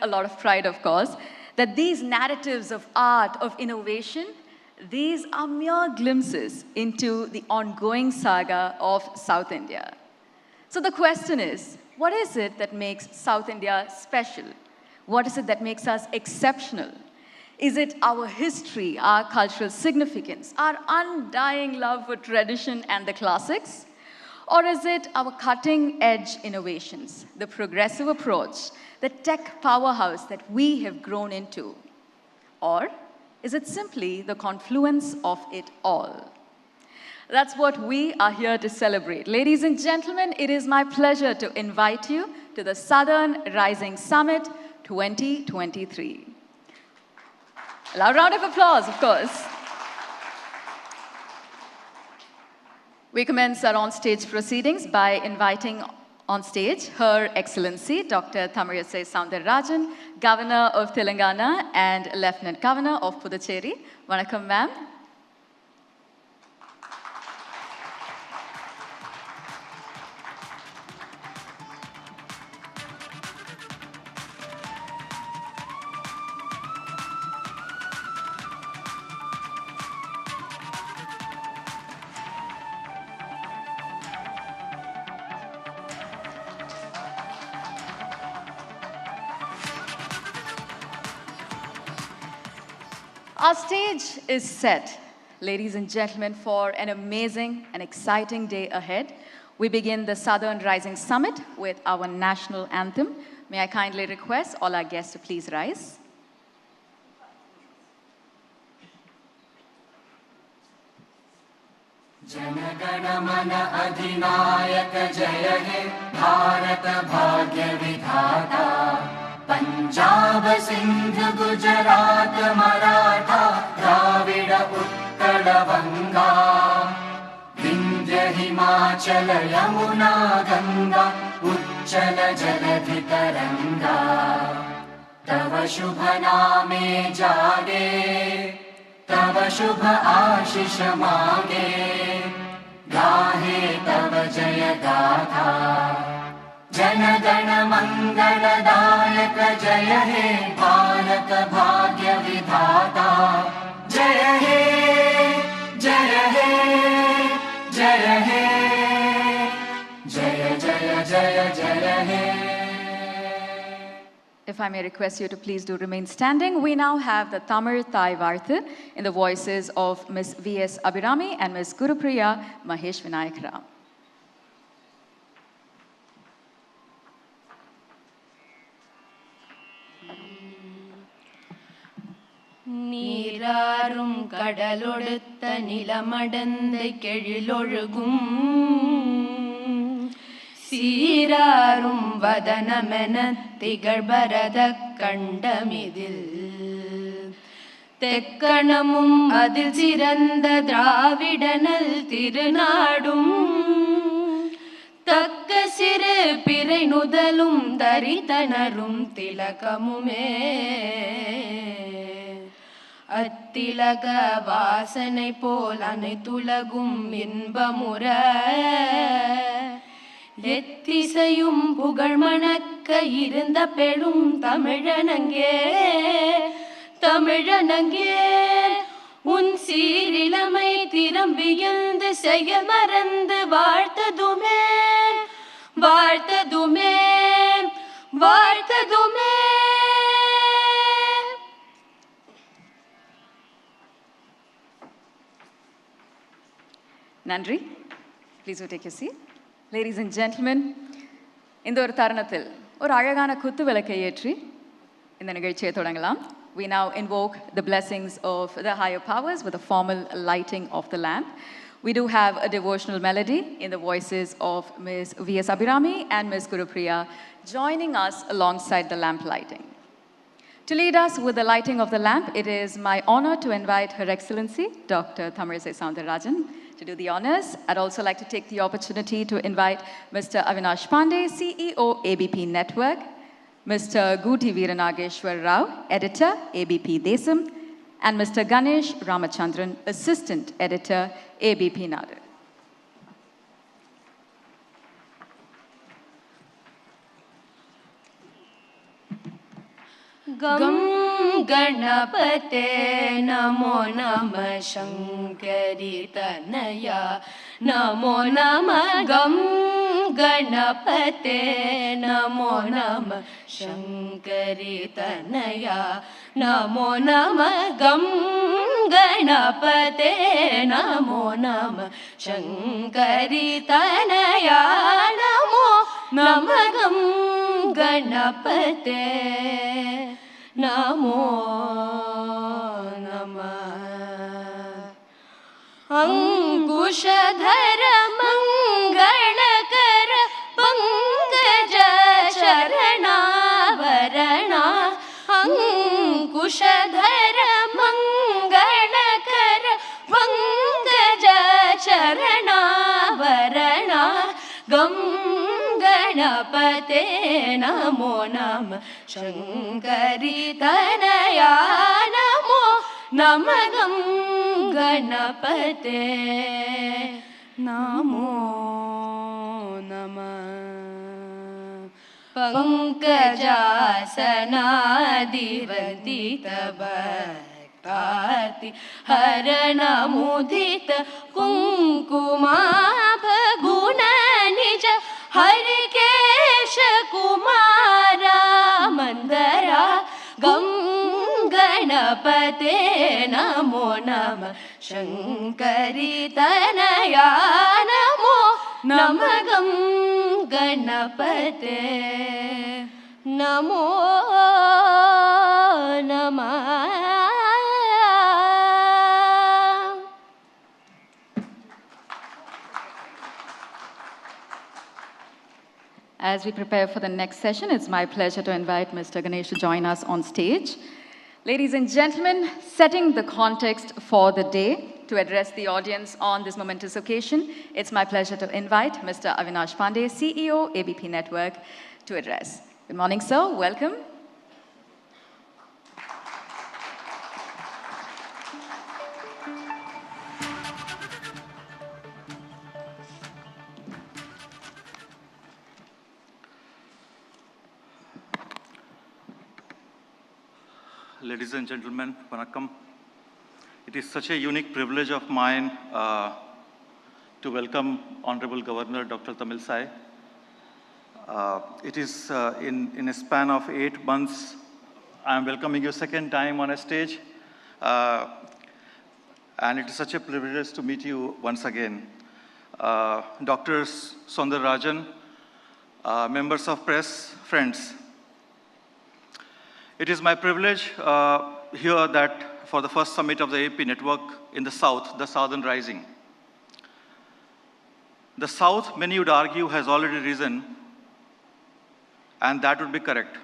a lot of pride, of course, that these narratives of art, of innovation, these are mere glimpses into the ongoing saga of South India. So the question is, what is it that makes South India special? What is it that makes us exceptional? Is it our history, our cultural significance, our undying love for tradition and the classics? Or is it our cutting-edge innovations, the progressive approach, the tech powerhouse that we have grown into? Or is it simply the confluence of it all? That's what we are here to celebrate. Ladies and gentlemen, it is my pleasure to invite you to the Southern Rising Summit 2023. A loud round of applause, of course. We commence our on-stage proceedings by inviting on stage Her Excellency Dr. Thamizhai Soundararajan, Governor of Telangana and Lieutenant Governor of Puducherry. Vanakkam, ma'am. Our stage is set, ladies and gentlemen, for an amazing and exciting day ahead. We begin the Southern Rising Summit with our national anthem. May I kindly request all our guests to please rise. Janagana mana adhinayaka jaya he Bharata bhagya vidhata Punjab Sindh Gujarat Maratha Dravida Uttara Vanga Vindhya Himachala Yamuna Ganga Uchchala Jaladhi Taranga Tava Shubha Name Jage Tava Shubha Ashish Mage Gahe Tava Jaya Gatha Janagana Mangala Dayaka Jaya He Bharat Bhagya Vidhata Jaya He Jaya He Jaya He Jaya Jaya Jaya Jaya He. If I may request you to please do remain standing, we now have the Tamil Thai Varthu in the voices of Ms. V.S. Abhirami and Ms. Gurupriya Mahesh Vinayak Ram. நீராறும் கடலொடுத்த நிலமடந்தை கெழிலொழுகும் சீராறும் வதனமென திகழ்பரத கண்டமிதில் தெக்கணமும் அதில் சிறந்த திராவிடனல் திருநாடும் தக்க சிறு பிறை நுதலும் தரித்தனரும் திலகமுமே அத்திலக வாசனை போல் அனைத்துலகும் இன்பமுற எத்திசையும் புகழ் மணக்க இருந்த பெரும் தமிழனங்கே தமிழனங்கே உன் சீரிலமை திரும்பியந்து செய்ய மறந்து வாழ்த்ததுமே வாழ்த்ததுமே வாழ்த்ததுமே. Nandri, please do take your seat. Ladies and gentlemen, இந்த ஒரு தருணத்தில் ஒரு அழகான குத்து விளக்கை ஏற்றி இந்த நிகழ்ச்சியை தொடங்கலாம். We now invoke the blessings of the higher powers with a formal lighting of the lamp. We do have a devotional melody in the voices of Ms. V.S. Abhirami and Ms. Gurupriya joining us alongside the lamp lighting. To lead us with the lighting of the lamp, it is my honor to invite Her Excellency Dr. Thamizhai Soundararajan to do the honors. I'd also like to take the opportunity to invite Mr. Avinash Pandey, CEO, ABP Network, Mr. Guti Veeranageshwar Rao, Editor, ABP Desam, and Mr. Ganesh Ramachandran, Assistant Editor, ABP Nadu. गं गणपते नमो नमः शङ्करी तनया नमो नमः गं गणपते नमो नमः शङ्करी तनया नमो नमः गं गणपते नमो नमः शङ्करी तनया नमो नमः गं गणपते नमो नमः अंकुशधर मंगलकर पंकज शरणावरणा अंकुशधर मंगलकर पंकज शरणावरणा गं गणपते नमो नमः शङ्करी तनया नमो नमः गं गणपते नमो नमः पंकजासनादिवन्दितभक्तार्ति हरणमुदित कुङ्कुमाभ गुण निज हरिकेश कुमारा मंदरा गं गणपते नमो नमः शङ्करी तनया नमो नमः गं गणपते नमो नमः As we prepare for the next session, it's my pleasure to invite Mr. Ganesh to join us on stage. Ladies and gentlemen, setting the context for the day to address the audience on this momentous occasion, it's my pleasure to invite Mr. Avinash Pandey, CEO, ABP Network, to address. Good morning, sir. Welcome. Ladies and gentlemen, vanakkam. It is such a unique privilege of mine to welcome Honorable Governor Dr. Tamil Sai. It is in a span of 8 months, I am welcoming you second time on a stage. And it is such a privilege to meet you once again. Doctors Rajan, members of press, friends. It is my privilege here that for the first summit of the ABP Network in the South, the Southern Rising. The South, many would argue, has already risen, and that would be correct.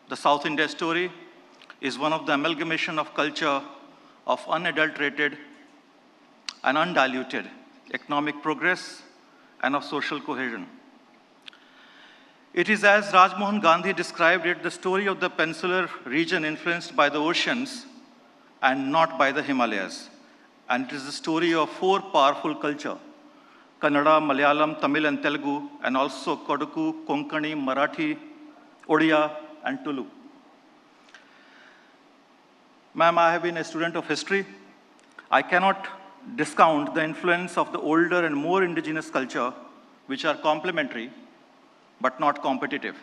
The South India story is one of the amalgamation of culture of unadulterated and undiluted economic progress and of social cohesion. It is, as Rajmohan Gandhi described it, the story of the peninsular region influenced by the oceans and not by the Himalayas. And it is the story of 4 powerful cultures: Kannada, Malayalam, Tamil, and Telugu, and also Koduku, Konkani, Marathi, Odia, and Tulu. Ma'am, I have been a student of history. I cannot discount the influence of the older and more indigenous culture, which are complementary but not competitive.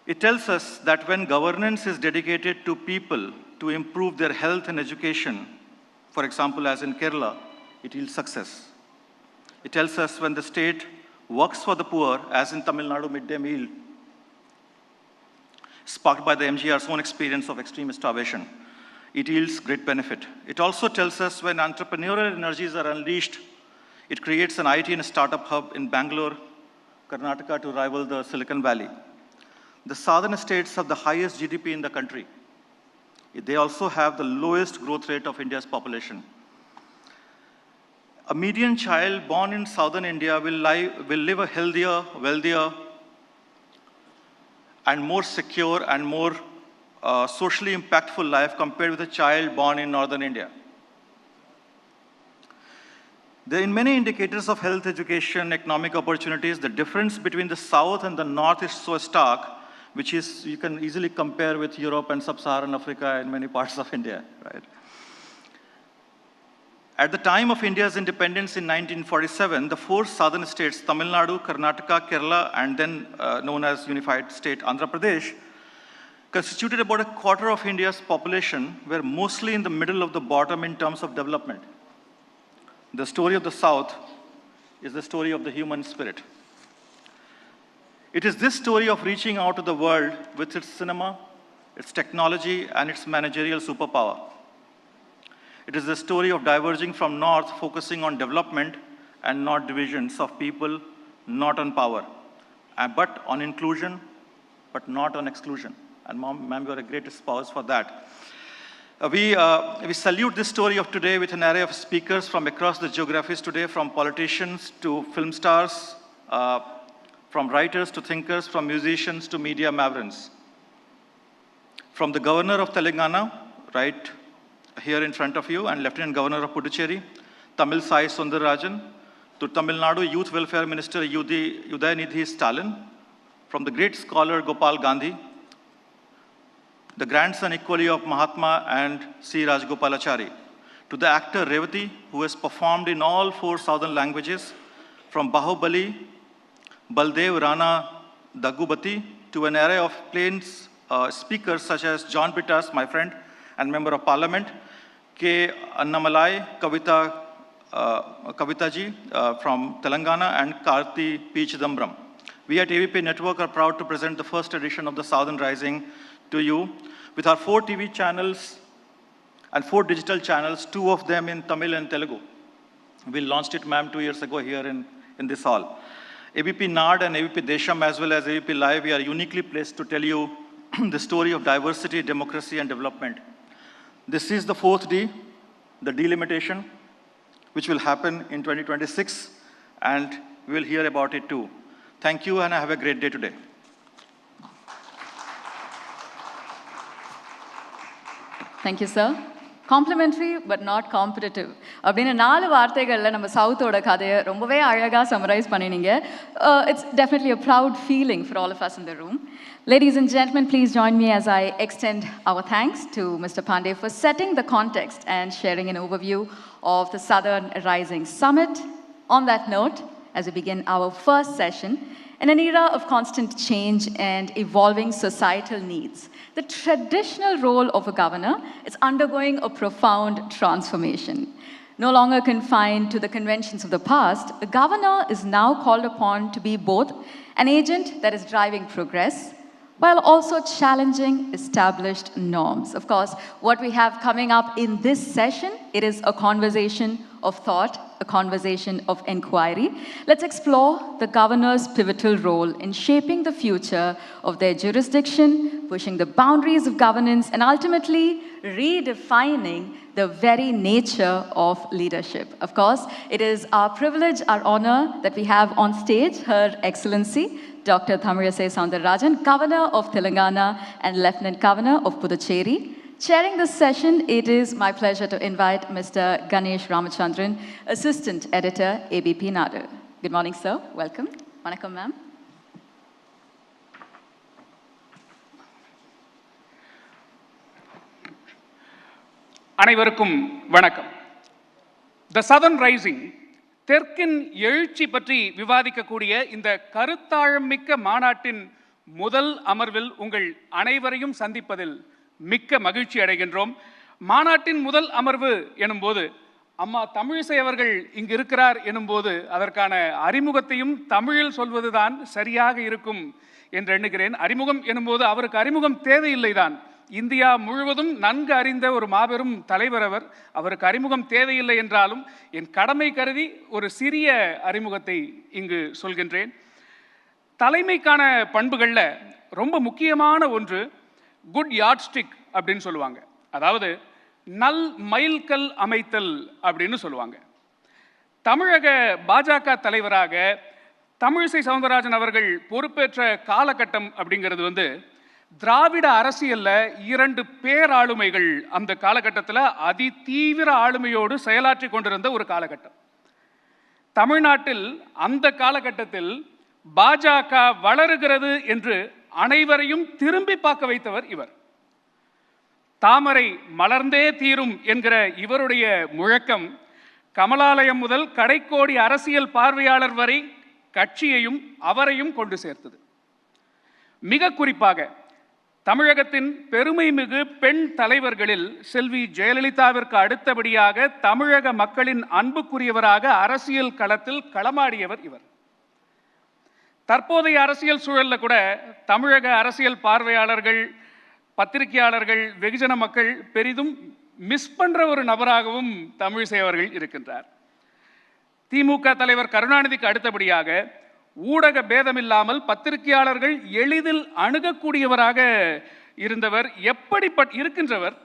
It tells us that when governance is dedicated to people to improve their health and education, for example, as in Kerala, it yields success. It tells us when the state works for the poor, as in Tamil Nadu midday meal, sparked by the MGR's own experience of extreme starvation, it yields great benefit. It also tells us when entrepreneurial energies are unleashed, it creates an IT and startup hub in Bangalore, Karnataka, to rival the Silicon Valley. The southern states have the highest GDP in the country. They also have the lowest growth rate of India's population. A median child born in southern India will live a healthier, wealthier, and more secure and more socially impactful life compared with a child born in northern India. In many indicators of health, education, economic opportunities, the difference between the South and the North is so stark which is, you can easily compare with Europe and Sub-Saharan Africa and many parts of India, right? At the time of India's independence in 1947, the four southern states, Tamil Nadu, Karnataka, Kerala, and then known as unified state Andhra Pradesh, constituted about a quarter of India's population, were mostly in the middle of the bottom in terms of development. The story of the South is the story of the human spirit. It is this story of reaching out to the world with its cinema, its technology, and its managerial superpower. It is the story of diverging from north, focusing on development and not divisions of people, not on power, but on inclusion, but not on exclusion. And ma'am, you are a great spouse for that. We salute this story of today with an array of speakers from across the geographies today, from politicians to film stars, from writers to thinkers, from musicians to media mavericks. From the governor of Telangana, right here in front of you, and Lieutenant Governor of Puducherry, Tamil Sai Sundararajan, to Tamil Nadu Youth Welfare Minister Udayanidhi Stalin, from the great scholar Gopal Gandhi, the grandson equally of Mahatma and C. Rajagopalachari, to the actor Revati, who has performed in all four southern languages, from Bahubali, Baldev Rana Daggubati, to an array of plains speakers such as John Bittas, my friend and member of parliament, K. Annamalai, Kavitaji from Telangana, and Karthi P. Chidambaram. We at ABP Network are proud to present the first edition of the Southern Rising to you with our 4 TV channels and 4 digital channels, 2 of them in Tamil and Telugu. We launched it, ma'am, 2 years ago here in this hall. ABP Nadu and ABP Desam, as well as ABP Live, we are uniquely placed to tell you the story of diversity, democracy, and development. This is the 4th D, the delimitation, which will happen in 2026, and we will hear about it too. Thank you, and have a great day today. Thank you, sir. Complimentary but not competitive. அப்படின்னு 4 வார்த்தைகளில் நம்ம சவுத்தோட கதையை ரொம்பவே அழகாக summarise பண்ணினீங்க. It's definitely a proud feeling for all of us in the room. Ladies and gentlemen, please join me as I extend our thanks to Mr. Pandey for setting the context and sharing an overview of the Southern Rising Summit. On that note, as we begin our first session, in an era of constant change and evolving societal needs, the traditional role of a governor is undergoing a profound transformation. No longer confined to the conventions of the past, a governor is now called upon to be both an agent that is driving progress while also challenging established norms. Of course, what we have coming up in this session, it is a conversation of thought, a conversation of inquiry. Let's explore the governor's pivotal role in shaping the future of their jurisdiction, pushing the boundaries of governance, and ultimately redefining the very nature of leadership. Of course, it is our privilege, our honor that we have on stage Her Excellency Dr. Thamizhai Soundararajan, Governor of Telangana and Lieutenant Governor of Puducherry. Chairing this session, it is my pleasure to invite Mr. Ganesh Ramachandran, Assistant Editor, ABP Nadu. Good morning, sir. Welcome. Vanakkam, ma'am. அனைவருக்கும் வணக்கம். The Southern Rising, தெற்கின் எழுச்சி பற்றி விவாதிக்கக்கூடிய இந்த கருத்தாழமிக்க மாநாட்டின் முதல் அமர்வில் உங்கள் அனைவரையும் சந்திப்பதில் மிக்க மகிழ்ச்சி அடைகின்றோம். மாநாட்டின் முதல் அமர்வு எனும்போது அம்மா தமிழிசை அவர்கள் இங்கு இருக்கிறார் எனும்போது அதற்கான அறிமுகத்தையும் தமிழில் சொல்வதுதான் சரியாக இருக்கும் என்று எண்ணுகிறேன். அறிமுகம் எனும்போது அவருக்கு அறிமுகம் தேவையில்லைதான். இந்தியா முழுவதும் நன்கு அறிந்த ஒரு மாபெரும் தலைவர் அவர். அவருக்கு அறிமுகம் தேவையில்லை என்றாலும் என் கடமை கருதி ஒரு சிறிய அறிமுகத்தை இங்கு சொல்கின்றேன். தலைமைக்கான பண்புகளில் ரொம்ப முக்கியமான ஒன்று குட் யார்ட்ஸ்டிக் அப்படின்னு சொல்லுவாங்க. அதாவது நல் மைல்கல் அமைத்தல் அப்படின்னு சொல்லுவாங்க. தமிழக பாஜக தலைவராக தமிழிசை சவுந்தரராஜன் அவர்கள் பொறுப்பேற்ற காலகட்டம் அப்படிங்கிறது திராவிட அரசியல்ல 2 பேராளுமைகள் அந்த காலகட்டத்தில் அதி தீவிர ஆளுமையோடு செயலாற்றி கொண்டிருந்த ஒரு காலகட்டம். தமிழ்நாட்டில் அந்த காலகட்டத்தில் பாஜக வளருகிறது என்று அனைவரையும் திரும்பி பார்க்க வைத்தவர் இவர். தாமரை மலர்ந்தே தீரும் என்கிற இவருடைய முழக்கம் கமலாலயம் முதல் கடைக்கோடி அரசியல் பார்வையாளர் வரை கட்சியையும் அவரையும் கொண்டு சேர்த்தது. மிக குறிப்பாக தமிழகத்தின் பெருமைமிகு பெண் தலைவர்களில் செல்வி ஜெயலலிதாவிற்கு அடுத்தபடியாக தமிழக மக்களின் அன்புக்குரியவராக அரசியல் களத்தில் களமாடியவர் இவர். தற்போதைய அரசியல் சூழல்ல கூட தமிழக அரசியல் பார்வையாளர்கள், பத்திரிகையாளர்கள், வெகுஜன மக்கள் பெரிதும் மிஸ் பண்ற ஒரு நபராகவும் தமிழிசை அவர்கள் இருக்கின்றார். திமுக தலைவர் கருணாநிதிக்கு அடுத்தபடியாக ஊடக பேதமில்லாமல் பத்திரிகையாளர்கள் எளிதில் அணுகக்கூடியவராக இருந்தவர், இருக்கின்றவர்.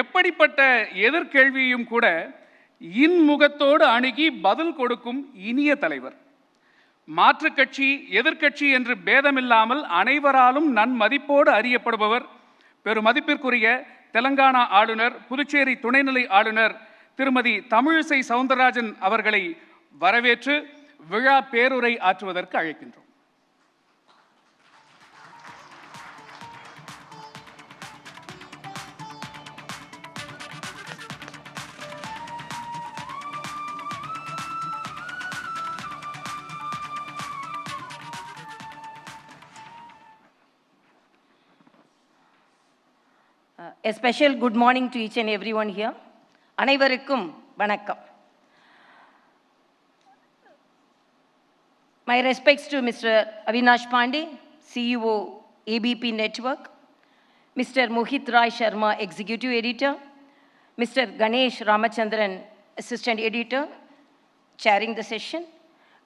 எப்படிப்பட்ட எதிர்கேள்வியும் கூட இன்முகத்தோடு அணுகி பதில் கொடுக்கும் இனிய தலைவர். மாற்றுக் கட்சி, எதிர்கட்சி என்று பேதமில்லாமல் அனைவராலும் நன்மதிப்போடு அறியப்படுபவர். பெருமதிப்பிற்குரிய தெலங்கானா ஆளுநர், புதுச்சேரி துணைநிலை ஆளுநர் திருமதி தமிழிசை சவுந்தரராஜன் அவர்களை வரவேற்று விழா பேருரை ஆற்றுவதற்கு அழைக்கின்றோம். A special good morning to each and everyone here. அனைவருக்கும் வணக்கம். My respects to Mr. Avinash Pandey, CEO, ABP Network, Mr. Mohit Rai Sharma, Executive Editor, Mr. Ganesh Ramachandran, Assistant Editor, chairing the session,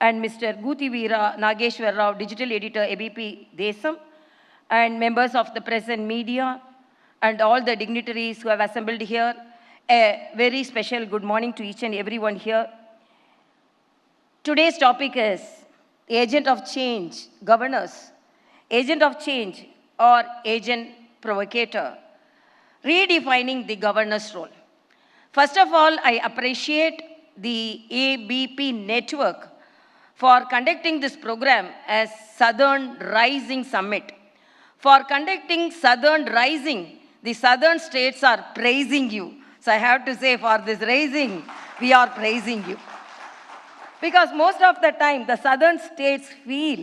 and Mr. Gutivira Nageshwar Rao, Digital Editor, ABP Desam, and members of the press and media, and all the dignitaries who have assembled here. A very special good morning to each and everyone here. Today's topic is agent of change, governors, agent of change or agent provocator, redefining the governor's role. First of all, I appreciate the ABP Network for conducting this program as Southern Rising Summit. For conducting Southern Rising, the southern states are praising you. So I have to say, for this rising, we are praising you. Because most of the time, the southern states feel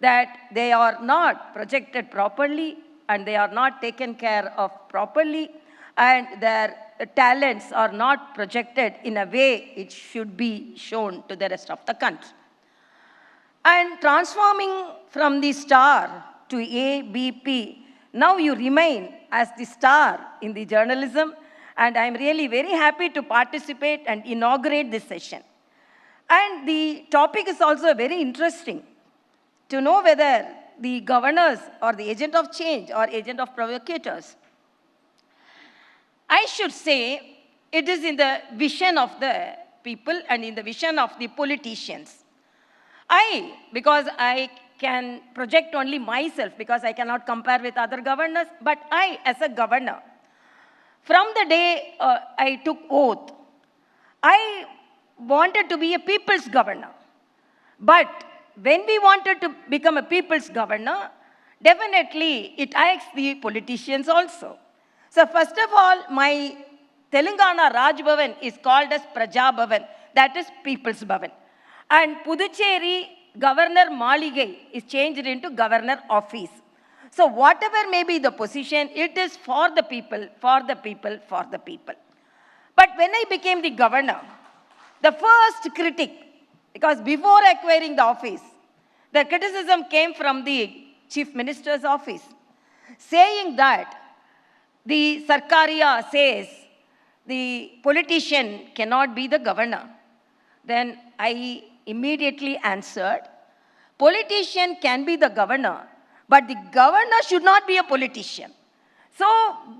that they are not projected properly and they are not taken care of properly, and their talents are not projected in a way it should be shown to the rest of the country. And transforming from the star to ABP, now you remain as the star in the journalism, and I'm really very happy to participate and inaugurate this session. And the topic is also very interesting to know whether the governors or the agent of change or agent of provocators. I should say it is in the vision of the people and in the vision of the politicians. Because I can project only myself because I cannot compare with other governors, but I, as a governor, from the day I took oath, I wanted to be a people's governor. But when we wanted to become a people's governor, definitely it asks the politicians also. So first of all, my Telangana Raj Bhavan is called as Praja Bhavan, that is People's Bhavan. And Puducherry Governor Maligai is changed into Governor Office. So whatever may be the position, it is for the people, for the people, for the people. But when I became the governor, the first critic, because before acquiring the office, the criticism came from the Chief Minister's office, saying that the Sarkariya says the politician cannot be the governor. Then I immediately answered, politician can be the governor, but the governor should not be a politician. So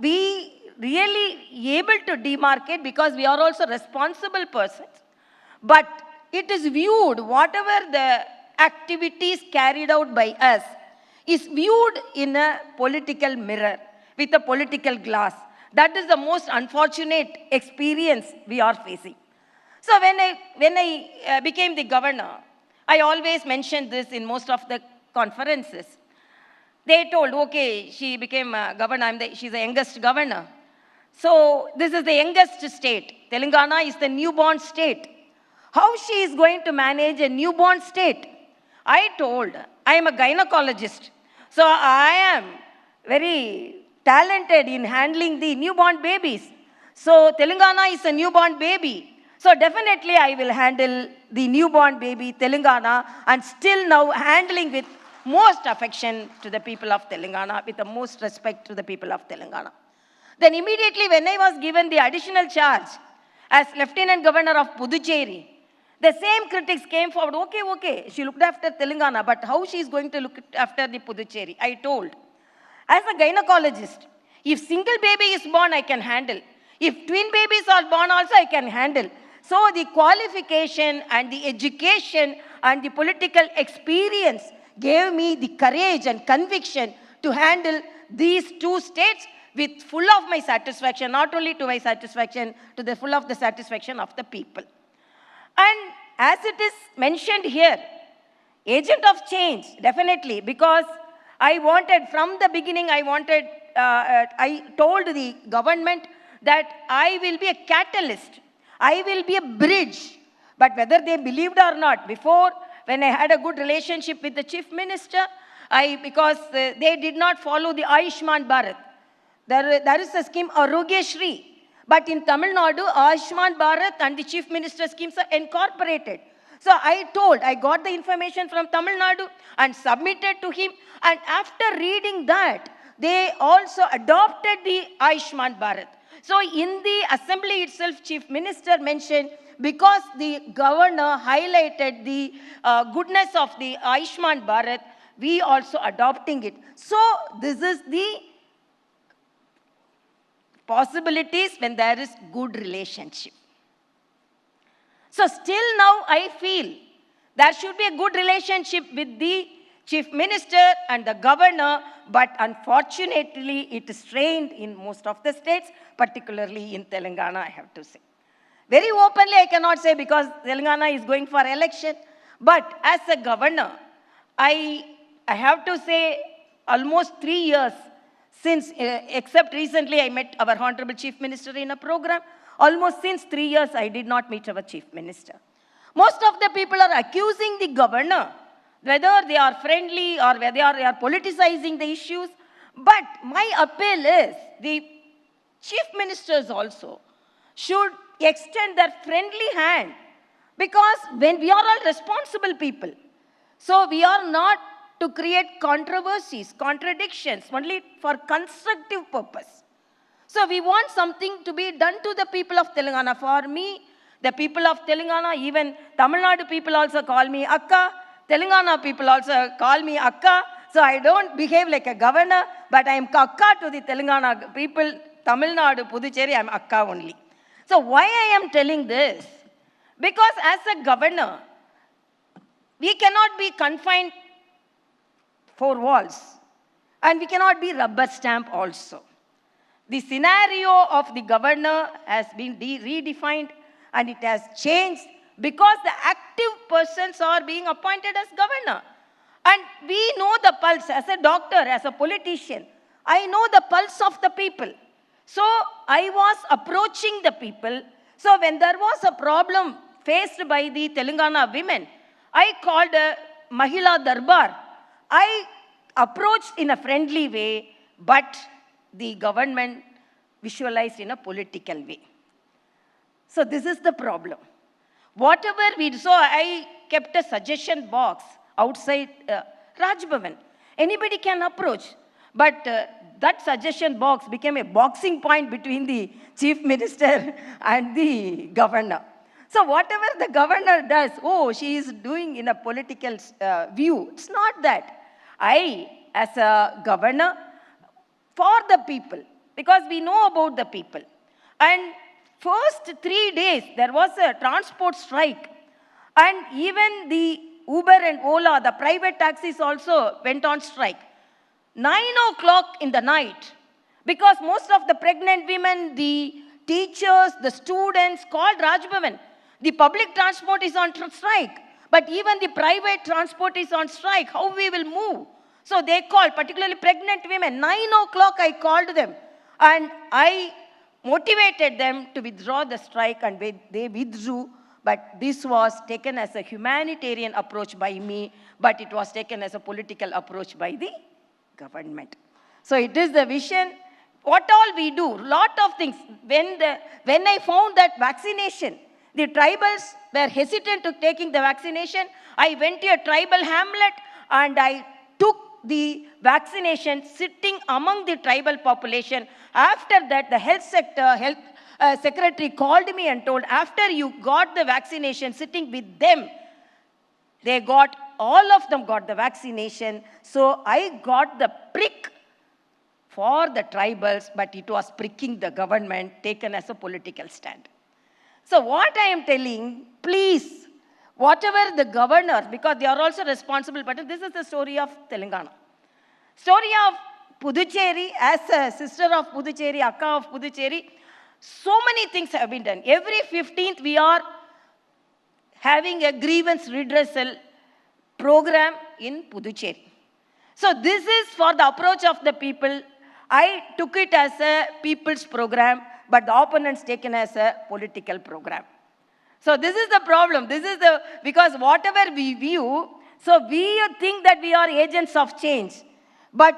we really able to demarcate because we are also responsible persons. But it is viewed, whatever the activities carried out by us is viewed in a political mirror, with a political glass. That is the most unfortunate experience we are facing. So when I became the governor, I always mentioned this in most of the conferences. they told, okay, she became a governor, she's the youngest governor. So this is the youngest state. Telangana is the newborn state. How she is going to manage a newborn state? I told, I am a gynecologist. So I am very talented in handling the newborn babies. So Telangana is a newborn baby. So definitely I will handle the newborn baby, Telangana, and still now handling with most affection to the people of Telangana, with the most respect to the people of Telangana. Then immediately when I was given the additional charge as Lieutenant Governor of Puducherry, the same critics came forward, okay, she looked after Telangana, but how she is going to look after the Puducherry? I told, as a gynecologist, if single baby is born, I can handle. If twin babies are born also, I can handle. So the qualification and the education and the political experience gave me the courage and conviction to handle these two states with full of my satisfaction, not only to my satisfaction, to the full of the satisfaction of the people. And as it is mentioned here, agent of change, definitely, because I wanted, from the beginning, I told the government that I will be a catalyst, I will be a bridge. But whether they believed or not, before, when I had a good relationship with the chief minister, because they did not follow the Ayushman Bharat. There is a scheme, Arogya Shri. But in Tamil Nadu, Ayushman Bharat and the chief minister schemes are incorporated. So I got the information from Tamil Nadu and submitted to him. And after reading that, they also adopted the Ayushman Bharat. So in the assembly itself, chief minister mentioned, because the governor highlighted the goodness of the Ayushman Bharat, we also adopting it. So this is the possibilities when there is good relationship. So still now I feel there should be a good relationship with the chief minister and the governor, but unfortunately it is strained in most of the states, particularly in Telangana, I have to say. Very openly I cannot say because Telangana is going for election, but as a governor, I have to say almost 3 years since, except recently I met our Honorable Chief Minister in a program, almost since 3 years I did not meet our Chief Minister. Most of the people are accusing the governor, whether they are friendly or whether they are politicizing the issues. But my appeal is the Chief Ministers also should extend their friendly hand, because when we are all responsible people, so we are not to create controversies, contradictions, only for constructive purpose. So we want something to be done to the people of Telangana. For me, the people of Telangana, even Tamil Nadu people also call me Akka, Telangana people also call me Akka. So I don't behave like a governor, but I am Akka to the Telangana people, Tamil Nadu, Puducherry, I am Akka only. So why I am telling this? Because as a governor, we cannot be confined 4 walls. And we cannot be rubber stamp also. The scenario of the governor has been redefined and it has changed because the active persons are being appointed as governor. And we know the pulse as a doctor, as a politician. I know the pulse of the people. So I was approaching the people. So when there was a problem faced by the Telangana women, I called a Mahila Darbar. I approached in a friendly way, but the government visualized in a political way. So this is the problem. Whatever we do, so I kept a suggestion box outside Raj Bhavan. Anybody can approach, but that suggestion box became a boxing point between the chief minister and the governor. So whatever the governor does, she is doing in a political view. It's not that. I, as a governor, for the people, because we know about the people. And first 3 days, there was a transport strike. And even the Uber and Ola, the private taxis also went on strike. 9 o'clock in the night, because most of the pregnant women, the teachers, the students called Raj Bhavan. The public transport is on strike, but even the private transport is on strike. How we will move? So they called, particularly pregnant women. 9 o'clock I called them. And I motivated them to withdraw the strike, and they withdrew. But this was taken as a humanitarian approach by me, but it was taken as a political approach by the government. So it is the vision. What all we do, lot of things. When I found that vaccination, the tribals were hesitant to taking the vaccination, I went to a tribal hamlet and I took the vaccination sitting among the tribal population. After that, the health secretary called me and told, after you got the vaccination sitting with them, all of them got the vaccination. So I got the prick for the tribals, but it was pricking the government, taken as a political stand. So what I am telling, please, whatever the governors, because they are also responsible, but this is the story of Telangana. Story of Puducherry, as a sister of Puducherry, Akka of Puducherry, so many things have been done. Every 15th, we are having a grievance redressal program in Puducherry. So this is for the approach of the people. I took it as a people's program, but the opponents taken as a political program. So this is the problem. Because whatever we view, so we think that we are agents of change, but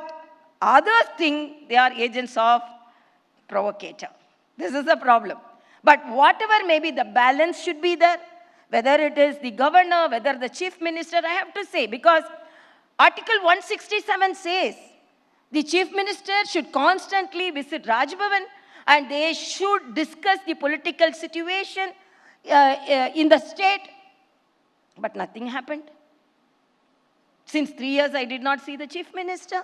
others think they are agents of provocator. This is the problem. But whatever may be, the balance should be there, whether it is the governor, whether the chief minister, I have to say, because Article 167 says, the chief minister should constantly visit Raj Bhavan and they should discuss the political situation in the state. But nothing happened. Since 3 years, I did not see the chief minister.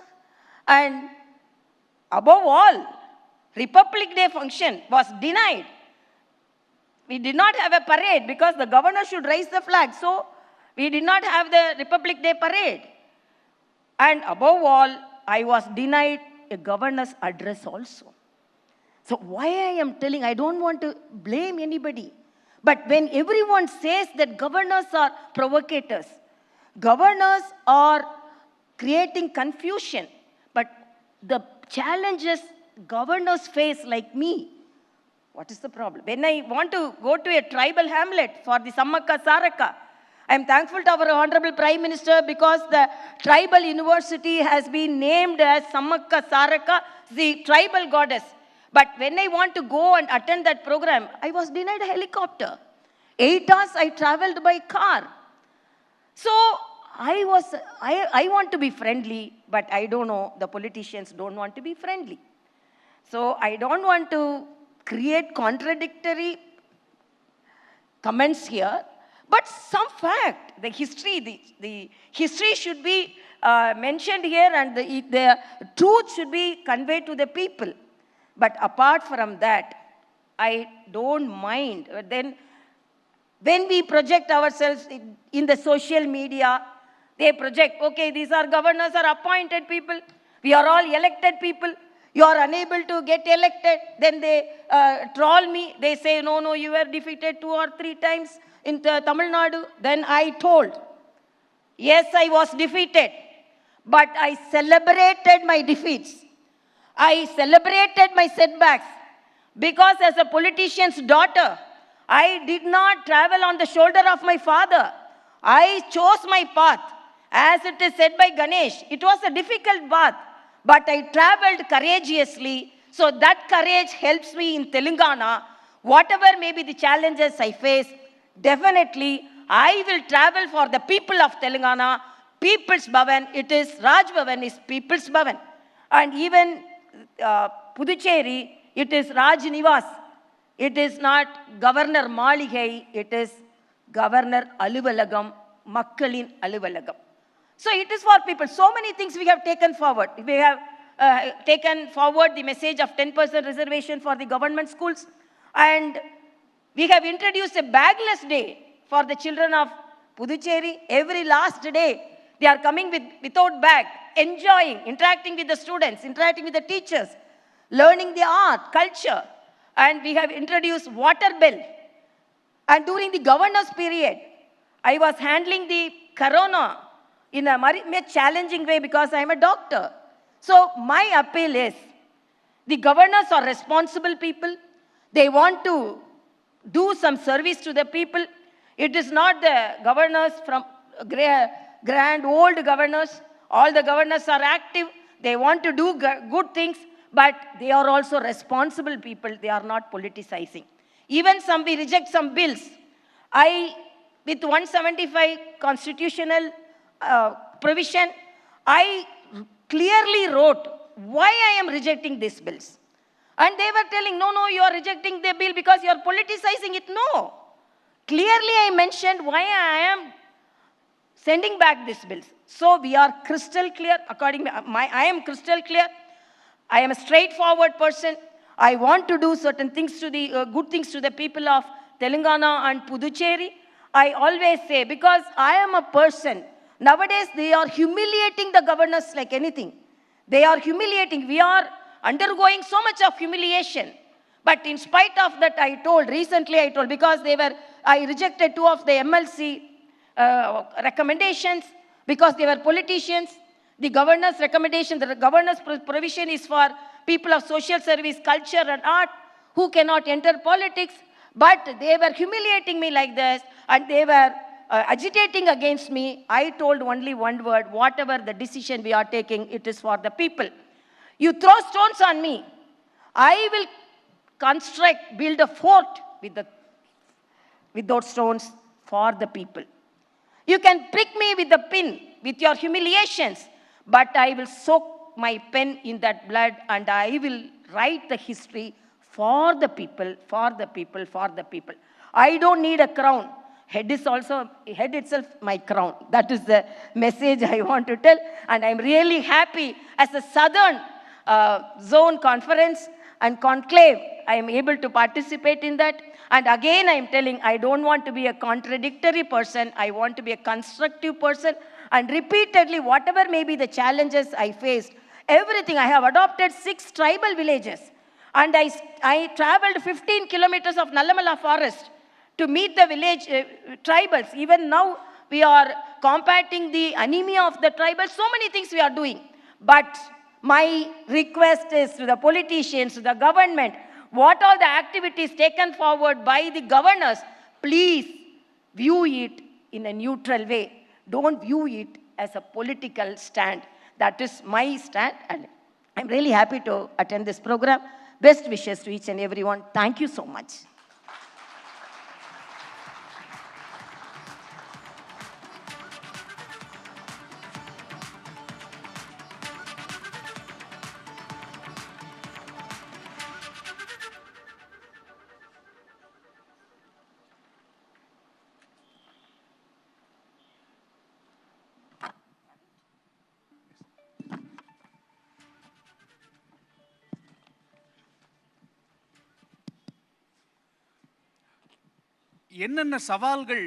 And above all, Republic Day function was denied. We did not have a parade because the governor should raise the flag. So we did not have the Republic Day parade. And above all, I was denied a governor's address also. So why I am telling, I don't want to blame anybody. But when everyone says that governors are provocators, governors are creating confusion, but the challenges governors face like me, what is the problem? When I want to go to a tribal hamlet for the Sammaka Saraka, I am thankful to our Honorable Prime Minister because the tribal university has been named as Sammaka Saraka, the tribal goddess. But when I want to go and attend that program, I was denied a helicopter. 8 hours I traveled by car. So I want to be friendly, but I don't know, the politicians don't want to be friendly. So I don't want to create contradictory comments here. But some fact, the history should be mentioned here, and the truth should be conveyed to the people. But apart from that, I don't mind. Then when we project ourselves in the social media, they project, okay, these are governors are appointed people. We are all elected people. You are unable to get elected. Then they troll me. They say, no, you were defeated 2 or 3 times in Tamil Nadu. Then I told, yes, I was defeated, but I celebrated my defeats. I celebrated my setbacks because as a politician's daughter, I did not travel on the shoulder of my father. I chose my path. As it is said by Ganesh, it was a difficult path, but I traveled courageously. So that courage helps me in Telangana. Whatever may be the challenges I face, definitely I will travel for the people of Telangana. People's Bhavan, it is Raj Bhavan is People's Bhavan. And even Puducherry, it is Raj Nivas. It is not Governor Maligai, it is Governor Aluvalagam, Makkalin Aluvalagam. So it is for people. So many things we have taken forward. We have taken forward the message of 10% reservation for the government schools. And we have introduced a bagless day for the children of Puducherry. Every last day, they are coming without bag, enjoying, interacting with the students, interacting with the teachers, learning the art, culture. And we have introduced water bill. And during the governor's period, I was handling the corona in a very challenging way because I am a doctor. So my appeal is, the governors are responsible people. They want to do some service to the people. It is not the governors from grand old governors. All the governors are active. They want to do good things, but they are also responsible people. They are not politicizing. Even we reject some bills. With 175 constitutional provision, I clearly wrote why I am rejecting these bills. And they were telling, no, you are rejecting the bill because you are politicizing it. No. Clearly I mentioned why I am sending back these bills. So we are crystal clear. I am crystal clear. I am a straightforward person. I want to do certain things to the good things to the people of Telangana and Puducherry. I always say, because I am a person, nowadays they are humiliating the governors like anything. They are humiliating. We are undergoing so much of humiliation. But in spite of that, recently I told, because I rejected 2 of the MLC recommendations because they were politicians. The governor's recommendation, the governor's provision is for people of social service, culture and art who cannot enter politics. But they were humiliating me like this, and they were agitating against me. I told only one word: whatever the decision we are taking, it is for the people. You throw stones on me, I will build a fort with those stones for the people. You can prick me with the pin with your humiliations, but I will soak my pen in that blood, and I will write the history for the people, for the people, for the people. I don't need a crown. Head itself my crown. That is the message I want to tell. And I'm really happy as a Southern Zone Conference and Conclave, I am able to participate in that. And again, I'm telling, I don't want to be a contradictory person. I want to be a constructive person. And repeatedly, whatever may be the challenges I faced, everything, I have adopted 6 tribal villages. And I traveled 15 kilometers of Nallamala forest to meet the village tribals. Even now, we are combating the anemia of the tribals. So many things we are doing. But my request is to the politicians, to the government, what all the activities taken forward by the governors, please view it in a neutral way. Don't view it as a political stand. That is my stand, and I'm really happy to attend this program. Best wishes to each and everyone. Thank you so much. என்னென்ன சவால்கள்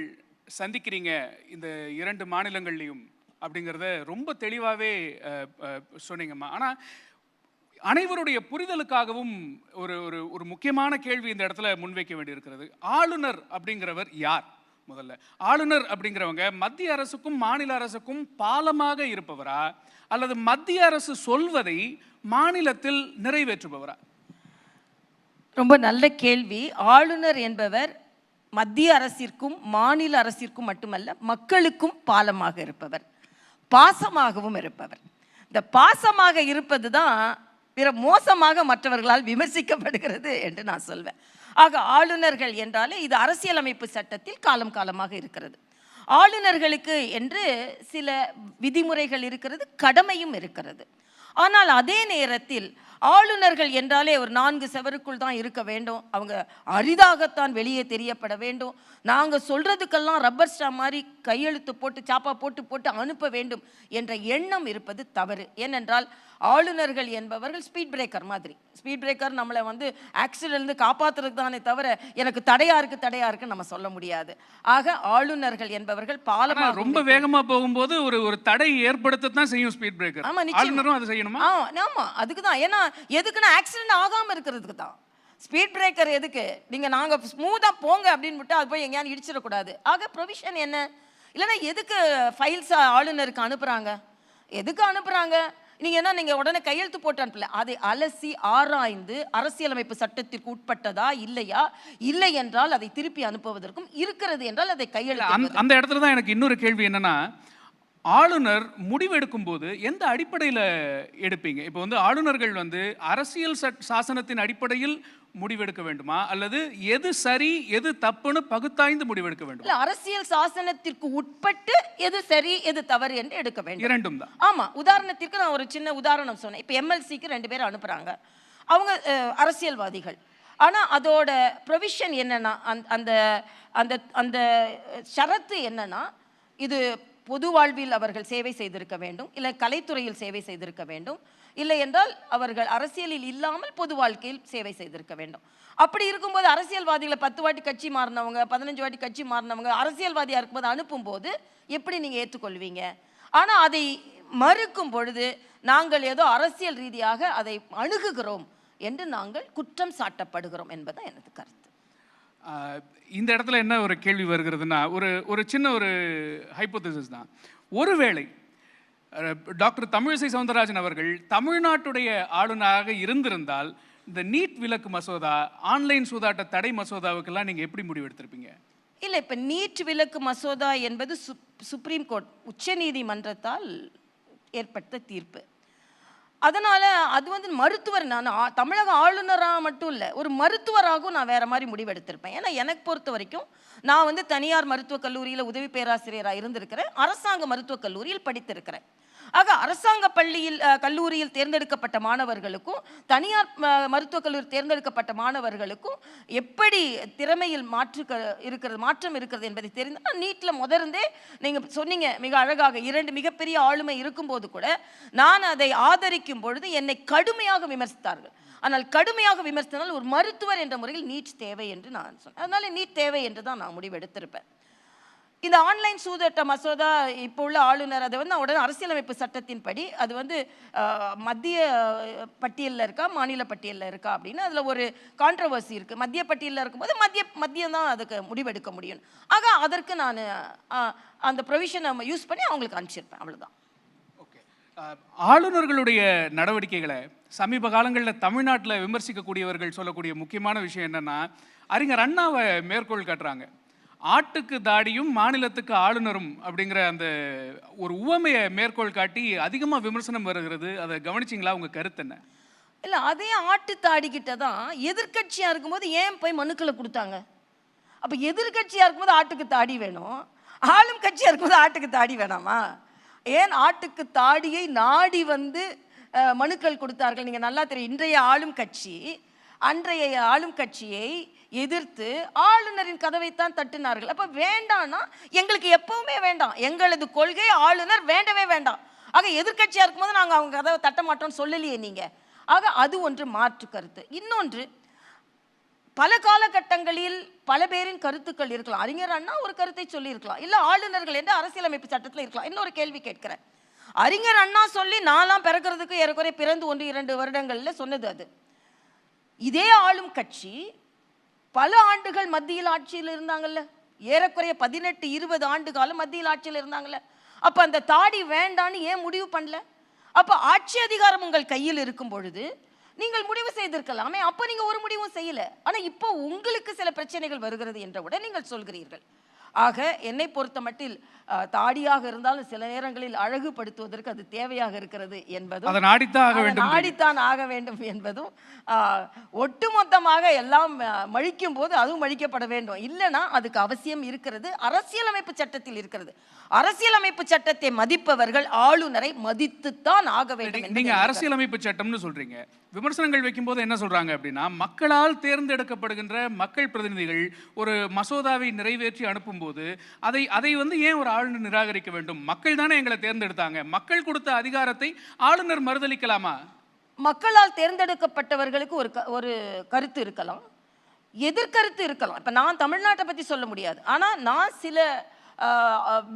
சந்திக்கிறீங்க இந்த 2 மாநிலங்கள்லையும் அப்படிங்கிறத ரொம்ப தெளிவாகவே சொன்னீங்கம்மா. ஆனால் அனைவருடைய புரிதலுக்காகவும் ஒரு முக்கியமான கேள்வி இந்த இடத்துல முன்வைக்க வேண்டியிருக்கிறது. ஆளுநர் அப்படிங்கிறவர் யார்? முதல்ல ஆளுநர் அப்படிங்கிறவங்க மத்திய அரசுக்கும் மாநில அரசுக்கும் பாலமாக இருப்பவரா, அல்லது மத்திய அரசு சொல்வதை மாநிலத்தில் நிறைவேற்றுபவரா? ரொம்ப நல்ல கேள்வி. ஆளுநர் என்பவர் மத்திய அரசிற்கும் மாநில அரசிற்கும் மட்டுமல்ல, மக்களுக்கும் பாலமாக இருப்பவர், பாசமாகவும் இருப்பவர். இந்த பாசமாக இருப்பது தான் பிற மோசமாக மற்றவர்களால் விமர்சிக்கப்படுகிறது என்று நான் சொல்வேன். ஆக ஆளுநர்கள் என்றாலே இது அரசியலமைப்பு சட்டத்தில் காலம் காலமாக இருக்கிறது. ஆளுநர்களுக்கு என்று சில விதிமுறைகள் இருக்கிறது, கடமையும் இருக்கிறது. ஆனால் அதே நேரத்தில் ஆளுநர்கள் என்றாலே ஒரு 4 செவருக்குள் தான் இருக்க வேண்டும். அவங்க அரிதாகத்தான் வெளியே தெரியப்பட வேண்டும். நாங்கள் சொல்கிறதுக்கெல்லாம் ரப்பர் ஸ்டாம்ப் மாதிரி கையெழுத்து போட்டு சாப்பா போட்டு அனுப்ப வேண்டும் என்ற எண்ணம் இருப்பது தவறு. ஏனென்றால் ஆளுநர்கள் என்பவர்கள் ஸ்பீட் பிரேக்கர் மாதிரி. ஸ்பீட் பிரேக்கர் நம்மளை ஆக்சிடென்ட்லேருந்து காப்பாற்றுறதுக்கு தானே தவிர எனக்கு தடையா இருக்கு நம்ம சொல்ல முடியாது. ஆக ஆளுநர்கள் என்பவர்கள் பாலமாக ரொம்ப வேகமாக போகும்போது ஒரு தடை ஏற்படுத்தத்தான் செய்யும் ஸ்பீட் பிரேக்கர். ஆமாம், நிச்சயமா அது செய்யணுமா? ஆமாம், அதுக்கு தான். ஏன்னா எதுக்குன்னா ஆக்சிடென்ட் ஆகாமல் இருக்கிறதுக்கு தான் ஸ்பீட் பிரேக்கர். எதுக்கு? நாங்கள் ஸ்மூத்தாக போங்க அப்படின்னு விட்டு அது போய் எங்கேயாவது இடிச்சிடக்கூடாது. ஆக ப்ரொவிஷன் என்ன? இல்லைன்னா எதுக்கு ஃபைல்ஸ் ஆளுநருக்கு அனுப்புகிறாங்க? எதுக்கு அனுப்புகிறாங்க? நீங்கள் உடனே கையெழுத்து போட்டு அனுப்பல. அதை அலசி ஆராய்ந்து அரசியலமைப்பு சட்டத்திற்கு உட்பட்டதா இல்லையா, இல்லை என்றால் அதை திருப்பி அனுப்புவதற்கும், இருக்கிறது என்றால் அதை கையெழுத்து. அந்த இடத்துல தான் எனக்கு இன்னொரு கேள்வி என்னன்னா, ஆளுநர் முடிவெடுக்கும் போது எந்த அடிப்படையில் எடுப்பீங்க? இப்போ வந்து ஆளுநர்கள் வந்து அரசியல் சாசனத்தின் அடிப்படையில் முடிவெடுக்க வேண்டுமா, அல்லது எது சரி எது தப்புன்னு பகுத்தாய்ந்து முடிவெடுக்க வேண்டும்? அரசியல் சாசனத்திற்கு உட்பட்டு எது சரி எது தவறு என்று எடுக்க வேண்டும். இரண்டும் தான். ஆமா. உதாரணத்திற்கு நான் ஒரு சின்ன உதாரணம் சொன்னேன். இப்போ எம்எல்சிக்கு 2 பேர் அனுப்புறாங்க. அவங்க அரசியல்வாதிகள். ஆனா அதோட ப்ரொவிஷன் என்னன்னா, அந்த அந்த அந்த ஷரத்து என்னன்னா, இது பொது வாழ்வில் அவர்கள் சேவை செய்திருக்க வேண்டும், இல்லை கலைத்துறையில் சேவை செய்திருக்க வேண்டும், இல்லை என்றால் அவர்கள் அரசியலில் இல்லாமல் பொது வாழ்க்கையில் சேவை செய்திருக்க வேண்டும். அப்படி இருக்கும்போது அரசியல்வாதிகளை 10 வாட்டி கட்சி மாறினவங்க, 15 வாட்டி கட்சி மாறினவங்க அரசியல்வாதியாக இருக்கும்போது அனுப்பும்போது எப்படி நீங்கள் ஏற்றுக்கொள்வீங்க? ஆனால் அதை மறுக்கும் பொழுது நாங்கள் ஏதோ அரசியல் ரீதியாக அதை அணுகுகிறோம் என்று நாங்கள் குற்றம் சாட்டப்படுகிறோம் என்பதுதான் எனது கருத்து. இந்த இடத்துல என்ன ஒரு கேள்வி வருகிறதுனா, ஒரு சின்ன ஒரு ஹைப்போதசிஸ் தான். ஒருவேளை டாக்டர் தமிழிசை சவுந்தரராஜன் அவர்கள் தமிழ்நாட்டுடைய ஆளுநராக இருந்திருந்தால் இந்த நீட் விலக்கு மசோதா, ஆன்லைன் சூதாட்ட தடை மசோதாவுக்கெல்லாம் நீங்கள் எப்படி முடிவெடுத்திருப்பீங்க? இல்லை, இப்போ நீட் விலக்கு மசோதா என்பது சுப்ரீம் கோர்ட் உச்ச நீதிமன்றத்தால் ஏற்பட்ட தீர்ப்பு. அதனால் அது வந்து மருத்துவர், நான் தமிழக ஆளுநராக மட்டும் இல்லை, ஒரு மருத்துவராகவும் நான் வேறு மாதிரி முடிவெடுத்திருப்பேன். ஏன்னா எனக்கு பொறுத்த வரைக்கும் நான் வந்து தனியார் மருத்துவக் கல்லூரியில் உதவி பேராசிரியராக இருந்திருக்கிறேன், அரசாங்க மருத்துவக் கல்லூரியில் படித்திருக்கிறேன். ஆக அரசாங்க கல்லூரியில் தேர்ந்தெடுக்கப்பட்ட மாணவர்களுக்கும் தனியார் மருத்துவக் கல்லூரி தேர்ந்தெடுக்கப்பட்ட மாணவர்களுக்கும் எப்படி திறமையில் மாற்றம் இருக்கிறது என்பதை தெரிந்தால், நீட்டில் முதர்ந்தே நீங்கள் சொன்னீங்க மிக அழகாக, 2 மிகப்பெரிய ஆளுமை இருக்கும்போது கூட நான் அதை ஆதரிக்கும் பொழுது என்னை கடுமையாக விமர்சித்தார்கள். ஆனால் கடுமையாக விமர்சித்தால் ஒரு மருத்துவர் என்ற முறையில் நீட் தேவை என்று நான் சொன்னேன். அதனால நீட் தேவை என்று தான் நான் முடிவெடுத்திருப்பேன். இந்த ஆன்லைன் சூதாட்ட மசோதா இப்போ உள்ள ஆளுநர் அதை வந்து உடனே அரசியலமைப்பு சட்டத்தின்படி அது வந்து மத்திய பட்டியலில் இருக்கா மாநில பட்டியலில் இருக்கா அப்படின்னு அதில் ஒரு கான்ட்ரவர்சி இருக்குது. மத்திய பட்டியலில் இருக்கும்போது மத்தியம் தான் அதுக்கு முடிவெடுக்க முடியும். ஆக அதற்கு நான் அந்த ப்ரொவிஷனை யூஸ் பண்ணி அவங்களுக்கு அனுப்பிச்சிருப்பேன், அவ்வளோதான். ஓகே. ஆளுநர்களுடைய நடவடிக்கைகளை சமீப காலங்களில் தமிழ்நாட்டில் விமர்சிக்கக்கூடியவர்கள் சொல்லக்கூடிய முக்கியமான விஷயம் என்னென்னா, அறிஞர் அண்ணாவை மேற்கோள் காட்டுறாங்க. ஆட்டுக்கு தாடியும் மாநிலத்துக்கு ஆளுநரும் அப்படிங்கிற அந்த ஒரு உவமையை மேற்கோள் காட்டி அதிகமாக விமர்சனம் வருகிறது. அதை கவனிச்சிங்களா? உங்கள் கருத்து என்ன? இல்லை, அதே ஆட்டு தாடிக்கிட்ட தான் எதிர்கட்சியாக இருக்கும்போது ஏன் போய் மனுக்களை கொடுத்தாங்க? அப்போ எதிர்கட்சியாக இருக்கும்போது ஆட்டுக்கு தாடி வேணும், ஆளும் கட்சியாக இருக்கும்போது ஆட்டுக்கு தாடி வேணாமா? ஏன் ஆட்டுக்கு தாடியை நாடி வந்து மனுக்கள் கொடுத்தார்கள்? நீங்கள் நல்லா தெரியும், இன்றைய ஆளும் கட்சி அன்றைய ஆளும் கட்சியை எதிர்த்து ஆளுநரின் கதவைத்தான் தட்டினார்கள். அப்போ வேண்டாம்னா எங்களுக்கு எப்பவுமே வேண்டாம், எங்களது கொள்கை ஆளுநர் வேண்டவே வேண்டாம். ஆக எதிர்கட்சியாக இருக்கும்போது நாங்கள் அவங்க கதவை தட்ட மாட்டோம்னு சொல்லலையே நீங்கள். ஆக அது ஒன்று மாற்று கருத்து. இன்னொன்று, பல காலகட்டங்களில் பல பேரின் கருத்துக்கள் இருக்கலாம். அறிஞர் அண்ணா ஒரு கருத்தை சொல்லியிருக்கலாம், இல்லை ஆளுநர்கள் என்று அரசியலமைப்பு சட்டத்தில் இருக்கலாம். இன்னொரு கேள்வி கேட்கிறேன், அறிஞர் அண்ணா சொல்லி நான்லாம் பிறக்கிறதுக்கு ஏறக்குறைய பிறந்து 1-2 வருடங்களில் சொன்னது அது. இதே ஆளும் கட்சி பல ஆண்டுகள் மத்தியில் ஆட்சியில் இருந்தாங்கல்ல, ஏறக்குறைய 18-20 ஆண்டு காலம் மத்தியில் ஆட்சியில் இருந்தாங்கல்ல. அப்போ அந்த தாடி வேண்டான்னு ஏன் முடிவு பண்ணல? அப்போ ஆட்சி அதிகாரம் உங்கள் கையில் இருக்கும் பொழுது நீங்கள் முடிவு செய்திருக்கலாமே. அப்போ நீங்கள் ஒரு முடிவும் செய்யலை. ஆனால் இப்போ உங்களுக்கு சில பிரச்சனைகள் வருகிறது என்றவுடன் நீங்கள் சொல்கிறீர்கள். ஆக என்னை பொறுத்த மட்டில் தாடியாக இருந்தாலும் சில நேரங்களில் அழகுபடுத்துவதற்கு அது தேவையாக இருக்கிறது என்பதும், நாடித்தான் ஆக வேண்டும் என்பதும், ஒட்டுமொத்தமாக எல்லாம் மழிக்கும் போது அதுவும் மழிக்கப்பட வேண்டும், இல்லைன்னா அதுக்கு அவசியம் இருக்கிறது. அரசியலமைப்பு சட்டத்தில் இருக்கிறது. அரசியலமைப்பு சட்டத்தை மதிப்பவர்கள் ஆளுநரை மதித்துத்தான் ஆக வேண்டும். நீங்க அரசியலமைப்பு சட்டம்னு சொல்றீங்க, விமர்சனங்கள் வைக்கும்போது என்ன சொல்றாங்க அப்படின்னா, மக்களால் தேர்ந்தெடுக்கப்படுகின்ற மக்கள் பிரதிநிதிகள் ஒரு மசோதாவை நிறைவேற்றி அனுப்பும்போது அதை வந்து ஏன் ஒரு ஆளுநர் நிராகரிக்க வேண்டும்? மக்கள் தானே எங்களை தேர்ந்தெடுத்தாங்க, மக்கள் கொடுத்த அதிகாரத்தை ஆளுநர் மறுதளிக்கலாமா? மக்களால் தேர்ந்தெடுக்கப்பட்டவர்களுக்கு ஒரு கருத்து இருக்கலாம், எதிர்கருத்து இருக்கலாம். இப்போ நான் தமிழ்நாட்டை பற்றி சொல்ல முடியாது, ஆனால் நான் சில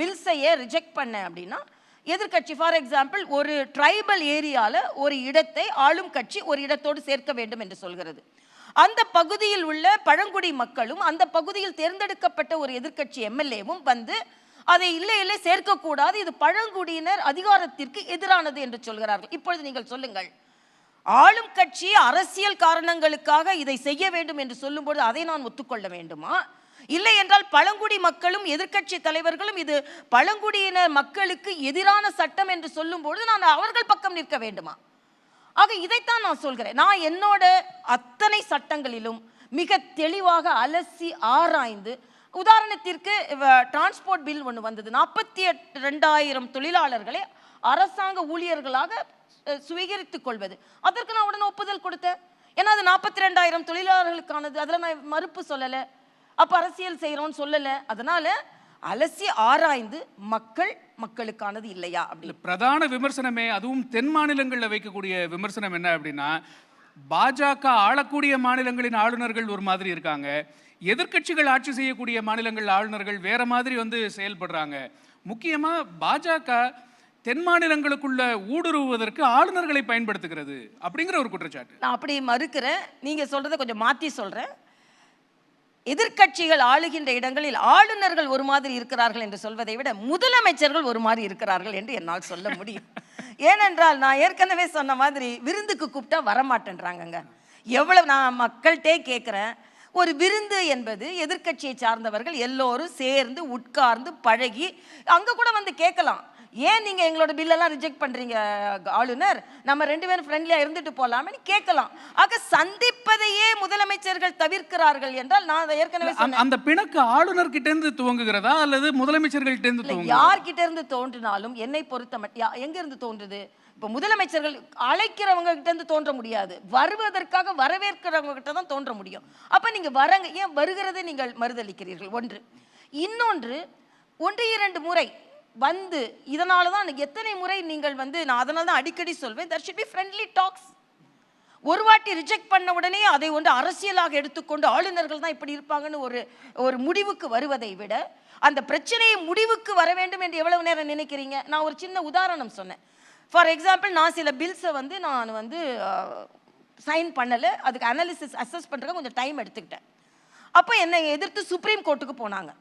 பில்ஸையே ரிஜெக்ட் பண்ணேன் அப்படின்னா எதிர்கட்சி, ஃபார் எக்ஸாம்பிள், ஒரு ட்ரைபல் ஏரியாவில் ஒரு இடத்தை ஆளும் கட்சி ஒரு இடத்தோடு சேர்க்க வேண்டும் என்று சொல்கிறது. அந்த பகுதியில் உள்ள பழங்குடி மக்களும் அந்த பகுதியில் தேர்ந்தெடுக்கப்பட்ட ஒரு எதிர்கட்சி எம்எல்ஏவும் வந்து அதை இல்லை சேர்க்கக்கூடாது, இது பழங்குடியினர் அதிகாரத்திற்கு எதிரானது என்று சொல்கிறார்கள். இப்பொழுது நீங்கள் சொல்லுங்கள், ஆளும் கட்சி அரசியல் காரணங்களுக்காக இதை செய்ய வேண்டும் என்று சொல்லும்போது அதை நான் ஒத்துக்கொள்ள வேண்டுமா? இல்லை என்றால் பழங்குடி மக்களும் எதிர்க்கட்சி தலைவர்களும் இது பழங்குடியினர் மக்களுக்கு எதிரான சட்டம் என்று சொல்லும்போது நான் அவர்கள் பக்கம் நிற்க வேண்டுமா? ஆக இதைத்தான் நான் சொல்கிறேன். நான் என்னோட அத்தனை சட்டங்களிலும் மிக தெளிவாக அலசி ஆராய்ந்து, உதாரணத்திற்கு டிரான்ஸ்போர்ட் பில் ஒன்று வந்தது, 42,000 தொழிலாளர்களை அரசாங்க ஊழியர்களாக சுவீகரித்துக் கொள்வது, அதற்கு நான் உடனே ஒப்புதல் கொடுத்தேன். ஏன்னா அது 42,000 தொழிலாளர்களுக்கானது, அதில் நான் மறுப்பு சொல்லலை, அப்போ அரசியல் செய்கிறோன்னு சொல்லலை. அதனால அலசி ஆராய்ந்து மக்களுக்கானது இல்லையா அப்படி. பிரதான விமர்சனமே, அதுவும் தென் மாநிலங்களில் வைக்கக்கூடிய விமர்சனம் என்ன அப்படின்னா, பாஜக ஆளக்கூடிய மாநிலங்களின் ஆளுநர்கள் ஒரு மாதிரி இருக்காங்க, எதிர்க்கட்சிகள் ஆட்சி செய்யக்கூடிய மாநிலங்கள் ஆளுநர்கள் வேற மாதிரி செயல்படுறாங்க. முக்கியமா பாஜக தென் மாநிலங்களுக்குள்ள ஊடுருவுவதற்கு ஆளுநர்களை பயன்படுத்துகிறது அப்படிங்கிற ஒரு குற்றச்சாட்டு. நான் அப்படி மறுக்கிறேன். நீங்க சொல்றதை கொஞ்சம் மாற்றி சொல்றேன். எதிர்க்கட்சிகள் ஆளுகின்ற இடங்களில் ஆளுநர்கள் ஒரு மாதிரி இருக்கிறார்கள் என்று சொல்வதை விட முதலமைச்சர்கள் ஒரு மாதிரி இருக்கிறார்கள் என்று என்னால் சொல்ல முடியும். ஏனென்றால் நான் ஏற்கனவே சொன்ன மாதிரி விருந்துக்கு கூப்பிட்டா வரமாட்டேன்றாங்க. எவ்வளவு நான் மக்கள்கிட்டே கேட்குறேன், ஒரு விருந்து என்பது எதிர்க்கட்சியை சார்ந்தவர்கள் எல்லோரும் சேர்ந்து உட்கார்ந்து பழகி அங்கே கூட வந்து கேட்கலாம், ஏன் நீங்கள் எங்களோட பில்லெல்லாம் ரிஜெக்ட் பண்ணுறீங்க ஆளுநர், நம்ம 2 பேரும் ஃப்ரெண்ட்லியாக இருந்துட்டு போகலாம்னு கேட்கலாம். ஆக சந்திப்பதையே முதலமைச்சர்கள் தவிர்க்கிறார்கள் என்றால் நான் அதை ஏற்கனவே அந்த பிணக்கு ஆளுநர் கிட்டேருந்து துவங்குகிறதா அல்லது முதலமைச்சர்கள் கிட்டேருந்து? யார்கிட்ட இருந்து தோன்றினாலும் என்னை பொறுத்த எங்கிருந்து தோன்றுது? இப்போ முதலமைச்சர்கள் அழைக்கிறவங்க கிட்ட இருந்து தோன்ற முடியாது, வருவதற்காக வரவேற்கிறவங்க கிட்ட தான் தோன்ற முடியும். அப்போ நீங்கள் வரங்க, ஏன் வருகிறதை நீங்கள் மறுதளிக்கிறீர்கள்? ஒன்று. இன்னொன்று, 1-2 முறை வந்து இதனால தான் எத்தனை முறை நீங்கள் நான் அதனால தான் அடிக்கடி சொல்வேன், there should be friendly talks. ஒரு வாட்டி ரிஜெக்ட் பண்ண உடனே அதை அரசியலாக எடுத்துக்கொண்டு ஆளுநர்கள் தான் இப்படி இருப்பாங்கன்னு ஒரு முடிவுக்கு வருவதை விட அந்த பிரச்சனையை முடிவுக்கு வர வேண்டும் என்று எவ்வளவு நேரம் நினைக்கிறீங்க? நான் ஒரு சின்ன உதாரணம் சொன்னேன். ஃபார் எக்ஸாம்பிள், நான் சில பில்ஸை நான் சைன் பண்ணலை, அதுக்கு அனாலிசிஸ் அசஸ் பண்ணுறதுக்கு கொஞ்சம் டைம் எடுத்துக்கிட்டேன். அப்போ என்னை எதிர்த்து சுப்ரீம் கோர்ட்டுக்கு போனாங்க.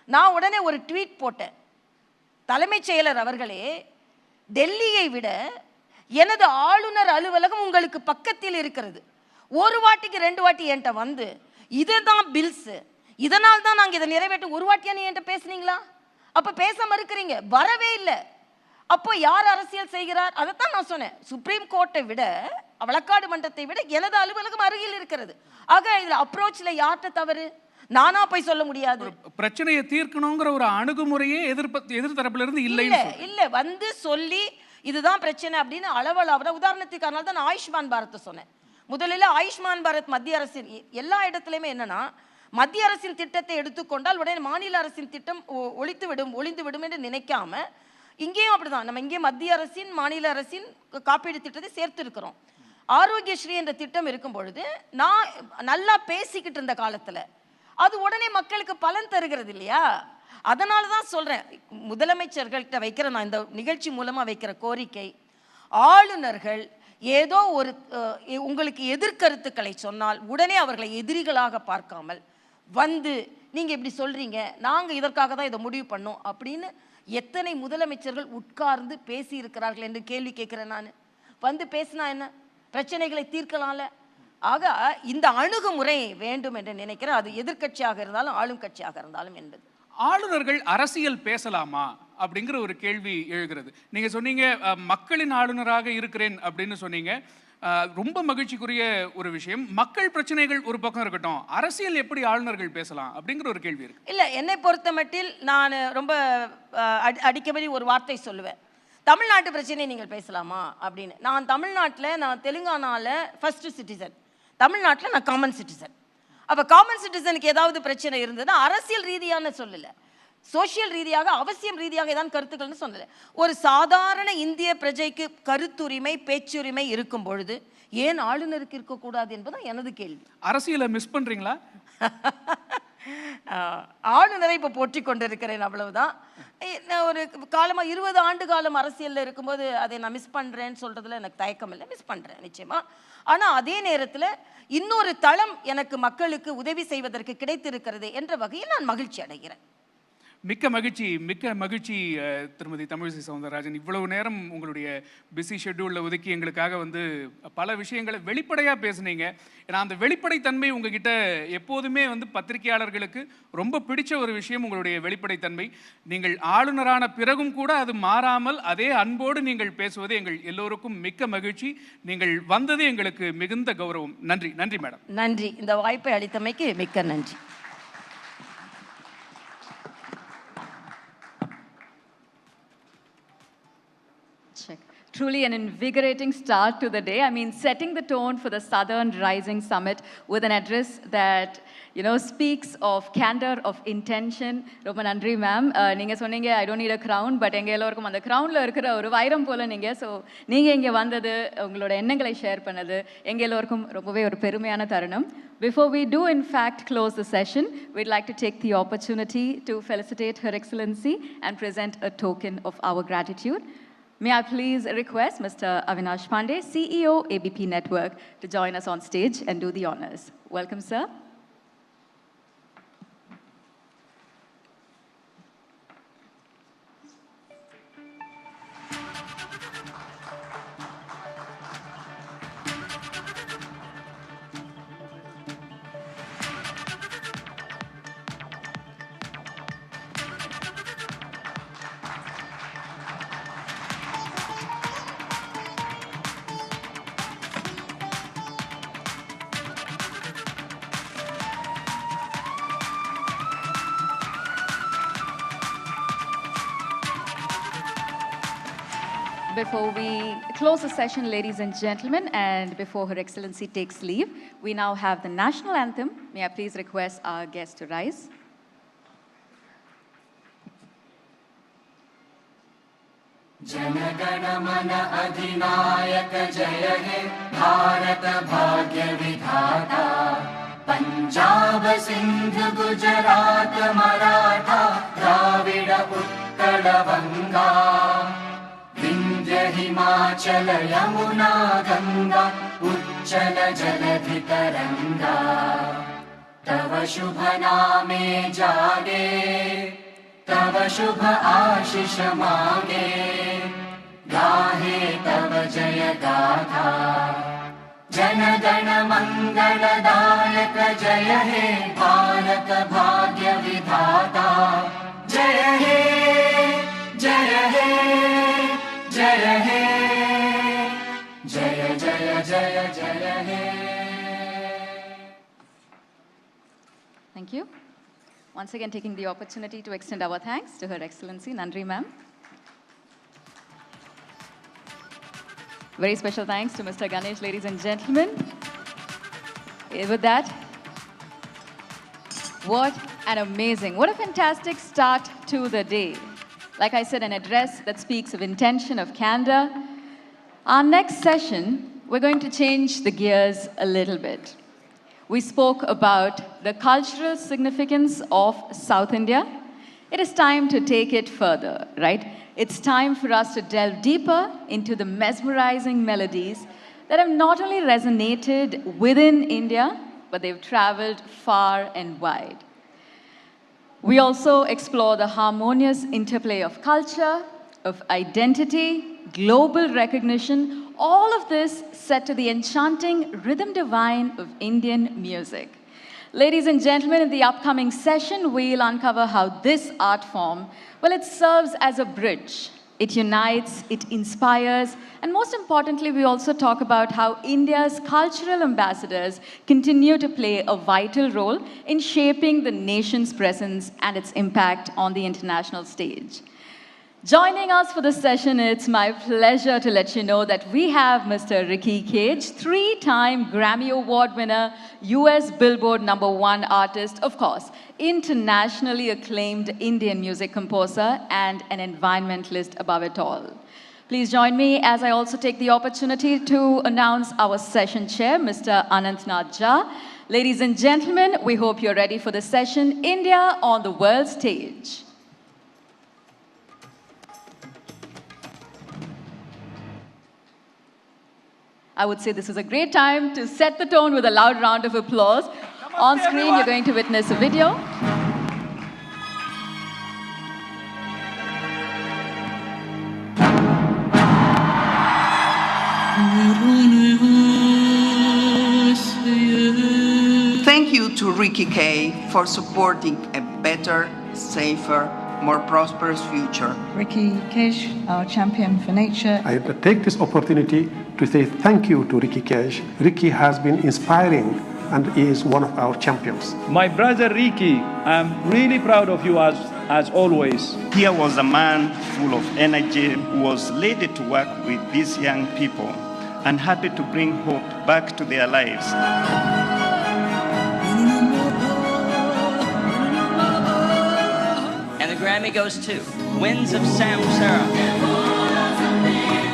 நான் உடனே ஒரு ட்வீட் போட்டேன், தலைமைச் செயலர் அவர்களே, டெல்லியை விட எனது ஆளுநர் அலுவலகம் உங்களுக்கு பக்கத்தில் இருக்கிறது, ஒரு வாட்டிக்கு 2 வாட்டி என்கிட்ட வந்து இதுதான் பில்ஸ், இதனால் தான் நாங்கள் இதை நிறைவேற்ற, ஒரு வாட்டியா நீ என்கிட்ட பேசுனீங்களா? அப்போ பேச மறுக்கிறீங்க, வரவே இல்லை. அப்போ யார் அரசியல் செய்கிறார்? அதைத்தான் நான் சொன்னேன். சுப்ரீம் கோர்ட்டை விட, வழக்காடு மன்றத்தை விட எனது அலுவலகம் அருகில் இருக்கிறது. ஆக இதில் அப்ரோச்சில் யார்கிட்ட தவறு? நானா போய் சொல்ல முடியாது. பிரச்சனையை தீர்க்கணுங்கிற ஒரு அணுகுமுறையே எதிர்த்தரப்புல இருந்து இல்லை வந்து சொல்லி இதுதான் பிரச்சனை அப்படின்னு அளவலாவத. உதாரணத்துக்கு அதனால தான் நான் ஆயுஷ்மான் பாரத் சொன்னேன். முதலில் ஆயுஷ்மான் பாரத் மத்திய அரசின் எல்லா இடத்துலையுமே என்னன்னா, மத்திய அரசின் திட்டத்தை எடுத்துக்கொண்டால் உடனே மாநில அரசின் திட்டம் ஒளிந்து விடும் என்று நினைக்காம, இங்கேயும் அப்படிதான். நம்ம இங்கே மத்திய அரசின் மாநில அரசின் காப்பீடு திட்டத்தை சேர்த்துருக்கிறோம். ஆரோக்கியஸ்ரீ என்ற திட்டம் இருக்கும் பொழுது நான் நல்லா பேசிக்கிட்டு இருந்த காலத்தில் அது உடனே மக்களுக்கு பலன் தருகிறது இல்லையா? அதனால தான் சொல்கிறேன், முதலமைச்சர்கள்கிட்ட வைக்கிற நான் இந்த நிகழ்ச்சி மூலமாக வைக்கிற கோரிக்கை, ஆளுநர்கள் ஏதோ ஒரு உங்களுக்கு எதிர்கருத்துக்களை சொன்னால் உடனே அவர்களை எதிரிகளாக பார்க்காமல் வந்து நீங்கள் இப்படி சொல்கிறீங்க, நாங்கள் இதற்காக தான் இதை முடிவு பண்ணோம் அப்படின்னு எத்தனை முதலமைச்சர்கள் உட்கார்ந்து பேசி இருக்கிறார்கள் என்று கேள்வி கேட்கிறேன். நான் வந்து பேசினா என்ன, பிரச்சனைகளை தீர்க்கலாம்ல. ஆக இந்த அணுகுமுறை வேண்டும் என்று நினைக்கிறேன், அது எதிர்க்கட்சியாக இருந்தாலும் ஆளும் கட்சியாக இருந்தாலும் என்பது. ஆளுநர்கள் அரசியல் பேசலாமா அப்படிங்கிற ஒரு கேள்வி எழுகிறது. நீங்க சொன்னீங்க மக்களின் ஆளுநராக இருக்கிறேன் அப்படின்னு சொன்னீங்க. ரொம்ப மகிழ்ச்சிக்குரிய ஒரு விஷயம். மக்கள் பிரச்சனைகள் ஒரு பக்கம் இருக்கட்டும், அரசியல் எப்படி ஆளுநர்கள் பேசலாம் அப்படிங்கிற ஒரு கேள்வி இருக்கு. இல்லை, என்னை பொறுத்த மட்டில் நான் ரொம்ப அடிக்கடி ஒரு வார்த்தை சொல்லுவேன், தமிழ்நாட்டு பிரச்சனையை நீங்கள் பேசலாமா அப்படின்னு. நான் தமிழ்நாட்டில், நான் தெலுங்கானாவில் ஃபர்ஸ்ட் சிட்டிசன், தமிழ்நாட்டில் நான் காமன் சிட்டிசன். அப்போ காமன் சிட்டிசனுக்கு ஏதாவது பிரச்சனை இருந்ததுன்னா அரசியல் ரீதியான சொல்லலை, சோசியல் ரீதியாக அவசியம் ரீதியாக ஏதாவது கருத்துக்கள்னு சொல்லலை. ஒரு சாதாரண இந்திய பிரஜைக்கு கருத்துரிமை பேச்சுரிமை இருக்கும் பொழுது ஏன் ஆளுநருக்கு இருக்கக்கூடாது என்பதுதான் எனது கேள்வி. அரசியலை மிஸ் பண்ணுறீங்களா? ஆளுநரை இப்போ போற்றி கொண்டிருக்கிறேன், அவ்வளவுதான். ஒரு காலமாக 20 ஆண்டு காலம் அரசியலில் இருக்கும்போது அதை நான் மிஸ் பண்ணுறேன்னு சொல்கிறதுல எனக்கு தயக்கம் இல்லை, மிஸ் பண்ணுறேன் நிச்சயமாக. ஆனால் அதே நேரத்தில் இன்னொரு தளம் எனக்கு மக்களுக்கு உதவி செய்வதற்கு கிடைத்திருக்கிறது என்ற வகையில் நான் மகிழ்ச்சி அடைகிறேன். மிக்க மகிழ்ச்சி திருமதி தமிழிசை சவுந்தரராஜன். இவ்வளவு நேரம் உங்களுடைய பிஸி ஷெட்யூலில் ஒதுக்கி எங்களுக்காக வந்து பல விஷயங்களை வெளிப்படையாக பேசுனீங்க. ஏன்னா அந்த வெளிப்படைத்தன்மை உங்ககிட்ட எப்போதுமே வந்து பத்திரிகையாளர்களுக்கு ரொம்ப பிடிச்ச ஒரு விஷயம் உங்களுடைய வெளிப்படைத்தன்மை. நீங்கள் ஆளுநரான பிறகும் கூட அது மாறாமல் அதே அன்போடு நீங்கள் பேசுவது எங்கள் எல்லோருக்கும் மிக்க மகிழ்ச்சி. நீங்கள் வந்தது எங்களுக்கு மிகுந்த கௌரவம். நன்றி. நன்றி மேடம். நன்றி. இந்த வாய்ப்பை அளித்தமைக்கு மிக்க நன்றி. Truly an invigorating start to the day. I mean, setting the tone for the Southern Rising Summit with an address that, speaks of candor, of intention. ரொம்ப நன்றி மேம். நீங்கள் சொன்னீங்க I don't need a crown, but எங்கள் எல்லோருக்கும் அந்த க்ரௌனில் இருக்கிற ஒரு வைரம் போல நீங்கள். ஸோ நீங்கள் இங்கே வந்தது, உங்களோட எண்ணங்களை ஷேர் பண்ணது எங்கள் எல்லோருக்கும் ரொம்பவே ஒரு பெருமையான தருணம். Before we do in fact close the session, we'd like to take the opportunity to felicitate Her Excellency and present a token of our gratitude. May I please request Mr. Avinash Pandey, CEO, ABP Network, to join us on stage and do the honors. Welcome, sir. Before we close the session, ladies and gentlemen, and before Her Excellency takes leave, we now have the national anthem. May I please request our guests to rise. जनगण मन अधिनायक जय हे भारत भाग्य विधाता पंजाब सिंध गुजरात मराठा द्राविड उत्कल बंगा विंध्य हिमाचल यमुना गंगा उच्चल जलधि तरंगा तव शुभ नामे जागे तव शुभ आशीष मांगे गाहे तव जय गाथा जन गण मंगलदायक जय हे भारत भाग्य विधाता जय हे जय हे जय हे जय जय जय जय हे. Thank you. Once again, taking the opportunity to extend our thanks to Her Excellency. Nandri, ma'am. Very special thanks to Mr. Ganesh, ladies and gentlemen. With that, what an what a fantastic start to the day. Like I said, an address that speaks of intention, of candor. Our next session, we're going to change the gears a little bit. We spoke about the cultural significance of South India. It is time to take it further, right? It's time for us to delve deeper into the mesmerizing melodies that have not only resonated within India, but they've traveled far and wide. We also explore the harmonious interplay of culture, of identity, global recognition, all of this set to the enchanting rhythm divine of Indian music. Ladies and gentlemen, in the upcoming session, we'll uncover how this art form, well, it serves as a bridge. It unites, it inspires, and most importantly, we also talk about how India's cultural ambassadors continue to play a vital role in shaping the nation's presence and its impact on the international stage. Joining us for this session, it's my pleasure to let you know that we have Mr. Ricky Cage, 3-time Grammy Award winner, US Billboard #1 artist, of course, internationally acclaimed Indian music composer, and an environmentalist above it all. Please join me as I also take the opportunity to announce our session chair, Mr. Anantnath Jha. Ladies and gentlemen, we hope you're ready for this session, India on the World Stage. I would say this is a great time to set the tone with a loud round of applause. On screen, you're going to witness a video. to Ricky K for supporting a better, safer, more prosperous future. Ricky Kish, our champion for nature. I take this opportunity to say thank you to Ricky Kish. Ricky has been inspiring and is one of our champions. My brother Ricky, I'm really proud of you as always. Here was a man full of energy who was ready to work with these young people and happy to bring hope back to their lives. And the Grammy goes to Winds of Samsara.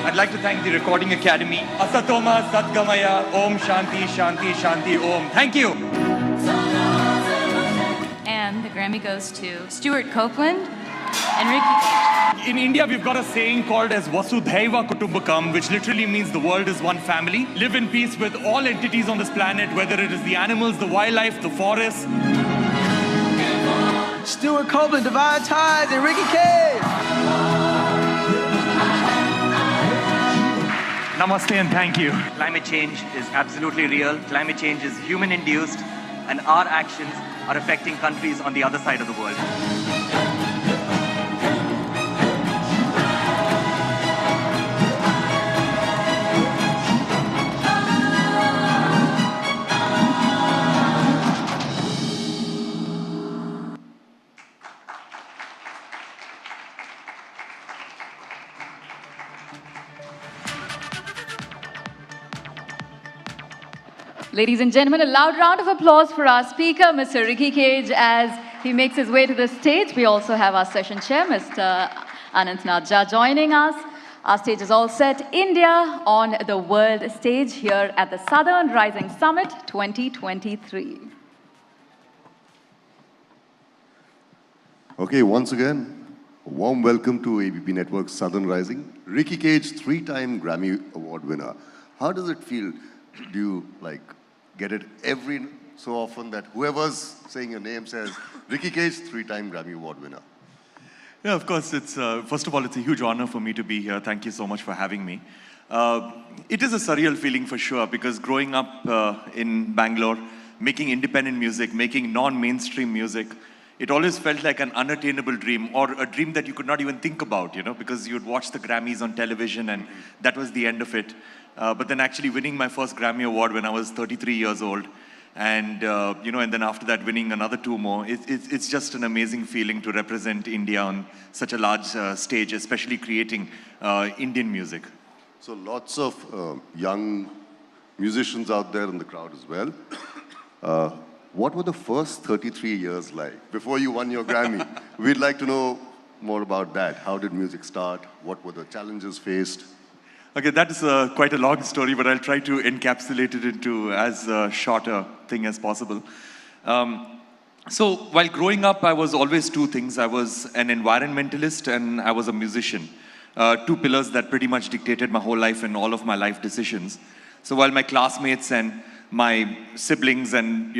I'd like to thank the Recording Academy. Asatoma Satgamaya Om Shanti Shanti Shanti Om. Thank you. And the Grammy goes to Stuart Copeland and Ricky Cage. In India, we've got a saying called as Vasudhaiva Kutumbakam, which literally means the world is one family. Live in peace with all entities on this planet, whether it is the animals, the wildlife, the forests. Stuart Copeland, Divine Tides, and Ricky Cage. Namaste and thank you. Climate change is absolutely real. Climate change is human-induced, and our actions are affecting countries on the other side of the world. Ladies and gentlemen, a loud round of applause for our speaker, Mr. Ricky Cage, as he makes his way to the stage. We also have our session chair, Mr. Anant Nadja, joining us. Our stage is all set. India on the world stage here at the Southern Rising Summit 2023. Okay, once again, a warm welcome to ABP Network Southern Rising. Ricky Cage, 3-time Grammy Award winner. How does it feel? Do you get it every so often that whoever's saying your name says, Ricky Cage, 3-time Grammy Award winner? Yeah, of course. It's first of all, it's a huge honor for me to be here. Thank you so much for having me. It is a surreal feeling for sure, because growing up in Bangalore, making independent music, making non-mainstream music, it always felt like an unattainable dream, or a dream that you could not even think about, because you'd watch the Grammys on television and that was the end of it. But then actually winning my first Grammy Award when I was 33 years old, and and then after that winning another 2 more, it's just an amazing feeling to represent India on such a large stage, especially creating Indian music. So lots of young musicians out there in the crowd as well. What were the first 33 years like before you won your Grammy? We'd like to know more about that. How did music start? What were the challenges faced? Okay, that is quite a long story, but I'll try to encapsulate it into as short a thing as possible. So while growing up, I was always 2 things. I was an environmentalist and I was a musician. 2 pillars that pretty much dictated my whole life and all of my life decisions. So while my classmates and my siblings and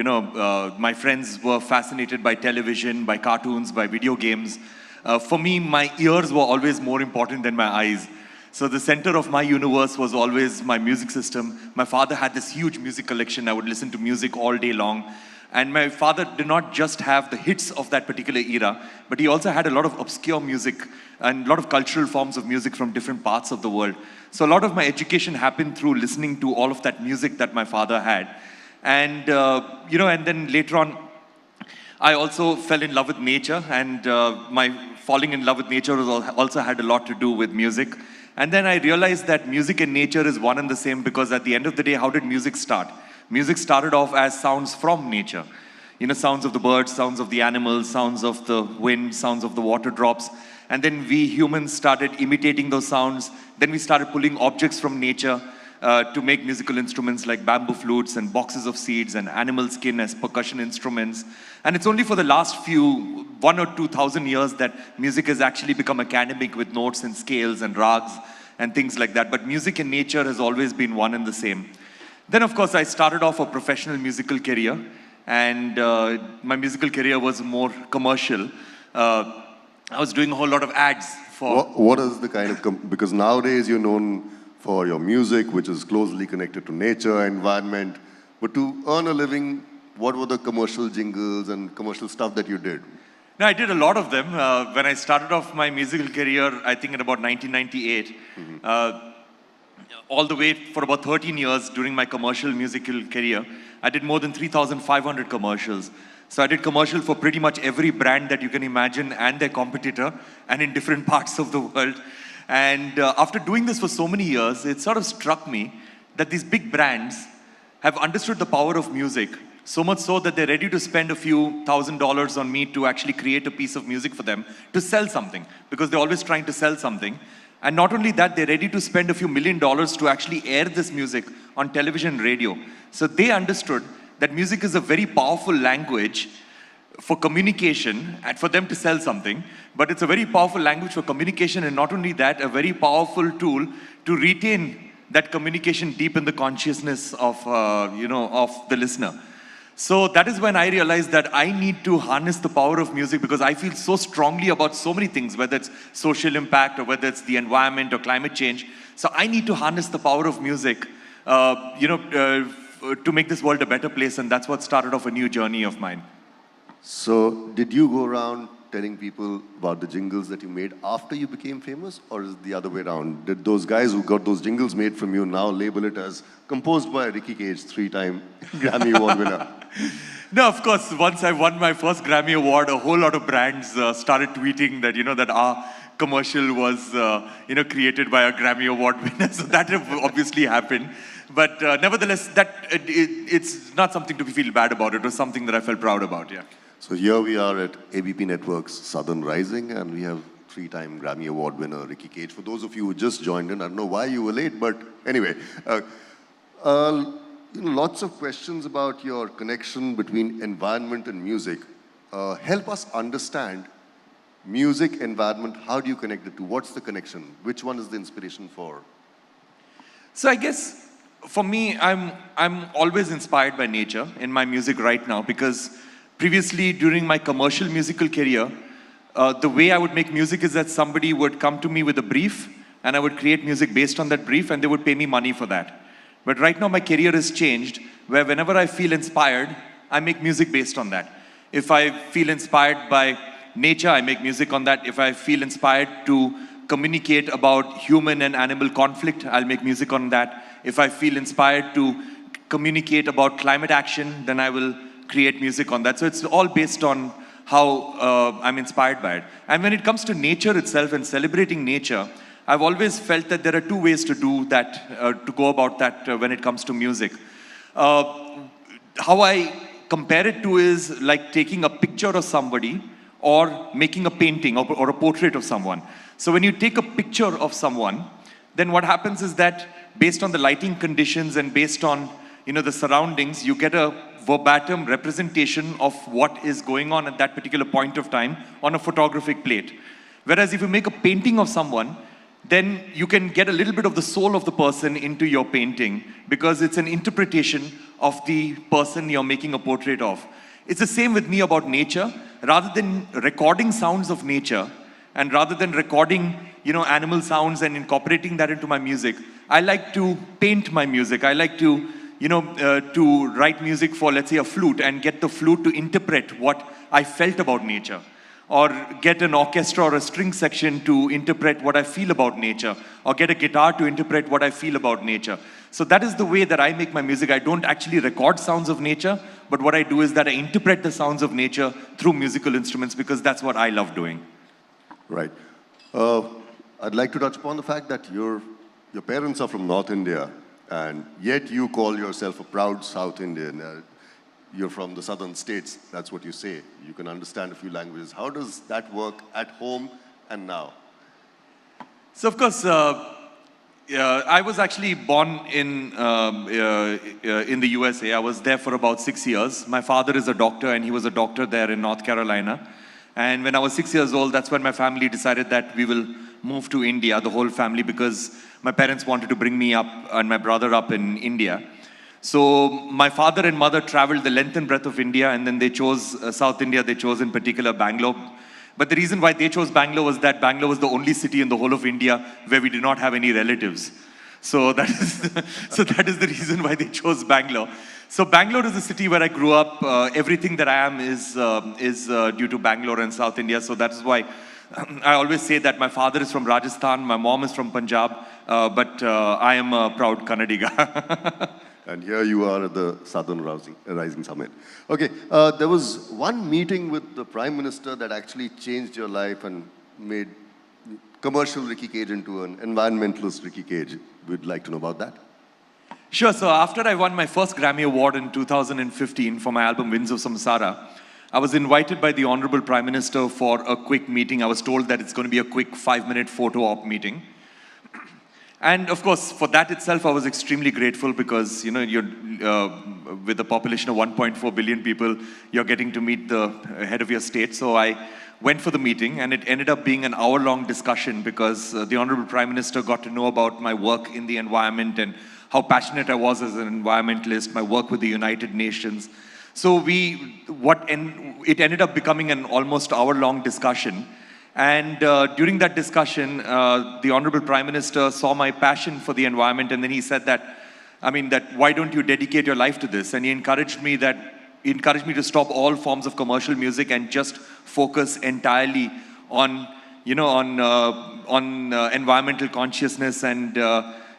my friends were fascinated by television, by cartoons, by video games, for me, my ears were always more important than my eyes. So the center of my universe was always my music system. My father had this huge music collection. I would listen to music all day long. And my father did not just have the hits of that particular era, but he also had a lot of obscure music and a lot of cultural forms of music from different parts of the world. So a lot of my education happened through listening to all of that music that my father had. And, and then later on, I also fell in love with nature, and my falling in love with nature also had a lot to do with music. And then I realized that music and nature is one and the same, because at the end of the day, how did music start? Music started off as sounds from nature. Sounds of the birds, sounds of the animals, sounds of the wind, sounds of the water drops. And then we humans started imitating those sounds. Then we started pulling objects from nature to make musical instruments like bamboo flutes and boxes of seeds and animal skin as percussion instruments. And it's only for the last 1 or 2,000 years that music has actually become academic with notes and scales and rags and things like that. But music and nature has always been one and the same. Then, of course, I started off a professional musical career, and my musical career was more commercial. I was doing a whole lot of ads for... What is the kind of... because nowadays you're known for your music, which is closely connected to nature, environment, but to earn a living what were the commercial jingles and commercial stuff that you did? No, I did a lot of them. When I started off my musical career, I think in about 1998, all the way for about 13 years during my commercial musical career, I did more than 3,500 commercials. So I did commercial for pretty much every brand that you can imagine and their competitor, and in different parts of the world. And after doing this for so many years, it sort of struck me that these big brands have understood the power of music, so much so that they're ready to spend a few $1,000s on me to actually create a piece of music for them to sell something, because they're always trying to sell something. And not only that, they're ready to spend a few $1 million to actually air this music on television and radio. So they understood that music is a very powerful language for communication and for them to sell something, but it's a very powerful language for communication, and not only that, a very powerful tool to retain that communication deep in the consciousness of, of the listener. So that is when I realized that I need to harness the power of music, because I feel so strongly about so many things, whether it's social impact or whether it's the environment or climate change. So I need to harness the power of music, to make this world a better place, and that's what started off a new journey of mine. So did you go around telling people about the jingles that you made after you became famous, or is it the other way around? Did those guys who got those jingles made from you now label it as composed by Ricky Cage, 3-time Grammy Award winner? No, of course, once I won my first Grammy Award, a whole lot of brands started tweeting that, that our commercial was, created by a Grammy Award winner. So that obviously happened. But nevertheless, it's not something to feel bad about. It was something that I felt proud about, yeah. So here we are at ABP Network's Southern Rising, and we have 3-time Grammy Award winner Ricky Cage. For those of you who just joined in, I don't know why you were late, but anyway. Lots of questions about your connection between environment and music. Help us understand music, environment. How do you connect the two? What's the connection? Which one is the inspiration for? So I guess for me, I'm always inspired by nature in my music right now, because previously during my commercial musical career, the way I would make music is that somebody would come to me with a brief, and I would create music based on that brief, and they would pay me money for that. But right now my career has changed, where whenever I feel inspired, I make music based on that. If I feel inspired by nature, I make music on that. If I feel inspired to communicate about human and animal conflict, I'll make music on that. If I feel inspired to communicate about climate action, then I will create music on that. So it's all based on how I'm inspired by it. And when it comes to nature itself and celebrating nature, I've always felt that there are two ways to do that, to go about that when it comes to music. How I compare it to is like taking a picture of somebody or making a painting or a portrait of someone. So when you take a picture of someone, then what happens is that based on the lighting conditions and based on the surroundings, you get a verbatim representation of what is going on at that particular point of time on a photographic plate. Whereas if you make a painting of someone, then you can get a little bit of the soul of the person into your painting, because it's an interpretation of the person you're making a portrait of. It's the same with me about nature. Rather than recording sounds of nature, and rather than recording, animal sounds and incorporating that into my music, I like to paint my music. I like to, to write music for, let's say, a flute, and get the flute to interpret what I felt about nature. Or get an orchestra or a string section to interpret what I feel about nature, or get a guitar to interpret what I feel about nature. So that is the way that I make my music. I don't actually record sounds of nature, but what I do is that I interpret the sounds of nature through musical instruments, because that's what I love doing. Right. I'd like to touch upon the fact that your parents are from North India, and yet you call yourself a proud South Indian. You're from the southern states, that's what you say. You can understand a few languages. How does that work at home and now? So of course, I was actually born in the USA. I was there for about 6 years. My father is a doctor, and he was a doctor there in North Carolina. And when I was 6 years old, that's when my family decided that we will move to India, the whole family, because my parents wanted to bring me up and my brother up in India. So my father and mother traveled the length and breadth of India, and then they chose South India. They chose in particular Bangalore. But the reason why they chose Bangalore was that Bangalore was the only city in the whole of India where we did not have any relatives. So that is the reason why they chose Bangalore. So Bangalore is the city where I grew up. Everything that I am is due to Bangalore and South India. So that is why I always say that my father is from Rajasthan, my mom is from Punjab, but I am a proud Kannadiga. And here you are at the Southern Rising Summit. Okay, there was one meeting with the Prime Minister that actually changed your life and made commercial Ricky Cage into an environmentalist Ricky Cage. We'd like to know about that. Sure, so after I won my first Grammy Award in 2015 for my album Winds of Samsara, I was invited by the Honorable Prime Minister for a quick meeting. I was told that it's going to be a quick 5-minute photo op meeting. And of course, for that itself, I was extremely grateful because, you know, you're, with a population of 1.4 billion people, you're getting to meet the head of your state. So I went for the meeting, and it ended up being an hour-long discussion because the Honorable Prime Minister got to know about my work in the environment and how passionate I was as an environmentalist, my work with the United Nations. So it ended up becoming an almost hour-long discussion. And during that discussion, the Honorable Prime Minister saw my passion for the environment, and then he said that, why don't you dedicate your life to this? And he encouraged me to stop all forms of commercial music and just focus entirely on, environmental consciousness and,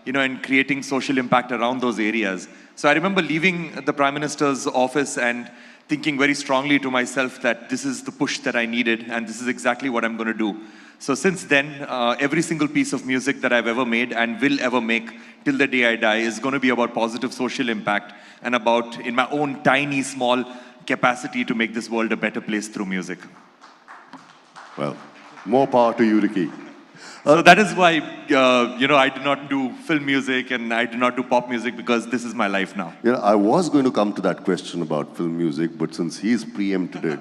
and creating social impact around those areas. So I remember leaving the Prime Minister's office and thinking very strongly to myself that this is the push that I needed and this is exactly what I'm going to do. So since then, every single piece of music that I've ever made and will ever make till the day I die is going to be about positive social impact and about, in my own tiny, small capacity, to make this world a better place through music. Well, more power to you, Ricky. So that is why, I do not do film music and I do not do pop music because this is my life now. Yeah, I was going to come to that question about film music, but since he's preempted it,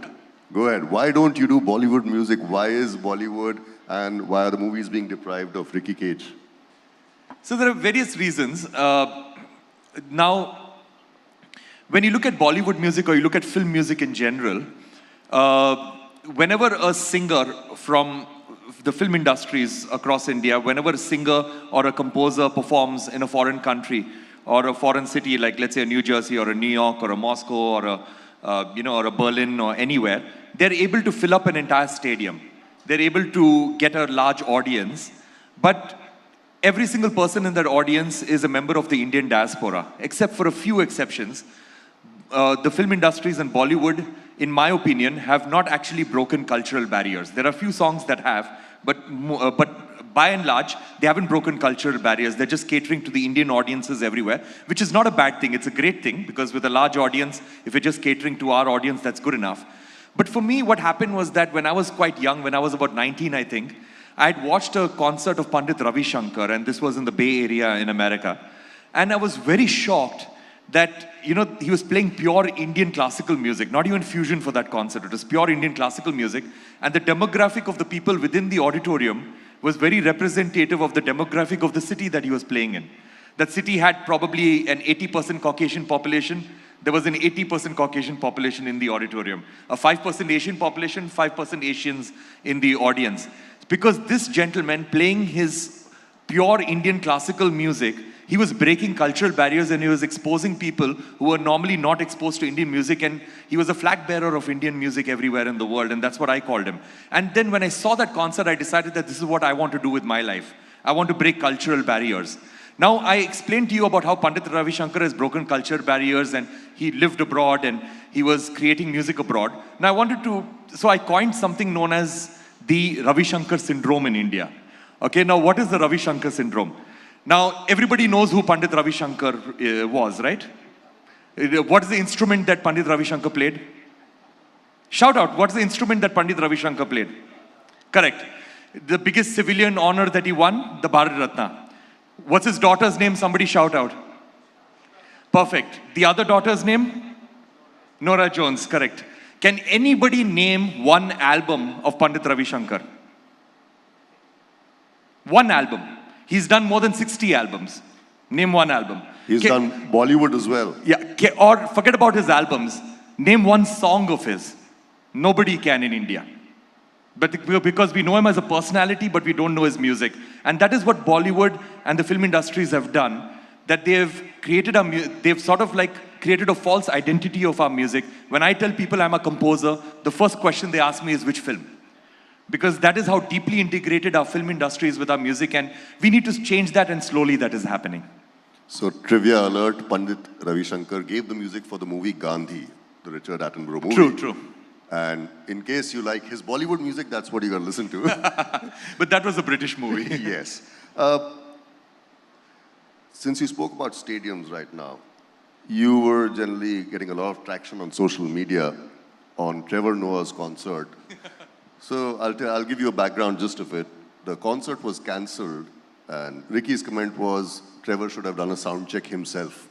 go ahead. Why don't you do Bollywood music? Why is Bollywood and why are the movies being deprived of Ricky Cage? So there are various reasons. Now, when you look at Bollywood music or you look at film music in general, whenever a singer from the film industries across India, whenever a singer or a composer performs in a foreign country or a foreign city, like let's say a New Jersey or a New York or a Moscow or a Berlin or anywhere, they're able to fill up an entire stadium. They're able to get a large audience, but every single person in that audience is a member of the Indian diaspora, except for a few exceptions. The film industries and Bollywood, in my opinion, have not actually broken cultural barriers. There are a few songs that have, but by and large, they haven't broken cultural barriers. They're just catering to the Indian audiences everywhere, which is not a bad thing. It's a great thing, because with a large audience, if you're just catering to our audience, that's good enough. But for me, what happened was that when I was quite young, when I was about 19, I think, I had watched a concert of Pandit Ravi Shankar, and this was in the Bay Area in America. And I was very shocked that, he was playing pure Indian classical music, not even fusion for that concert. It was pure Indian classical music. And the demographic of the people within the auditorium was very representative of the demographic of the city that he was playing in. That city had probably an 80% Caucasian population. There was an 80% Caucasian population in the auditorium. A 5% Asian population, 5% Asians in the audience. Because this gentleman playing his pure Indian classical music, he was breaking cultural barriers and he was exposing people who were normally not exposed to Indian music, and he was a flag bearer of Indian music everywhere in the world, and that's what I called him. And then when I saw that concert, I decided that this is what I want to do with my life. I want to break cultural barriers. Now, I explained to you about how Pandit Ravi Shankar has broken cultural barriers and he lived abroad and he was creating music abroad. Now, so I coined something known as the Ravi Shankar syndrome in India. Okay, now what is the Ravi Shankar syndrome? Now, everybody knows who Pandit Ravi Shankar was, right? What is the instrument that Pandit Ravi Shankar played? Shout out, what's the instrument that Pandit Ravi Shankar played? Correct. The biggest civilian honor that he won, the Bharat Ratna. What's his daughter's name? Somebody shout out. Perfect. The other daughter's name? Nora Jones, correct. Can anybody name one album of Pandit Ravi Shankar? One album. He's done more than 60 albums. Name one album. He's done Bollywood as well. Yeah, or forget about his albums. Name one song of his. Nobody can in India. But because we know him as a personality, but we don't know his music. And that is what Bollywood and the film industries have done. that they've sort of like created a false identity of our music. When I tell people I'm a composer, the first question they ask me is which film? Because that is how deeply integrated our film industry is with our music, and we need to change that, and slowly that is happening. So, trivia alert, Pandit Ravi Shankar gave the music for the movie Gandhi, the Richard Attenborough movie. True, true. And in case you like his Bollywood music, that's what you got to listen to. But that was a British movie. Yes. Since you spoke about stadiums right now, you were generally getting a lot of traction on social media on Trevor Noah's concert. So I'll give you a background gist of it. The concert was cancelled, and Ricky's comment was Trevor should have done a sound check himself.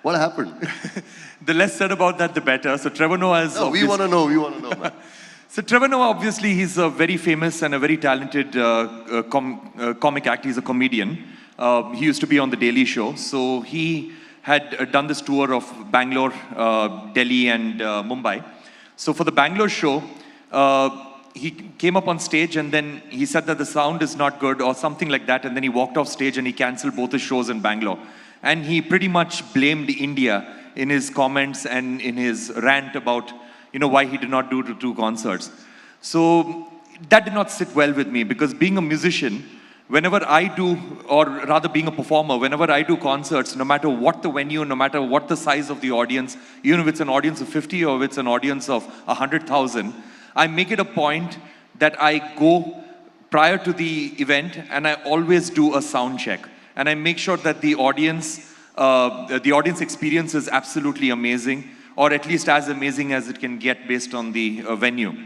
What happened? The less said about that, the better. So Trevor Noah is... No, we want to know, man. So Trevor Noah, obviously, he's a very famous and a very talented comic actor. He's a comedian. He used to be on The Daily Show. So he had done this tour of Bangalore, Delhi, and Mumbai. So for the Bangalore show, he came up on stage and then he said that the sound is not good or something like that. And then he walked off stage and he cancelled both his shows in Bangalore. And he pretty much blamed India in his comments and in his rant about, why he did not do the 2 concerts. So that did not sit well with me, because being a musician, whenever I do, or rather being a performer, whenever I do concerts, no matter what the venue, no matter what the size of the audience, even if it's an audience of 50 or if it's an audience of 100,000, I make it a point that I go prior to the event and I always do a sound check. And I make sure that the audience experience is absolutely amazing, or at least as amazing as it can get based on the venue.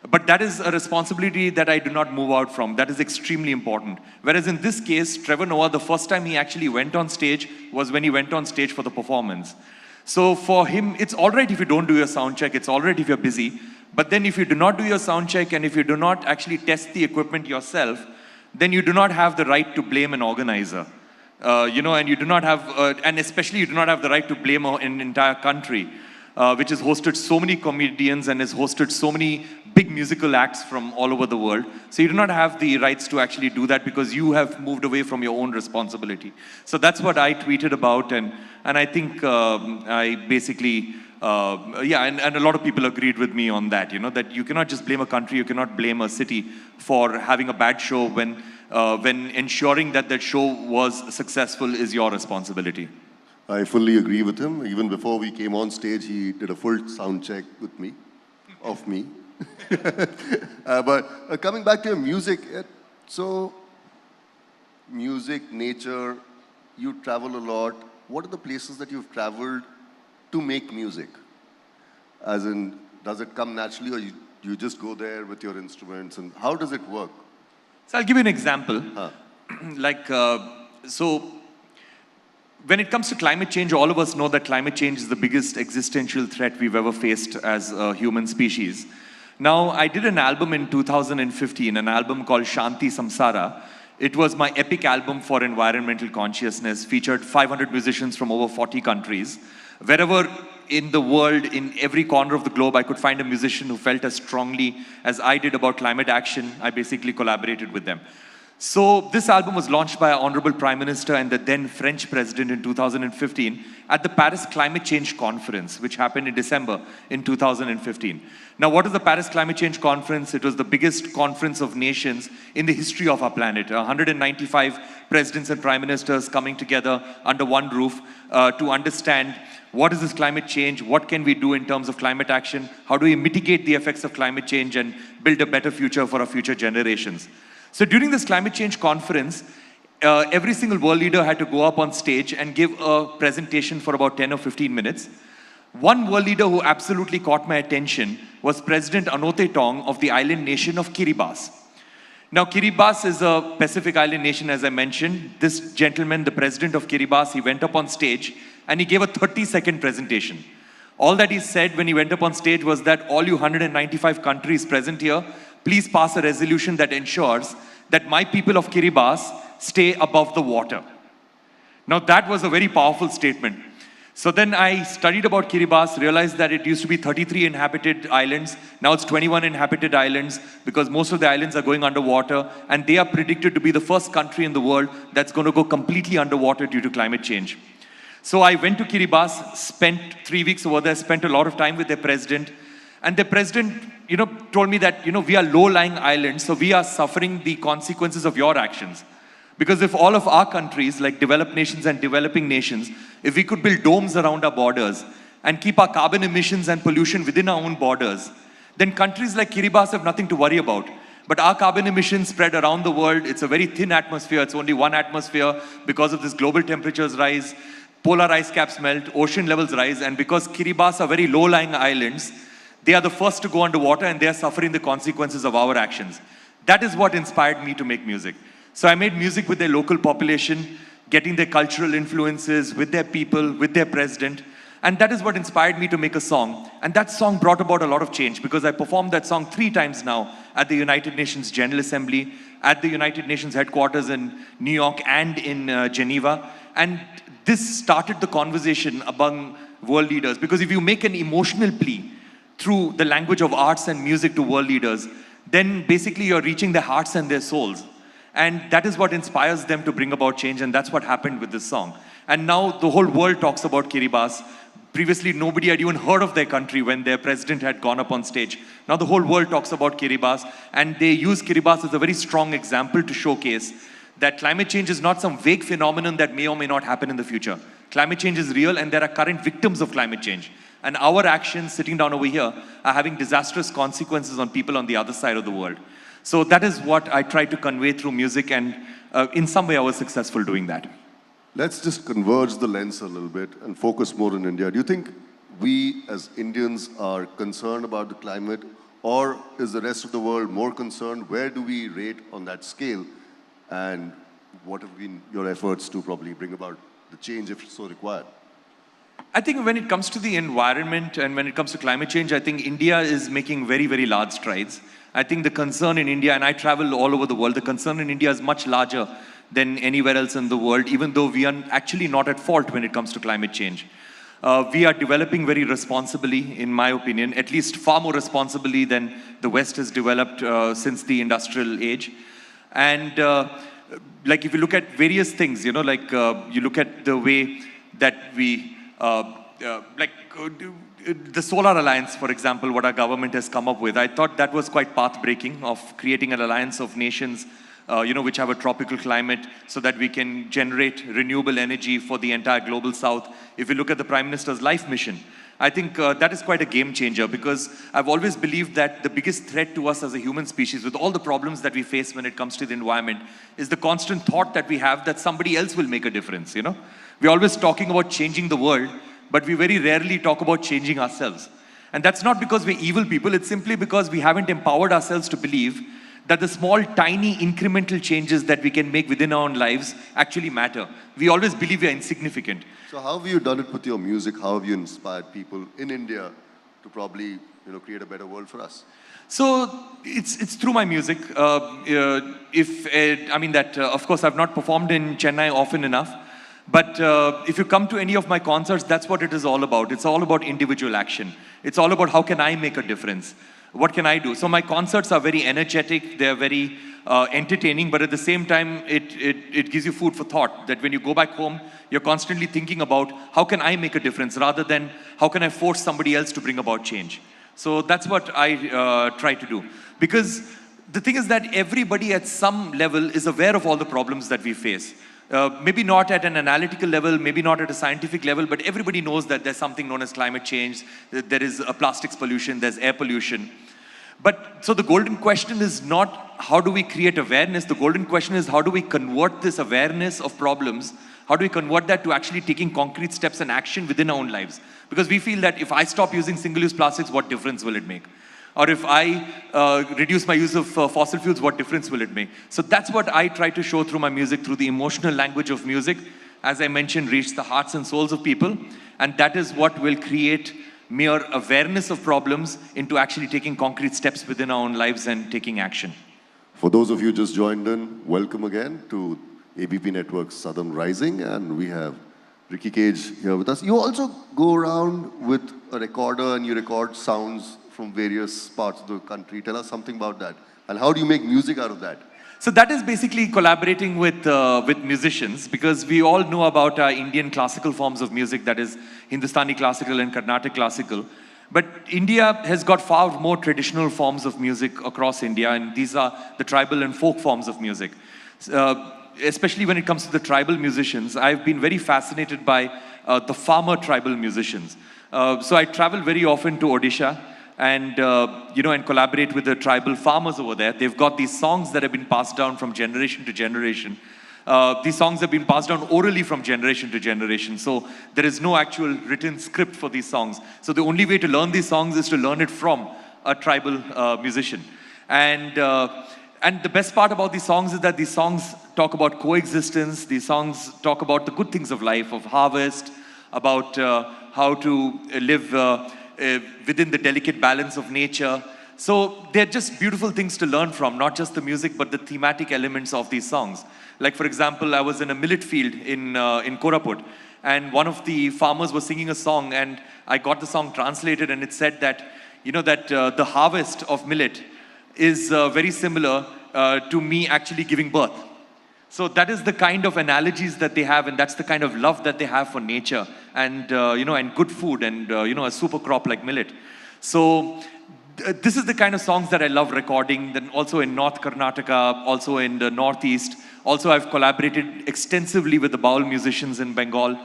But that is a responsibility that I do not move out from. That is extremely important. Whereas in this case, Trevor Noah, the first time he actually went on stage was when he went on stage for the performance. So for him, it's all right if you don't do your sound check. It's all right if you're busy. But then if you do not do your sound check and if you do not actually test the equipment yourself, then you do not have the right to blame an organizer. And you do not have, and especially you do not have the right to blame an entire country, which has hosted so many comedians and has hosted so many big musical acts from all over the world. So you do not have the rights to actually do that because you have moved away from your own responsibility. So that's what I tweeted about, and I think I basically, and a lot of people agreed with me on that, that you cannot just blame a country, you cannot blame a city for having a bad show when ensuring that that show was successful is your responsibility. I fully agree with him. Even before we came on stage, he did a full sound check with me, of me. But coming back to your music, so music, nature, you travel a lot. What are the places that you've traveled to make music? As in, does it come naturally, or you just go there with your instruments, and how does it work? So I'll give you an example. When it comes to climate change, all of us know that climate change is the biggest existential threat we've ever faced as a human species. Now, I did an album in 2015, an album called Shanti Samsara. It was my epic album for environmental consciousness, featured 500 musicians from over 40 countries. Wherever in the world, in every corner of the globe, I could find a musician who felt as strongly as I did about climate action. I basically collaborated with them. So this album was launched by our Honorable Prime Minister and the then French President in 2015 at the Paris Climate Change Conference, which happened in December in 2015. Now, what is the Paris Climate Change Conference? It was the biggest conference of nations in the history of our planet. 195 presidents and prime ministers coming together under one roof to understand what is this climate change, what can we do in terms of climate action, how do we mitigate the effects of climate change and build a better future for our future generations. So during this climate change conference, every single world leader had to go up on stage and give a presentation for about 10 or 15 minutes. One world leader who absolutely caught my attention was President Anote Tong of the island nation of Kiribati. Now, Kiribati is a Pacific island nation, as I mentioned. This gentleman, the president of Kiribati, he went up on stage and he gave a 30-second presentation. All that he said when he went up on stage was that all you 195 countries present here, please pass a resolution that ensures that my people of Kiribati stay above the water. Now, that was a very powerful statement. So then I studied about Kiribati, realized that it used to be 33 inhabited islands. Now it's 21 inhabited islands because most of the islands are going underwater, and they are predicted to be the first country in the world that's going to go completely underwater due to climate change. So I went to Kiribati, spent 3 weeks over there, spent a lot of time with their president. And the president, told me that, we are low-lying islands, so we are suffering the consequences of your actions. Because if all of our countries, like developed nations and developing nations, if we could build domes around our borders and keep our carbon emissions and pollution within our own borders, then countries like Kiribati have nothing to worry about. But our carbon emissions spread around the world. It's a very thin atmosphere. It's only one atmosphere because of this global temperatures rise, polar ice caps melt, ocean levels rise, and because Kiribati are very low-lying islands, they are the first to go underwater and they are suffering the consequences of our actions. That is what inspired me to make music. So I made music with their local population, getting their cultural influences, with their people, with their president. And that is what inspired me to make a song. And that song brought about a lot of change because I performed that song 3 times now at the United Nations General Assembly, at the United Nations headquarters in New York and in Geneva. And this started the conversation among world leaders because if you make an emotional plea through the language of arts and music to world leaders, then basically you're reaching their hearts and their souls. And that is what inspires them to bring about change, and that's what happened with this song. And now the whole world talks about Kiribati. Previously, nobody had even heard of their country when their president had gone up on stage. Now the whole world talks about Kiribati, and they use Kiribati as a very strong example to showcase that climate change is not some vague phenomenon that may or may not happen in the future. Climate change is real, and there are current victims of climate change. And our actions sitting down over here are having disastrous consequences on people on the other side of the world. So that is what I try to convey through music, and in some way I was successful doing that. Let's just converge the lens a little bit and focus more on India. Do you think we as Indians are concerned about the climate, or is the rest of the world more concerned? Where do we rate on that scale? And what have been your efforts to probably bring about the change if so required? I think when it comes to the environment and when it comes to climate change, I think India is making very, very large strides. I think the concern in India, and I travel all over the world, the concern in India is much larger than anywhere else in the world, even though we are actually not at fault when it comes to climate change. We are developing very responsibly, in my opinion, at least far more responsibly than the West has developed since the industrial age. And like if you look at various things, you look at the way that we, the Solar Alliance, for example, what our government has come up with, I thought that was quite path-breaking of creating an alliance of nations, which have a tropical climate so that we can generate renewable energy for the entire global south. If you look at the Prime Minister's Life Mission, I think that is quite a game changer because I've always believed that the biggest threat to us as a human species, with all the problems that we face when it comes to the environment, is the constant thought that we have that somebody else will make a difference, We're always talking about changing the world, but we very rarely talk about changing ourselves. And that's not because we're evil people, it's simply because we haven't empowered ourselves to believe that the small, tiny, incremental changes that we can make within our own lives actually matter. We always believe we are insignificant. So how have you done it with your music? How have you inspired people in India to probably, create a better world for us? So it's through my music. Of course, I've not performed in Chennai often enough. But if you come to any of my concerts, that's what it is all about. It's all about individual action. It's all about how can I make a difference? What can I do? So my concerts are very energetic. They're very entertaining. But at the same time, it gives you food for thought. That when you go back home, you're constantly thinking about how can I make a difference rather than how can I force somebody else to bring about change. So that's what I try to do. Because the thing is that everybody at some level is aware of all the problems that we face. Maybe not at an analytical level, maybe not at a scientific level, but everybody knows that there's something known as climate change, that there is a plastics pollution, there's air pollution. But so the golden question is not how do we create awareness, the golden question is how do we convert this awareness of problems, how do we convert that to actually taking concrete steps and action within our own lives? Because we feel that if I stop using single-use plastics, what difference will it make? Or if I reduce my use of fossil fuels, what difference will it make? So that's what I try to show through my music, through the emotional language of music. As I mentioned, reach the hearts and souls of people. And that is what will create mere awareness of problems into actually taking concrete steps within our own lives and taking action. For those of you just joined in, welcome again to ABP Network's Southern Rising. And we have Ricky Cage here with us. You also go around with a recorder and you record sounds from various parts of the country. Tell us something about that. And how do you make music out of that? So that is basically collaborating with musicians, because we all know about our Indian classical forms of music, that is Hindustani classical and Carnatic classical. But India has got far more traditional forms of music across India, and these are the tribal and folk forms of music. Especially when it comes to the tribal musicians, I've been very fascinated by the farmer tribal musicians. So I travel very often to Odisha and, and collaborate with the tribal farmers over there. They've got these songs that have been passed down from generation to generation. These songs have been passed down orally from generation to generation. So there is no actual written script for these songs. So the only way to learn these songs is to learn it from a tribal musician. And the best part about these songs is that these songs talk about coexistence. These songs talk about the good things of life, of harvest, about how to live within the delicate balance of nature. So they're just beautiful things to learn from, not just the music, but the thematic elements of these songs. Like, for example, I was in a millet field in Koraput, and one of the farmers was singing a song, and I got the song translated, and it said that, the harvest of millet is very similar to me actually giving birth. So that is the kind of analogies that they have, and that's the kind of love that they have for nature, and and good food, and a super crop like millet. So this is the kind of songs that I love recording. Then also in North Karnataka, also in the Northeast. Also, I've collaborated extensively with the Baul musicians in Bengal,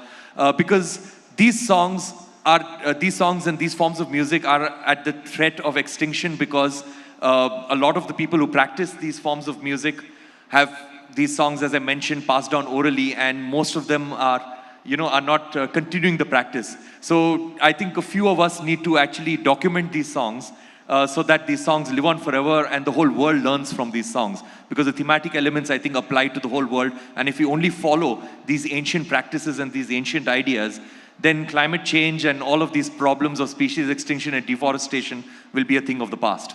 because these songs and these forms of music are at the threat of extinction, because a lot of the people who practice these forms of music have these songs, as I mentioned, passed down orally, and most of them are not continuing the practice. So I think a few of us need to actually document these songs so that these songs live on forever and the whole world learns from these songs. Because the thematic elements, I think, apply to the whole world. And if we only follow these ancient practices and these ancient ideas, then climate change and all of these problems of species extinction and deforestation will be a thing of the past.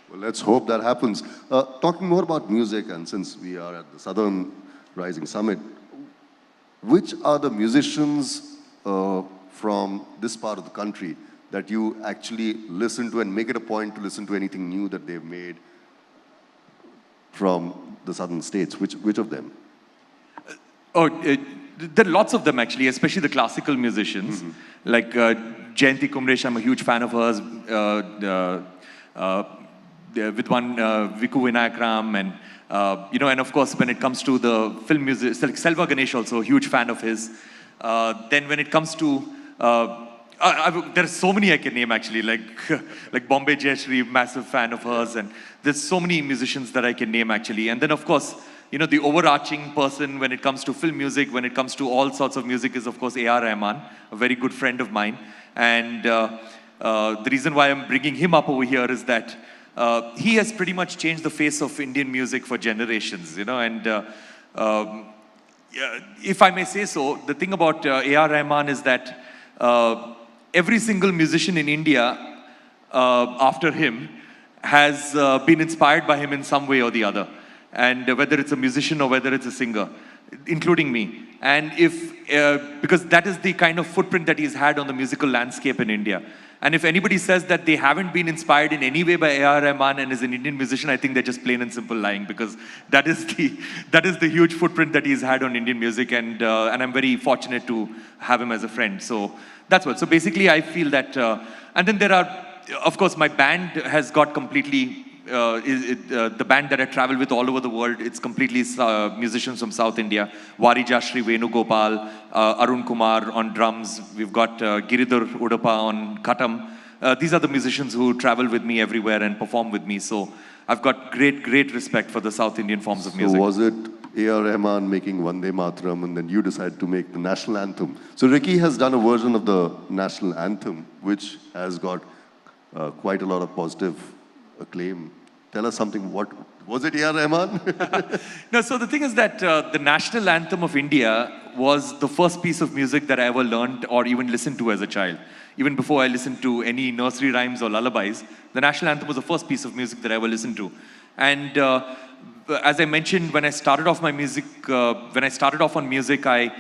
Well, let's hope that happens. Talking more about music, and since we are at the Southern Rising Summit, which are the musicians from this part of the country that you actually listen to and make it a point to listen to anything new that they've made from the southern states? Which of them? There are lots of them actually, especially the classical musicians. Mm-hmm. Like Jayanti Kumresh, I'm a huge fan of hers. With one Viku Vinayakram, and and of course when it comes to the film music, like Selva Ganesh also, a huge fan of his. Then when it comes to there are so many I can name actually, like Bombay Jayashree, massive fan of hers, and there's so many musicians that I can name actually. And then of course, the overarching person when it comes to film music, when it comes to all sorts of music, is of course A.R. Rahman, a very good friend of mine. And the reason why I'm bringing him up over here is that he has pretty much changed the face of Indian music for generations, and if I may say so, the thing about A.R. Rahman is that every single musician in India after him has been inspired by him in some way or the other. And whether it's a musician or whether it's a singer, including me. And because that is the kind of footprint that he's had on the musical landscape in India. And if anybody says that they haven't been inspired in any way by A.R. Rahman and is an Indian musician, I think they're just plain and simple lying, because that is the huge footprint that he's had on Indian music, and I'm very fortunate to have him as a friend. So that's what. So basically, I feel that, and then there are, of course, my band has got completely. The band that I travel with all over the world, it's completely musicians from South India. Varijashri Venugopal, Arun Kumar on drums. We've got Giridhar Udappa on katam. These are the musicians who travel with me everywhere and perform with me. So I've got great respect for the South Indian forms of music. So was it A.R. Rahman making Vande Mataram, and then you decided to make the national anthem? So Ricky has done a version of the national anthem, which has got quite a lot of positive acclaim. Tell us something. What was it, A.R. Rahman? No, so the thing is that the national anthem of India was the first piece of music that I ever learned or even listened to as a child. Even before I listened to any nursery rhymes or lullabies, the national anthem was the first piece of music that I ever listened to. And as I mentioned, when I started off on music, I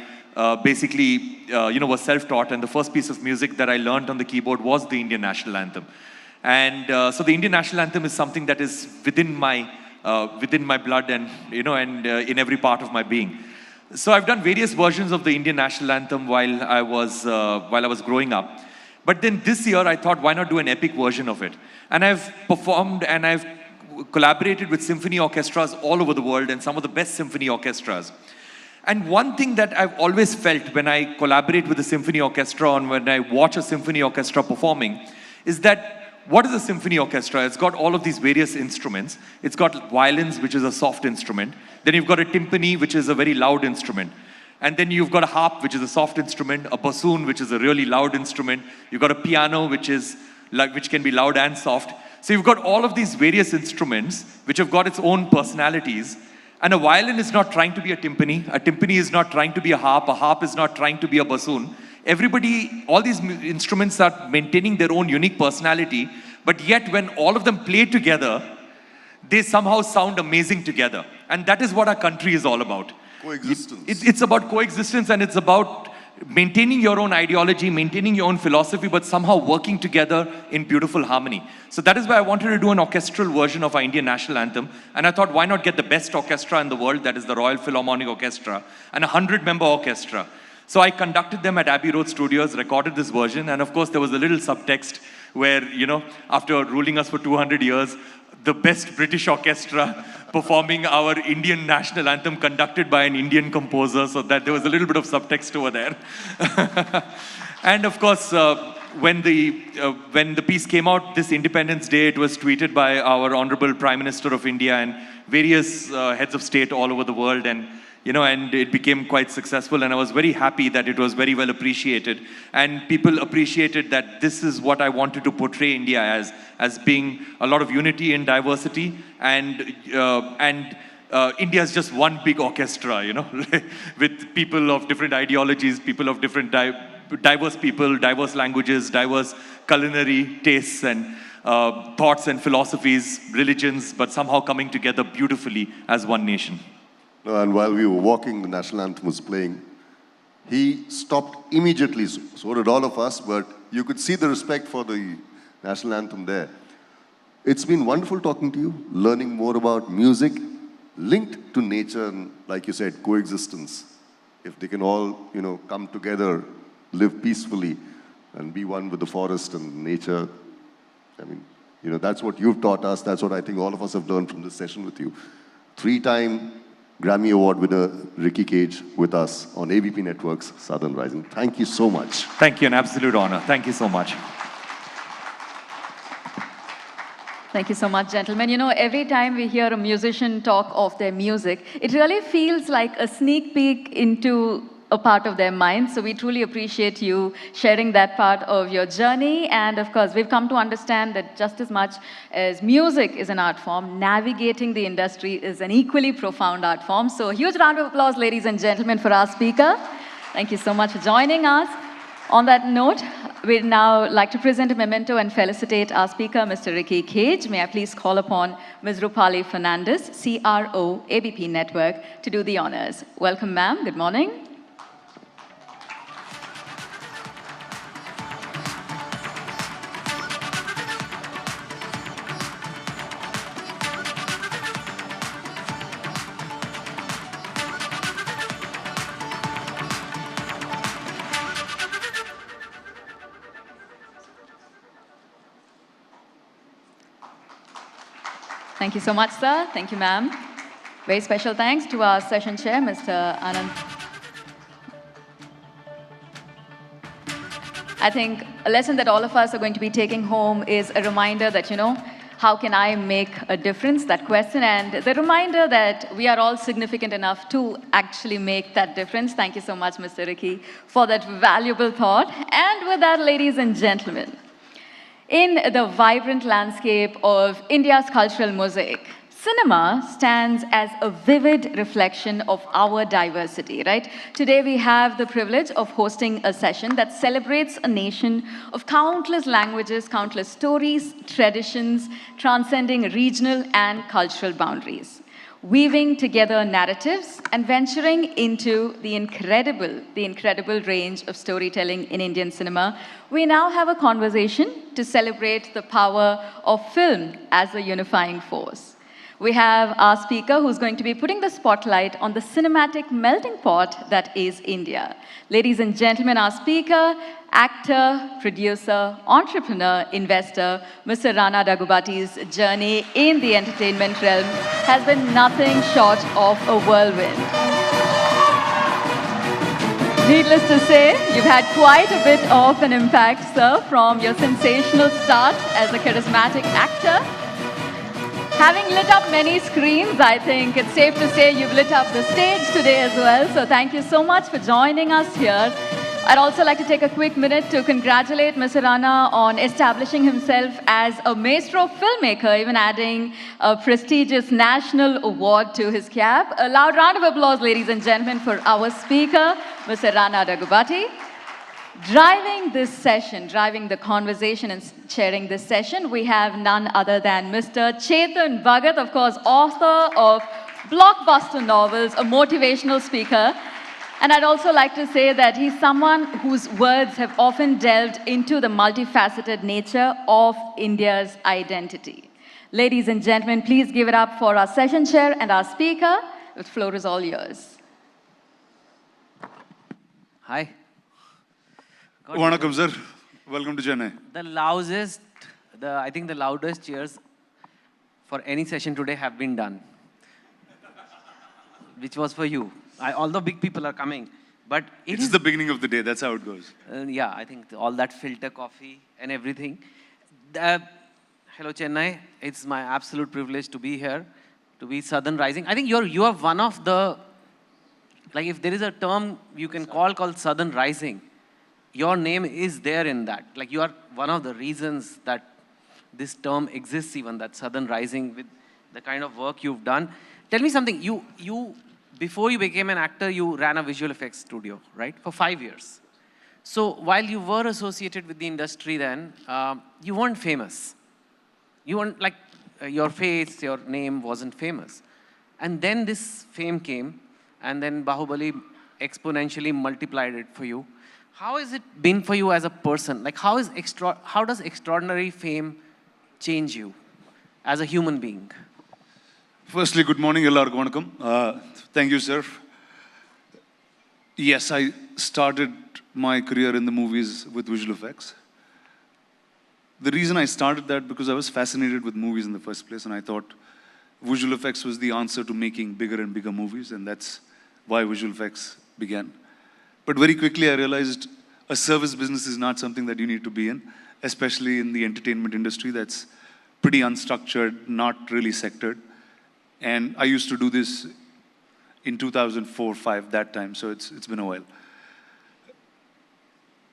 basically, was self-taught, and the first piece of music that I learned on the keyboard was the Indian National Anthem. And so the Indian National Anthem is something that is within my blood and, in every part of my being. So I've done various versions of the Indian National Anthem while I was growing up. But then this year I thought, why not do an epic version of it? And I've performed and I've collaborated with symphony orchestras all over the world and some of the best symphony orchestras. And one thing that I've always felt when I collaborate with a symphony orchestra and when I watch a symphony orchestra performing is that what is a symphony orchestra? It's got all of these various instruments. It's got violins, which is a soft instrument. Then you've got a timpani, which is a very loud instrument. And then you've got a harp, which is a soft instrument, a bassoon, which is a really loud instrument. You've got a piano, which can be loud and soft. So you've got all of these various instruments, which have got its own personalities. And a violin is not trying to be a timpani is not trying to be a harp is not trying to be a bassoon. Everybody, all these instruments are maintaining their own unique personality, but yet when all of them play together, they somehow sound amazing together. And that is what our country is all about. Coexistence. It's about coexistence, and it's about maintaining your own ideology, maintaining your own philosophy, but somehow working together in beautiful harmony. So that is why I wanted to do an orchestral version of our Indian National Anthem. And I thought, why not get the best orchestra in the world, that is the Royal Philharmonic Orchestra, and a 100-member orchestra. So I conducted them at Abbey Road Studios, recorded this version, and of course there was a little subtext where, after ruling us for 200 years, the best British orchestra performing our Indian National Anthem conducted by an Indian composer, so that there was a little bit of subtext over there. And of course, when the piece came out this Independence Day, it was tweeted by our Honorable Prime Minister of India and various heads of state all over the world, and it became quite successful, and I was very happy that it was very well appreciated. And people appreciated that this is what I wanted to portray India as being a lot of unity and diversity, and India is just one big orchestra, with people of different ideologies, people of different diverse people, diverse languages, diverse culinary tastes and thoughts and philosophies, religions, but somehow coming together beautifully as one nation. And while we were walking, the national anthem was playing. He stopped immediately, so did all of us, but you could see the respect for the national anthem there. It's been wonderful talking to you, learning more about music linked to nature and, like you said, coexistence. If they can all, come together, live peacefully, and be one with the forest and nature. I mean, that's what you've taught us. That's what I think all of us have learned from this session with you. 3-time Grammy Award winner Ricky Cage with us on ABP Network's Southern Rising. Thank you so much. Thank you, an absolute honor. Thank you so much. Thank you so much, gentlemen. Every time we hear a musician talk of their music, it really feels like a sneak peek into a part of their mind. So we truly appreciate you sharing that part of your journey. And of course, we've come to understand that just as much as music is an art form, navigating the industry is an equally profound art form. So a huge round of applause, ladies and gentlemen, for our speaker. Thank you so much for joining us. On that note, we'd now like to present a memento and felicitate our speaker, Mr. Ricky Cage. May I please call upon Ms. Rupali Fernandez, CRO, ABP Network, to do the honors. Welcome, ma'am. Good morning. Thank you so much, sir. Thank you, ma'am. Very special thanks to our session chair, Mr. Anand. I think a lesson that all of us are going to be taking home is a reminder that, how can I make a difference, that question, and the reminder that we are all significant enough to actually make that difference. Thank you so much, Mr. Ricky, for that valuable thought. And with that, ladies and gentlemen, in the vibrant landscape of India's cultural mosaic, cinema stands as a vivid reflection of our diversity, right? Today we have the privilege of hosting a session that celebrates a nation of countless languages, countless stories, traditions, transcending regional and cultural boundaries. weaving together narratives and venturing into the incredible range of storytelling in Indian cinema, we now have a conversation to celebrate the power of film as a unifying force. We have our speaker who's going to be putting the spotlight on the cinematic melting pot that is India. Ladies and gentlemen, our speaker, actor, producer, entrepreneur, investor, Mr. Rana Daggubati's journey in the entertainment realm has been nothing short of a whirlwind. Needless to say, you've had quite a bit of an impact, sir, from your sensational start as a charismatic actor. Having lit up many screens, I think it's safe to say you've lit up the stage today as well. So thank you so much for joining us here. I'd also like to take a quick minute to congratulate Mr. Rana on establishing himself as a maestro filmmaker, even adding a prestigious national award to his cap. A loud round of applause, ladies and gentlemen, for our speaker, Mr. Rana Daggubati. Driving this session, driving the conversation and chairing this session, we have none other than Mr. Chetan Bhagat, of course, author of blockbuster novels, a motivational speaker. And I'd also like to say that he's someone whose words have often delved into the multifaceted nature of India's identity. Ladies and gentlemen, please give it up for our session chair and our speaker. The floor is all yours. Hi. Vanakkam, sir. Welcome to Chennai. I think the loudest cheers for any session today have been done, which was for you. Although big people are coming, but it's the beginning of the day. That's how it goes. Yeah, I think all that filter coffee and everything. Hello, Chennai. It's my absolute privilege to be here, to be Southern Rising. I think you are one of the, like if there is a term you can called Southern Rising, your name is there in that. Like you are one of the reasons that this term exists, even that Southern Rising, with the kind of work you've done. Tell me something. You before you became an actor, you ran a visual effects studio, right? For 5 years. So while you were associated with the industry then, you weren't famous. You weren't like your face, your name wasn't famous. And then this fame came, and then Bahubali exponentially multiplied it for you. How has it been for you as a person? Like how does extraordinary fame change you as a human being? Firstly, good morning, ellarku vanakkam. Thank you, sir. Yes, I started my career in the movies with visual effects. The reason I started that because I was fascinated with movies in the first place, and I thought visual effects was the answer to making bigger and bigger movies, and that's why visual effects began. But very quickly I realized a service business is not something that you need to be in, especially in the entertainment industry that's pretty unstructured, not really sectored. And I used to do this in 2004-05, that time, so it's been a while.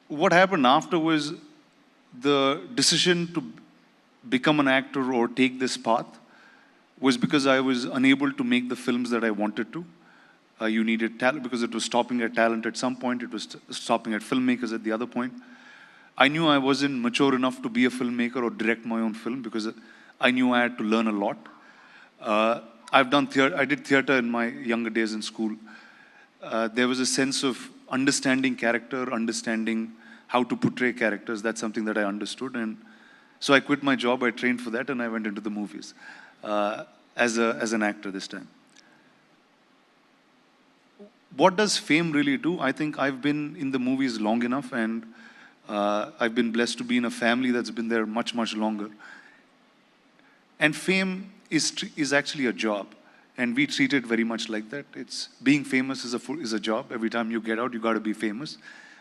What happened after was the decision to become an actor or take this path was because I was unable to make the films that I wanted to. You needed talent because it was stopping at talent at some point. It was stopping at filmmakers at the other point. I knew I wasn't mature enough to be a filmmaker or direct my own film because I knew I had to learn a lot. I did theater in my younger days in school. There was a sense of understanding character, understanding how to portray characters. That's something that I understood. And so I quit my job, I trained for that, and I went into the movies as an actor this time. What does fame really do? I think I've been in the movies long enough, and I've been blessed to be in a family that's been there much, much longer. And fame is actually a job, and we treat it very much like that. It's being famous is a job. Every time you get out, you got to be famous,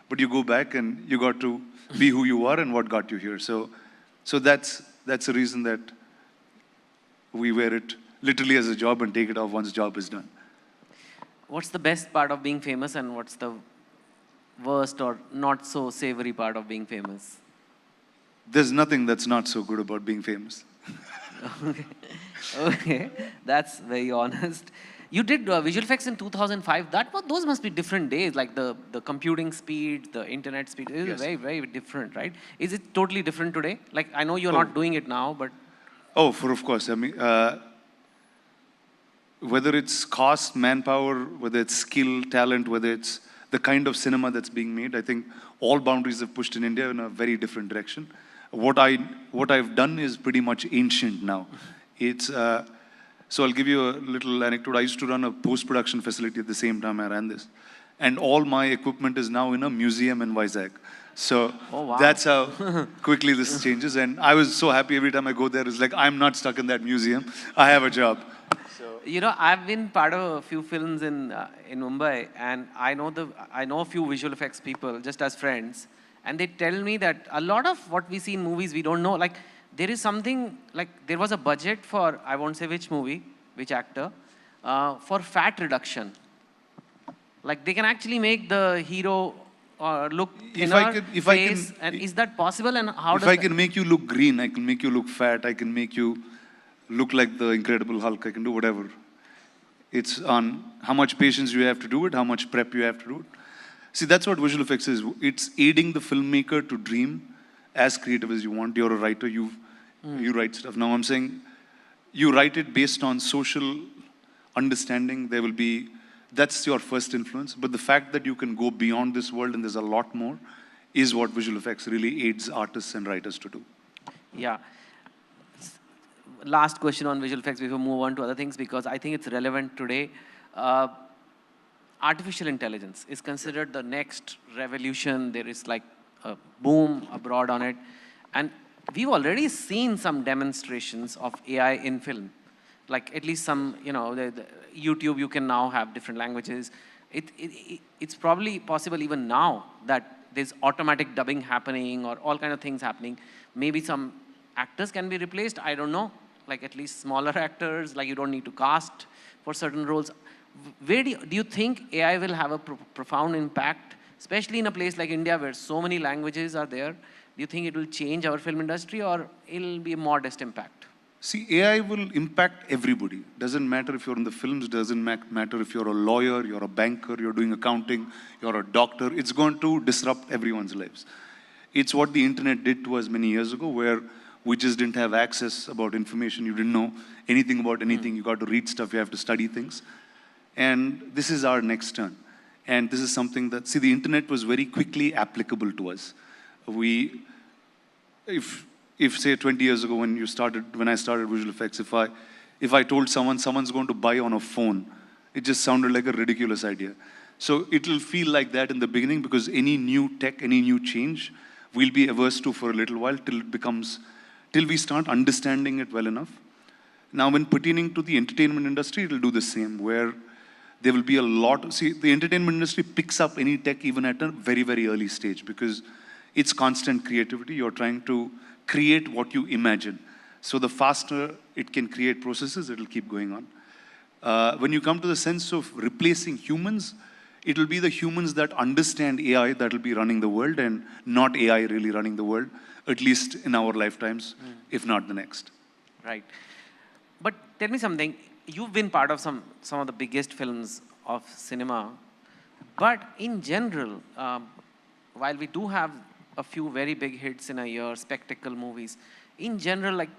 but you go back and you got to be who you are and what got you here. So that's the reason that we wear it literally as a job and take it off once the job is done. What's the best part of being famous, and what's the worst or not so savory part of being famous? There's nothing that's not so good about being famous. Okay, that's very honest. You did visual effects in 2005. Those must be different days, like the computing speed, the internet speed. It is very, very different, right? Is it totally different today? Like, I know you're not doing it now, but... Oh, of course. I mean, whether it's cost, manpower, whether it's skill, talent, whether it's the kind of cinema that's being made, I think all boundaries have pushed in India in a very different direction. What I've done is pretty much ancient now. It's so I'll give you a little anecdote. I used to run a post-production facility at the same time I ran this, and all my equipment is now in a museum in Vizag. So that's how quickly this changes. And I was so happy every time I go there. It's like, I'm not stuck in that museum. I have a job. You know, I've been part of a few films in Mumbai, and I know a few visual effects people just as friends, and they tell me that a lot of what we see in movies we don't know. Like there is something like there was a budget for, I won't say which movie, which actor, for fat reduction. Like they can actually make the hero look thinner, and is that possible? And how does I can make you look green, I can make you look fat, I can make you look like the Incredible Hulk, I can do whatever. It's on how much patience you have to do it, how much prep you have to do it. See, that's what visual effects is. It's aiding the filmmaker to dream as creative as you want. You're a writer, you write stuff. Now I'm saying you write it based on social understanding. There will be, that's your first influence. But the fact that you can go beyond this world and there's a lot more is what visual effects really aids artists and writers to do. Yeah. Last question on visual effects before we move on to other things, because I think it's relevant today. Artificial intelligence is considered the next revolution. There is like a boom abroad on it. And we've already seen some demonstrations of AI in film. Like at least some, you know, the YouTube, you can now have different languages. It's probably possible even now that there's automatic dubbing happening or all kind of things happening. Maybe some actors can be replaced, I don't know. Like at least smaller actors, like you don't need to cast for certain roles. Where do you think AI will have a profound impact, especially in a place like India where so many languages are there? Do you think it will change our film industry, or it'll be a modest impact? See, AI will impact everybody. Doesn't matter if you're in the films, doesn't matter if you're a lawyer, you're a banker, you're doing accounting, you're a doctor. It's going to disrupt everyone's lives. It's what the internet did to us many years ago, where we just didn't have access about information. You didn't know anything about anything. You got to read stuff. You have to study things. And this is our next turn. And this is something that, see, the internet was very quickly applicable to us. If say 20 years ago when I started visual effects, if I told someone's going to buy on a phone, it just sounded like a ridiculous idea. So it'll feel like that in the beginning, because any new tech, any new change, we'll be averse to for a little while till we start understanding it well enough. Now, when pertaining to the entertainment industry, it'll do the same, where there will be a lot. See, the entertainment industry picks up any tech even at a very, very early stage, because it's constant creativity. You're trying to create what you imagine. So the faster it can create processes, it'll keep going on. When you come to the sense of replacing humans, it'll be the humans that understand AI that will be running the world, and not AI really running the world, at least in our lifetimes, if not the next. Right. But tell me something. You've been part of some of the biggest films of cinema. But in general, while we do have a few very big hits in a year, spectacle movies, in general, like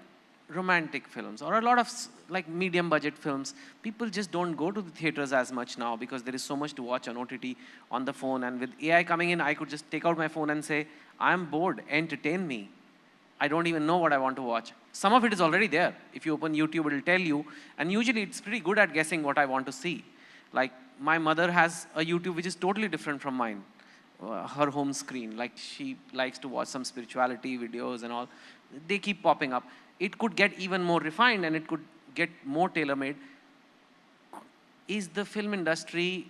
romantic films or a lot of like medium budget films, people just don't go to the theaters as much now, because there is so much to watch on OTT, on the phone. And with AI coming in, I could just take out my phone and say, I'm bored, entertain me. I don't even know what I want to watch. Some of it is already there. If you open YouTube, it'll tell you. And usually it's pretty good at guessing what I want to see. Like my mother has a YouTube which is totally different from mine. Her home screen, like she likes to watch some spirituality videos and all. They keep popping up. It could get even more refined, and it could get more tailor-made. Is the film industry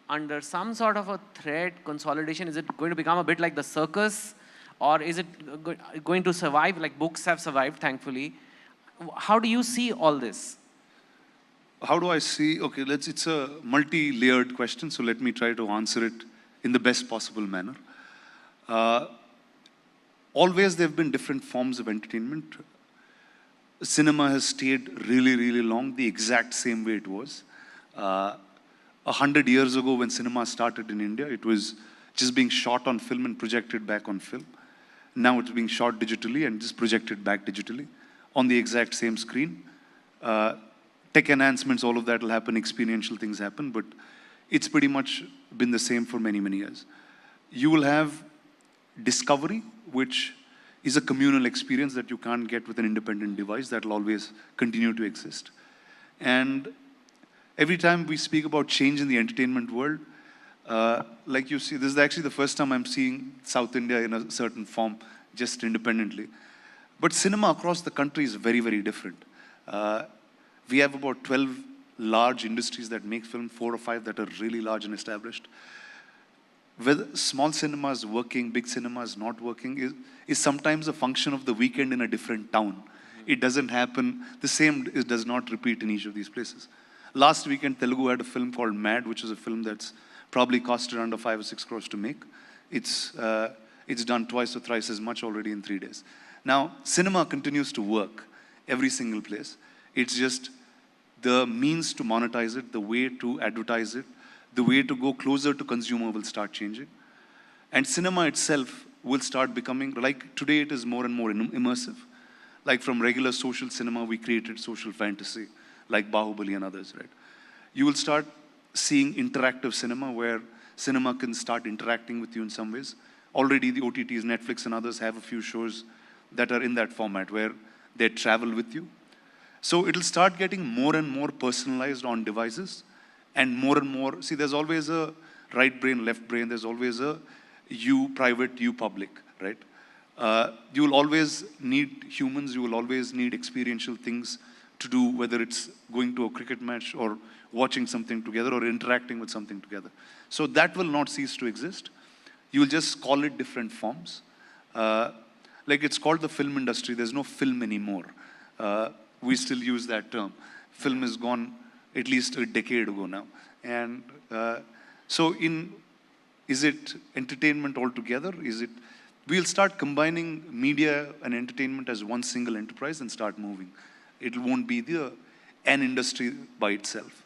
under some sort of a threat, consolidation? Is it going to become a bit like the circus? Or is it going to survive, like books have survived, thankfully? How do you see all this? How do I see? Okay, it's a multi-layered question, so let me try to answer it in the best possible manner. Always there have been different forms of entertainment. Cinema has stayed really, really long, the exact same way it was. 100 years ago when cinema started in India, it was just being shot on film and projected back on film. Now it's being shot digitally and just projected back digitally on the exact same screen. tech enhancements, all of that will happen, experiential things happen, but it's pretty much been the same for many, many years. You will have discovery, which is a communal experience that you can't get with an independent device. That will always continue to exist. And every time we speak about change in the entertainment world, like you see, this is actually the first time I'm seeing South India in a certain form, just independently. But cinema across the country is very, very different. We have about 12 large industries that make film, 4 or 5 that are really large and established. Whether small cinemas working, big cinemas not working is sometimes a function of the weekend in a different town. It doesn't happen, the same does not repeat in each of these places. Last weekend, Telugu had a film called Mad, which is a film that's probably costed under 5 or 6 crores to make. It's done twice or thrice as much already in 3 days. Now, cinema continues to work every single place. It's just the means to monetize it, the way to advertise it, the way to go closer to consumer will start changing. And cinema itself will start becoming, like today it is more and more immersive. Like from regular social cinema, we created social fantasy, like Bahubali and others, right? You will start seeing interactive cinema where cinema can start interacting with you in some ways. Already the OTTs, Netflix and others have a few shows that are in that format where they travel with you. So it'll start getting more and more personalized on devices and more, see, there's always a right brain, left brain, there's always a you private, you public, right? You will always need humans, you will always need experiential things to do, whether it's going to a cricket match or watching something together or interacting with something together. So that will not cease to exist. You will just call it different forms. Like it's called the film industry, there's no film anymore. We still use that term. Film is gone at least a decade ago now. And so is it entertainment altogether? We'll start combining media and entertainment as one single enterprise and start moving. It won't be an industry by itself.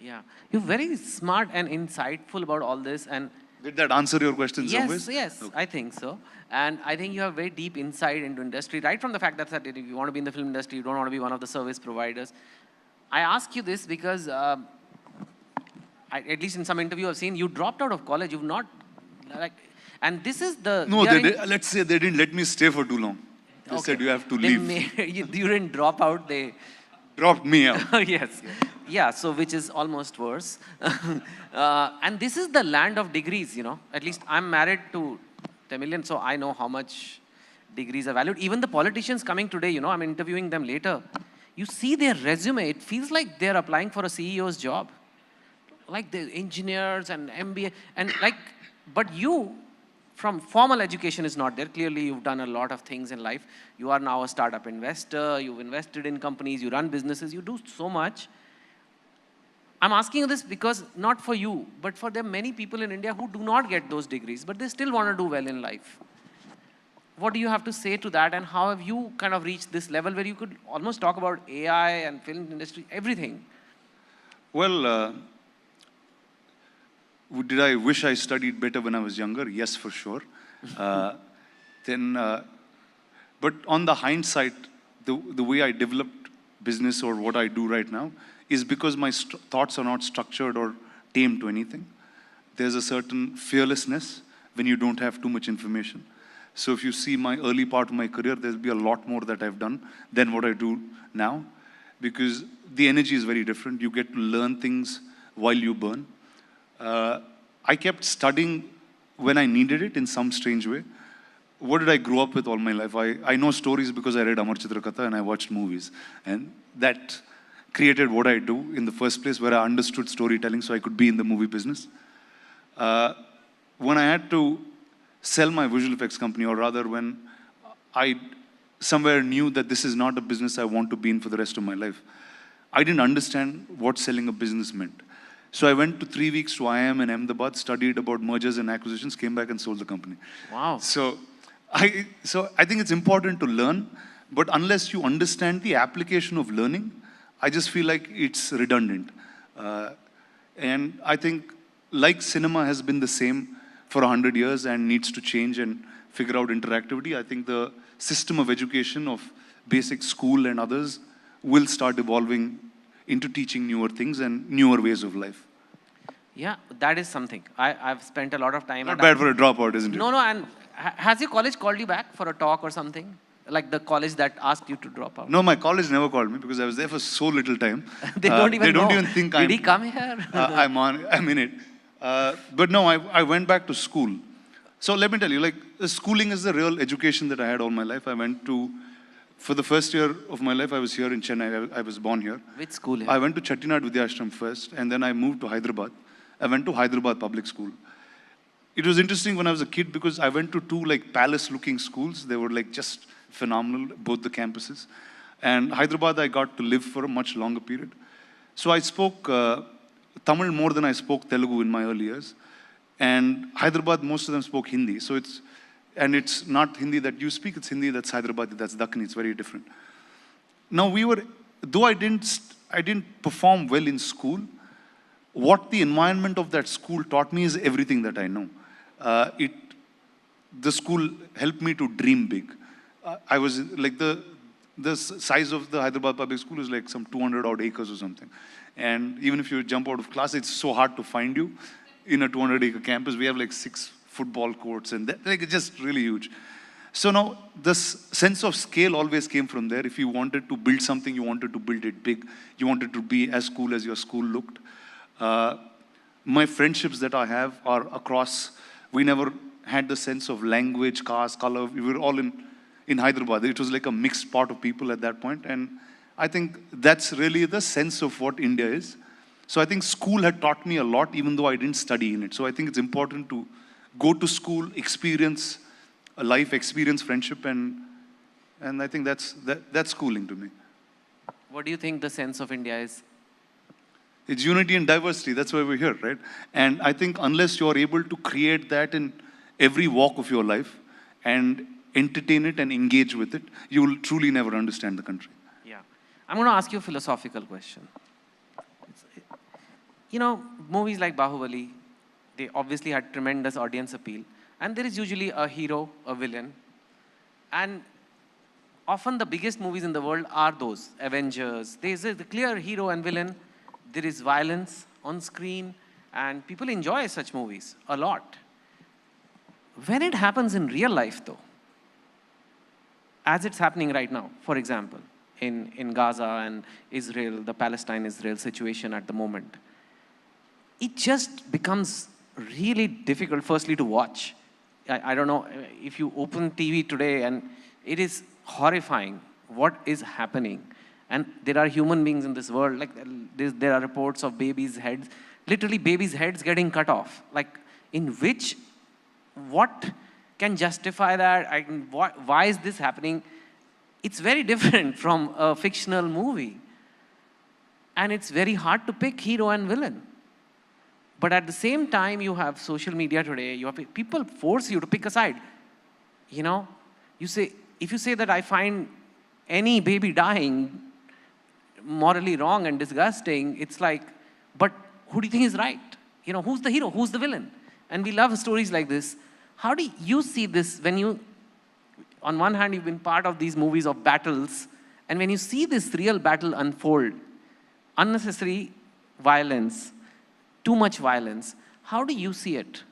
Yeah, you're very smart and insightful about all this. And did that answer your question in some ways? Yes, okay. I think so. And I think you have very deep insight into industry, right from the fact that if you want to be in the film industry, you don't want to be one of the service providers. I ask you this because, at least in some interview I've seen, you dropped out of college. You've not, and this is the... No, let's say they didn't let me stay for too long. They said you have to leave. You didn't drop out, they... Dropped me out. Yes. Yeah, so which is almost worse. And this is the land of degrees, At least I'm married to Tamilian, so I know how much degrees are valued. Even the politicians coming today, I'm interviewing them later. You see their resume, it feels like they're applying for a CEO's job. Like the engineers and MBA, and but you, from formal education is not there. Clearly, you've done a lot of things in life. You are now a startup investor, you've invested in companies, you run businesses, you do so much. I'm asking you this because, not for you, but for the many people in India who do not get those degrees, but they still want to do well in life. What do you have to say to that, and how have you kind of reached this level where you could almost talk about AI and film industry, everything? Well, did I wish I studied better when I was younger? Yes, for sure. But on the hindsight, the way I developed business or what I do right now is because my thoughts are not structured or tamed to anything. There's a certain fearlessness when you don't have too much information. So if you see my early part of my career, there'll be a lot more that I've done than what I do now, because the energy is very different. You get to learn things while you burn. I kept studying when I needed it in some strange way. What did I grow up with all my life? I know stories because I read Amar Chitra Katha and I watched movies. And that created what I do in the first place, where I understood storytelling so I could be in the movie business. When I had to sell my visual effects company, or rather when I somewhere knew that this is not a business I want to be in for the rest of my life, I didn't understand what selling a business meant. So I went to 3 weeks to IIM in Ahmedabad, studied about mergers and acquisitions, came back and sold the company. Wow. So I think it's important to learn, but unless you understand the application of learning, I just feel like it's redundant. And I think like cinema has been the same for 100 years and needs to change and figure out interactivity, I think the system of education of basic school and others will start evolving into teaching newer things and newer ways of life. Yeah, that is something. I've spent a lot of time. Not bad for a dropout, isn't it? No, and has your college called you back for a talk or something? Like the college that asked you to drop out? No, my college never called me because I was there for so little time. They don't even know. Think Did he come here? I'm in it. But no, I went back to school. So let me tell you, like, schooling is the real education that I had all my life. I went to, for the first year of my life, I was here in Chennai. I was born here. Which school here? I went to Chettinad Vidyashram first, and then I moved to Hyderabad. I went to Hyderabad Public School. It was interesting when I was a kid because I went to two like palace-looking schools. They were like just phenomenal, both the campuses. And Hyderabad, I got to live for a much longer period. So I spoke Tamil more than I spoke Telugu in my early years. And Hyderabad, most of them spoke Hindi. So it's not Hindi that you speak, it's Hindi that's Hyderabadi, that's Dakkani, it's very different. Now though I didn't perform well in school, what the environment of that school taught me is everything that I know. The school helped me to dream big. I was like the size of the Hyderabad public school is like some 200 odd acres or something. And even if you jump out of class, it's so hard to find you in a 200-acre campus. We have like 6 football courts and like it's just really huge. So now this sense of scale always came from there. If you wanted to build something, you wanted to build it big. You wanted to be as cool as your school looked. My friendships that I have are across. We never had the sense of language, caste, color. We were all in Hyderabad. It was like a mixed pot of people at that point. And I think that's really the sense of what India is. So I think school had taught me a lot, even though I didn't study in it. So I think it's important to go to school, experience a life, experience friendship, and I think that's schooling to me. What do you think the sense of India is? It's unity and diversity. That's why we're here, right? And I think unless you're able to create that in every walk of your life and entertain it and engage with it, you will truly never understand the country. Yeah. I'm going to ask you a philosophical question. You know, movies like Bahubali, they obviously had tremendous audience appeal. And there is usually a hero, a villain. And often the biggest movies in the world are those, Avengers. There is a clear hero and villain. There is violence on screen. And people enjoy such movies a lot. When it happens in real life, though, as it's happening right now, for example, in Gaza and Israel, the Palestine-Israel situation at the moment, it just becomes really difficult, firstly, to watch. I don't know, if you open TV today, and it is horrifying what is happening. And there are human beings in this world, like there are reports of babies' heads, literally babies' heads getting cut off. Like, what can justify that? Why is this happening? It's very different from a fictional movie. And it's very hard to pick hero and villain. But at the same time, you have social media today, you have people force you to pick a side. You know, if you say that I find any baby dying morally wrong and disgusting, it's like, but who do you think is right? You know, who's the hero? Who's the villain? And we love stories like this. How do you see this when you, on one hand, you've been part of these movies of battles, and when you see this real battle unfold, unnecessary violence, too much violence, how do you see it?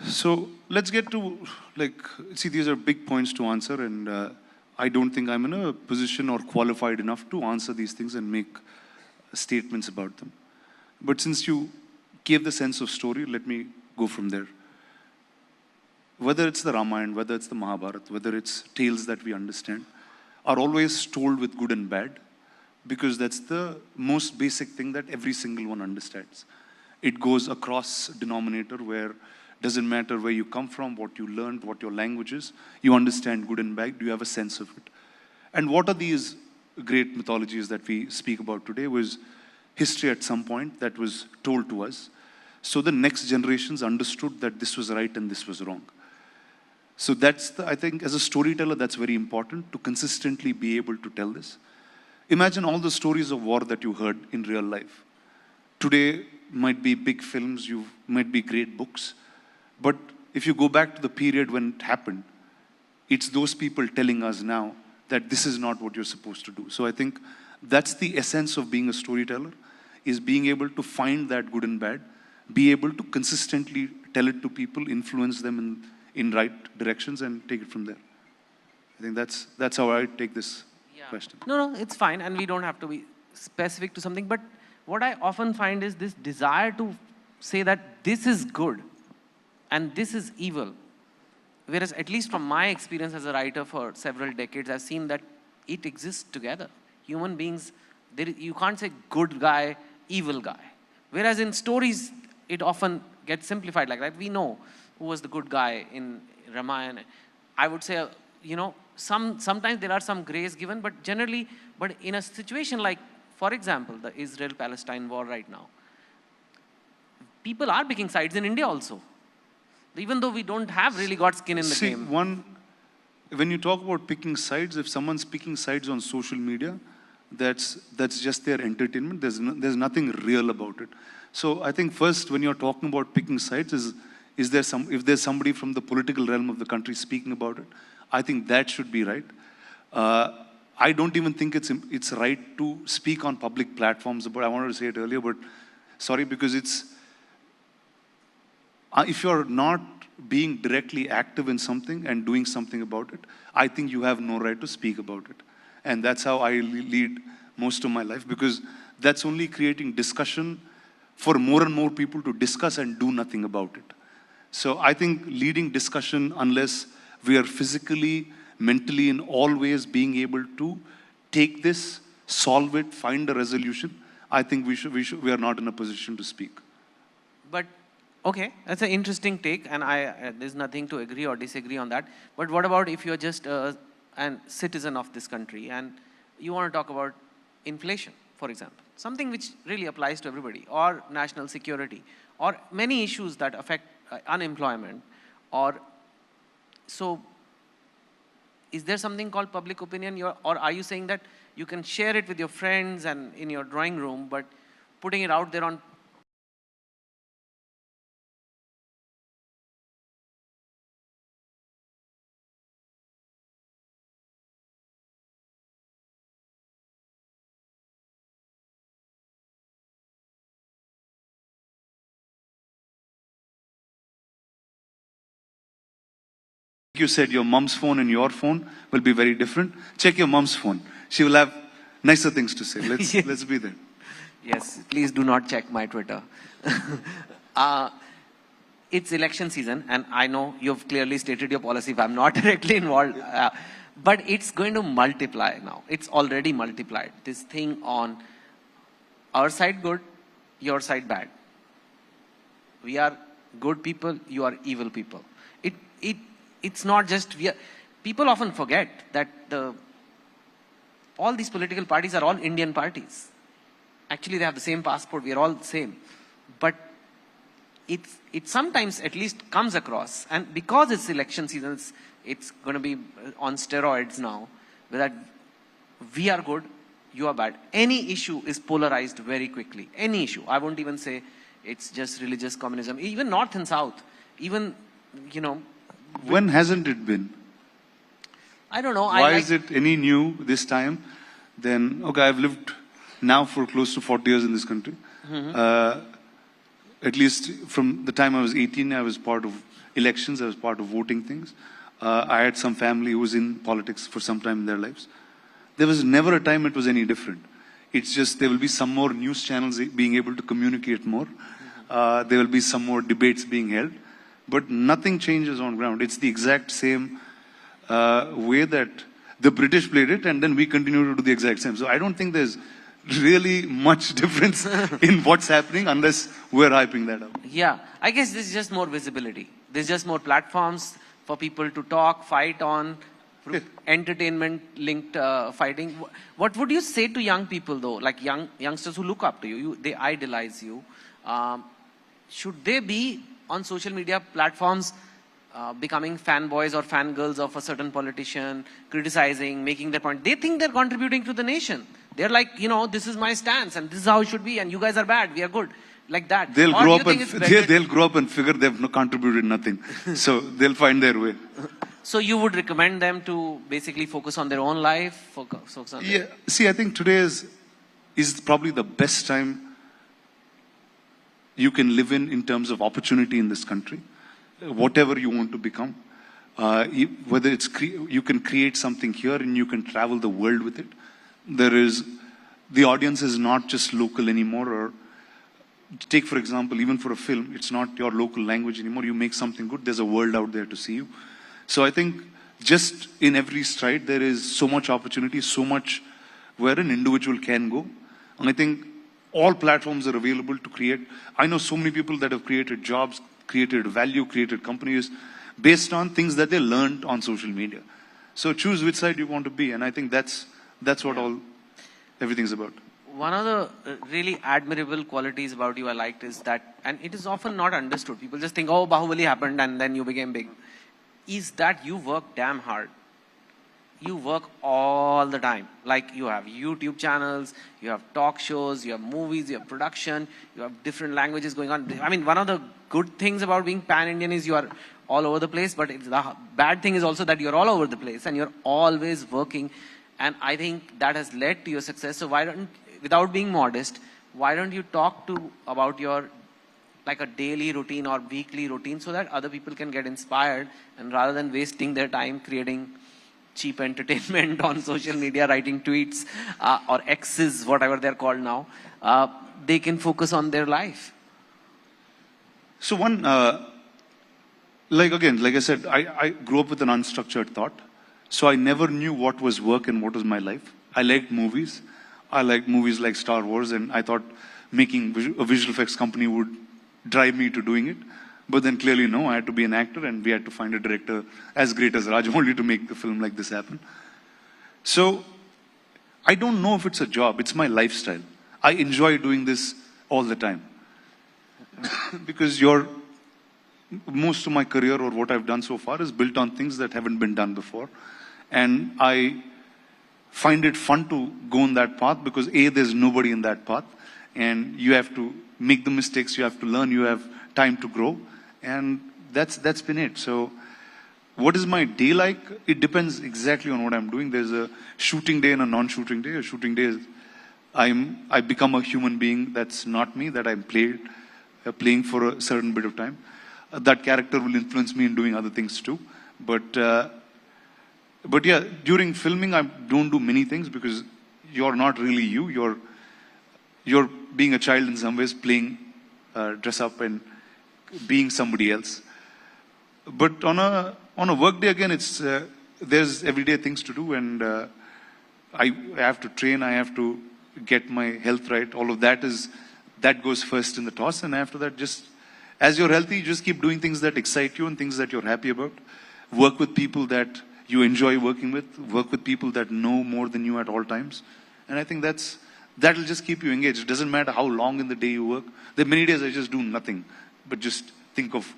So let's get to, these are big points to answer, and I don't think I'm in a position or qualified enough to answer these things and make statements about them. But since you gave the sense of story, let me go from there. Whether it's the Ramayana, whether it's the Mahabharata, whether it's tales that we understand, are always told with good and bad, because that's the most basic thing that every single one understands. It goes across denominator where doesn't matter where you come from, what you learned, what your language is, you understand good and bad, you have a sense of it. And what are these great mythologies that we speak about today was history at some point that was told to us. So the next generations understood that this was right and this was wrong. So I think as a storyteller, that's very important to consistently be able to tell this. Imagine all the stories of war that you heard in real life. Today might be big films, might be great books, but if you go back to the period when it happened, it's those people telling us now that this is not what you're supposed to do. So I think That's the essence of being a storyteller, is being able to find that good and bad, be able to consistently tell it to people, influence them in right directions, and take it from there. I think that's how I take this question. No, it's fine, and we don't have to be specific to something, but what I often find is this desire to say that this is good and this is evil. Whereas, at least from my experience as a writer for several decades, I've seen that it exists together. Human beings, you can't say good guy, evil guy. Whereas in stories, it often gets simplified like that. We know who was the good guy in Ramayana. I would say, sometimes there are some grace given, but generally, but in a situation like, for example, the Israel-Palestine war right now, people are picking sides in India also. Even though we don't have really got skin in the game. When you talk about picking sides, if someone's picking sides on social media, that's just their entertainment. There's nothing real about it. So I think first, when you're talking about picking sides, if there's somebody from the political realm of the country speaking about it, I think that should be right. I don't even think it's right to speak on public platforms about. I wanted to say it earlier, but sorry, because if you're not being directly active in something and doing something about it, I think you have no right to speak about it. And that's how I lead most of my life, because that's only creating discussion for more and more people to discuss and do nothing about it. So I think leading discussion, unless we are physically, mentally, in all ways being able to take this, solve it, find a resolution, I think we are not in a position to speak. But okay, that's an interesting take, and there's nothing to agree or disagree on that. But what about if you're just a citizen of this country and you want to talk about inflation, for example, something which really applies to everybody, or national security, or many issues that affect unemployment, so is there something called public opinion, or are you saying that you can share it with your friends and in your drawing room, but putting it out there on You said your mom's phone and your phone will be very different. Check your mom's phone. She will have nicer things to say. Let's be there. Yes, please do not check my Twitter. It's election season, and I know you've clearly stated your policy if I'm not directly involved. But it's going to multiply now. It's already multiplied. This thing on our side good, your side bad. We are good people, you are evil people. It's not just, people often forget that all these political parties are all Indian parties. Actually, they have the same passport, we are all the same. But it sometimes at least comes across, and because it's election season, it's going to be on steroids now, that we are good, you are bad. Any issue is polarized very quickly. Any issue. I won't even say it's just religious communism. Even North and South, even, when hasn't it been? I don't know. Why is it any new this time? Then, okay, I've lived now for close to 40 years in this country. At least from the time I was 18, I was part of elections, I was part of voting things. I had some family who was in politics for some time in their lives. There was never a time it was any different. It's just there will be some more news channels being able to communicate more. There will be some more debates being held. But nothing changes on ground. It's the exact same way that the British played it, and then we continue to do the exact same. So I don't think there's really much difference in what's happening unless we're hyping that up. Yeah, I guess this is just more visibility. There's just more platforms for people to talk, fight on, entertainment-linked fighting. What would you say to young people, though, like youngsters who look up to you, they idolize you? Should they be on social media platforms becoming fanboys or fangirls of a certain politician, criticizing, making their point? They think they're contributing to the nation. They're like, this is my stance and this is how it should be, and you guys are bad, we are good. Like that. They'll grow up and figure they've contributed nothing. So they'll find their way. So you would recommend them to basically focus on their own life? Focus on Yeah, see, I think today is probably the best time you can live in terms of opportunity in this country. Whatever you want to become, whether it's you can create something here and you can travel the world with it. The audience is not just local anymore, or take for example, even for a film, it's not your local language anymore. You make something good, there's a world out there to see you. So I think just in every stride, there is so much opportunity, so much where an individual can go. And I think all platforms are available to create. I know so many people that have created jobs, created value, created companies based on things that they learned on social media. So choose which side you want to be. And I think that's what everything's about. One of the really admirable qualities about you I liked is that, and it is often not understood, people just think, oh, Bahubali happened and then you became big, is that you work damn hard. You work all the time. Like you have YouTube channels, you have talk shows, you have movies, you have production, you have different languages going on. I mean, one of the good things about being pan-Indian is you are all over the place, but the bad thing is also that you're all over the place and you're always working. And I think that has led to your success. So why don't, without being modest, why don't you talk about your like a daily routine or weekly routine so that other people can get inspired, and rather than wasting their time creating cheap entertainment on social media, writing tweets or X's, whatever they're called now, they can focus on their life. So one, like I said, I grew up with an unstructured thought. So I never knew what was work and what was my life. I liked movies. I liked movies like Star Wars, and I thought making a visual effects company would drive me to doing it. But then clearly no, I had to be an actor, and we had to find a director as great as Raj only to make a film like this happen. So I don't know if it's a job, it's my lifestyle. I enjoy doing this all the time. Because most of my career or what I've done so far is built on things that haven't been done before. And I find it fun to go on that path because A, there's nobody in that path. And you have to make the mistakes, you have to learn, you have time to grow. And that's been it. So what is my day like? It depends exactly on what I'm doing. There's a shooting day and a non-shooting day. A shooting day is I become a human being that's not me, that I'm playing for a certain bit of time. That character will influence me in doing other things too. But yeah, during filming, I don't do many things because you're not really you. You're being a child in some ways, playing dress up and being somebody else. But on a work day, again, it's there's everyday things to do, and I have to train. I have to get my health right. All of that goes first in the toss, and after that, just as you're healthy, you just keep doing things that excite you and things that you're happy about. Work with people that you enjoy working with. Work with people that know more than you at all times. And I think that'll just keep you engaged. It doesn't matter how long in the day you work. There are many days I just do nothing, but just think of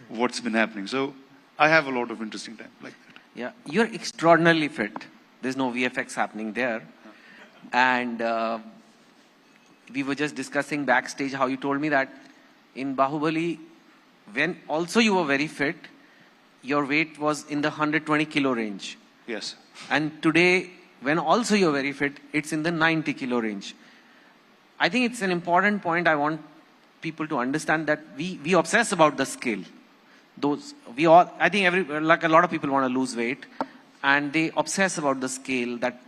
what's been happening. So I have a lot of interesting time like that. Yeah, you're extraordinarily fit. There's no VFX happening there. And we were just discussing backstage how you told me that in Bahubali, when also you were very fit, your weight was in the 120 kilo range. Yes. And today, when also you're very fit, it's in the 90 kilo range. I think it's an important point. I want people to understand that we obsess about the scale. I think like a lot of people want to lose weight, and they obsess about the scale that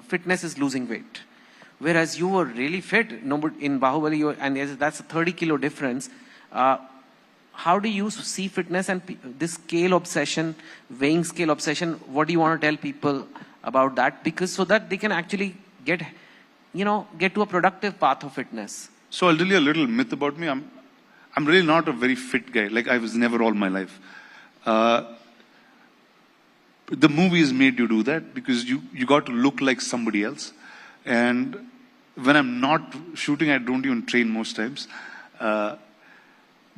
fitness is losing weight. Whereas you were really fit in Bahubali, and that's a 30 kilo difference. How do you see fitness and this scale obsession, weighing scale obsession? What do you want to tell people about that? Because so that they can actually get to a productive path of fitness. So I'll tell you a little myth about me. I'm really not a very fit guy. Like I was never all my life. The movies made you do that because you got to look like somebody else. And when I'm not shooting, I don't even train most times.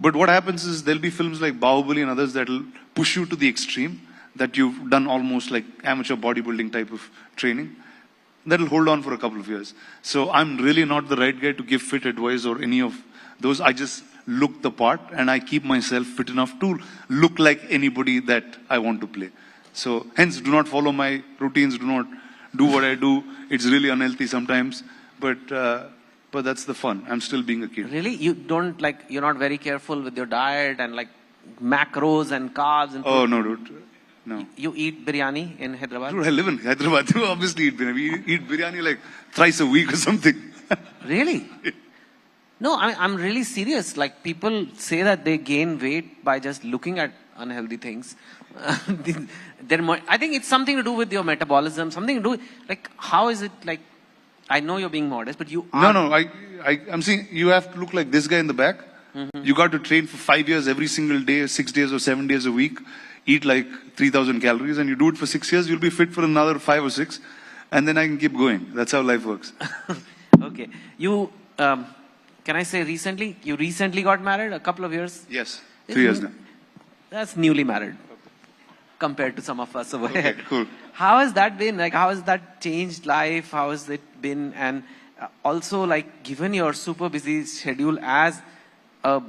But what happens is there'll be films like Bahubali and others that'll push you to the extreme, that you've done almost like amateur bodybuilding type of training. That'll hold on for a couple of years. So I'm really not the right guy to give fit advice or any of those. I just look the part, and I keep myself fit enough to look like anybody that I want to play. So hence, do not follow my routines, do not do what I do. It's really unhealthy sometimes, but that's the fun. I'm still being a kid. Really? You don't like, you're not very careful with your diet and like macros and carbs and Oh, no, dude. No. You eat biryani in Hyderabad? Dude, I live in Hyderabad. You obviously eat biryani. We eat biryani like thrice a week or something. Really? No, I'm really serious. Like, people say that they gain weight by just looking at unhealthy things. I think it's something to do with your metabolism, something to do with, like, how is it like, I know you're being modest, but you are... No, I'm saying you have to look like this guy in the back. Mm-hmm. You got to train for 5 years every single day, 6 days or 7 days a week, eat like 3,000 calories, and you do it for 6 years, you'll be fit for another 5 or 6, and then I can keep going. That's how life works. Okay. You, can I say recently? You recently got married, a couple of years? Yes, 3 years now. That's newly married compared to some of us over here. Okay, cool. How has that been? Like, how has that changed life? How has it been? And also, like, given your super busy schedule as a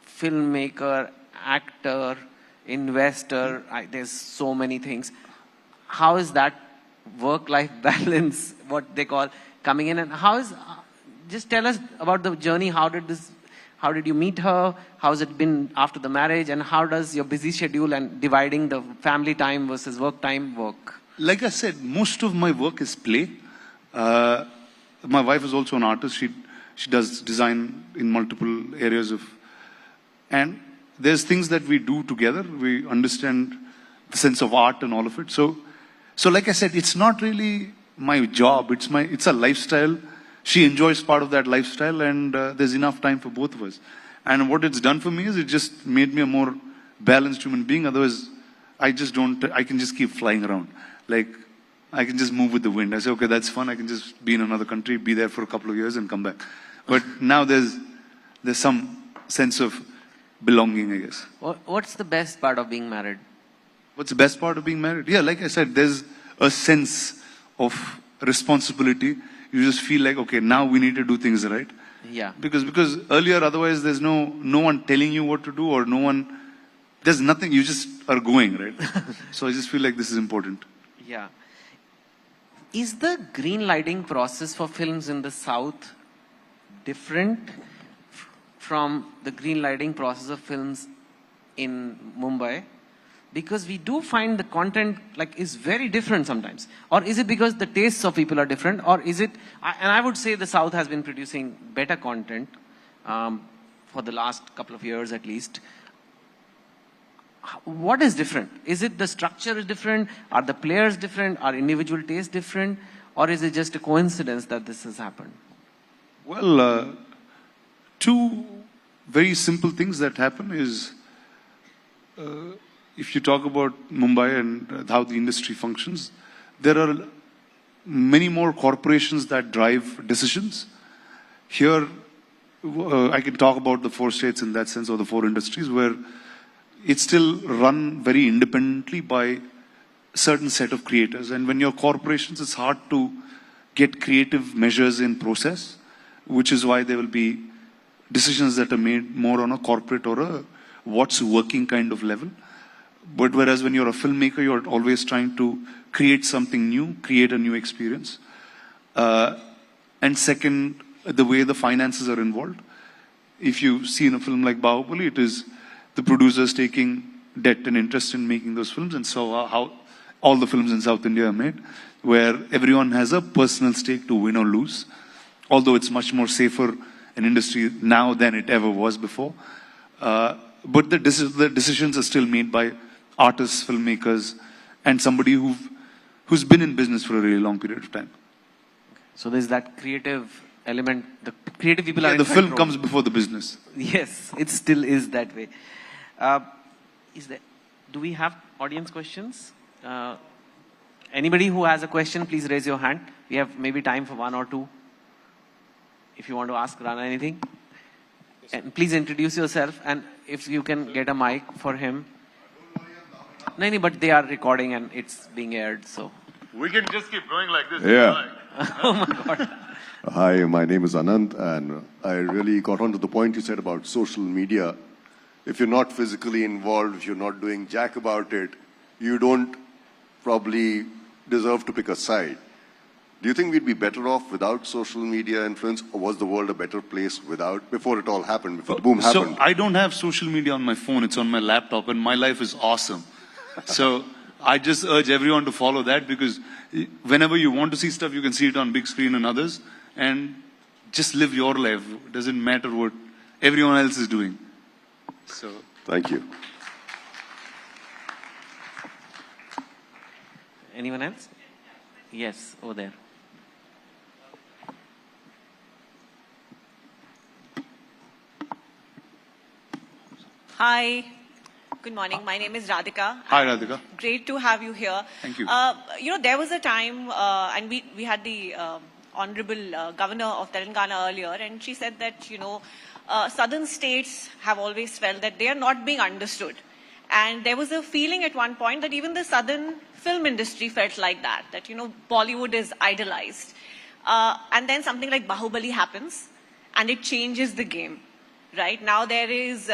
filmmaker, actor, investor, there's so many things. How is that work-life balance, what they call, coming in? And how is, just tell us about the journey. How did you meet her? How's it been after the marriage? And how does your busy schedule and dividing the family time versus work time work? Like I said, most of my work is play. My wife is also an artist. She does design in multiple areas of... And there's things that we do together. We understand the sense of art and all of it. So like I said, it's not really my job. It's a lifestyle. She enjoys part of that lifestyle, and there's enough time for both of us. And what it's done for me is it just made me a more balanced human being. Otherwise, I can just keep flying around. Like, I can just move with the wind. I say, okay, that's fun. I can just be in another country, be there for a couple of years and come back. But now there's some sense of belonging, I guess. What's the best part of being married? What's the best part of being married? Yeah, like I said, there's a sense of responsibility. You just feel like, okay, now we need to do things right. Yeah. Because earlier, otherwise, there's no one telling you what to do, or there's nothing, you just are going, right? So I just feel like this is important. Yeah. Is the green lighting process for films in the South different from the green lighting process of films in Mumbai? Because we do find the content is very different sometimes. Or is it because the tastes of people are different? Or is it, and I would say the South has been producing better content for the last couple of years at least. What is different? Is it the structure is different? Are the players different? Are individual tastes different? Or is it just a coincidence that this has happened? Well, two very simple things that happen is, if you talk about Mumbai and how the industry functions, there are many more corporations that drive decisions. Here, I can talk about the 4 states in that sense, or the 4 industries, where it's still run very independently by a certain set of creators. And when you're corporations, it's hard to get creative measures in process, which is why there will be decisions that are made more on a corporate or a what's working kind of level. But whereas when you're a filmmaker, you're always trying to create something new, create a new experience. And second, the way the finances are involved. If you see in a film like Bahubali, it is the producers taking debt and interest in making those films, and so how all the films in South India are made, where everyone has a personal stake to win or lose, although it's much more safer an industry now than it ever was before. But the decisions are still made by artists, filmmakers, and somebody who's been in business for a really long period of time. So there's that creative element. The creative people are in the control. film comes before the business. Yes, it still is that way. Do we have audience questions? Anybody who has a question, please raise your hand. We have maybe time for 1 or 2. If you want to ask Rana anything. And please introduce yourself, and if you can get a mic for him. No, but they are recording and it's being aired, so. We can just keep going like this. Yeah. Oh my God. Hi, my name is Anand, and I really got onto the point you said about social media. If you're not physically involved, if you're not doing jack about it, you don't probably deserve to pick a side. Do you think we'd be better off without social media influence, or was the world a better place without, before it all happened, before the boom happened? So I don't have social media on my phone, it's on my laptop, and my life is awesome. So I just urge everyone to follow that, because whenever you want to see stuff, you can see it on big screen and others, and just live your life. It doesn't matter what everyone else is doing. So thank you. Anyone else? Yes, over there. Hi. Good morning. My name is Radhika. Hi, Radhika. Great to have you here. Thank you. There was a time, and we had the Honorable Governor of Telangana earlier, and she said that, southern states have always felt that they are not being understood. And there was a feeling at one point that even the southern film industry felt like that, Bollywood is idolized. And then something like Bahubali happens, and it changes the game, right? Now there is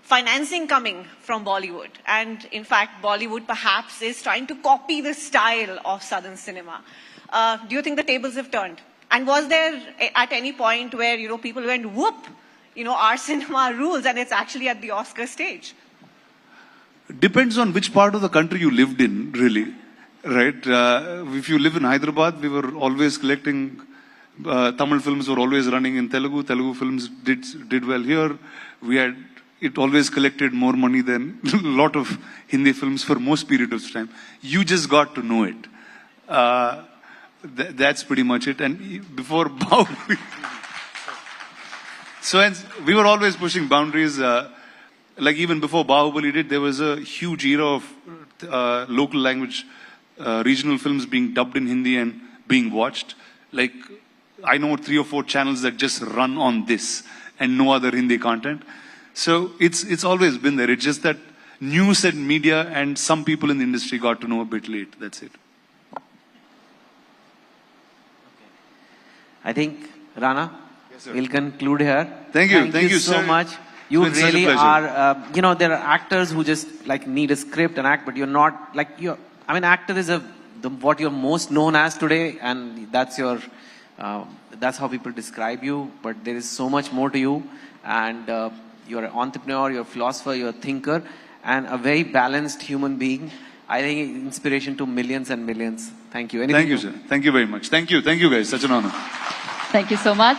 financing coming from Bollywood. And in fact, Bollywood perhaps is trying to copy the style of southern cinema. Do you think the tables have turned? And was there at any point where, people went, whoop, our cinema rules, and it's actually at the Oscar stage? Depends on which part of the country you lived in, really, right? If you live in Hyderabad, we were always collecting, Tamil films were always running in Telugu. Telugu films did well here. It always collected more money than a lot of Hindi films for most period of time. You just got to know it. That's pretty much it. And before Bahubali, so we were always pushing boundaries. Like even before Bahubali did, there was a huge era of local language, regional films being dubbed in Hindi and being watched. Like, I know 3 or 4 channels that just run on this and no other Hindi content. So it's always been there. It's just that news and media and some people in the industry got to know a bit late. That's it. I think, Rana, we'll conclude here. Thank you. Thank you so sir. much. You It's been really such a pleasure. are, there are actors who just need a script and act, but you're not, actor is what you're most known as today, and that's that's how people describe you, but there is so much more to you, and you're an entrepreneur, you're a philosopher, you're a thinker, and a very balanced human being. I think inspiration to millions and millions. Thank you. Thank you, sir. Thank you very much. Thank you, guys. Such an honor. Thank you so much.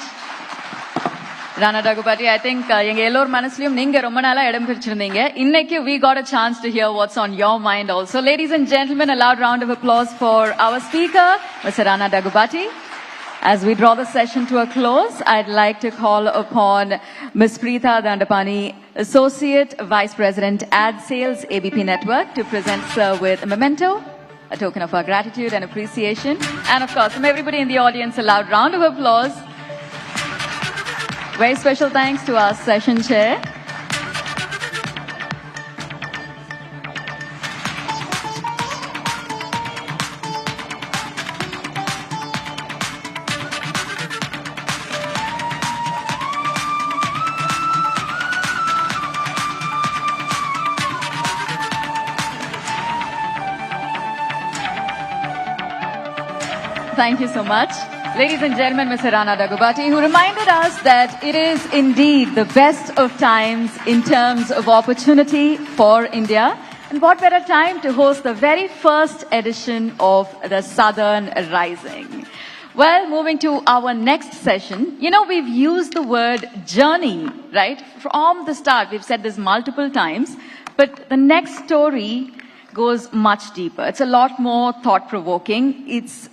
Rana Daggubati, I think எங்க எல்லோர் மனசுலயும் நீங்க ரொம்ப நாளா இடம் பிடிச்சிருந்தீங்க. இன்னைக்கு we got a chance to hear what's on your mind also. Ladies and gentlemen, a loud round of applause for our speaker, Mr. Rana Daggubati. As we draw the session to a close, I'd like to call upon Ms. Preetha Dandapani, Associate Vice President, Ad Sales, ABP Network, to present Sir with a memento, a token of our gratitude and appreciation. And of course, from everybody in the audience, a loud round of applause. Very special thanks to our session chair. Thank you so much. Ladies and gentlemen, Mr. Rana Daggubati, who reminded us that it is indeed the best of times in terms of opportunity for India. And what better time to host the very first edition of the Southern Rising. Well, moving to our next session, we've used the word journey, right? From the start, we've said this multiple times, but the next story goes much deeper. It's a lot more thought-provoking. It's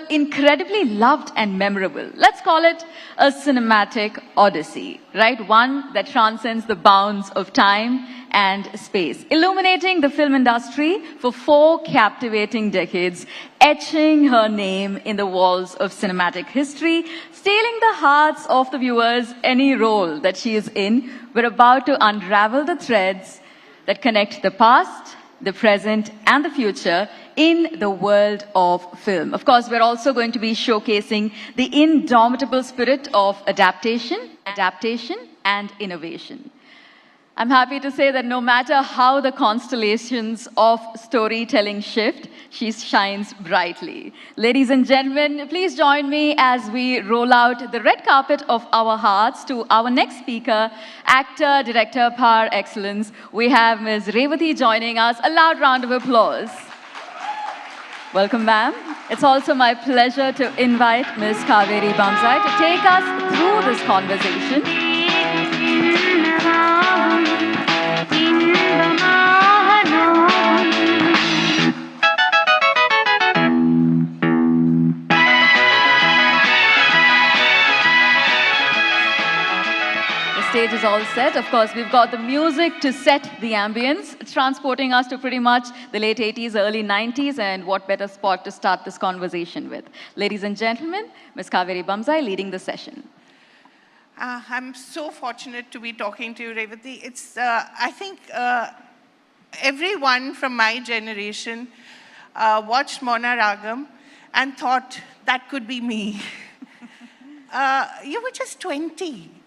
incredibly loved and memorable. Let's call it a cinematic odyssey, right? One that transcends the bounds of time and space, illuminating the film industry for 4 captivating decades, etching her name in the walls of cinematic history, stealing the hearts of the viewers any role that she is in. We're about to unravel the threads that connect the past, the present, and the future in the world of film. Of course, we're also going to be showcasing the indomitable spirit of adaptation, and innovation. I'm happy to say that no matter how the constellations of storytelling shift, she shines brightly. Ladies and gentlemen, please join me as we roll out the red carpet of our hearts to our next speaker, actor, director par excellence. We have Ms. Revati joining us. A loud round of applause. Welcome, ma'am. It's also my pleasure to invite Ms. Kaveri Bamzai to take us through this conversation. Stage is all set. Of course, we've got the music to set the ambience, transporting us to pretty much the late 80s, early 90s, and what better spot to start this conversation with. Ladies and gentlemen, Ms. Kaveri Bamzai leading the session. I'm so fortunate to be talking to you, Revati. It's, I think, everyone from my generation watched Mona Ragam and thought that could be me. You were just 20.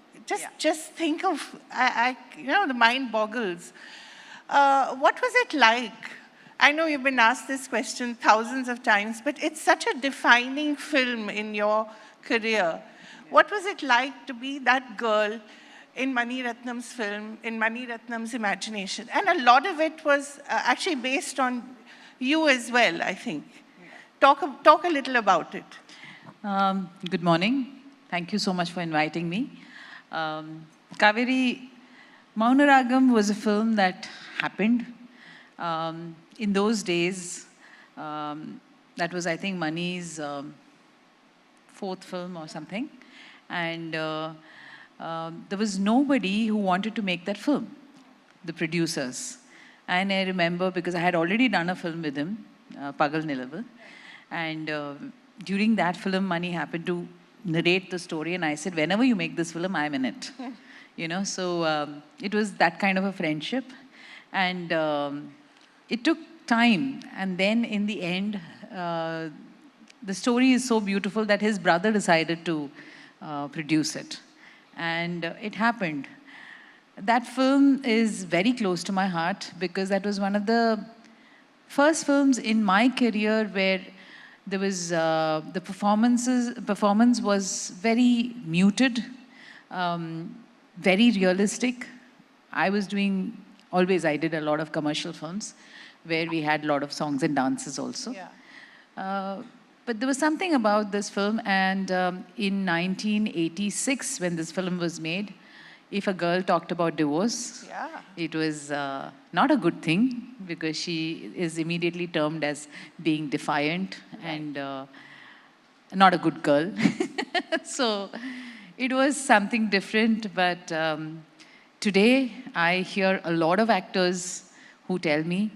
Just think of, you know, the mind boggles. What was it like? I know you've been asked this question thousands of times, but it's such a defining film in your career. What was it like to be that girl in Mani Ratnam's film, in Mani Ratnam's imagination? And a lot of it was actually based on you as well, I think. Talk a little about it. Good morning. Thank you so much for inviting me. Kaveri, Maunaragam was a film that happened. In those days, that was, I think, Mani's fourth film or something. And there was nobody who wanted to make that film, the producers. And I remember, because I had already done a film with him, Pagal Nilavu. And during that film, Mani happened to narrate the story, and I said, whenever you make this film, I'm in it. You know, so it was that kind of a friendship. And it took time. And then in the end, the story is so beautiful that his brother decided to produce it. And it happened. That film is very close to my heart because that was one of the first films in my career where there was, the performance was very muted, very realistic. I was doing, always I did a lot of commercial films where we had a lot of songs and dances also. Yeah. But there was something about this film, and in 1986, when this film was made, if a girl talked about divorce, it was not a good thing because she is immediately termed as being defiant and not a good girl. So it was something different, but today I hear a lot of actors who tell me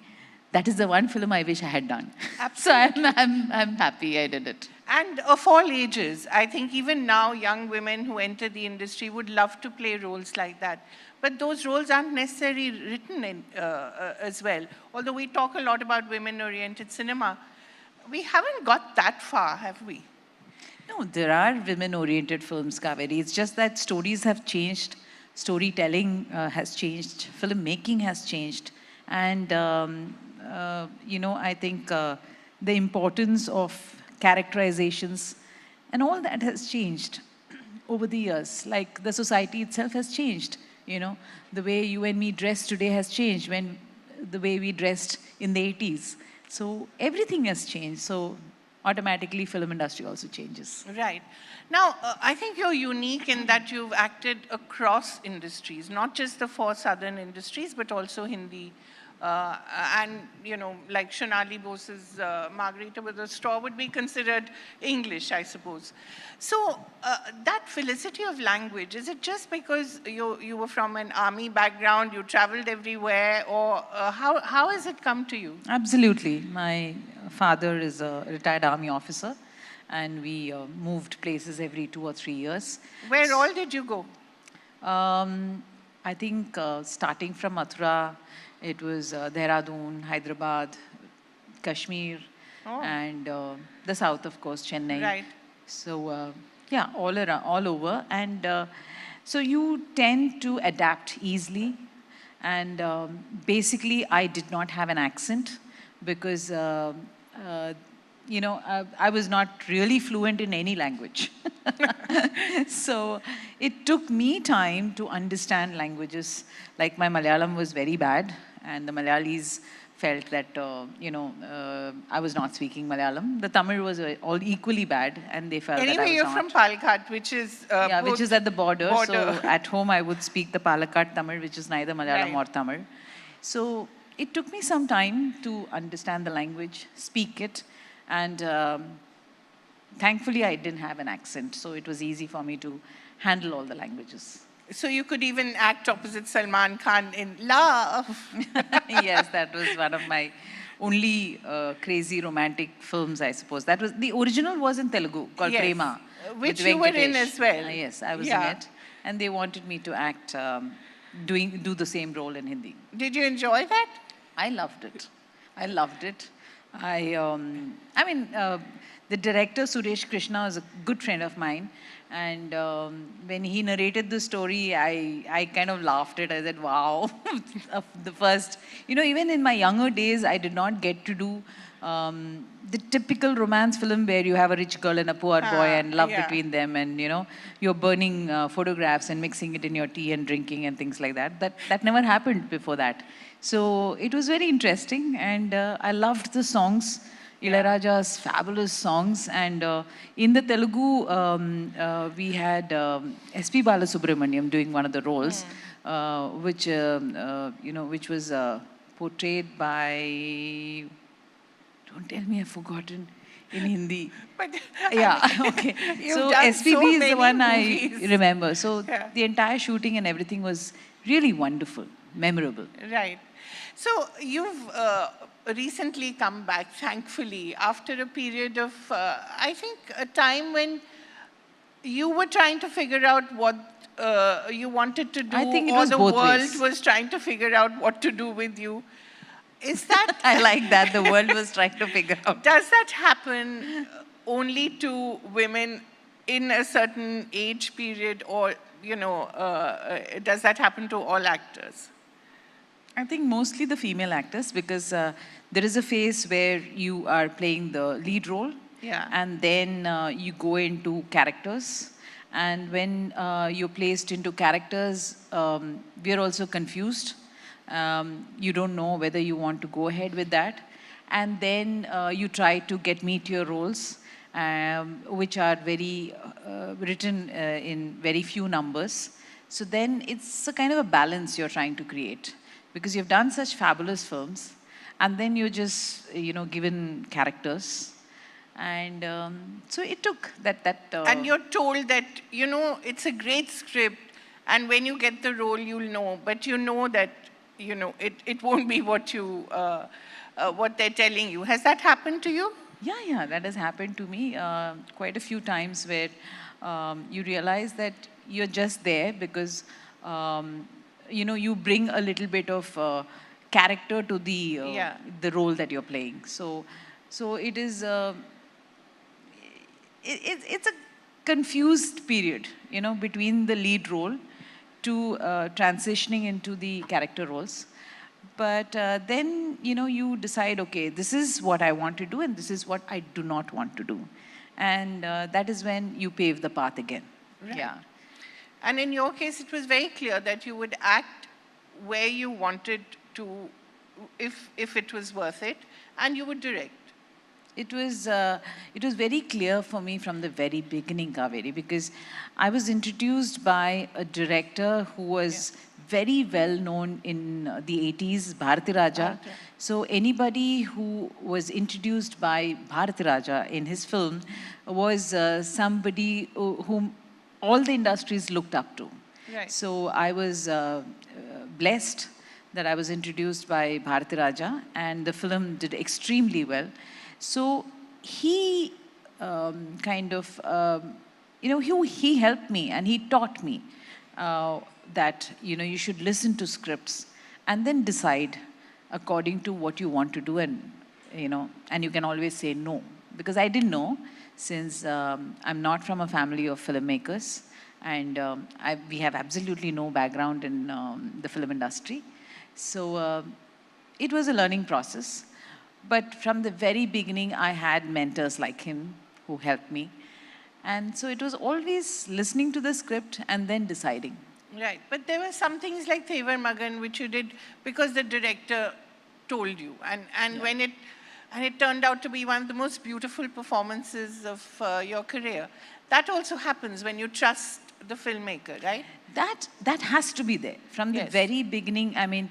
that is the one film I wish I had done. So I'm happy I did it. And of all ages, I think even now young women who enter the industry would love to play roles like that. But those roles aren't necessarily written in, as well. Although we talk a lot about women-oriented cinema, we haven't got that far, have we? No, there are women-oriented films, Kaveri. It's just that stories have changed, storytelling has changed, filmmaking has changed. And, you know, I think the importance of characterizations and all that has changed over the years. Like the society itself has changed. You know, the way you and me dress today has changed when the way we dressed in the 80s. So everything has changed. So automatically film industry also changes. Right. Now, I think you're unique in that you've acted across industries, not just the four southern industries, but also Hindi. And, you know, like Shonali Bose's Margarita with a Straw would be considered English, I suppose. So that felicity of language, is it just because you were from an army background, you traveled everywhere, or how has it come to you? Absolutely. My father is a retired army officer, and we moved places every 2 or 3 years. Where all did you go? I think starting from Mathura, it was Dehradun, Hyderabad, Kashmir, and the south, of course, Chennai. Right. So yeah, all around, all over. And so you tend to adapt easily. And basically, I did not have an accent because, you know, I was not really fluent in any language. So it took me time to understand languages. Like my Malayalam was very bad, and the Malayalis felt that, you know, I was not speaking Malayalam. The Tamil was all equally bad, and they felt that I was Anyway, you're not. from Palakkad, which is Yeah, which is at the border. So border. at home, I would speak the Palakkad Tamil, which is neither Malayalam Right. or Tamil. So it took me some time to understand the language, speak it, and thankfully I didn't have an accent, so it was easy for me to handle all the languages. So you could even act opposite Salman Khan in Love. Yes, that was one of my only crazy romantic films, I suppose. That was the original was in Telugu called Yes, Prema, which with you were in Venkatesh. as well. Yes, I was Yeah. in it, and they wanted me to act, do the same role in Hindi. Did you enjoy that? I loved it. I loved it. I mean, the director Suresh Krishna was a good friend of mine, and when he narrated the story, I kind of laughed it. I said, "Wow!" The first, you know, even in my younger days, I did not get to do the typical romance film where you have a rich girl and a poor boy and love yeah. between them, and you know, you're burning photographs and mixing it in your tea and drinking and things like that. That never happened before that. So it was very interesting, and I loved the songs. Ilayaraja's fabulous songs, and in the Telugu we had S.P. Balasubramaniam doing one of the roles, which you know, which was portrayed by. Don't tell me I've forgotten in Hindi. But yeah, okay. So done SPB so is the many one movies. I remember. So Yeah. the entire shooting and everything was really wonderful, memorable. Right. So you've recently come back, thankfully, after a period of, I think, a time when you were trying to figure out what you wanted to do, I think it or was the both world ways. was trying to figure out what to do with you. Is that... I like that. The world was trying to figure out. Does that happen only to women in a certain age period, or, you know, does that happen to all actors? I think mostly the female actors, because there is a phase where you are playing the lead role, Yeah. and then you go into characters. And when you're placed into characters, we are also confused. You don't know whether you want to go ahead with that. And then you try to get meteor roles, which are very written in very few numbers. So then it's a kind of a balance you're trying to create, because you've done such fabulous films, and then you're just, you know, given characters. And so it took that. And you're told that, you know, it's a great script, and when you get the role, you'll know. But you know that, you know, it won't be what you, what they're telling you. Has that happened to you? Yeah, that has happened to me quite a few times, where you realize that you're just there because, you know, you bring a little bit of character to the role that you're playing. So it is. It's a confused period, you know, between the lead role to transitioning into the character roles. But then, you know, you decide, okay, this is what I want to do and this is what I do not want to do. And that is when you pave the path again. Right. Yeah. And in your case, it was very clear that you would act where you wanted to, if it was worth it, and you would direct. It was very clear for me from the very beginning, Kaveri, because I was introduced by a director who was very well known in the 80s, Bharati Raja. So anybody who was introduced by Bharati Raja in his film was somebody whom all the industries looked up to. Right. So I was blessed that I was introduced by Bharati Raja, and the film did extremely well. So he kind of, you know, he helped me and he taught me that, you should listen to scripts and then decide according to what you want to do, and, and you can always say no. Because I didn't know, since I'm not from a family of filmmakers, and we have absolutely no background in the film industry. So it was a learning process. But from the very beginning, I had mentors like him who helped me. And so it was always listening to the script and then deciding. Right, but there were some things like Thevar Magan which you did because the director told you, and when it turned out to be one of the most beautiful performances of your career. That also happens when you trust the filmmaker, right? That has to be there from the very beginning. I mean,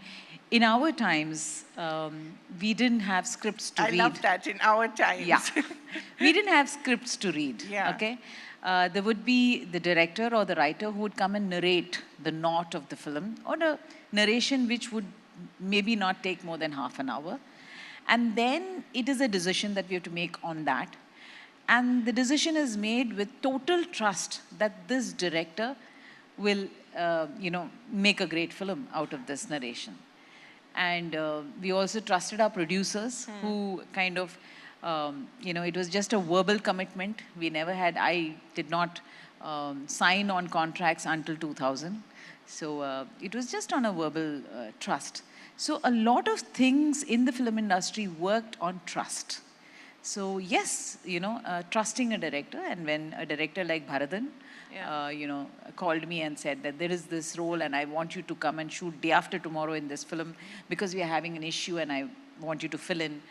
in our times, we didn't have scripts to read. I love that, in our times. Yeah, we didn't have scripts to read. Yeah. Okay. There would be the director or the writer who would come and narrate the knot of the film, or a narration which would maybe not take more than half an hour. And then it is a decision that we have to make on that. And the decision is made with total trust that this director will, make a great film out of this narration. And we also trusted our producers who kind of, it was just a verbal commitment. I did not sign on contracts until 2000. So it was just on a verbal trust. So a lot of things in the film industry worked on trust. So yes, trusting a director, and when a director like Bharathan, called me and said that there is this role and I want you to come and shoot day after tomorrow in this film because we are having an issue and I want you to fill in.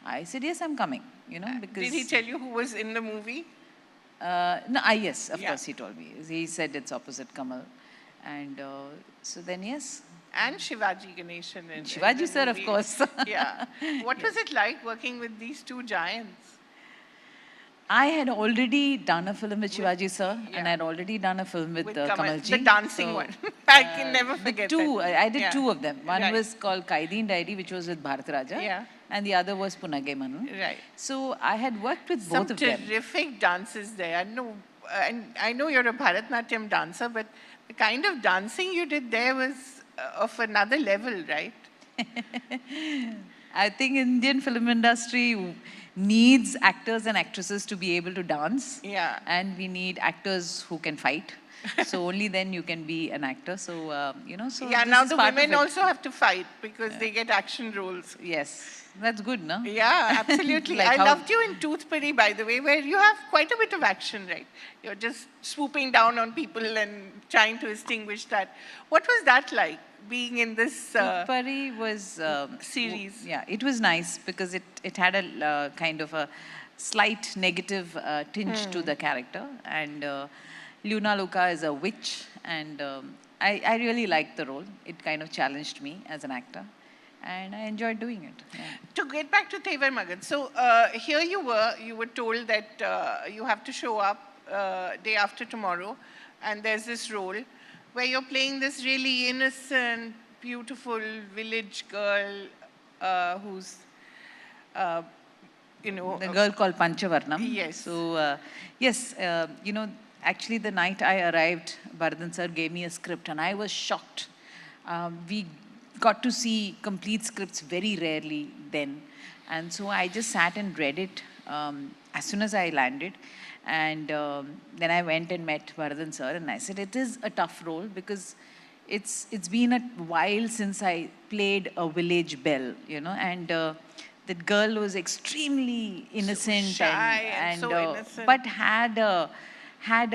I said, yes, I'm coming, because... Did he tell you who was in the movie? No, yes, of course he told me. He said it's opposite Kamal. And so then, yes. And Shivaji Ganeshan. Shivaji sir, of course. Yeah. What was it like working with these two giants? I had already done a film with Shivaji sir, and I had already done a film with Kamalji. The dancing one. I can never forget that. I did Yeah. two of them. One was called Kaideen Diary, which was with Bharat Raja, and the other was Punage Manu. Right. So I had worked with both of them. Some terrific dances there. I know you're a Bharatnatyam dancer, but the kind of dancing you did there was of another level, right? I think Indian film industry needs actors and actresses to be able to dance. Yeah. And we need actors who can fight. So only then you can be an actor. So, so yeah, this now is the part of women it. also have to fight because they get action roles. Yes, that's good, no? Yeah, absolutely. Like I loved you in Toothpuri, by the way, where you have quite a bit of action, right? You're just swooping down on people and trying to extinguish that. What was that like, being in this Toothpuri was... series? Yeah, it was nice because it had a kind of a slight negative tinge to the character. And Luna Luca is a witch, and I really liked the role. It kind of challenged me as an actor, and I enjoyed doing it. Yeah. To get back to Thevar Magan, so here you were told that you have to show up day after tomorrow, and there's this role where you're playing this really innocent, beautiful village girl who's, The girl called Panchavarnam. Yes. So, yes, actually the night I arrived, Bharathan sir gave me a script and I was shocked. We got to see complete scripts very rarely then. And so I just sat and read it as soon as I landed. And then I went and met Bharathan sir and I said, it is a tough role because it's been a while since I played a village belle, and that girl was extremely innocent, so shy and so innocent. But had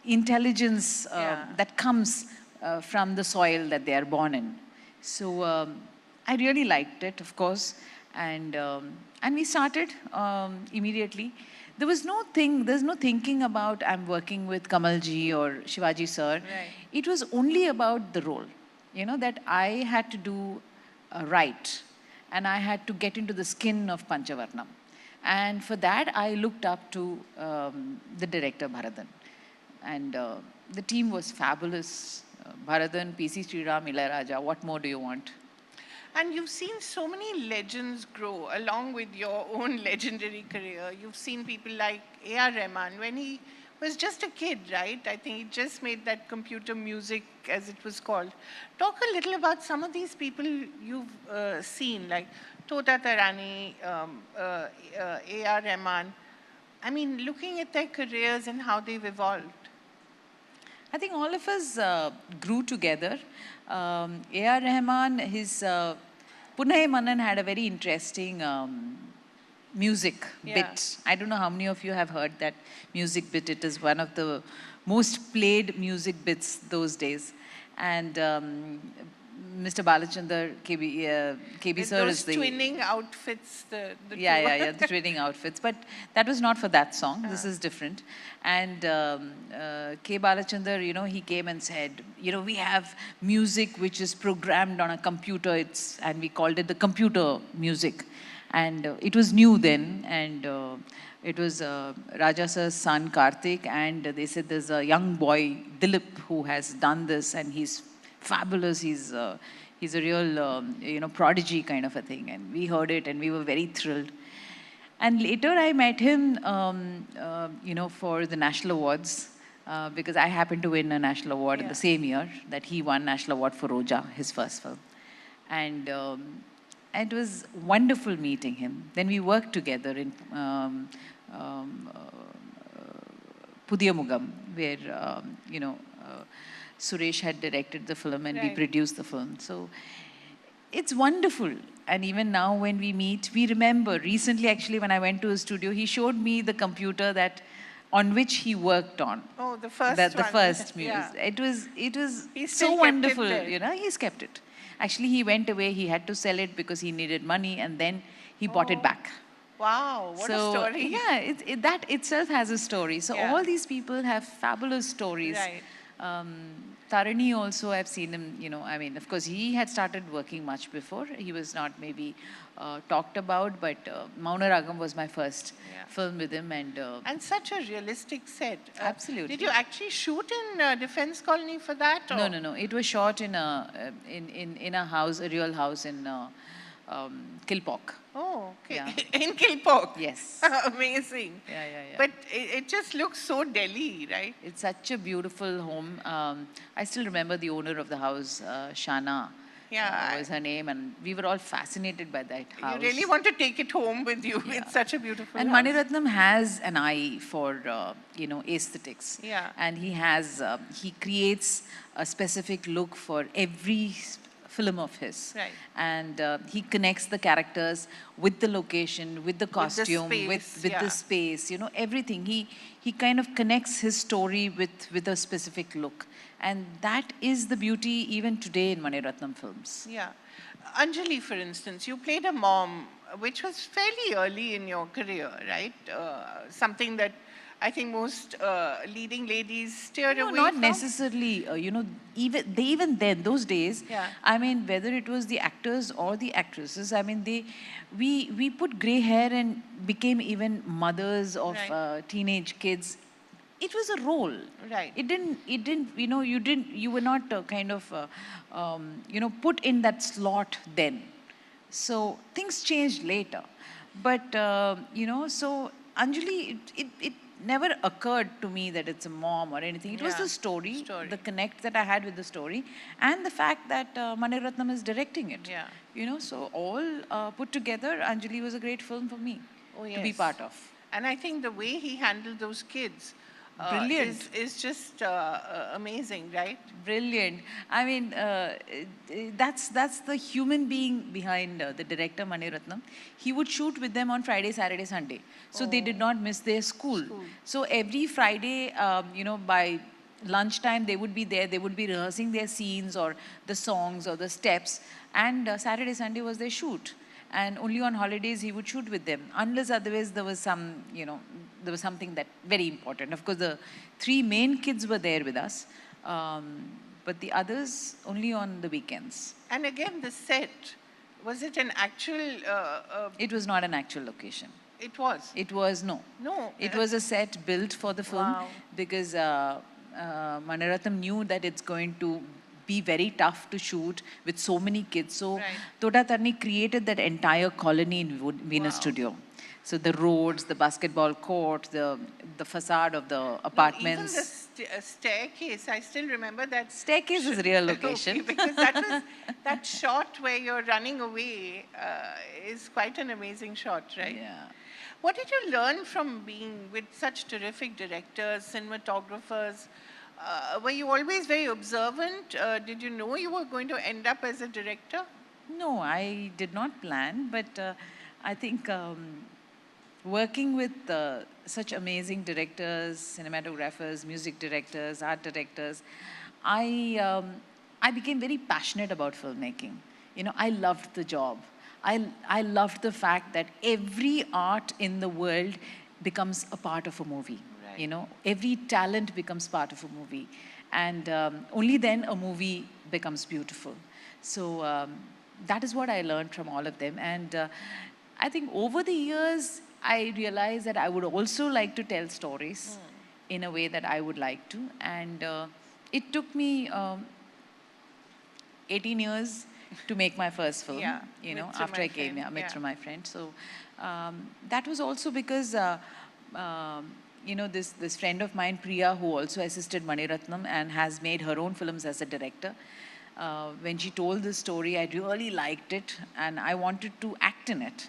intelligence that comes from the soil that they are born in. So I really liked it, of course, and we started immediately. There's no thinking about I'm working with Kamalji or Shivaji sir. Right. It was only about the role, that I had to do right, and I had to get into the skin of Panchavarnam. And for that, I looked up to the director, Bharathan. And the team was fabulous. Bharathan, P.C. Sriram, Ilayaraja, what more do you want? And you've seen so many legends grow along with your own legendary career. You've seen people like A.R. Rahman. When he was just a kid, right? I think he just made that computer music, as it was called. Talk a little about some of these people you've seen, like Tota Tarani, A.R. Rahman. I mean, looking at their careers and how they've evolved. I think all of us grew together. A.R. Rahman, his Punay Manan had a very interesting music bit. I don't know how many of you have heard that music bit. It is one of the most played music bits those days. And Mr. Balachandar, KB sir is the... twinning outfits, the the twinning outfits. But that was not for that song. This is different. And K. Balachandar, you know, he came and said, you know, we have music which is programmed on a computer, and we called it the computer music. And it was new then, and it was Raja sir's son Karthik, and they said there's a young boy, Dilip, who has done this, and he's fabulous. He's a real, you know, prodigy kind of a thing. And we heard it, and we were very thrilled. And later I met him, you know, for the national awards, because I happened to win a national award in the same year that he won national award for Roja, his first film. And it was wonderful meeting him. Then we worked together in Pudiyamugam, where, you know, Suresh had directed the film and we produced the film. So it's wonderful. And even now when we meet, we remember, recently actually when I went to his studio, he showed me the computer on which he worked on. Oh, the first one. The first music. Yeah. It was so wonderful, you know, he's kept it. Actually, he went away, he had to sell it because he needed money, and then he bought it back. Wow, what a story. Yeah, that itself has a story. So all these people have fabulous stories. Right. Tarini also, I've seen him, you know, I mean, of course, he had started working much before. He was not maybe talked about, but Mauna Ragam was my first film with him. And such a realistic set. Absolutely. Did you actually shoot in Defense Colony for that? Or? No. It was shot in a house, a real house in Kilpauk. Oh, okay. Yeah. In Kilpauk? Yes. Amazing. Yeah. But it just looks so Delhi, right? It's such a beautiful home. I still remember the owner of the house, Shana. Was her name, and we were all fascinated by that house. You really want to take it home with you. Yeah. It's such a beautiful and house. Mani Ratnam has an eye for, you know, aesthetics. Yeah. And he creates a specific look for every film of his. Right. And he connects the characters with the location, with the costume, with the space, you know, everything. He kind of connects his story with a specific look. And that is the beauty even today in Mani Ratnam films. Yeah. Anjali, for instance, you played a mom, which was fairly early in your career, right? Something that I think most leading ladies steer away not from. Necessarily, you know, even then, those days, I mean, whether it was the actors or the actresses, I mean, we put grey hair and became even mothers of teenage kids. It was a role. Right. It didn't, you know, you were not kind of, you know, put in that slot then. So things changed later. But, you know, so Anjali, it never occurred to me that it's a mom or anything. It was the story, the connect that I had with the story, and the fact that Mani Ratnam is directing it. Yeah. You know, so all put together, Anjali was a great film for me to be part of. And I think the way he handled those kids is just amazing, right? Brilliant. I mean, that's the human being behind the director Mani Ratnam. He would shoot with them on Friday, Saturday, Sunday. So they did not miss their school. So every Friday, you know, by lunchtime they would be there. They would be rehearsing their scenes or the songs or the steps. And Saturday, Sunday was their shoot. And only on holidays he would shoot with them. Unless otherwise there was some, you know, there was something that very important. Of course, the 3 main kids were there with us, but the others only on the weekends. And again, the set, was it an actual... It was not an actual location. It was? It was, no. No. It was a set built for the film because Mani Ratnam knew that it's going to be very tough to shoot with so many kids. So Tota Tarani created that entire colony in Venus Studio. So the roads, the basketball court, the facade of the apartments. No, even the staircase, I still remember that. Staircase is real location. Okay, because that shot where you're running away is quite an amazing shot, right? Yeah. What did you learn from being with such terrific directors, cinematographers? Were you always very observant? Did you know you were going to end up as a director? No, I did not plan, but I think working with such amazing directors, cinematographers, music directors, art directors, I became very passionate about filmmaking. You know, I loved the job. I loved the fact that every art in the world becomes a part of a movie. Right. You know, every talent becomes part of a movie. And only then a movie becomes beautiful. So that is what I learned from all of them. And I think over the years, I realized that I would also like to tell stories in a way that I would like to. And it took me 18 years to make my first film, you know, after I came here, Mitra, my friend. So that was also because, you know, this friend of mine, Priya, who also assisted Maniratnam and has made her own films as a director, when she told this story, I really liked it and I wanted to act in it.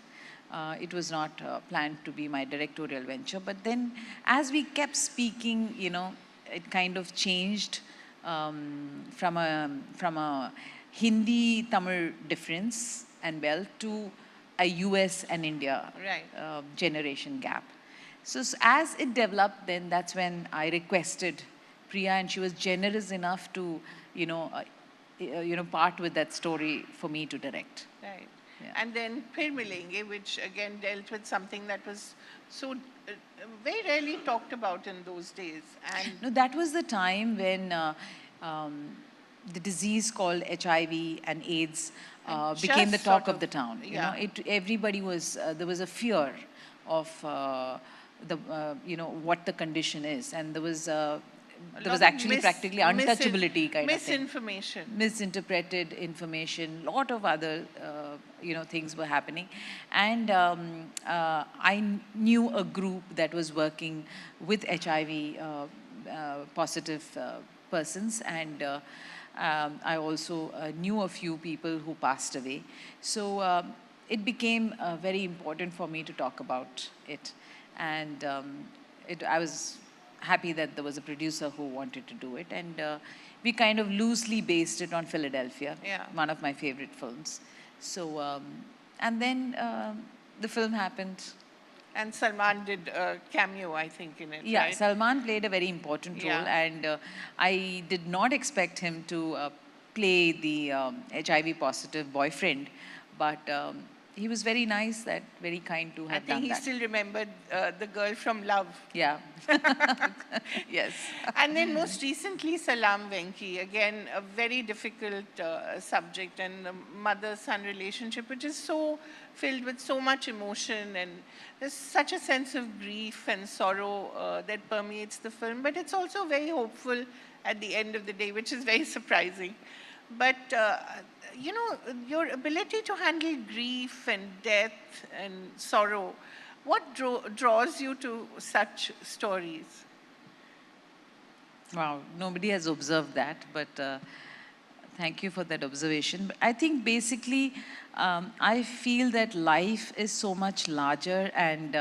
It was not planned to be my directorial venture. But then as we kept speaking, you know, it kind of changed from a Hindi-Tamil difference and wealth to a US and India generation gap. So as it developed, then that's when I requested Priya, and she was generous enough to, you know, part with that story for me to direct. Right. Yeah. And then Pirmilinge, which again dealt with something that was so very rarely talked about in those days. And no, that was the time when the disease called HIV and AIDS became the talk of the town. You know, everybody was, there was a fear of you know, what the condition is. And there was actually practically untouchability kind of thing. Misinformation. Misinterpreted information, lot of other, you know, things were happening. And I knew a group that was working with HIV positive persons, and I also knew a few people who passed away. So it became very important for me to talk about it. And I was happy that there was a producer who wanted to do it. And we kind of loosely based it on Philadelphia, one of my favorite films. So, and then the film happened. And Salman did a cameo, I think, in it, Yeah, right? Salman played a very important role, and I did not expect him to play the HIV positive boyfriend, but he was very nice, very kind to have done that. I think he still remembered the girl from Love. Yeah. Yes. And then most recently, Salam Venki, again, a very difficult subject, and the mother-son relationship, which is so filled with so much emotion, and there's such a sense of grief and sorrow that permeates the film, but it's also very hopeful at the end of the day, which is very surprising. But you know, your ability to handle grief and death and sorrow, what draws you to such stories? Wow, nobody has observed that, but thank you for that observation. But I think basically, I feel that life is so much larger, and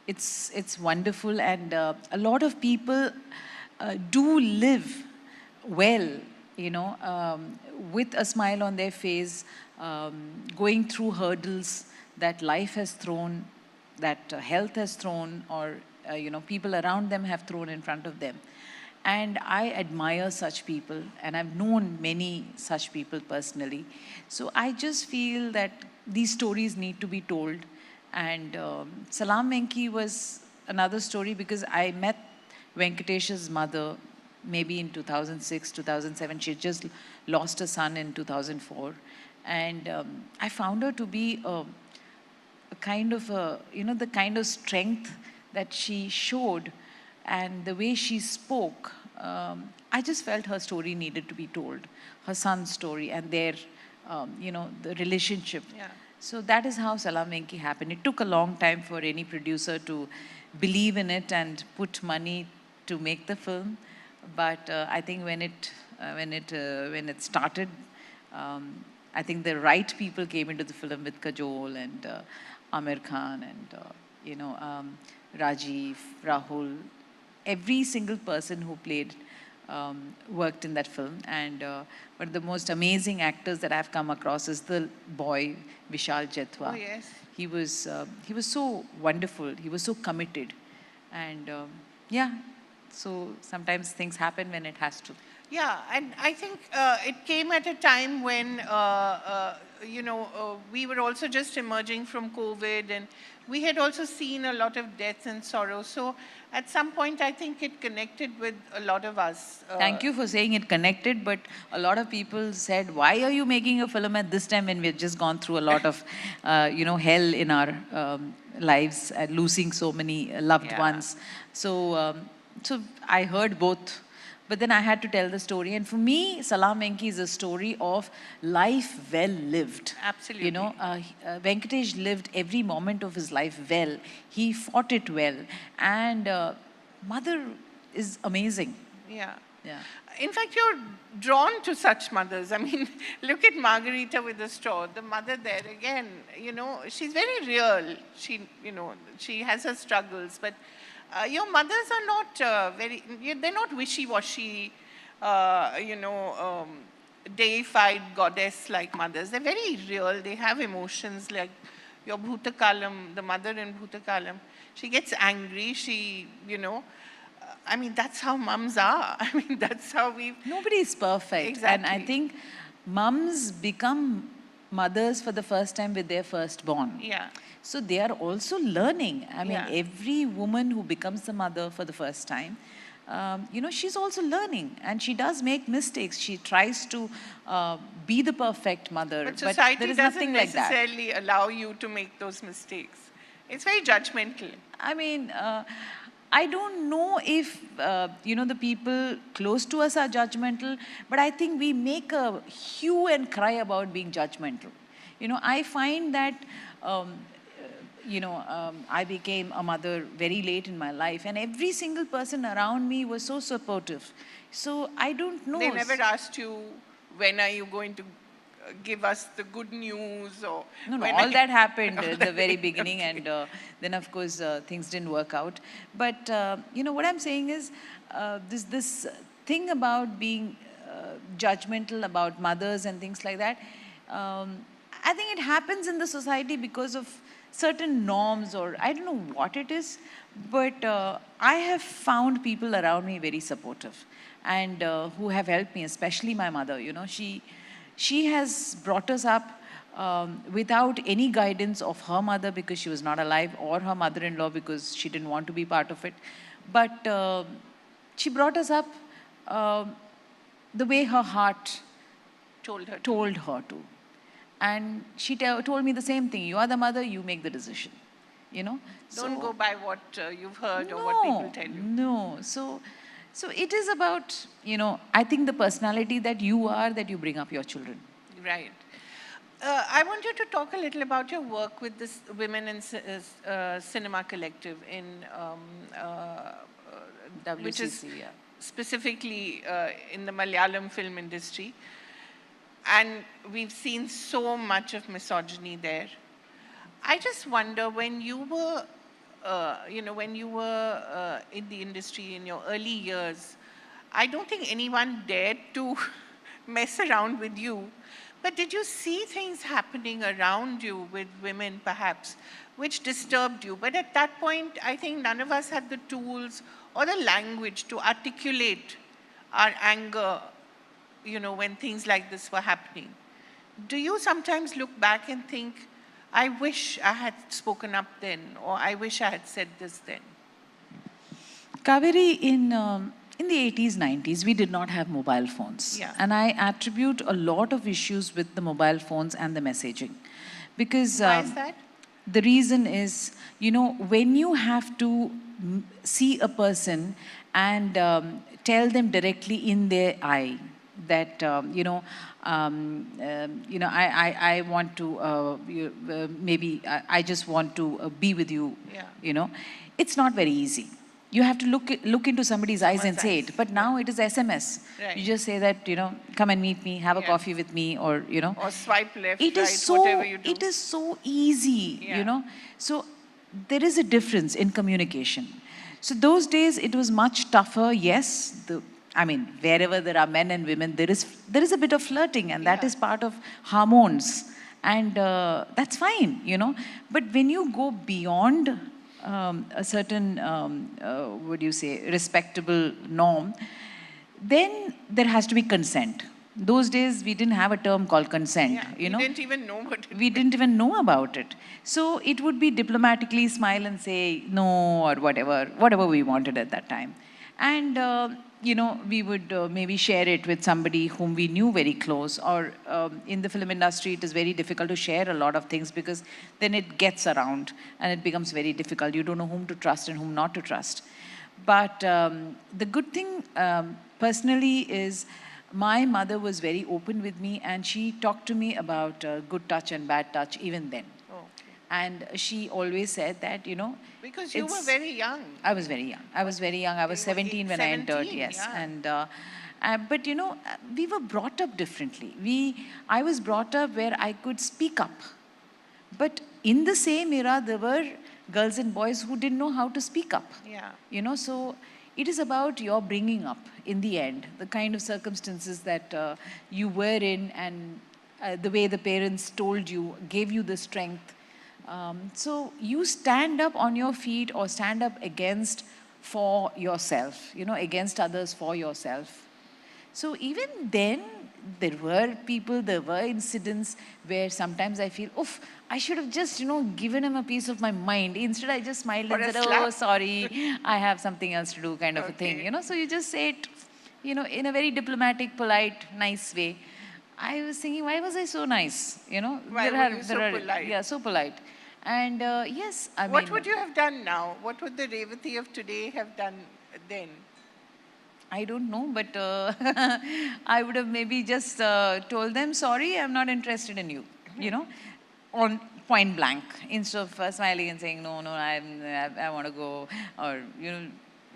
it's wonderful, and a lot of people do live well, you know, with a smile on their face, going through hurdles that life has thrown, that health has thrown, or you know, people around them have thrown in front of them. And I admire such people, and I've known many such people personally. So I just feel that these stories need to be told. And Salam Venki was another story, because I met Venkatesh's mother maybe in 2006, 2007. She had just lost a son in 2004. And I found her to be a kind of, you know, the kind of strength that she showed, and the way she spoke. I just felt her story needed to be told, her son's story, and their, you know, the relationship. Yeah. So that is how Salam Venki happened. It took a long time for any producer to believe in it and put money to make the film. But I think when it started, I think the right people came into the film with Kajol and Amir Khan and Rajiv, Rahul. Every single person who played worked in that film. And one of the most amazing actors that I've come across is the boy Vishal Jetwa. Oh yes. He was so wonderful. He was so committed, and yeah. So sometimes things happen when it has to. Yeah, and I think it came at a time when, we were also just emerging from COVID, and we had also seen a lot of death and sorrow. So at some point, I think it connected with a lot of us. Thank you for saying it connected, but a lot of people said, why are you making a film at this time when we've just gone through a lot of, hell in our lives, losing so many loved ones. So I heard both. But then I had to tell the story. And for me, Salam Venki is a story of life well lived. Absolutely. Venkatesh lived every moment of his life well. He fought it well. And mother is amazing. Yeah. Yeah. In fact, you're drawn to such mothers. I mean, look at Margarita with the straw. The mother there, again, she's very real. She has her struggles, but your mothers are not they're not wishy-washy, deified goddess-like mothers. They're very real. They have emotions like your Bhutakalam, the mother in Bhutakalam. She gets angry. That's how mums are. That's how Nobody is perfect. Exactly. And I think mums become mothers for the first time with their firstborn. Yeah. So they are also learning. Yeah. Every woman who becomes a mother for the first time, she's also learning, and she does make mistakes. She tries to be the perfect mother, but society there is doesn't nothing like that. necessarily allow you to make those mistakes. It's very judgmental. I don't know if, the people close to us are judgmental, but I think we make a hue and cry about being judgmental. I find that, I became a mother very late in my life, and every single person around me was so supportive. So I don't know. They never asked you, when are you going to give us the good news? Or No, all that happened at the very beginning, and then of course things didn't work out. But what I'm saying is this thing about being judgmental about mothers and things like that. I think it happens in the society because of certain norms, or I don't know what it is, but I have found people around me very supportive, and who have helped me, especially my mother. She has brought us up without any guidance of her mother, because she was not alive, or her mother-in-law, because she didn't want to be part of it. But she brought us up the way her heart told her to. And she told me the same thing. You are the mother, you make the decision. Don't go by what you've heard or what people tell you. No. So it is about, I think the personality that you are, that you bring up your children. Right. I want you to talk a little about your work with this Women in Cinema Collective in WCC, which is yeah. specifically in the Malayalam film industry. And we've seen so much of misogyny there. I just wonder, when you were, in the industry in your early years, I don't think anyone dared to mess around with you. But did you see things happening around you with women, perhaps, which disturbed you? But at that point, I think none of us had the tools or the language to articulate our anger, when things like this were happening. Do you sometimes look back and think, I wish I had spoken up then, or I wish I had said this then? Kaveri, in the 80s, 90s, we did not have mobile phones. Yeah. And I attribute a lot of issues with the mobile phones and the messaging. Because Why is that? the reason is, when you have to see a person and tell them directly in their eye, that I want to maybe I just want to be with you. Yeah. It's not very easy. You have to look into somebody's eyes and say it. But now it is SMS. Right. You just say that, come and meet me, have a coffee with me, or Or swipe left, it is right, so, whatever you do. it is so easy, Yeah. So there is a difference in communication. So those days it was much tougher. Yes, wherever there are men and women, there is a bit of flirting, and that is part of hormones, and that's fine, But when you go beyond a certain, respectable norm, then there has to be consent. Those days, we didn't have a term called consent, We didn't even know what it We didn't even know about it. So it would be diplomatically smile and say no, or whatever we wanted at that time. And, we would maybe share it with somebody whom we knew very close, or in the film industry, it is very difficult to share a lot of things because then it gets around and it becomes very difficult. You don't know whom to trust and whom not to trust. But the good thing personally is my mother was very open with me, and she talked to me about good touch and bad touch even then. And she always said that, Because you were very young. I was very young. I was 17 when I entered, yes. Yeah. And, but we were brought up differently. I was brought up where I could speak up. But in the same era, there were girls and boys who didn't know how to speak up. Yeah. So it is about your bringing up in the end, the kind of circumstances that you were in, and the way the parents told you, gave you the strength. So you stand up on your feet or stand up against for yourself, against others for yourself. So even then, there were incidents where sometimes I feel, oof, I should have just, given him a piece of my mind. Instead, I just smiled and said, oh, sorry, I have something else to do, kind of a thing, So you just say it, in a very diplomatic, polite, nice way. I was thinking, why was I so nice? Why were you so polite? Yeah, so polite. And yes, What would you have done now? What would the Revati of today have done then? I don't know, but I would have maybe just told them, sorry, I'm not interested in you, on point blank, instead of smiling and saying, no, I want to go, or,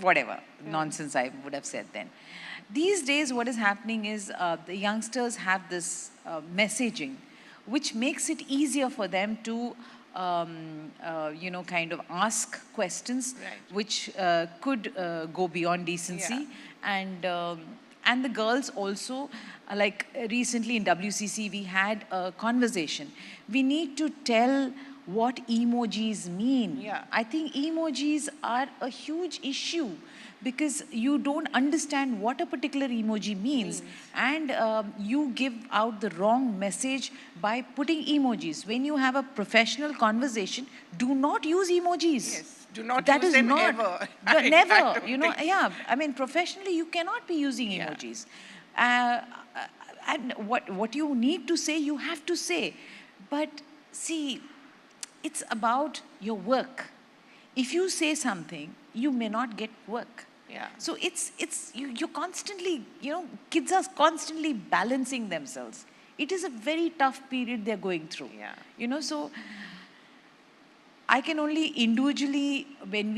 whatever nonsense I would have said then. These days, what is happening is the youngsters have this messaging, which makes it easier for them to kind of ask questions, which could go beyond decency. And the girls also, like recently in WCC, we had a conversation. We need to tell what emojis mean. I think emojis are a huge issue because you don't understand what a particular emoji means, and you give out the wrong message by putting emojis. When you have a professional conversation, do not use emojis. Yes. Do not use them ever. Never. Professionally, you cannot be using emojis. And what you need to say, you have to say. But see, it's about your work. If you say something, you may not get work. So you're constantly, kids are constantly balancing themselves. It is a very tough period they're going through. So I can only individually, when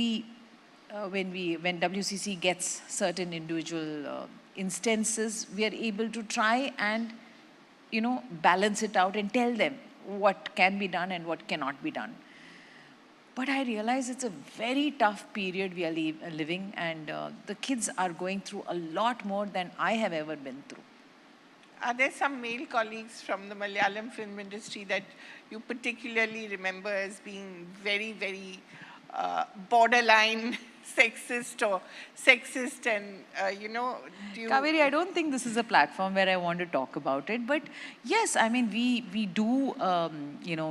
WCC gets certain individual instances, we are able to try and, balance it out and tell them what can be done and what cannot be done. But I realize it's a very tough period we are living, and the kids are going through a lot more than I have ever been through. Are there some male colleagues from the Malayalam film industry that you particularly remember as being very, very borderline sexist and, do you... Kaveri, I don't think this is a platform where I want to talk about it. But yes, we do,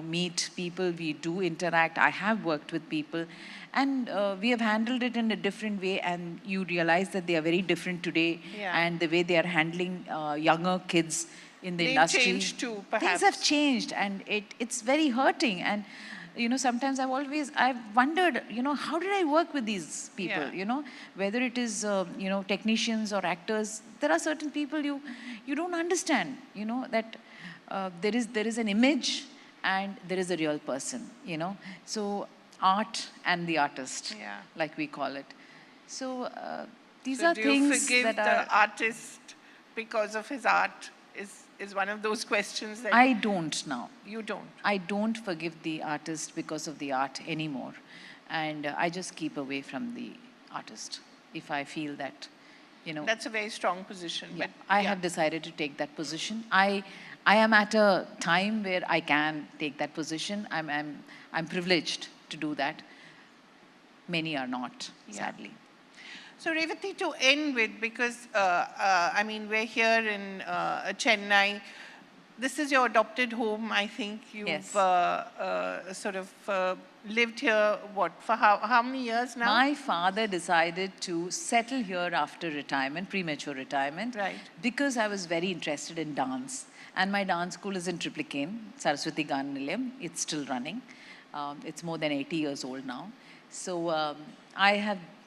meet people, we do interact. I have worked with people. And we have handled it in a different way, and you realize that they are very different today, and the way they are handling younger kids in the industry. They've changed too, perhaps. Things have changed, and it's very hurting. And sometimes I've wondered, how did I work with these people, whether it is, technicians or actors. There are certain people you don't understand, that there is an image and there is a real person, So art and the artist, like we call it. So these are things do you forgive that are... the artist because of his art? Is one of those questions that... I don't now. You don't? I don't forgive the artist because of the art anymore. And I just keep away from the artist if I feel that, That's a very strong position. Yeah, but, I have decided to take that position. I am at a time where I can take that position. I'm privileged to do that. Many are not, sadly. So Revati, to end with, because we're here in Chennai. This is your adopted home, I think. You've sort of lived here, for how many years now? My father decided to settle here after retirement, premature retirement, because I was very interested in dance. And my dance school is in Triplicane, Saraswati Gan Nilayam. It's still running. It's more than 80 years old now. So I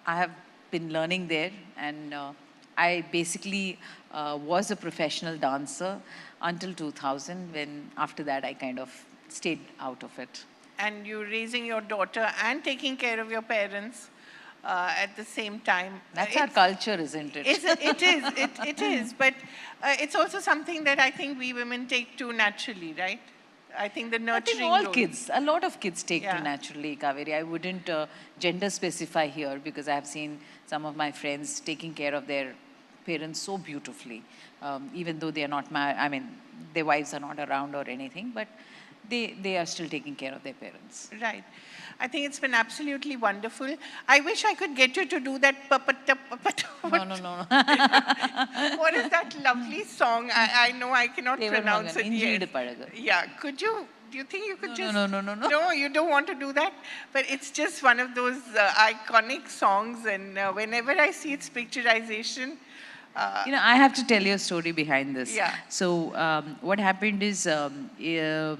have been learning there, and I basically was a professional dancer until 2000, when after that I kind of stayed out of it. And you're raising your daughter and taking care of your parents at the same time. That's our culture, isn't it? It is, but it's also something that I think we women take to naturally, right? I think the nurturing all role. kids, a lot of kids take to naturally, Kaveri. I wouldn't gender specify here, because I have seen some of my friends taking care of their parents so beautifully, even though they are not married, their wives are not around or anything, but they are still taking care of their parents. Right. I think it's been absolutely wonderful. I wish I could get you to do that. No. What is that lovely song? I know I cannot pronounce it yet. Yeah, could you? Do you think you could just... No. No, you don't want to do that? But it's just one of those iconic songs, and whenever I see its picturization... I have to tell you a story behind this. Yeah. So what happened is there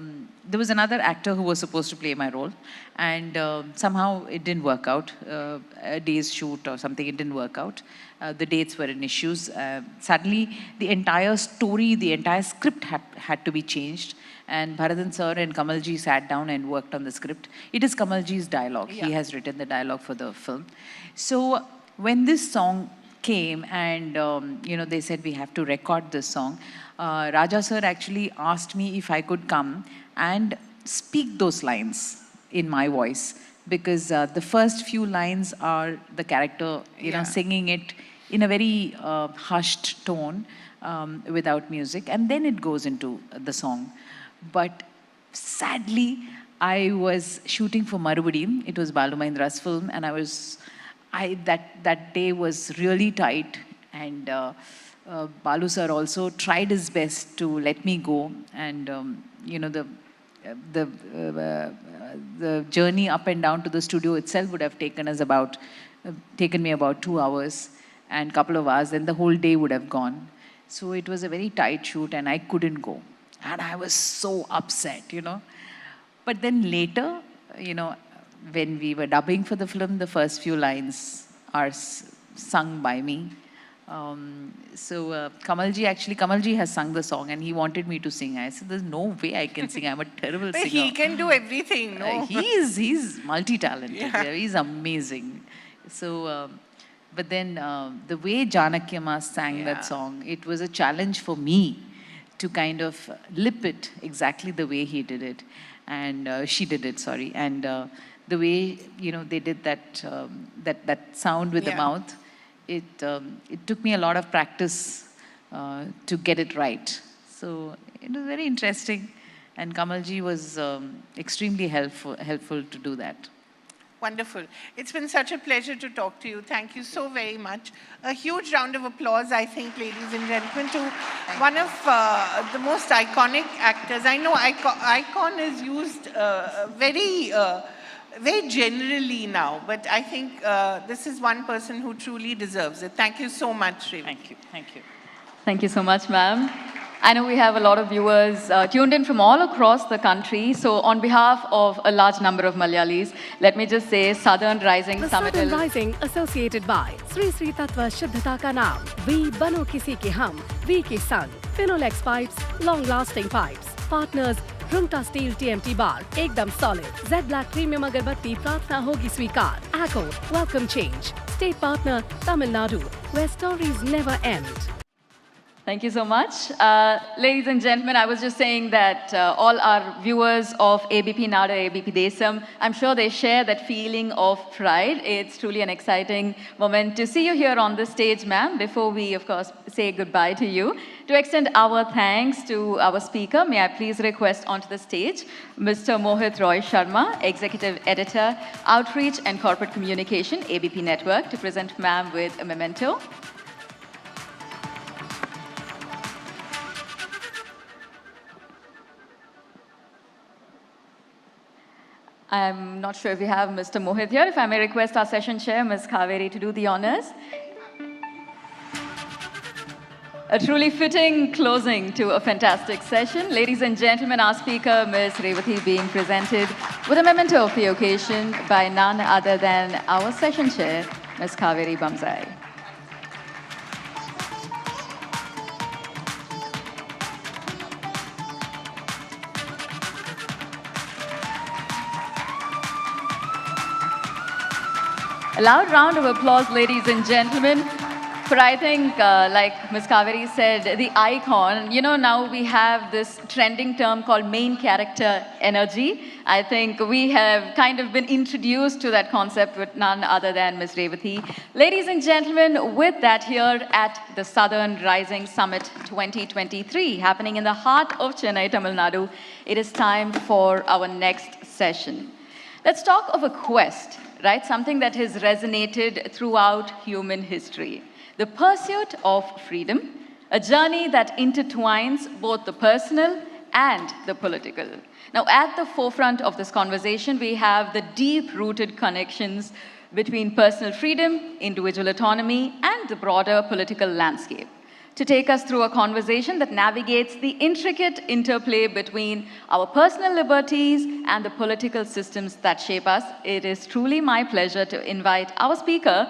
was another actor who was supposed to play my role, and somehow it didn't work out. A day's shoot or something, it didn't work out. The dates were in issues. Suddenly, the entire story, the entire script had to be changed. And Bharathan sir and Kamalji sat down and worked on the script. It is Kamalji's dialogue. Yeah. He has written the dialogue for the film. So when this song came and they said we have to record this song, Raja sir actually asked me if I could come and speak those lines in my voice, because the first few lines are the character singing it in a very hushed tone without music, and then it goes into the song. But sadly, I was shooting for Marubudim. It was Balu Mahindra's film, and that day was really tight, and Balu sir also tried his best to let me go, and the journey up and down to the studio itself would have taken me about 2 hours and a couple of hours, then the whole day would have gone. So it was a very tight shoot, and I couldn't go, and I was so upset, But then later, when we were dubbing for the film, the first few lines are sung by me. Kamalji has sung the song, and he wanted me to sing. I said, there's no way I can sing. I'm a terrible singer. But he can do everything, no? He's multi-talented. Yeah. He's amazing. So, but then the way Janaki Amma sang that song, it was a challenge for me to kind of lip it exactly the way he did it. And she did it, sorry. And the way, they did that sound with the mouth, it took me a lot of practice to get it right. So it was very interesting, and Kamalji was extremely helpful to do that. Wonderful. It's been such a pleasure to talk to you. Thank you so very much. A huge round of applause, I think, ladies and gentlemen, to one of the most iconic actors. I know icon is used very generally now, but I think this is one person who truly deserves it. Thank you so much, Revati. Thank you. Thank you so much, ma'am. I know we have a lot of viewers tuned in from all across the country. So on behalf of a large number of Malayalis, let me just say Southern Rising The Summit Southern will... Rising associated by Sri Sri Tattva Shuddhata ka naam. We bano kisi ke hum, we ke sang. Finolex pipes, long-lasting pipes. Partners, Rungta Steel TMT Bar, ekdam solid. Z Black Premium Agarbatti, Pratna hogi sweekar. Acco, welcome change. State partner, Tamil Nadu, where stories never end. Thank you so much. Ladies and gentlemen, I was just saying that all our viewers of ABP Nadu, ABP Desam, I'm sure they share that feeling of pride. It's truly an exciting moment to see you here on the stage, ma'am. Before we, of course, say goodbye to you, to extend our thanks to our speaker, may I please request onto the stage Mr. Mohit Roy Sharma, Executive Editor, Outreach and Corporate Communication, ABP Network, to present ma'am with a memento. I'm not sure if we have Mr. Mohit here. If I may request our session chair, Ms. Kaveri, to do the honors. A truly fitting closing to a fantastic session. Ladies and gentlemen, our speaker, Ms. Revathi, being presented with a memento of the occasion by none other than our session chair, Ms. Kaveri Bamzai. A loud round of applause, ladies and gentlemen, for I think, like Ms. Kaveri said, the icon. You know, now we have this trending term called main character energy. I think we have kind of been introduced to that concept with none other than Ms. Revathi. Ladies and gentlemen, with that here at the Southern Rising Summit 2023, happening in the heart of Chennai, Tamil Nadu, it is time for our next session. Let's talk of a quest, right? Something that has resonated throughout human history. The pursuit of freedom, a journey that intertwines both the personal and the political. Now, at the forefront of this conversation, we have the deep-rooted connections between personal freedom, individual autonomy, and the broader political landscape. To take us through a conversation that navigates the intricate interplay between our personal liberties and the political systems that shape us, it is truly my pleasure to invite our speaker,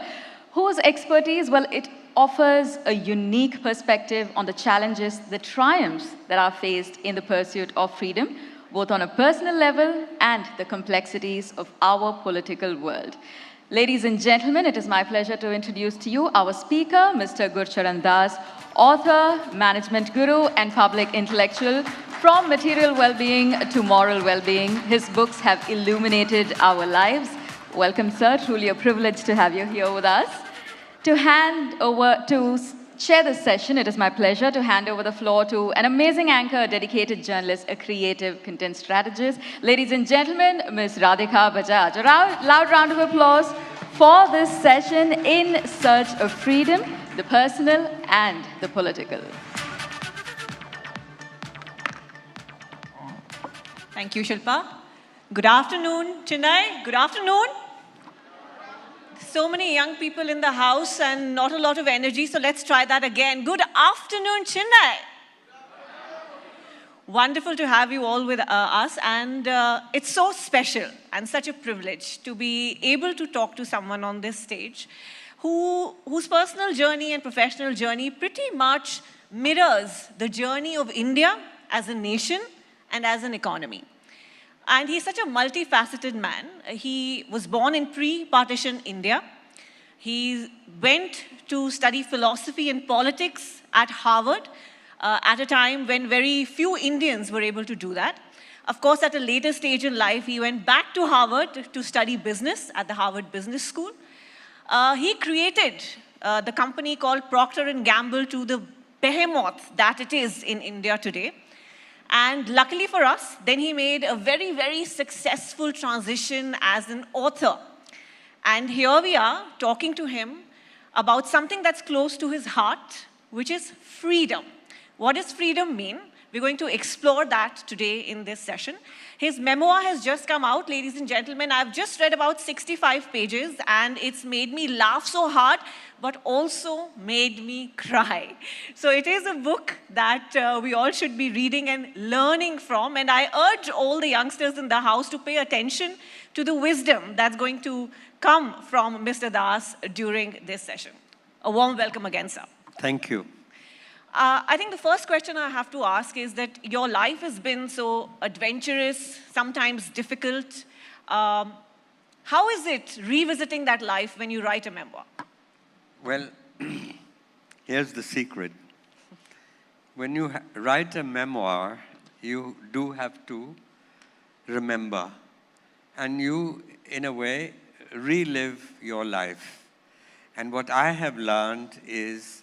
whose expertise, well, it offers a unique perspective on the challenges, the triumphs that are faced in the pursuit of freedom, both on a personal level and the complexities of our political world. Ladies and gentlemen, it is my pleasure to introduce to you our speaker, Mr. Gurcharan Das, author, management guru, and public intellectual. From material well-being to moral well-being, his books have illuminated our lives. Welcome, sir. Truly a privilege to have you here with us. To share this session, it is my pleasure to hand over the floor to an amazing anchor, a dedicated journalist, a creative content strategist. Ladies and gentlemen, Ms. Radhika Bajaj. A loud round of applause for this session in search of freedom, the personal and the political. Thank you, Shilpa. Good afternoon, Chennai. Good afternoon. So many young people in the house and not a lot of energy, so let's try that again. Good afternoon, Chennai. Wonderful to have you all with us, and it's so special and such a privilege to be able to talk to someone on this stage whose personal journey and professional journey pretty much mirrors the journey of India as a nation and as an economy. And he's such a multifaceted man. He was born in pre-partition India. He went to study philosophy and politics at Harvard at a time when very few Indians were able to do that. Of course, at a later stage in life, he went back to Harvard to study business at the Harvard Business School. He created the company called Procter & Gamble to the behemoth that it is in India today. And luckily for us, then he made a very, very successful transition as an author. And here we are talking to him about something that's close to his heart, which is freedom. What does freedom mean? We're going to explore that today in this session. His memoir has just come out, ladies and gentlemen. I've just read about 65 pages, and it's made me laugh so hard, but also made me cry. So it is a book that we all should be reading and learning from, and I urge all the youngsters in the house to pay attention to the wisdom that's going to come from Mr. Das during this session. A warm welcome again, sir. Thank you. I think the first question I have to ask is that your life has been so adventurous, sometimes difficult. How is it revisiting that life when you write a memoir? Well, here's the secret. When you write a memoir, you do have to remember. And you, in a way, relive your life. And what I have learned is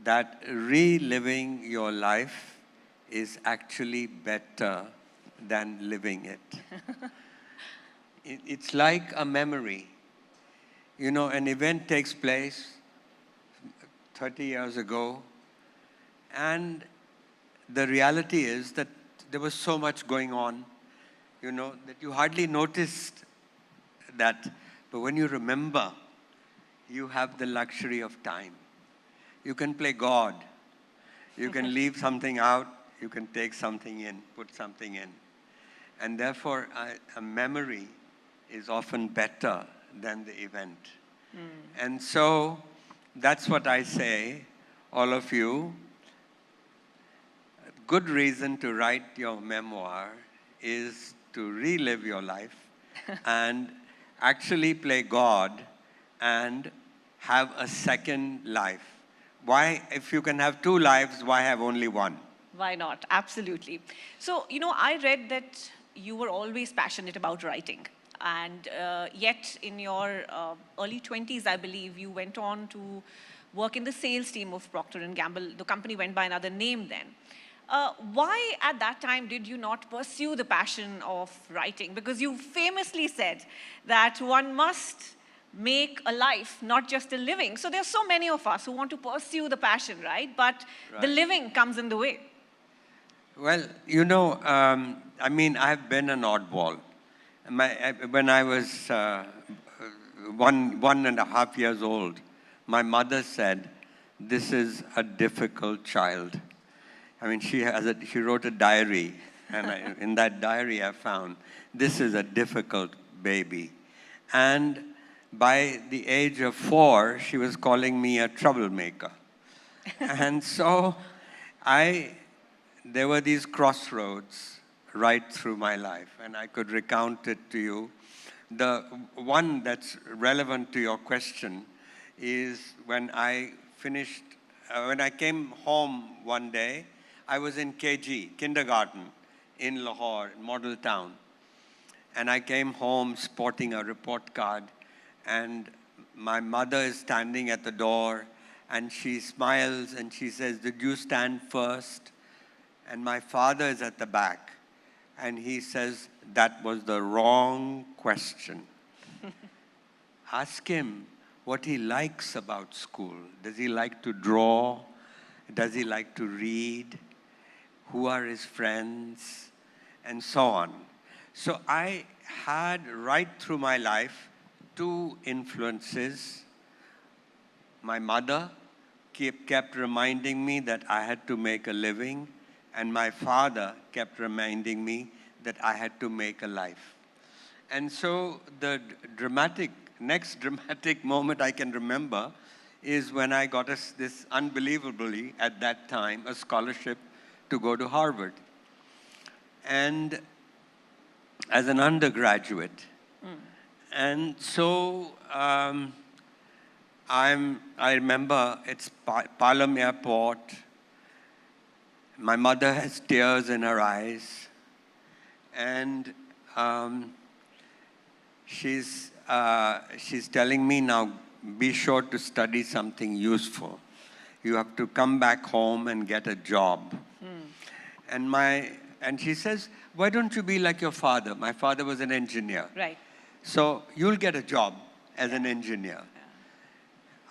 that reliving your life is actually better than living it. It's like a memory. You know, an event takes place 30 years ago, and the reality is that there was so much going on, you know, that you hardly noticed that. But when you remember, you have the luxury of time. You can play God. You can leave something out. You can take something in, put something in. And therefore, a memory is often better than the event. And so, that's what I say, all of you. A good reason to write your memoir is to relive your life and actually play God and have a second life. Why, if you can have two lives, why have only one? Why not? Absolutely. So, you know, I read that you were always passionate about writing. And yet, in your early 20s, I believe, you went on to work in the sales team of Procter & Gamble. The company went by another name then. Why, at that time, did you not pursue the passion of writing? Because you famously said that one must make a life, not just a living. So there's so many of us who want to pursue the passion, right? But the living comes in the way. Well, you know, I mean, I've been an oddball. When I was 1.5 years old, my mother said, "This is a difficult child." I mean, she wrote a diary, and in that diary I found, "This is a difficult baby." And by the age of 4, she was calling me a troublemaker. And so there were these crossroads right through my life, and I could recount it to you. The one that's relevant to your question is when I came home one day. I was in KG, kindergarten, in Lahore, model town. And I came home sporting a report card, and my mother is standing at the door, and she smiles and she says, "Did you stand first?" And my father is at the back, and he says, "That was the wrong question." Ask him what he likes about school. Does he like to draw? Does he like to read? Who are his friends? And so on. So I had right through my life 2 influences. My mother kept reminding me that I had to make a living, and my father kept reminding me that I had to make a life. And so the next dramatic moment I can remember is when I got this unbelievably, at that time, a scholarship to go to Harvard. And as an undergraduate. And so I remember it's Palam Airport. My mother has tears in her eyes. And she's telling me, "Now be sure to study something useful. You have to come back home and get a job." And she says, "Why don't you be like your father?" My father was an engineer. Right. So you'll get a job as an engineer.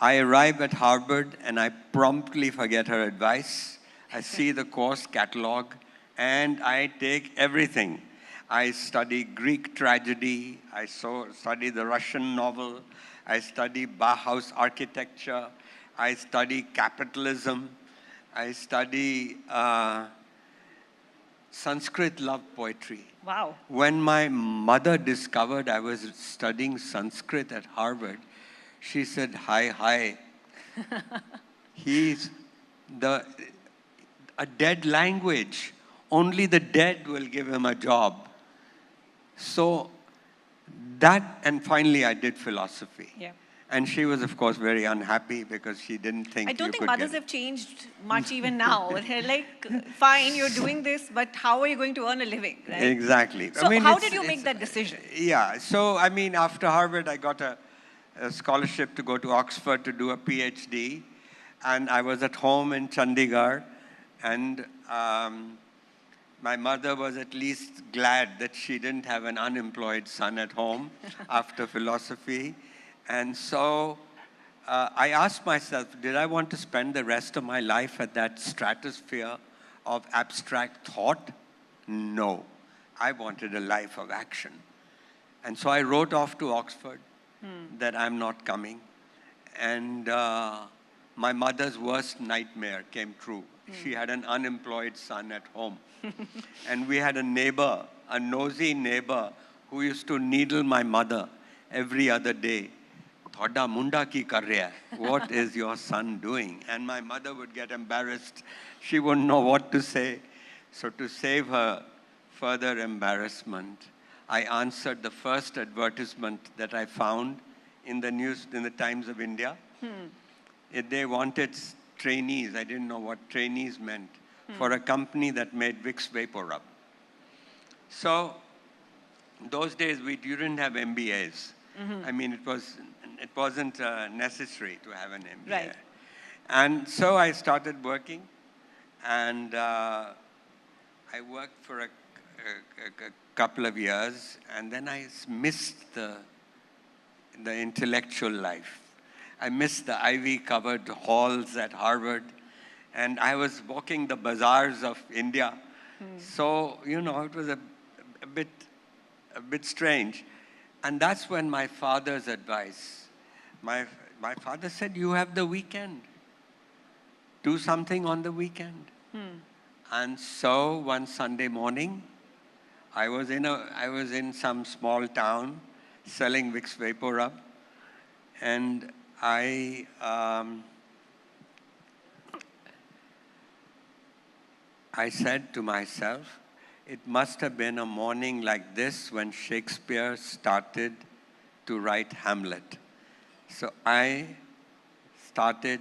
I arrive at Harvard and I promptly forget her advice. I see the course catalog and I take everything. I study Greek tragedy, I study the Russian novel, I study Bauhaus architecture, I study capitalism, I study Sanskrit love poetry. Wow. When my mother discovered I was studying Sanskrit at Harvard, she said, hi. He's a dead language. Only the dead will give him a job. So that, and finally I did philosophy. Yeah. And she was, of course, very unhappy because she didn't think I don't you think could mothers get have changed much even now. They're like, fine, you're doing this, but how are you going to earn a living? Right? Exactly. So I mean, how did you make that decision? Yeah, so I mean, after Harvard, I got a scholarship to go to Oxford to do a PhD. And I was at home in Chandigarh. And my mother was at least glad that she didn't have an unemployed son at home after philosophy. And so I asked myself, did I want to spend the rest of my life at that stratosphere of abstract thought? No. I wanted a life of action. And so I wrote off to Oxford that I'm not coming. And my mother's worst nightmare came true. She had an unemployed son at home. And we had a neighbor, a nosy neighbor, who used to needle my mother every other day. Thoda munda ki kar raha hai? What is your son doing? And my mother would get embarrassed. She wouldn't know what to say. So to save her further embarrassment, I answered the first advertisement that I found in the news, in the Times of India. They wanted trainees. I didn't know what trainees meant for a company that made Vicks Vapor Rub. So those days you didn't have MBAs. I mean, it wasn't necessary to have an MBA. Right. And so I started working, and I worked for a couple of years, and then I missed the intellectual life. I missed the ivy-covered halls at Harvard, and I was walking the bazaars of India. So, you know, it was a bit strange. And that's when my father's advice, my father said, you have the weekend. Do something on the weekend. And so one Sunday morning, I was in some small town selling Vicks Vapor Rub, and I said to myself, it must have been a morning like this when Shakespeare started to write Hamlet. So I started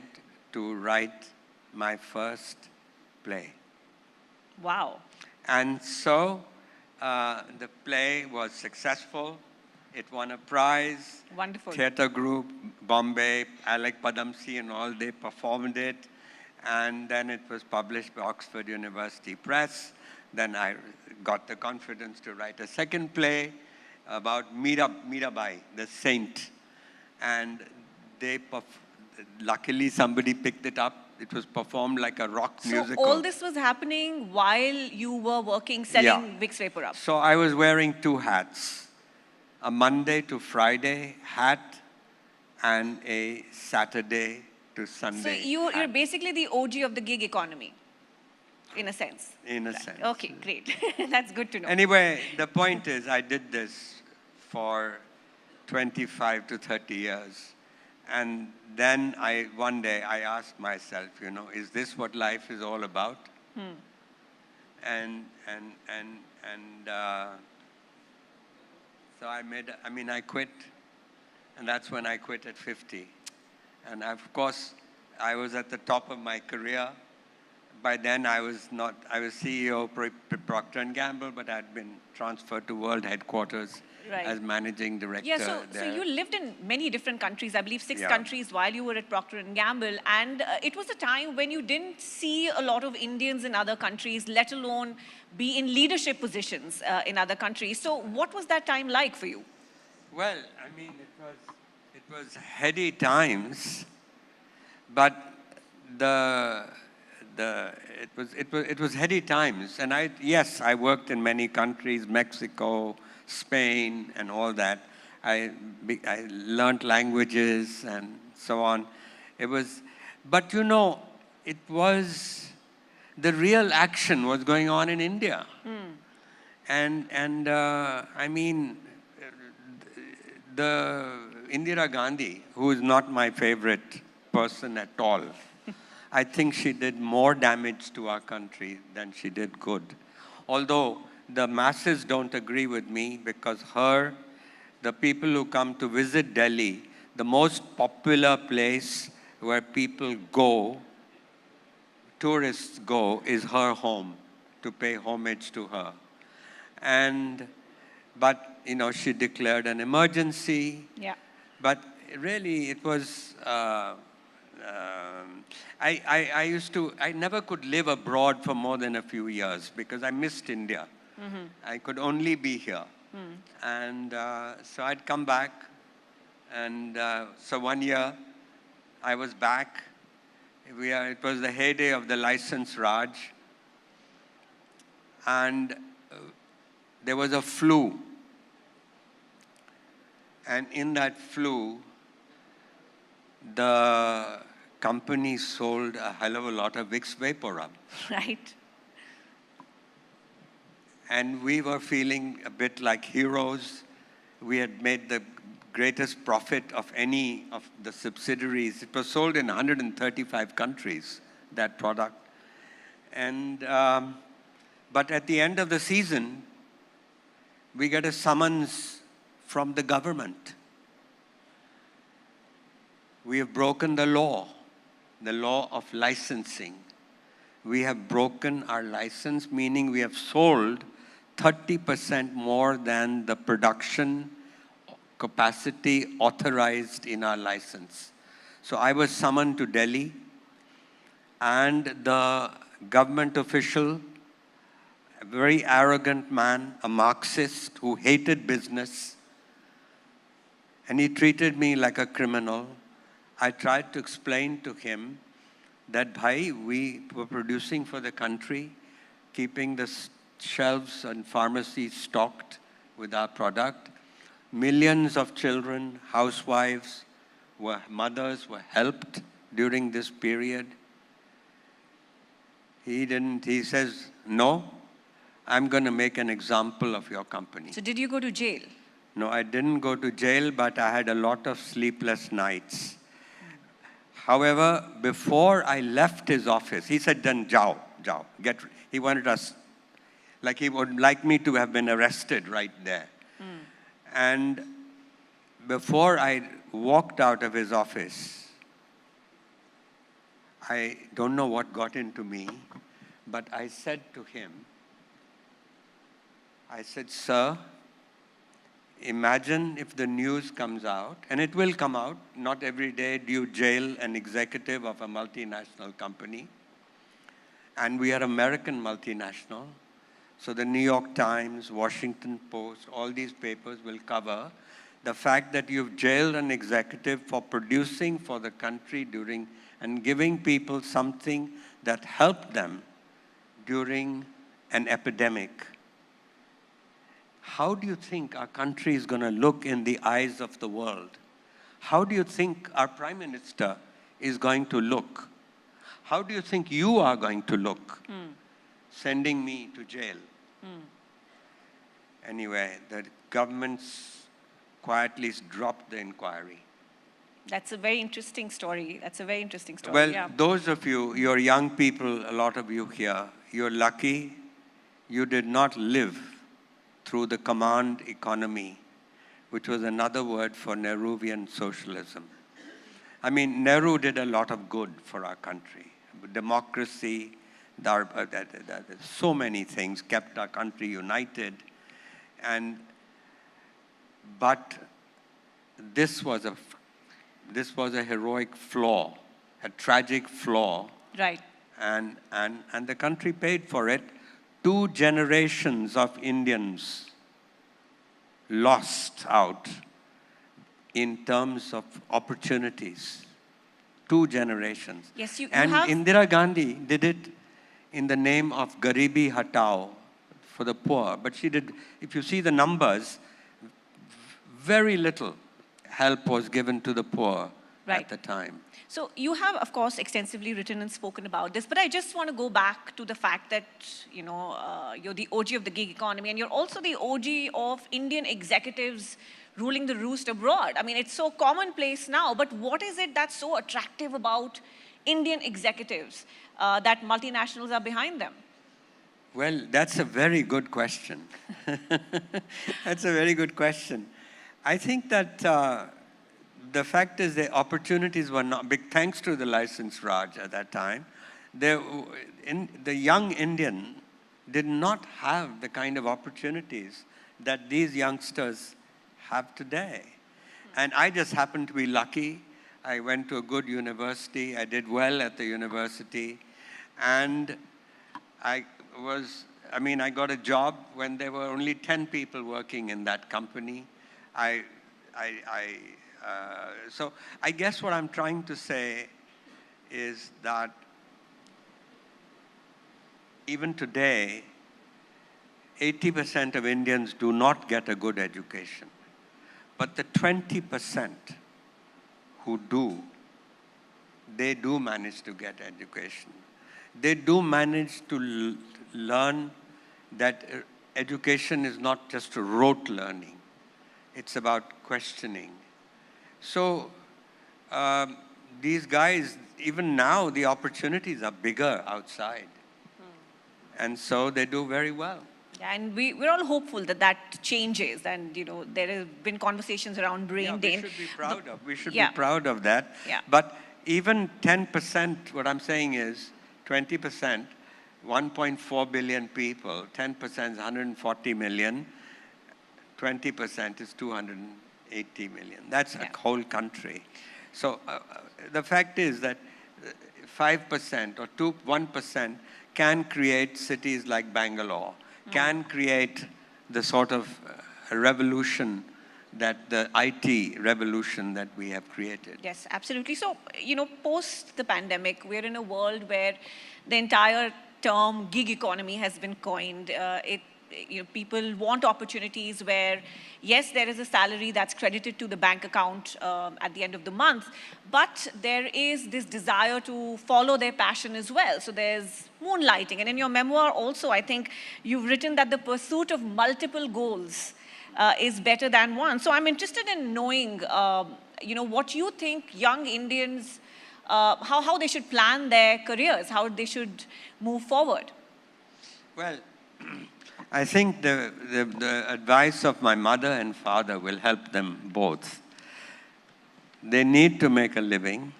to write my first play. Wow. And so the play was successful. It won a prize. Wonderful. Theatre group, Bombay, Alec Padamsee and all, they performed it. And then it was published by Oxford University Press. Then I got the confidence to write a second play about Mirabai, the saint. And luckily somebody picked it up. It was performed like a rock musical. So all this was happening while you were working, selling Vicks Vapor Rub? So I was wearing two hats. A Monday to Friday hat and a Saturday to Sunday. So you're basically the OG of the gig economy, in a sense. In a sense. Okay, great. That's good to know. Anyway, the point is I did this for 25 to 30 years. And then one day I asked myself, you know, is this what life is all about? And so I quit. And that's when I quit at 50. And of course, I was at the top of my career. By then, I was CEO of Procter & Gamble, but I'd been transferred to world headquarters as managing director. Yeah, so you lived in many different countries, I believe 6 countries while you were at Procter & Gamble. And it was a time when you didn't see a lot of Indians in other countries, let alone be in leadership positions in other countries. So what was that time like for you? Well, I mean, it was heady times, but the it was heady times. And yes, I worked in many countries, Mexico, Spain, and all that. I learned languages and so on. But you know, the real action was going on in India. And I mean, the Indira Gandhi, who is not my favorite person at all, I think she did more damage to our country than she did good. Although the masses don't agree with me, because the people who come to visit Delhi, the most popular place where people go, tourists go, is her home, to pay homage to her. But, you know, she declared an emergency. Yeah. But really, it was, I never could live abroad for more than a few years because I missed India. I could only be here. And so I'd come back. And so 1 year, I was back. It was the heyday of the license Raj. And there was a flu. And in that flu, the company sold a hell of a lot of Vicks VapoRub. Right. And we were feeling a bit like heroes. We had made the greatest profit of any of the subsidiaries. It was sold in 135 countries, that product. And, but at the end of the season, we get a summons from the government. We have broken the law of licensing. We have broken our license, meaning we have sold 30% more than the production capacity authorized in our license. So I was summoned to Delhi, and the government official, a very arrogant man, a Marxist who hated business, and he treated me like a criminal. I tried to explain to him that, bhai, we were producing for the country, keeping the shelves and pharmacies stocked with our product. Millions of children, housewives, mothers were helped during this period. He says, no, I'm going to make an example of your company. So did you go to jail? No, I didn't go to jail, but I had a lot of sleepless nights. However, before I left his office, he said, then jao. He wanted us, like he would like me to have been arrested right there. And before I walked out of his office, I don't know what got into me, but I said to him, I said, sir, imagine if the news comes out, and it will come out, not every day do you jail an executive of a multinational company. And we are American multinational. So the New York Times, Washington Post, all these papers will cover the fact that you've jailed an executive for producing for the country and giving people something that helped them during an epidemic. How do you think our country is going to look in the eyes of the world? How do you think our Prime Minister is going to look? How do you think you are going to look? Sending me to jail. Anyway, the governments quietly dropped the inquiry. That's a very interesting story. Well, those of you, you're young people, a lot of you here, you're lucky you did not live through the command economy, which was another word for Nehruvian socialism. I mean, Nehru did a lot of good for our country. Democracy, so many things kept our country united. But this was a heroic flaw, a tragic flaw. Right. And the country paid for it. 2 generations of Indians lost out in terms of opportunities. 2 generations. Yes, you and have... Indira Gandhi did it in the name of Garibi Hatao, for the poor. But she did, if you see the numbers, very little help was given to the poor at the time. So you have, of course, extensively written and spoken about this, but I just want to go back to the fact that, you know, you're the OG of the gig economy, and you're also the OG of Indian executives ruling the roost abroad. I mean, it's so commonplace now, but what is it that's so attractive about Indian executives that multinationals are behind them? Well, that's a very good question. That's a very good question. I think that the fact is the opportunities were not big, thanks to the license Raj at that time. The young Indian did not have the kind of opportunities that these youngsters have today. And I just happened to be lucky. I went to a good university. I did well at the university. And I got a job when there were only 10 people working in that company. So I guess what I'm trying to say is that even today, 80% of Indians do not get a good education. But the 20% who do, they do manage to get education. They do manage to learn that education is not just rote learning. It's about questioning. So these guys, even now, the opportunities are bigger outside. And so they do very well. Yeah, and we're all hopeful that that changes. And, you know, there have been conversations around brain drain. We should be proud of. We should be proud of that. Yeah. But even 10%, what I'm saying is 20%, 1.4 billion people, 10% is 140 million, 20% is 280 million. That's a whole country. So the fact is that 5% or 1% can create cities like Bangalore, can create the sort of revolution that the IT revolution that we have created. Yes, absolutely. So, you know, post the pandemic, we're in a world where the entire term gig economy has been coined. People want opportunities where, yes, there is a salary that's credited to the bank account at the end of the month, but there is this desire to follow their passion as well. So there's moonlighting. And in your memoir also, I think you've written that the pursuit of multiple goals is better than one. So I'm interested in knowing, what you think young Indians, how they should plan their careers, how they should move forward. Well, I think the advice of my mother and father will help them both. They need to make a living,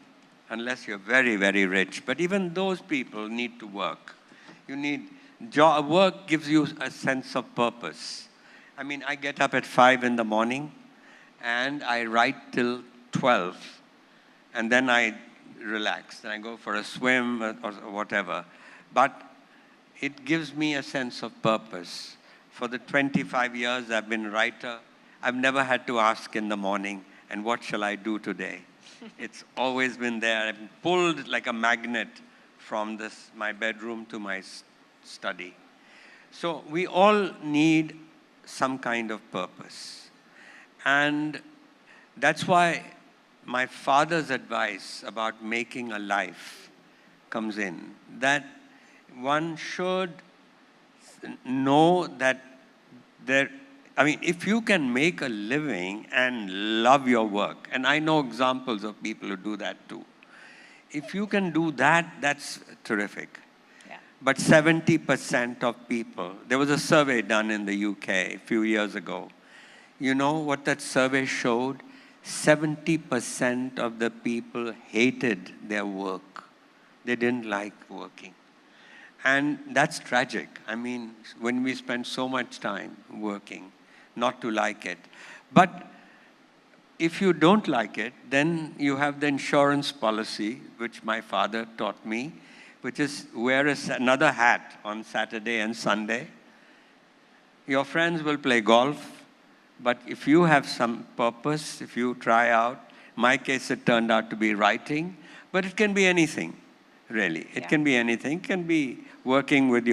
unless you're very, very rich. But even those people need to work. You need job. Work gives you a sense of purpose. I mean, I get up at 5 in the morning, and I write till 12, and then I relax. Then I go for a swim or whatever. But it gives me a sense of purpose. For the 25 years I've been a writer, I've never had to ask in the morning, and what shall I do today? It's always been there. I've been pulled like a magnet from my bedroom to my study. So we all need some kind of purpose. And that's why my father's advice about making a life comes in. That one should know that if you can make a living and love your work, and I know examples of people who do that too. If you can do that, that's terrific. Yeah. But 70% of people, there was a survey done in the UK a few years ago. You know what that survey showed? 70% of the people hated their work. They didn't like working. And that's tragic. I mean, when we spend so much time working, not to like it. But if you don't like it, then you have the insurance policy, which my father taught me, which is wear another hat on Saturday and Sunday. Your friends will play golf, but if you have some purpose, if you try out, in my case it turned out to be writing, But it can be anything, really. It can be anything. It can be working with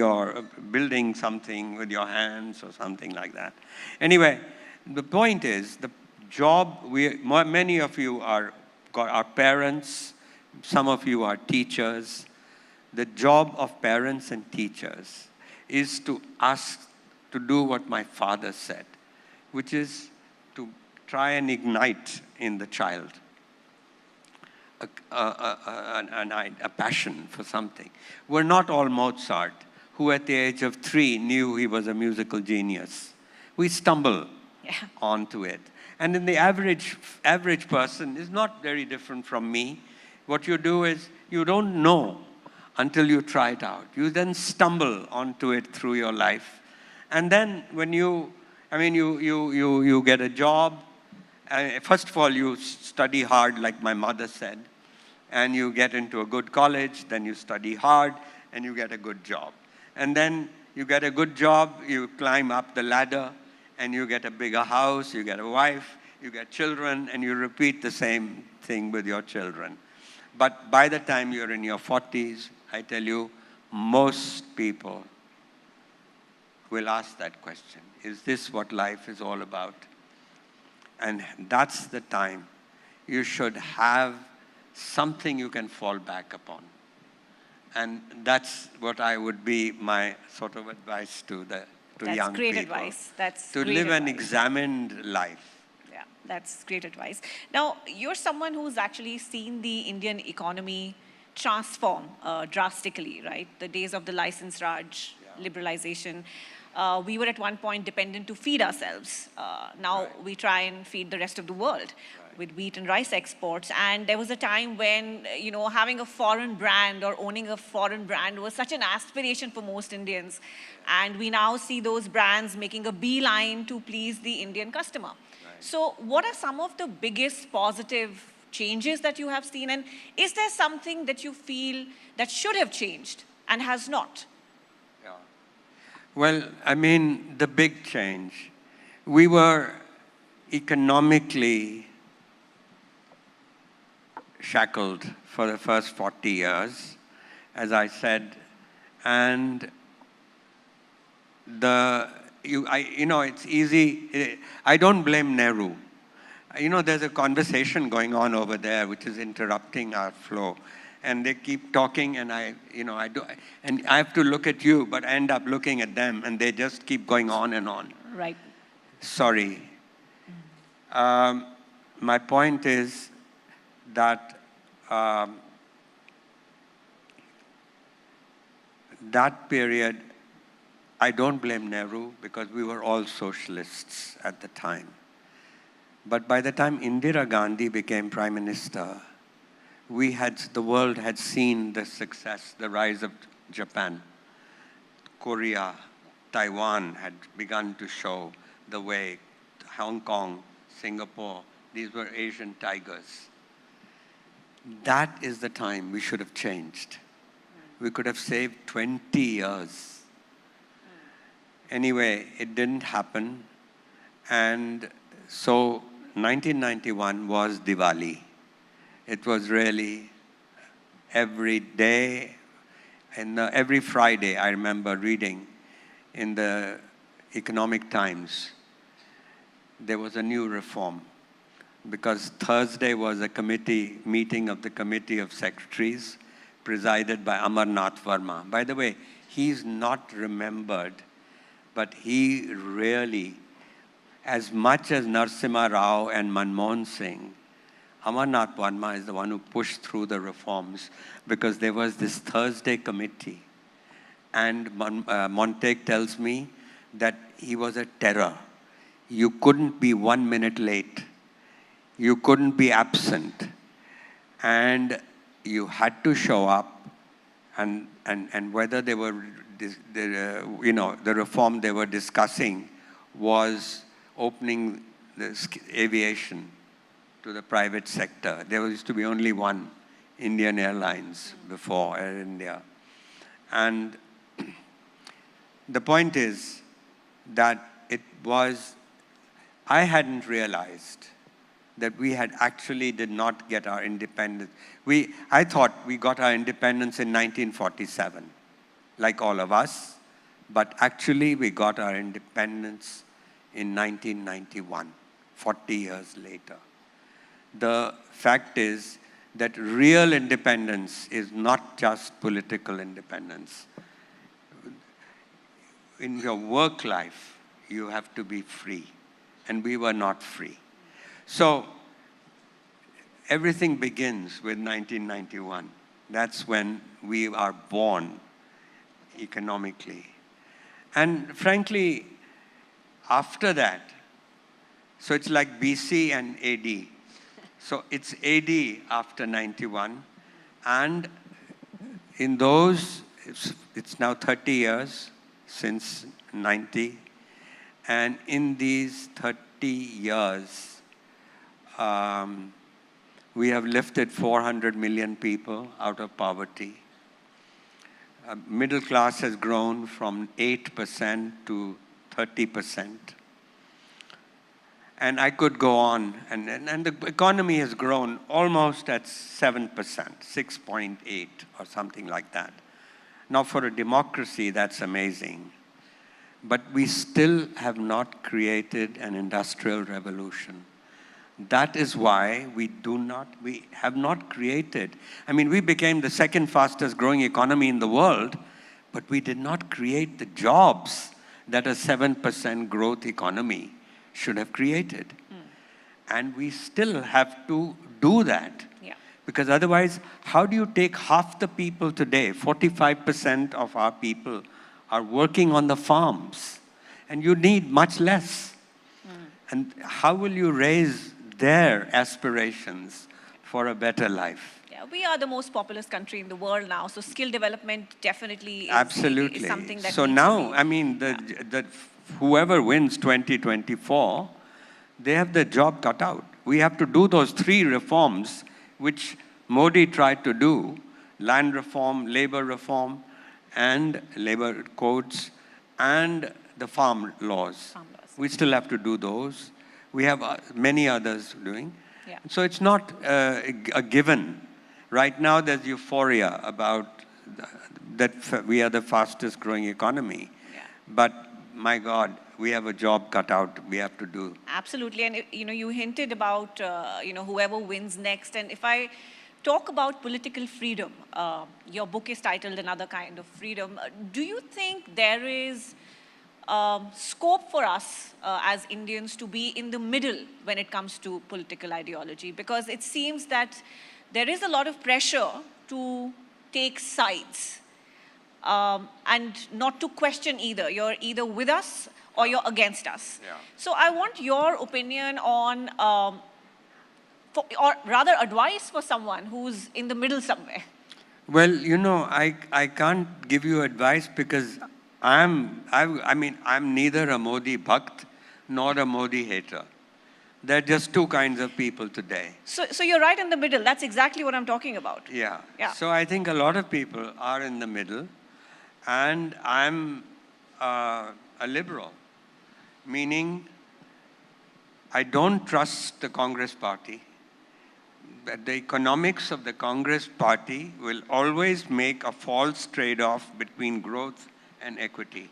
building something with your hands or something like that. Anyway, the point is, the job, many of you are parents, some of you are teachers. The job of parents and teachers is to do what my father said, which is to try and ignite in the child a passion for something. We're not all Mozart, who at the age of 3 knew he was a musical genius. We stumble onto it. And then the average person is not very different from me. What you do is, you don't know until you try it out. You then stumble onto it through your life. And then when you get a job, first of all, you study hard, like my mother said, and you get into a good college, then you study hard, and you get a good job. And then you get a good job, you climb up the ladder, and you get a bigger house, you get a wife, you get children, and you repeat the same thing with your children. But by the time you're in your 40s, I tell you, most people will ask that question. Is this what life is all about? And that's the time you should have something you can fall back upon. And that's what I would be my sort of advice to young people. That's great advice. To live an examined life. Yeah, that's great advice. Now, you're someone who's actually seen the Indian economy transform drastically, right? The days of the license Raj, liberalization. We were at one point dependent to feed ourselves. Now we try and feed the rest of the world with wheat and rice exports. And there was a time when, having a foreign brand or owning a foreign brand was such an aspiration for most Indians. And we now see those brands making a beeline to please the Indian customer. So what are some of the biggest positive changes that you have seen? And is there something that you feel that should have changed and has not? Well, the big change. We were economically shackled for the first 40 years, as I said, and it's easy. I don't blame Nehru. There's a conversation going on over there which is interrupting our flow. And they keep talking, and I have to look at you, but I end up looking at them, and they just keep going on and on. Right. Sorry. My point is that that period, I don't blame Nehru, because we were all socialists at the time. But by the time Indira Gandhi became Prime Minister, the world had seen the success, the rise of Japan. Korea, Taiwan had begun to show the way. Hong Kong, Singapore, these were Asian tigers. That is the time we should have changed. We could have saved 20 years. Anyway, it didn't happen. And so 1991 was Diwali. It was really every day, and every Friday I remember reading in the Economic Times, there was a new reform, because Thursday was a meeting of the Committee of Secretaries presided by Amarnath Verma. By the way, he's not remembered, but he really, as much as Narasimha Rao and Manmohan Singh, Amarnath Verma is the one who pushed through the reforms, because there was this Thursday committee. And Montague tells me that he was a terror. You couldn't be 1 minute late. You couldn't be absent. And you had to show up. And whether they were, the reform they were discussing was opening the aviation to the private sector. There used to be only one, Indian Airlines, before Air India. And the point is that I hadn't realized that we had actually did not get our independence. I thought we got our independence in 1947, like all of us, but actually we got our independence in 1991, 40 years later. The fact is that real independence is not just political independence. In your work life, you have to be free, and we were not free. So everything begins with 1991. That's when we are born economically. And frankly, after that, so it's like BC and AD. So it's AD after 91. And in those, it's now 30 years since 90. And in these 30 years, we have lifted 400 million people out of poverty. Middle class has grown from 8% to 30%. And I could go on, and the economy has grown almost at 7%, 6.8 or something like that. Now for a democracy, that's amazing. But we still have not created an industrial revolution. That is why we have not created. I mean, we became the second fastest growing economy in the world, but we did not create the jobs that a 7% growth economy should have created. And we still have to do that. Yeah. Because otherwise, how do you take half the people today, 45% of our people are working on the farms, and you need much less. And how will you raise their aspirations for a better life? Yeah, we are the most populous country in the world now, so skill development definitely is, Absolutely. is something that so needs now, to be, I mean, whoever wins 2024, they have their job cut out. We have to do those 3 reforms which Modi tried to do: land reform, and labor codes, and the farm laws. We still have to do those. We have many others doing. Yeah. So it's not a given. Right now there's euphoria about that we are the fastest growing economy. Yeah. But my God, we have a job cut out we have to do. Absolutely, and you hinted about whoever wins next, and if I talk about political freedom, your book is titled Another Kind of Freedom. Do you think there is scope for us as Indians to be in the middle when it comes to political ideology? Because it seems that there is a lot of pressure to take sides and not to question either. You're either with us or you're against us. Yeah. So I want your opinion on, or rather advice for someone who's in the middle somewhere. Well, I can't give you advice because I'm neither a Modi bhakt nor a Modi hater. There are just 2 kinds of people today. So you're right in the middle. That's exactly what I'm talking about. Yeah. Yeah. So I think a lot of people are in the middle, and I'm a liberal, meaning I don't trust the Congress party. That the economics of the Congress party will always make a false trade-off between growth and equity.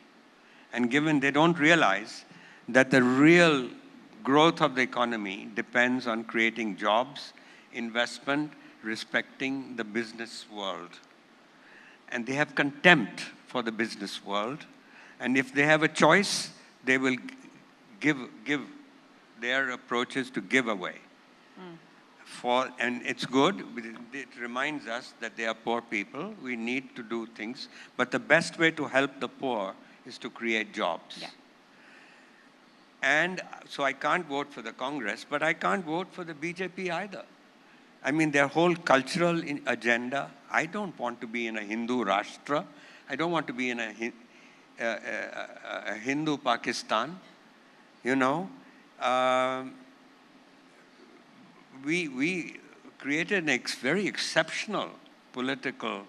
And given they don't realize that the real growth of the economy depends on creating jobs, investment, respecting the business world. And they have contempt for the business world. And if they have a choice, they will give their approaches to give away. And it's good. It reminds us that they are poor people. We need to do things. But the best way to help the poor is to create jobs. Yeah. And so I can't vote for the Congress, but I can't vote for the BJP either. I mean, their whole cultural agenda. I don't want to be in a Hindu Rashtra. I don't want to be in a Hindu Pakistan. We created a very exceptional political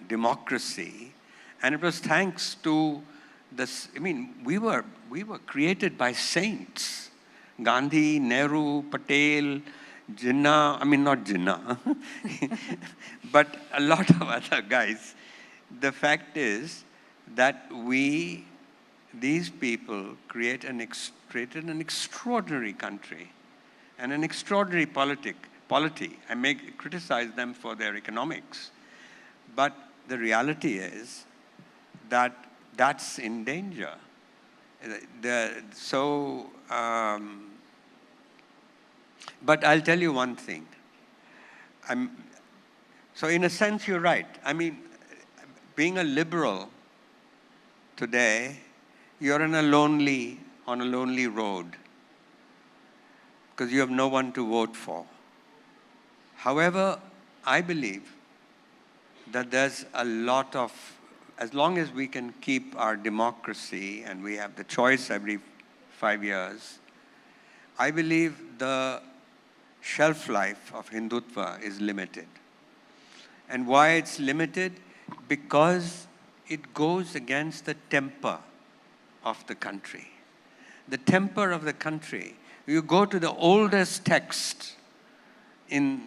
democracy, and it was thanks to this. I mean, we were created by saints. Gandhi, Nehru, Patel, Jinnah, I mean not Jinnah, but a lot of other guys. The fact is that these people created an extraordinary country and an extraordinary polity. I may criticize them for their economics, but the reality is that that's in danger. But I'll tell you one thing. So in a sense, you're right. I mean, being a liberal today, you're on a lonely road because you have no one to vote for. However, I believe that there's a lot of, as long as we can keep our democracy and we have the choice every 5 years, I believe the shelf life of Hindutva is limited. And why it's limited? Because it goes against the temper of the country. The temper of the country. You go to the oldest text of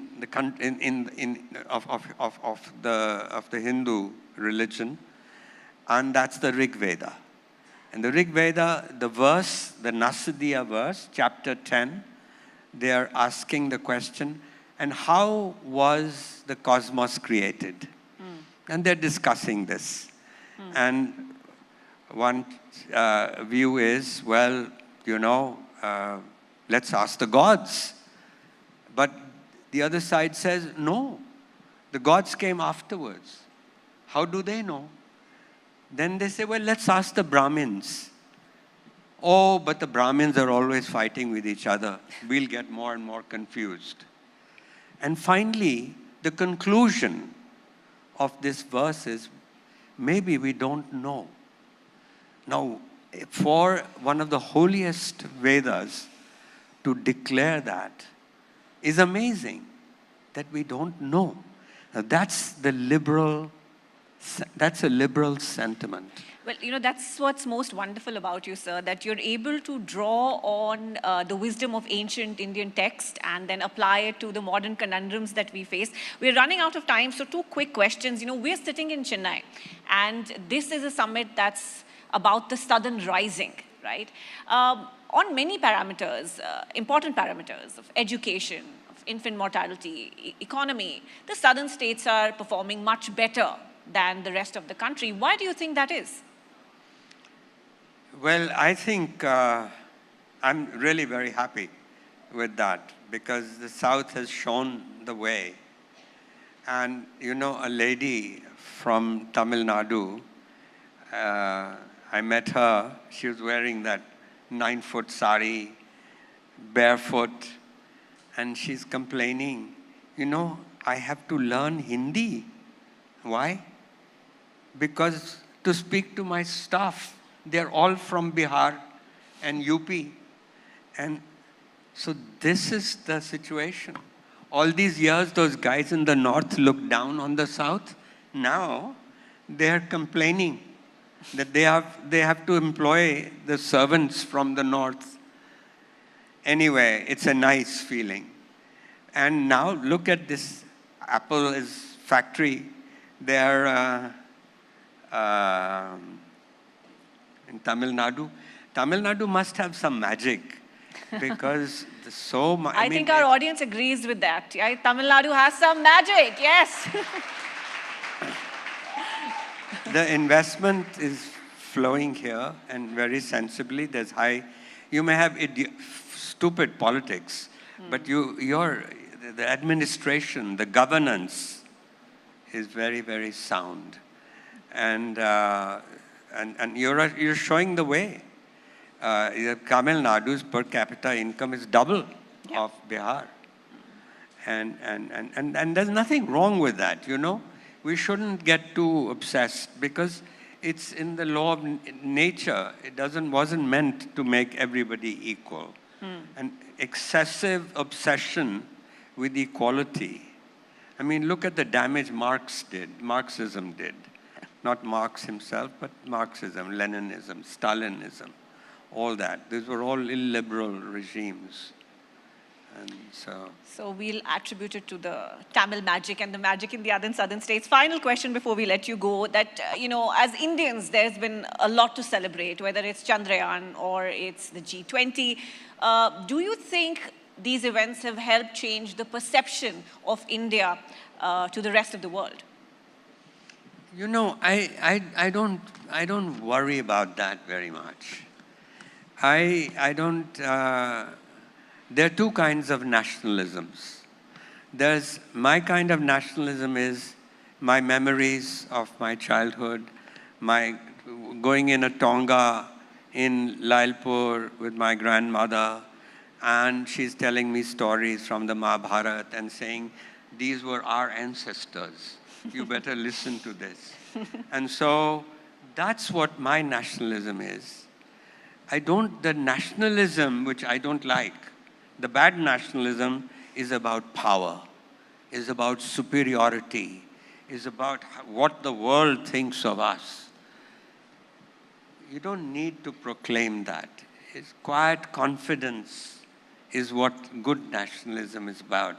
the Hindu religion, and that's the Rig Veda. And the Rig Veda, the verse, the Nasadiya verse, chapter 10, they are asking the question, and how was the cosmos created? And they're discussing this. And one view is, well, let's ask the gods. But the other side says, no, the gods came afterwards. How do they know? Then they say, well, let's ask the Brahmins. Oh, but the Brahmins are always fighting with each other. We'll get more and more confused. And finally, the conclusion of this verse is, maybe we don't know. Now, for one of the holiest Vedas to declare that is amazing, that we don't know. Now, that's a liberal sentiment. Well, that's what's most wonderful about you, sir, that you're able to draw on the wisdom of ancient Indian text and then apply it to the modern conundrums that we face. We're running out of time, so 2 quick questions. We're sitting in Chennai, and this is a summit that's about the Southern Rising, right? On many parameters, important parameters of education, of infant mortality, economy, the southern states are performing much better than the rest of the country. Why do you think that is? Well, I think I'm really very happy with that because the South has shown the way. And, a lady from Tamil Nadu, I met her, she was wearing that 9-foot sari, barefoot, and she's complaining, I have to learn Hindi. Why? Because to speak to my staff, they're all from Bihar and UP. And so this is the situation. All these years, those guys in the north looked down on the south. Now, they're complaining that they have to employ the servants from the north. Anyway, it's a nice feeling. And now look at this Apple factory. They're in Tamil Nadu. Tamil Nadu must have some magic because so much. I think our audience agrees with that. Yeah? Tamil Nadu has some magic, yes. The investment is flowing here and very sensibly. You may have stupid politics, but the administration, the governance is very, very sound. And you're showing the way. Tamil Nadu's per capita income is double of Bihar. And there's nothing wrong with that, We shouldn't get too obsessed because it's in the law of nature. It wasn't meant to make everybody equal. And excessive obsession with equality. I mean, look at the damage Marxism did. Not Marx himself, but Marxism, Leninism, Stalinism. all that. These were all illiberal regimes. And so we'll attribute it to the Tamil magic and the magic in the other southern states. Final question before we let you go, that, as Indians, there's been a lot to celebrate, whether it's Chandrayaan or it's the G20. Do you think these events have helped change the perception of India to the rest of the world? I don't worry about that very much. I don't, there are two kinds of nationalisms. There's, my kind of nationalism is my memories of my childhood, my going in a tonga in Lailpur with my grandmother, and she's telling me stories from the Mahabharata and saying, these were our ancestors. You better listen to this. And so that's what my nationalism is. The nationalism, which I don't like, the bad nationalism is about power, is about superiority, is about what the world thinks of us. You don't need to proclaim that. It's quiet confidence is what good nationalism is about.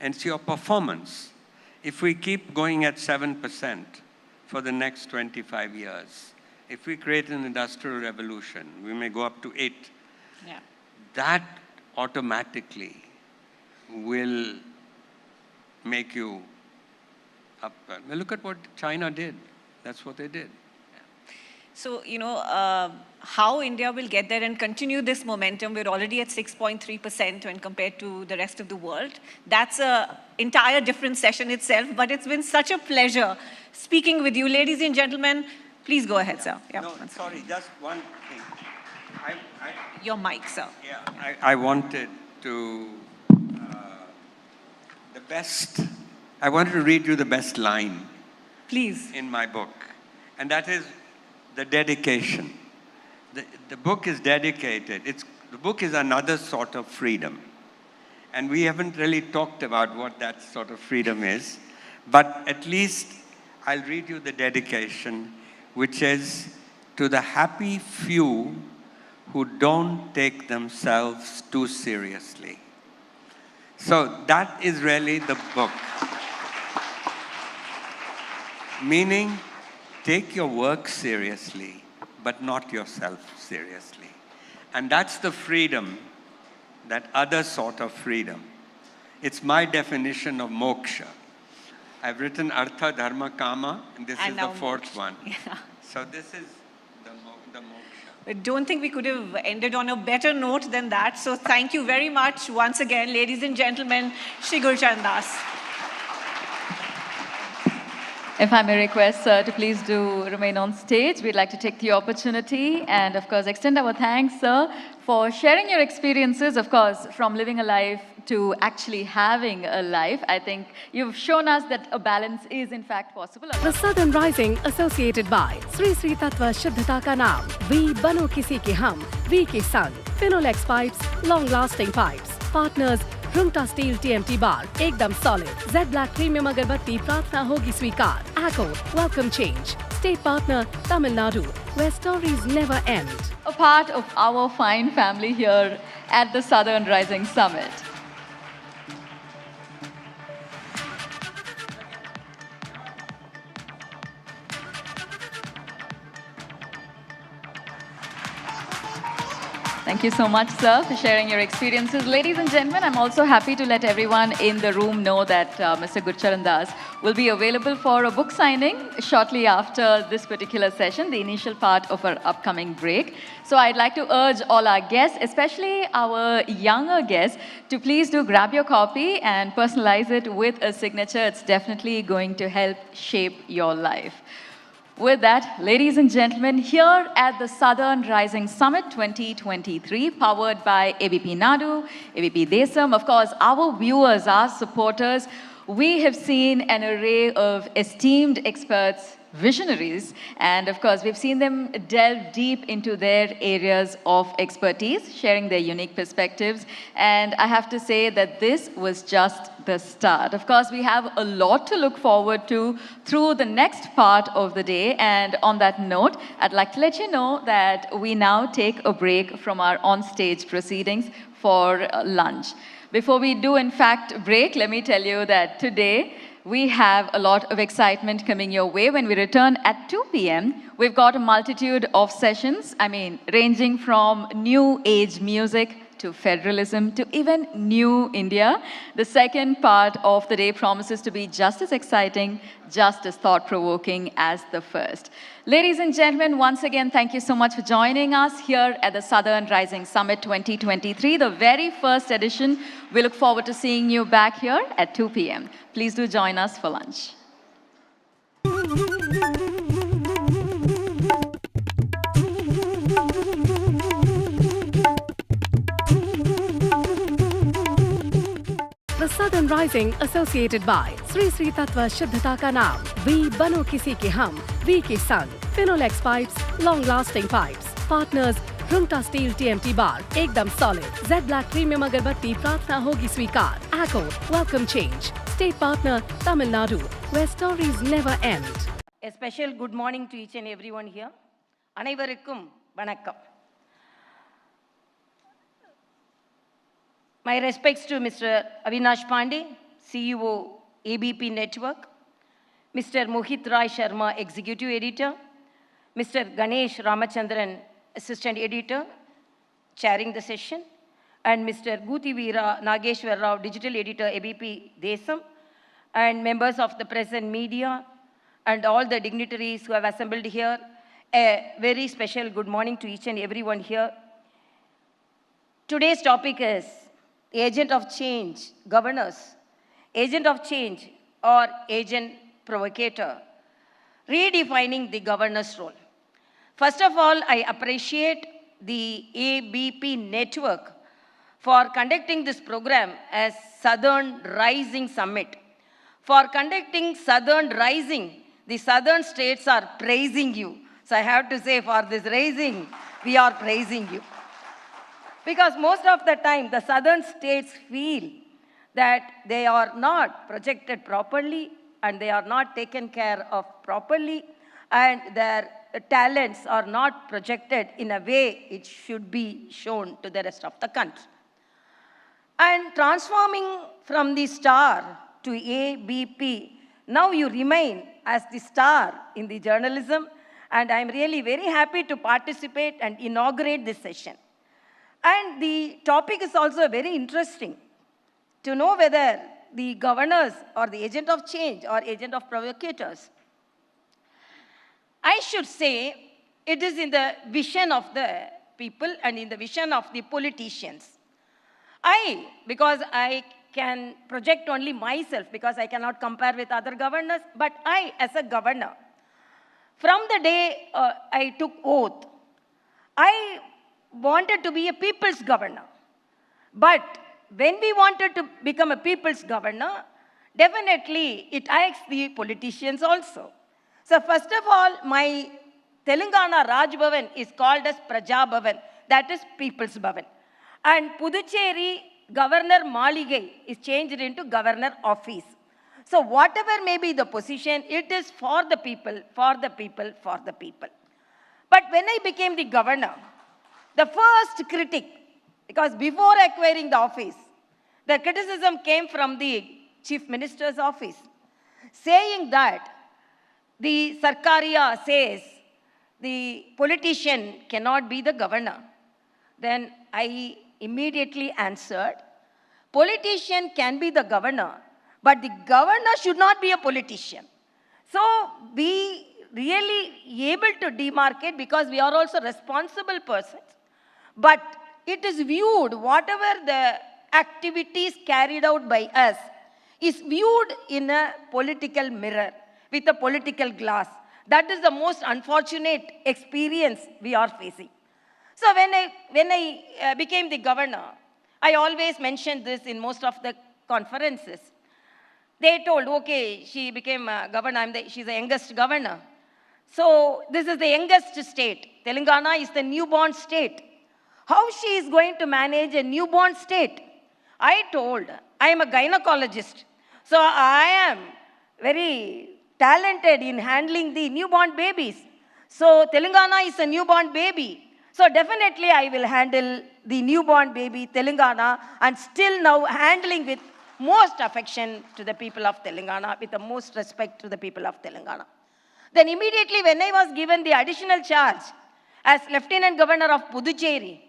And it's your performance. If we keep going at 7% for the next 25 years, if we create an industrial revolution, we may go up to 8. Yeah. That automatically will make you up. Well, look at what China did. That's what they did. So, how India will get there and continue this momentum. We're already at 6.3% when compared to the rest of the world. That's an entire different session itself, but it's been such a pleasure speaking with you. Ladies and gentlemen, please go ahead, sir. Yeah. No, sorry, just one thing. Your mic, sir. Yeah, I wanted to, I wanted to read you the best line. Please. In my book. And that is the dedication. The book is dedicated. The book is another sort of freedom. And we haven't really talked about what that sort of freedom is. But at least I'll read you the dedication, which is to the happy few who don't take themselves too seriously. So that is really the book. Meaning, take your work seriously, but not yourself seriously. And that's the freedom, that other sort of freedom. It's my definition of moksha. I've written Artha, Dharma, Kama, and this is the fourth one. Yeah. So this is the moksha. I don't think we could have ended on a better note than that. So thank you very much once again, ladies and gentlemen, Shri Gurcharan Das. If I may request, sir, to please do remain on stage. We'd like to take the opportunity and, of course, extend our thanks, sir, for sharing your experiences, of course, from living a life to actually having a life. I think you've shown us that a balance is, in fact, possible. The Southern Rising, associated by Sri Sri Tattva Shuddhata Ka Naam, We Bano Kisi Ke Hum, We Ke Sang, Finolex Pipes, Long-Lasting Pipes, Partners, Rumta Steel TMT Bar, Ekdam Solid, Z Black Premium Agarbatti, Pratna Hogi Swikar, Acco, Welcome Change, State Partner, Tamil Nadu, where stories never end. A part of our fine family here at the Southern Rising Summit. Thank you so much, sir, for sharing your experiences. Ladies and gentlemen, I'm also happy to let everyone in the room know that Mr. Gurcharan Das will be available for a book signing shortly after this particular session, the initial part of our upcoming break. So I'd like to urge all our guests, especially our younger guests, to please do grab your copy and personalize it with a signature. It's definitely going to help shape your life. With that, ladies and gentlemen, here at the Southern Rising Summit 2023, powered by ABP Nadu, ABP Desam, of course, our viewers, our supporters, we have seen an array of esteemed experts, visionaries, and of course, we've seen them delve deep into their areas of expertise, sharing their unique perspectives. And I have to say that this was just the start. Of course, we have a lot to look forward to through the next part of the day. And on that note, I'd like to let you know that we now take a break from our on-stage proceedings for lunch. Before we do, in fact, break, let me tell you that today, we have a lot of excitement coming your way. When we return at 2 p.m., we've got a multitude of sessions, ranging from new age music to federalism to even new India. The second part of the day promises to be just as exciting, just as thought-provoking as the first. Ladies and gentlemen, once again, thank you so much for joining us here at the Southern Rising Summit 2023, the very first edition. We look forward to seeing you back here at 2 p.m. Please do join us for lunch. The Southern Rising associated by Sri Sri Tatva Shuddhata Ka Naam, We Bano Kisi Ke Hum, We Ke Sang, Finolex Pipes, Long-Lasting Pipes, Partners, Rungta Steel TMT Bar, Ekdam Solid, Z Black Premium Agarbatti, Pratna Hogi Swikar, Accord, Welcome Change, State Partner, Tamil Nadu, where stories never end. A special good morning to each and everyone here. Anaivarukkum vanakkam. My respects to Mr. Avinash Pandey, CEO, ABP Network, Mr. Mohit Rai Sharma, Executive Editor, Mr. Ganesh Ramachandran, Assistant Editor, chairing the session, and Mr. Gutivira Nageshwar Rao, Digital Editor, ABP Desam, and members of the press and media, and all the dignitaries who have assembled here. A very special good morning to each and everyone here. Today's topic is agent of change, governors, agent of change or agent provocator, redefining the governor's role. First of all, I appreciate the ABP Network for conducting this program as Southern Rising Summit. For conducting Southern Rising, the Southern states are praising you. So I have to say, for this rising, we are praising you. Because most of the time, the Southern states feel that they are not projected properly and they are not taken care of properly, and their talents are not projected in a way it should be shown to the rest of the country. And transforming from the star to ABP, now you remain as the star in the journalism, and I'm really very happy to participate and inaugurate this session. And the topic is also very interesting to know whether the governors or the agent of change or agent of provocators. I should say it is in the vision of the people and in the vision of the politicians. Because I can project only myself because I cannot compare with other governors, but I, as a governor, from the day I took oath, I wanted to be a people's governor. But when we wanted to become a people's governor, definitely it asks the politicians also. So first of all, my Telangana Raj Bhavan is called as Praja Bhavan, that is People's Bhavan. And Puducherry Governor Maligai is changed into Governor Office. So whatever may be the position, it is for the people, for the people, for the people. But when I became the governor, the first critic, because before acquiring the office, the criticism came from the Chief Minister's office, saying that the Sarkariya says the politician cannot be the governor. Then I immediately answered, politician can be the governor, but the governor should not be a politician. So we really able to demarcate because we are also responsible persons. But it is viewed, whatever the activities carried out by us is viewed in a political mirror, with a political glass. That is the most unfortunate experience we are facing. So when I became the governor, I always mentioned this in most of the conferences. They told, okay, she became governor, she's the youngest governor. So this is the youngest state. Telangana is the newborn state. How she is going to manage a newborn state? I told, I am a gynecologist. So I am very talented in handling the newborn babies. So Telangana is a newborn baby. So definitely I will handle the newborn baby, Telangana, and still now handling with most affection to the people of Telangana, with the most respect to the people of Telangana. Then immediately when I was given the additional charge as Lieutenant Governor of Puducherry,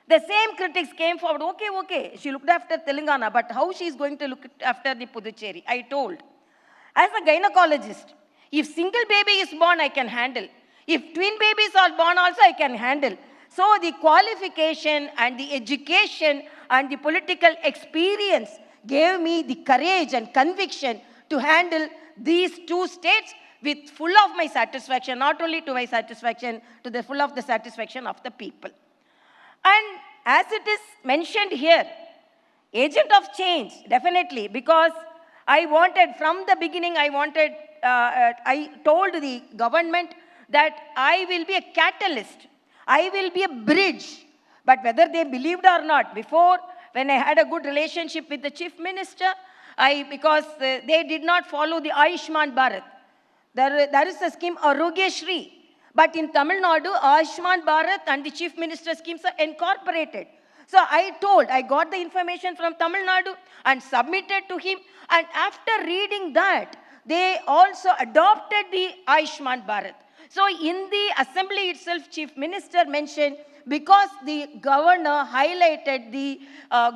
the same critics came forward, okay, she looked after Telangana, but how she is going to look after the Puducherry? I told, as a gynecologist, if single baby is born, I can handle. If twin babies are born also, I can handle. So the qualification and the education and the political experience gave me the courage and conviction to handle these two states with full of my satisfaction, not only to my satisfaction, to the full of the satisfaction of the people. And as it is mentioned here, agent of change, definitely, because I wanted, from the beginning, I told the government that I will be a catalyst, I will be a bridge. But whether they believed or not, before, when I had a good relationship with the chief minister, because they did not follow the Ayushman Bharat. There is a scheme, Arogya Shri. But in Tamil Nadu, Ayushman Bharat and the chief minister schemes are incorporated. So I got the information from Tamil Nadu and submitted to him. And after reading that, they also adopted the Ayushman Bharat. So in the assembly itself, chief minister mentioned, because the governor highlighted the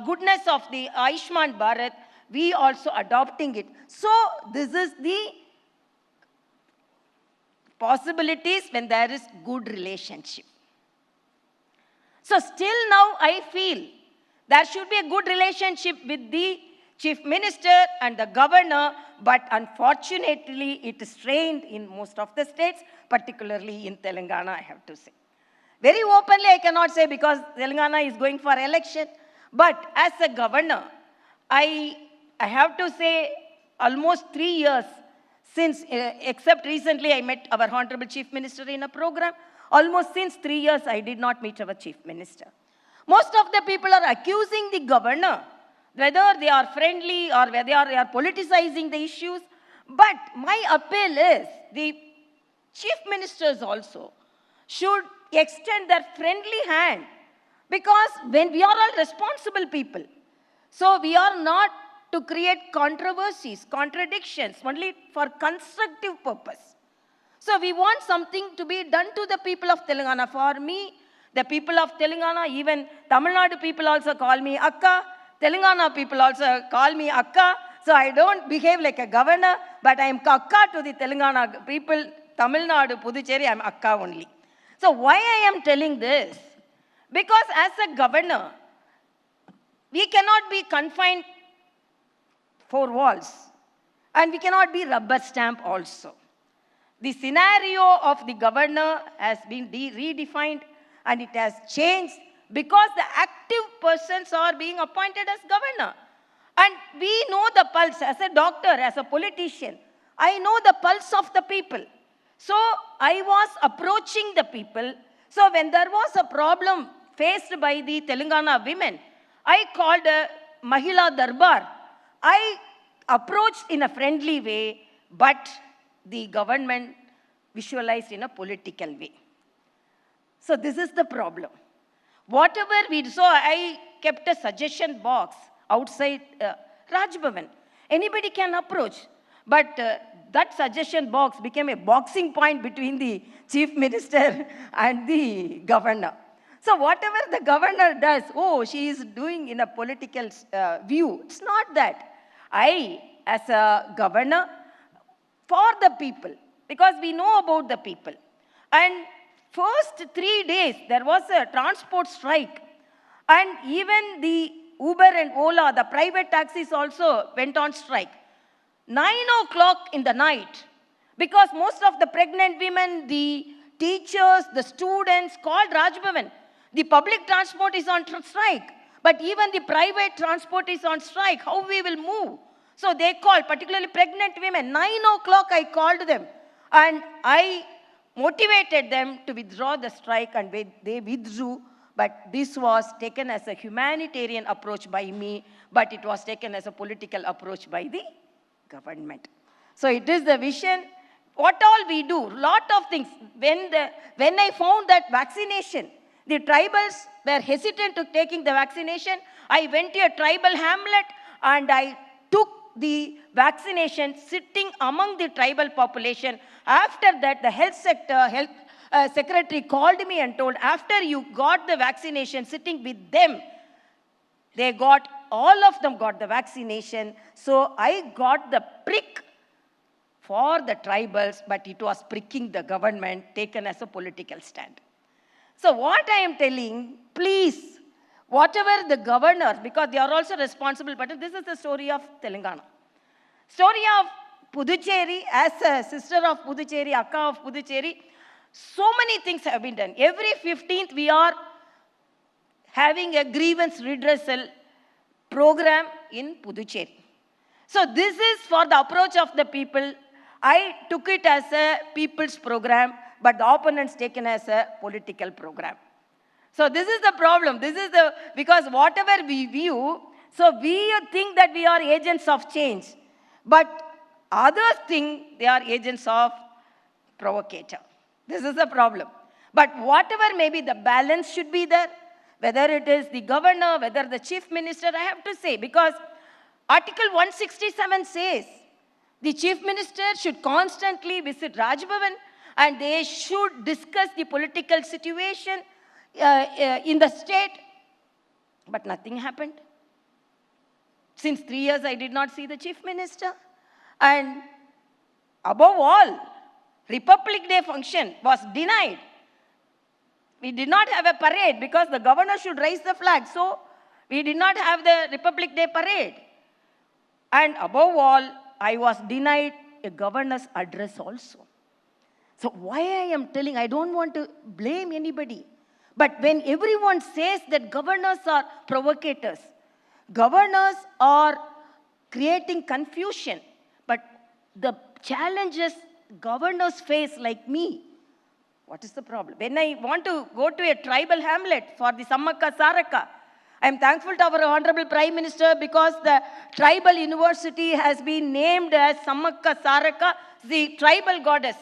goodness of the Ayushman Bharat, we also adopting it. So this is the possibilities when there is good relationship. So still now I feel there should be a good relationship with the chief minister and the governor, but unfortunately it is strained in most of the states, particularly in Telangana, I have to say. Very openly I cannot say because Telangana is going for election, but as a governor, I have to say almost 3 years since, except recently I met our Honorable Chief Minister in a program, almost since 3 years I did not meet our Chief Minister. Most of the people are accusing the governor, whether they are friendly or whether they are politicizing the issues. But my appeal is the Chief Ministers also should extend their friendly hand, because when we are all responsible people, so we are not to create controversies, contradictions, only for constructive purpose. So we want something to be done to the people of Telangana. For me, the people of Telangana, even Tamil Nadu people also call me Akka, Telangana people also call me Akka. So I don't behave like a governor, but I am Akka to the Telangana people, Tamil Nadu, Puducherry, I am Akka only. So why I am telling this? Because as a governor, we cannot be confined 4 walls, and we cannot be rubber stamp also. The scenario of the governor has been redefined and it has changed because the active persons are being appointed as governor. And we know the pulse as a doctor, as a politician. I know the pulse of the people. So I was approaching the people. So when there was a problem faced by the Telangana women, I called a Mahila Darbar. I approached in a friendly way, but the government visualized in a political way. So this is the problem. Whatever we saw, I kept a suggestion box outside Raj Bhavan. Anybody can approach, but that suggestion box became a boxing point between the chief minister and the governor. So whatever the governor does, oh, she is doing in a political view. It's not that. I, as a governor, for the people, because we know about the people. And first 3 days, there was a transport strike. And even the Uber and Ola, the private taxis also went on strike. 9 o'clock in the night, because most of the pregnant women, the teachers, the students called Raj Bhavan. The public transport is on strike, but even the private transport is on strike. How we will move? So they called, particularly pregnant women. 9 o'clock I called them. And I motivated them to withdraw the strike, and they withdrew. But this was taken as a humanitarian approach by me, but it was taken as a political approach by the government. So it is the vision. What all we do, lot of things. When I found that vaccination, the tribals were hesitant to taking the vaccination, I went to a tribal hamlet and I took the vaccination sitting among the tribal population. After that, the health secretary called me and told, after you got the vaccination sitting with them, all of them got the vaccination. So I got the prick for the tribals, but it was pricking the government taken as a political stand. So what I am telling, please, whatever the governors, because they are also responsible, but this is the story of Telangana. Story of Puducherry, as a sister of Puducherry, Akka of Puducherry, so many things have been done. Every 15th we are having a grievance redressal program in Puducherry. So this is for the approach of the people. I took it as a people's program, but the opponents taken as a political program. So this is the problem. Because whatever we view, so we think that we are agents of change, but others think they are agents of provocator. This is the problem. But whatever may be, the balance should be there, whether it is the governor, whether the chief minister, I have to say, because Article 167 says, the chief minister should constantly visit Raj Bhavan and they should discuss the political situation in the state. But nothing happened. Since 3 years, I did not see the chief minister. And above all, Republic Day function was denied. We did not have a parade because the governor should raise the flag. So we did not have the Republic Day parade. And above all, I was denied a governor's address also. So why I am telling, I don't want to blame anybody. But when everyone says that governors are provocators, governors are creating confusion, but the challenges governors face like me, what is the problem? When I want to go to a tribal hamlet for the Sammaka Saraka, I am thankful to our Honorable Prime Minister because the tribal university has been named as Sammaka Saraka, the tribal goddess.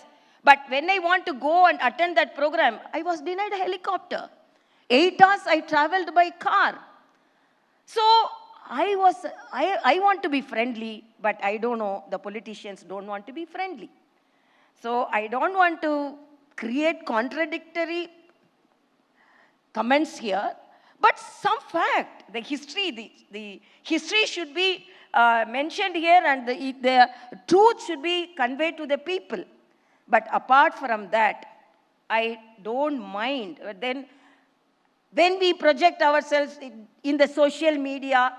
But when I want to go and attend that program, I was denied a helicopter. 8 hours I traveled by car. So I want to be friendly, but I don't know, the politicians don't want to be friendly. So I don't want to create contradictory comments here. But some fact, the history should be mentioned here, and the truth should be conveyed to the people. But apart from that, I don't mind. Then when we project ourselves in the social media,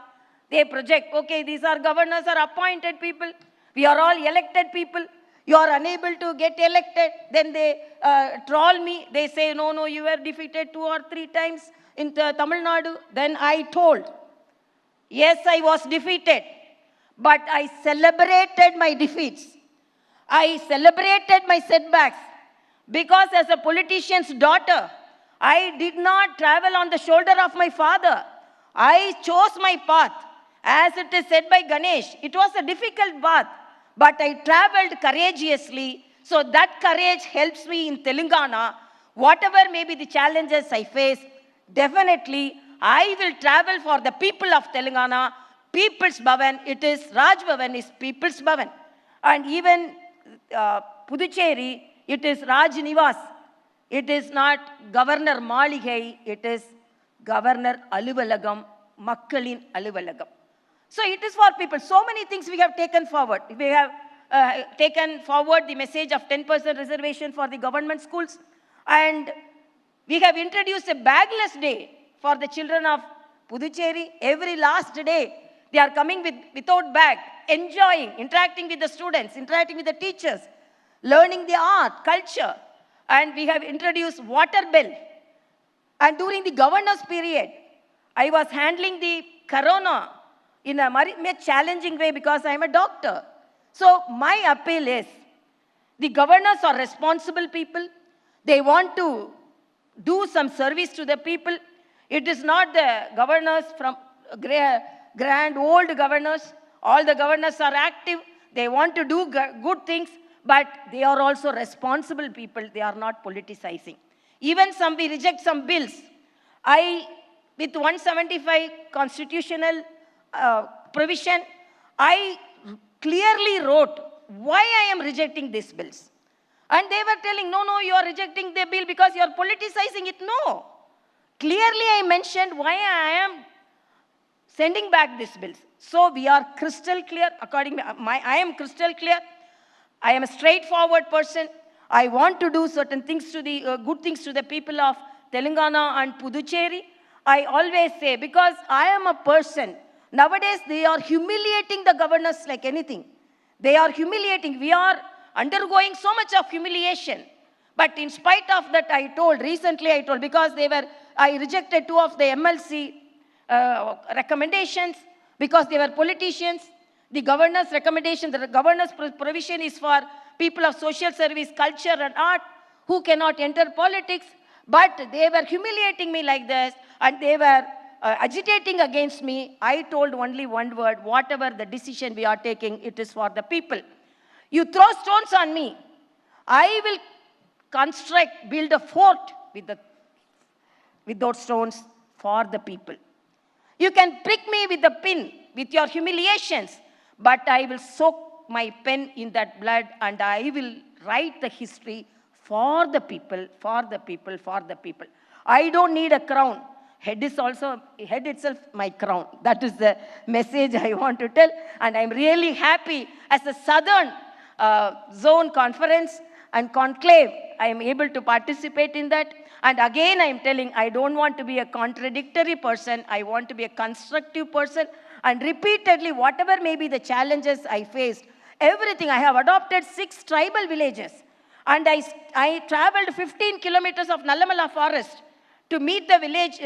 they project, okay, these are governors are appointed people. We are all elected people. You are unable to get elected. Then they troll me. They say, no, you were defeated 2 or 3 times in Tamil Nadu. Then I told, yes, I was defeated, but I celebrated my defeats. I celebrated my setbacks because as a politician's daughter, I did not travel on the shoulder of my father. I chose my path. As it is said by Ganesh, it was a difficult path, but I traveled courageously. So that courage helps me in Telangana. Whatever may be the challenges I face, definitely I will travel for the people of Telangana. People's Bhavan, it is Raj Bhavan is People's Bhavan. And even Puducherry, it is Raj Nivas. It is not Governor Maligai, it is Governor Aluvalagam, Makkalin Aluvalagam. So it is for people. So many things we have taken forward. We have taken forward the message of 10% reservation for the government schools. And we have introduced a bagless day for the children of Puducherry. Every last day, they are coming without bag, enjoying, interacting with the students, interacting with the teachers, learning the art, culture. And we have introduced water bill. And during the governor's period, I was handling the corona in a very challenging way because I am a doctor. So my appeal is, the governors are responsible people. They want to do some service to the people. It is not the governors from grand old governors. All the governors are active. They want to do good things, but they are also responsible people. They are not politicizing. Even we reject some bills. With 175 constitutional provision, I clearly wrote why I am rejecting these bills. And they were telling, no, you are rejecting the bill because you are politicizing it. No. Clearly I mentioned why I am sending back these bills. So we are crystal clear. I am crystal clear. I am a straightforward person. I want to do certain things to the good things to the people of Telangana and Puducherry. I always say, because I am a person, nowadays they are humiliating the governors like anything. They are humiliating. We are undergoing so much of humiliation. But in spite of that, recently I told, because I rejected 2 of the MLC recommendations because they were politicians. The governor's recommendation, the governor's provision is for people of social service, culture and art who cannot enter politics. But they were humiliating me like this and they were agitating against me. I told only one word: whatever the decision we are taking, it is for the people. You throw stones on me, I will build a fort with those stones for the people. You can prick me with a pin with your humiliations, but I will soak my pen in that blood and I will write the history for the people, for the people, for the people. I don't need a crown. Head itself my crown. That is the message I want to tell. And I'm really happy as a Southern Zone Conference and Conclave, I am able to participate in that. And again, I am telling, I don't want to be a contradictory person. I want to be a constructive person. And repeatedly, whatever may be the challenges I faced, everything, I have adopted 6 tribal villages. And I traveled 15 kilometers of Nallamala forest to meet the village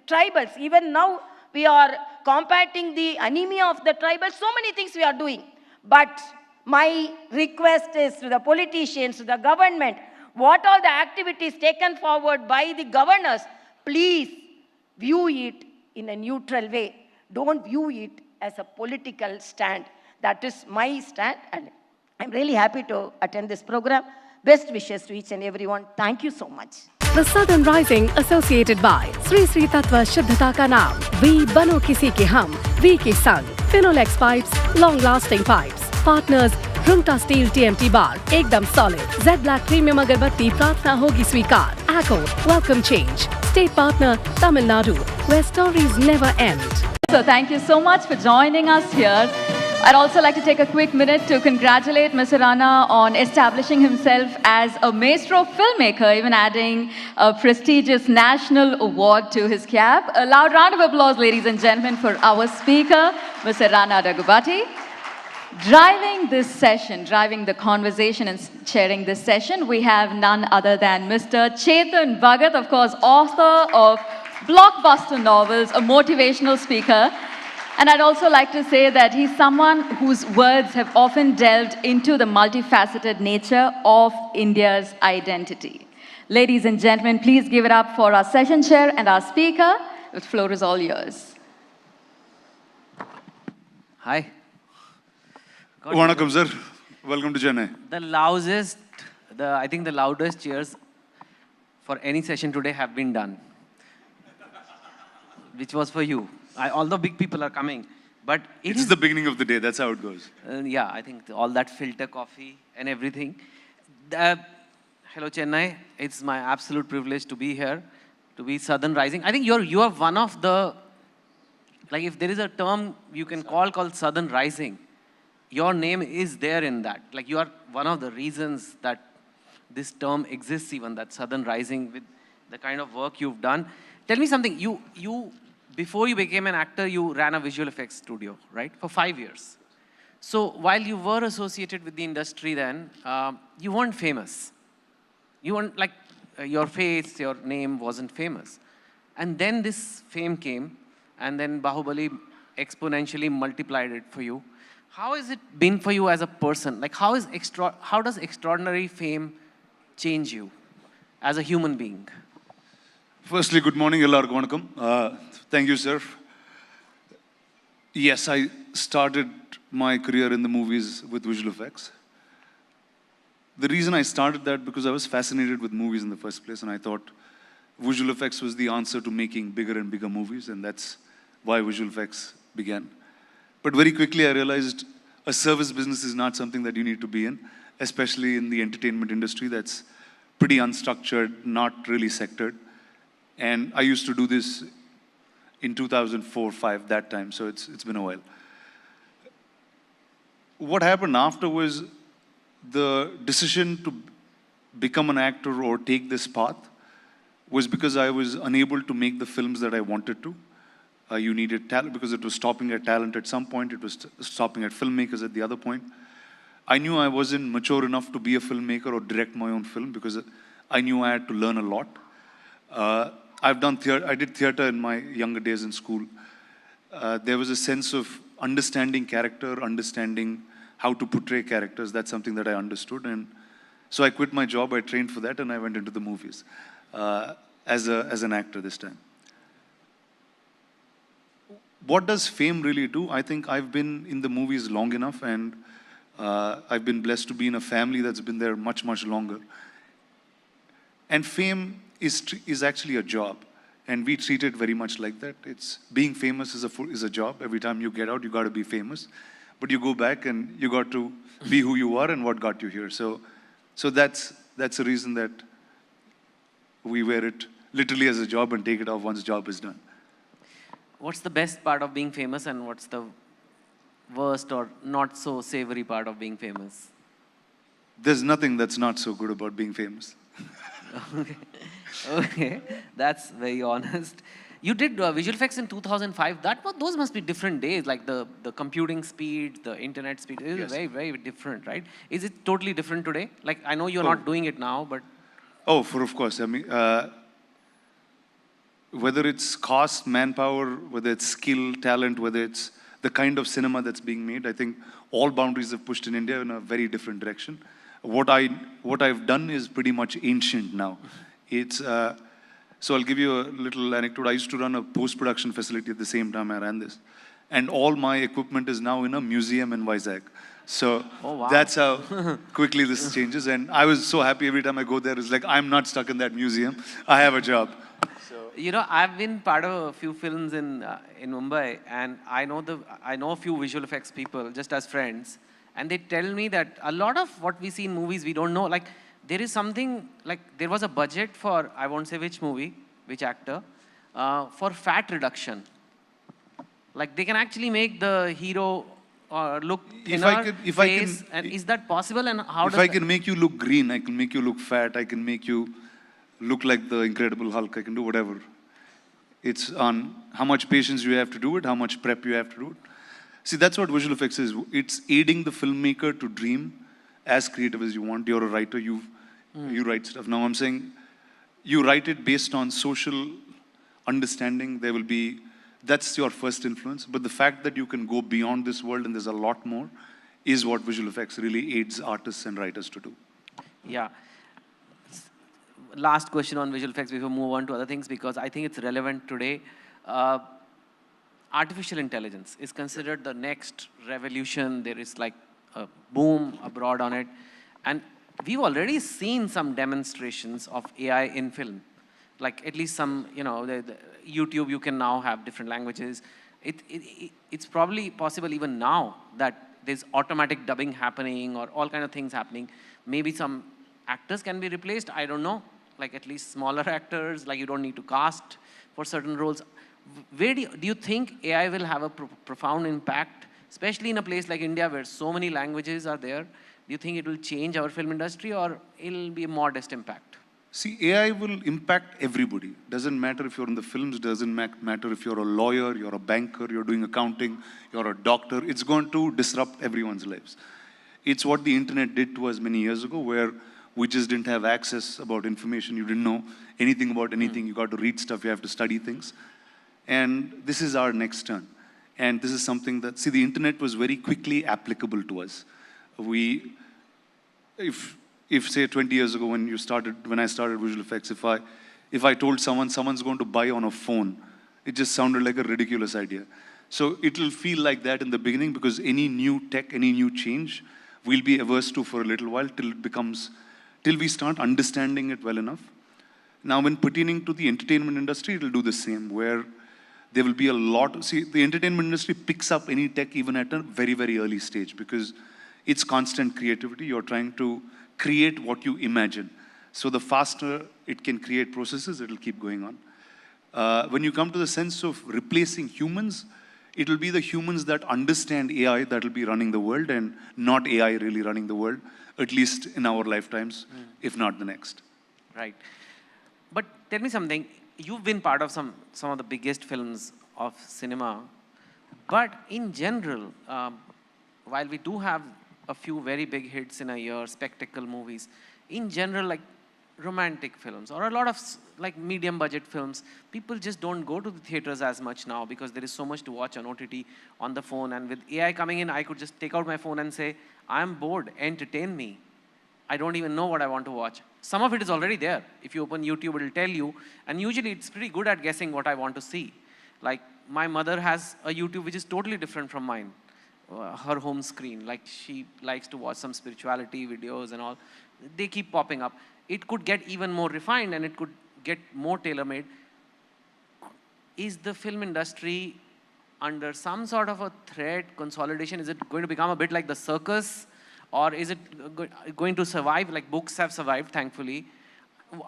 tribals. Even now, we are combating the anemia of the tribals. So many things we are doing. But my request is to the politicians, to the government, what all the activities taken forward by the governors, please view it in a neutral way. Don't view it as a political stand. That is my stand, and I'm really happy to attend this program. Best wishes to each and everyone. Thank you so much. The Southern Rising associated by Sri Sri Tattva Shuddhata ka naam. We bano kisi ke hum, we ke sang. Finolex pipes, long-lasting pipes. Partners, Rungta Steel TMT Bar, ekdam solid. Z Black Premium Agarbatti, Prathna hogi sweekar. Acco, welcome change. State partner, Tamil Nadu, where stories never end. So thank you so much for joining us here. I'd also like to take a quick minute to congratulate Mr. Rana on establishing himself as a maestro filmmaker, even adding a prestigious national award to his cap. A loud round of applause, ladies and gentlemen, for our speaker, Mr. Rana Daggubati. Driving this session, driving the conversation and chairing this session, we have none other than Mr. Chetan Bhagat, of course, author of blockbuster novels, a motivational speaker. And I'd also like to say that he's someone whose words have often delved into the multifaceted nature of India's identity. Ladies and gentlemen, please give it up for our session chair and our speaker. The floor is all yours. Hi. Vanakkam, sir. Welcome to Chennai. I think the loudest cheers for any session today have been done, which was for you. Although big people are coming, but it's the beginning of the day. That's how it goes. Yeah, I think all that filter coffee and everything. Hello, Chennai. It's my absolute privilege to be here, to be Southern Rising. I think you are one of the, like if there is a term you can called Southern Rising, your name is there in that. Like you are one of the reasons that this term exists, even that Southern Rising, with the kind of work you've done. Tell me something. Before you became an actor, you ran a visual effects studio, right? For 5 years. So while you were associated with the industry then, you weren't famous. You weren't like, your face, your name wasn't famous. And then this fame came, and then Bahubali exponentially multiplied it for you. How has it been for you as a person? Like how does extraordinary fame change you as a human being? Firstly, good morning, ellarku vanakkam. Thank you, sir. Yes, I started my career in the movies with visual effects. The reason I started that because I was fascinated with movies in the first place, and I thought visual effects was the answer to making bigger and bigger movies, and that's why visual effects began. But very quickly I realized a service business is not something that you need to be in, especially in the entertainment industry that's pretty unstructured, not really sectored. And I used to do this in 2004-05, that time, so it's been a while. What happened after was the decision to become an actor or take this path was because I was unable to make the films that I wanted to. You needed talent, because it was stopping at talent at some point, it was stopping at filmmakers at the other point. I knew I wasn't mature enough to be a filmmaker or direct my own film because I knew I had to learn a lot. I did theater in my younger days in school. There was a sense of understanding character, understanding how to portray characters. That's something that I understood. And so I quit my job, I trained for that, and I went into the movies as an actor this time. What does fame really do? I think I've been in the movies long enough, and I've been blessed to be in a family that's been there much, much longer. And fame is actually a job, and we treat it very much like that. It's being famous is a job. Every time you get out, you got to be famous, but you go back and you got to be who you are and what got you here. So that's the reason that we wear it literally as a job and take it off once the job is done. What's the best part of being famous, and what's the worst or not so savory part of being famous? There's nothing that's not so good about being famous. Okay, that's very honest. You did visual effects in 2005. Those must be different days, like the computing speed, the internet speed. It is Yes. very, very different, right? Is it totally different today? Like, I know you're not doing it now, but... Oh, of course. I mean, whether it's cost, manpower, whether it's skill, talent, whether it's the kind of cinema that's being made, I think all boundaries have pushed in India in a very different direction. What I've done is pretty much ancient now. It's so I'll give you a little anecdote. I used to run a post-production facility at the same time I ran this, and all my equipment is now in a museum in Vizag. So that's how quickly this changes. And I was so happy every time I go there. It's like I'm not stuck in that museum. I have a job. You know, I've been part of a few films in Mumbai, and I know a few visual effects people just as friends, and they tell me that a lot of what we see in movies we don't know. Like there is something like there was a budget for, I won't say which movie, which actor, for fat reduction. Like they can actually make the hero look thinner face, and is that possible? And how does I can make you look green, I can make you look fat, I can make you look like the Incredible Hulk, I can do whatever. It's on how much patience you have to do it, how much prep you have to do it. See, that's what visual effects is. It's aiding the filmmaker to dream as creative as you want. You're a writer, you write stuff. Now I'm saying you write it based on social understanding. That's your first influence. But the fact that you can go beyond this world and there's a lot more is what visual effects really aids artists and writers to do. Yeah. Last question on visual effects before we move on to other things, because I think it's relevant today. Artificial intelligence is considered the next revolution. There is like a boom abroad on it. And we've already seen some demonstrations of AI in film. Like at least some, you know, the YouTube, you can now have different languages. It's probably possible even now that there's automatic dubbing happening or all kind of things happening. Maybe some actors can be replaced, I don't know. Like at least smaller actors, like you don't need to cast for certain roles. Where do you think AI will have a profound impact, especially in a place like India where so many languages are there? Do you think it will change our film industry, or it'll be a modest impact? See, AI will impact everybody. Doesn't matter if you're in the films, doesn't matter if you're a lawyer, you're a banker, you're doing accounting, you're a doctor. It's going to disrupt everyone's lives. It's what the internet did to us many years ago, where we just didn't have access about information. You didn't know anything about anything. You got to read stuff, you have to study things. And this is our next turn. And this is something that, see, the internet was very quickly applicable to us. If say 20 years ago when I started visual effects, if I told someone's going to buy on a phone, it just sounded like a ridiculous idea. So it'll feel like that in the beginning, because any new tech, any new change, we'll be averse to for a little while till we start understanding it well enough. Now, when pertaining to the entertainment industry, it'll do the same, where there will be a lot. See, the entertainment industry picks up any tech even at a very, very early stage, because it's constant creativity. You're trying to create what you imagine. So the faster it can create processes, it'll keep going on. When you come to the sense of replacing humans, it'll be the humans that understand AI that'll be running the world, and not AI really running the world, at least in our lifetimes, if not the next. Right. But tell me something. You've been part of some of the biggest films of cinema. But in general, while we do have a few very big hits in a year, spectacle movies, in general, like romantic films or a lot of like medium budget films, people just don't go to the theaters as much now, because there is so much to watch on OTT, on the phone. And with AI coming in, I could just take out my phone and say, I'm bored, entertain me. I don't even know what I want to watch. Some of it is already there. If you open YouTube, it'll tell you. And usually it's pretty good at guessing what I want to see. Like my mother has a YouTube which is totally different from mine. Her home screen, like she likes to watch some spirituality videos and all. They keep popping up. It could get even more refined, and it could get more tailor-made. Is the film industry under some sort of a threat, consolidation? Is it going to become a bit like the circus? Or is it going to survive, like books have survived, thankfully?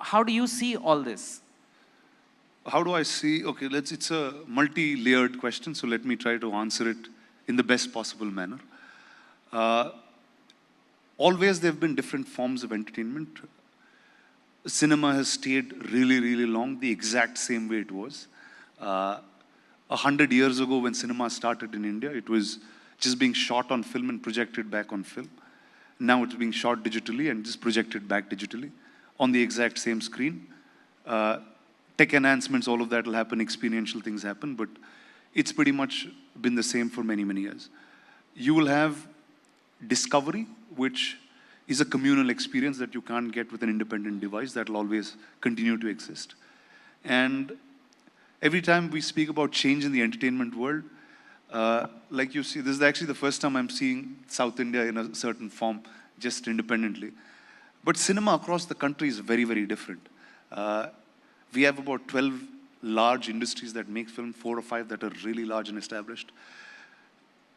How do you see all this? How do I see? Okay, it's a multi-layered question, so let me try to answer it in the best possible manner. Always there have been different forms of entertainment. Cinema has stayed really, really long, the exact same way it was. 100 years ago when cinema started in India, it was just being shot on film and projected back on film. Now it's being shot digitally and just projected back digitally on the exact same screen. Tech enhancements, all of that will happen, experiential things happen, but it's pretty much been the same for many, many years. You will have discovery, which is a communal experience that you can't get with an independent device. That will always continue to exist. And every time we speak about change in the entertainment world, like you see, this is actually the first time I'm seeing South India in a certain form, just independently. But cinema across the country is very, very different. We have about 12 large industries that make film, 4 or 5 that are really large and established.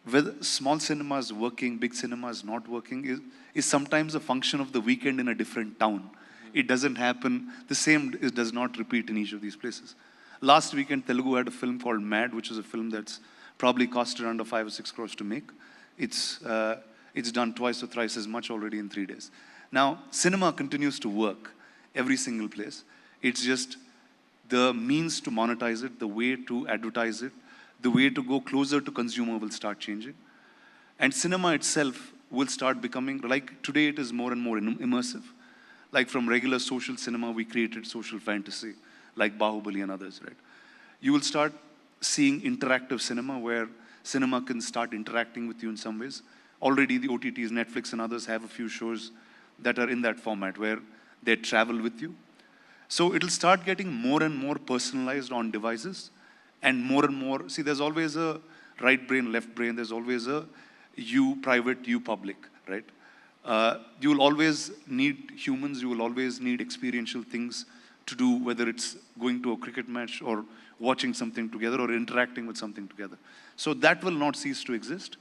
Whether small cinemas working, big cinemas not working is sometimes a function of the weekend in a different town. It doesn't happen, the same does not repeat in each of these places. Last weekend, Telugu had a film called Mad, which is a film that's probably costed under 5 or 6 crores to make. It's done twice or thrice as much already in 3 days. Now, cinema continues to work every single place. It's just the means to monetize it, the way to advertise it, the way to go closer to consumer will start changing. And cinema itself will start becoming, like today it is more and more immersive. Like from regular social cinema, we created social fantasy, like Bahubali and others, right? You will start seeing interactive cinema where cinema can start interacting with you in some ways. Already the OTTs, Netflix and others have a few shows that are in that format where they travel with you. So it'll start getting more and more personalized on devices and more, see, there's always a right brain, left brain, there's always a you private, you public, right? You will always need humans, you will always need experiential things to do, whether it's going to a cricket match or watching something together or interacting with something together. So that will not cease to exist.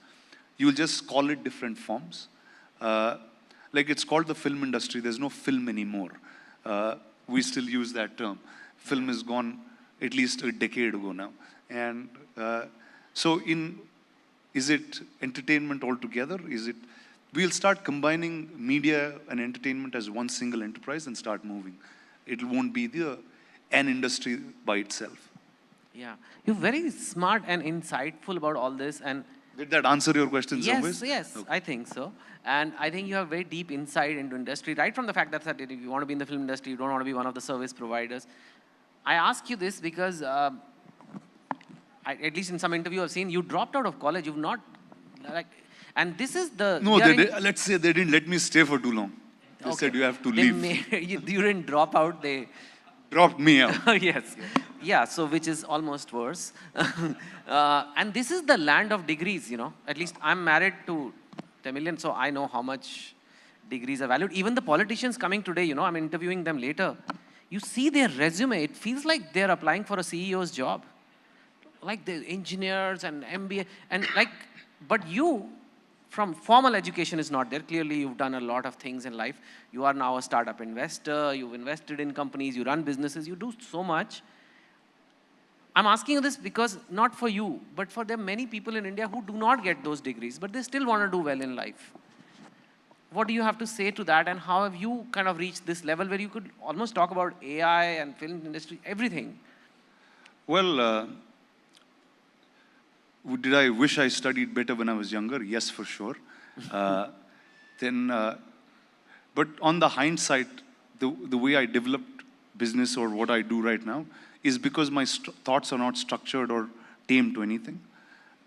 You will just call it different forms. Like it's called the film industry, there's no film anymore. We still use that term. Film is gone at least a decade ago now. And so is it entertainment altogether? We'll start combining media and entertainment as one single enterprise and start moving. It won't be an industry by itself. Yeah, you're very smart and insightful about all this. And did that answer your question in some ways? Yes, okay. I think so. And I think you have very deep insight into industry, right from the fact that if you want to be in the film industry, you don't want to be one of the service providers. I ask you this because I at least in some interview I've seen, you dropped out of college. You've not, like, and this is the... No, let's say they didn't let me stay for too long. They said you have to leave. You didn't drop out, they... Dropped me out. Yes. Yeah, so which is almost worse. And this is the land of degrees, you know. At least I'm married to Tamilian, so I know how much degrees are valued. Even the politicians coming today, you know, I'm interviewing them later. You see their resume, it feels like they're applying for a CEO's job. Like the engineers and MBA, and like, but you, from formal education is not there. Clearly, you've done a lot of things in life. You are now a startup investor. You've invested in companies. You run businesses. You do so much. I'm asking you this because not for you, but for the many people in India who do not get those degrees, but they still want to do well in life. What do you have to say to that, and how have you kind of reached this level where you could almost talk about AI and film industry, everything? Well, did I wish I studied better when I was younger? Yes, for sure. But on the hindsight, the way I developed business or what I do right now is because my thoughts are not structured or tamed to anything.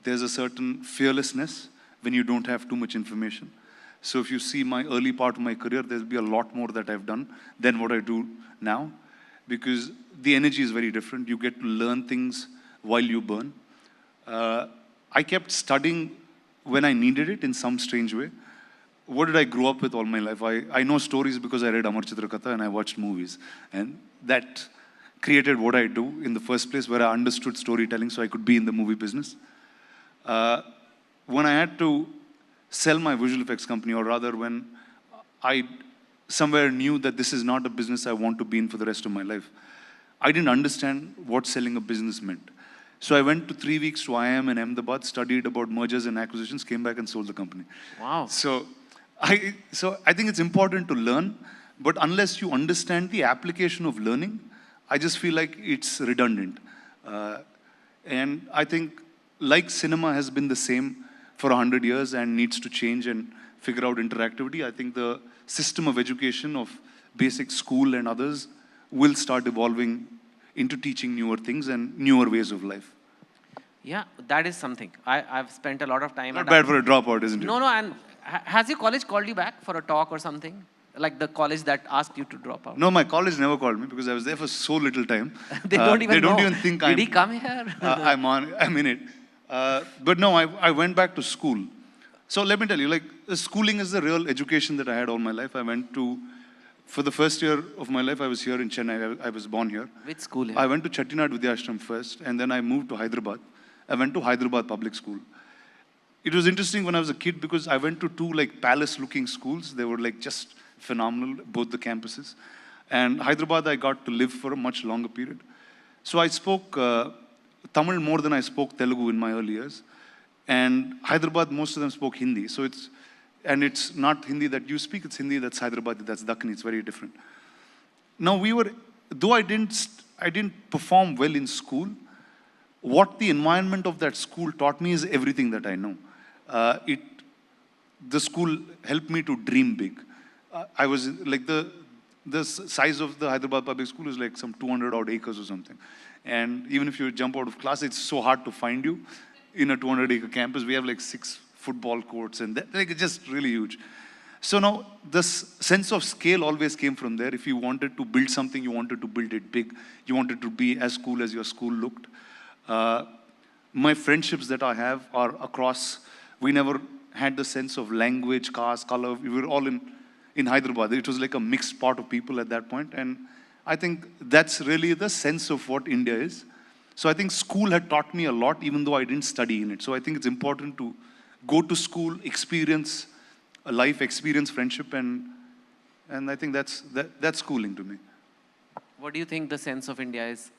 There's a certain fearlessness when you don't have too much information. So if you see my early part of my career, there'll be a lot more that I've done than what I do now, because the energy is very different. You get to learn things while you burn. I kept studying when I needed it in some strange way. What did I grow up with all my life? I know stories because I read Amar Chitrakatha and I watched movies. And that created what I do in the first place, where I understood storytelling so I could be in the movie business. When I had to sell my visual effects company, or rather when I somewhere knew that this is not a business I want to be in for the rest of my life, I didn't understand what selling a business meant. So I went to 3 weeks to IIM in Ahmedabad, studied about mergers and acquisitions, came back and sold the company. Wow. So I think it's important to learn, but unless you understand the application of learning, I just feel like it's redundant. And I think like cinema has been the same for 100 years and needs to change and figure out interactivity, I think the system of education of basic school and others will start evolving into teaching newer things and newer ways of life. Yeah, that is something. I've spent a lot of time. Not bad for a dropout, isn't it? No, and has your college called you back for a talk or something? Like the college that asked you to drop out? No, my college never called me because I was there for so little time. They don't even know. They don't even think Did he come here? I'm in it. But no, I went back to school. So let me tell you, like, schooling is the real education that I had all my life. I went to, for the first year of my life, I was here in Chennai. I was born here. Which school here? I went to Chettinad Vidyashram first, and then I moved to Hyderabad. I went to Hyderabad Public School. It was interesting when I was a kid because I went to two like palace-looking schools. They were like just phenomenal, both the campuses. And Hyderabad, I got to live for a much longer period. So I spoke Tamil more than I spoke Telugu in my early years. And Hyderabad, most of them spoke Hindi. So it's not Hindi that you speak, it's Hindi that's Hyderabadi, that's Dakkani, it's very different. Now though I didn't perform well in school, what the environment of that school taught me is everything that I know. The school helped me to dream big. I was like the size of the Hyderabad Public School is like some 200 odd acres or something. And even if you jump out of class, it's so hard to find you in a 200-acre campus. We have like 6 football courts and that, like, it's just really huge. So now this sense of scale always came from there. If you wanted to build something, you wanted to build it big. You wanted to be as cool as your school looked. My friendships that I have are across. We never had the sense of language, caste, color. We were all in Hyderabad. It was like a mixed pot of people at that point. And I think that's really the sense of what India is. So I think school had taught me a lot, even though I didn't study in it. So I think it's important to go to school, experience a life, experience friendship, and I think that's schooling to me. What do you think the sense of India is?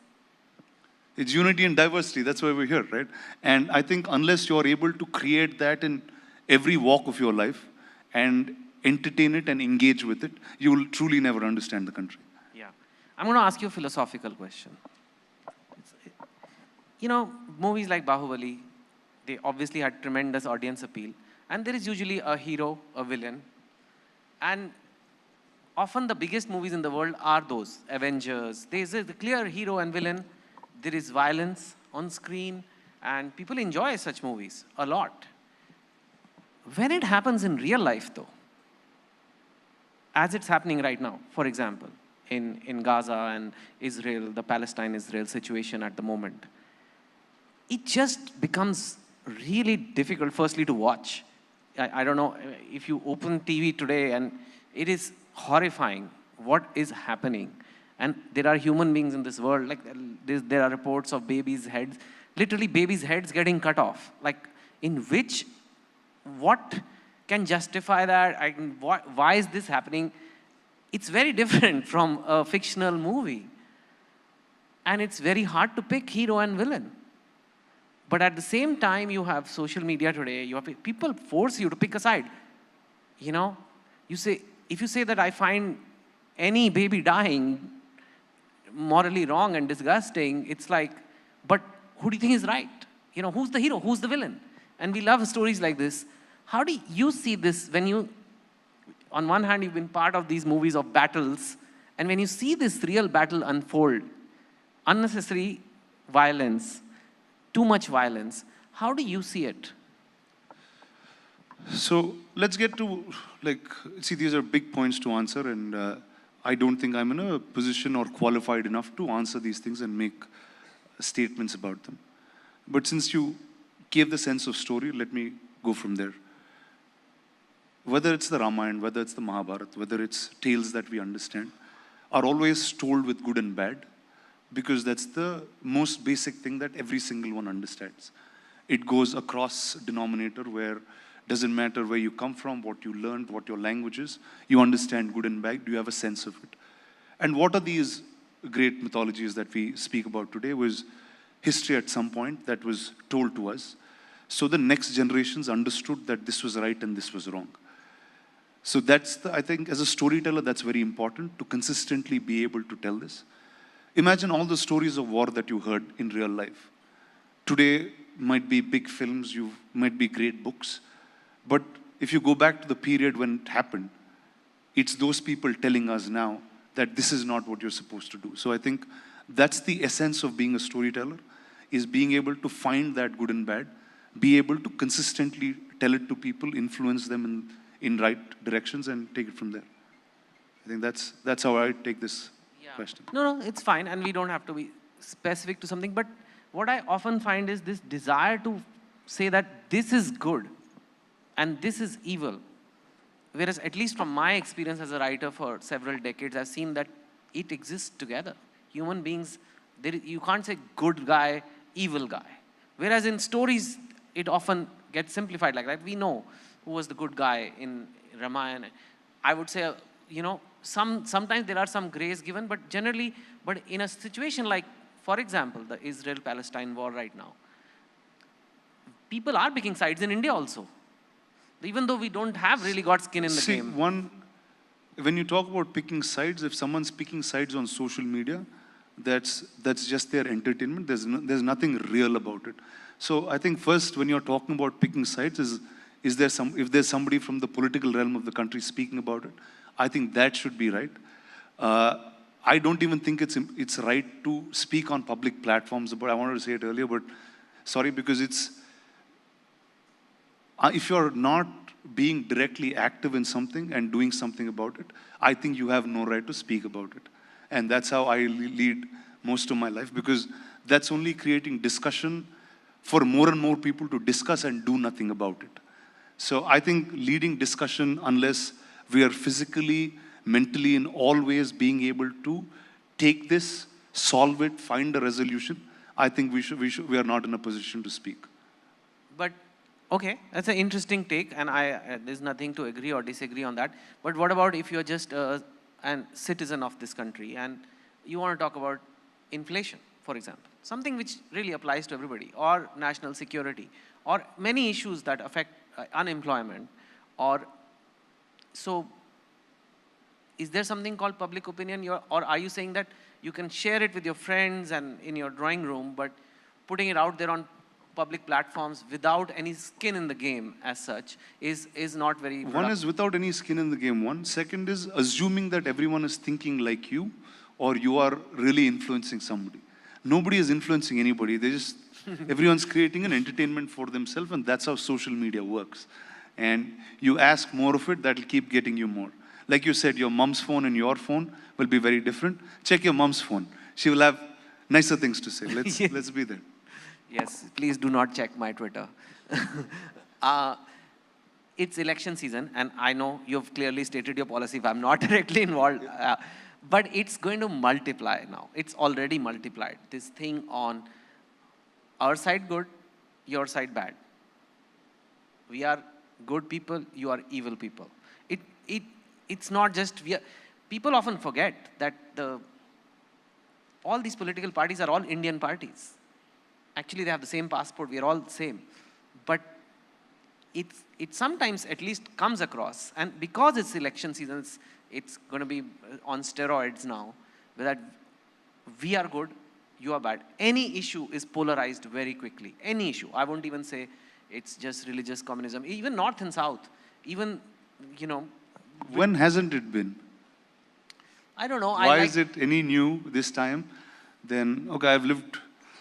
It's unity and diversity. That's why we're here, right? And I think unless you're able to create that in every walk of your life and entertain it and engage with it, you will truly never understand the country. Yeah. I'm going to ask you a philosophical question. You know, movies like Bahubali, they obviously had tremendous audience appeal. And there is usually a hero, a villain. And often the biggest movies in the world are those, Avengers. There is a clear hero and villain. There is violence on screen. And people enjoy such movies a lot. When it happens in real life, though, as it's happening right now, for example, in Gaza and Israel, the Palestine-Israel situation at the moment, it just becomes really difficult, firstly, to watch. I don't know, if you open TV today, and it is horrifying what is happening. And there are human beings in this world, like there are reports of babies' heads, literally babies' heads getting cut off. Like, in which, what can justify that? Why is this happening? It's very different from a fictional movie. And it's very hard to pick hero and villain. But at the same time, you have social media today, you have people force you to pick a side. You know, if you say that I find any baby dying morally wrong and disgusting, it's like, but who do you think is right? You know, who's the hero? Who's the villain? And we love stories like this. How do you see this when you, on one hand, you've been part of these movies of battles, and when you see this real battle unfold, unnecessary violence, too much violence, how do you see it? So let's get to, see, these are big points to answer, and I don't think I'm in a position or qualified enough to answer these things and make statements about them. But since you gave the sense of story, let me go from there. Whether it's the Ramayana, whether it's the Mahabharata, whether it's tales that we understand, are always told with good and bad, because that's the most basic thing that every single one understands. It goes across denominator where doesn't matter where you come from, what you learned, what your language is, you understand good and bad, you have a sense of it. And what are these great mythologies that we speak about today was history at some point that was told to us. So the next generations understood that this was right and this was wrong. So that's, I think, as a storyteller, that's very important to consistently be able to tell this. Imagine all the stories of war that you heard in real life. Today might be big films, might be great books, but if you go back to the period when it happened, it's those people telling us now that this is not what you're supposed to do. So I think that's the essence of being a storyteller, is being able to find that good and bad, be able to consistently tell it to people, influence them in right directions, and take it from there. I think that's how I take this question. No, it's fine, and we don't have to be specific to something, but what I often find is this desire to say that this is good and this is evil. Whereas, at least from my experience as a writer for several decades, I've seen that it exists together. Human beings, you can't say good guy, evil guy. Whereas in stories, it often gets simplified like that. We know who was the good guy in Ramayana. I would say, sometimes there are some grace given, but generally, in a situation like, for example, the Israel-Palestine war right now, people are picking sides in India also. Even though we don't have really got skin in the game. When you talk about picking sides, if someone's picking sides on social media, that's just their entertainment. There's nothing real about it. So I think first, when you're talking about picking sides, if there's somebody from the political realm of the country speaking about it, I think that should be right. I don't even think it's right to speak on public platforms about. I wanted to say it earlier, but sorry, because if you're not being directly active in something and doing something about it, I think you have no right to speak about it. And that's how I lead most of my life, because that's only creating discussion for more and more people to discuss and do nothing about it. So I think leading discussion, unless we are physically, mentally, in all ways being able to take this, solve it, find a resolution, I think we are not in a position to speak. But okay, that's an interesting take, and there's nothing to agree or disagree on that. But what about if you're just a citizen of this country and you want to talk about inflation, for example, something which really applies to everybody, or national security, or many issues that affect unemployment, so is there something called public opinion, or are you saying that you can share it with your friends and in your drawing room, but putting it out there on public platforms without any skin in the game as such is not very productive? One is without any skin in the game, one. Second is assuming that everyone is thinking like you, or you are really influencing somebody. Nobody is influencing anybody. They just, everyone's creating an entertainment for themselves, and that's how social media works. And you ask more of it, that'll keep getting you more. Like you said, your mom's phone and your phone will be very different. Check your mom's phone. She will have nicer things to say. Let's be there. Yes, please do not check my Twitter. It's election season, and I know you've clearly stated your policy if I'm not directly involved. But it's going to multiply now. It's already multiplied. This thing on our side good, your side bad. We are good people, you are evil people. It's not just, people often forget that all these political parties are all Indian parties. Actually, they have the same passport, we are all the same. But it sometimes at least comes across, and because it's election season, it's going to be on steroids now, that we are good, you are bad. Any issue is polarized very quickly. Any issue. I won't even say it's just religious communism. Even North and South. Even, you know. When hasn't it been? I don't know. Why is it any new this time? Then, okay, I've lived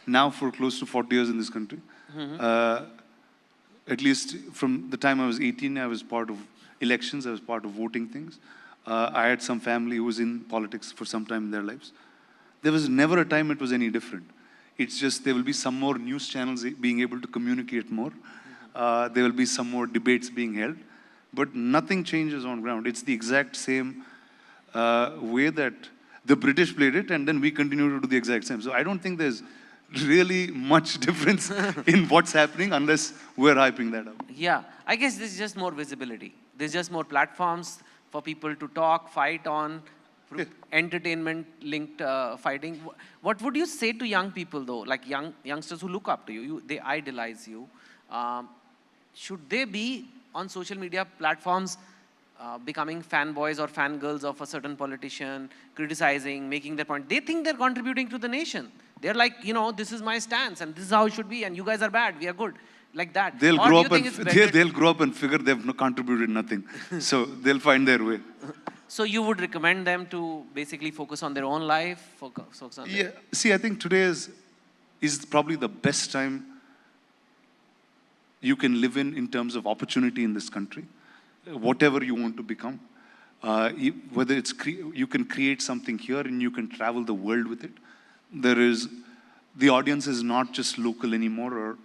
now for close to 40 years in this country. At least from the time I was 18, I was part of elections. I was part of voting things. I had some family who was in politics for some time in their lives. There was never a time it was any different. It's just there will be some more news channels being able to communicate more. There will be some more debates being held. But nothing changes on ground. It's the exact same way that the British played it, and then we continue to do the exact same. So I don't think there's really much difference in what's happening unless we're hyping that up. Yeah, I guess this is just more visibility. There's just more platforms for people to talk, fight on, entertainment-linked fighting. What would you say to young people, though, like youngsters who look up to you, they idolize you? Should they be on social media platforms becoming fanboys or fangirls of a certain politician, criticizing, making their point? They think they're contributing to the nation. They're like, you know, this is my stance, and this is how it should be, and you guys are bad, we are good. Like that. They'll grow up and figure they've contributed nothing. So they'll find their way. So you would recommend them to basically focus on their own life? Focus on See, I think today is probably the best time you can live in terms of opportunity in this country. Whatever you want to become. Whether it's you can create something here and you can travel the world with it. The audience is not just local anymore. Or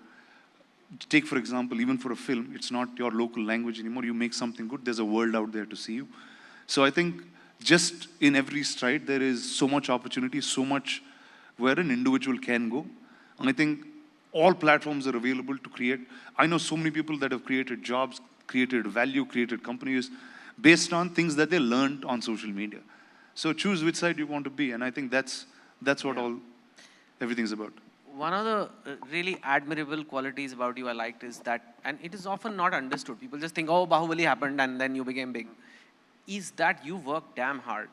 take, for example, even for a film, it's not your local language anymore. You make something good, there's a world out there to see you. So I think just in every stride, there is so much opportunity, so much where an individual can go. And I think all platforms are available to create. I know so many people that have created jobs, created value, created companies based on things that they learned on social media. So choose which side you want to be. And I think that's what everything's about. One of the really admirable qualities about you I liked is that, and it is often not understood, people just think, oh, Bahubali happened and then you became big, is that you work damn hard.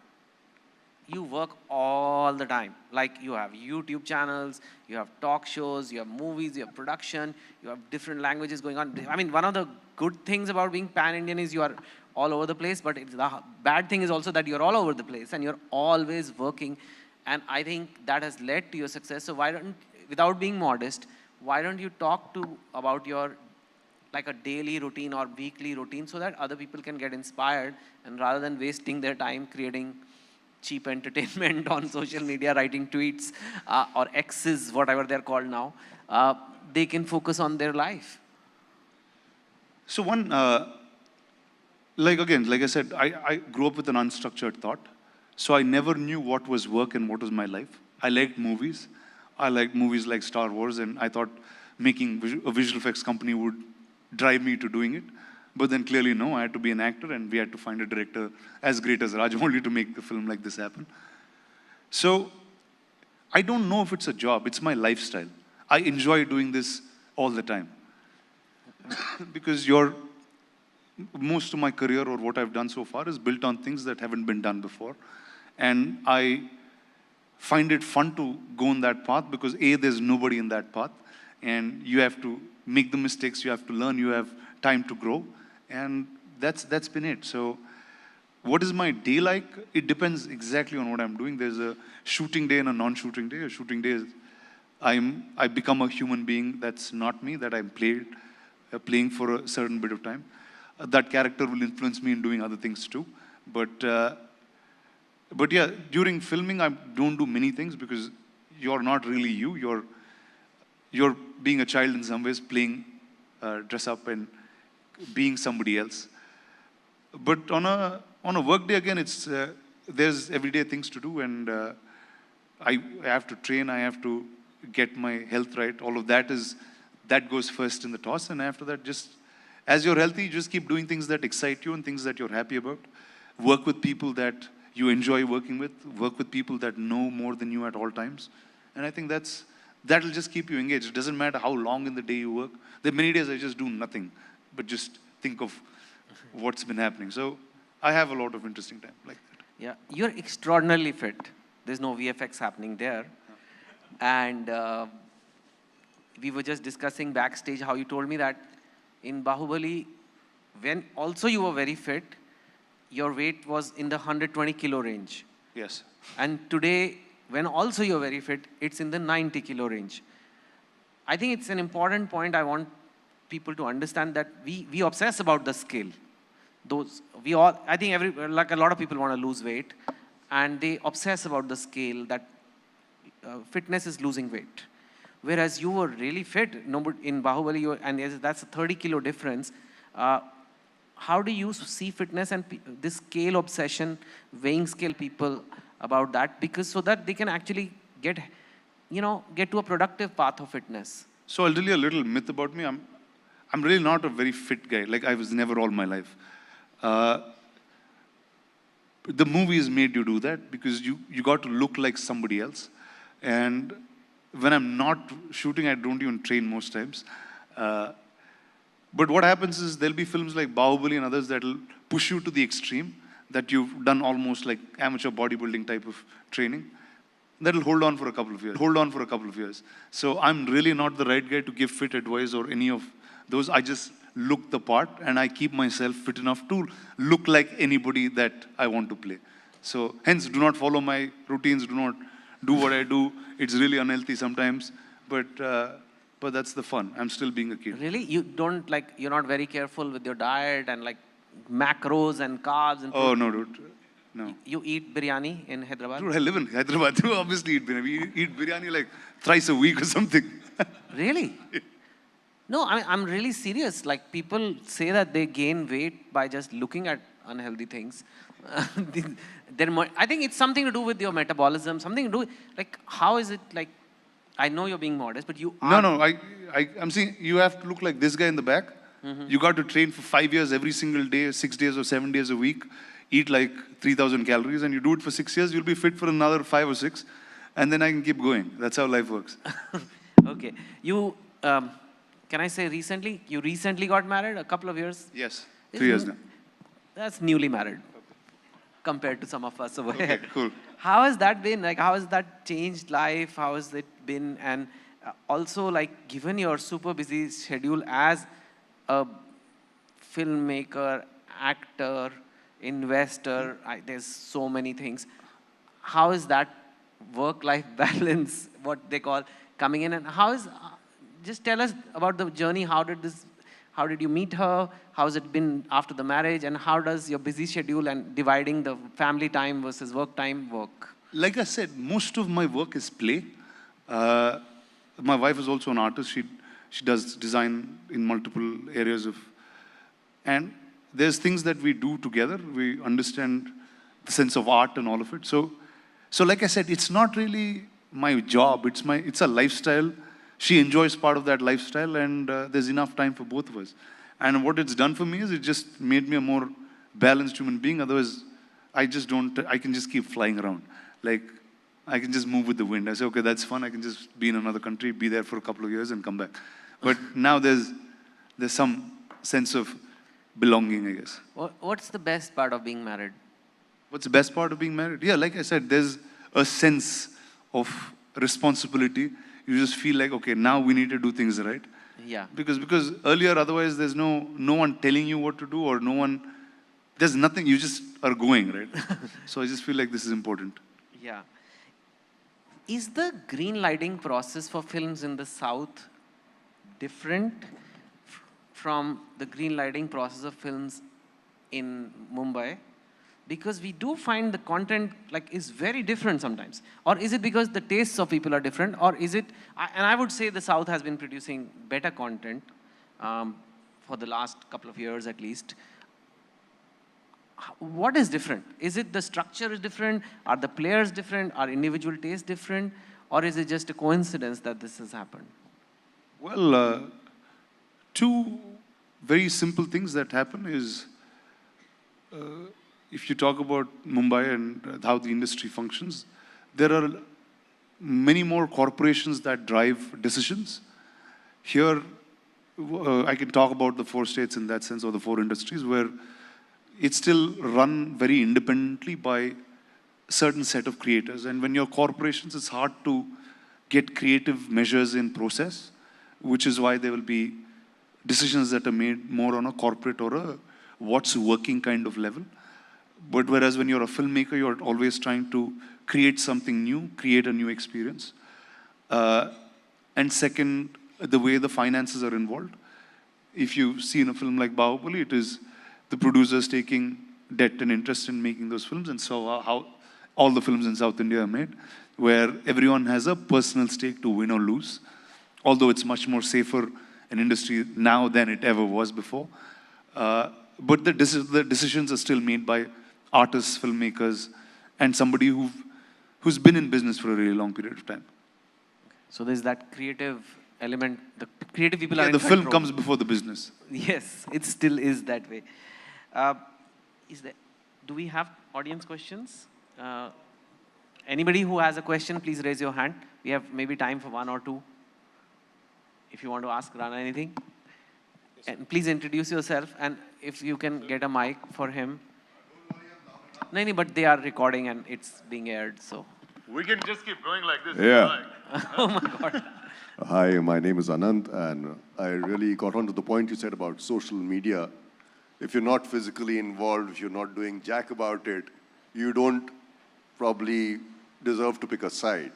You work all the time. Like you have YouTube channels, you have talk shows, you have movies, you have production, you have different languages going on. I mean, one of the good things about being pan-Indian is you are all over the place, but the bad thing is also that you're all over the place and you're always working. And I think that has led to your success. So why don't, without being modest, why don't you talk about your, like a daily routine or weekly routine so that other people can get inspired, and rather than wasting their time creating cheap entertainment on social media, writing tweets or X's, whatever they're called now, they can focus on their life. So one, like I said, I grew up with an unstructured thought. So I never knew what was work and what was my life. I liked movies. I liked movies like Star Wars, and I thought making a visual effects company would drive me to doing it. But then clearly no, I had to be an actor, and we had to find a director as great as Rajamouli to make a film like this happen. So I don't know if it's a job, it's my lifestyle. I enjoy doing this all the time. Because most of my career or what I've done so far is built on things that haven't been done before. And I find it fun to go on that path because A, there's nobody in that path. And you have to make the mistakes, you have to learn, you have time to grow. And that's been it. So what is my day like? It depends exactly on what I'm doing. There's a shooting day and a non-shooting day. A shooting day I become a human being that's not me, that I'm playing for a certain bit of time. That character will influence me in doing other things too. But yeah, during filming, I don't do many things because you're not really you. You're being a child in some ways, playing dress up and being somebody else. But on a work day, again, it's there's everyday things to do, and I have to train, I have to get my health right. All of that goes first in the toss, and after that, just as you're healthy, just keep doing things that excite you and things that you're happy about. Work with people that you enjoy working with. Work with people that know more than you at all times. And I think that'll just keep you engaged. It doesn't matter how long in the day you work. There are many days I just do nothing, but just think of what's been happening. So I have a lot of interesting time like that. Yeah, you're extraordinarily fit. There's no VFX happening there. And we were just discussing backstage how you told me that in Bahubali, when also you were very fit, your weight was in the 120 kilo range. Yes. And today, when also you're very fit, it's in the 90 kilo range. I think it's an important point. I want people to understand that we obsess about the scale. I think like a lot of people want to lose weight, and they obsess about the scale that fitness is losing weight. Whereas you were really fit in Bahubali, and that's a 30 kilo difference. How do you see fitness and this scale obsession, weighing scale people about that? Because so that they can actually get to a productive path of fitness. So I'll tell you a little myth about me. I'm really not a very fit guy. Like I was never all my life. The movies made you do that because you got to look like somebody else. And when I'm not shooting, I don't even train most times. But what happens is there'll be films like Bahubali and others that'll push you to the extreme, that you've done almost like amateur bodybuilding type of training. That'll hold on for a couple of years. So I'm really not the right guy to give fit advice or any of those. I just look the part and I keep myself fit enough to look like anybody that I want to play. So hence, do not follow my routines, do not do what I do. It's really unhealthy sometimes, but that's the fun. I'm still being a kid. Really? You're not very careful with your diet and like macros and carbs and Oh, no, dude. No. You eat biryani in Hyderabad? Dude, I live in Hyderabad. You obviously eat biryani. We eat biryani like thrice a week or something. Really? No, I'm really serious. Like people say that they gain weight by just looking at unhealthy things. I think it's something to do with your metabolism, something to do, like, how is it like, I know you're being modest, but you are. No, I'm saying you have to look like this guy in the back. Mm-hmm. You got to train for 5 years every single day, 6 days or 7 days a week, eat like 3,000 calories, and you do it for 6 years, you'll be fit for another 5 or 6, and then I can keep going. That's how life works. Okay. You, can I say recently? You recently got married, a couple of years? Yes, 3 years now. That's newly married compared to some of us over here. Okay, cool. How has that been? Like, how has that changed life? How has it been? And also, like, given your super busy schedule as a filmmaker, actor, investor, there's so many things. How is that work-life balance, what they call, coming in? And how is, just tell us about the journey. How did you meet her? How has it been after the marriage? And how does your busy schedule and dividing the family time versus work time work? Like I said, most of my work is play. My wife is also an artist. She does design in multiple areas and there's things that we do together. We understand the sense of art and all of it. So like I said, it's not really my job. It's a lifestyle. She enjoys part of that lifestyle, and there's enough time for both of us. And what it's done for me is it just made me a more balanced human being. Otherwise, I can just keep flying around. Like, I can just move with the wind. I say, okay, that's fun. I can just be in another country, be there for a couple of years and come back. But now there's some sense of belonging, I guess. What's the best part of being married? What's the best part of being married? Yeah, like I said, there's a sense of responsibility. You just feel like, okay, now we need to do things right. Yeah. Because earlier, otherwise, there's no one telling you what to do, or there's nothing, you just are going, right? So I just feel like this is important. Yeah. Is the green lighting process for films in the South different from the green lighting process of films in Mumbai? Because we do find the content is very different sometimes. Or is it because the tastes of people are different? Or is it, and I would say the South has been producing better content for the last couple of years at least. What is different? Is it the structure is different? Are the players different? Are individual tastes different? Or is it just a coincidence that this has happened? Well, two very simple things that happen is, if you talk about Mumbai and how the industry functions, there are many more corporations that drive decisions. Here, I can talk about the 4 states in that sense, or the 4 industries, where it's still run very independently by a certain set of creators. And when you're corporations, it's hard to get creative measures in process, which is why there will be decisions that are made more on a corporate or a what's working kind of level. But whereas when you're a filmmaker, you're always trying to create something new, create a new experience. And second, the way the finances are involved. If you see in a film like Bahubali, it is the producers taking debt and interest in making those films, and so how all the films in South India are made, where everyone has a personal stake to win or lose, although it's much more safer an industry now than it ever was before. But the decisions are still made by artists, filmmakers, and somebody who's been in business for a really long period of time. So there's that creative element. The creative people are in the control. film comes before the business. Yes, it still is that way. Do we have audience questions? Anybody who has a question, please raise your hand. We have maybe time for 1 or 2. If you want to ask Rana anything. And please introduce yourself, and if you can get a mic for him. No, but they are recording and it's being aired, so. We can just keep going like this. Yeah. Oh my God. Hi, my name is Anand, and I really got onto the point you said about social media. If you're not physically involved, if you're not doing jack about it, you don't probably deserve to pick a side.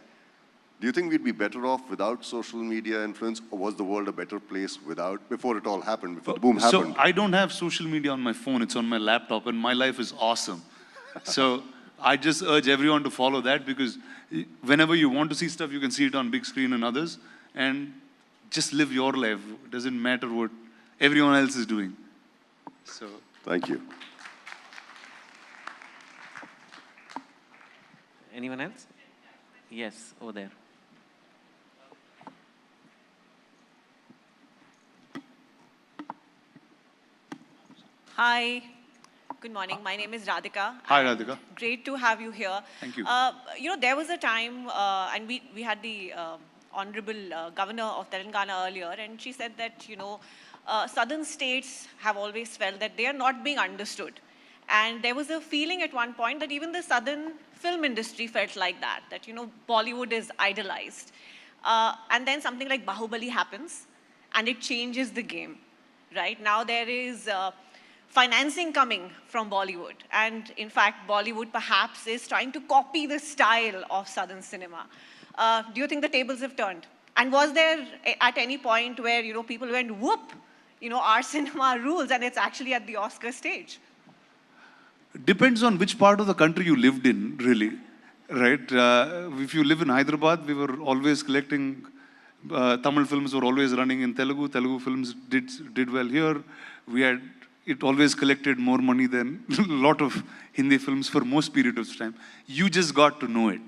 Do you think we'd be better off without social media influence, or was the world a better place without, before it all happened, before the boom happened? So I don't have social media on my phone, it's on my laptop, and my life is awesome. So I just urge everyone to follow that, because whenever you want to see stuff, you can see it on big screen and others, and just live your life. It doesn't matter what everyone else is doing. So thank you. Anyone else? Yes, over there. Hi. Good morning. My name is Radhika. Hi, Radhika. Great to have you here. Thank you. There was a time, and we had the Honorable Governor of Telangana earlier, and she said that, southern states have always felt that they are not being understood. And there was a feeling at one point that even the southern film industry felt like that, Bollywood is idolized. And then something like Bahubali happens, and it changes the game, right? Now there is financing coming from Bollywood. And in fact, Bollywood perhaps is trying to copy the style of southern cinema. Do you think the tables have turned? And was there at any point where, people went, whoop, our cinema rules, and it's actually at the Oscar stage? Depends on which part of the country you lived in, really, right? If you live in Hyderabad, we were always collecting, Tamil films were always running in Telugu. Telugu films did well here. It always collected more money than a lot of Hindi films for most periods of time. You just got to know it.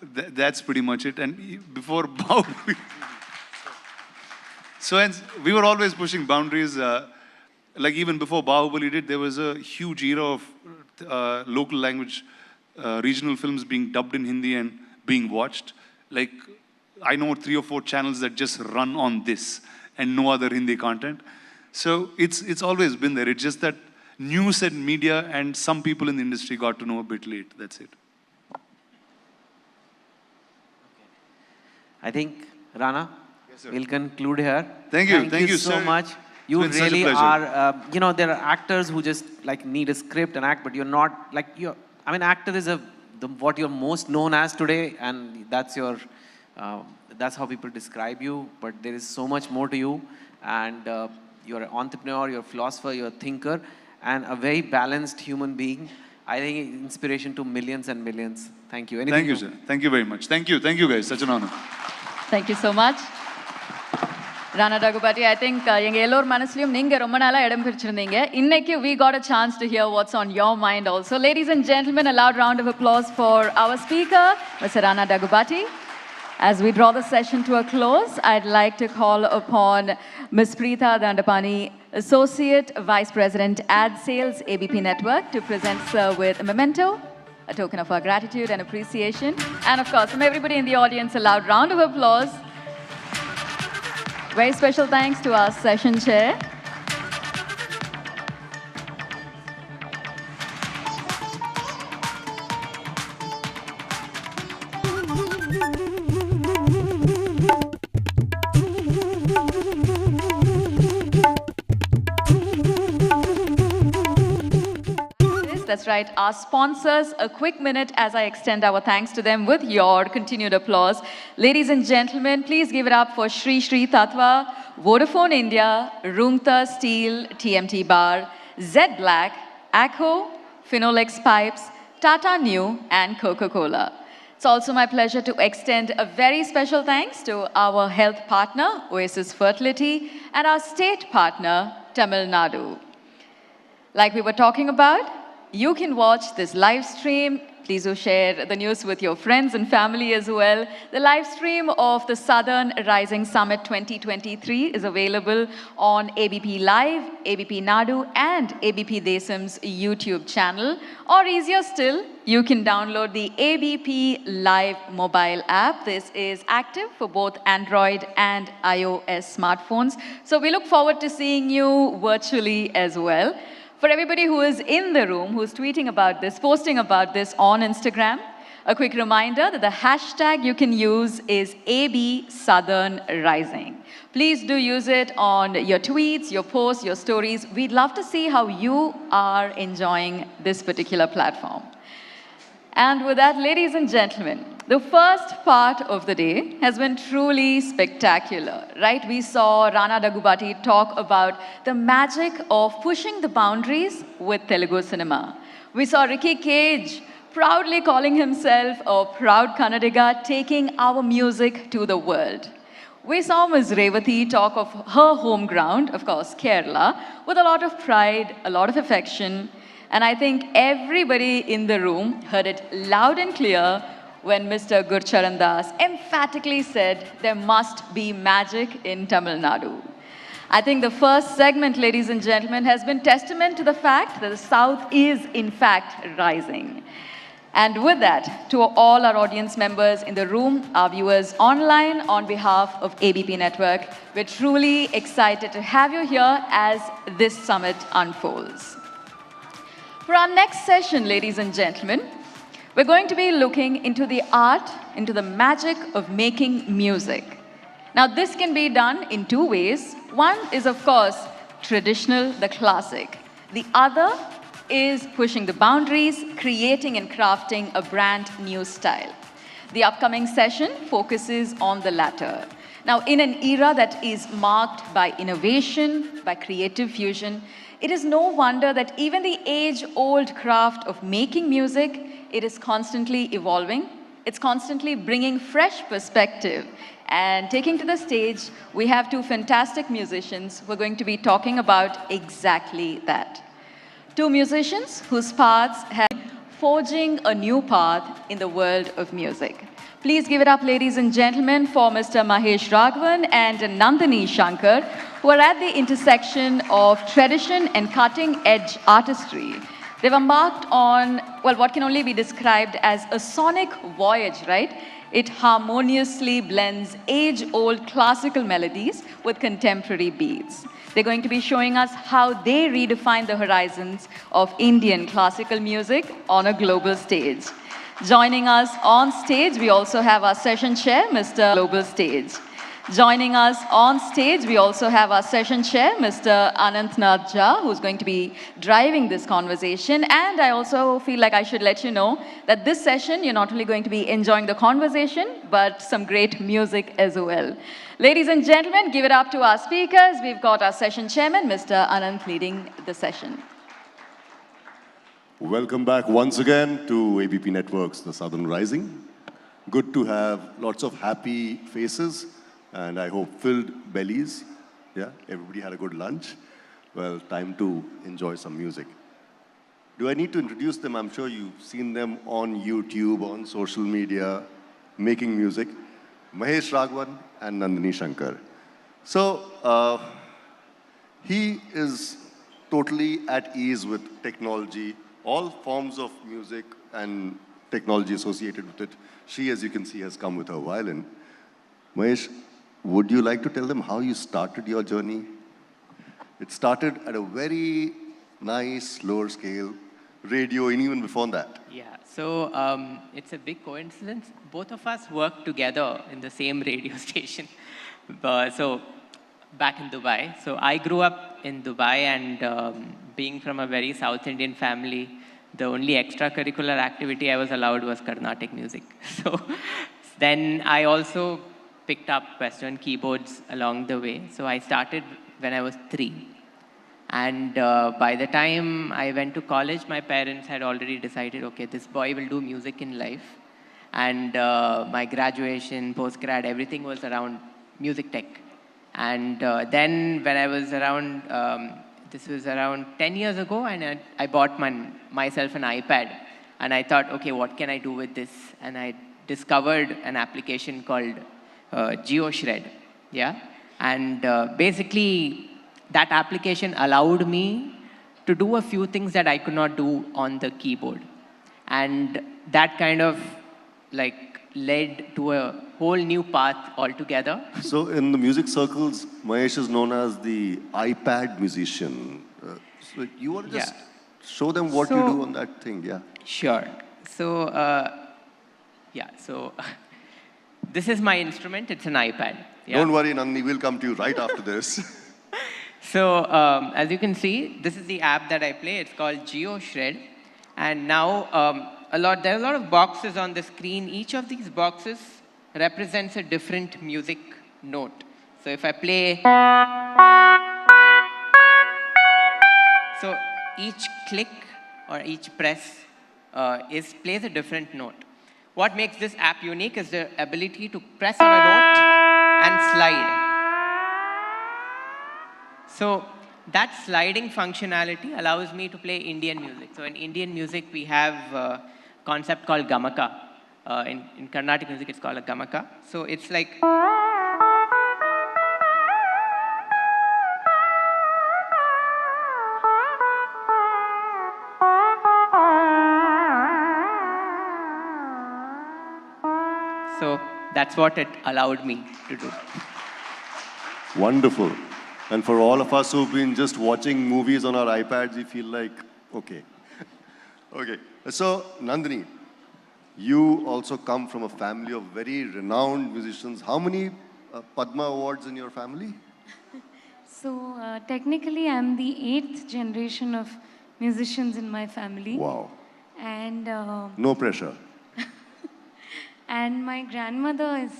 That's pretty much it. And before Bahubali, we were always pushing boundaries. Like even before Bahubali did, there was a huge era of local language, regional films being dubbed in Hindi and being watched. Like, I know 3 or 4 channels that just run on this and no other Hindi content. So it's always been there. It's just that news and media and some people in the industry got to know a bit late. That's it. I think, Rana, we'll conclude here. Thank you. Thank you so sir. much. You It's been really such a pleasure. are, there are actors who just need a script and act, but you're not, actor is a what you're most known as today, and that's your, that's how people describe you, but there is so much more to you, and you're an entrepreneur, you're a philosopher, you're a thinker, and a very balanced human being. I think inspiration to millions and millions. Thank you. Thank you, sir. Thank you very much. Thank you guys. Such an honor. Thank you so much. Rana Daggubati, I think எங்க எல்லோர் மனசுலயும் நீங்க ரொம்ப நாளா இடம் பிடிச்சிருந்தீங்க. இன்னைக்கு we got a chance to hear what's on your mind also. Ladies and gentlemen, a loud round of applause for our speaker, Mr. Rana Daggubati. As we draw the session to a close, I'd like to call upon Ms. Preetha Dandapani, Associate Vice President, Ad Sales, ABP Network, to present Sir with a memento, a token of our gratitude and appreciation. And of course, from everybody in the audience, a loud round of applause. Very special thanks to our session chair. That's right, our sponsors, a quick minute as I extend our thanks to them with your continued applause. Ladies and gentlemen, please give it up for Shri Shri Tatva, Vodafone India, Rungta Steel, TMT Bar, Z Black, Acco, Finolex Pipes, Tata New, and Coca-Cola. It's also my pleasure to extend a very special thanks to our health partner, Oasis Fertility, and our state partner, Tamil Nadu. Like we were talking about, you can watch this live stream. Please do share the news with your friends and family as well. The live stream of the Southern Rising Summit 2023 is available on ABP Live, ABP Nadu, and ABP Desam's YouTube channel. Or easier still, you can download the ABP Live mobile app. This is active for both Android and iOS smartphones. So we look forward to seeing you virtually as well. For everybody who is in the room, who's tweeting about this, posting about this on Instagram, a quick reminder that the hashtag you can use is ABSouthernRising. Please do use it on your tweets, your posts, your stories. We'd love to see how you are enjoying this particular platform. And with that, ladies and gentlemen, the first part of the day has been truly spectacular, right? We saw Rana Daggubati talk about the magic of pushing the boundaries with Telugu cinema. We saw Ricky Cage proudly calling himself a proud Kannadiga, taking our music to the world. We saw Ms. Revati talk of her home ground, of course, Kerala, with a lot of pride, a lot of affection. And I think everybody in the room heard it loud and clear when Mr. Gurcharan Das emphatically said there must be magic in Tamil Nadu. I think the first segment, ladies and gentlemen, has been testament to the fact that the South is in fact rising. And with that, to all our audience members in the room, our viewers online, on behalf of ABP Network, we're truly excited to have you here as this summit unfolds. For our next session, ladies and gentlemen, we're going to be looking into the art, into the magic of making music. Now, this can be done in two ways. One is, of course, traditional, the classic. The other is pushing the boundaries, creating and crafting a brand new style. The upcoming session focuses on the latter. Now, in an era that is marked by innovation, by creative fusion, it is no wonder that even the age-old craft of making music, it is constantly evolving. It's constantly bringing fresh perspective. And taking to the stage, we have two fantastic musicians who are going to be talking about exactly that. Two musicians whose paths have forging a new path in the world of music. Please give it up, ladies and gentlemen, for Mr. Mahesh Raghavan and Nandini Shankar, who are at the intersection of tradition and cutting-edge artistry. They've embarked on, well, what can only be described as a sonic voyage, right? It harmoniously blends age-old classical melodies with contemporary beats. They're going to be showing us how they redefine the horizons of Indian classical music on a global stage. Joining us on stage, we also have our session chair, Mr. Global Stage. Joining us on stage, we also have our session chair, Mr. Anantnath Jha, who's going to be driving this conversation. And I also feel like I should let you know that this session, you're not only going to be enjoying the conversation, but some great music as well. Ladies and gentlemen, give it up to our speakers. We've got our session chairman, Mr. Anant, leading the session. Welcome back once again to ABP Network's The Southern Rising. Good to have lots of happy faces and I hope filled bellies. Yeah, everybody had a good lunch. Well, time to enjoy some music. Do I need to introduce them? I'm sure you've seen them on YouTube, on social media, making music. Mahesh Raghavan and Nandini Shankar. So, he is totally at ease with technology, all forms of music and technology associated with it. She, as you can see, has come with her violin. Mahesh, would you like to tell them how you started your journey? It started at a very nice, lower scale, radio, and even before that. Yeah, so it's a big coincidence. Both of us worked together in the same radio station. So back in Dubai. So I grew up in Dubai and being from a very South Indian family, the only extracurricular activity I was allowed was Carnatic music. So then I also picked up Western keyboards along the way. So I started when I was 3. And by the time I went to college, my parents had already decided, okay, this boy will do music in life. And my graduation, post-grad, everything was around music tech. And then when I was around, this was around 10 years ago, and I bought myself an iPad. And I thought, okay, what can I do with this? And I discovered an application called GeoShred, yeah? And basically, that application allowed me to do a few things that I could not do on the keyboard. And that kind of like led to a whole new path altogether. So in the music circles, Mahesh is known as the iPad musician. So you want to just show them what you do on that thing, yeah? Sure. So, this is my instrument. It's an iPad. Yeah. Don't worry, Nandini, we'll come to you right after this. So, as you can see, this is the app that I play. It's called GeoShred. And now, there are a lot of boxes on the screen. Each of these boxes represents a different music note. So if I play, so each click or each press plays a different note. What makes this app unique is the ability to press on a note and slide. So that sliding functionality allows me to play Indian music. So in Indian music, we have a concept called gamaka. In Carnatic music, it's called a gamaka. So it's like, so that's what it allowed me to do. Wonderful. And for all of us who've been just watching movies on our iPads, we feel like, okay. Okay. So, Nandini, you also come from a family of very renowned musicians. How many Padma Awards in your family? So, technically, I'm the 8th generation of musicians in my family. Wow. And no pressure. And my grandmother is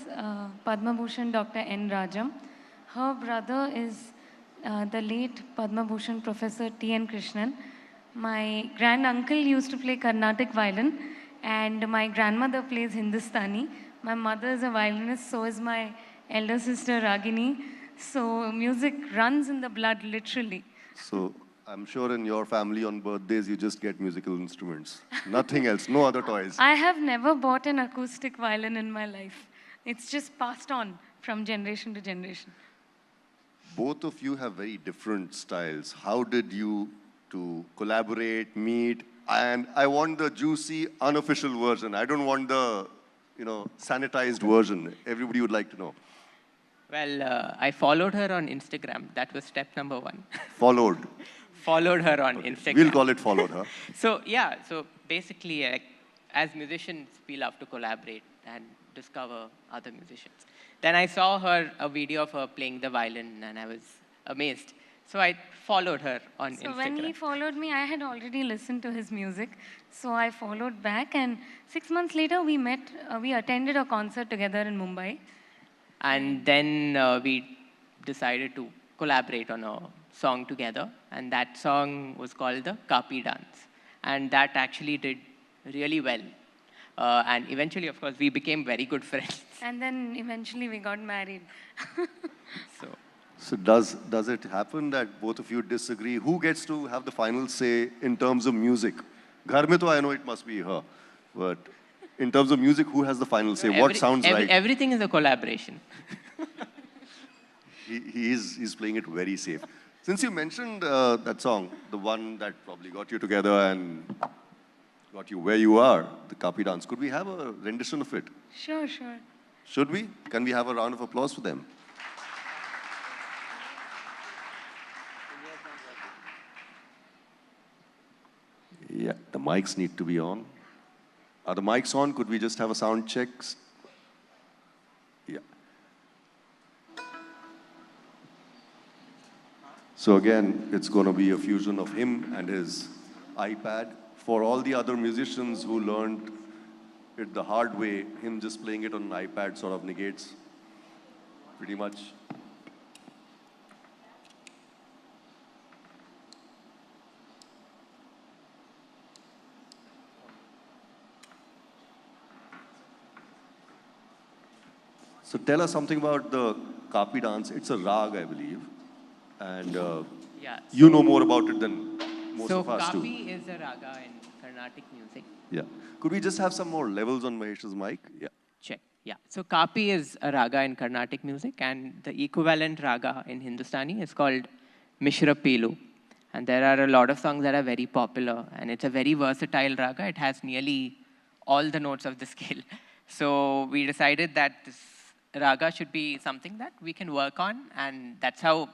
Padma Bhushan Dr. N. Rajam. Her brother is the late Padma Bhushan Professor T. N. Krishnan. My granduncle used to play Carnatic violin, and my grandmother plays Hindustani. My mother is a violinist, so is my elder sister Ragini. So music runs in the blood, literally. So I'm sure in your family on birthdays, you just get musical instruments. Nothing else, no other toys. I have never bought an acoustic violin in my life. It's just passed on from generation to generation. Both of you have very different styles. How did you to collaborate, meet? And I want the juicy, unofficial version. I don't want the, sanitized version. Everybody would like to know. Well, I followed her on Instagram. That was step number 1. Followed. Followed her on Instagram. We'll call it followed her. So basically, as musicians, we love to collaborate and discover other musicians. Then I saw a video of her playing the violin, and I was amazed. So I followed her on Instagram. So when he followed me, I had already listened to his music. So I followed back, and 6 months later, we met. We attended a concert together in Mumbai. And then we decided to collaborate on a song together. And that song was called the Kapi Dance. And that actually did really well. And eventually, of course, we became very good friends. And then eventually we got married. So does it happen that both of you disagree? Who gets to have the final say in terms of music? Ghar mein to I know it must be her. But in terms of music, who has the final say? What sounds right? Everything is a collaboration. He's playing it very safe. Since you mentioned that song, the one that probably got you together and got you where you are, the Kapi Dance, could we have a rendition of it? Sure, sure. Should we? Can we have a round of applause for them? Yeah, the mics need to be on. Are the mics on? Could we just have a sound check? Yeah. So again, it's going to be a fusion of him and his iPad. For all the other musicians who learned it the hard way, him just playing it on an iPad sort of negates pretty much. So tell us something about the Kapi Dance. It's a rag, I believe. And you know more about it than most of us do. So Kapi is a raga in Carnatic music. Yeah. Could we just have some more levels on Mahesh's mic? Yeah. Check. Yeah. So Kapi is a raga in Carnatic music, and the equivalent raga in Hindustani is called Mishra Pilu. And there are a lot of songs that are very popular, and it's a very versatile raga. It has nearly all the notes of the scale. So we decided that this raga should be something that we can work on, and that's how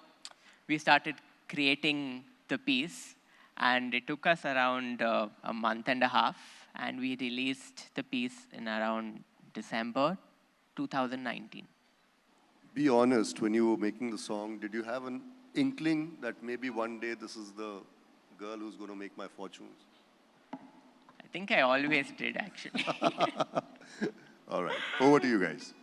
we started creating the piece. And it took us around a month and a half, and we released the piece in around December 2019. Be honest, when you were making the song, did you have an inkling that maybe one day this is the girl who's going to make my fortunes? I think I always did, actually. All right, over to you guys.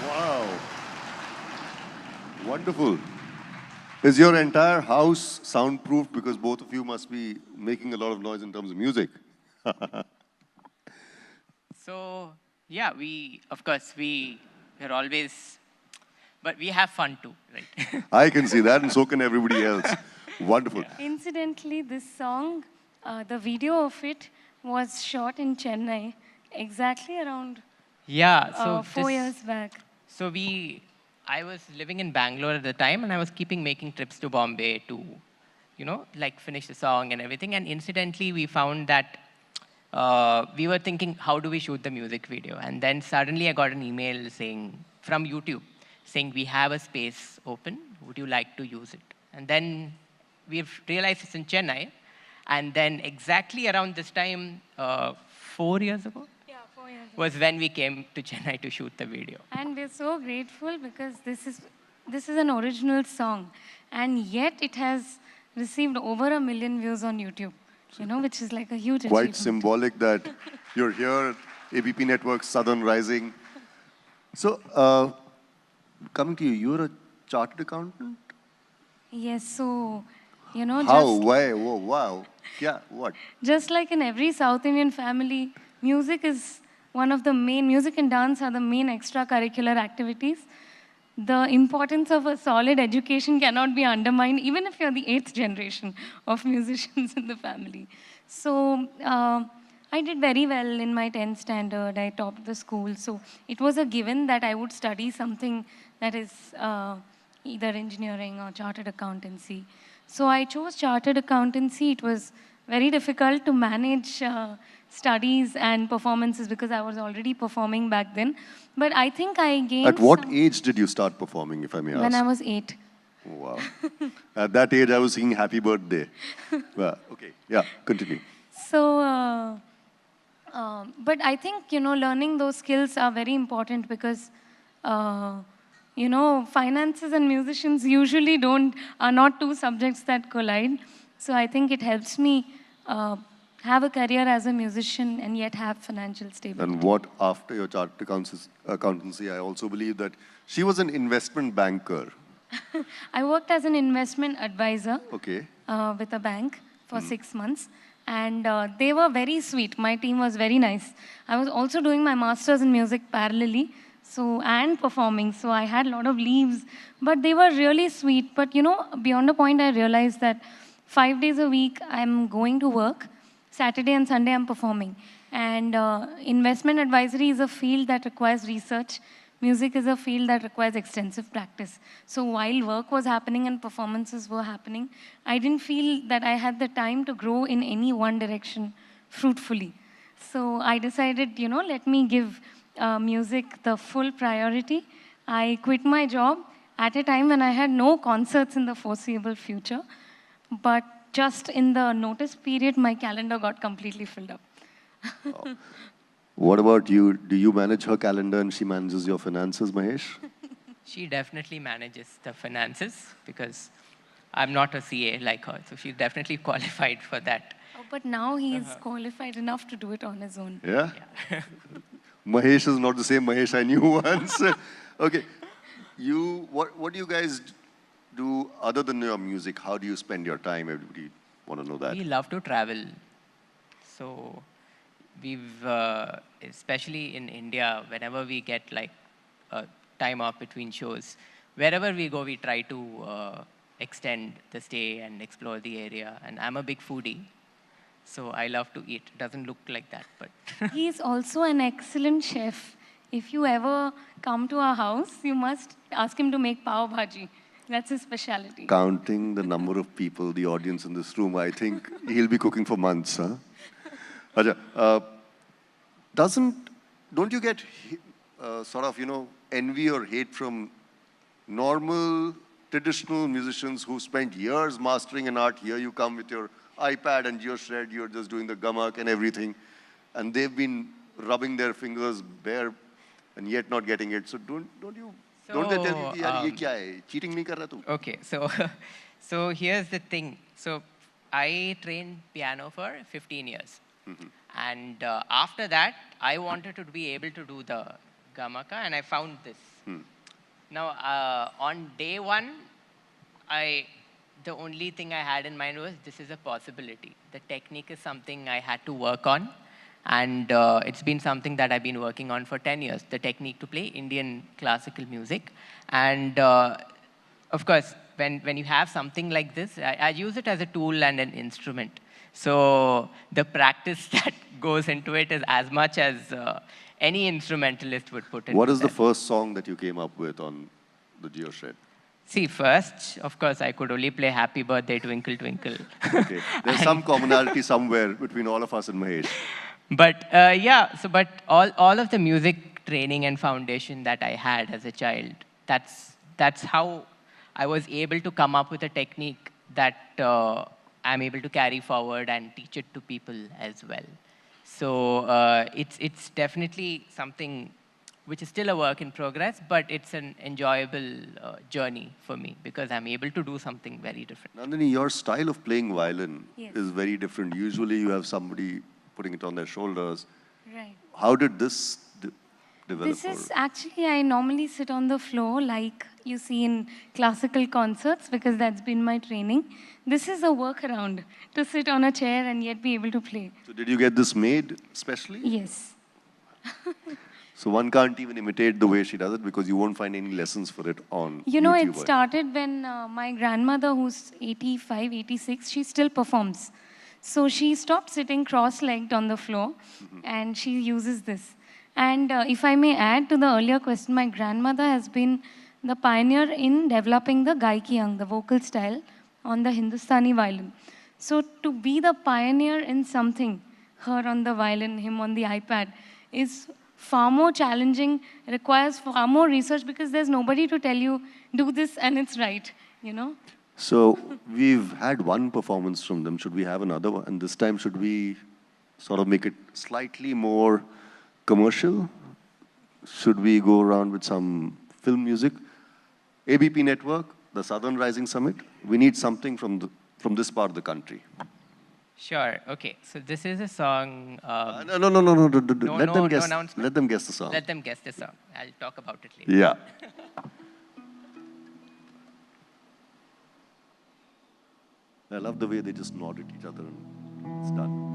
Wow. Wonderful. Is your entire house soundproofed? Because both of you must be making a lot of noise in terms of music. So, yeah, of course, we're always, but we have fun too, right? I can see that, and so can everybody else. Wonderful. Incidentally, this song, the video of it was shot in Chennai exactly around Yeah, so 4 years back. So I was living in Bangalore at the time, and I was making trips to Bombay to, like finish the song and everything. And incidentally, we found that we were thinking, how do we shoot the music video? And then suddenly I got an email from YouTube saying, we have a space open. Would you like to use it? And then we've realized it's in Chennai. And then exactly around this time, 4 years ago, was when we came to Chennai to shoot the video. And we're so grateful because this is an original song. And yet it has received over 1 million views on YouTube, which is like a huge Quite achievement. symbolic that you're here, ABP Network, Southern Rising. So, coming to you, you're a chartered accountant? Yes, so, How? Why? Whoa, wow. Yeah, what? Just like in every South Indian family, music and dance are the main extracurricular activities. The importance of a solid education cannot be undermined, even if you're the 8th generation of musicians in the family. So I did very well in my 10th standard. I topped the school. So it was a given that I would study something that is either engineering or chartered accountancy. So I chose chartered accountancy. It was very difficult to manage studies and performances because I was already performing back then. But I think I gained At what age did you start performing, if I may ask? When I was 8. Oh, wow. At that age, I was singing Happy Birthday. Well, okay, yeah, continue. So, but I think, learning those skills are very important because, finances and musicians usually are not two subjects that collide. So I think it helps me have a career as a musician and yet have financial stability. And what after your chartered accountancy, I also believe that she was an investment banker. I worked as an investment advisor with a bank for 6 months. And they were very sweet. My team was very nice. I was also doing my master's in music parallelly and performing. So I had a lot of leaves. But they were really sweet. But, beyond a point, I realized that 5 days a week, I'm going to work. Saturday and Sunday, I'm performing. And investment advisory is a field that requires research. Music is a field that requires extensive practice. So while work was happening and performances were happening, I didn't feel that I had the time to grow in any one direction fruitfully. So I decided, let me give music the full priority. I quit my job at a time when I had no concerts in the foreseeable future. But just in the notice period, my calendar got completely filled up. What about you? Do you manage her calendar and she manages your finances, Mahesh? She definitely manages the finances because I'm not a CA like her. So she's definitely qualified for that. Oh, but now he is qualified enough to do it on his own. Yeah? Mahesh is not the same Mahesh I knew once. Okay. What do you guys do other than your music? How do you spend your time? Everybody want to know that. We love to travel. So we've, especially in India, whenever we get like a time off between shows, wherever we go, we try to extend the stay and explore the area. And I'm a big foodie, so I love to eat. Doesn't look like that, but. He's also an excellent chef. If you ever come to our house, you must ask him to make pav bhaji. That's his specialty. Counting the number of people, the audience in this room, I think he'll be cooking for months, huh? Aja, don't you get sort of, envy or hate from normal, traditional musicians who spent years mastering an art? Here you come with your iPad and your shred, you're just doing the gamak and everything. And they've been rubbing their fingers bare and yet not getting it. So don't they tell you, yaar, ye kya hai? Cheating nahi kar raha tu? Okay, so here's the thing. So I trained piano for 15 years. And after that, I wanted to be able to do the gamaka, and I found this. Now, on day one, the only thing I had in mind was this is a possibility. The technique is something I had to work on. And it's been something that I've been working on for 10 years, the technique to play Indian classical music. And of course, when you have something like this, I use it as a tool and an instrument. So the practice that goes into it is as much as any instrumentalist would put into What is the that. first song that you came up with on the GeoShred? See, first, of course, I could only play Happy Birthday, Twinkle, Twinkle. Okay. There's some commonality somewhere between all of us and Mahesh. But yeah, but all of the music training and foundation that I had as a child, that's how I was able to come up with a technique that I'm able to carry forward and teach it to people as well. So it's definitely something which is still a work in progress, but it's an enjoyable journey for me because I'm able to do something very different. Nandini, your style of playing violin Yes. is very different. Usually you have somebody putting it on their shoulders. Right. How did this develop? This is actually, I normally sit on the floor like you see in classical concerts because that's been my training. This is a workaround to sit on a chair and yet be able to play. So did you get this made specially? Yes. So one can't even imitate the way she does it because you won't find any lessons for it on You know, YouTube. it started when my grandmother, who's 85, 86, she still performs. So she stopped sitting cross-legged on the floor and she uses this. And if I may add to the earlier question, my grandmother has been the pioneer in developing the gaikiyang, the vocal style, on the Hindustani violin. So to be the pioneer in something, her on the violin, him on the iPad, is far more challenging, requires far more research because there's nobody to tell you, do this and it's right, you know? So we've had one performance from them. Should we have another one? And this time, should we sort of make it slightly more commercial? Should we go around with some film music? ABP Network, the Southern Rising Summit. We need something from this part of the country. Sure. Okay. So this is a song. No. Let them guess the song. Let them guess the song. I'll talk about it later. Yeah. I love the way they just nod at each other and it's done.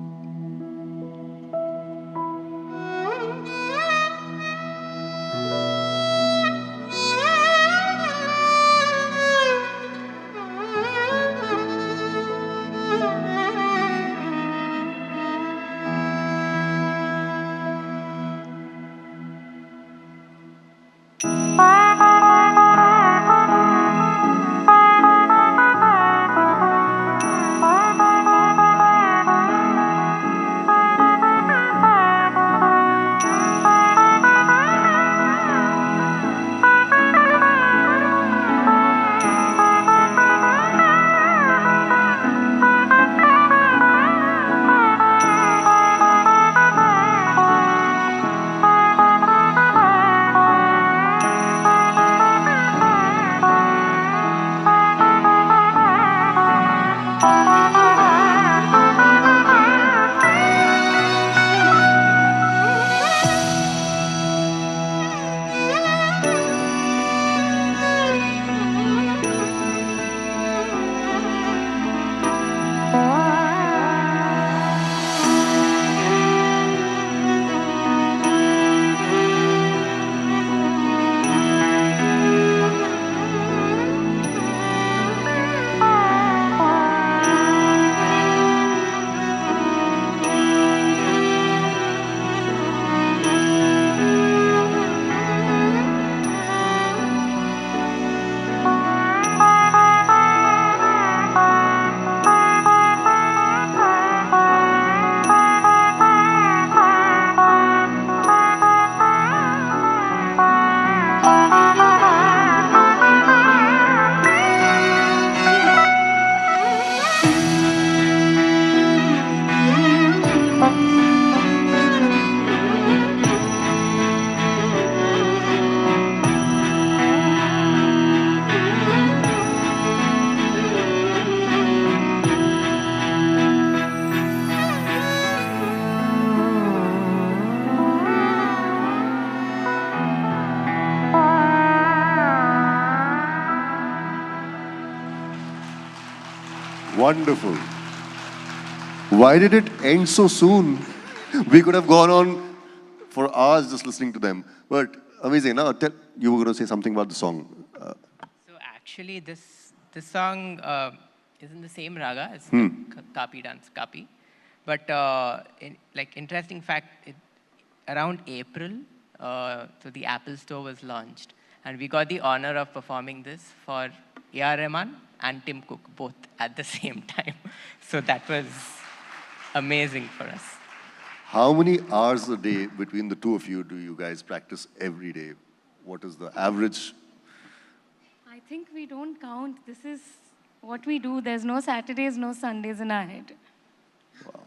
Wonderful. Why did it end so soon? We could have gone on for hours just listening to them. But amazing. Now, you were going to say something about the song. So actually, this song is in the same raga as the Kapi dance, Kapi. But interesting fact, around April, so the Apple Store was launched. And we got the honor of performing this for A.R. Rahman and Tim Cook, both at the same time. So that was amazing for us. How many hours a day between the two of you do you guys practice every day? What is the average? I think we don't count. This is what we do. There's no Saturdays, no Sundays in our head. Wow.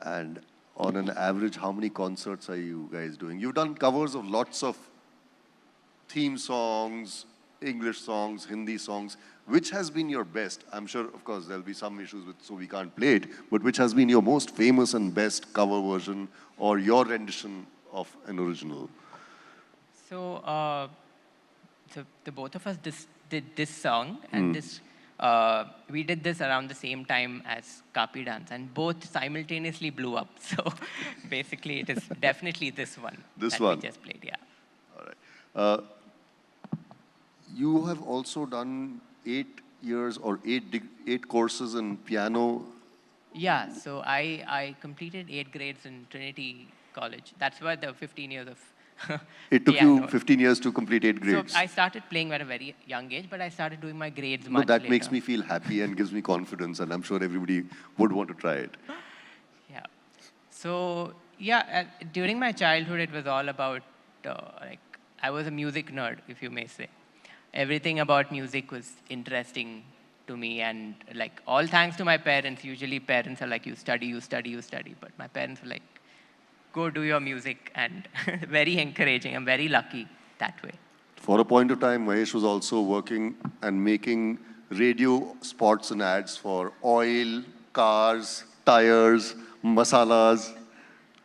And on an average, how many concerts are you guys doing? You've done covers of lots of theme songs, English songs, Hindi songs. Which has been your best? I'm sure, of course, there'll be some issues with, so we can't play it, but which has been your most famous and best cover version or your rendition of an original? So, the both of us did this song, and we did this around the same time as Kapi dance, and both simultaneously blew up. So basically, it is definitely this one that we just played, yeah. All right. You have also done 8 years or 8 courses in piano. Yeah, so I completed 8 grades in Trinity College. That's why the 15 years of It took you 15 years to complete 8 grades. So I started playing at a very young age, but I started doing my grades much that later. makes me feel happy and gives me confidence, and I'm sure everybody would want to try it. Yeah. So, yeah, during my childhood, it was all about, I was a music nerd, if you may say. Everything about music was interesting to me, and all thanks to my parents. Usually parents are like, you study, you study, you study. But my parents were like, go do your music, and very encouraging. I'm very lucky that way. For a point of time, Mahesh was also working and making radio spots and ads for oil, cars, tires, masalas.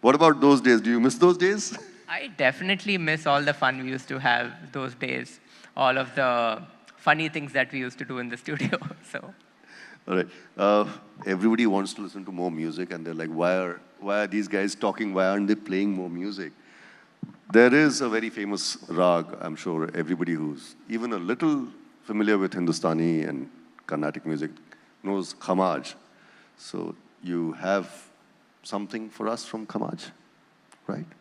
What about those days? Do you miss those days? I definitely miss all the fun we used to have those days. All of the funny things that we used to do in the studio. So, all right. Everybody wants to listen to more music, and they're like, why are these guys talking? Why aren't they playing more music? There is a very famous rag, I'm sure everybody who's even a little familiar with Hindustani and Carnatic music knows Khamaj. So you have something for us from Khamaj, right?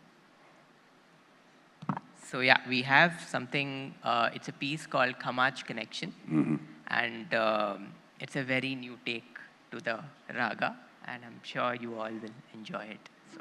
So yeah, we have something, it's a piece called Khamaj Connection. And it's a very new take to the raga, and I'm sure you all will enjoy it. So.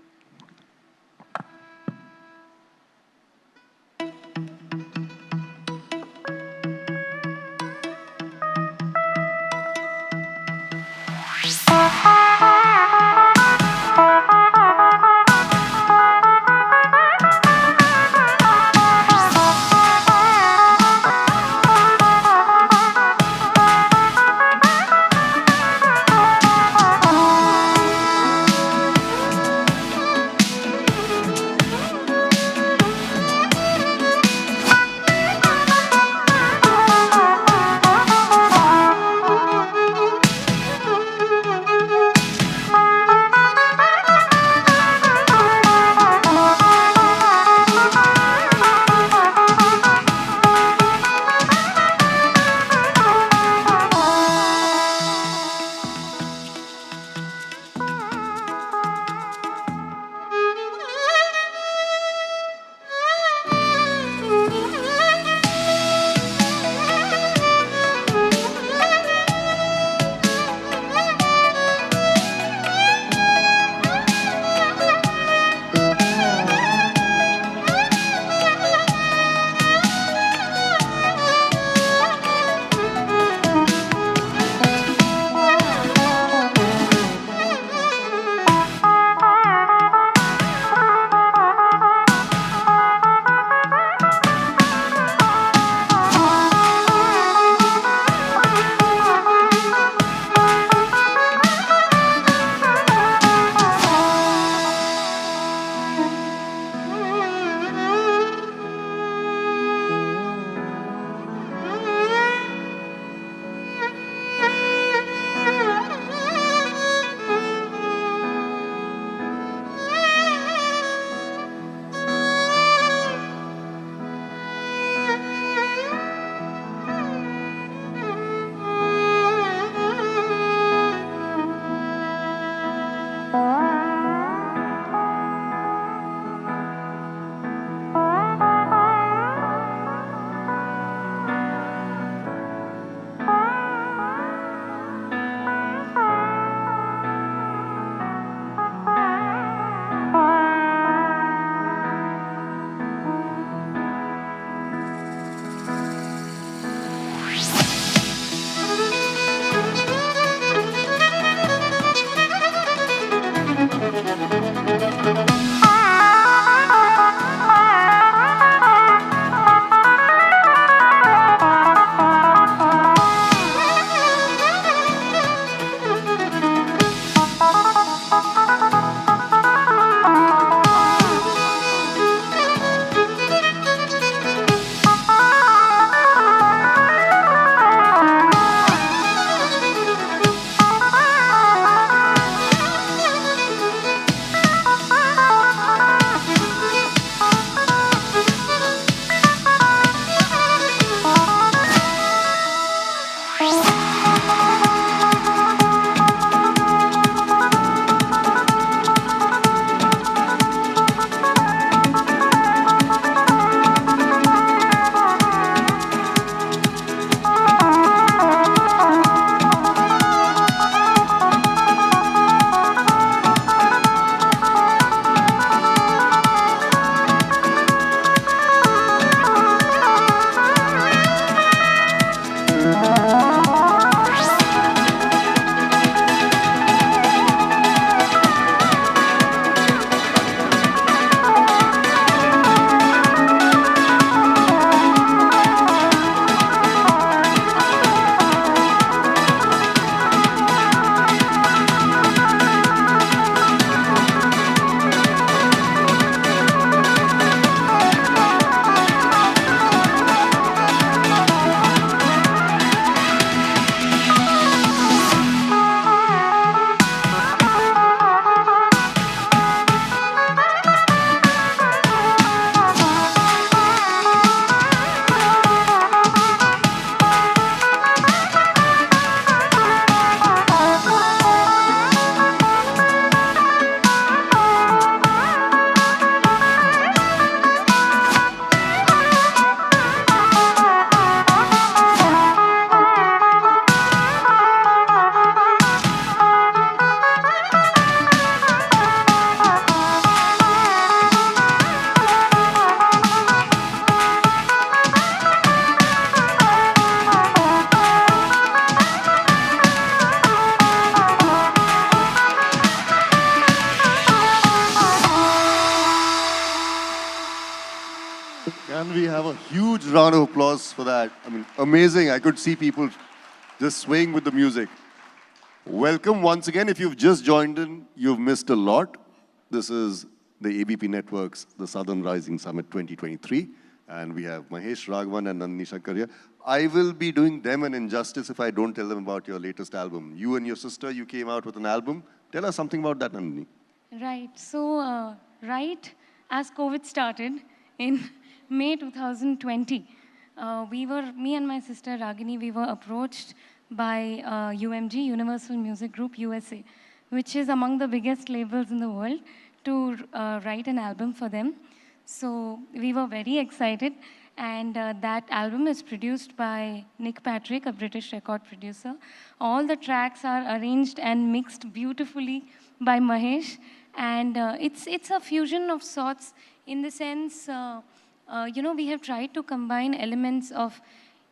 Huge round of applause for that. I mean, amazing. I could see people just swaying with the music. Welcome once again. If you've just joined in, you've missed a lot. This is the ABP Network's The Southern Rising Summit 2023. And we have Mahesh Raghavan and Nandini Shankar here. I will be doing them an injustice if I don't tell them about your latest album. You and your sister, you came out with an album. Tell us something about that, Nandini. Right. So, right as COVID started in May 2020, me and my sister Ragini, we were approached by UMG, Universal Music Group USA, which is among the biggest labels in the world, to write an album for them. So we were very excited, and that album is produced by Nick Patrick, a British record producer. All the tracks are arranged and mixed beautifully by Mahesh, and it's a fusion of sorts in the sense, we have tried to combine elements of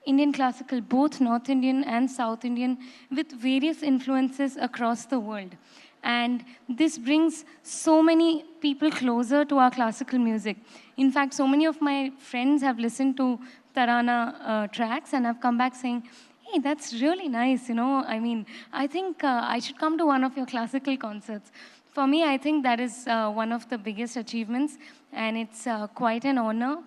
Indian classical, both North Indian and South Indian, with various influences across the world. And this brings so many people closer to our classical music. In fact, so many of my friends have listened to Tarana tracks and have come back saying, hey, that's really nice, I mean, I think I should come to one of your classical concerts. For me, I think that is one of the biggest achievements, and it's quite an honor.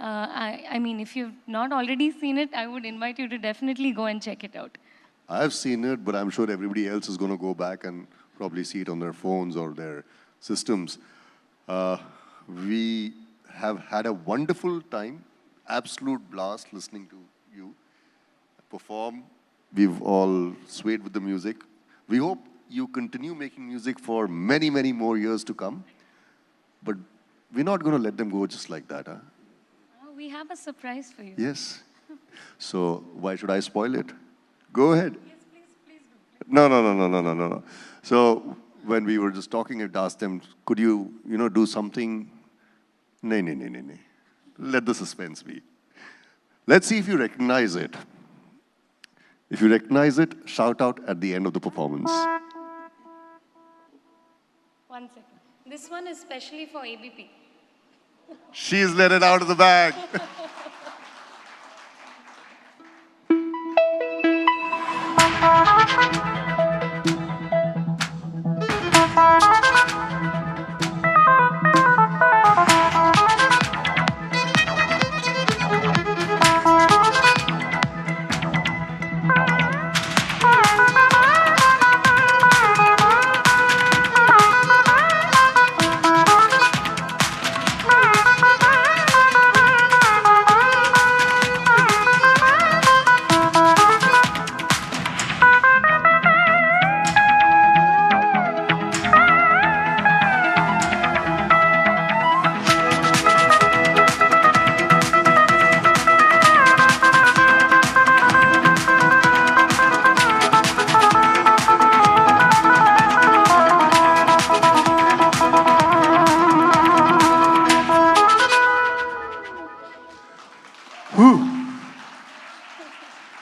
I mean, if you've not already seen it, I would invite you to definitely go and check it out. I've seen it, but I'm sure everybody else is going to go back and probably see it on their phones or their systems. We have had a wonderful time, absolute blast listening to you perform. We've all swayed with the music. We hope you continue making music for many, many more years to come. But we're not going to let them go just like that, huh? We have a surprise for you. Yes. So why should I spoil it? Go ahead. Yes, please do. No. So when we were just talking, I'd asked them, could you, do something? No. Let the suspense be. Let's see if you recognize it. If you recognize it, shout out at the end of the performance. 1 second. This one is specially for ABP. She's let it out of the bag.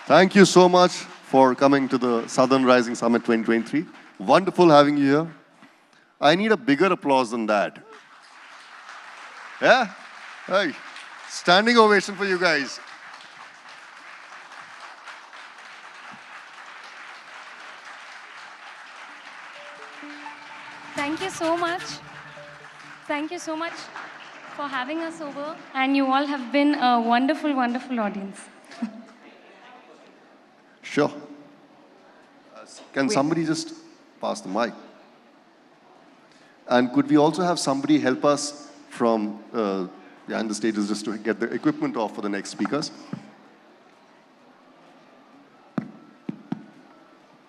Thank you so much for coming to the Southern Rising Summit 2023. Wonderful having you here. I need a bigger applause than that. Yeah? Hey, standing ovation for you guys. Thank you so much. Thank you so much for having us over. And you all have been a wonderful, wonderful audience. Sure. Can somebody just pass the mic? And could we also have somebody help us from behind the stages just to get the equipment off for the next speakers?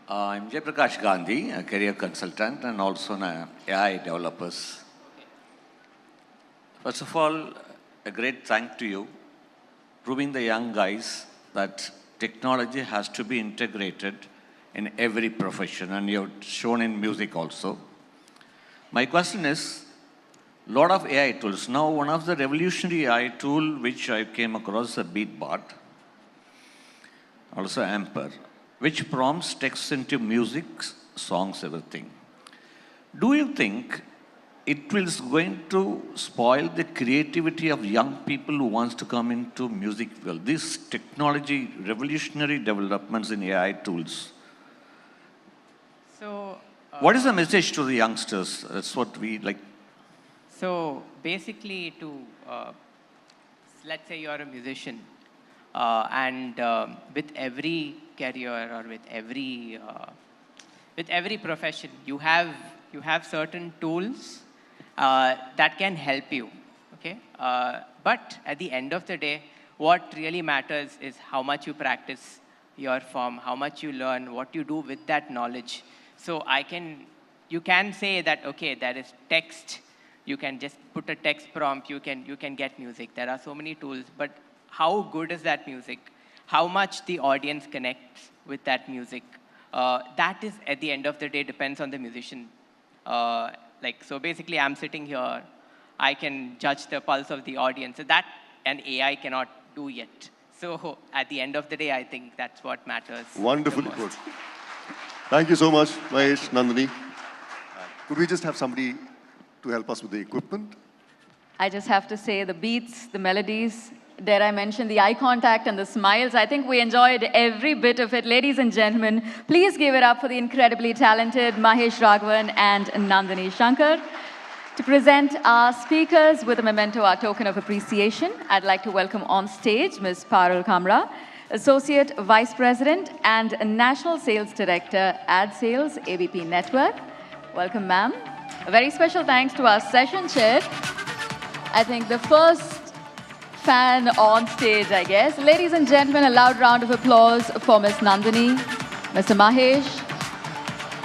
I'm Jaiprakash Gandhi, a career consultant and also an AI developer. First of all, a great thank to you, proving the young guys that technology has to be integrated in every profession, and you've shown in music also. My question is, lot of AI tools. Now, one of the revolutionary AI tool which I came across is a Beatbot, also Amper, which prompts text into music, songs, everything. Do you think it is going to spoil the creativity of young people who wants to come into music world. These technology, revolutionary developments in AI tools. So, what is the message to the youngsters? That's what we like. So basically, let's say you're a musician, and with every career or with every profession, you have certain tools that can help you. Okay, but at the end of the day, what really matters is how much you practice your form, how much you learn, what you do with that knowledge. So you can say that, okay, there is text. You can just put a text prompt. You can get music. There are so many tools. But how good is that music? How much the audience connects with that music? That is, at the end of the day, depends on the musician. So basically, I'm sitting here. I can judge the pulse of the audience. So that an AI cannot do yet. So at the end of the day, I think that's what matters. Wonderfully put. Thank you so much, Mahesh, Nandini. Could we just have somebody to help us with the equipment? I just have to say the beats, the melodies, dare I mention the eye contact and the smiles. I think we enjoyed every bit of it. Ladies and gentlemen, please give it up for the incredibly talented Mahesh Raghavan and Nandini Shankar. To present our speakers with a memento, our token of appreciation, I'd like to welcome on stage Ms. Parul Kamra, Associate Vice President and National Sales Director, Ad Sales, ABP Network. Welcome, ma'am. A very special thanks to our session chair. I think the first fan on stage, I guess. Ladies and gentlemen, a loud round of applause for Ms. Nandini, Mr. Mahesh.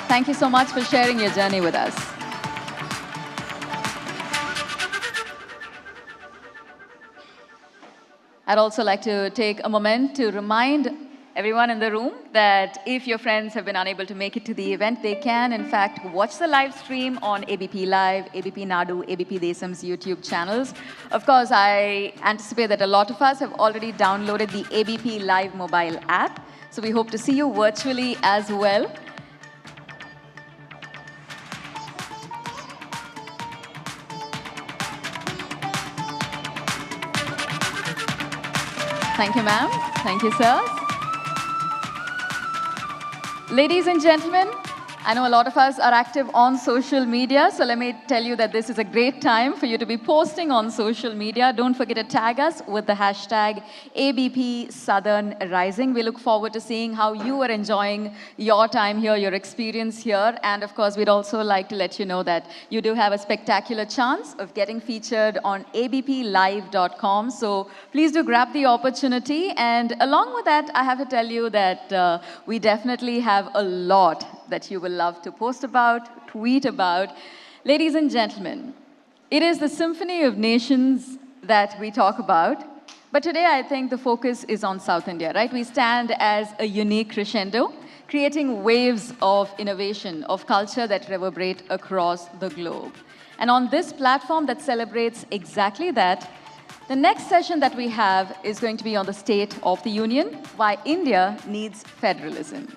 Thank you so much for sharing your journey with us. I'd also like to take a moment to remind everyone in the room that if your friends have been unable to make it to the event, they can, in fact, watch the live stream on ABP Live, ABP Nadu, ABP Desam's YouTube channels. Of course, I anticipate that a lot of us have already downloaded the ABP Live mobile app. So we hope to see you virtually as well. Thank you, ma'am. Thank you, sir. Ladies and gentlemen, I know a lot of us are active on social media, so let me tell you that this is a great time for you to be posting on social media. Don't forget to tag us with the hashtag ABP Southern Rising. We look forward to seeing how you are enjoying your time here, your experience here. And of course, we'd also like to let you know that you do have a spectacular chance of getting featured on abplive.com. So please do grab the opportunity. And along with that, I have to tell you that we definitely have a lot that you will love to post about, tweet about. Ladies and gentlemen, it is the symphony of nations that we talk about. But today, I think the focus is on South India, right? We stand as a unique crescendo, creating waves of innovation, of culture that reverberate across the globe. And on this platform that celebrates exactly that, the next session that we have is going to be on the State of the Union, why India needs federalism.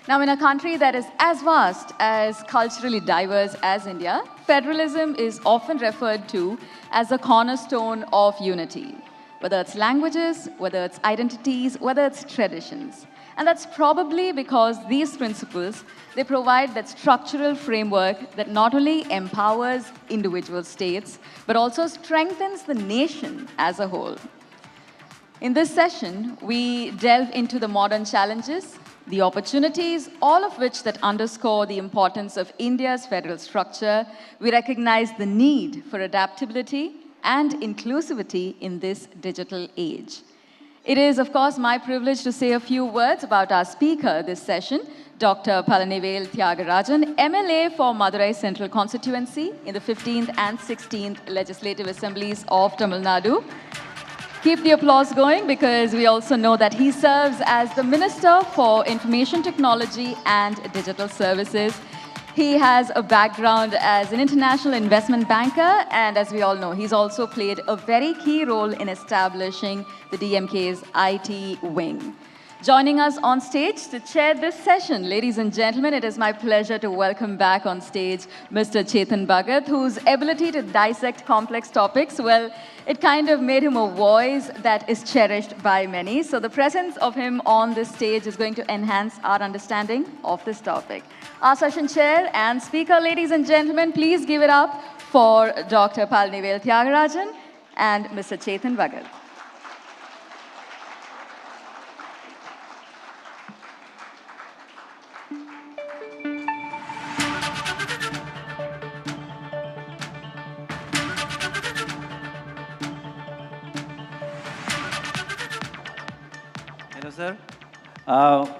Now, in a country that is as vast, as culturally diverse as India, federalism is often referred to as a cornerstone of unity, whether it's languages, whether it's identities, whether it's traditions. And that's probably because these principles, they provide that structural framework that not only empowers individual states, but also strengthens the nation as a whole. In this session, we delve into the modern challenges, the opportunities, all of which that underscore the importance of India's federal structure. We recognize the need for adaptability and inclusivity in this digital age. It is, of course, my privilege to say a few words about our speaker this session, Dr. Palanivel Thiagarajan, MLA for Madurai Central Constituency in the 15th and 16th Legislative Assemblies of Tamil Nadu. Keep the applause going because we also know that he serves as the Minister for Information Technology and Digital Services. He has a background as an international investment banker, and as we all know, he's also played a very key role in establishing the DMK's IT wing. Joining us on stage to chair this session, ladies and gentlemen, it is my pleasure to welcome back on stage Mr. Chetan Bhagat, whose ability to dissect complex topics, well, it kind of made him a voice that is cherished by many. So the presence of him on this stage is going to enhance our understanding of this topic. Our session chair and speaker, ladies and gentlemen, please give it up for Dr. Palnivel Tyagarajan and Mr. Chetan Bhagat. Hello, sir.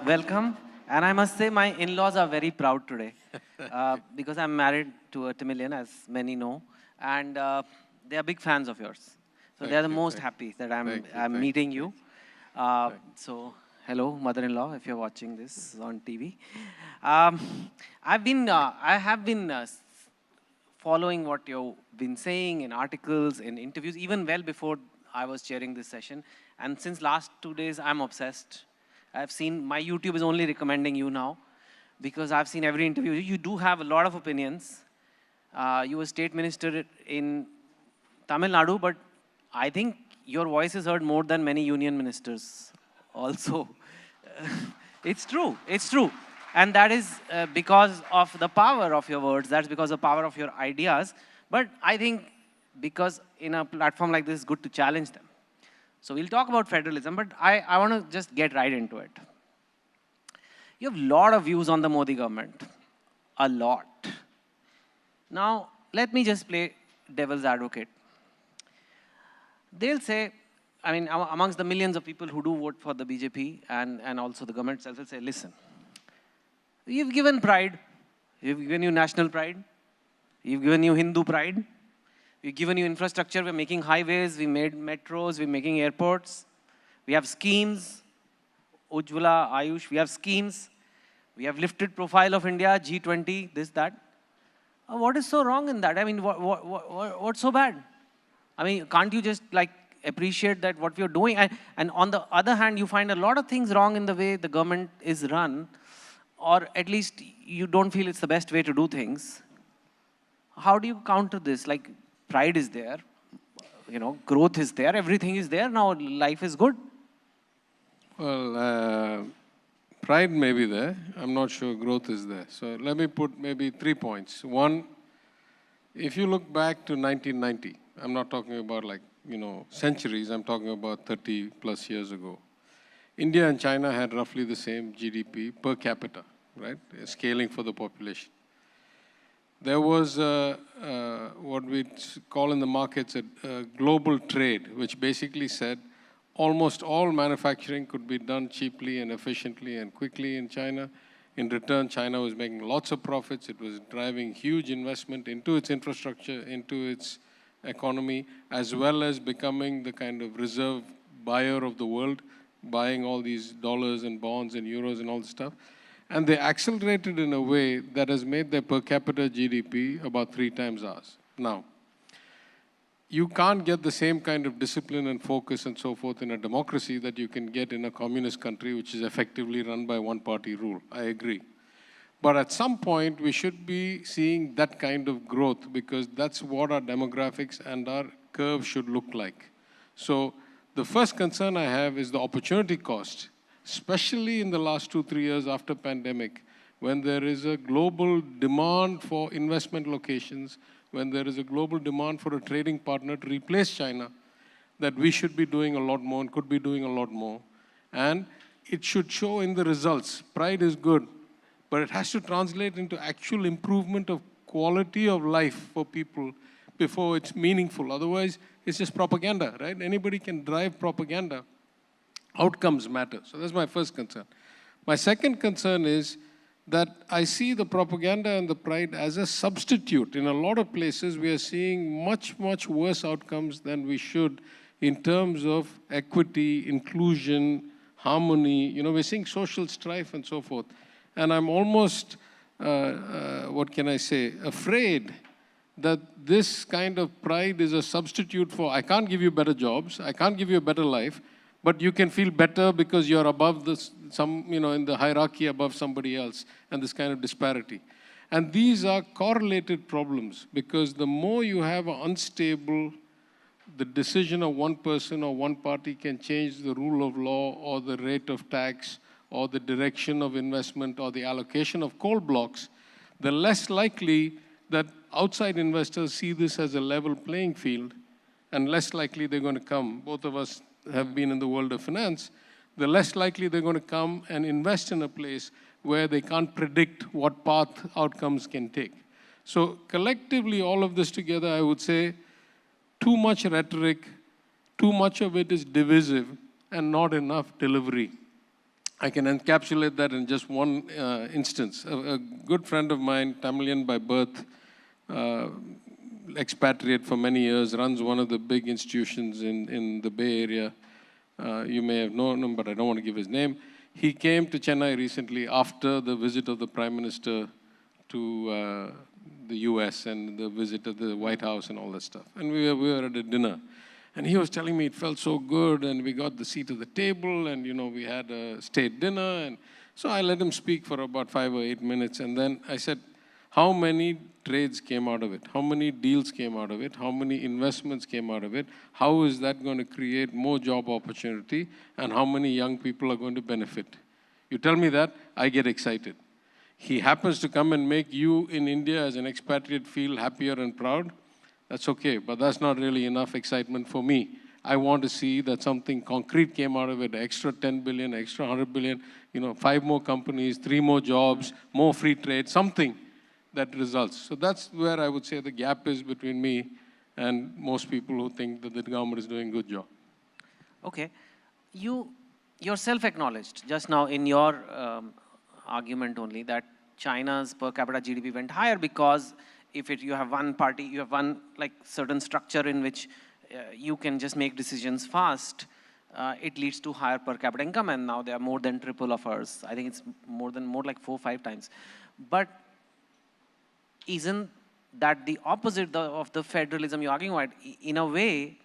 Welcome. And I must say, my in-laws are very proud today because I'm married to a Tamilian, as many know, and they are big fans of yours. So they are the most happy that I'm meeting you. So hello, mother-in-law, if you're watching this on TV. I have been following what you've been saying in articles, in interviews, even well before I was chairing this session. And since last 2 days, I'm obsessed. I've seen, my YouTube is only recommending you now because I've seen every interview. You do have a lot of opinions. You were state minister in Tamil Nadu, but I think your voice is heard more than many union ministers also. It's true, it's true. And that is because of the power of your words. That's because of the power of your ideas. But I think because in a platform like this, it's good to challenge them. So we'll talk about federalism, but I want to just get right into it. You have a lot of views on the Modi government, a lot. Now, let me just play devil's advocate. They'll say, I mean, amongst the millions of people who do vote for the BJP and also the government itself will say, listen, you've given pride, you've given you national pride, you've given you Hindu pride, we've given you infrastructure, we're making highways, we made metros, we're making airports. We have schemes, Ujjwala, Ayush, we have schemes. We have lifted profile of India, G20, this, that. What is so wrong in that? I mean, what's so bad? I mean, can't you just like appreciate that what we're doing? And on the other hand, you find a lot of things wrong in the way the government is run, or at least you don't feel it's the best way to do things. How do you counter this? Like, pride is there, you know, growth is there, everything is there, now life is good. Well, pride may be there, I'm not sure growth is there. So let me put maybe 3 points. One, if you look back to 1990, I'm not talking about like, you know, centuries, I'm talking about 30 plus years ago. India and China had roughly the same GDP per capita, right? Scaling for the population. There was what we call in the markets a global trade, which basically said almost all manufacturing could be done cheaply and efficiently and quickly in China. In return, China was making lots of profits. It was driving huge investment into its infrastructure, into its economy, as well as becoming the kind of reserve buyer of the world, buying all these dollars and bonds and euros and all this stuff. And they accelerated in a way that has made their per capita GDP about 3 times ours. Now, you can't get the same kind of discipline and focus and so forth in a democracy that you can get in a communist country, which is effectively run by one-party rule. I agree. But at some point, we should be seeing that kind of growth because that's what our demographics and our curve should look like. So the first concern I have is the opportunity cost, especially in the last 2-3 years after pandemic, when there is a global demand for investment locations, when there is a global demand for a trading partner to replace China, that we should be doing a lot more and could be doing a lot more. And it should show in the results. Pride is good, but it has to translate into actual improvement of quality of life for people before it's meaningful. Otherwise, it's just propaganda, right? Anybody can drive propaganda. Outcomes matter. So that's my first concern. My second concern is that I see the propaganda and the pride as a substitute. In a lot of places, we are seeing much, much worse outcomes than we should in terms of equity, inclusion, harmony. You know, we're seeing social strife and so forth. And I'm almost, what can I say, afraid that this kind of pride is a substitute for, I can't give you better jobs, I can't give you a better life, but you can feel better because you're above in the hierarchy above somebody else, and this kind of disparity. And these are correlated problems, because the more you have unstable, the decision of one person or one party can change the rule of law or the rate of tax or the direction of investment or the allocation of coal blocks, the less likely that outside investors see this as a level playing field, and less likely they're going to come. Both of us have been in the world of finance. The less likely they're going to come and invest in a place where they can't predict what path outcomes can take. So collectively, all of this together, I would say, too much rhetoric, too much of it is divisive, and not enough delivery. I can encapsulate that in just one instance. A good friend of mine, Tamilian by birth, expatriate for many years, runs one of the big institutions in the Bay Area. You may have known him, but I don't want to give his name. He came to Chennai recently after the visit of the Prime Minister to the US and the visit of the White House and all that stuff. And we were at a dinner. And he was telling me it felt so good, and we got the seat at the table, and we had a state dinner. And so I let him speak for about 5 or 8 minutes, and then I said, how many trades came out of it? How many deals came out of it? How many investments came out of it? How is that going to create more job opportunity? And how many young people are going to benefit? You tell me that, I get excited. He happens to come and make you in India as an expatriate feel happier and proud. That's okay, but that's not really enough excitement for me. I want to see that something concrete came out of it, extra 10 billion, extra 100 billion, 5 more companies, 3 more jobs, more free trade, something that results. So that's where I would say the gap is between me and most people who think that the government is doing a good job. Okay. You yourself acknowledged just now in your argument only that China's per capita GDP went higher because if you have one party, you have one certain structure in which you can just make decisions fast, it leads to higher per capita income, and now they are more than triple of ours. I think it's more like 4 or 5 times. But isn't that the opposite of the federalism you're arguing about? In a way,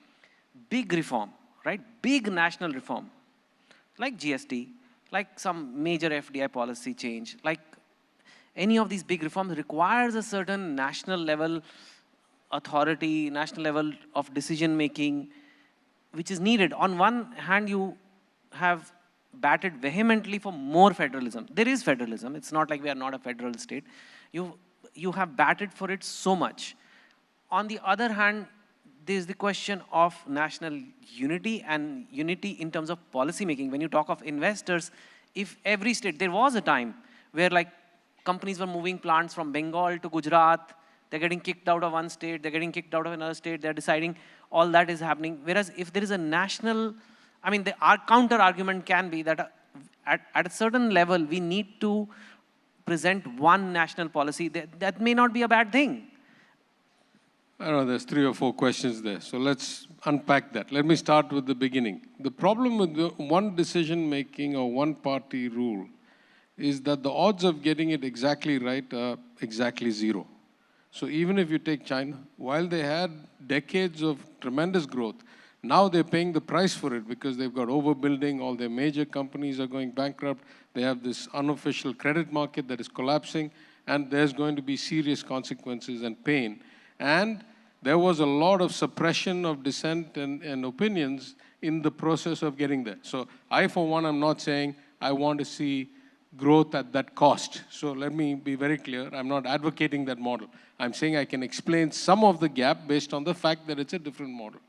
big reform, right? Big national reform, like GST, like some major FDI policy change, like any of these big reforms requires a certain national level authority, national level of decision making, which is needed. On one hand, you have batted vehemently for more federalism. There is federalism. It's not like we are not a federal state. You have batted for it so much. On the other hand, there is the question of national unity and unity in terms of policy making. When you talk of investors, if every state, there was a time where companies were moving plants from Bengal to Gujarat, they're getting kicked out of one state, they're getting kicked out of another state, they're deciding all that is happening. Whereas if there is a national, our counter argument can be that at a certain level, we need to present one national policy. That may not be a bad thing. I don't know, there's 3 or 4 questions there. So let's unpack that. Let me start with the beginning. The problem with the one decision making or one party rule is that the odds of getting it exactly right are exactly 0. So even if you take China, while they had decades of tremendous growth, now they're paying the price for it because they've got overbuilding, all their major companies are going bankrupt, they have this unofficial credit market that is collapsing, and there's going to be serious consequences and pain. And there was a lot of suppression of dissent and opinions in the process of getting there. So I, for one, am not saying I want to see growth at that cost. So let me be very clear. I'm not advocating that model. I'm saying I can explain some of the gap based on the fact that it's a different model.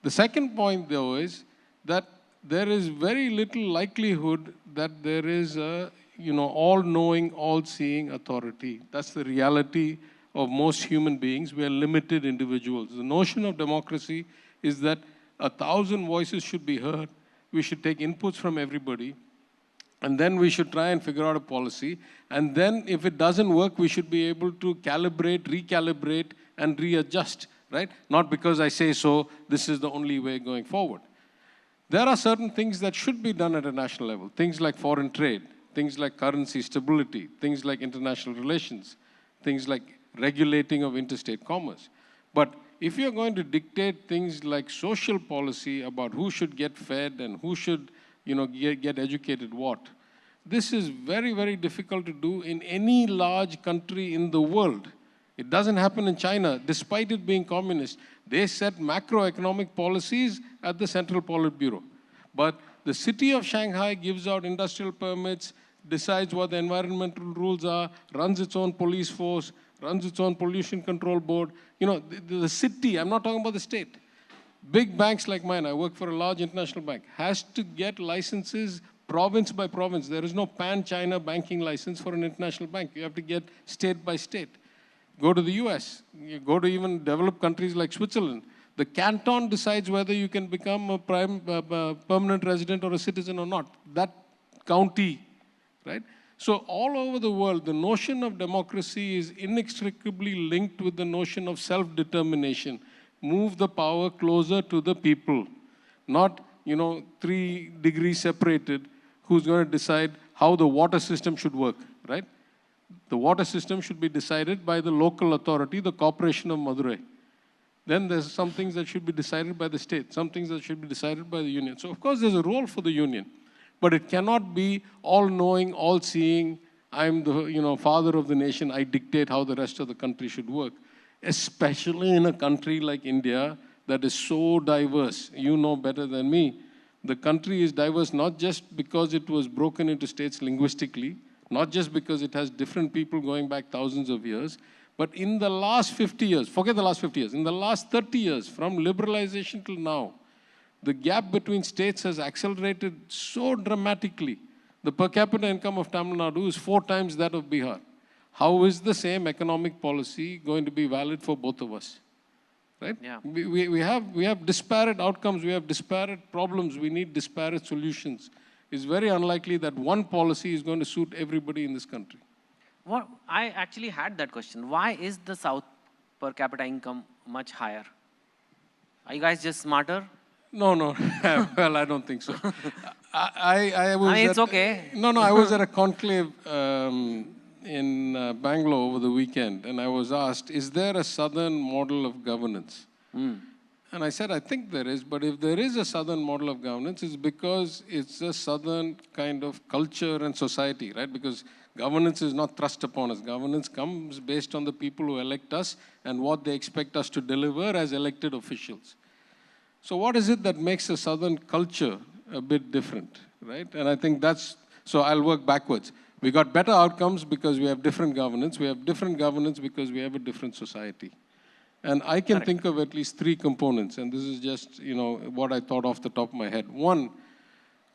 The second point, though, is that there is very little likelihood that there is a, all-knowing, all-seeing authority. That's the reality of most human beings. We are limited individuals. The notion of democracy is that 1,000 voices should be heard. We should take inputs from everybody. And then we should try and figure out a policy. And then if it doesn't work, we should be able to calibrate, recalibrate, and readjust, right? Not because I say so, this is the only way going forward. There are certain things that should be done at a national level. Things like foreign trade, things like currency stability, things like international relations, things like regulating of interstate commerce. But if you're going to dictate things like social policy about who should get fed and who should, get educated what, this is very, very difficult to do in any large country in the world. It doesn't happen in China, despite it being communist. They set macroeconomic policies at the Central Politburo. But the city of Shanghai gives out industrial permits, decides what the environmental rules are, runs its own police force, runs its own pollution control board. The city, I'm not talking about the state. Big banks like mine, I work for a large international bank, has to get licenses province by province. There is no pan-China banking license for an international bank. You have to get state by state. Go to the US, you go to even developed countries like Switzerland. The canton decides whether you can become a permanent resident or a citizen or not. That county, right? So all over the world, the notion of democracy is inextricably linked with the notion of self-determination. Move the power closer to the people, not, 3 degrees separated, who's going to decide how the water system should work, right? The water system should be decided by the local authority, the Corporation of Madurai. Then there's some things that should be decided by the state, some things that should be decided by the union. So of course there's a role for the union, but it cannot be all-knowing, all-seeing. I'm the father of the nation, I dictate how the rest of the country should work. Especially in a country like India that is so diverse. You know better than me. The country is diverse not just because it was broken into states linguistically, not just because it has different people going back thousands of years, but in the last 50 years, forget the last 50 years, in the last 30 years, from liberalization till now, the gap between states has accelerated so dramatically. The per capita income of Tamil Nadu is 4 times that of Bihar. How is the same economic policy going to be valid for both of us? Right? Yeah. We have disparate outcomes, we have disparate problems, we need disparate solutions. It's very unlikely that one policy is going to suit everybody in this country. I actually had that question. Why is the South per capita income much higher? Are you guys just smarter? No. Well, I don't think so. I was it's okay. No, I was at a conclave in Bangalore over the weekend, and I was asked, is there a southern model of governance? And I said, I think there is, but if there is a southern model of governance, it's because it's a southern kind of culture and society, right? Because governance is not thrust upon us. Governance comes based on the people who elect us and what they expect us to deliver as elected officials. So what is it that makes a southern culture a bit different, right? And I think so I'll work backwards. We got better outcomes because we have different governance. We have different governance because we have a different society. And I can think of at least 3 components, and this is just, what I thought off the top of my head. One,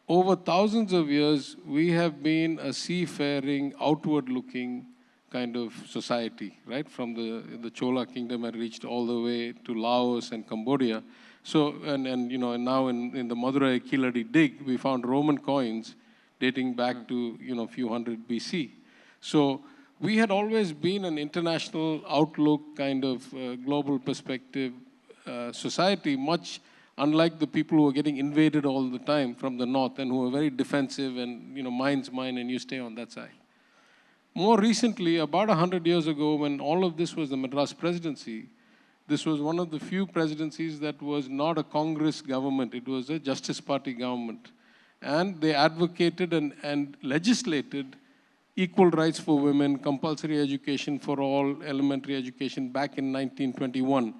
over thousands of years, we have been a seafaring, outward-looking kind of society, right? From the Chola kingdom had reached all the way to Laos and Cambodia. So, and now in the Madurai Kiladi dig, we found Roman coins dating back to, a few hundred BC. So we had always been an international outlook kind of global perspective society, much unlike the people who are getting invaded all the time from the north and who are very defensive and, mine's mine and you stay on that side. More recently, about 100 years ago, when all of this was the Madras presidency, this was one of the few presidencies that was not a Congress government. It was a Justice Party government. And they advocated and legislated equal rights for women, compulsory education for all, elementary education back in 1921.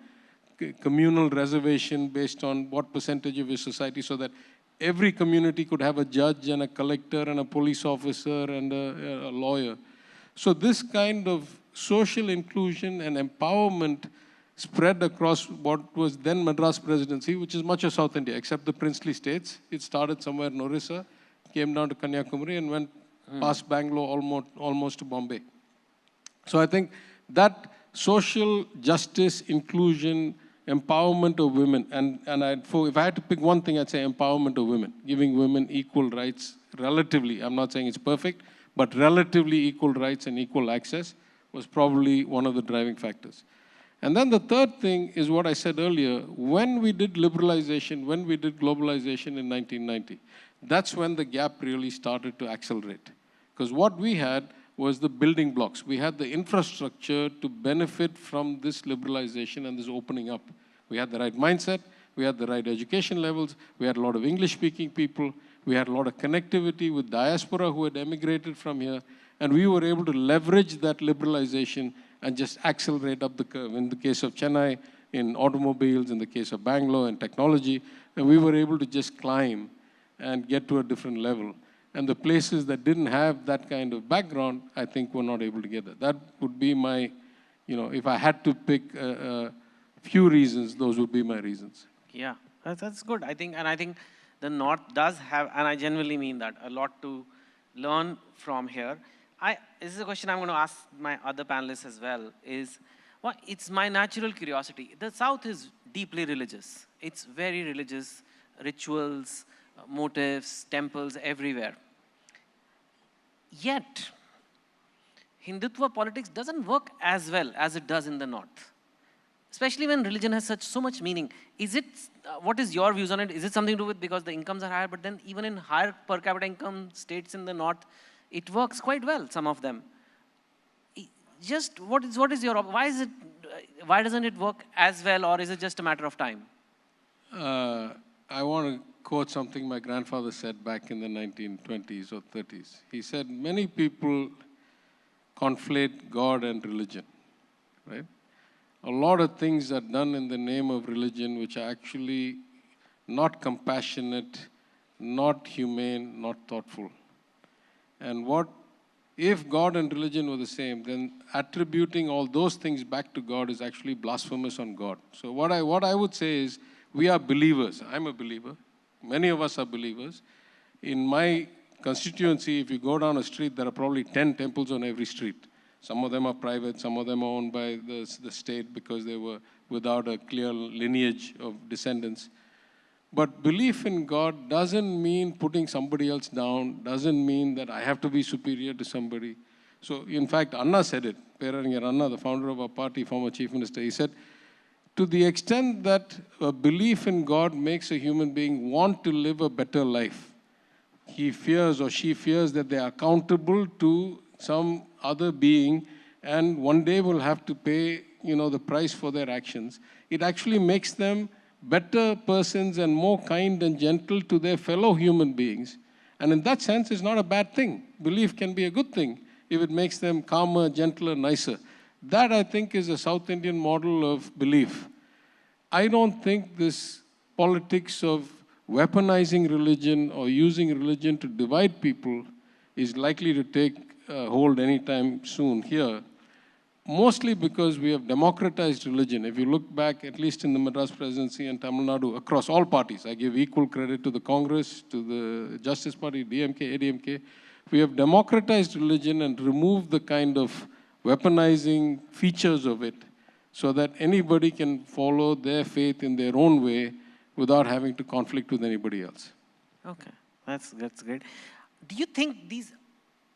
Communal reservation based on what percentage of your society, so that every community could have a judge and a collector and a police officer and a lawyer. So this kind of social inclusion and empowerment spread across what was then Madras presidency, which is much of South India, except the princely states. It started somewhere in Orissa, came down to Kanyakumari, and went past Bangalore almost to Bombay. So I think that social justice, inclusion, empowerment of women, and if I had to pick one thing, I'd say empowerment of women, giving women equal rights relatively. I'm not saying it's perfect, but relatively equal rights and equal access was probably one of the driving factors. And then the third thing is what I said earlier. When we did liberalization, when we did globalization in 1990, that's when the gap really started to accelerate. Because what we had was the building blocks. We had the infrastructure to benefit from this liberalization and this opening up. We had the right mindset, we had the right education levels, we had a lot of English-speaking people, we had a lot of connectivity with diaspora who had emigrated from here, and we were able to leverage that liberalization and just accelerate up the curve. In the case of Chennai, in automobiles, in the case of Bangalore, in technology, and we were able to just climb and get to a different level. And the places that didn't have that kind of background, I think were not able to get that. That would be my, if I had to pick a few reasons, those would be my reasons. Yeah, that's good. I think the North does have, and I genuinely mean that, a lot to learn from here. This is a question I'm going to ask my other panelists as well, it's my natural curiosity. The South is deeply religious. It's very religious, rituals, motifs, temples everywhere. Yet, Hindutva politics doesn't work as well as it does in the North. Especially when religion has so much meaning. Is it, what is your views on it? Is it something to do with because the incomes are higher, but then even in higher per capita income states in the North, it works quite well, some of them. Just what is your, why doesn't it work as well, or is it just a matter of time? I want to quote something my grandfather said back in the 1920s or 30s. He said, many people conflate God and religion, right? A lot of things are done in the name of religion which are actually not compassionate, not humane, not thoughtful. And if God and religion were the same, then attributing all those things back to God is actually blasphemous on God. So what I would say is, we are believers. I'm a believer. Many of us are believers. In my constituency, if you go down a street, there are probably 10 temples on every street. Some of them are private, some of them are owned by the state because they were without a clear lineage of descendants. But belief in God doesn't mean putting somebody else down, doesn't mean that I have to be superior to somebody. So in fact, Anna said it, Peraringer Anna, the founder of our party, former chief minister, he said, to the extent that a belief in God makes a human being want to live a better life, he fears or she fears that they are accountable to some other being and one day will have to pay, the price for their actions. It actually makes them better persons and more kind and gentle to their fellow human beings. And in that sense, it's not a bad thing. Belief can be a good thing if it makes them calmer, gentler, nicer. That, I think, is a South Indian model of belief. I don't think this politics of weaponizing religion or using religion to divide people is likely to take hold anytime soon here. Mostly because we have democratized religion. If you look back, at least in the Madras Presidency and Tamil Nadu, across all parties, I give equal credit to the Congress, to the Justice Party, DMK, ADMK, we have democratized religion and removed the kind of weaponizing features of it so that anybody can follow their faith in their own way without having to conflict with anybody else. Okay, that's great. Do you think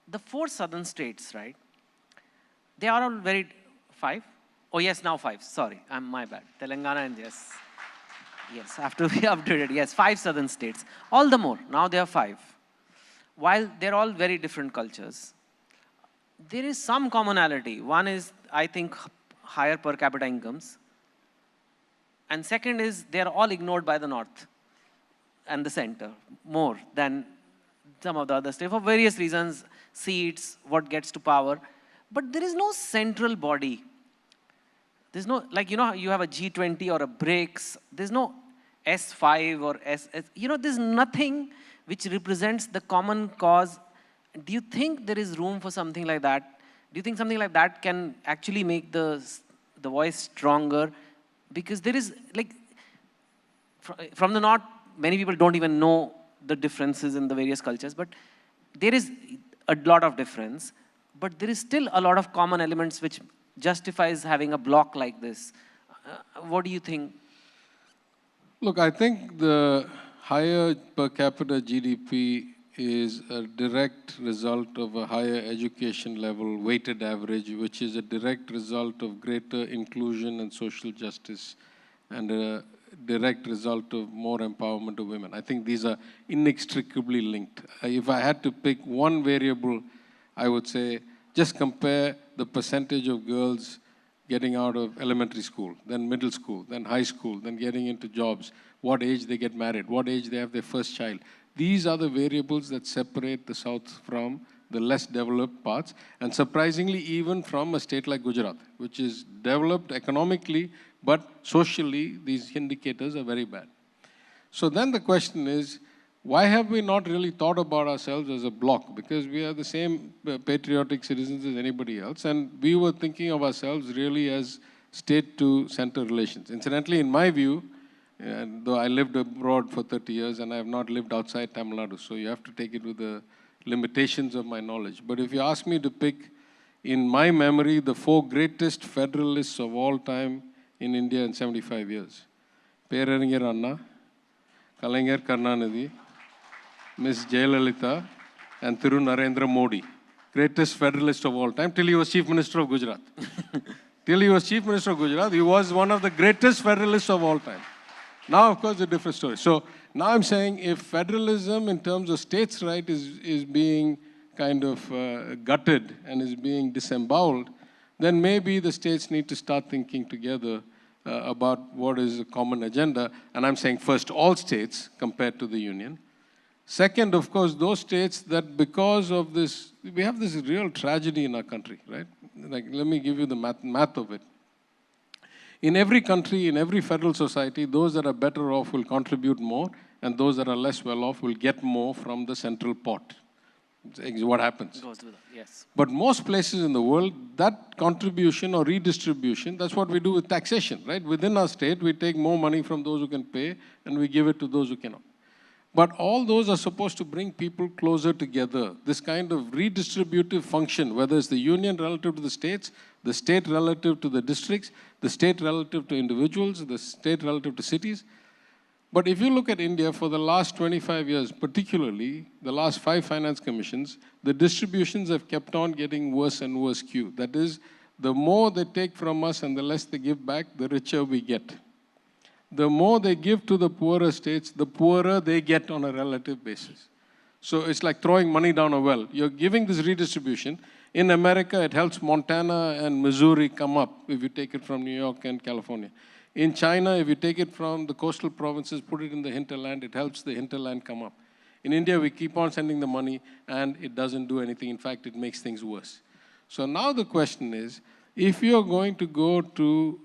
the 4 southern states, right? They are all five? Oh yes, now 5, sorry, my bad. Telangana and yes, after we updated, yes, 5 southern states. All the more, now there are 5. While they're all very different cultures, there is some commonality. One is, I think, higher per capita incomes. And second is, they're all ignored by the North and the center more than some of the other states for various reasons, seats, what gets to power. But there is no central body. There's no, you have a G20 or a BRICS. There's no S5 or SS. There's nothing which represents the common cause. Do you think there is room for something like that? Do you think something like that can actually make the voice stronger? Because there is, from the North, many people don't even know the differences in the various cultures, but there is a lot of difference. But there is still a lot of common elements which justifies having a block like this. What do you think? Look, I think the higher per capita GDP is a direct result of a higher education level, weighted average, which is a direct result of greater inclusion and social justice, and a direct result of more empowerment of women. I think these are inextricably linked. If I had to pick one variable, I would say Just compare the percentage of girls getting out of elementary school, then middle school, then high school, then getting into jobs, what age they get married, what age they have their first child. These are the variables that separate the South from the less developed parts, and surprisingly even from a state like Gujarat, which is developed economically, but socially these indicators are very bad. So then the question is, why have we not really thought about ourselves as a bloc? Because we are the same patriotic citizens as anybody else, and we were thinking of ourselves really as state-to-center relations. Incidentally, in my view, though I lived abroad for 30 years and I have not lived outside Tamil Nadu, so you have to take it with the limitations of my knowledge. But if you ask me to pick, in my memory, the 4 greatest federalists of all time in India in 75 years. Peraringer Anna, Kalaignar Karunanidhi, Ms. Jayalalitha, and Thiru Narendra Modi. Greatest federalist of all time, till he was Chief Minister of Gujarat. Till he was Chief Minister of Gujarat, he was one of the greatest federalists of all time. Now, of course, a different story. So now I'm saying if federalism in terms of states' right is being kind of gutted and is being disemboweled, then maybe the states need to start thinking together about what is a common agenda. And I'm saying first, all states compared to the union. Second, of course, those states that because of this, we have this real tragedy in our country, right? Like, let me give you the math of it. In every country, in every federal society, those that are better off will contribute more, and those that are less well off will get more from the central pot. It's what happens. Yes. But most places in the world, that contribution or redistribution, that's what we do with taxation, right? Within our state, we take more money from those who can pay, and we give it to those who cannot. But all those are supposed to bring people closer together. This kind of redistributive function, whether it's the union relative to the state relative to the districts, the state relative to individuals, the state relative to cities. But if you look at India for the last 25 years, particularly the last 5 finance commissions, the distributions have kept on getting worse and worse skewed. That is, the more they take from us and the less they give back, the richer we get. The more they give to the poorer states, the poorer they get on a relative basis. So it's like throwing money down a well. You're giving this redistribution. In America, it helps Montana and Missouri come up if you take it from New York and California. In China, if you take it from the coastal provinces, put it in the hinterland, it helps the hinterland come up. In India, we keep on sending the money and it doesn't do anything. In fact, it makes things worse. So now the question is, if you're going to go to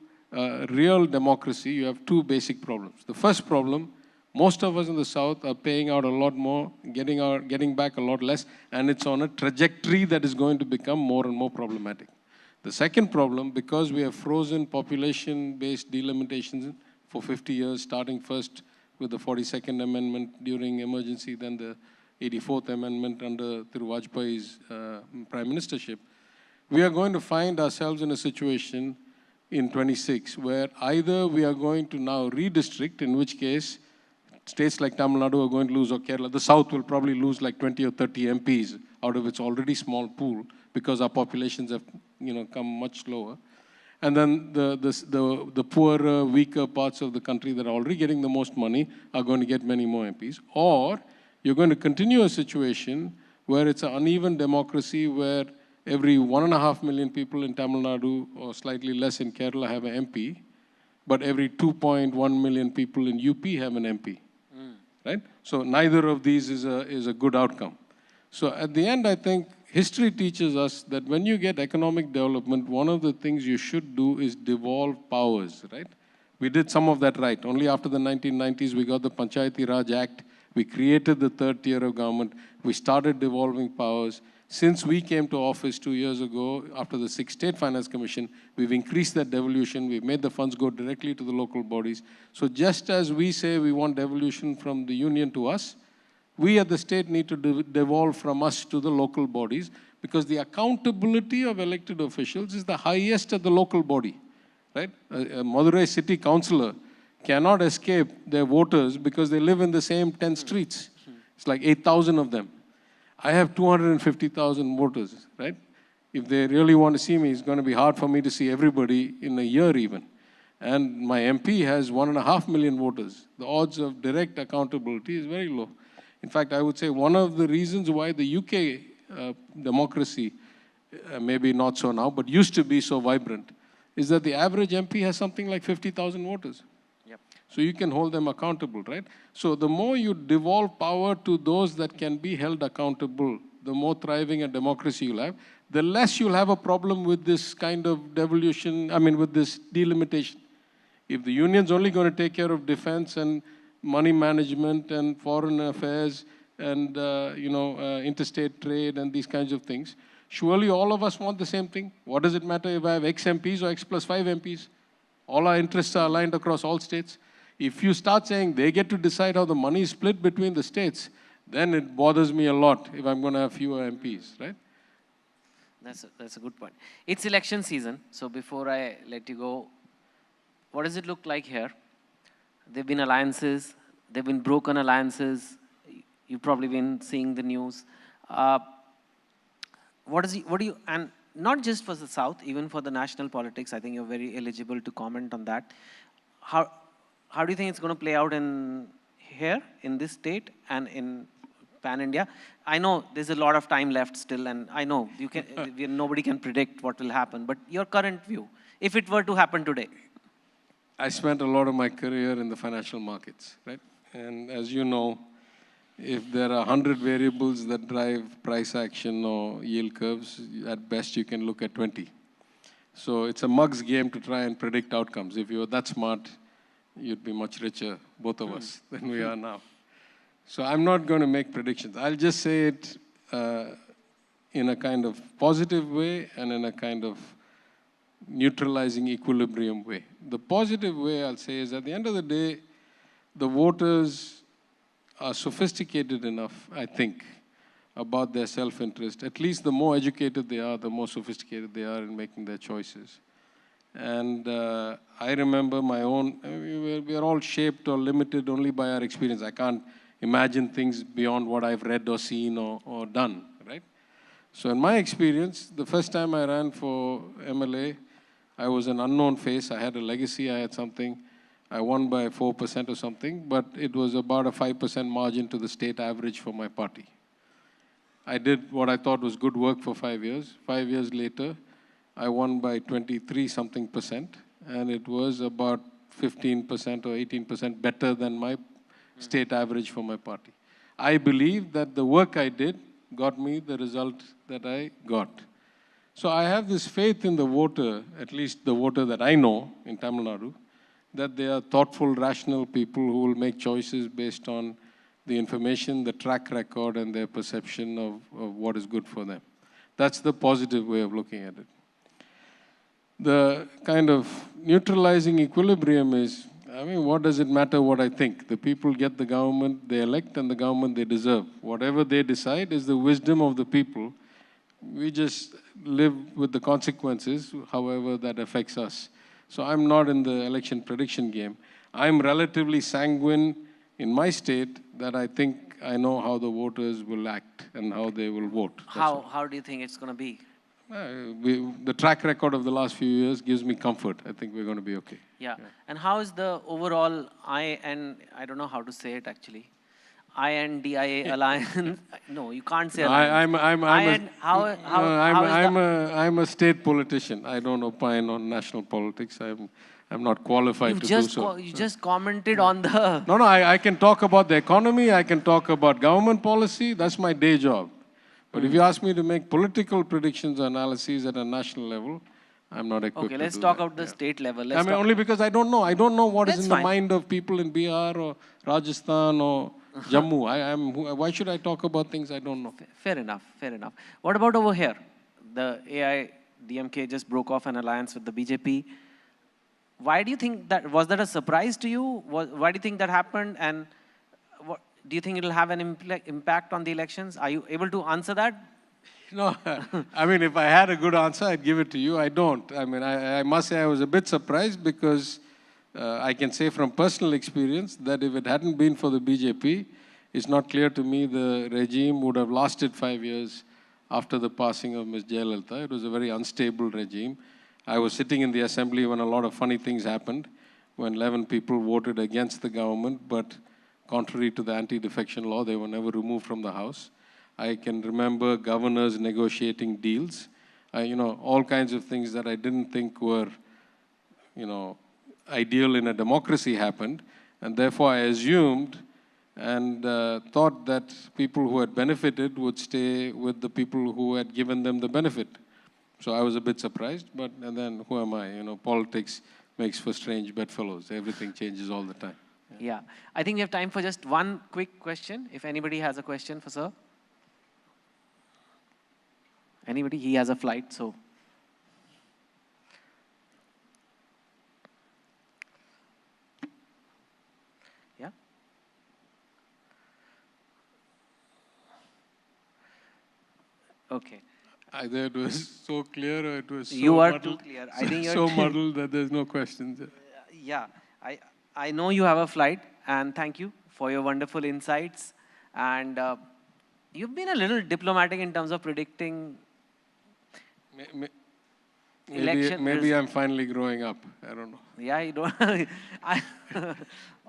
real democracy, you have 2 basic problems. The first problem, most of us in the South are paying out a lot more, getting back a lot less, and it's on a trajectory that is going to become more and more problematic. The second problem, because we have frozen population-based delimitations for 50 years, starting first with the 42nd Amendment during emergency, then the 84th Amendment under Thiru Vajpayee's prime ministership, we are going to find ourselves in a situation in 26, where either we are going to now redistrict, in which case states like Tamil Nadu are going to lose, or Kerala. The South will probably lose like 20 or 30 MPs out of its already small pool because our populations have come much lower. And then the poorer, weaker parts of the country that are already getting the most money are going to get many more MPs. Or you're going to continue a situation where it's an uneven democracy where every 1.5 million people in Tamil Nadu or slightly less in Kerala have an MP, but every 2.1 million people in UP have an MP, right? So neither of these is a good outcome. So at the end, I think history teaches us that when you get economic development, one of the things you should do is devolve powers, right? We did some of that right. Only after the 1990s, we got the Panchayati Raj Act. We created the 3rd tier of government. We started devolving powers. Since we came to office 2 years ago, after the 6th State Finance Commission, we've increased that devolution. We've made the funds go directly to the local bodies. So just as we say we want devolution from the union to us, we at the state need to devolve from us to the local bodies, because the accountability of elected officials is the highest at the local body, right? A Madurai city councillor cannot escape their voters because they live in the same 10 streets. It's like 8,000 of them. I have 250,000 voters, right? If they really want to see me, it's going to be hard for me to see everybody in a year even. And my MP has 1.5 million voters. The odds of direct accountability is very low. In fact, I would say one of the reasons why the UK democracy maybe not so now, but used to be so vibrant, is that the average MP has something like 50,000 voters. Yep. So you can hold them accountable, right? So the more you devolve power to those that can be held accountable, the more thriving a democracy you'll have, the less you'll have a problem with this kind of devolution, with this delimitation. If the union's only going to take care of defense and money management and foreign affairs and, interstate trade and these kinds of things, surely all of us want the same thing. What does it matter if I have X MPs or X plus 5 MPs? All our interests are aligned across all states. If you start saying they get to decide how the money is split between the states, then it bothers me a lot if I'm going to have fewer MPs, right? That's a good point. It's election season, so before I let you go, what does it look like here? There have been alliances, there have been broken alliances. You've probably been seeing the news. And not just for the South, even for the national politics, I think you're very eligible to comment on that. How do you think it's going to play out here, in this state, and in pan-India? I know there's a lot of time left still, and I know nobody can predict what will happen, but your current view, if it were to happen today. I spent a lot of my career in the financial markets, right? And as you know, if there are 100 variables that drive price action or yield curves, at best you can look at 20. So it's a mug's game to try and predict outcomes. If you were that smart, you'd be much richer, both of us, than we are now. So I'm not going to make predictions. I'll just say it in a kind of positive way and in a kind of neutralizing equilibrium way. The positive way, I'll say, is at the end of the day, the voters are sophisticated enough, I think, about their self-interest. At least the more educated they are, the more sophisticated they are in making their choices. And I remember my own, we are all shaped or limited only by our experience. I can't imagine things beyond what I've read or seen or done, right? So in my experience, the first time I ran for MLA, I was an unknown face. I had a legacy, I had something. I won by 4% or something, but it was about a 5% margin to the state average for my party. I did what I thought was good work for 5 years. 5 years later, I won by 23-something%, and it was about 15% or 18% better than my state average for my party. I believe that the work I did got me the result that I got. So I have this faith in the voter, at least the voter that I know in Tamil Nadu, that they are thoughtful, rational people who will make choices based on the information, the track record, and their perception of what is good for them. That's the positive way of looking at it. The kind of neutralizing equilibrium is, what does it matter what I think? The people get the government they elect and the government they deserve. Whatever they decide is the wisdom of the people. We just live with the consequences, however that affects us. So I'm not in the election prediction game. I'm relatively sanguine in my state that I think I know how the voters will act and how they will vote. How do you think it's going to be? The track record of the last few years gives me comfort. I think we're going to be okay. Yeah. And how is the overall I don't know how to say it actually. INDIA alliance. No, you can't say alliance. I'm a state politician. I don't opine on national politics. I'm not qualified to do so. You just commented on the... No, I can talk about the economy. I can talk about government policy. That's my day job. But if you ask me to make political predictions or analyses at a national level, I'm not equipped to do that. Okay, let's talk about the state level. Only because I don't know. I don't know what is in the mind of people in Bihar or Rajasthan or Jammu. Why should I talk about things I don't know? Fair enough. What about over here? The AIDMK just broke off an alliance with the BJP. Why do you think that, was that a surprise to you? Why do you think that happened? And do you think it will have an impact on the elections? Are you able to answer that? No, if I had a good answer, I'd give it to you. I don't. I must say I was a bit surprised because I can say from personal experience that if it hadn't been for the BJP, it's not clear to me the regime would have lasted 5 years after the passing of Ms. Jayalalitha. It was a very unstable regime. I was sitting in the assembly when a lot of funny things happened, when 11 people voted against the government, but contrary to the anti-defection law, they were never removed from the House. I can remember governors negotiating deals. all kinds of things that I didn't think were, ideal in a democracy happened. And therefore, I assumed and thought that people who had benefited would stay with the people who had given them the benefit. So I was a bit surprised, and then who am I? Politics makes for strange bedfellows. Everything changes all the time. Yeah. I think we have time for just one quick question. If anybody has a question for sir. Anybody? He has a flight, so. Yeah. Okay. Either it was so clear or it was so you are muddled, too clear. I think you're so muddled that there's no questions. Yeah. I know you have a flight, and thank you for your wonderful insights. And you've been a little diplomatic in terms of predicting election. Maybe I'm finally growing up. I don't know. Yeah, you don't.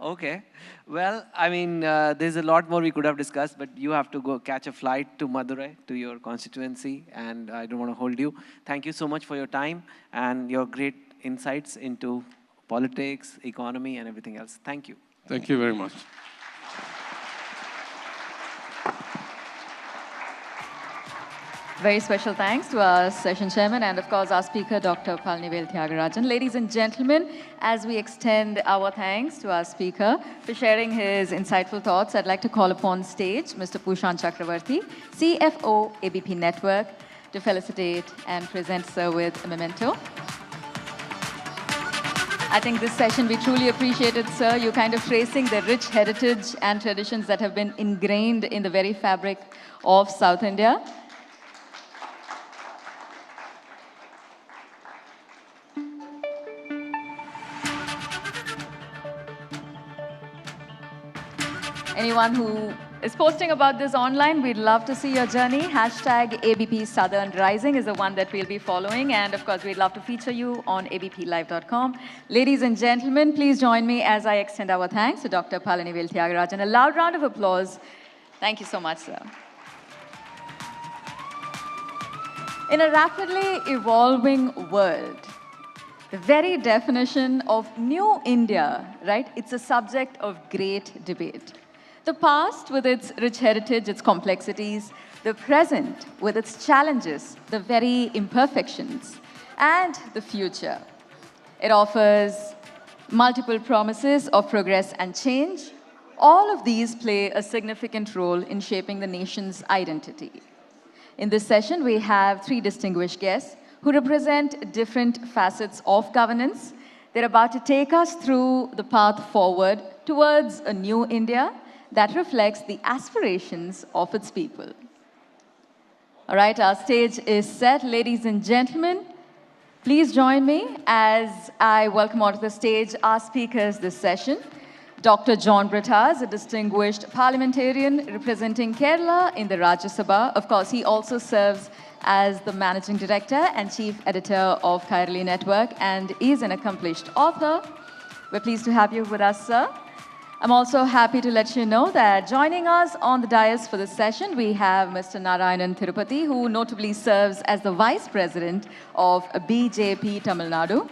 Okay. Well, I mean, there's a lot more we could have discussed, but you have to go catch a flight to Madurai, to your constituency, and I don't want to hold you. Thank you so much for your time and your great insights into politics, economy, and everything else. Thank you. Thank you very much. Very special thanks to our session chairman and, of course, our speaker, Dr. Palnivel Thiagarajan. Ladies and gentlemen, as we extend our thanks to our speaker for sharing his insightful thoughts, I'd like to call upon stage Mr. Pushan Chakravarti, CFO, ABP Network, to felicitate and present sir with a memento. I think this session we truly appreciated, sir. You kind of tracing the rich heritage and traditions that have been ingrained in the very fabric of South India. Anyone who is posting about this online, we'd love to see your journey. Hashtag ABP Southern Rising is the one that we'll be following. And of course, we'd love to feature you on abplive.com. Ladies and gentlemen, please join me as I extend our thanks to Dr. Palanivel Thiagarajan. A loud round of applause. Thank you so much, sir. In a rapidly evolving world, the very definition of new India, right, it's a subject of great debate. The past with its rich heritage, its complexities, the present with its challenges, the very imperfections, and the future. It offers multiple promises of progress and change. All of these play a significant role in shaping the nation's identity. In this session, we have three distinguished guests who represent different facets of governance. They're about to take us through the path forward towards a new India that reflects the aspirations of its people. All right, our stage is set. Ladies and gentlemen, please join me as I welcome onto the stage our speakers this session. Dr. John Brittaz, a distinguished parliamentarian representing Kerala in the Rajya Sabha. Of course, he also serves as the Managing Director and Chief Editor of ABP Network and is an accomplished author. We're pleased to have you with us, sir. I'm also happy to let you know that joining us on the dais for this session, we have Mr. Narayanan Tirupati, who notably serves as the Vice President of BJP Tamil Nadu.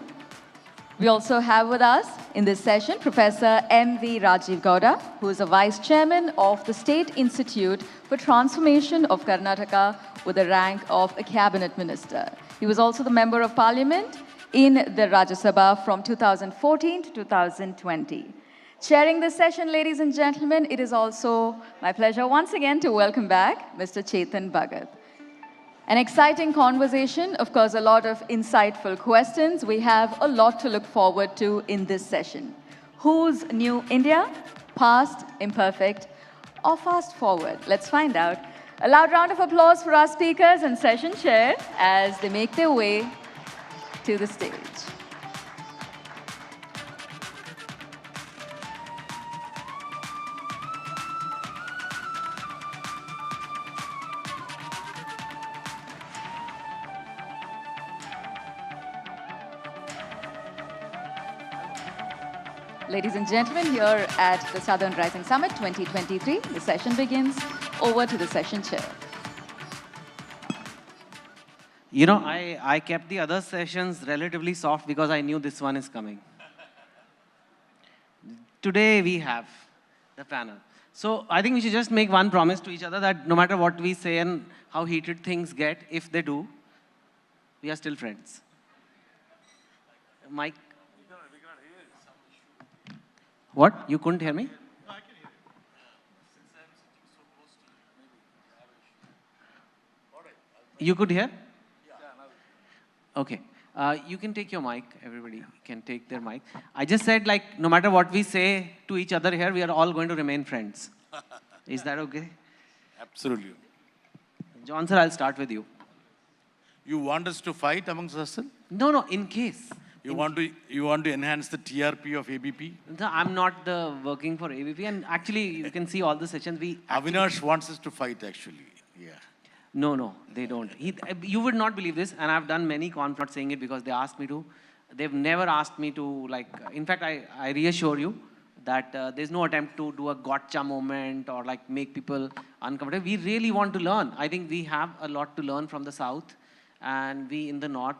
We also have with us in this session Professor M.V. Rajiv Gowda, who is a Vice Chairman of the State Institute for Transformation of Karnataka with the rank of a Cabinet Minister. He was also the Member of Parliament in the Rajya Sabha from 2014 to 2020. Chairing this session, ladies and gentlemen, it is also my pleasure once again to welcome back Mr. Chetan Bhagat. An exciting conversation, of course, a lot of insightful questions. We have a lot to look forward to in this session. Whose new India? Past, imperfect, or fast forward? Let's find out. A loud round of applause for our speakers and session chair as they make their way to the stage. Ladies and gentlemen, here at the Southern Rising Summit 2023, the session begins. Over to the session chair. You know, I kept the other sessions relatively soft because I knew this one is coming. Today we have the panel. So I think we should just make one promise to each other that no matter what we say and how heated things get, if they do, we are still friends. Mike? What? You couldn't hear me? You could hear? Okay. You can take your mic. Everybody can take their mic. I just said, like, no matter what we say to each other here, we are all going to remain friends. Is that okay? Absolutely. John sir, I'll start with you. You want us to fight amongst ourselves? No, no, in case. You want to enhance the TRP of ABP? No, I'm not working for ABP, and actually, you can see all the sessions. Avinash wants us to fight, actually. Yeah. No, no, they don't. You would not believe this, and I've done many conferences, not saying it because they asked me to. They've never asked me to, like, in fact, I reassure you that there's no attempt to do a gotcha moment or like make people uncomfortable. We really want to learn. I think we have a lot to learn from the South, and we in the North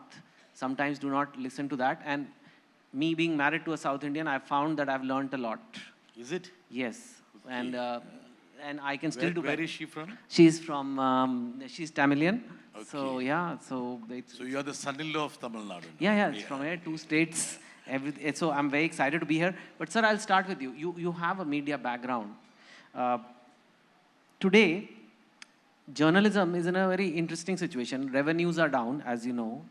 sometimes do not listen to that. And me being married to a South Indian, I've found that I've learned a lot. Is it? Yes. Okay. And I can still do Where is she from? She's from, she's Tamilian. Okay. So, yeah. So you are the son-in-law of Tamil Nadu. Yeah, it's from here, 2 states. So I'm very excited to be here. But sir, I'll start with you. You have a media background. Today, journalism is in a very interesting situation. Revenues are down, as you know.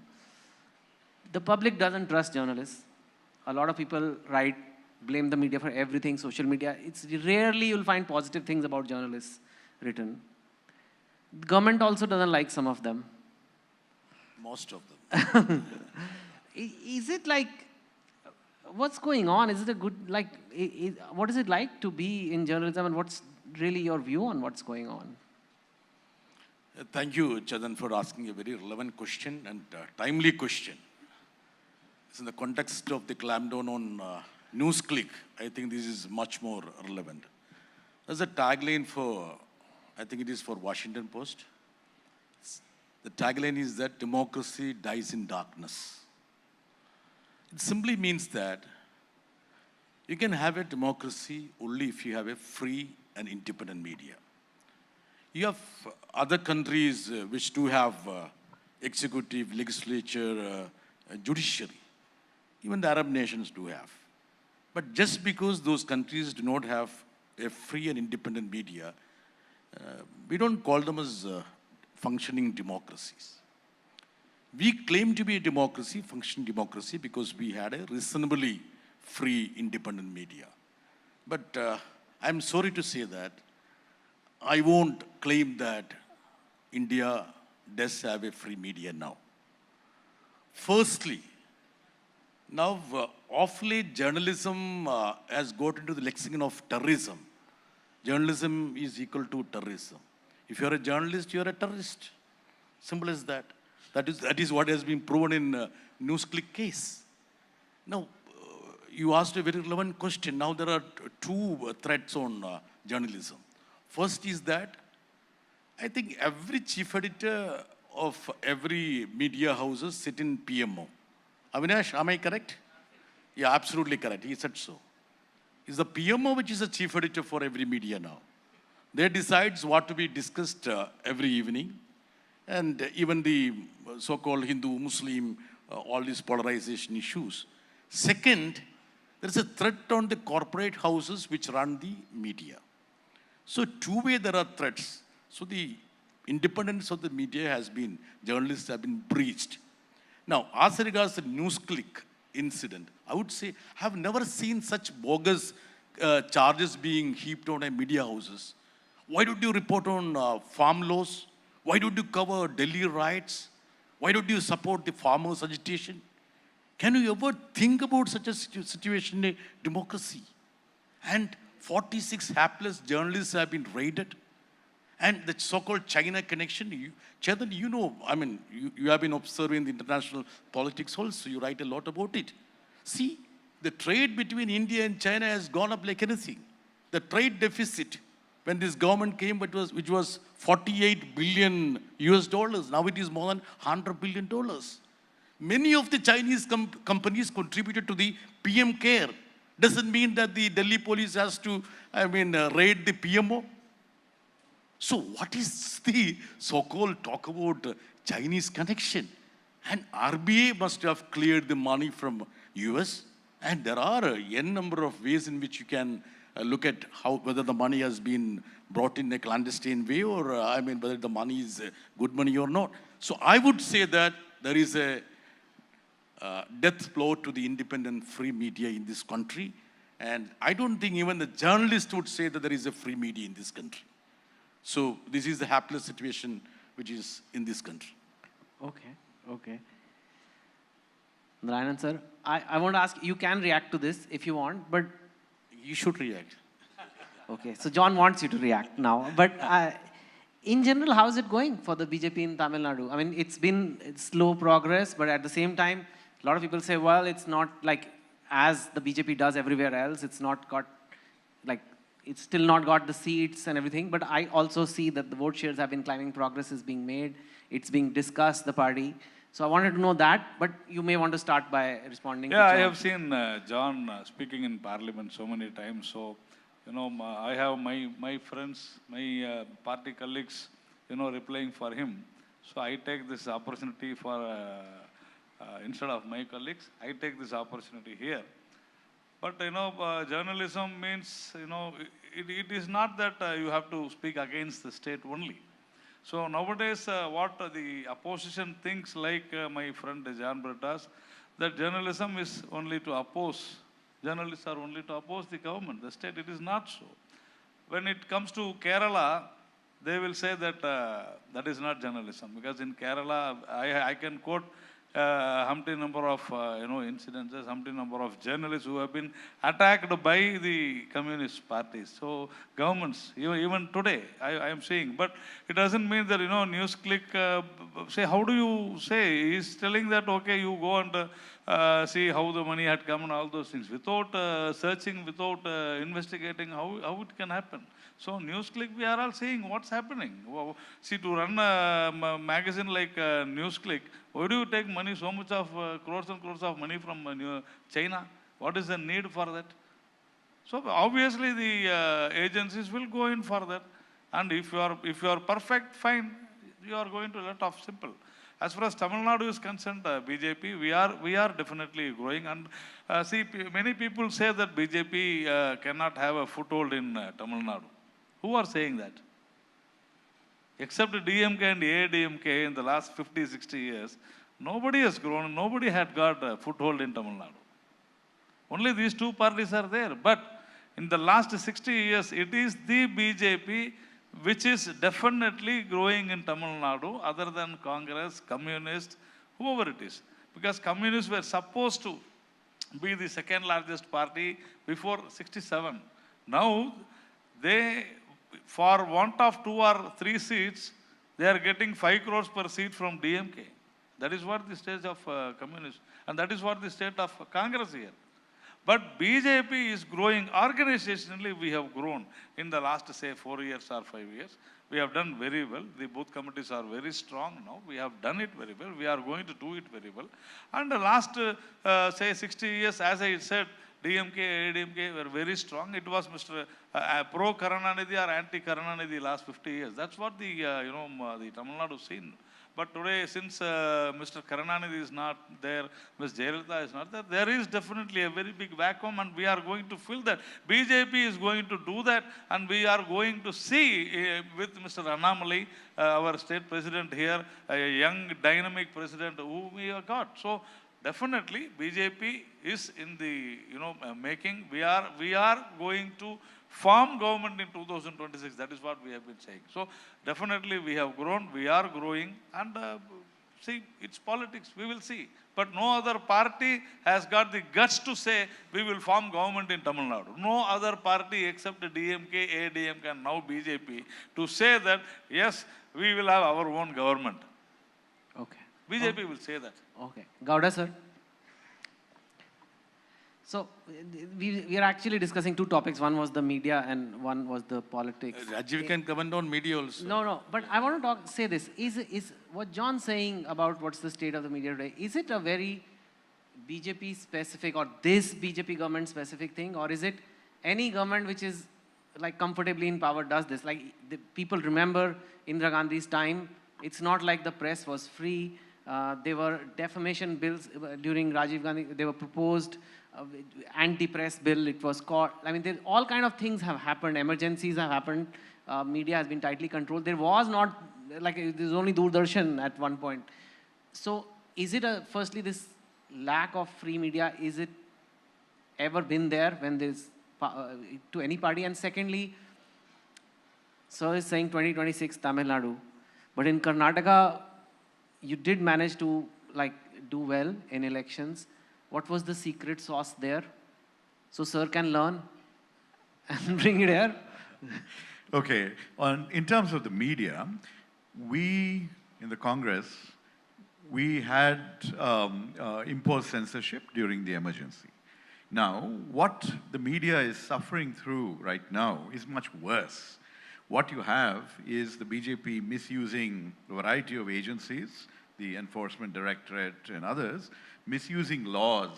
The public doesn't trust journalists. A lot of people blame the media for everything, social media. It's rarely you'll find positive things about journalists written. The government also doesn't like some of them. Most of them. Is it like, what's going on? Is it a good, like, what is it like to be in journalism, and what's really your view on what's going on? Thank you, Chadan, for asking a very relevant question and timely question. It's in the context of the clampdown on NewsClick. I think this is much more relevant. There's a tagline for, I think it is for Washington Post. The tagline is that democracy dies in darkness. It simply means that you can have a democracy only if you have a free and independent media. You have other countries which do have executive, legislature, judiciary. Even the Arab nations do have. But just because those countries do not have a free and independent media, we don't call them as functioning democracies. We claim to be a democracy, functioning democracy, because we had a reasonably free, independent media. But I'm sorry to say that I won't claim that India does have a free media now. Firstly, now of late journalism has got into the lexicon of terrorism. Journalism is equal to terrorism. If you're a journalist, you're a terrorist. Simple as that. That is what has been proven in NewsClick case. Now, you asked a very relevant question. Now there are 2 threats on journalism. First is that I think every chief editor of every media houses sit in PMO. Avinash, am I correct? Yeah, absolutely correct. He said so. It's the PMO which is the chief editor for every media now. They decides what to be discussed every evening. And even the so-called Hindu, Muslim, all these polarization issues. Second, there's a threat on the corporate houses which run the media. So two-way there are threats. So the independence of the media has been, journalists have been breached. Now, as regards the NewsClick incident, I would say I have never seen such bogus charges being heaped on media houses. Why don't you report on farm laws? Why don't you cover Delhi riots? Why don't you support the farmers' agitation? Can you ever think about such a situation in a democracy? And 46 hapless journalists have been raided. And the so-called China connection, Chetan, you know, I mean, you have been observing the international politics also. You write a lot about it. See, the trade between India and China has gone up like anything. The trade deficit When this government came, which was 48 billion US dollars. Now it is more than $100 billion. Many of the Chinese companies contributed to the PM care. Doesn't mean that the Delhi police has to, raid the PMO. So what is the so-called talk about Chinese connection? And RBI must have cleared the money from US. And there are n number of ways in which you can look at whether the money has been brought in a clandestine way or, whether the money is good money or not. So I would say that there is a death blow to the independent free media in this country. And I don't think even the journalists would say that there is a free media in this country. So this is the hapless situation which is in this country. Okay. Narayanan sir, I want to ask, you can react to this if you want, but... You should react. Okay, so John wants you to react now. But in general, how is it going for the BJP in Tamil Nadu? I mean, it's slow progress, but at the same time, a lot of people say, well, it's not like as the BJP does everywhere else. It's not got, it's still not got the seats and everything. But I also see that the vote shares have been climbing, progress is being made. It's being discussed, the party. So I wanted to know that, but you may want to start by responding to John. I have seen John speaking in Parliament so many times. So, I have my friends, my party colleagues, replying for him. So I take this opportunity for, instead of my colleagues, I take this opportunity here. But, journalism means, it is not that you have to speak against the state only. So nowadays, what the opposition thinks, like my friend John Brittas, that journalism is only to oppose. Journalists are only to oppose the government, the state. It is not so. When it comes to Kerala, they will say that that is not journalism, because in Kerala, I can quote Humpty number of incidences, Humpty number of journalists who have been attacked by the communist parties. So governments, even today, I am seeing. But it doesn't mean that, NewsClick, say, how do you say? He's telling that, okay, you go and see how the money had come and all those things. Without searching, without investigating, how it can happen. So NewsClick, we are all seeing what's happening. See, to run a magazine like NewsClick, why do you take money, so much of crores and crores of money from China? What is the need for that? So obviously the agencies will go in for that. And if you are perfect, fine, you are going to let off, simple. As far as Tamil Nadu is concerned, BJP, we are definitely growing. And see, many people say that BJP cannot have a foothold in Tamil Nadu. Who are saying that? Except DMK and ADMK in the last 50, 60 years, nobody has grown, nobody had got a foothold in Tamil Nadu. Only these two parties are there. But in the last 60 years, it is the BJP which is definitely growing in Tamil Nadu, other than Congress, Communists, whoever it is. Because Communists were supposed to be the second largest party before 67. Now, they, for want of 2 or 3 seats, they are getting 5 crores per seat from DMK. That is what the stage of Communists, and that is what the state of Congress here. But BJP is growing. Organizationally, we have grown in the last, say, 4 years or 5 years. We have done very well. The both committees are very strong now. We have done it very well. We are going to do it very well. And the last, say, 60 years, as I said, DMK, ADMK were very strong. It was Mr. Pro-Karunanidhi or anti-Karunanidhi last 50 years. That's what the, the Tamil Nadu scene. But today, since Mr. Karunanidhi is not there, Ms. Jayalalitha is not there, there is definitely a very big vacuum, and we are going to fill that. BJP is going to do that, and we are going to see with Mr. Annamali, our state president here, a young, dynamic president who we have got. So definitely, BJP is in the making. We are going to form government in 2026. That is what we have been saying. So definitely we have grown. We are growing, and see, it's politics. We will see. But no other party has got the guts to say we will form government in Tamil Nadu. No other party except DMK, ADMK, and now BJP to say that yes, we will have our own government. Okay. BJP will say that. Okay. Gowda sir. So we are actually discussing two topics. One was the media and one was the politics. Rajiv can comment on media also. No. But I want to say this. Is what John's saying about what's the state of the media today, is it a very BJP specific or this BJP government specific thing, or is it any government which is like comfortably in power does this? Like the people remember Indira Gandhi's time. It's not like the press was free. There were defamation bills during Rajiv Gandhi. They were proposed. Anti-press bill, it was caught. I mean, all kind of things have happened. Emergencies have happened. Media has been tightly controlled. There was not, like, there's only Doordarshan at one point. So is it, firstly, this lack of free media, is it ever been there when there's, to any party? And secondly, Sir is saying 2026 Tamil Nadu. But in Karnataka, you did manage to, like, do well in elections. What was the secret sauce there? So Sir can learn and bring it here. Okay, in terms of the media, we in the Congress, we had imposed censorship during the emergency. Now, what the media is suffering through right now is much worse. What you have is the BJP misusing a variety of agencies, the Enforcement Directorate and others, misusing laws,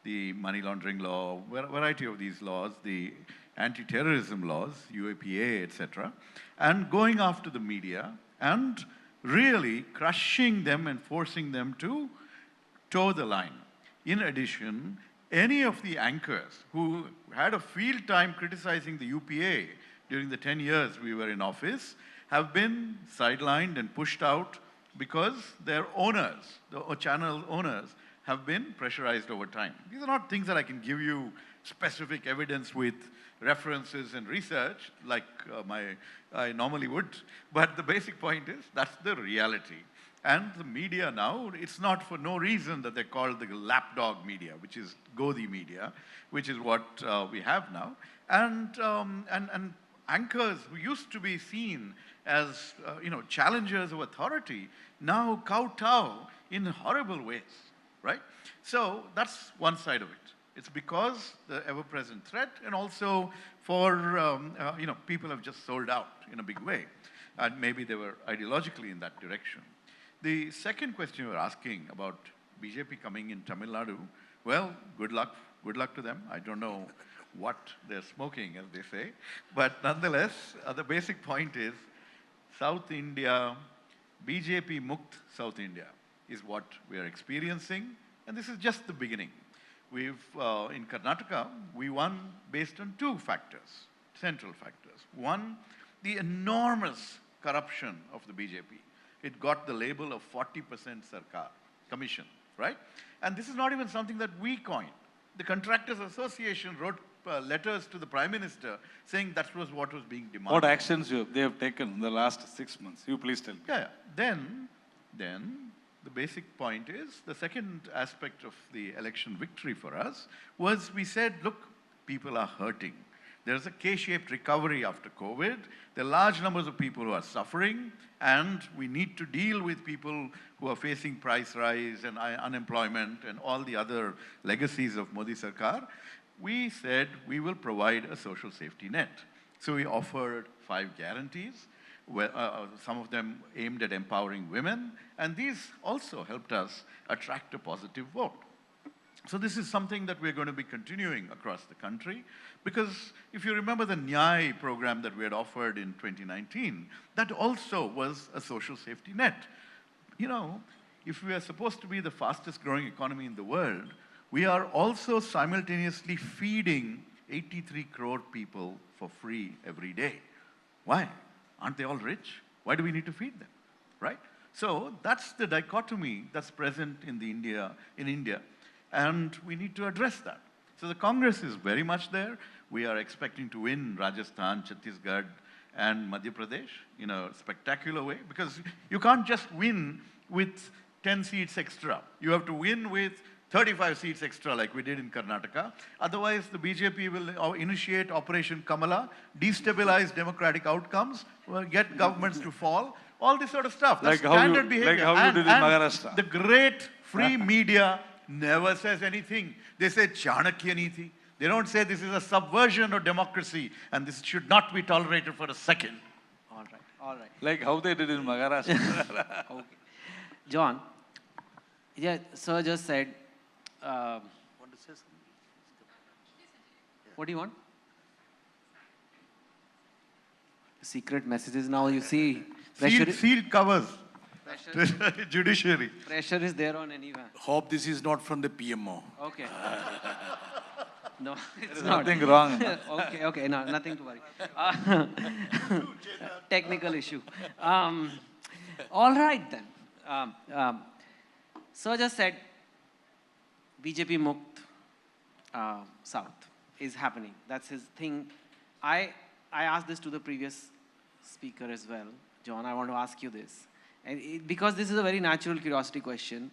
the money laundering law, a variety of these laws, the anti-terrorism laws, UAPA, etc., and going after the media and really crushing them and forcing them to toe the line. In addition, any of the anchors who had a field time criticizing the UPA during the 10 years we were in office have been sidelined and pushed out because their owners, the channel owners, have been pressurized over time. These are not things that I can give you specific evidence with references and research like I normally would, but the basic point is that's the reality. And the media now, it's not for no reason that they're called the lapdog media, which is Godi media, which is what we have now. And anchors who used to be seen as challengers of authority now kowtow in horrible ways, right? So that's one side of it. It's because the ever-present threat, and also for people have just sold out in a big way, and maybe they were ideologically in that direction. The second question you were asking about BJP coming in Tamil Nadu, well, good luck to them. I don't know what they're smoking, as they say, but nonetheless, the basic point is South India, BJP Mukt South India is what we are experiencing, and this is just the beginning. We've, in Karnataka, we won based on two factors, central factors. One, the enormous corruption of the BJP. It got the label of 40% Sarkar, commission, right? And this is not even something that we coined. The Contractors Association wrote letters to the Prime Minister saying that was what was being demanded. What actions they have taken in the last 6 months? You please tell me. Yeah. Then the basic point is, the second aspect of the election victory for us was we said, look, people are hurting. There's a K-shaped recovery after COVID. There are large numbers of people who are suffering, and we need to deal with people who are facing price rise and unemployment and all the other legacies of Modi Sarkar. We said we will provide a social safety net. So we offered 5 guarantees, some of them aimed at empowering women, and these also helped us attract a positive vote. So this is something that we're going to be continuing across the country, because if you remember the Nyai program that we had offered in 2019, that also was a social safety net. You know, if we are supposed to be the fastest growing economy in the world, we are also simultaneously feeding 83 crore people for free every day. Why? Aren't they all rich? Why do we need to feed them, right? So that's the dichotomy that's present in India, and we need to address that. So the Congress is very much there. We are expecting to win Rajasthan, Chhattisgarh, and Madhya Pradesh in a spectacular way, because you can't just win with 10 seats extra. You have to win with 35 seats extra like we did in Karnataka. Otherwise, the BJP will initiate Operation Kamala, destabilize democratic outcomes, get governments to fall, all this sort of stuff. That's standard behavior. Like how you did in Maharashtra. The great free media never says anything. They say Chanakya Niti. They don't say this is a subversion of democracy and this should not be tolerated for a second. All right, all right. Like how they did in Maharashtra. Okay. John, yeah, sir just said, what do you want? Secret messages now, you see. Sealed covers. Judiciary. Pressure is there on anyone. Hope this is not from the PMO. Okay. No, it's There is not. nothing wrong. Okay, okay, no, nothing to worry. Technical issue. All right then. Sir just said BJP Mukt South is happening. That's his thing. I asked this to the previous speaker as well. John, I want to ask you this. And because this is a very natural curiosity question,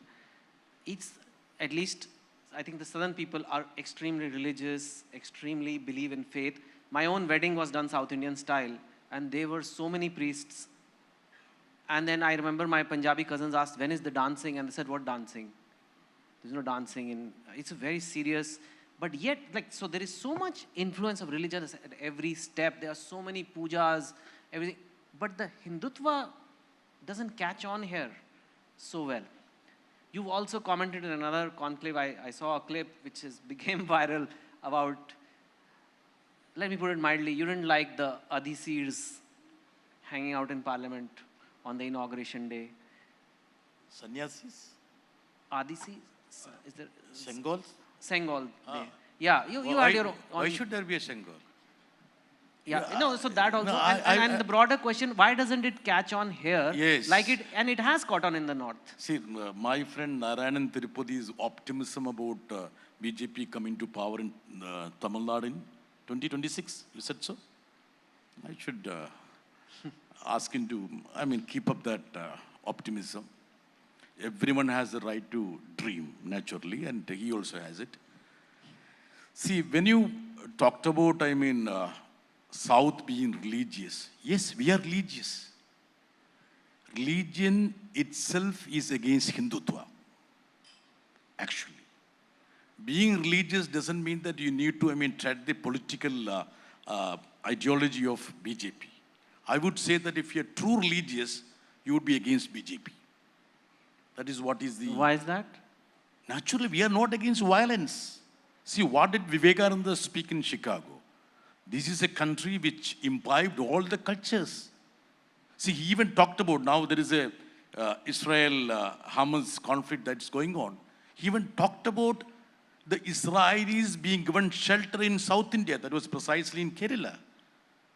it's at least, I think the southern people are extremely religious, extremely believe in faith. My own wedding was done South Indian style, and there were so many priests. And then I remember my Punjabi cousins asked, when is the dancing? And they said, what dancing? There's no dancing in, it's a very serious, but yet, like, so there is so much influence of religion at every step. There are so many pujas, everything. But the Hindutva doesn't catch on here so well. You've also commented in another conclave, I saw a clip which became viral about, let me put it mildly, you didn't like the Adhisirs hanging out in parliament on the inauguration day. Sannyasis? Adhisi? Is there? Sengols? Sengal day. Yeah, you had your own. Why should there be a Sengal? Yeah, no, so that also, No, and the broader question, why doesn't it catch on here? Yes. Like it, and it has caught on in the north. See, my friend Narayanan Tirupati's optimism about BJP coming to power in Tamil Nadu in 2026, you said so? I should ask him to, keep up that optimism. Everyone has the right to dream, naturally, and he also has it. See, when you talked about, South being religious. Yes, we are religious. Religion itself is against Hindutva, actually. Being religious doesn't mean that you need to, tread the political ideology of BJP. I would say that if you're true religious, you would be against BJP. That is what is the... Why is that? Naturally, we are not against violence. See, what did Vivekananda speak in Chicago? This is a country which imbibed all the cultures. See, he even talked about, now there is a Israel-Hamas conflict that's going on. He even talked about the Israelis being given shelter in South India. That was precisely in Kerala,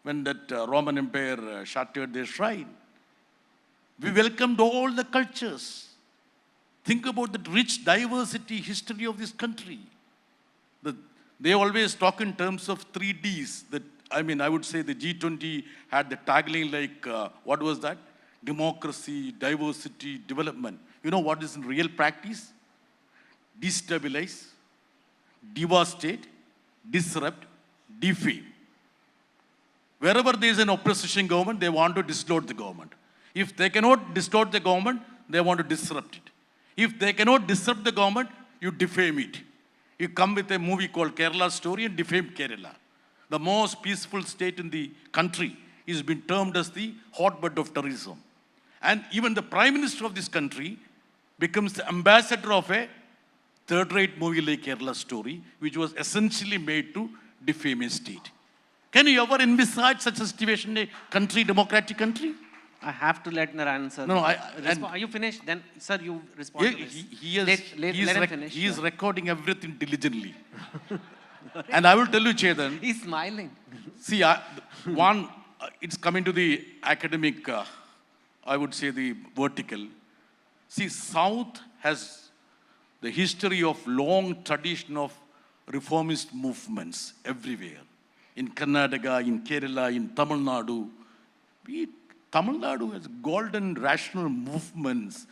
when that Roman Empire shattered their shrine. We welcomed all the cultures. Think about the rich diversity history of this country. They always talk in terms of 3 Ds. I would say the G20 had the tagline like, what was that? Democracy, diversity, development. You know what is in real practice? Destabilize, devastate, disrupt, defame. Wherever there is an opposition government, they want to dislodge the government. If they cannot dislodge the government, they want to disrupt it. If they cannot disrupt the government, you defame it. You come with a movie called Kerala Story and defame Kerala. The most peaceful state in the country is been termed as the hotbed of terrorism. And even the Prime Minister of this country becomes the ambassador of a third-rate movie like Kerala Story, which was essentially made to defame a state. Can you ever envisage such a situation in a country, democratic country? I have to let Narayan sir. No, are you finished? Then, sir, you respond to this. He is recording everything diligently. And I will tell you, Chetan. He's smiling. See, it's coming to the academic, I would say the vertical. See, South has the history of long tradition of reformist movements everywhere. In Karnataka, in Kerala, in Tamil Nadu. Tamil Nadu has golden rational movements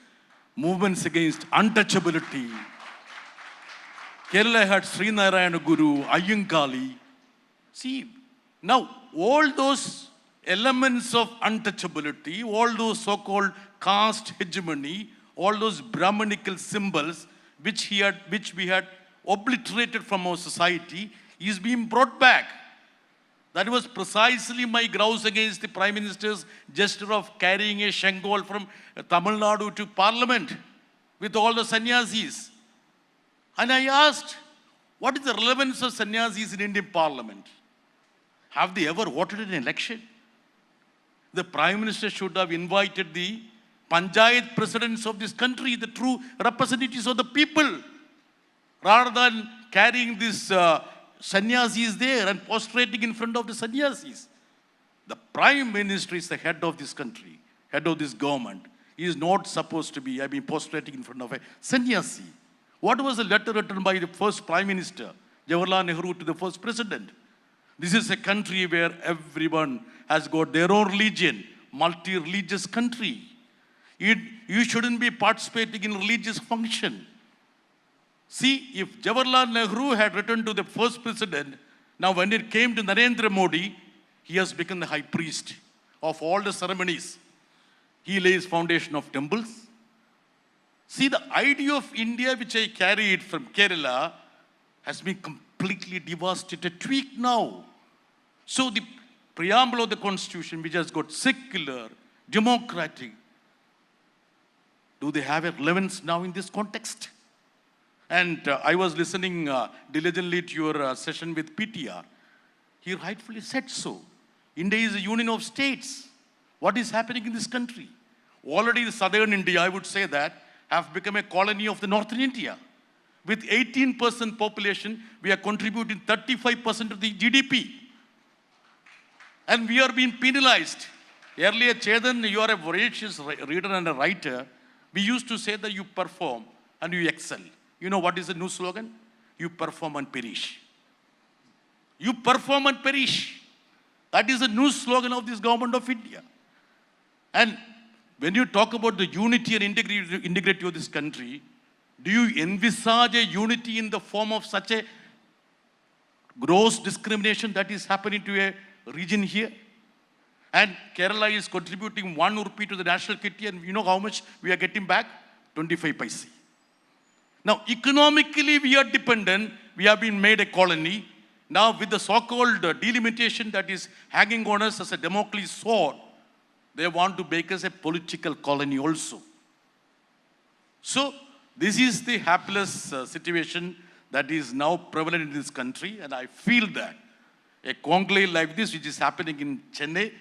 against untouchability. Kerala had Srinarayana Guru, Ayyankali. See, now all those elements of untouchability, all those so-called caste hegemony, all those Brahmanical symbols which we had obliterated from our society, is being brought back. That was precisely my grouse against the Prime Minister's gesture of carrying a Shengol from Tamil Nadu to Parliament with all the sannyasis. And I asked, what is the relevance of sannyasis in Indian Parliament? Have they ever voted in an election? The Prime Minister should have invited the Panchayat presidents of this country, the true representatives of the people, rather than carrying this sannyasis there and prostrating in front of the sannyasis. The Prime Minister is the head of this country, head of this government. He is not supposed to be, prostrating in front of a sannyasi. What was the letter written by the first Prime Minister, Jawaharlal Nehru, to the first President? This is a country where everyone has got their own religion, multi-religious country. You shouldn't be participating in religious function. See, if Jawaharlal Nehru had written to the first president, now when it came to Narendra Modi, he has become the high priest of all the ceremonies. He lays foundation of temples. See, the idea of India, which I carried from Kerala, has been completely devastated, tweaked now. So the preamble of the constitution, which has got secular, democratic, do they have a relevance now in this context? And I was listening diligently to your session with PTR. He rightfully said so. India is a union of states. What is happening in this country? Already the southern India, I would say that, have become a colony of the northern India. With 18% population, we are contributing 35% of the GDP. And we are being penalized. Earlier, Chetan, you are a voracious reader and a writer. We used to say that you perform and you excel. You know what is the new slogan? You perform and perish. You perform and perish. That is the new slogan of this government of India. And when you talk about the unity and integrity of this country, do you envisage a unity in the form of such a gross discrimination that is happening to a region here? And Kerala is contributing 1 rupee to the national kitty, and you know how much we are getting back? 25 paise. Now, economically, we are dependent. We have been made a colony. Now, with the so-called delimitation that is hanging on us as a Damocles sword, they want to make us a political colony also. So, this is the hapless situation that is now prevalent in this country, and I feel that a conclave like this, which is happening in Chennai,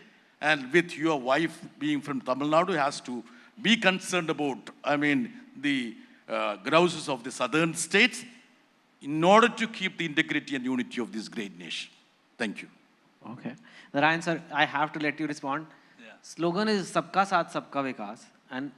and with your wife being from Tamil Nadu, has to be concerned about, the grouses of the southern states in order to keep the integrity and unity of this great nation. Thank you. Okay. Narayan sir, I have to let you respond. Yeah. Slogan is Sabka Saath, Sabka Vikas. And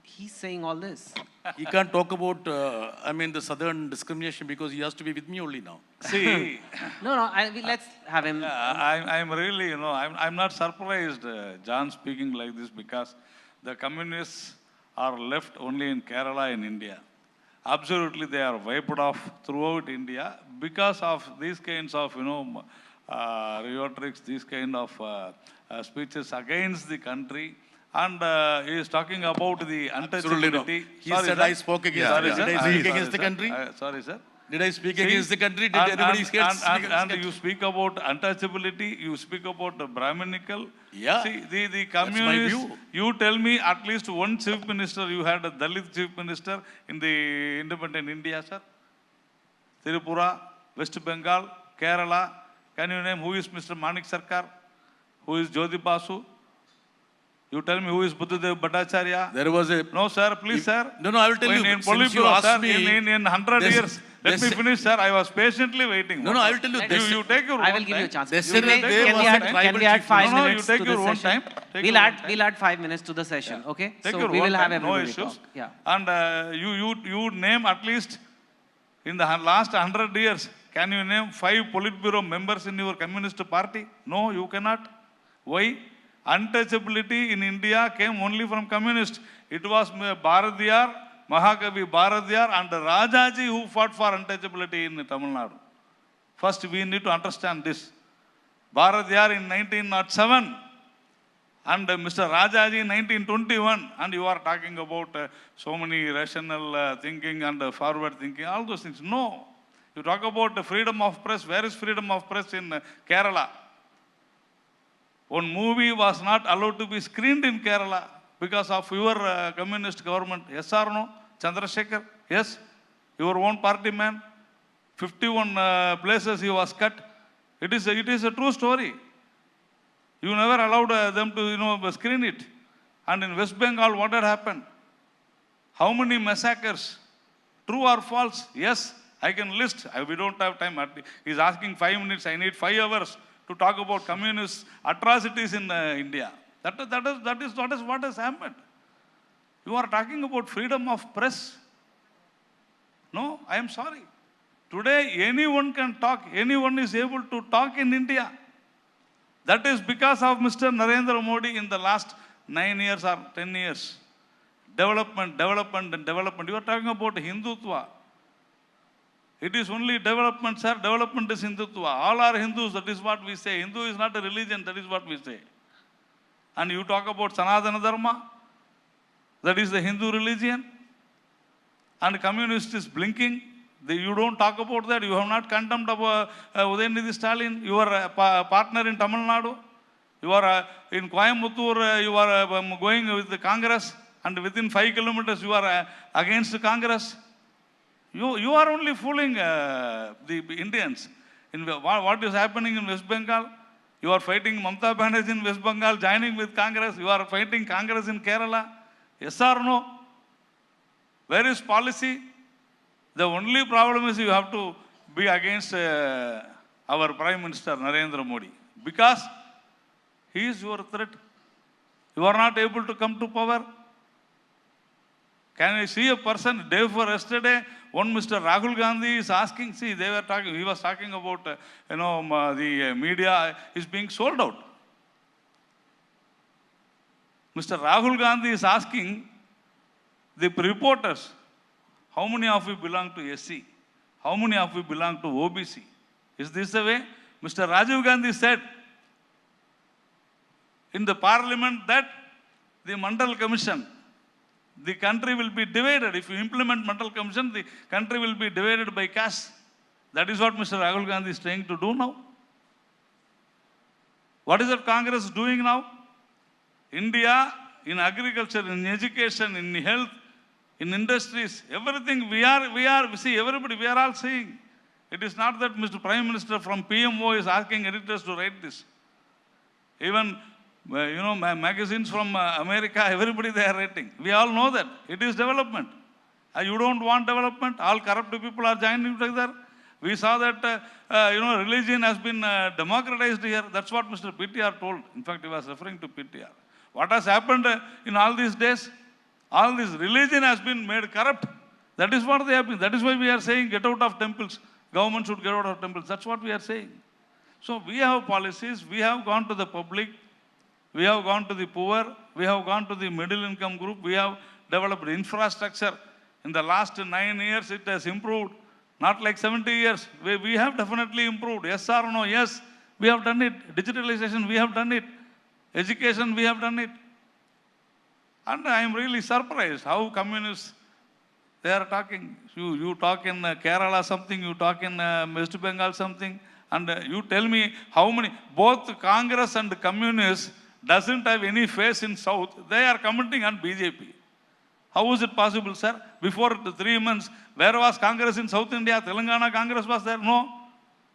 he's saying all this. He can't talk about, the southern discrimination because he has to be with me only now. See. Let's have him. I'm really, I'm not surprised, John speaking like this, because the communists are left only in Kerala in India. Absolutely, they are wiped off throughout India because of these kinds of, rhetorics, these kind of speeches against the country. And he is talking about the untouchability. He said I spoke against the country. Did I speak against the country? Sorry, sir. Did I speak against the country? Did everybody speak against the country? And you speak about untouchability, you speak about the Brahminical. Yeah. See, the communists, you tell me at least one chief minister, you had a Dalit chief minister in the independent India, sir? Tripura, West Bengal, Kerala. Can you name who is Mr. Manik Sarkar? Who is Jyoti Basu? You tell me who is Buddhadev Bhattacharya? There was a... No, sir, please, sir. No, I will tell you. In Since you asked me... in 100 years, let me finish, sir. I was patiently waiting. No, I will tell you. You take your own time. I will give you a chance. Can we add 5 No, minutes you take to your the own session? time. We'll add 5 minutes to the session, okay? Take So your we own will have time, no everybody issues. talk. Yeah. And you name at least in the last 100 years, can you name 5 Politburo members in your communist party? No, you cannot. Why? Untouchability in India came only from communists. It was Bharatiyar, Mahakavi Bharatiyar and Rajaji who fought for untouchability in Tamil Nadu. First, we need to understand this. Bharatiyar in 1907 And Mr. Rajaji, 1921, and you are talking about so many rational thinking and forward thinking, all those things. No. You talk about the freedom of press. Where is freedom of press in Kerala? One movie was not allowed to be screened in Kerala because of your communist government. Yes or no? Chandrasekhar? Yes? Your own party man? 51 places he was cut. It is a true story. You never allowed them to, screen it. And in West Bengal, what had happened? How many massacres? True or false? Yes, I can list. We don't have time. He's asking 5 minutes. I need 5 hours to talk about communist atrocities in India. That is what has happened. You are talking about freedom of press. No, I am sorry. Today, anyone can talk. Anyone is able to talk in India. That is because of Mr. Narendra Modi in the last 9 years or 10 years. Development, development, and development. You are talking about Hindutva. It is only development, sir. Development is Hindutva. All are Hindus, that is what we say. Hindu is not a religion, that is what we say. And you talk about Sanatana Dharma, that is the Hindu religion. And communist is blinking. You don't talk about that. You have not condemned Udayanidhi Stalin, your partner in Tamil Nadu. You are in Coimbatore, you are going with the Congress, and within 5 kilometers you are against the Congress. You are only fooling the Indians. What is happening in West Bengal? You are fighting Mamata Banerjee in West Bengal, joining with Congress. You are fighting Congress in Kerala. Yes or no? Where is policy? The only problem is you have to be against our Prime Minister Narendra Modi because he is your threat. You are not able to come to power. Can I see a person, day before yesterday, one Mr. Rahul Gandhi is asking, he was talking about, the media is being sold out. Mr. Rahul Gandhi is asking the reporters, how many of you belong to SC? How many of you belong to OBC? Is this the way? Mr. Rajiv Gandhi said in the parliament that the Mandal Commission, the country will be divided. If you implement Mandal Commission, the country will be divided by caste. That is what Mr. Rahul Gandhi is trying to do now. What is that Congress doing now? India, in agriculture, in education, in health, in industries, everything we are, everybody, we are all seeing. It is not that Mr. Prime Minister from PMO is asking editors to write this. Even, magazines from America, everybody they are writing. We all know that. It is development. You don't want development? All corrupt people are joining together. We saw that, religion has been democratized here. That's what Mr. PTR told. In fact, he was referring to PTR. What has happened in all these days? All this religion has been made corrupt. That is what they have been. That is why we are saying get out of temples. Government should get out of temples. That's what we are saying. So we have policies. We have gone to the public. We have gone to the poor. We have gone to the middle income group. We have developed infrastructure. In the last 9 years, it has improved. Not like 70 years. We have definitely improved. Yes or no? Yes. We have done it. Digitalization, we have done it. Education, we have done it. And I am really surprised how communists, they are talking. You talk in Kerala something, you talk in West Bengal something, and you tell me how many, both Congress and communists doesn't have any face in South. They are commenting on BJP. How is it possible, sir? Before the 3 months, where was Congress in South India? Telangana Congress was there? No.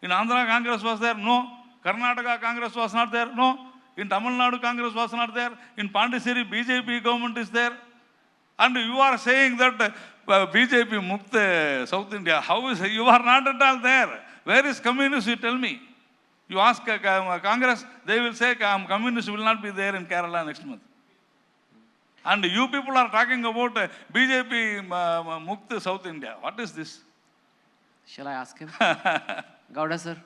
In Andhra Congress was there? No. Karnataka Congress was not there? No. In Tamil Nadu, Congress was not there. In Pondicherry, BJP government is there. And you are saying that BJP Mukta South India. How is it? You are not at all there. Where is communists, you tell me? You ask Congress, they will say communists will not be there in Kerala next month. And you people are talking about BJP Mukta South India. What is this? Shall I ask him? Gowda sir.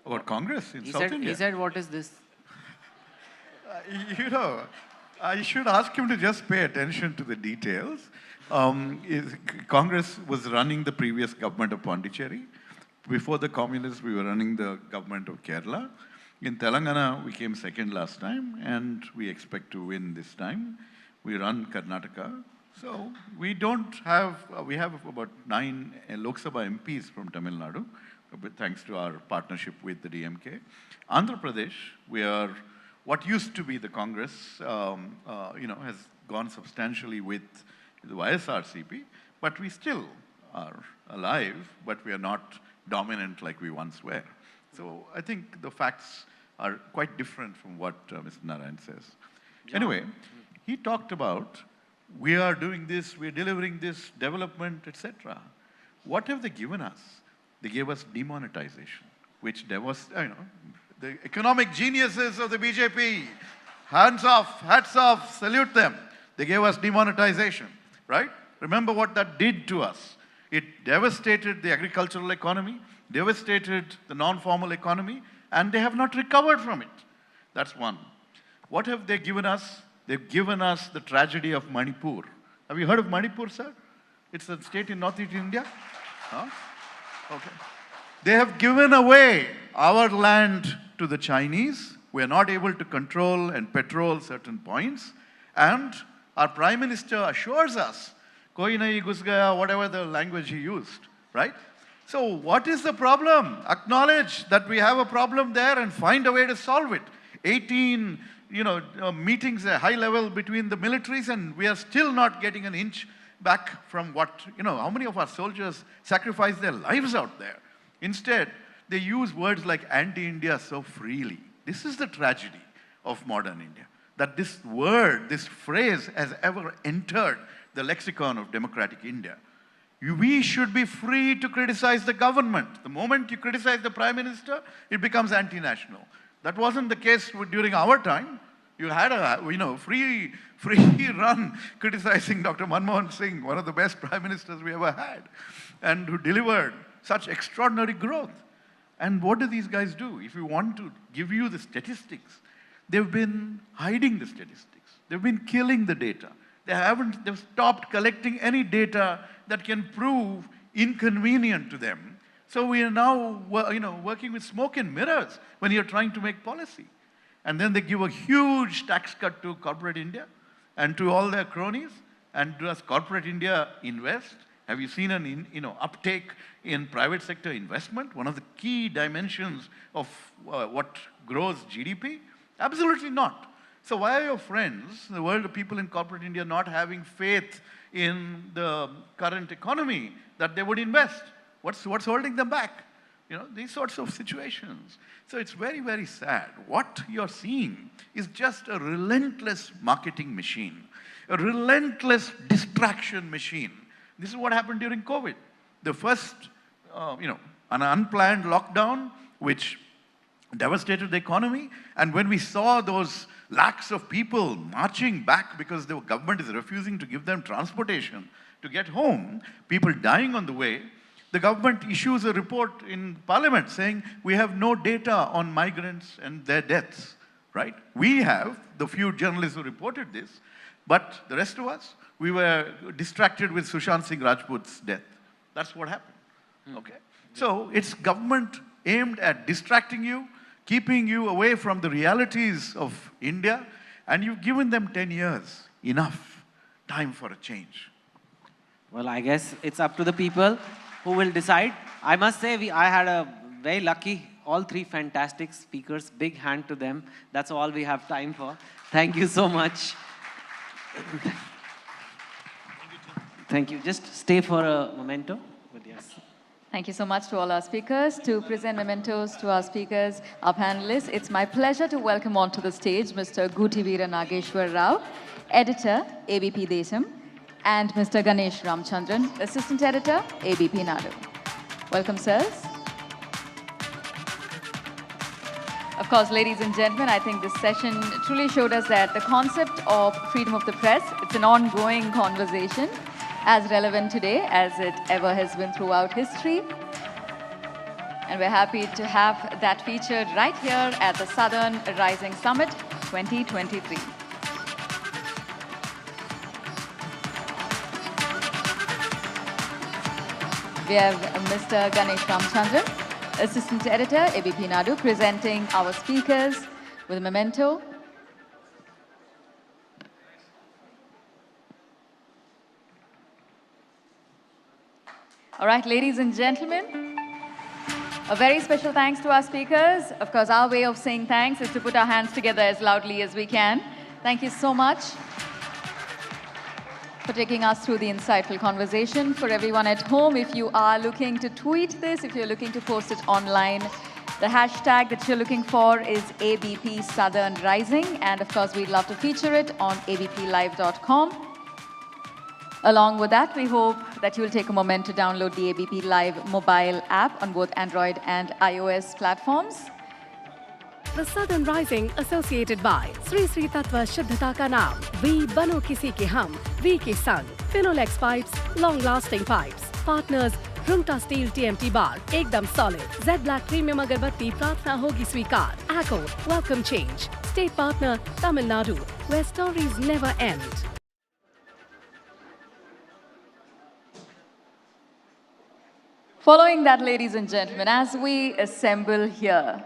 About Congress in South India? He said, what is this? I should ask him to just pay attention to the details. Congress was running the previous government of Pondicherry. Before the communists, we were running the government of Kerala. In Telangana, we came second last time, and we expect to win this time. We run Karnataka. So we don't have, we have about 9 Lok Sabha MPs from Tamil Nadu, thanks to our partnership with the DMK. Andhra Pradesh, we are, what used to be the Congress, has gone substantially with the YSRCP, but we still are alive, but we are not dominant like we once were. So I think the facts are quite different from what Mr. Narayan says. Anyway, he talked about, we are doing this, we are delivering this, development, etc. What have they given us? They gave us demonetization, which was, the economic geniuses of the BJP, hands off, hats off, salute them. They gave us demonetization, right? Remember what that did to us. It devastated the agricultural economy, devastated the non-formal economy, and they have not recovered from it. That's one. What have they given us? They've given us the tragedy of Manipur. Have you heard of Manipur, sir? It's a state in northeast India. Huh? Okay. They have given away our land to the Chinese. We are not able to control and patrol certain points. And our Prime Minister assures us, koi nahi ghus gaya, whatever the language he used, right? So what is the problem? Acknowledge that we have a problem there and find a way to solve it. 18 meetings at high level between the militaries, and we are still not getting an inch back from what, how many of our soldiers sacrifice their lives out there? Instead, they use words like anti-India so freely. This is the tragedy of modern India, that this word, this phrase has ever entered the lexicon of democratic India. We should be free to criticize the government. The moment you criticize the Prime Minister, it becomes anti-national. That wasn't the case during our time. You had a free run criticizing Dr. Manmohan Singh, one of the best Prime Ministers we ever had, and who delivered such extraordinary growth. And what do these guys do? If we want to give you the statistics, they've been hiding the statistics. They've been killing the data. They've stopped collecting any data that can prove inconvenient to them. So we are now, working with smoke and mirrors when you're trying to make policy. And then they give a huge tax cut to corporate India and to all their cronies. And does corporate India invest? Have you seen an uptake in private sector investment? One of the key dimensions of what grows GDP? Absolutely not. So why are your friends, the world of people in corporate India, not having faith in the current economy that they would invest? What's holding them back? These sorts of situations. So it's very, very sad. What you're seeing is just a relentless marketing machine, a relentless distraction machine. This is what happened during COVID. The first, an unplanned lockdown, which devastated the economy. And when we saw those lakhs of people marching back because the government is refusing to give them transportation to get home, people dying on the way, the government issues a report in Parliament saying we have no data on migrants and their deaths, right? We have the few journalists who reported this, but the rest of us, we were distracted with Sushant Singh Rajput's death. That's what happened, okay? So it's government aimed at distracting you, keeping you away from the realities of India, and you've given them 10 years. Enough time for a change. Well, I guess it's up to the people who will decide. I must say, I had a very lucky, all three fantastic speakers. Big hand to them. That's all we have time for. Thank you so much. Thank you. Just stay for a memento. But yes. Thank you so much to all our speakers. To present mementos to our speakers, our panelists, it's my pleasure to welcome onto the stage Mr. Gutivira Nageshwar Rao, Editor, ABP Desam, and Mr. Ganesh Ramchandran, Assistant Editor, ABP Nadu. Welcome, sirs. Of course, ladies and gentlemen, I think this session truly showed us that the concept of freedom of the press, it's an ongoing conversation, as relevant today as it ever has been throughout history. And we're happy to have that featured right here at the Southern Rising Summit 2023. We have Mr. Ganesh Ramchandran, Assistant Editor, ABP Nadu, presenting our speakers with a memento. All right, ladies and gentlemen, a very special thanks to our speakers. Of course, our way of saying thanks is to put our hands together as loudly as we can. Thank you so much for taking us through the insightful conversation. For everyone at home, if you are looking to tweet this, if you're looking to post it online, the hashtag that you're looking for is ABP Southern Rising. And of course, we'd love to feature it on abplive.com. Along with that, we hope that you will take a moment to download the ABP Live mobile app on both Android and iOS platforms. The Southern Rising associated by Sri Sri Tatva Shuddhata Ka Naam, We Bano Kisi Ke Hum, We Ke Sang, Finolex Pipes, Long-Lasting Pipes, Partners, Rumta Steel TMT Bar, Ekdam Solid, Z Black Premium Agarbatti, Pratna Hogi Swikar, Acco, Welcome Change, State Partner, Tamil Nadu, where stories never end. Following that, ladies and gentlemen, as we assemble here,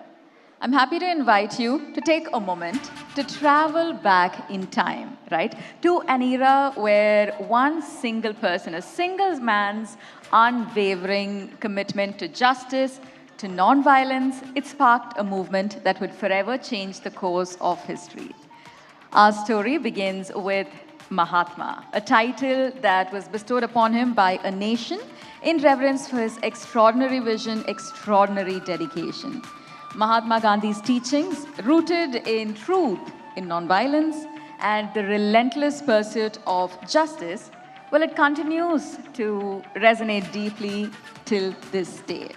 I'm happy to invite you to take a moment to travel back in time, right? To an era where one single person, a single man's unwavering commitment to justice, to non-violence, it sparked a movement that would forever change the course of history. Our story begins with Mahatma, a title that was bestowed upon him by a nation in reverence for his extraordinary vision, extraordinary dedication. Mahatma Gandhi's teachings, rooted in truth, in nonviolence, and the relentless pursuit of justice, well, it continues to resonate deeply till this day.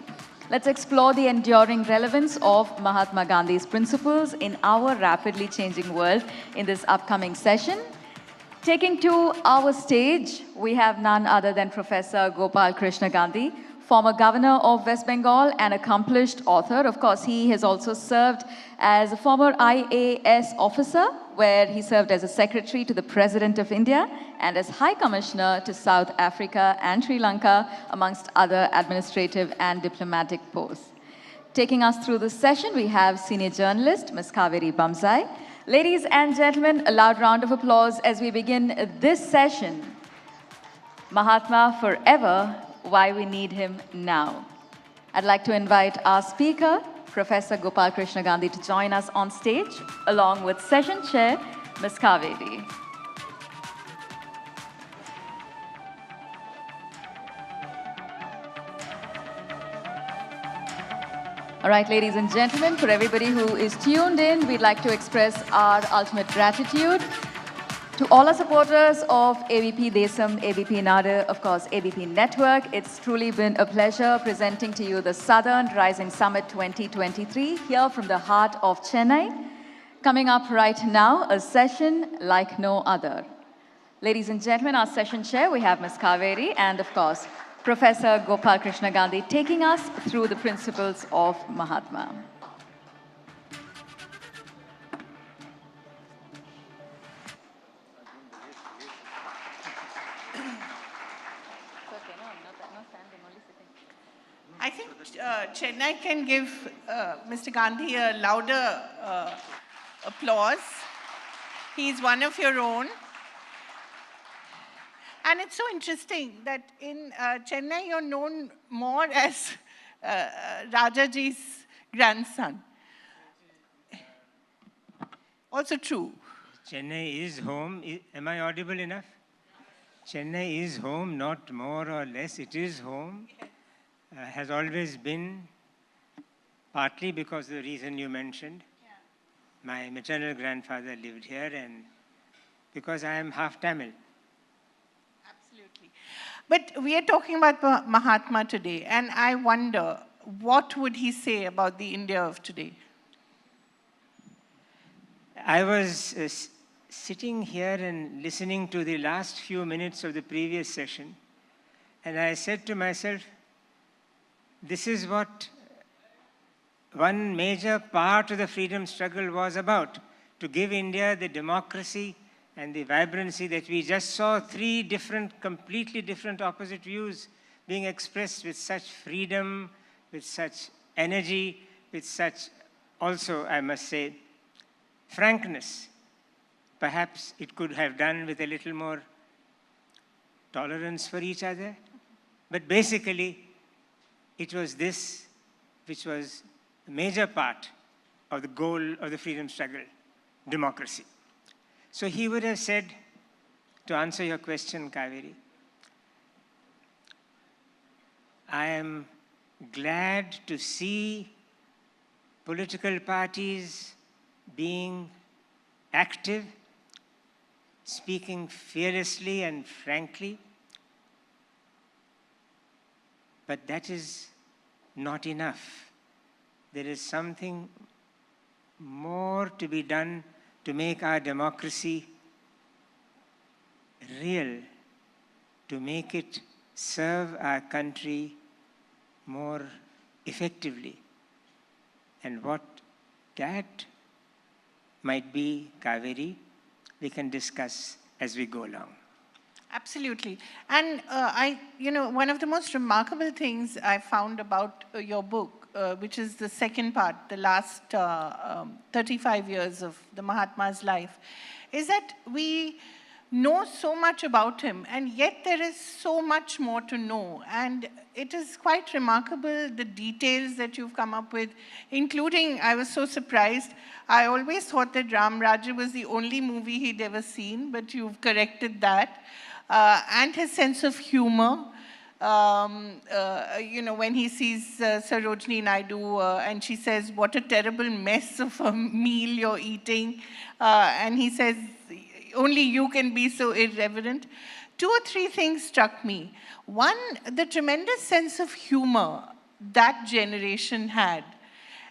Let's explore the enduring relevance of Mahatma Gandhi's principles in our rapidly changing world in this upcoming session. Taking to our stage, we have none other than Professor Gopal Krishna Gandhi, former governor of West Bengal and accomplished author. Of course, he has also served as a former IAS officer, where he served as a secretary to the President of India and as High Commissioner to South Africa and Sri Lanka, amongst other administrative and diplomatic posts. Taking us through this session, we have senior journalist, Ms. Kaveri Bamzai. Ladies and gentlemen, a loud round of applause as we begin this session. Mahatma forever, why we need him now. I'd like to invite our speaker, Professor Gopal Krishna Gandhi, to join us on stage, along with session chair, Ms. Kaveri. All right, ladies and gentlemen, for everybody who is tuned in, we'd like to express our ultimate gratitude to all our supporters of ABP Desam, ABP Nadu, of course, ABP Network. It's truly been a pleasure presenting to you the Southern Rising Summit 2023 here from the heart of Chennai. Coming up right now, a session like no other. Ladies and gentlemen, our session chair, we have Ms. Kaveri and, of course, Professor Gopal Krishna Gandhi taking us through the principles of Mahatma. I think Chennai can give Mr. Gandhi a louder applause. He's one of your own. And it's so interesting that in Chennai, you're known more as Rajaji's grandson. Also true. Chennai is home. Am I audible enough? Chennai is home, not more or less. It is home. Has always been, partly because of the reason you mentioned. Yeah. My maternal grandfather lived here, and because I am half Tamil. Absolutely. But we are talking about Mahatma today, and I wonder, what would he say about the India of today? I was sitting here and listening to the last few minutes of the previous session, and I said to myself, this is what one major part of the freedom struggle was about, to give India the democracy and the vibrancy that we just saw three different, completely different opposite views being expressed with such freedom, with such energy, with such, also I must say, frankness. Perhaps it could have done with a little more tolerance for each other. But basically, it was this which was a major part of the goal of the freedom struggle, democracy. So he would have said, to answer your question, Kaveri, I am glad to see political parties being active, speaking fearlessly and frankly, but that is not enough. There is something more to be done to make our democracy real, to make it serve our country more effectively. And what that might be, Kaveri, we can discuss as we go along. Absolutely. And one of the most remarkable things I found about your book, which is the second part, the last 35 years of the Mahatma's life, is that we know so much about him, and yet there is so much more to know. And it is quite remarkable, the details that you've come up with, including, I was so surprised, I always thought that Ram Raja was the only movie he'd ever seen, but you've corrected that. And his sense of humor, when he sees Sarojini Naidu and she says, what a terrible mess of a meal you're eating. And he says, only you can be so irreverent. 2 or 3 things struck me. One, the tremendous sense of humor that generation had,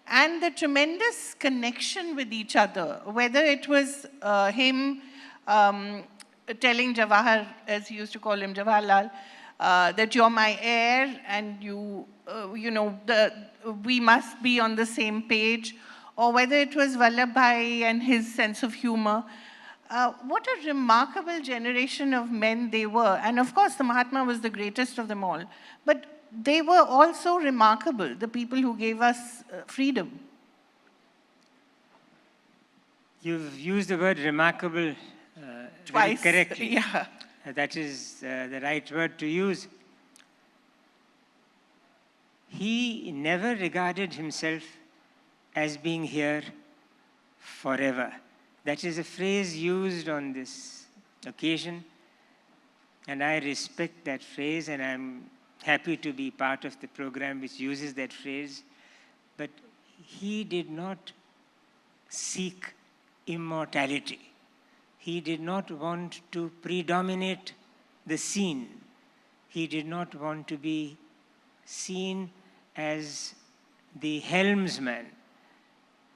and the tremendous connection with each other, whether it was him telling Jawahar, as he used to call him, Jawaharlal, that you're my heir and we must be on the same page, or whether it was Vallabhbhai and his sense of humor. What a remarkable generation of men they were. And of course, the Mahatma was the greatest of them all. But they were also remarkable, the people who gave us freedom. You've used the word remarkable Twice, very correctly. Yeah. That is the right word to use. He never regarded himself as being here forever. That is a phrase used on this occasion, and I respect that phrase, and I'm happy to be part of the program which uses that phrase. But he did not seek immortality. He did not want to predominate the scene. He did not want to be seen as the helmsman.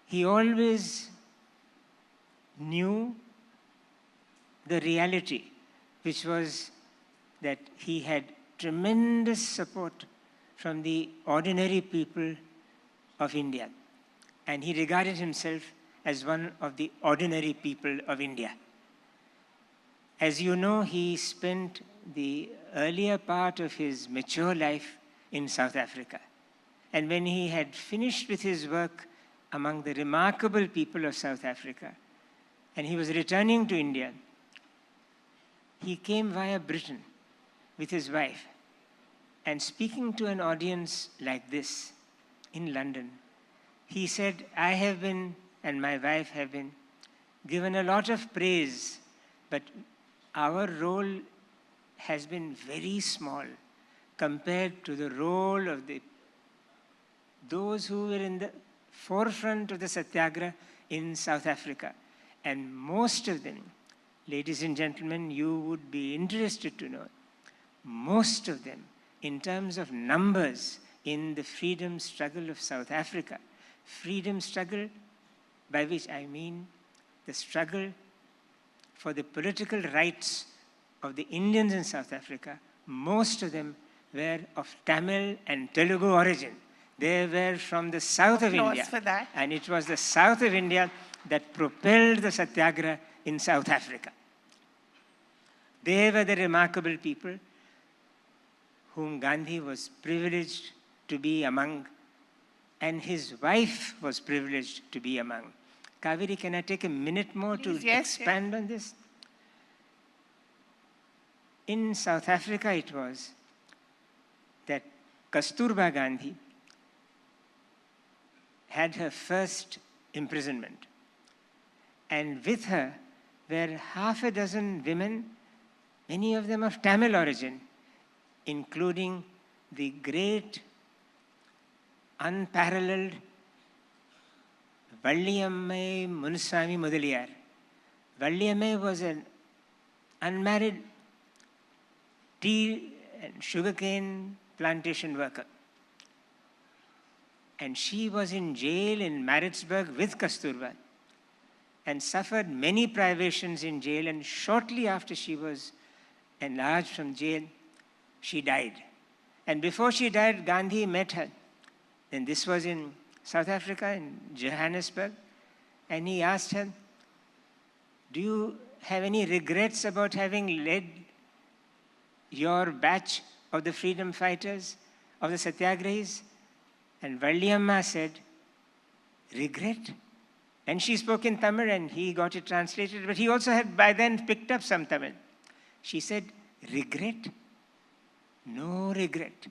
He always knew the reality, which was that he had tremendous support from the ordinary people of India. And he regarded himself as one of the ordinary people of India. As you know, he spent the earlier part of his mature life in South Africa. And when he had finished with his work among the remarkable people of South Africa, and he was returning to India, he came via Britain with his wife. And speaking to an audience like this in London, he said, I have been, and my wife have been, given a lot of praise, but our role has been very small compared to the role of those who were in the forefront of the Satyagraha in South Africa. And most of them, ladies and gentlemen, you would be interested to know, most of them, in terms of numbers in the freedom struggle of South Africa, freedom struggle by which I mean the struggle for the political rights of the Indians in South Africa, most of them were of Tamil and Telugu origin. They were from the south of India. For that. And it was the south of India that propelled the Satyagraha in South Africa. They were the remarkable people whom Gandhi was privileged to be among and his wife was privileged to be among. Kaveri, can I take a minute more Please, to yes, expand on this? In South Africa, it was that Kasturba Gandhi had her first imprisonment. And with her were half a dozen women, many of them of Tamil origin, including the great, unparalleled Valliyammai Munuswami Mudaliyar. Valliyammai was an unmarried tea and sugarcane plantation worker. And she was in jail in Maritzburg with Kasturba and suffered many privations in jail, and shortly after she was enlarged from jail, she died. And before she died, Gandhi met her. And this was in South Africa, in Johannesburg. And he asked her, do you have any regrets about having led your batch of the freedom fighters, of the Satyagrahis? And Valliyamma said, regret? And she spoke in Tamil and he got it translated, but he also had by then picked up some Tamil. She said, regret? No regret.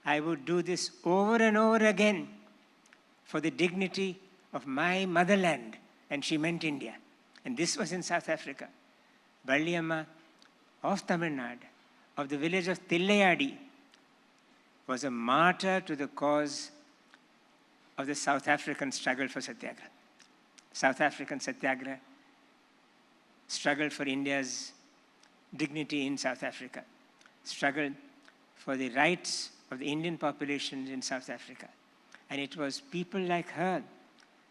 I would do this over and over again for the dignity of my motherland. And she meant India. And this was in South Africa. Valliyamma of Tamil Nadu, of the village of Tillayadi, was a martyr to the cause of the South African struggle for Satyagraha. South African Satyagraha struggled for India's dignity in South Africa, struggled for the rights of the Indian population in South Africa. And it was people like her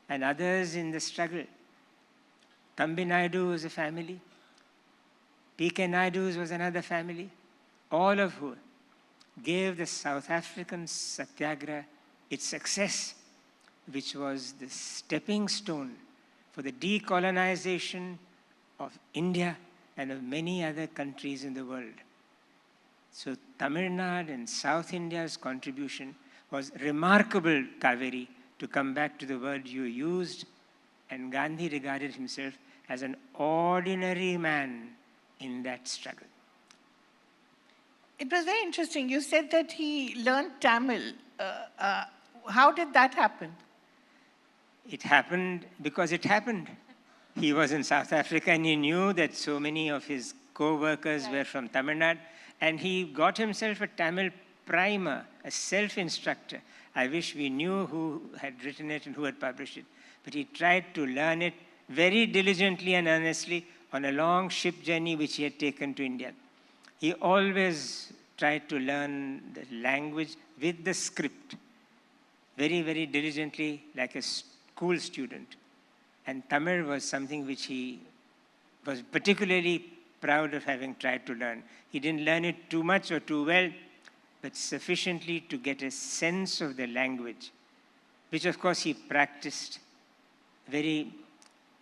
and others in the struggle. Thambi Naidu was a family. P.K. Naidu's was another family, all of who gave the South African Satyagraha its success, which was the stepping stone for the decolonization of India and of many other countries in the world. So Tamil Nadu and South India's contribution was remarkable, Kaveri, to come back to the word you used, and Gandhi regarded himself as an ordinary man in that struggle. It was very interesting. You said that he learned Tamil. How did that happen? It happened because it happened. He was in South Africa and he knew that so many of his co-workers were from Tamil Nadu, and he got himself a Tamil primer, a self-instructor. I wish we knew who had written it and who had published it. But he tried to learn it very diligently and earnestly on a long ship journey which he had taken to India. He always tried to learn the language with the script, very, very diligently, like a school student. And Tamil was something which he was particularly proud of having tried to learn. He didn't learn it too much or too well, but sufficiently to get a sense of the language, which of course he practiced very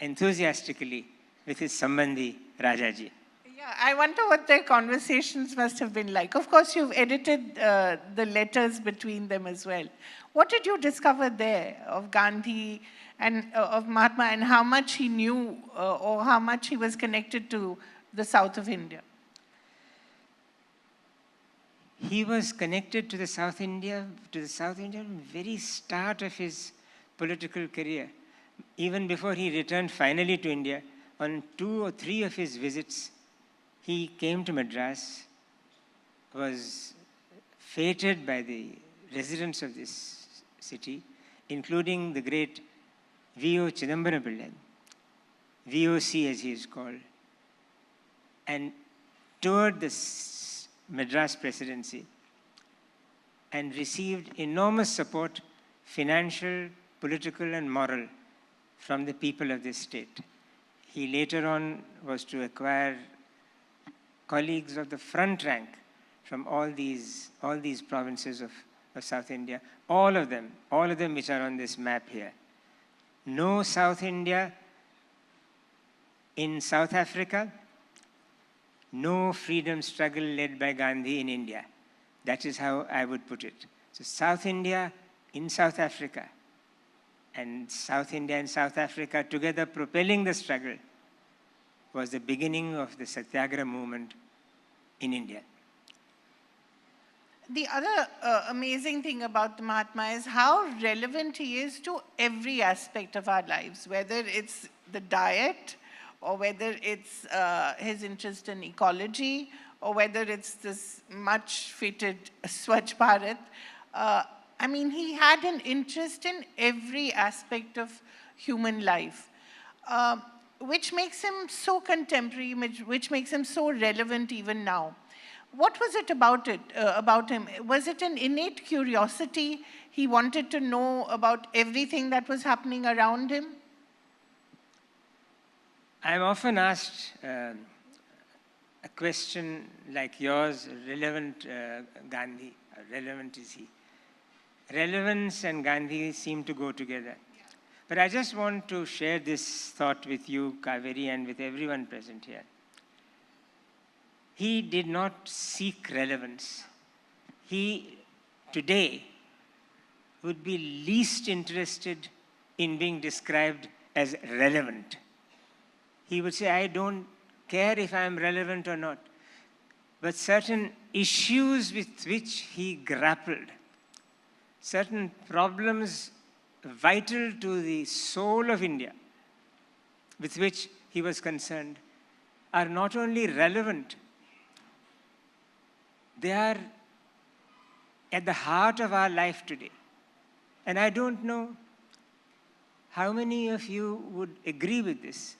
enthusiastically with his Sambandhi, Rajaji. Yeah, I wonder what their conversations must have been like. Of course, you've edited the letters between them as well. What did you discover there of Gandhi and of Mahatma, and how much he knew or how much he was connected to the south of India? He was connected to the South India from the very start of his political career. Even before he returned finally to India, on 2 or 3 of his visits, he came to Madras, was feted by the residents of this city, including the great V.O. Chidambaram Pillai, VOC as he is called, and toured the Madras presidency and received enormous support, financial, political, and moral, from the people of this state. He later on was to acquire colleagues of the front rank from all these provinces of South India, all of them which are on this map here. No South India in South Africa, no freedom struggle led by Gandhi in India. That is how I would put it. So South India in South Africa, and South India and South Africa together propelling the struggle, was the beginning of the Satyagraha movement in India. The other amazing thing about the Mahatma is how relevant he is to every aspect of our lives, whether it's the diet, or whether it's his interest in ecology, or whether it's this much feted Swachh Bharat. I mean, he had an interest in every aspect of human life, which makes him so contemporary, which makes him so relevant even now. What was it about him? Was it an innate curiosity? He wanted to know about everything that was happening around him? I'm often asked a question like yours, relevant Gandhi, relevant is he? Relevance and Gandhi seem to go together. But I just want to share this thought with you, Kaveri, and with everyone present here. He did not seek relevance. He, today, would be least interested in being described as relevant. He would say, I don't care if I'm relevant or not. But certain issues with which he grappled, certain problems vital to the soul of India, with which he was concerned, are not only relevant, they are at the heart of our life today. And I don't know how many of you would agree with this.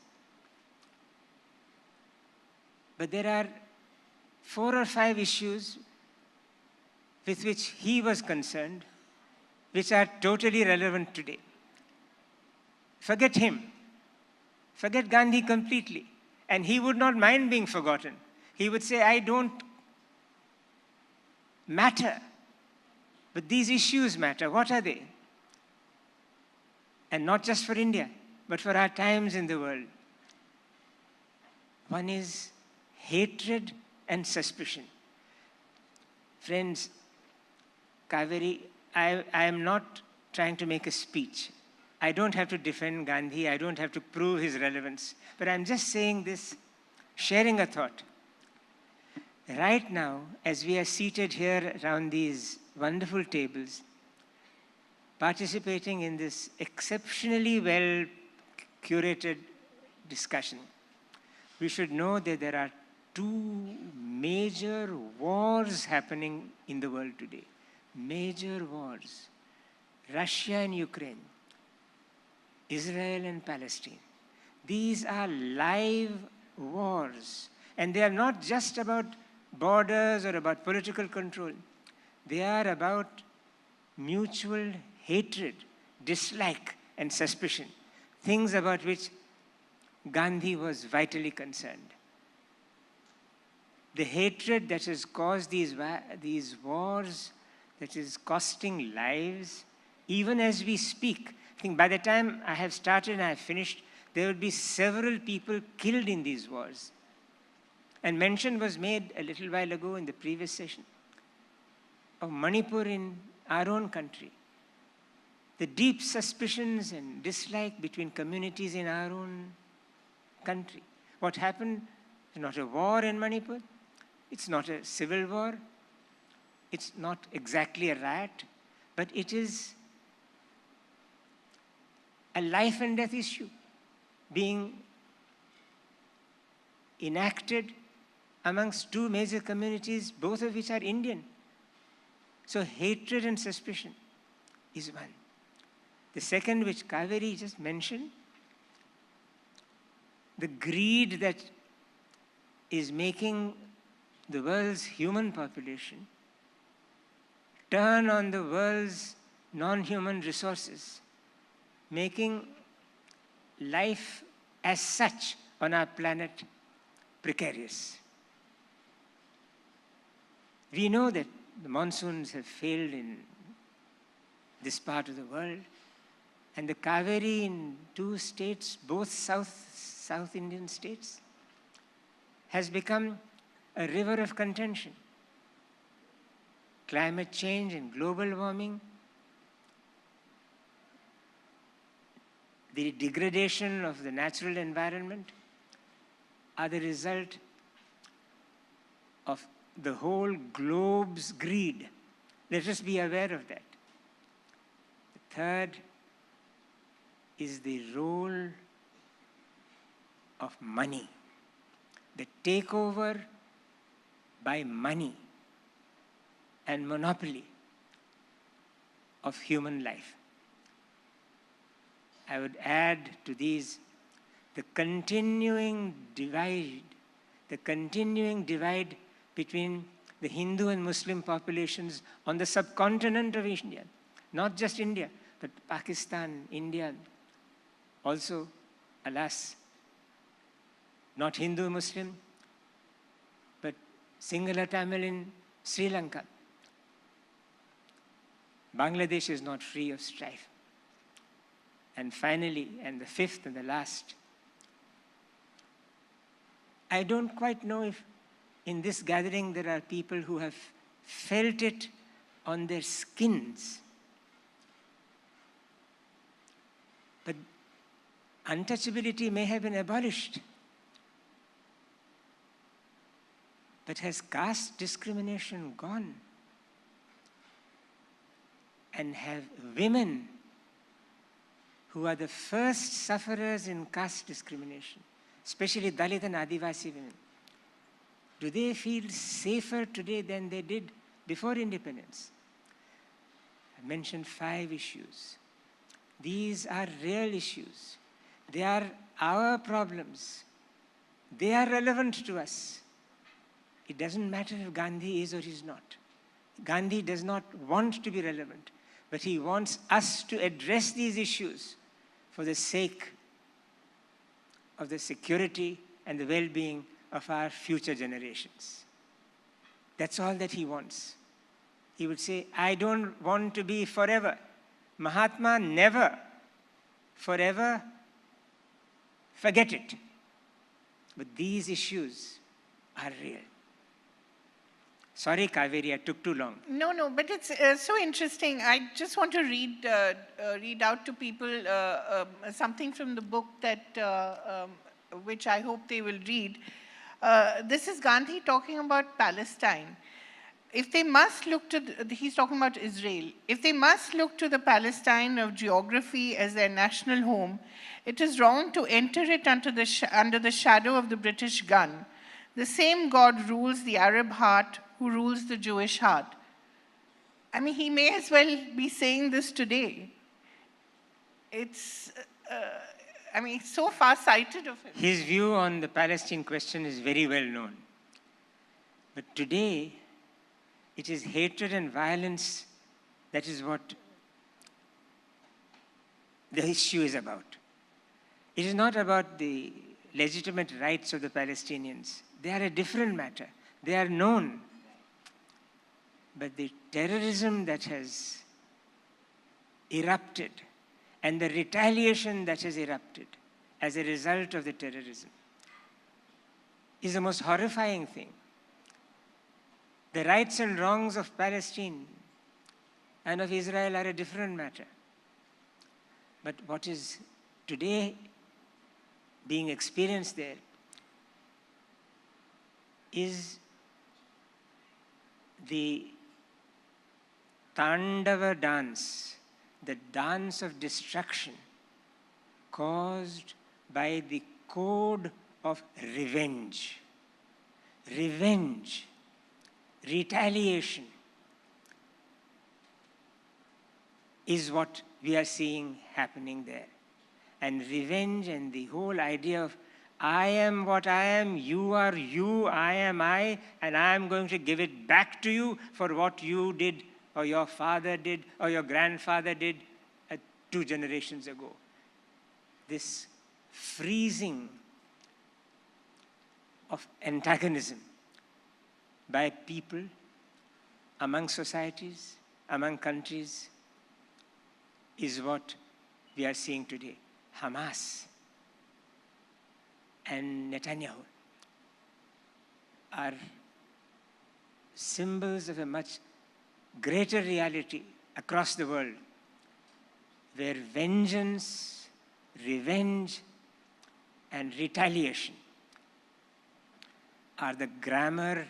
But there are 4 or 5 issues with which he was concerned, which are totally relevant today. Forget him. Forget Gandhi completely. And he would not mind being forgotten. He would say, I don't matter. But these issues matter. What are they? And not just for India, but for our times in the world. One is hatred and suspicion. Friends, Kaveri, I am not trying to make a speech. I don't have to defend Gandhi. I don't have to prove his relevance. But I'm just saying this, sharing a thought. Right now, as we are seated here around these wonderful tables, participating in this exceptionally well curated discussion, we should know that there are 2 major wars happening in the world today. Major wars. Russia and Ukraine, Israel and Palestine. These are live wars. And they are not just about borders or about political control. They are about mutual hatred, dislike, and suspicion. Things about which Gandhi was vitally concerned. The hatred that has caused these wars, that is costing lives, even as we speak. I think by the time I have started and I have finished, there will be several people killed in these wars. And mention was made a little while ago in the previous session of Manipur in our own country. The deep suspicions and dislike between communities in our own country. What happened is not a war in Manipur. It's not a civil war. It's not exactly a riot, but it is a life and death issue being enacted amongst 2 major communities, both of which are Indian. So hatred and suspicion is one. The second, which Kaveri just mentioned, the greed that is making the world's human population turn on the world's non-human resources, making life as such on our planet precarious. We know that the monsoons have failed in this part of the world, and the Kaveri in 2 states, both South Indian states, has become a river of contention. Climate change and global warming the degradation of the natural environment are the result of the whole globe's greed. Let us be aware of that. The third is the role of money, the takeover by money and monopoly of human life. I would add to these the continuing divide between the Hindu and Muslim populations on the subcontinent of India, not just India, but Pakistan, India, also, alas, not Hindu Muslim, but singular Tamil in Sri Lanka. Bangladesh is not free of strife. And finally, and the fifth and the last, I don't quite know if in this gathering there are people who have felt it on their skins. But untouchability may have been abolished. But has caste discrimination gone? And have women, who are the first sufferers in caste discrimination, especially Dalit and Adivasi women, do they feel safer today than they did before independence? I mentioned 5 issues. These are real issues. They are our problems. They are relevant to us. It doesn't matter if Gandhi is or is not. Gandhi does not want to be relevant, but he wants us to address these issues for the sake of the security and the well-being of our future generations. That's all that he wants. He would say, I don't want to be forever. Mahatma never, forever, forget it. But these issues are real. Sorry, Kaveri, I took too long. No, but it's so interesting. I just want to read out to people something from the book that, which I hope they will read. This is Gandhi talking about Palestine. If they must look to, he's talking about Israel. If they must look to the Palestine of geography as their national home, it is wrong to enter it under the shadow of the British gun. The same God rules the Arab heart who rules the Jewish heart. I mean, he may as well be saying this today. It's, I mean, so far-sighted of him. His view on the Palestine question is very well known. But today, it is hatred and violence that is what the issue is about. It is not about the legitimate rights of the Palestinians. They are a different matter. They are known. But the terrorism that has erupted and the retaliation that has erupted as a result of the terrorism is the most horrifying thing. The rights and wrongs of Palestine and of Israel are a different matter. But what is today being experienced there is the Tandava dance, the dance of destruction caused by the code of revenge. Revenge, retaliation is what we are seeing happening there. And revenge and the whole idea of I am what I am, you are you, I am I, and I am going to give it back to you for what you did or your father did or your grandfather did 2 generations ago. This freezing of antagonism by people, among societies, among countries, is what we are seeing today. Hamas and Netanyahu are symbols of a much greater reality across the world, where vengeance revenge, and retaliation are the grammar,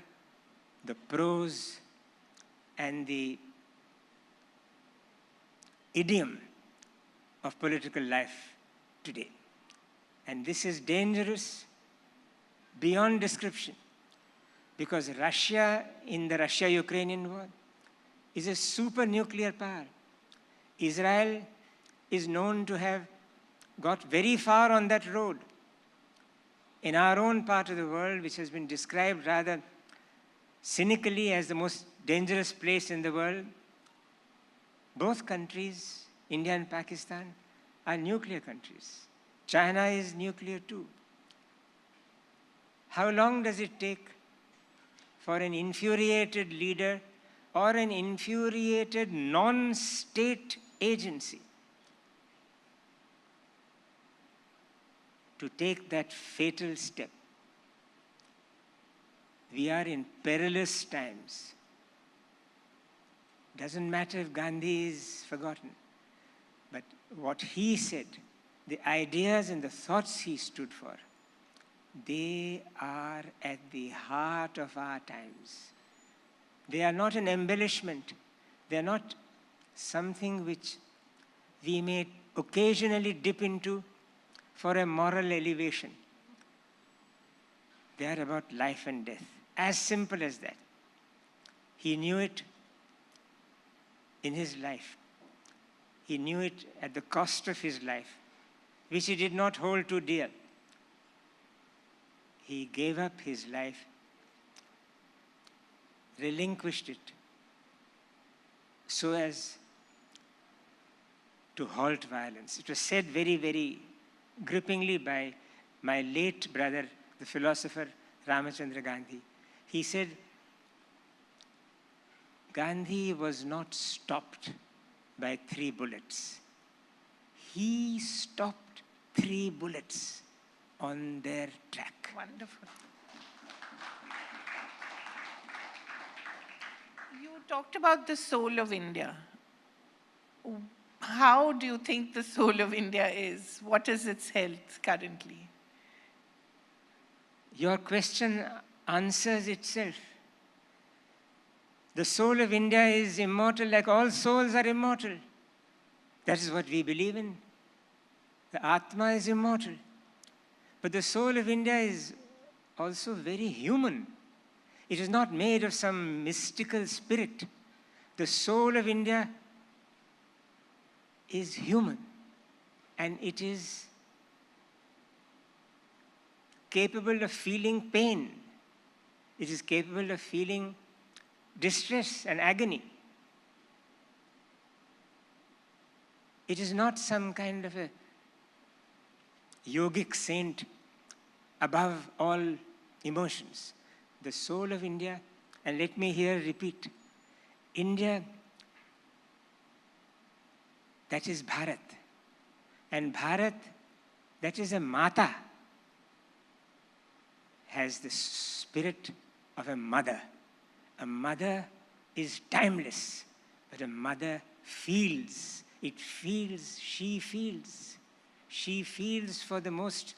the prose, and the idiom of political life today. And this is dangerous beyond description, because Russia, in the Russia-Ukrainian war, is a super nuclear power. Israel is known to have got very far on that road. In our own part of the world, which has been described rather cynically as the most dangerous place in the world, both countries, India and Pakistan, are nuclear countries. China is nuclear too. How long does it take for an infuriated leader or an infuriated non-state agency to take that fatal step? We are in perilous times. Doesn't matter if Gandhi is forgotten, but what he said, the ideas and the thoughts he stood for, they are at the heart of our times. They are not an embellishment. They are not something which we may occasionally dip into for a moral elevation. They are about life and death. As simple as that. He knew it in his life. He knew it at the cost of his life, which he did not hold too dear. He gave up his life, relinquished it, so as to halt violence. It was said very, very grippingly by my late brother, the philosopher Ramachandra Gandhi. He said, Gandhi was not stopped by 3 bullets. He stopped 3 bullets on their track. Wonderful. You talked about the soul of India. How do you think the soul of India is? What is its health currently? Your question answers itself. The soul of India is immortal, like all souls are immortal. That is what we believe in. The Atma is immortal. But the soul of India is also very human. It is not made of some mystical spirit. The soul of India is human, and it is capable of feeling pain. It is capable of feeling distress and agony. It is not some kind of a yogic saint above all emotions. The soul of India, and let me here repeat, India, that is Bharat. And Bharat, that is a Mata, has the spirit of a mother. A mother is timeless, but a mother feels. It feels, she feels. She feels for the most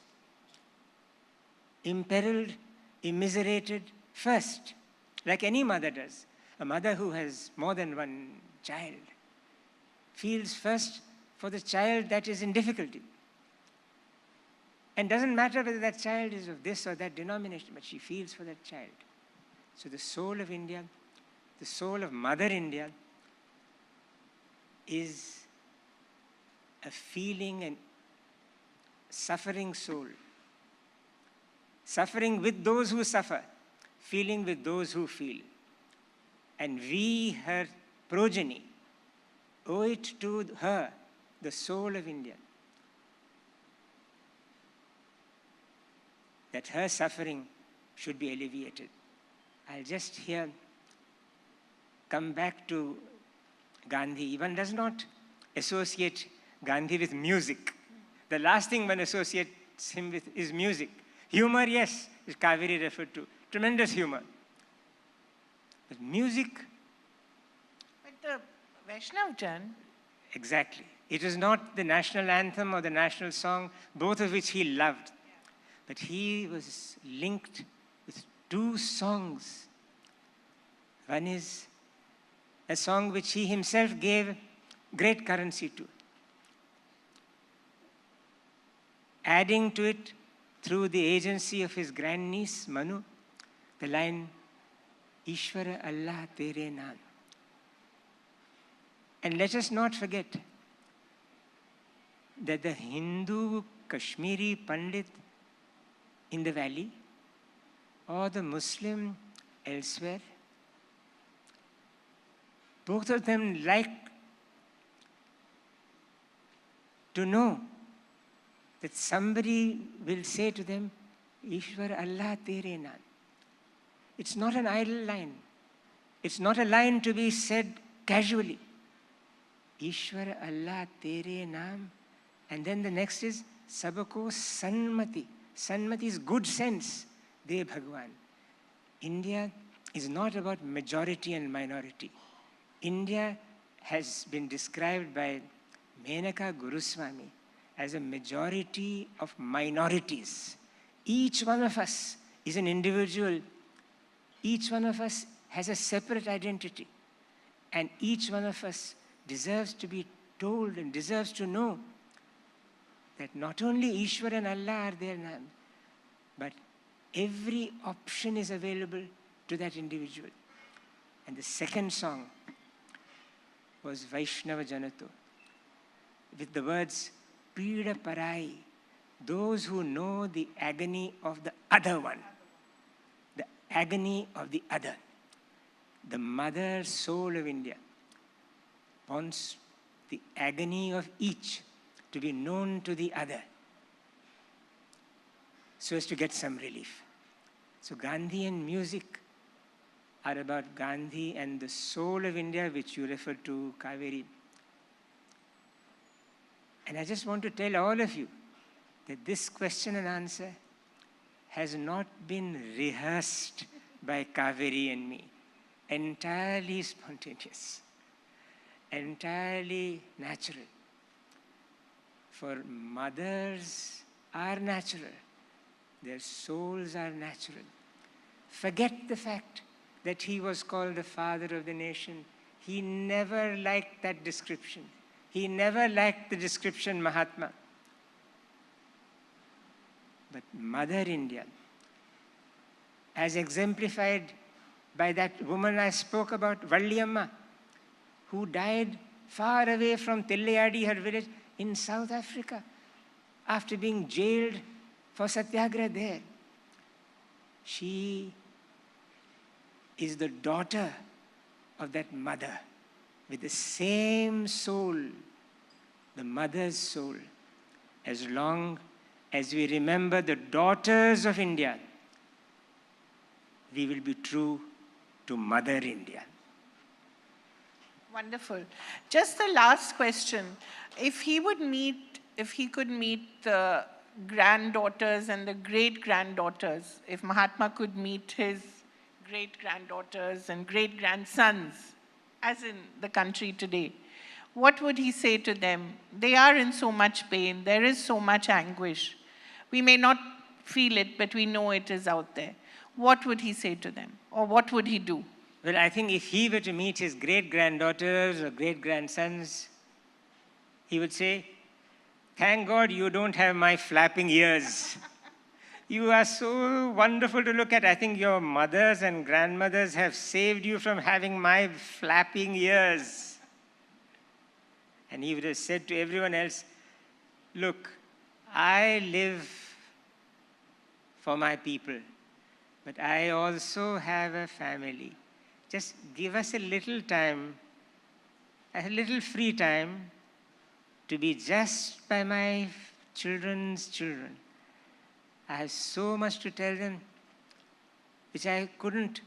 imperiled, immiserated first, like any mother does. A mother who has more than one child feels first for the child that is in difficulty. And doesn't matter whether that child is of this or that denomination, but she feels for that child. So the soul of India, the soul of Mother India, is a feeling and suffering soul. Suffering with those who suffer, feeling with those who feel. And we, her progeny, owe it to her, the soul of India, that her suffering should be alleviated. I'll just here come back to Gandhi. One does not associate Gandhi with music. The last thing one associates him with is music. Humor, yes, as Kaveri referred to. Tremendous humor. But music... But the Vaishnav Jan... Exactly. It was not the national anthem or the national song, both of which he loved. But he was linked with two songs. One is a song which he himself gave great currency to, adding to it through the agency of his grandniece, Manu, the line, Ishvara Allah Tere Naam. And let us not forget that the Hindu Kashmiri Pandit in the valley or the Muslim elsewhere, both of them like to know that somebody will say to them, Ishwar Allah Tere Naam. It's not an idle line. It's not a line to be said casually. Ishwar Allah Tere Naam. And then the next is Sabako Sanmati. Sanmati is good sense. De Bhagwan. India is not about majority and minority. India has been described by Menaka Guruswami as a majority of minorities. Each one of us is an individual. Each one of us has a separate identity. And each one of us deserves to be told and deserves to know that not only Ishwar and Allah are there now, but every option is available to that individual. And the second song was Vaishnava Janato, with the words, Pida Parai, those who know the agony of the other one, the agony of the other. The mother soul of India wants the agony of each to be known to the other so as to get some relief. So Gandhian music are about Gandhi and the soul of India, which you referred to, Kaveri. And I just want to tell all of you that this question and answer has not been rehearsed by Kaveri and me. Entirely spontaneous, entirely natural. For mothers are natural. Their souls are natural. Forget the fact that he was called the father of the nation. He never liked that description. He never liked the description Mahatma. But Mother India, as exemplified by that woman I spoke about, Valliyamma, who died far away from Tillayadi, her village, in South Africa, after being jailed for satyagraha there. She is the daughter of that mother with the same soul, the mother's soul. As long as we remember the daughters of India, we will be true to Mother India. Wonderful. Just the last question. If he could meet the granddaughters and the great-granddaughters, if Mahatma could meet his great-granddaughters and great-grandsons, as in the country today, what would he say to them? They are in so much pain. There is so much anguish. We may not feel it, but we know it is out there. What would he say to them? Or what would he do? Well, I think if he were to meet his great-granddaughters or great-grandsons, he would say, thank God you don't have my flapping ears. You are so wonderful to look at. I think your mothers and grandmothers have saved you from having my flapping ears. And he would have said to everyone else, look, I live for my people, but I also have a family. Just give us a little time, a little free time to be just by my children's children. I have so much to tell them, which I couldn't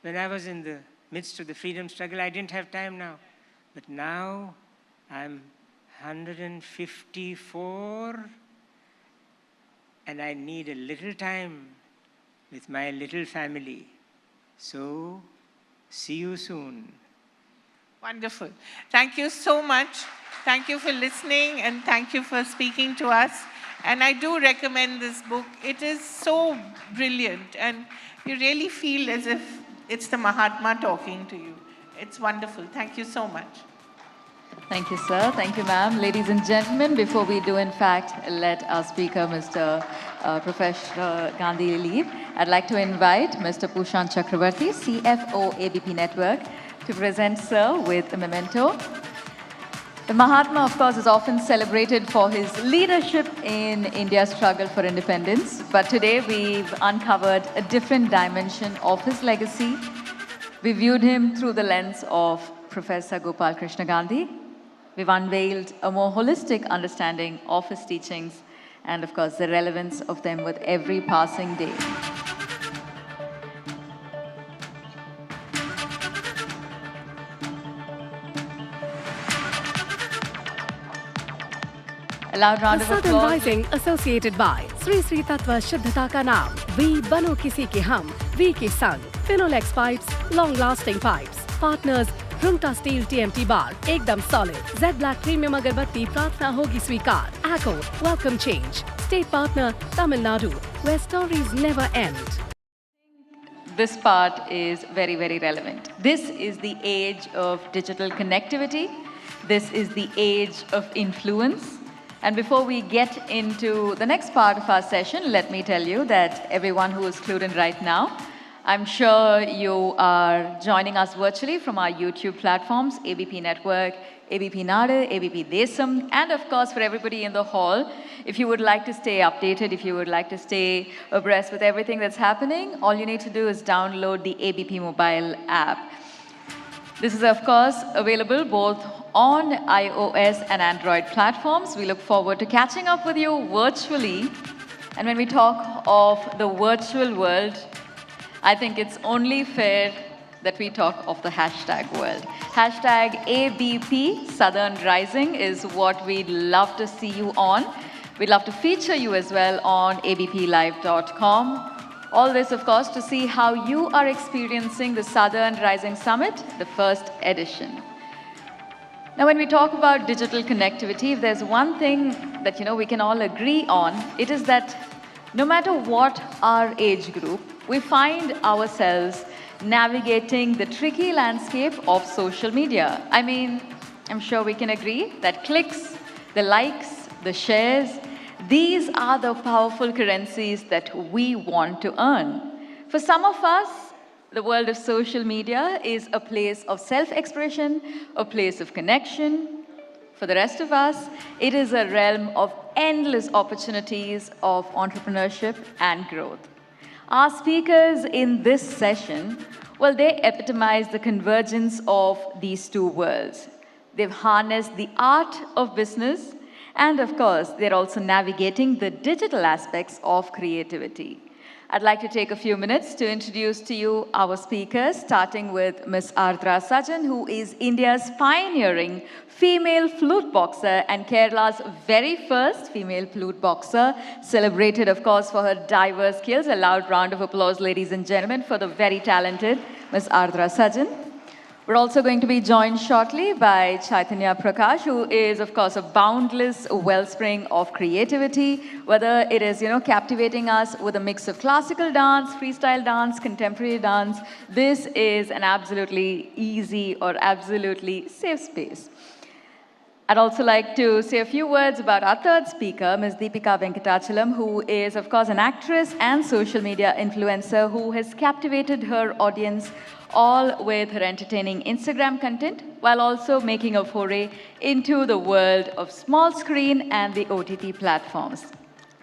when I was in the midst of the freedom struggle. I didn't have time now. But now I'm 154 and I need a little time with my little family. So, see you soon. Wonderful. Thank you so much. Thank you for listening and thank you for speaking to us. And I do recommend this book. It is so brilliant and you really feel as if it's the Mahatma talking to you. It's wonderful. Thank you so much. Thank you, sir. Thank you, ma'am. Ladies and gentlemen, before we do, in fact, let our speaker, Mr. Professor Gandhi, leave, I'd like to invite Mr. Pushan Chakravarti, CFO, ABP Network, to present, sir, with a memento. The Mahatma, of course, is often celebrated for his leadership in India's struggle for independence. But today, we've uncovered a different dimension of his legacy. We viewed him through the lens of Professor Gopal Krishna Gandhi. We've unveiled a more holistic understanding of his teachings and, of course, the relevance of them with every passing day. A loud round of Southern applause. Rising associated by Sri Sri Tattva Shuddhata ka naam. We bano kisi ke hum, we ke sang. Finolex pipes, long-lasting pipes. Partners, Rumta Steel TMT Bar, ekdam solid. Z Black Premium Agarbatti, Pratna hogi sweekar. Acco, welcome change. State partner, Tamil Nadu, where stories never end. This part is very, very relevant. This is the age of digital connectivity. This is the age of influence. And before we get into the next part of our session, let me tell you that everyone who is clued in right now, I'm sure you are joining us virtually from our YouTube platforms, ABP Network, ABP Nadu, ABP Desam, and of course for everybody in the hall. If you would like to stay updated, if you would like to stay abreast with everything that's happening, all you need to do is download the ABP mobile app. This is of course available both on iOS and Android platforms. We look forward to catching up with you virtually. And when we talk of the virtual world, I think it's only fair that we talk of the hashtag world. Hashtag ABP Southern Rising is what we'd love to see you on. We'd love to feature you as well on abplive.com. All this, of course, to see how you are experiencing the Southern Rising Summit, the first edition. Now, when we talk about digital connectivity, if there's one thing that, we can all agree on, it is that no matter what our age group, we find ourselves navigating the tricky landscape of social media. I mean, I'm sure we can agree that clicks, the likes, the shares, these are the powerful currencies that we want to earn. For some of us, the world of social media is a place of self-expression, a place of connection. For the rest of us, it is a realm of endless opportunities of entrepreneurship and growth. Our speakers in this session, well, they epitomize the convergence of these two worlds. They've harnessed the art of business, and of course, they're also navigating the digital aspects of creativity. I'd like to take a few minutes to introduce to you our speakers, starting with Ms. Ardra Sajan, who is India's pioneering female flute boxer and Kerala's very first female flute boxer, celebrated, of course, for her diverse skills. A loud round of applause, ladies and gentlemen, for the very talented Ms. Ardra Sajan. We're also going to be joined shortly by Chaitanya Prakash, who is, of course, a boundless wellspring of creativity, whether it is, captivating us with a mix of classical dance, freestyle dance, contemporary dance. This is an absolutely easy or absolutely safe space. I'd also like to say a few words about our third speaker, Ms. Deepika Venkatachalam, who is, of course, an actress and social media influencer who has captivated her audience all with her entertaining Instagram content, while also making a foray into the world of small screen and the OTT platforms.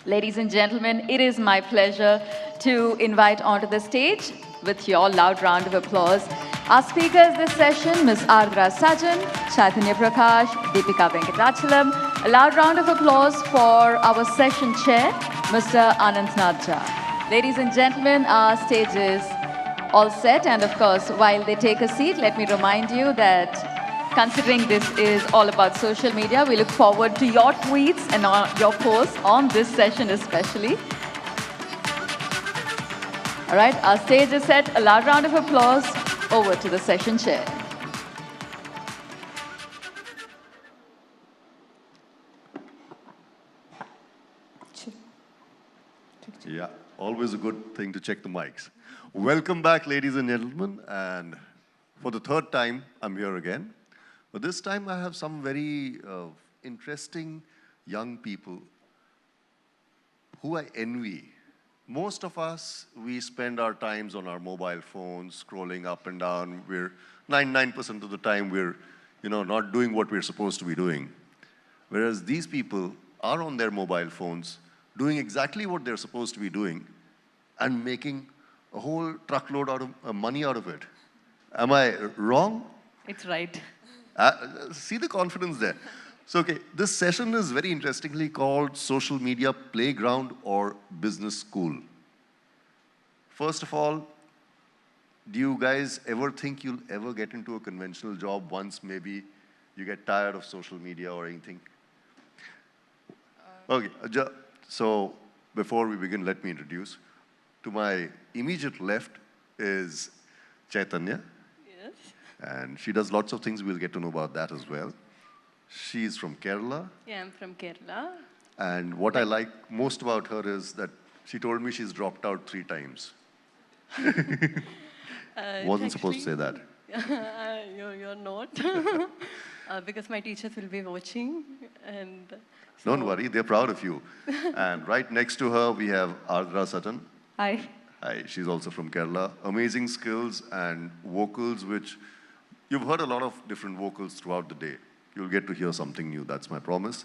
Ladies and gentlemen, it is my pleasure to invite onto the stage, with your loud round of applause, our speakers this session, Ms. Ardra Sajan, Chaitanya Prakash, Deepika Venkatachalam. A loud round of applause for our session chair, Mr. Anand Nadja. Ladies and gentlemen, our stage is all set, and of course, while they take a seat, let me remind you that considering this is all about social media, we look forward to your tweets and your posts on this session especially. All right, our stage is set. A loud round of applause. Over to the session chair. Always a good thing to check the mics. Welcome back, ladies and gentlemen. And for the third time, I'm here again. But this time I have some very interesting young people who I envy. Most of us, we spend our times on our mobile phones, scrolling up and down. We're 99% of the time we're, not doing what we're supposed to be doing. Whereas these people are on their mobile phones, doing exactly what they're supposed to be doing, and making a whole truckload of money out of it. Am I wrong? It's right. See the confidence there. So, okay, this session is very interestingly called Social Media Playground or Business School. First of all, do you guys ever think you'll ever get into a conventional job once maybe you get tired of social media or anything? Okay, so before we begin, let me introduce. To my immediate left is Chaitanya. Yes. And she does lots of things. We'll get to know about that as well. She's from Kerala. Yeah, I'm from Kerala. And what I like most about her is that she told me she's dropped out 3 times. Wasn't supposed to say that. You're not. Because my teachers will be watching. And so Don't worry, they're proud of you. And right next to her, we have Ardra Sutton. Hi. Hi, she's also from Kerala. Amazing skills and vocals, which you've heard a lot of different vocals throughout the day. You'll get to hear something new, that's my promise.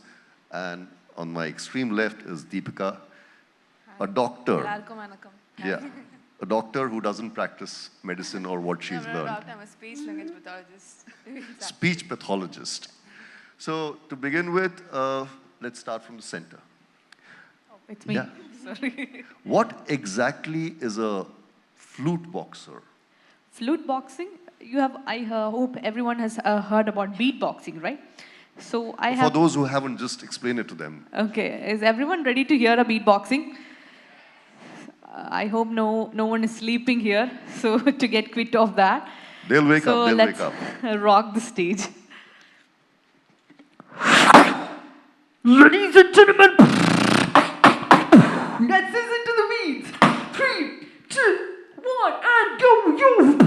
And on my extreme left is Deepika, a doctor. Yeah, a doctor who doesn't practice medicine or what she's I'm not a learned. doctor, I'm a speech language pathologist. Speech pathologist. So to begin with, let's start from the center. It's me. Yeah. Sorry. What exactly is a flute boxer? Flute boxing, I hope everyone has heard about beatboxing, right? So I have... For those who haven't, just explain it to them. Okay, is everyone ready to hear a beatboxing? I hope no one is sleeping here, so to get quit of that. They'll wake up, they'll wake up. Let's rock the stage. Ladies and gentlemen, let's listen to the beats. 3, 2, 1, and go, you!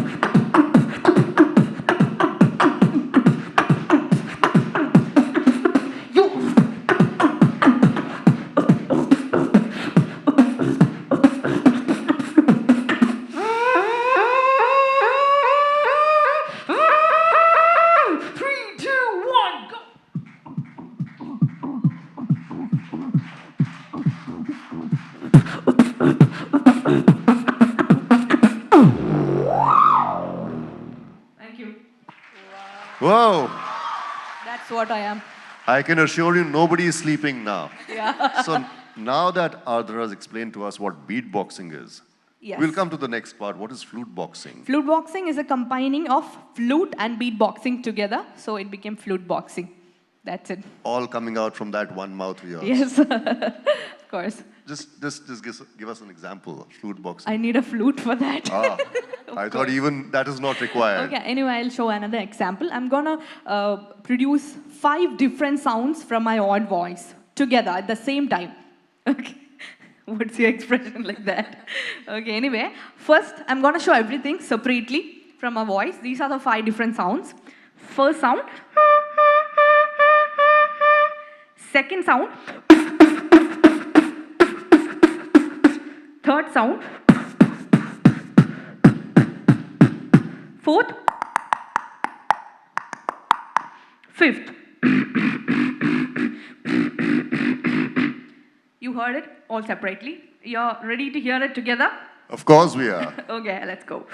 Whoa! That's what I am. I can assure you nobody is sleeping now. Yeah. So now that Ardra has explained to us what beatboxing is, Yes. we'll come to the next part. What is flute boxing? Flute boxing is a combining of flute and beatboxing together, so it became flute boxing. That's it. All coming out from that one mouth of yours. Yes, of course. Just give us an example of flute boxing. I need a flute for that. I thought even that is not required. Okay, anyway, I'll show another example. I'm gonna produce 5 different sounds from my own voice together at the same time. Okay. What's your expression like that? Okay, anyway, first I'm gonna show everything separately from my voice. These are the 5 different sounds. First sound. Second sound. Third sound. Fourth. Fifth. You heard it all separately. You're ready to hear it together? Of course we are. Okay, let's go.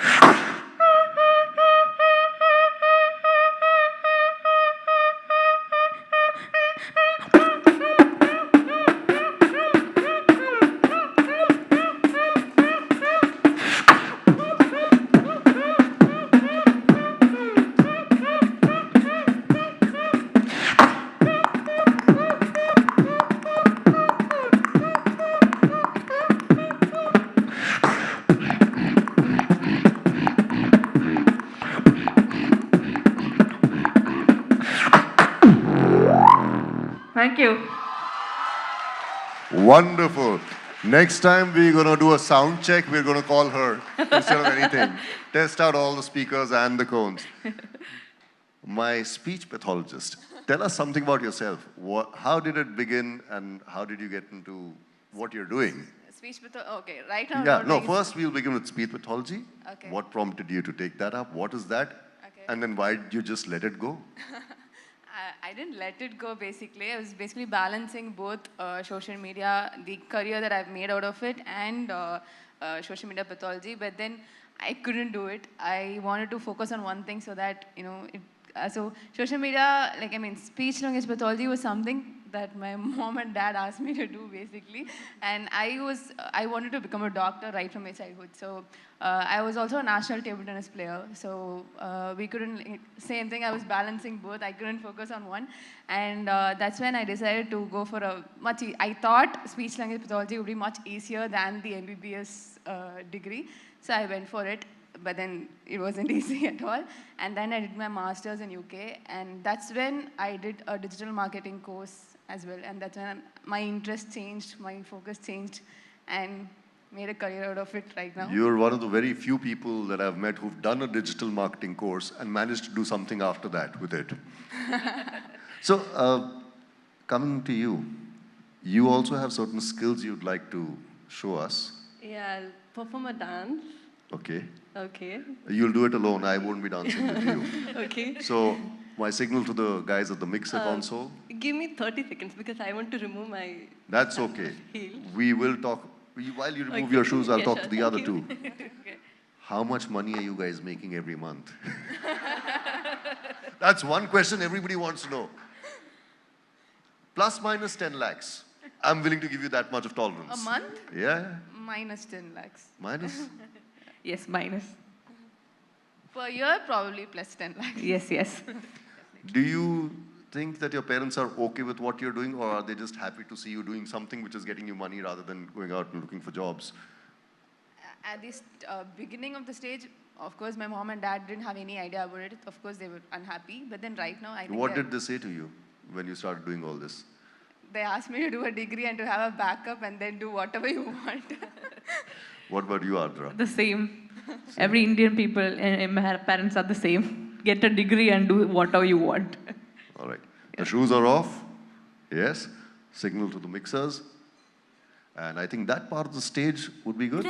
Thank you. Wonderful. Next time we're going to do a sound check, we're going to call her instead of anything. Test out all the speakers and the cones. My speech pathologist, tell us something about yourself. How did it begin and how did you get into what you're doing? Speech pathology, okay, right now. Yeah, no, first we'll begin with speech pathology. Okay. What prompted you to take that up? What is that? Okay. And then why did you just let it go? I didn't let it go, basically. I was basically balancing both social media, the career that I've made out of it, and social media pathology. But then I couldn't do it. I wanted to focus on one thing so that, so social media, speech language pathology was something that my mom and dad asked me to do, basically. And I wanted to become a doctor right from my childhood. So I was also a national table tennis player. So we couldn't, same thing, I was balancing both. I couldn't focus on one. And that's when I decided to go for I thought speech language pathology would be much easier than the MBBS degree. So I went for it. But then it wasn't easy at all. And then I did my master's in UK. And that's when I did a digital marketing course as well. And that's when my interest changed, my focus changed, and made a career out of it right now. You're one of the very few people that I've met who've done a digital marketing course and managed to do something after that with it. So, coming to you, you also have certain skills you'd like to show us. Yeah, I'll perform a dance. Okay. Okay. You'll do it alone. I won't be dancing with you. Okay. So, my signal to the guys at the mixer console. Give me 30 seconds because I want to remove my... That's okay. Heel. We will talk. While you remove your shoes, I'll talk to the other two. Okay. How much money are you guys making every month? That's one question everybody wants to know. Plus minus 10 lakhs. I'm willing to give you that much of tolerance. A month? Yeah. Minus 10 lakhs. Minus? Yes, minus. Per year, probably plus 10 lakhs. Yes, yes. Do you think that your parents are okay with what you're doing, or are they just happy to see you doing something which is getting you money rather than going out and looking for jobs? At this beginning of the stage, of course, my mom and dad didn't have any idea about it. Of course, they were unhappy. But then right now, I think What did they say to you when you started doing all this? they asked me to do a degree and to have a backup and then do whatever you want. What about you, Ardra? The same. Every Indian people and parents are the same. Get a degree and do whatever you want. All right. The shoes are off. Yes. Signal to the mixers. And I think that part of the stage would be good.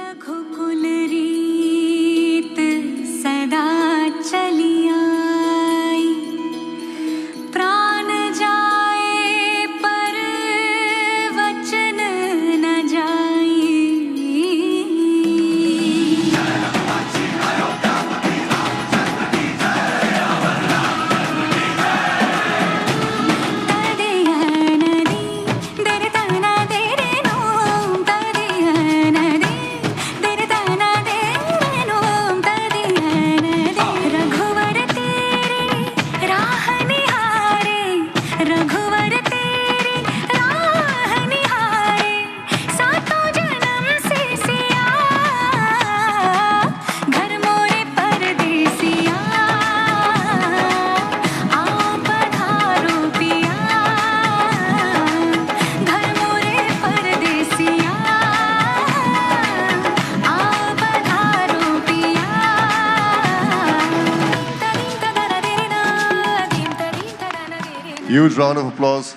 Huge round of applause.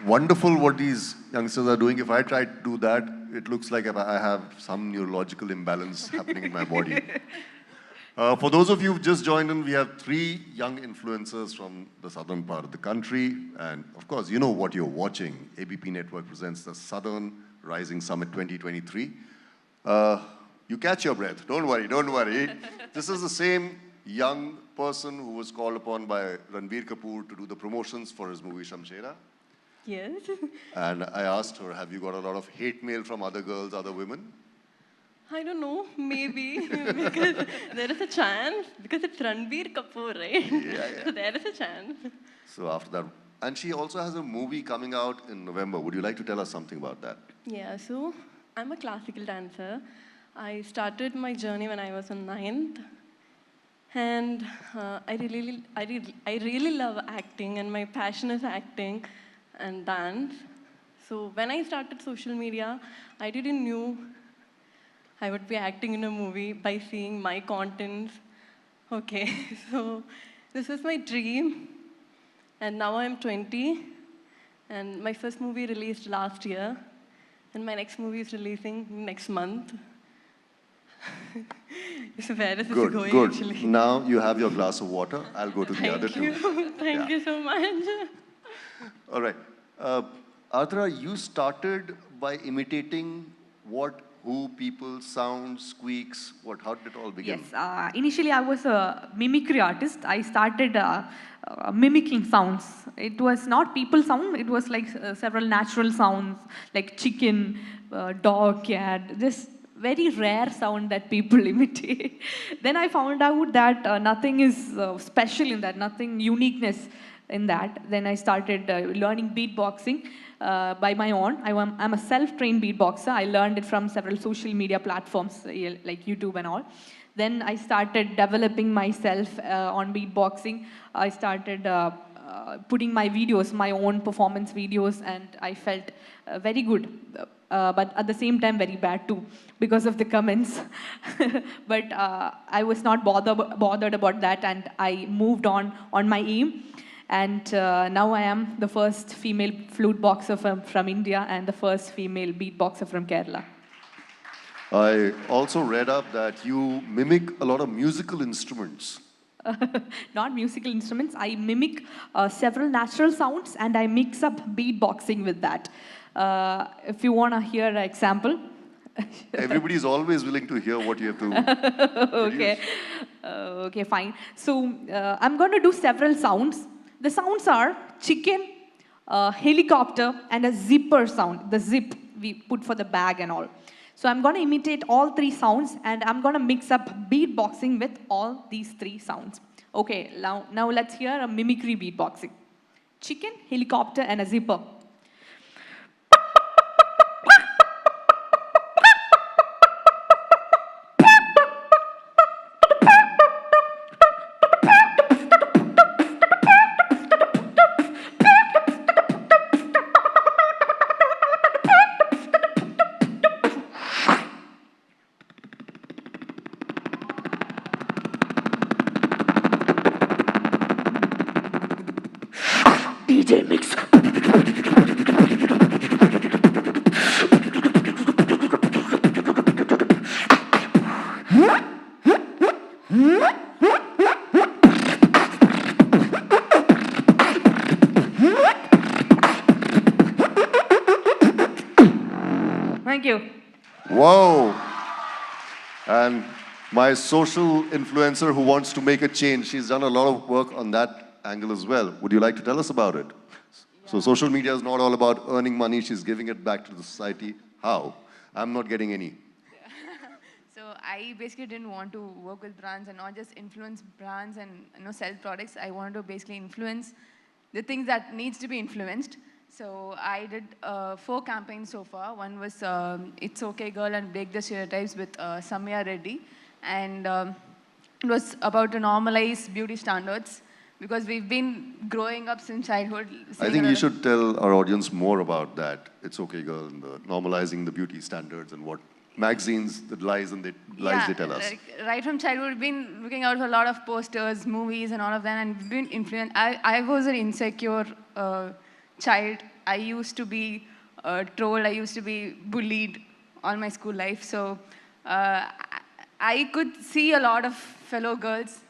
Wonderful what these youngsters are doing. If I try to do that, it looks like I have some neurological imbalance happening in my body. For those of you who've just joined in, we have 3 young influencers from the southern part of the country. And of course, you know what you're watching. ABP Network presents the Southern Rising Summit 2023. You catch your breath. Don't worry, don't worry. This is the same young person who was called upon by Ranbir Kapoor to do the promotions for his movie Shamshera. Yes. And I asked her, have you got a lot of hate mail from other girls, other women? I don't know, maybe, because there is a chance, because it's Ranbir Kapoor, right? Yeah. So there is a chance. So after that, and she also has a movie coming out in November. Would you like to tell us something about that? Yeah, so I'm a classical dancer. I started my journey when I was in 9th. And I really love acting, and my passion is acting and dance. So when I started social media, I didn't knew I would be acting in a movie by seeing my contents. Okay, so this is my dream. And now I'm 20. And my first movie released last year. And my next movie is releasing next month. So where is this going, Good. actually? Now you have your glass of water. I'll go to the other two. Thank you so much. All right. Ardra, you started by imitating what, who, people, sounds, squeaks, what? How did it all begin? Yes. Initially, I was a mimicry artist. I started mimicking sounds. It was not people sound. It was like several natural sounds, like chicken, dog, cat. This very rare sound that people imitate. Then I found out that nothing is special in that, nothing uniqueness in that. Then I started learning beatboxing by my own. I'm a self-trained beatboxer. I learned it from several social media platforms like YouTube and all. Then I started developing myself on beatboxing. I started putting my videos, my own performance videos, and I felt very good. But at the same time, very bad too, because of the comments. But I was not bothered about that, and I moved on my aim. And now I am the first female flute boxer from India and the first female beatboxer from Kerala. I also read up that you mimic a lot of musical instruments. Not musical instruments. I mimic several natural sounds and I mix up beatboxing with that. If you want to hear an example. Everybody's always willing to hear what you have to Okay. Okay, fine. So I'm going to do several sounds. The sounds are chicken, helicopter, and a zipper sound. The zip we put for the bag and all. So I'm going to imitate all three sounds and I'm going to mix up beatboxing with all these three sounds. Okay, now let's hear a mimicry beatboxing. Chicken, helicopter, and a zipper. DJ mix. Thank you. Whoa. And my social influencer who wants to make a change, she's done a lot of work on that angle as well. Would you like to tell us about it? So social media is not all about earning money, she's giving it back to the society. How? I'm not getting any. So I basically didn't want to work with brands and not just influence brands and sell products. I wanted to basically influence the things that needs to be influenced. So I did 4 campaigns so far. One was It's Okay Girl and Break the Stereotypes with Samya Reddy. And it was about to normalize beauty standards because we've been growing up since childhood. I think you should tell our audience more about that. It's Okay Girl and the normalizing the beauty standards and what magazines, the lies and the lies they tell us. Like, right from childhood, we've been looking out for a lot of posters, movies and all of that, and we've been influenced. I was an insecure child. I used to be trolled, I used to be bullied all my school life. So I could see a lot of fellow girls,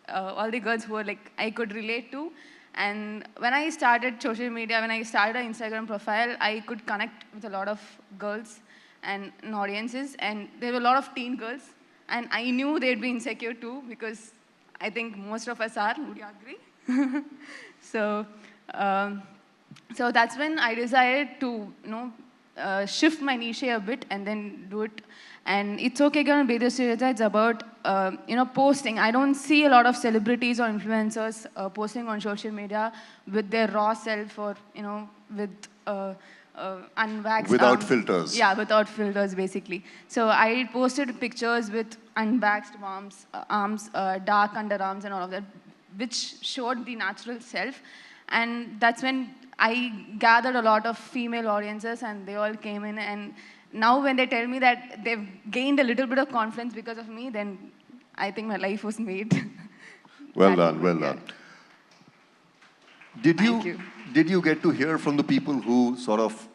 all the girls who were like, I could relate to. And when I started social media, when I started an Instagram profile, I could connect with a lot of girls and audiences. And there were a lot of teen girls. And I knew they'd be insecure too, because I think most of us are. Would you agree? So that's when I decided to, shift my niche a bit and then do it. And It's Okay Girl and Break the Stereotypes. It's about, posting. I don't see a lot of celebrities or influencers posting on social media with their raw self or, with unwaxed without arms. filters. Yeah, without filters, basically. So I posted pictures with unwaxed arms, dark underarms and all of that, which showed the natural self. And that's when I gathered a lot of female audiences and they all came in, and now when they tell me that they've gained a little bit of confidence because of me, then I think my life was made. Well done, well done. Did you get to hear from the people who sort of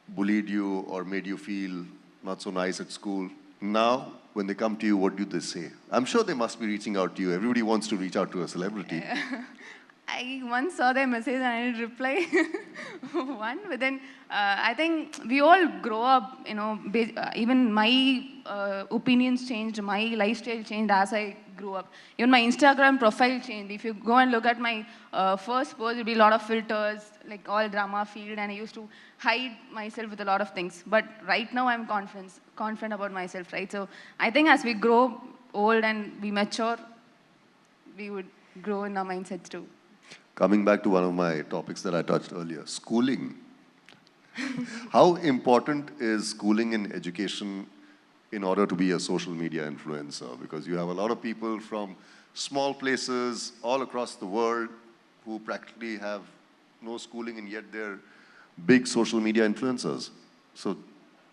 bullied you or made you feel not so nice at school? Now, when they come to you, what do they say? I'm sure they must be reaching out to you. Everybody wants to reach out to a celebrity. I once saw their message and I didn't reply but then I think we all grow up, you know, even my opinions changed, my lifestyle changed as I grew up. Even my Instagram profile changed. If you go and look at my first post, there'll be a lot of filters, like all drama field, and I used to hide myself with a lot of things. But right now I'm confident about myself, right? So I think as we grow old and we mature, we would grow in our mindsets too. Coming back to one of my topics that I touched earlier, schooling. How important is schooling in education in order to be a social media influencer? Because you have a lot of people from small places all across the world who practically have no schooling and yet they're big social media influencers. So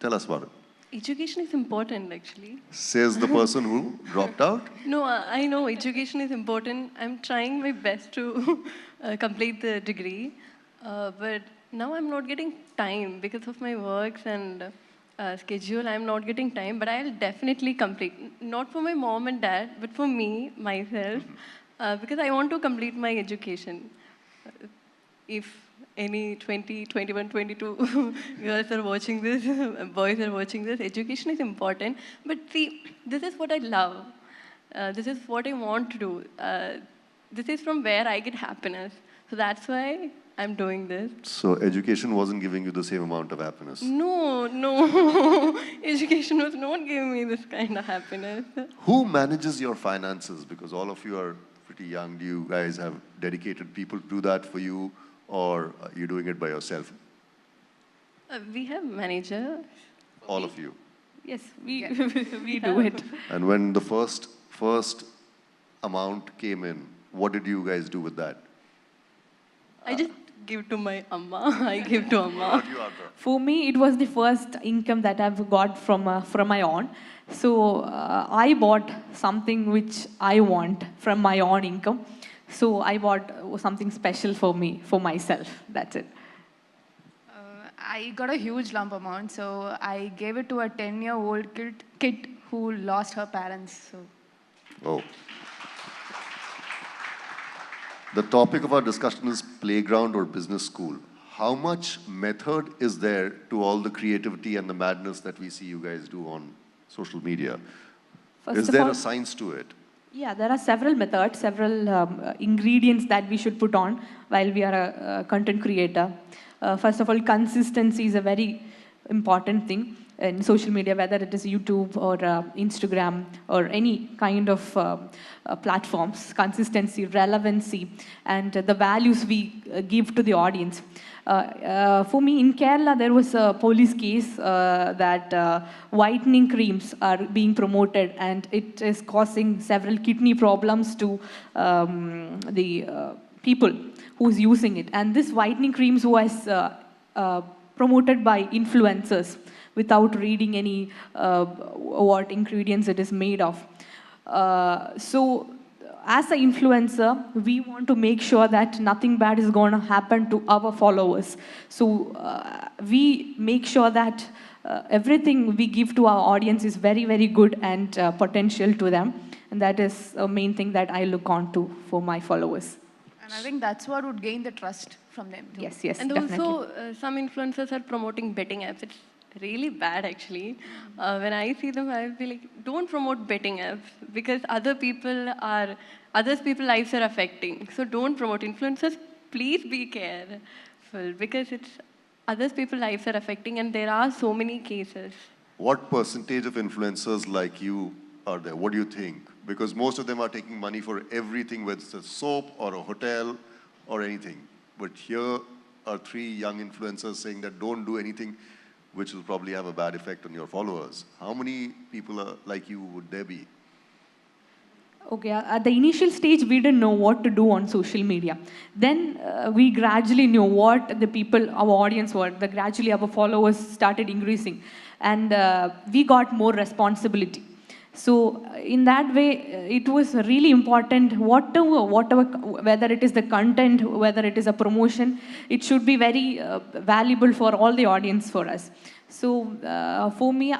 tell us about it. Education is important, actually. Says the person who dropped out? No, I know education is important. I'm trying my best to complete the degree, but now I'm not getting time because of my works and schedule. I'm not getting time, but I'll definitely complete. Not for my mom and dad, but for me, myself, because I want to complete my education. If any 20, 21, 22 girls are watching this, boys are watching this, education is important. But see, this is what I love. This is what I want to do. This is from where I get happiness. So that's why I'm doing this. So education wasn't giving you the same amount of happiness? No. Education was not giving me this kind of happiness. Who manages your finances? Because all of you are pretty young. Do you guys have dedicated people to do that for you? Or are you doing it by yourself? We have manager. All of you? Yes, we do it. And when the first amount came in, what did you guys do with that? I just give to my amma. I give to amma. For me, it was the first income that I've got from my own. So I bought something which I want from my own income. So I bought something special for me, for myself. That's it. I got a huge lump amount, so I gave it to a 10-year-old kid who lost her parents. So. Oh. The topic of our discussion is playground or business school. How much method is there to all the creativity and the madness that we see you guys do on social media? Is there a science to it? Yeah, there are several methods, several ingredients that we should put on while we are a content creator. First of all, consistency is a very important thing in social media, whether it is YouTube or Instagram or any kind of platforms. Consistency, relevancy, and the values we give to the audience. For me, in Kerala, there was a police case that whitening creams are being promoted and it is causing several kidney problems to the people who's using it. And this whitening creams was promoted by influencers without reading any what ingredients it is made of. So as an influencer, we want to make sure that nothing bad is going to happen to our followers. So we make sure that everything we give to our audience is very, very good and potential to them. And that is a main thing that I look on to for my followers. And I think that's what would gain the trust from them too. Yes, And definitely. also, some influencers are promoting betting apps. It's really bad, actually. When I see them, I'll be like, don't promote betting apps because others people's lives are affecting. So don't promote influencers. Please be careful because it's others people's lives are affecting and there are so many cases. What percentage of influencers like you are there? What do you think? Because most of them are taking money for everything, whether it's a soap or a hotel or anything. But here are 3 young influencers saying that don't do anything which will probably have a bad effect on your followers. How many people like you would there be? Okay, at the initial stage, we didn't know what to do on social media. Then we gradually knew what the people, our audience were. Gradually our followers started increasing. And we got more responsibility. So in that way, it was really important, whatever, whether it is the content, whether it is a promotion, it should be very valuable for all the audience for us. So for me,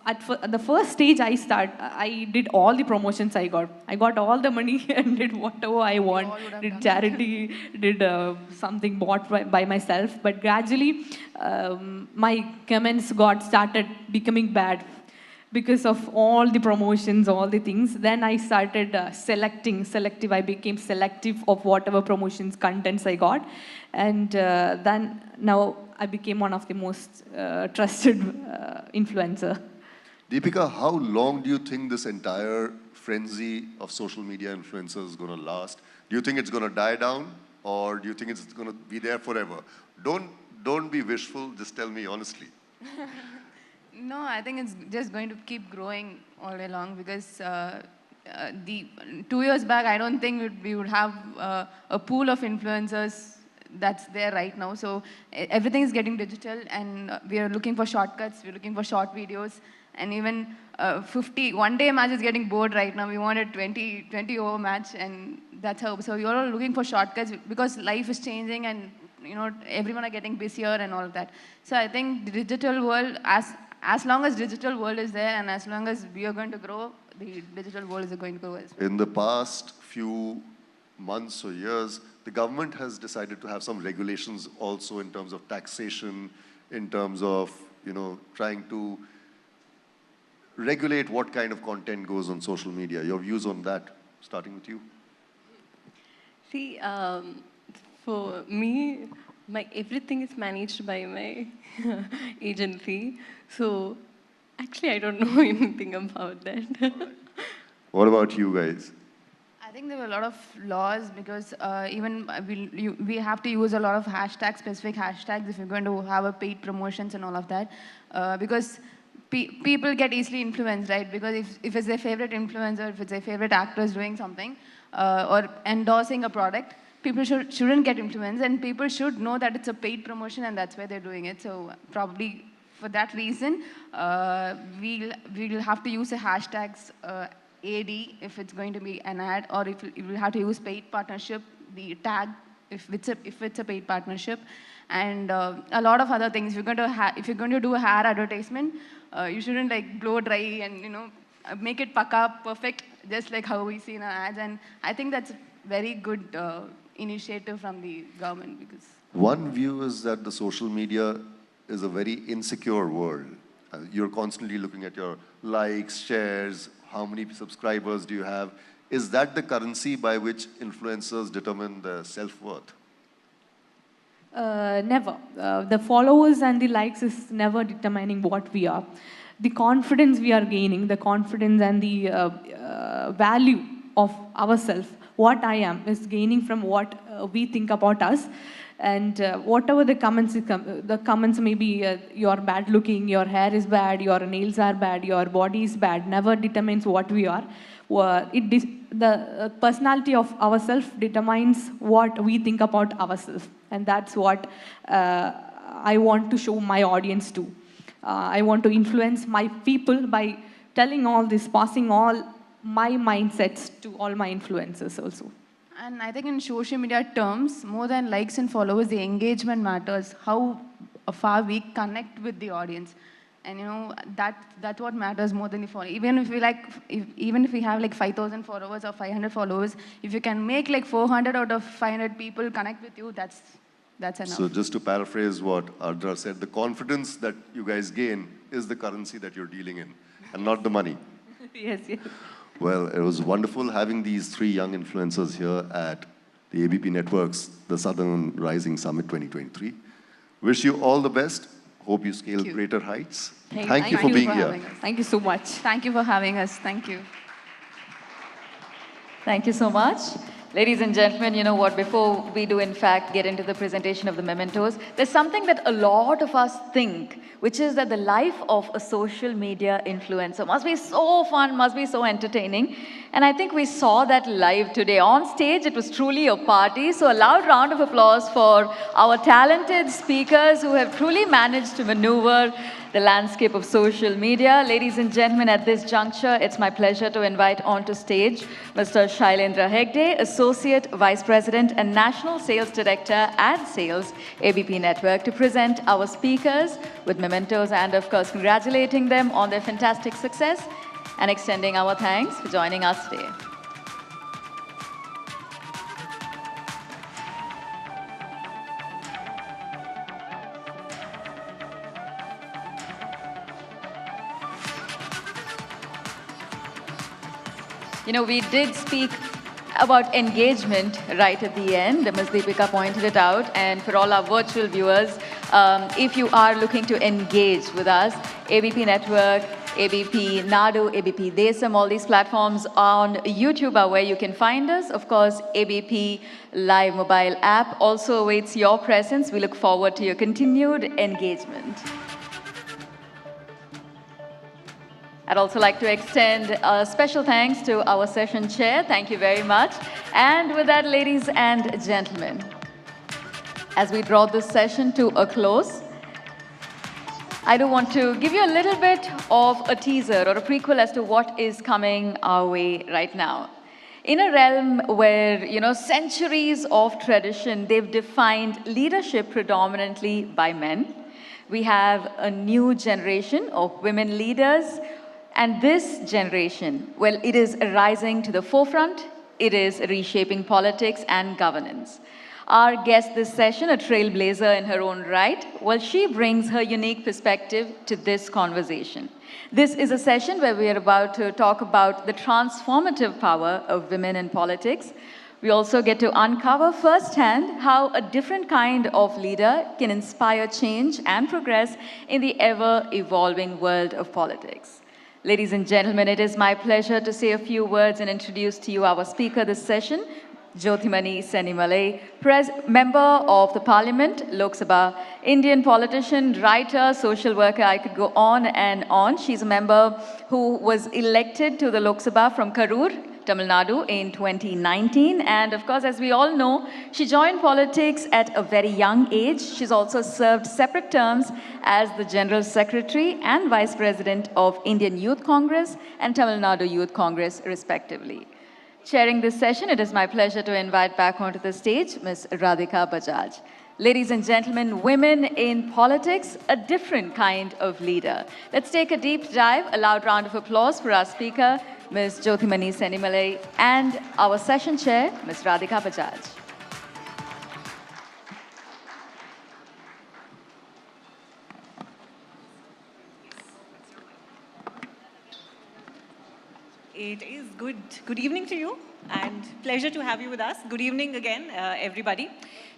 at the first stage I did all the promotions I got. I got all the money and did whatever I want, did charity, did something bought by myself. But gradually, my comments started becoming bad because of all the promotions, all the things. Then I started selective. I became selective of whatever promotions, contents I got. And then now I became one of the most trusted influencer. Deepika, how long do you think this entire frenzy of social media influencers is going to last? Do you think it's going to die down, or do you think it's going to be there forever? Don't be wishful, just tell me honestly. No, I think it's just going to keep growing all day long, because 2 years back, I don't think we would have a pool of influencers that's there right now. So everything is getting digital, and we are looking for shortcuts, we're looking for short videos, and even one-day match is getting bored right now. We want a 20-over match, and that's how. So you're all looking for shortcuts because life is changing, and everyone are getting busier and all of that. So I think the digital world, as long as digital world is there, and as long as we are going to grow, the digital world is going to grow as well. In the past few months or years, the government has decided to have some regulations also in terms of taxation, in terms of, trying to regulate what kind of content goes on social media. Your views on that, starting with you. See, for me, everything is managed by my agency. So actually, I don't know anything about that. What about you guys? I think there were a lot of laws, because even we have to use a lot of hashtags, specific hashtags, if you're going to have a paid promotions and all of that. Because people get easily influenced, right? Because if it's their favorite influencer, if it's their favorite actor is doing something or endorsing a product, people shouldn't get influenced, and people should know that it's a paid promotion, and that's why they're doing it. So probably for that reason, we'll have to use the hashtags AD if it's going to be an ad, or if you will have to use paid partnership, the tag if it's a paid partnership, and a lot of other things. If you're going to do a hair advertisement, you shouldn't blow dry and make it paka perfect, just like how we see in our ads. And I think that's a very good initiative from the government, because one view is that the social media is a very insecure world. You're constantly looking at your likes, shares, how many subscribers do you have. Is that the currency by which influencers determine their self-worth? Never. The followers and the likes is never determining what we are. The confidence we are gaining, the confidence and the value of ourselves, what I am, is gaining from what we think about us. And whatever the comments may be, you're bad looking, your hair is bad, your nails are bad, your body is bad, never determines what we are. The personality of ourselves determines what we think about ourselves. And that's what I want to show my audience to. I want to influence my people by telling all this, passing all my mindsets to all my influencers also. And I think in social media terms, more than likes and followers, the engagement matters, how far we connect with the audience. And that's what matters more than the follow. Even if we have 5,000 followers or 500 followers, if you can make 400 out of 500 people connect with you, that's enough. So just to paraphrase what Ardra said, the confidence that you guys gain is the currency that you're dealing in, and not the money. Yes. Well, it was wonderful having these three young influencers here at the ABP Network's The Southern Rising Summit 2023. Wish you all the best. Hope you scale greater heights. Thank you for being here. Thank you so much. Thank you for having us. Thank you. Thank you so much. Ladies and gentlemen, you know what, before we do in fact get into the presentation of the mementos, there's something that a lot of us think, which is that the life of a social media influencer must be so fun, must be so entertaining. And I think we saw that live today. On stage, it was truly a party. So a loud round of applause for our talented speakers who have truly managed to maneuver the landscape of social media. Ladies and gentlemen, at this juncture, it's my pleasure to invite onto stage Mr. Shailendra Hegde, Associate Vice President and National Sales Director at Sales, ABP Network, to present our speakers with mementos and, of course, congratulating them on their fantastic success and extending our thanks for joining us today. You know, we did speak about engagement right at the end. Ms. Deepika pointed it out. And for all our virtual viewers, if you are looking to engage with us, ABP Network, ABP Nadu, ABP Desam, all these platforms on YouTube are where you can find us. Of course, ABP Live mobile app also awaits your presence. We look forward to your continued engagement. I'd also like to extend a special thanks to our session chair. Thank you very much. And with that, ladies and gentlemen, as we draw this session to a close, I do want to give you a little bit of a teaser or a prequel as to what is coming our way right now. In a realm where, you know, centuries of tradition, they've defined leadership predominantly by men, we have a new generation of women leaders. And this generation, well, it is rising to the forefront. It is reshaping politics and governance. Our guest this session, a trailblazer in her own right, well, she brings her unique perspective to this conversation. This is a session where we are about to talk about the transformative power of women in politics. We also get to uncover firsthand how a different kind of leader can inspire change and progress in the ever-evolving world of politics. Ladies and gentlemen, it is my pleasure to say a few words and introduce to you our speaker this session, Jyothimani Senimalai, Member of the Parliament, Lok Sabha, Indian politician, writer, social worker. I could go on and on. She's a member who was elected to the Lok Sabha from Karur, Tamil Nadu in 2019. And of course, as we all know, she joined politics at a very young age. She's also served separate terms as the General Secretary and Vice President of Indian Youth Congress and Tamil Nadu Youth Congress, respectively. Chairing this session, it is my pleasure to invite back onto the stage Ms. Radhika Bajaj. Ladies and gentlemen, women in politics, a different kind of leader. Let's take a deep dive. A loud round of applause for our speaker, Ms. Jyothimani Senimalai, and our session chair, Ms. Radhika Bajaj. It is good evening to you and pleasure to have you with us. Good evening again, everybody.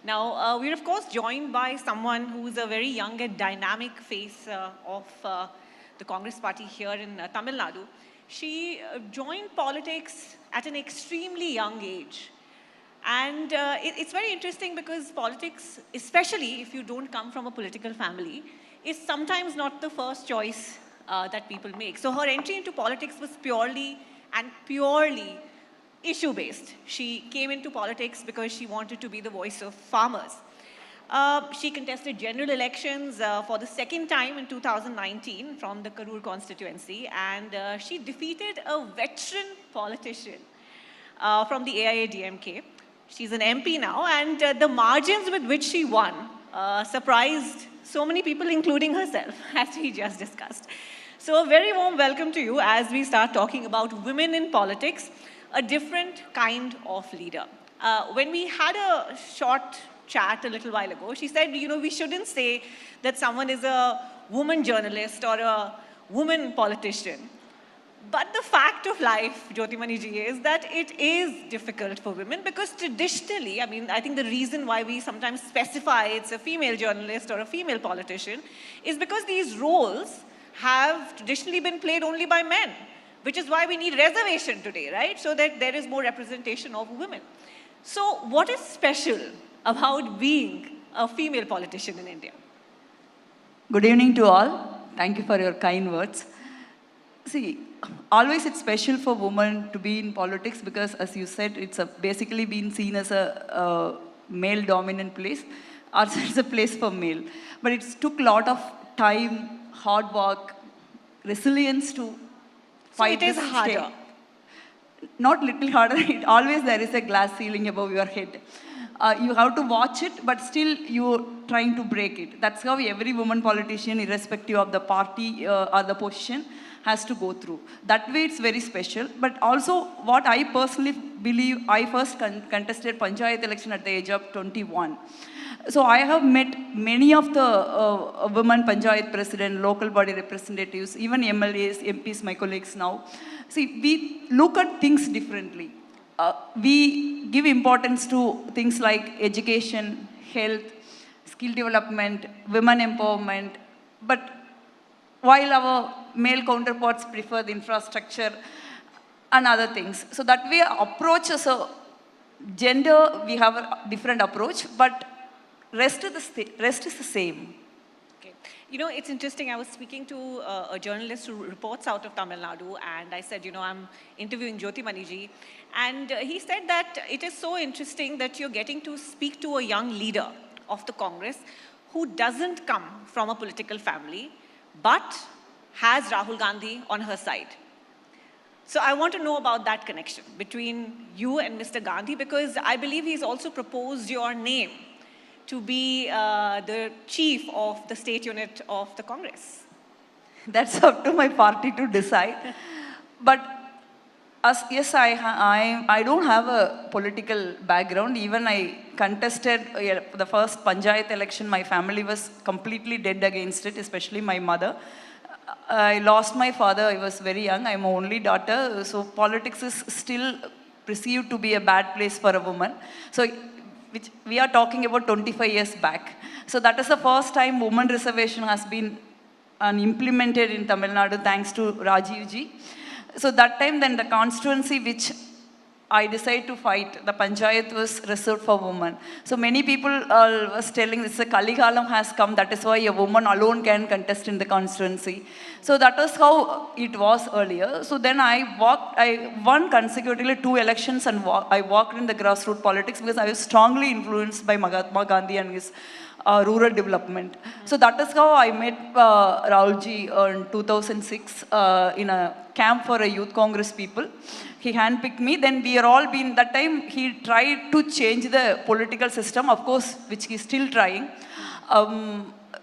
Now, we're of course joined by someone who's a very young and dynamic face of the Congress party here in Tamil Nadu. She joined politics at an extremely young age. And it's very interesting because politics, especially if you don't come from a political family, is sometimes not the first choice that people make. So her entry into politics was purely issue-based. She came into politics because she wanted to be the voice of farmers. She contested general elections for the second time in 2019 from the Karur constituency, and she defeated a veteran politician from the AIA-DMK. She's an MP now, and the margins with which she won surprised so many people, including herself, as we just discussed. So a very warm welcome to you as we start talking about women in politics, a different kind of leader. When we had a short chat a little while ago, she said, you know, we shouldn't say that someone is a woman journalist or a woman politician. But the fact of life, Jyothimani ji, is that it is difficult for women because traditionally, I mean, I think the reason why we sometimes specify it's a female journalist or a female politician is because these roles have traditionally been played only by men, which is why we need reservation today, right? So that there is more representation of women. So what is special about being a female politician in India? Good evening to all. Thank you for your kind words. See, always it's special for women to be in politics because, as you said, it's basically been seen as a male-dominant place. Also, it's a place for male. But it took a lot of time, hard work, resilience to fight So it is this harder. state. Not little harder, always there is a glass ceiling above your head. You have to watch it, but still you're trying to break it. That's how every woman politician, irrespective of the party or the position, has to go through. That way it's very special. But also what I personally believe, I first contested Panchayat election at the age of 21. So I have met many of the women Panchayat president, local body representatives, even MLAs, MPs, my colleagues now. See, we look at things differently. We give importance to things like education, health, skill development, women empowerment, but while our male counterparts prefer the infrastructure and other things. So that way approach as a gender, we have a different approach, but rest is the same. You know, it's interesting. I was speaking to a journalist who reports out of Tamil Nadu, and I said, you know, I'm interviewing Jyoti Maniji, and he said that it is so interesting that you're getting to speak to a young leader of the Congress who doesn't come from a political family, but has Rahul Gandhi on her side. So I want to know about that connection between you and Mr. Gandhi, because I believe he's also proposed your name to be the chief of the state unit of the Congress. That's up to my party to decide. But yes, I don't have a political background. Even I contested the first Panchayat election. My family was completely dead against it, especially my mother. I lost my father. I was very young. I'm an only daughter. So politics is still perceived to be a bad place for a woman. So which we are talking about 25 years back. So that is the first time women reservation has been implemented in Tamil Nadu thanks to Rajiv ji. So that time then the constituency which I decided to fight, the Panchayat was reserved for women. So many people was telling this a Kalikalam has come, that is why a woman alone can contest in the constituency. So that was how it was earlier. So then I won consecutively 2 elections and I walked in the grassroots politics because I was strongly influenced by Mahatma Gandhi and his rural development. So that is how I met Rahulji in 2006 in a camp for a youth Congress people. He handpicked me. Then we are all been, that time he tried to change the political system, of course, which he's still trying.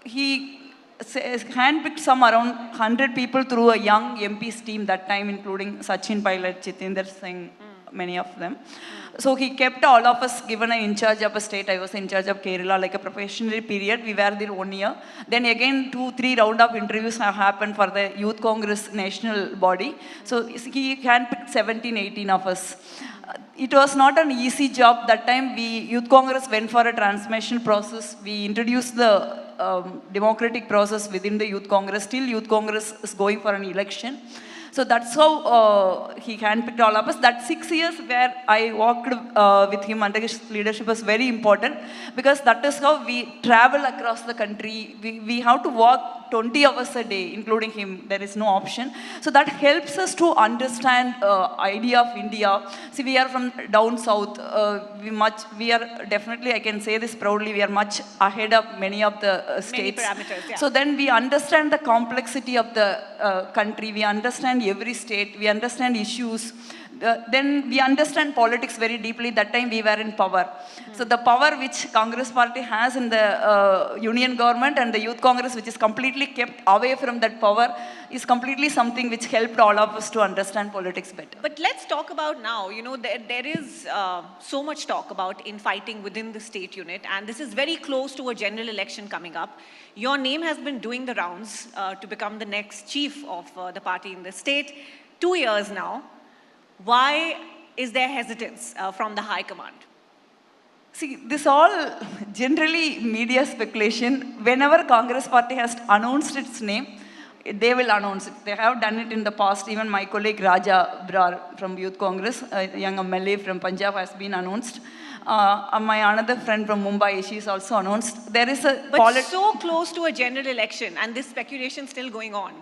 He handpicked some around 100 people through a young MP's team that time, including Sachin Pilot, Jitendra Singh, many of them. So he kept all of us given in charge of a state. I was in charge of Kerala, like a professional period. We were there 1 year. Then again 2-3 round of interviews have happened for the Youth Congress national body. So he handpicked 17-18 of us. It was not an easy job. That time Youth Congress went for a transformation process. We introduced the democratic process within the Youth Congress. Still Youth Congress is going for an election. So that's how he handpicked all of us. That 6 years where I walked with him under his leadership was very important because that is how we travel across the country. We have to walk 20 hours a day, including him. There is no option. So that helps us to understand idea of India. See, we are from down south. We are definitely, I can say this proudly, we are much ahead of many of the states. Many parameters, yeah. So then we understand the complexity of the country. We understand every state. We understand issues. Then we understand politics very deeply. That time we were in power. So the power which Congress party has in the union government and the Youth Congress, which is completely kept away from that power, is completely something which helped all of us to understand politics better. But let's talk about now, you know, there is so much talk about infighting within the state unit, and this is very close to a general election coming up. Your name has been doing the rounds to become the next chief of the party in the state. 2 years now. Why is there hesitance from the High Command? See, this all generally media speculation. Whenever Congress party has announced its name, they will announce it. They have done it in the past. Even my colleague Raja Brar from Youth Congress, a young MLA from Punjab, has been announced. My another friend from Mumbai, she is also announced. There is a... But so close to a general election and this speculation still going on.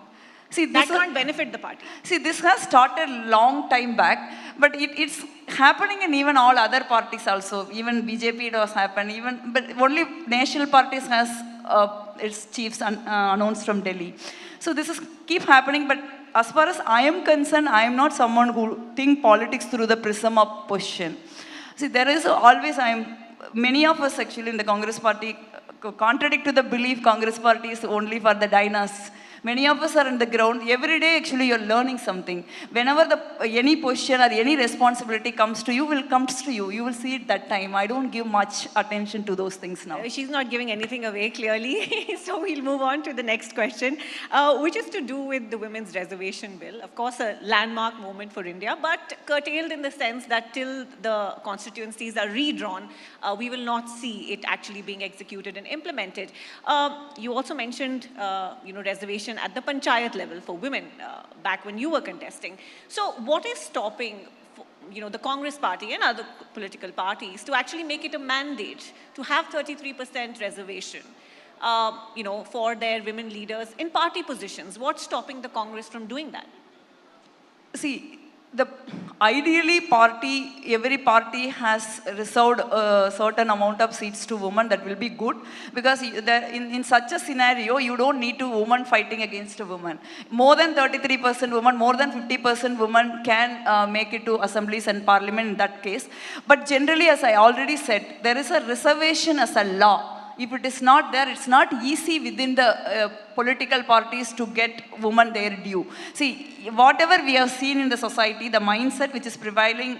See, that can't benefit the party. See, this has started long time back, but it's happening in even all other parties also. Even BJP it was happened. But only national parties has its chiefs announced from Delhi. So this is keep happening. But as far as I am concerned, I am not someone who think politics through the prism of position. See, there is always many of us actually in the Congress party contradict to the belief Congress party is only for the dynasts. Many of us are in the ground. Every day, actually, you're learning something. Whenever any position or any responsibility comes to you, you will see it that time. I don't give much attention to those things now. She's not giving anything away, clearly. So we'll move on to the next question, which is to do with the Women's Reservation Bill. Of course, a landmark moment for India, but curtailed in the sense that till the constituencies are redrawn, we will not see it actually being executed and implemented. You also mentioned, reservation at the panchayat level for women back when you were contesting. So what is stopping the Congress party and other political parties to actually make it a mandate to have 33% reservation for their women leaders in party positions? What's stopping the Congress from doing that? See, ideally every party has reserved a certain amount of seats to women. That will be good, because in such a scenario, you don't need to women fighting against a woman. More than 33% women, more than 50% women can make it to assemblies and parliament in that case. But generally, as I already said, there is a reservation as a law. If it is not there, it's not easy within the political parties to get women their due. See, whatever we have seen in the society, the mindset which is prevailing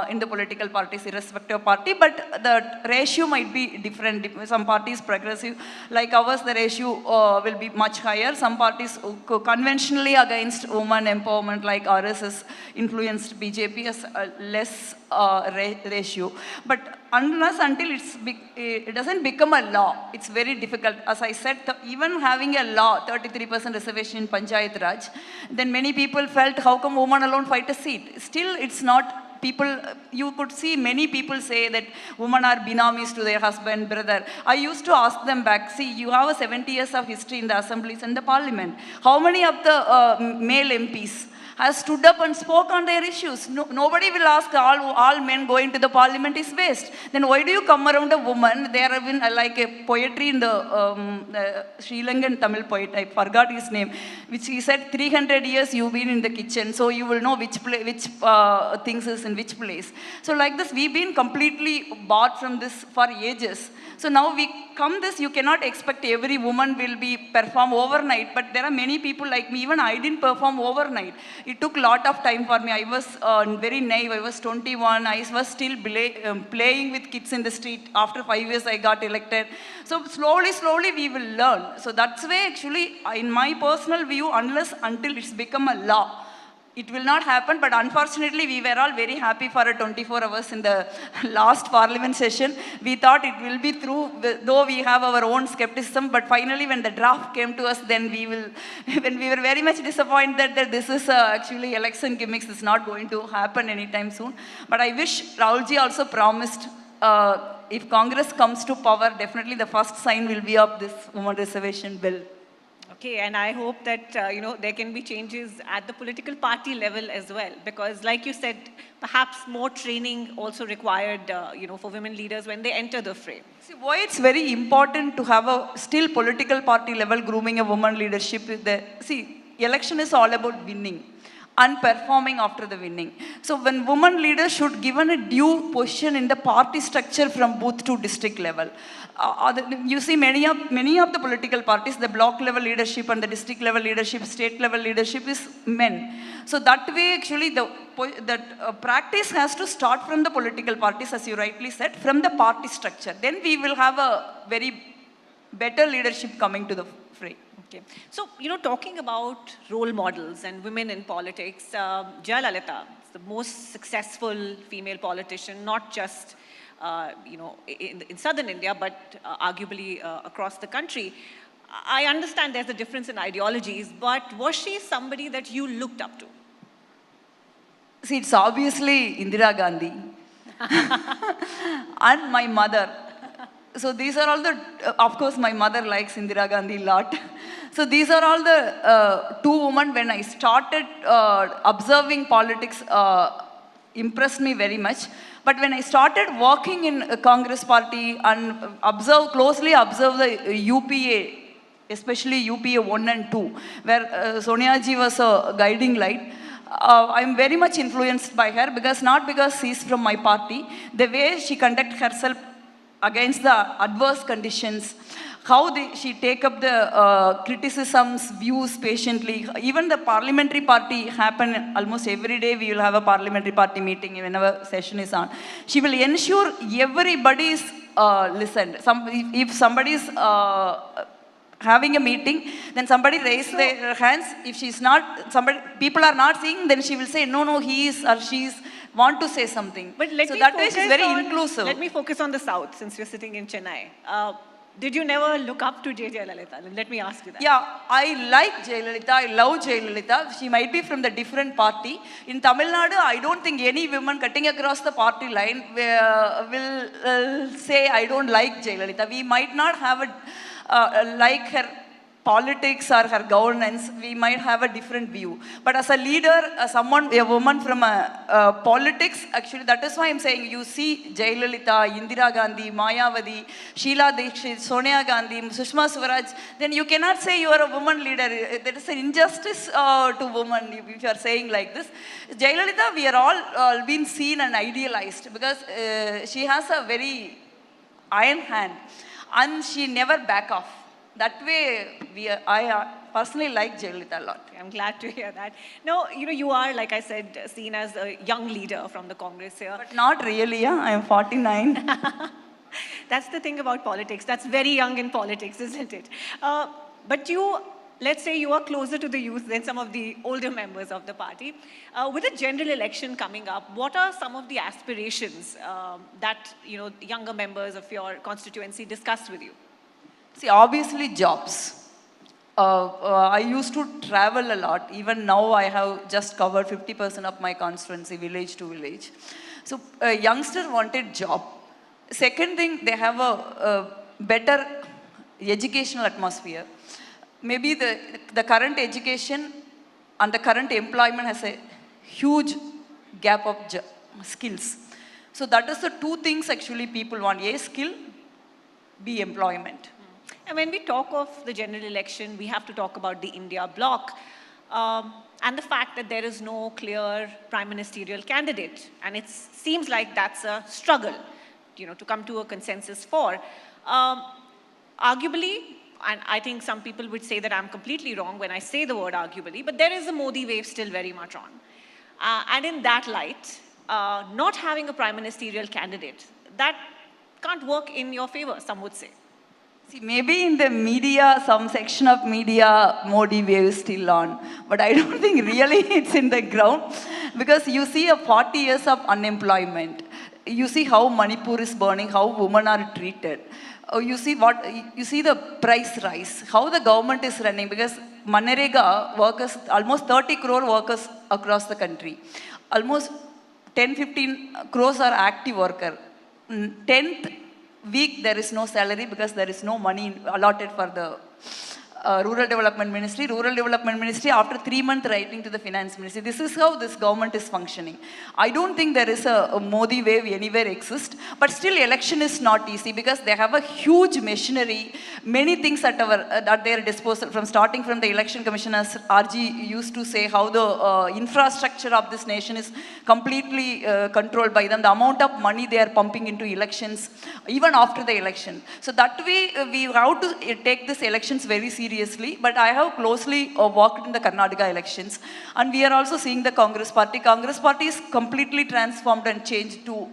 in the political parties, irrespective of party, but the ratio might be different. Some parties progressive, like ours, the ratio will be much higher. Some parties conventionally against women empowerment, like RSS influenced BJP, has a less ratio. But until it doesn't become a law, it's very difficult. As I said, even having a law, 33% reservation in Panchayat Raj, then many people felt, how come women alone fight a seat? Still, it's not. You could see many people say that women are binamis to their husband, brother. I used to ask them back, see, you have a 70 years of history in the assemblies and the parliament. How many of the male MPs has stood up and spoke on their issues? Nobody will ask all men going to the parliament is waste. Then why do you come around a woman? There have been like a poetry in the Sri Lankan Tamil poet, I forgot his name, which he said, 300 years you've been in the kitchen, so you will know which things is in which place. So like this, we've been completely bought from this for ages. So now we come this, you cannot expect every woman will perform overnight, but there are many people like me, even I didn't perform overnight. It took a lot of time for me. I was very naive. I was 21. I was still playing with kids in the street. After 5 years, I got elected. So slowly we will learn. So that's why actually, in my personal view, until it's become a law, it will not happen. But unfortunately, we were all very happy for 24 hours in the last parliament session. We thought it will be through, though we have our own skepticism. But finally, when the draft came to us, then we were very much disappointed that this is actually election gimmicks. It's not going to happen anytime soon. But I wish Rahulji also promised, if Congress comes to power, definitely the first sign will be of this women reservation bill. Okay, and I hope that, there can be changes at the political party level as well, because like you said, perhaps more training also required, for women leaders when they enter the fray. See, why it's very important to have a still political party level grooming a woman leadership. See, election is all about winning and performing after the winning. So when women leaders should given a due position in the party structure from booth to district level. You see many of the political parties, the block level leadership and the district level leadership, state level leadership is men. So that way actually practice has to start from the political parties, as you rightly said, from the party structure. Then we will have a very better leadership coming to the fray. Okay. So, talking about role models and women in politics, Jayalalitha is the most successful female politician, not just in southern India, but arguably across the country. I understand there's a difference in ideologies, but was she somebody that you looked up to? See, it's obviously Indira Gandhi and my mother. So these are all the, of course my mother likes Indira Gandhi a lot. So these are all the two women when I started observing politics impressed me very much. But when I started working in a Congress party and closely observe the UPA, especially UPA 1 and 2, where Sonia ji was a guiding light, I'm very much influenced by her not because she's from my party, the way she conduct herself against the adverse conditions, how she take up the criticisms, views patiently. Even the parliamentary party happen almost every day. We will have a parliamentary party meeting whenever session is on. She will ensure everybody is listened. If somebody is having a meeting, then somebody raise their hands. If she's not, people are not seeing, then she will say, no, he is or she is want to say something. But let so me that way focus she's very on, inclusive. Let me focus on the South, since we're sitting in Chennai. Did you never look up to J. Jayalalitha? Let me ask you that. Yeah, I like Jayalalitha. I love Jayalalitha. She might be from the different party. In Tamil Nadu, I don't think any woman cutting across the party line will say, I don't like Jayalalitha. We might not have like her politics or her governance, we might have a different view. But as a leader, a woman from politics, actually that is why I'm saying you see Jayalalitha, Indira Gandhi, Mayawati, Sheila Dikshit, Sonia Gandhi, Sushma Swaraj, then you cannot say you are a woman leader. There is an injustice to women if you are saying like this. Jayalalitha, we are all been seen and idealized because she has a very iron hand and she never back off. That way, I personally like Jayalalitha a lot. I'm glad to hear that. No, you are, like I said, seen as a young leader from the Congress here. But not really, yeah. I'm 49. That's the thing about politics. That's very young in politics, isn't it? But let's say you are closer to the youth than some of the older members of the party. With a general election coming up, what are some of the aspirations that younger members of your constituency discussed with you? See, obviously jobs. I used to travel a lot. Even now I have just covered 50% of my constituency, village to village. So a youngster wanted job. Second thing, they have a better educational atmosphere. Maybe the current education and the current employment has a huge gap of skills. So that is the two things actually people want. A, skill, B, employment. And when we talk of the general election, we have to talk about the India bloc and the fact that there is no clear prime ministerial candidate. And it seems like that's a struggle, to come to a consensus for. Arguably, and I think some people would say that I'm completely wrong when I say the word arguably, but there is a Modi wave still very much on. And in that light, not having a prime ministerial candidate, that can't work in your favor, some would say. See, maybe in the media, some section of media, Modi wave is still on. But I don't think really it's in the ground. Because you see 40 years of unemployment. You see how Manipur is burning, how women are treated. You see the price rise, how the government is running. Because Manrega workers, almost 30 crore workers across the country. Almost 10-15 crores are active worker. 10th week there is no salary because there is no money allotted for the Rural Development Ministry. Rural Development Ministry after 3 months writing to the Finance Ministry. This is how this government is functioning. I don't think there is a Modi wave anywhere exists. But still election is not easy because they have a huge machinery, many things at their disposal. Starting from the election commission, as RG used to say, how the infrastructure of this nation is completely controlled by them. The amount of money they are pumping into elections, even after the election. So that way we have to take these elections very seriously. But I have closely worked in the Karnataka elections, and we are also seeing the Congress party. Congress party is completely transformed and changed to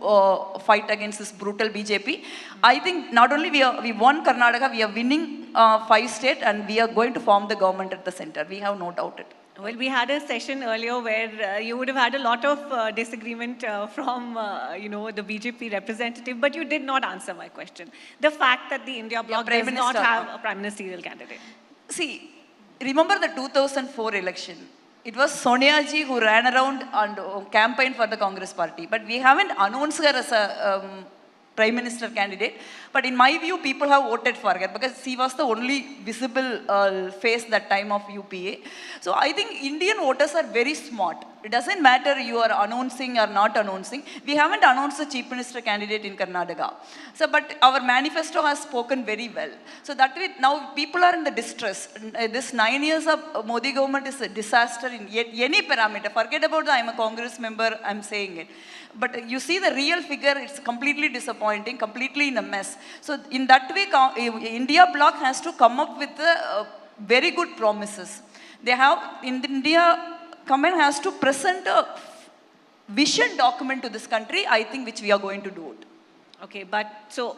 fight against this brutal BJP. I think not only we won Karnataka, we are winning 5 states, and we are going to form the government at the center. We have no doubt it. Well, we had a session earlier where you would have had a lot of disagreement from, the BJP representative, but you did not answer my question. The fact that the India bloc does not have a prime ministerial candidate. See, remember the 2004 election. It was Sonia ji who ran around and campaigned for the Congress party, but we haven't announced her as a Prime Minister candidate. But in my view, people have voted for her because she was the only visible face that time of UPA. So I think Indian voters are very smart. It doesn't matter you are announcing or not announcing. We haven't announced a Chief Minister candidate in Karnataka. So, but our manifesto has spoken very well. So that way, now people are in the distress. This 9 years of Modi government is a disaster in any parameter. Forget about I'm a Congress member, I'm saying it. But you see the real figure, it's completely disappointing, completely in a mess. So in that way, India bloc has to come up with very good promises. They have, in India, government has to present a vision document to this country, I think, which we are going to do it. Okay, but so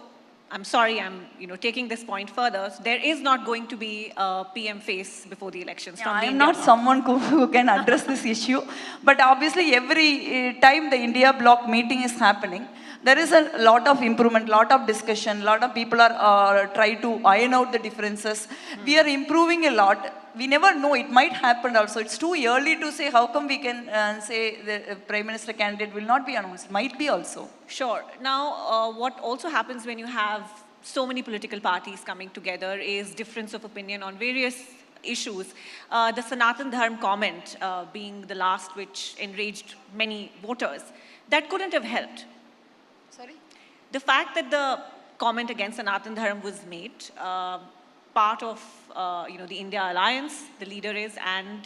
I'm sorry, I'm taking this point further. So there is not going to be a PM face before the elections. Yeah, I am not someone who can address this issue, but obviously every time the India bloc meeting is happening, there is a lot of improvement, lot of discussion, lot of people are trying to iron out the differences. We are improving a lot. We never know, it might happen also. It's too early to say how come we can say the Prime Minister candidate will not be announced. Might be also. Sure. Now, what also happens when you have so many political parties coming together is difference of opinion on various issues. The Sanatan Dharm comment being the last which enraged many voters, that couldn't have helped. Sorry? The fact that the comment against Sanatan Dharm was made, part of the India alliance, the leader is, and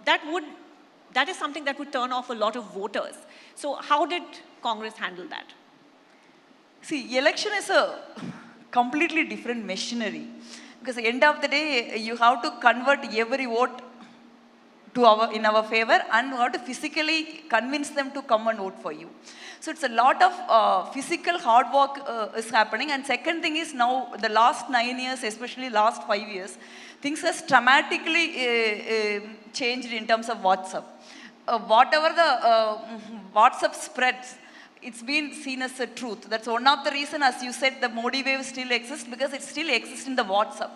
that is something that would turn off a lot of voters. So how did Congress handle that? See, election is a completely different machinery. Because at the end of the day, you have to convert every vote to in our favor, and you have to physically convince them to come and vote for you. So it's a lot of physical hard work is happening. And second thing is now the last 9 years, especially last 5 years, things has dramatically changed in terms of WhatsApp. Whatever the WhatsApp spreads, it's been seen as a truth. That's one of the reasons, as you said, the Modi wave still exists, because it still exists in the WhatsApp.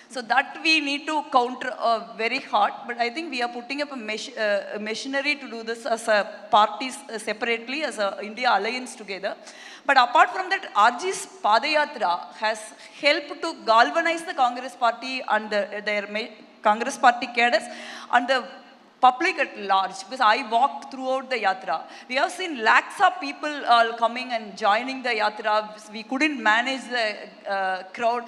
So that we need to counter very hard, but I think we are putting up a machinery to do this as a parties separately, as a India alliance together. But apart from that, RG's Padayatra has helped to galvanize the Congress party and their Congress party cadres and the public at large, because I walked throughout the yatra. We have seen lakhs of people coming and joining the yatra. We couldn't manage the crowd.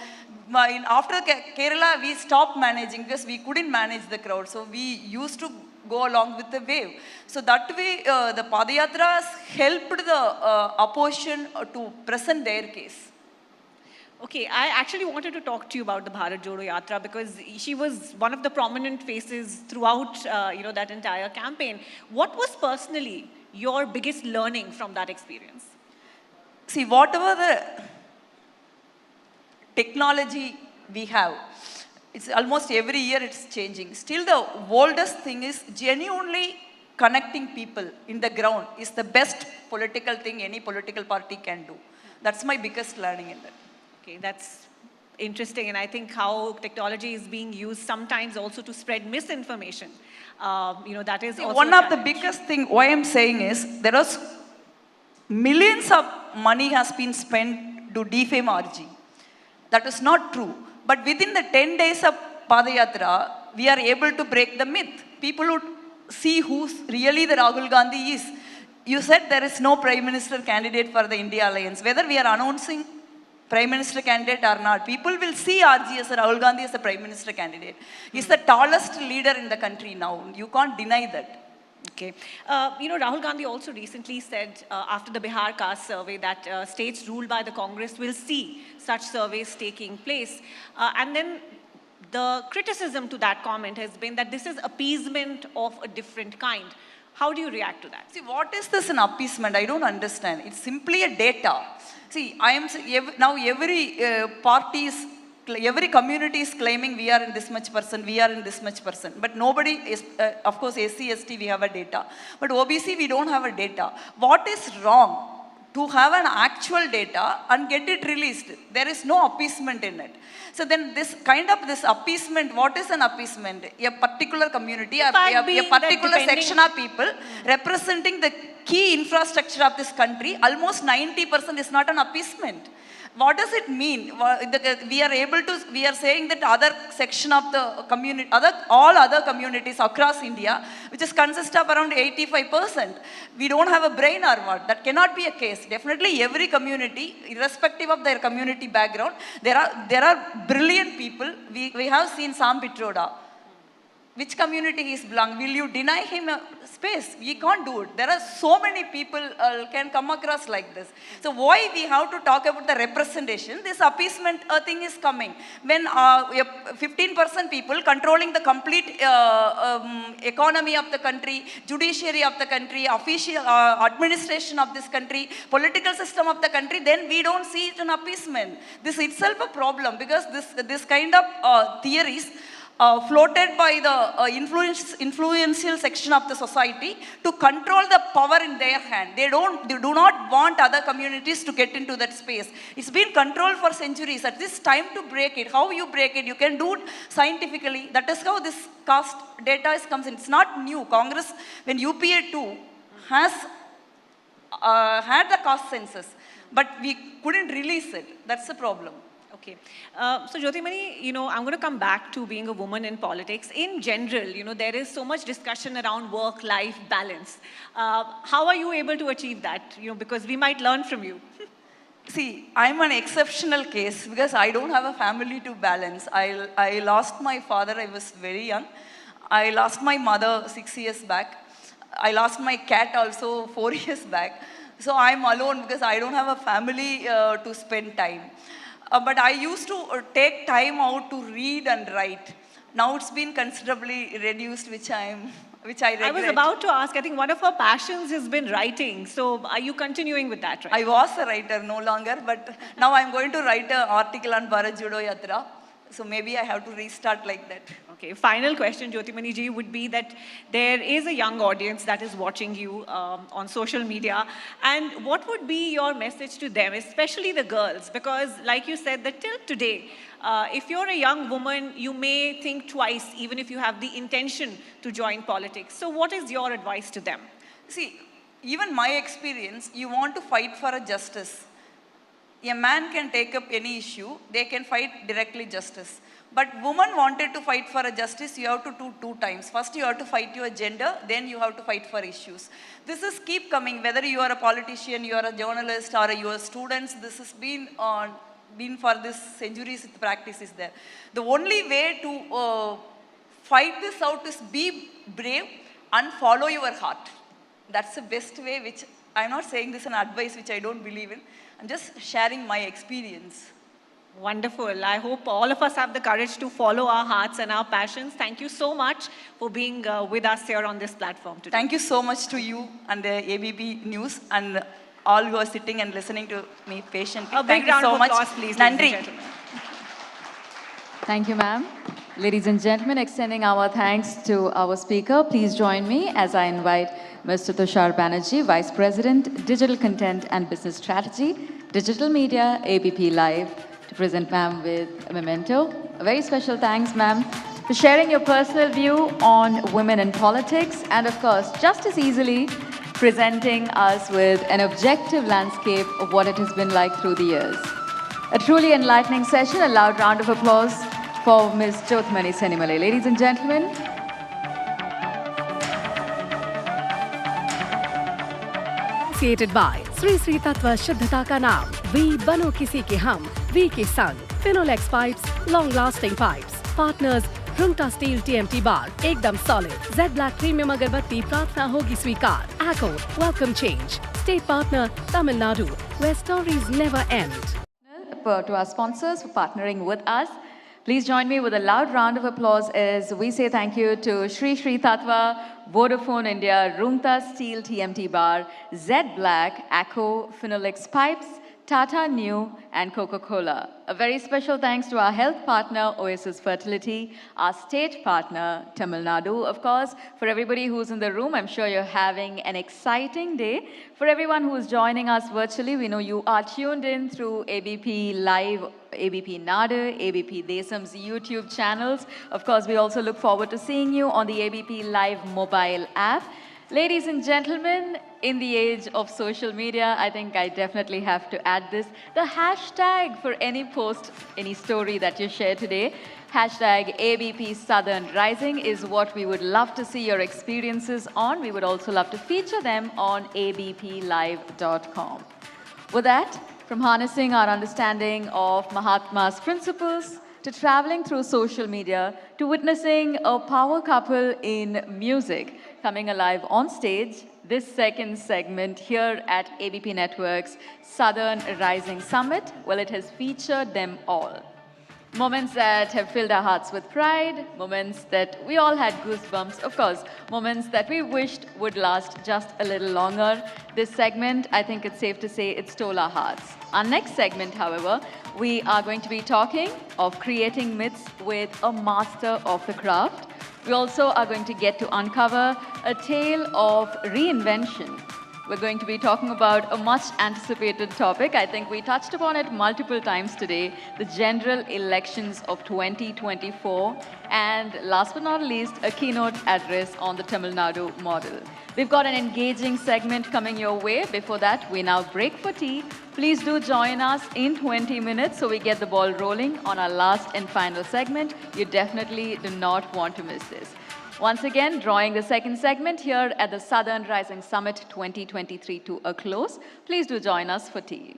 After Kerala, we stopped managing because we couldn't manage the crowd. So we used to go along with the wave. So that way, the Padayatra has helped the opposition to present their case. Okay, I actually wanted to talk to you about the Bharat Jodo Yatra because she was one of the prominent faces throughout that entire campaign. What was personally your biggest learning from that experience? See, whatever the technology we have, it's almost every year it's changing. Still the oldest thing is genuinely connecting people in the ground is the best political thing any political party can do. That's my biggest learning in that. Okay, that's interesting, and I think how technology is being used sometimes also to spread misinformation. That is also one of the biggest thing why I'm saying is there was millions of money has been spent to defame RG. That is not true. But within the 10 days of Padayatra, we are able to break the myth. People would see who's really the Rahul Gandhi is. You said there is no Prime Minister candidate for the India Alliance. Whether we are announcing Prime Minister candidate or not, people will see RG as a Rahul Gandhi as a Prime Minister candidate. He's the tallest leader in the country now. You can't deny that. Okay. Rahul Gandhi also recently said after the Bihar caste survey that states ruled by the Congress will see such surveys taking place. And then the criticism to that comment has been that this is appeasement of a different kind. How do you react to that? See, what is this an appeasement? I don't understand. It's simply a data. See, now every every community is claiming we are in this much percent, we are in this much percent. But nobody is, of course, SC, ST, we have a data. But OBC, we don't have a data. What is wrong? To have an actual data and get it released. There is no appeasement in it. So then this appeasement, what is an appeasement? A particular community, a particular section of people representing the key infrastructure of this country, almost 90% is not an appeasement. What does it mean? We are saying that other section of the community, all other communities across India, which is consist of around 85%, we don't have a brain or what? That cannot be a case. Definitely every community, irrespective of their community background, there are brilliant people. We have seen Sam Pitroda. Which community he is belong? Will you deny him a space? We can't do it. There are so many people can come across like this. So why we have to talk about the representation? This appeasement thing is coming. When 15% people controlling the complete economy of the country, judiciary of the country, official administration of this country, political system of the country, then we don't see it an appeasement. This itself a problem because this kind of theories floated by the influential section of the society to control the power in their hand. They do not want other communities to get into that space. It's been controlled for centuries. At this time to break it. How you break it? You can do it scientifically. That is how this caste data comes in. It's not new. Congress, when UPA 2 has had the caste census, but we couldn't release it. That's the problem. Okay. So Jyotimani, I'm going to come back to being a woman in politics. In general, there is so much discussion around work-life balance. How are you able to achieve that? Because we might learn from you. See, I'm an exceptional case because I don't have a family to balance. I lost my father, I was very young. I lost my mother 6 years back. I lost my cat also 4 years back. So I'm alone because I don't have a family to spend time. But I used to take time out to read and write. Now it's been considerably reduced, which I regret. I was about to ask, I think one of her passions has been writing. So are you continuing with that, right? I was a writer, no longer, but now I'm going to write an article on Bharat Jodo Yatra. So maybe I have to restart like that. Okay, final question, Jyotimani ji, would be that there is a young audience that is watching you on social media. And what would be your message to them, especially the girls? Because like you said, that till today, if you're a young woman, you may think twice, even if you have the intention to join politics. So what is your advice to them? See, even my experience, you want to fight for a justice. A man can take up any issue, they can fight directly justice. But woman wanted to fight for a justice, you have to do 2 times. First you have to fight your gender, then you have to fight for issues. This is keep coming, whether you are a politician, you are a journalist, or you are students, this has been for this centuries, the practice is there. The only way to fight this out is be brave and follow your heart. That's the best way, which I'm not saying this is an advice which I don't believe in. I'm just sharing my experience. Wonderful. I hope all of us have the courage to follow our hearts and our passions. Thank you so much for being with us here on this platform today. Thank you so much to you and the ABP News and all who are sitting and listening to me patiently. A big round of applause, please, ladies and gentlemen. Thank you, ma'am. Ladies and gentlemen, extending our thanks to our speaker, please join me as I invite Mr. Tushar Banerjee, Vice President, Digital Content and Business Strategy, Digital Media, ABP Live, to present ma'am with a memento. A very special thanks, ma'am, for sharing your personal view on women in politics and, of course, just as easily presenting us with an objective landscape of what it has been like through the years. A truly enlightening session. A loud round of applause for Ms. Jyotimani Senimale. Ladies and gentlemen, associated by Sri Sri Tatva Shuddhata Ka Naam, We Bano Kisi Ke Hum, We Ke Sang, Finolex Pipes, Long Lasting Pipes, Partners, Rungta Steel TMT Bar, Ekdam Solid, Z Black Premium Agarbatti, Pratna Hogi Swikar, Acco, Welcome Change, State Partner, Tamil Nadu, where stories never end. To our sponsors for partnering with us, please join me with a loud round of applause as we say thank you to Sri Sri Tatva, Vodafone India, Rungta Steel TMT Bar, Z Black, Acco, Finolex Pipes, Tata New and Coca-Cola. A very special thanks to our health partner, Oasis Fertility, our state partner, Tamil Nadu. Of course, for everybody who's in the room, I'm sure you're having an exciting day. For everyone who's joining us virtually, we know you are tuned in through ABP Live, ABP Nadu, ABP Desam's YouTube channels. Of course, we also look forward to seeing you on the ABP Live mobile app. Ladies and gentlemen, in the age of social media, I think I definitely have to add this. The hashtag for any post, any story that you share today, hashtag ABP Southern Rising is what we would love to see your experiences on. We would also love to feature them on abplive.com. With that, from harnessing our understanding of Mahatma's principles, to traveling through social media, to witnessing a power couple in music coming alive on stage, this second segment here at ABP Network's Southern Rising Summit, well, it has featured them all. Moments that have filled our hearts with pride, moments that we all had goosebumps, of course, moments that we wished would last just a little longer. This segment, I think it's safe to say, it stole our hearts. Our next segment, however, we are going to be talking of creating myths with a master of the craft. We also are going to get to uncover a tale of reinvention. We're going to be talking about a much anticipated topic. I think we touched upon it multiple times today, the general elections of 2024. And last but not least, a keynote address on the Tamil Nadu model. We've got an engaging segment coming your way. Before that, we now break for tea. Please do join us in 20 minutes so we get the ball rolling on our last and final segment. You definitely do not want to miss this. Once again, drawing the second segment here at the Southern Rising Summit 2023 to a close. Please do join us for tea.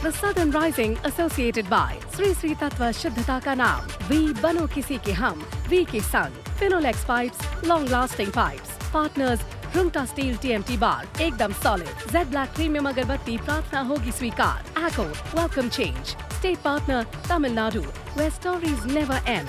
The Southern Rising associated by Sri Sri Tatva Shuddhata Ka Naam, We Bano Kisi Ke Hum, We Ke Sang, Finolex Pipes, Long Lasting Pipes, Partners, Rumta Steel TMT Bar, Ekdam Solid, Z Black Premium Agarbatti, Pratna Hogi Swikar, ACO, Welcome Change, State Partner, Tamil Nadu, where stories never end.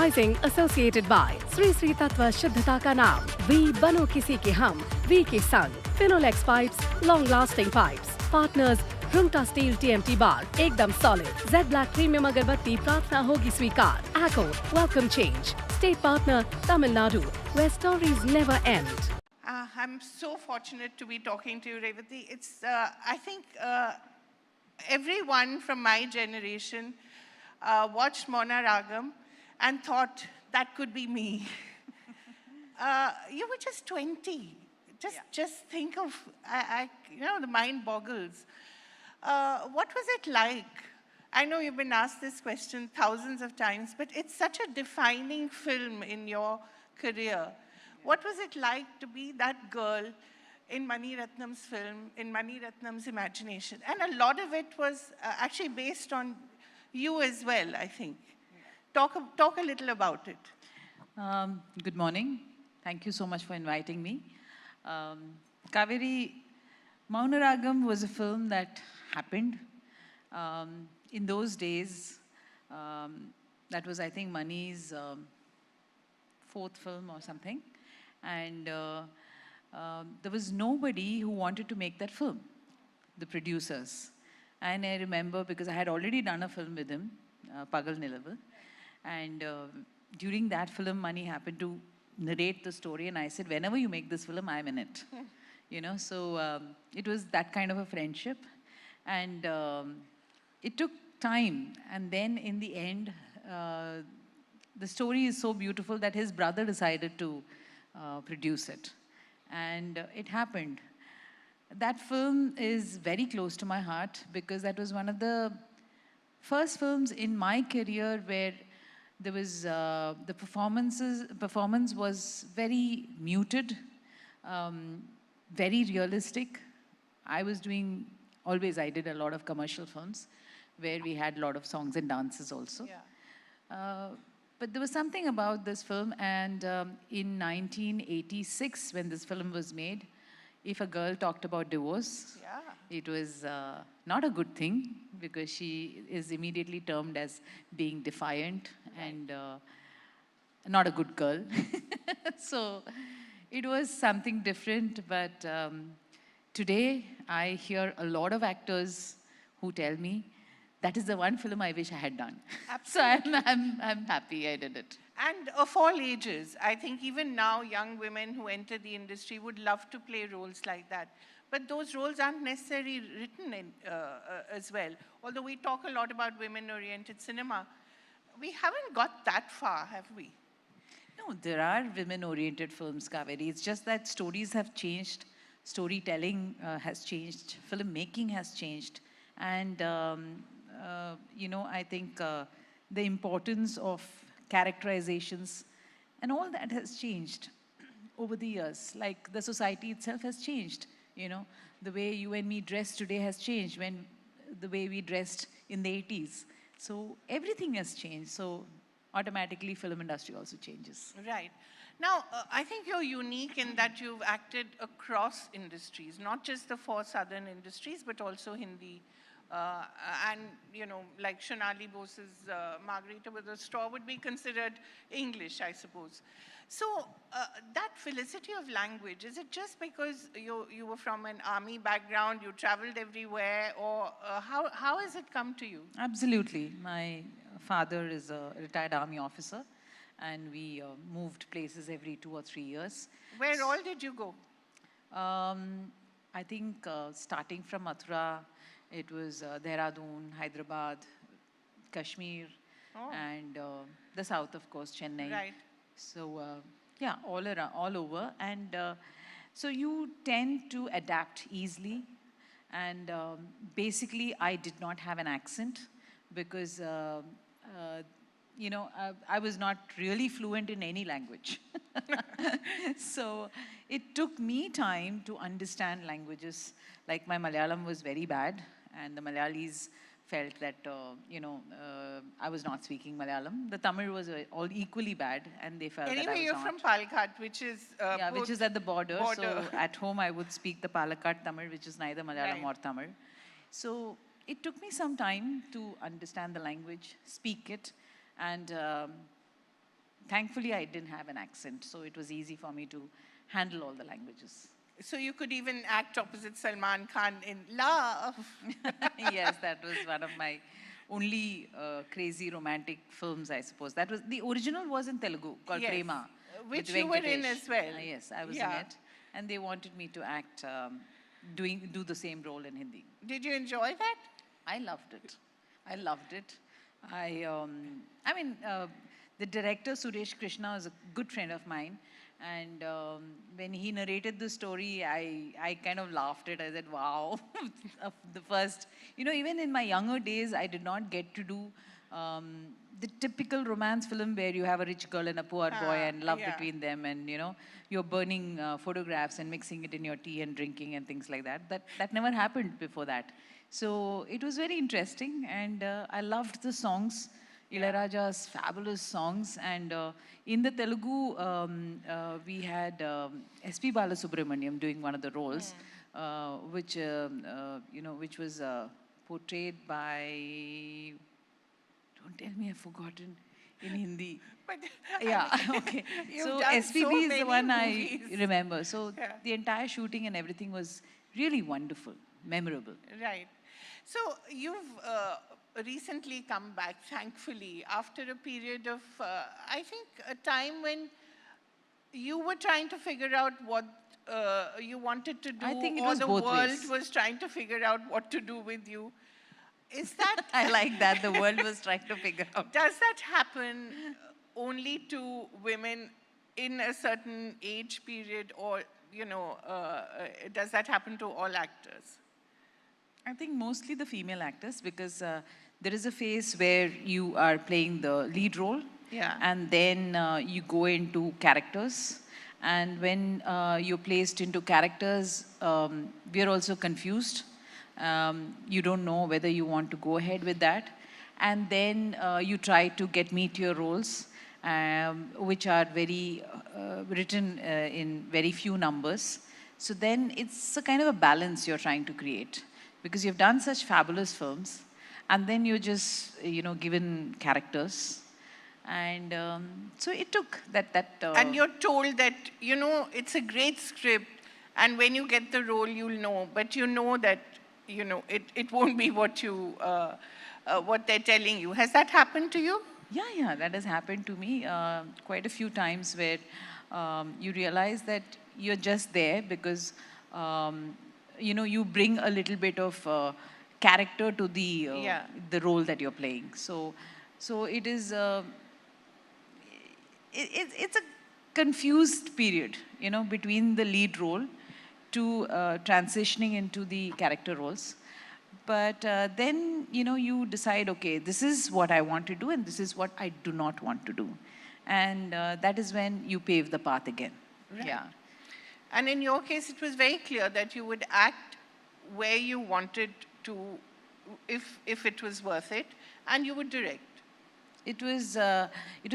Rising associated by Sri Sri Tatva Shuddhata Ka Naam. We bano kisi ke hum, we ke sang. Finolex pipes, long-lasting pipes. Partners Rungta Steel TMT Bar, ekdam solid. Z Black Premium Agarbatti Pratna hogi sweekar. Accor, welcome change. State partner Tamil Nadu, where stories never end. I'm so fortunate to be talking to you, Revati. It's, I think, everyone from my generation watched Mona Ragam and thought that could be me. You were just 20. Just think of, you know, the mind boggles. What was it like? I know you've been asked this question thousands of times, but it's such a defining film in your career. What was it like to be that girl in Mani Ratnam's film, in Mani Ratnam's imagination? And a lot of it was actually based on you as well, I think. Talk a little about it. Good morning. Thank you so much for inviting me. Kaveri, Maunaragam was a film that happened. In those days, that was, I think, Mani's fourth film or something. And there was nobody who wanted to make that film, the producers. And I remember, because I had already done a film with him, Pagal Nilavu. And during that film, Mani happened to narrate the story. And I said, whenever you make this film, I'm in it. You know, so it was that kind of a friendship. And it took time. And then in the end, the story is so beautiful that his brother decided to produce it. And it happened. That film is very close to my heart because that was one of the first films in my career where there was, the performance was very muted, very realistic. I did a lot of commercial films where we had a lot of songs and dances also. Yeah. But there was something about this film, and in 1986, when this film was made, if a girl talked about divorce, it was not a good thing because she is immediately termed as being defiant and not a good girl. So it was something different, but today I hear a lot of actors who tell me, that is the one film I wish I had done. So I'm happy I did it. And of all ages, I think even now young women who enter the industry would love to play roles like that. But those roles aren't necessarily written in, as well. Although we talk a lot about women-oriented cinema, we haven't got that far, have we? No, there are women-oriented films, Kaveri. It's just that stories have changed, storytelling has changed, filmmaking has changed. And you know, I think the importance of characterizations and all that has changed over the years. Like the society itself has changed, you know. The way you and me dress today has changed when the way we dressed in the 80s. So everything has changed. So automatically film industry also changes. Right. Now, I think you're unique in that you've acted across industries, not just the four southern industries, but also Hindi. And, you know, like Shonali Bose's Margarita with a Straw would be considered English, I suppose. So that felicity of language, is it just because you were from an army background, you traveled everywhere, or how has it come to you? Absolutely. My father is a retired army officer, and we moved places every 2 or 3 years. Where all did you go? I think starting from Mathura, it was Dehradun, Hyderabad, Kashmir, and the south, of course, Chennai. Right. So, yeah, all around, all over. And so you tend to adapt easily. And basically, I did not have an accent because, you know, I was not really fluent in any language. So it took me time to understand languages. Like my Malayalam was very bad, and the Malayalis felt that, you know, I was not speaking Malayalam. The Tamil was all equally bad, and they felt that I was not. Anyway, you're from Palakkad, which is yeah, which is at the border. So at home, I would speak the Palakkad Tamil, which is neither Malayalam or Tamil. So it took me some time to understand the language, speak it, and thankfully I didn't have an accent, so it was easy for me to handle all the languages. So you could even act opposite Salman Khan in Love. Yes, that was one of my only crazy romantic films, I suppose. That was, the original was in Telugu, called Yes, Prema. which with you were in Venkatesh. as well. Yes, I was Yeah. in it. And they wanted me to act, do the same role in Hindi. Did you enjoy that? I loved it. I loved it. I mean, the director, Suresh Krishna, is a good friend of mine. And when he narrated the story, I kind of laughed it. I said, wow. Of the first, even in my younger days, I did not get to do the typical romance film where you have a rich girl and a poor boy and love between them, and you're burning photographs and mixing it in your tea and drinking and things like that. That never happened before that. So it was very interesting, and I loved the songs. Ilayaraja's fabulous songs, and in the Telugu we had SP Balasubramaniam doing one of the roles, which which was portrayed by, don't tell me I've forgotten in Hindi. But yeah, okay. So done SPB so is the many one movies. I remember. So the entire shooting and everything was really wonderful, memorable. Right. So you've recently come back, thankfully, after a period of, I think, a time when you were trying to figure out what you wanted to do, I think it or was the both world ways. was trying to figure out what to do with you. Is that... I like that. The world was trying to figure out. Does that happen only to women in a certain age period, or, does that happen to all actors? I think mostly the female actors, because there is a phase where you are playing the lead role, and then you go into characters. And when you're placed into characters, we are also confused. You don't know whether you want to go ahead with that. And then you try to get meteor roles, which are very written in very few numbers. So then it's a kind of a balance you're trying to create, because you've done such fabulous films, and then you're just, given characters. And so it took that... And you're told that, it's a great script, and when you get the role, you'll know. But you know that, it won't be what they're telling you. Has that happened to you? Yeah, that has happened to me quite a few times, where you realize that you're just there because, you bring a little bit of character to the role that you're playing. So it is... It's a confused period, between the lead role to transitioning into the character roles. But then, you decide, okay, this is what I want to do and this is what I do not want to do. And that is when you pave the path again. Right. Yeah. And in your case, it was very clear that you would act where you wanted to, if it was worth it, and you would direct. It was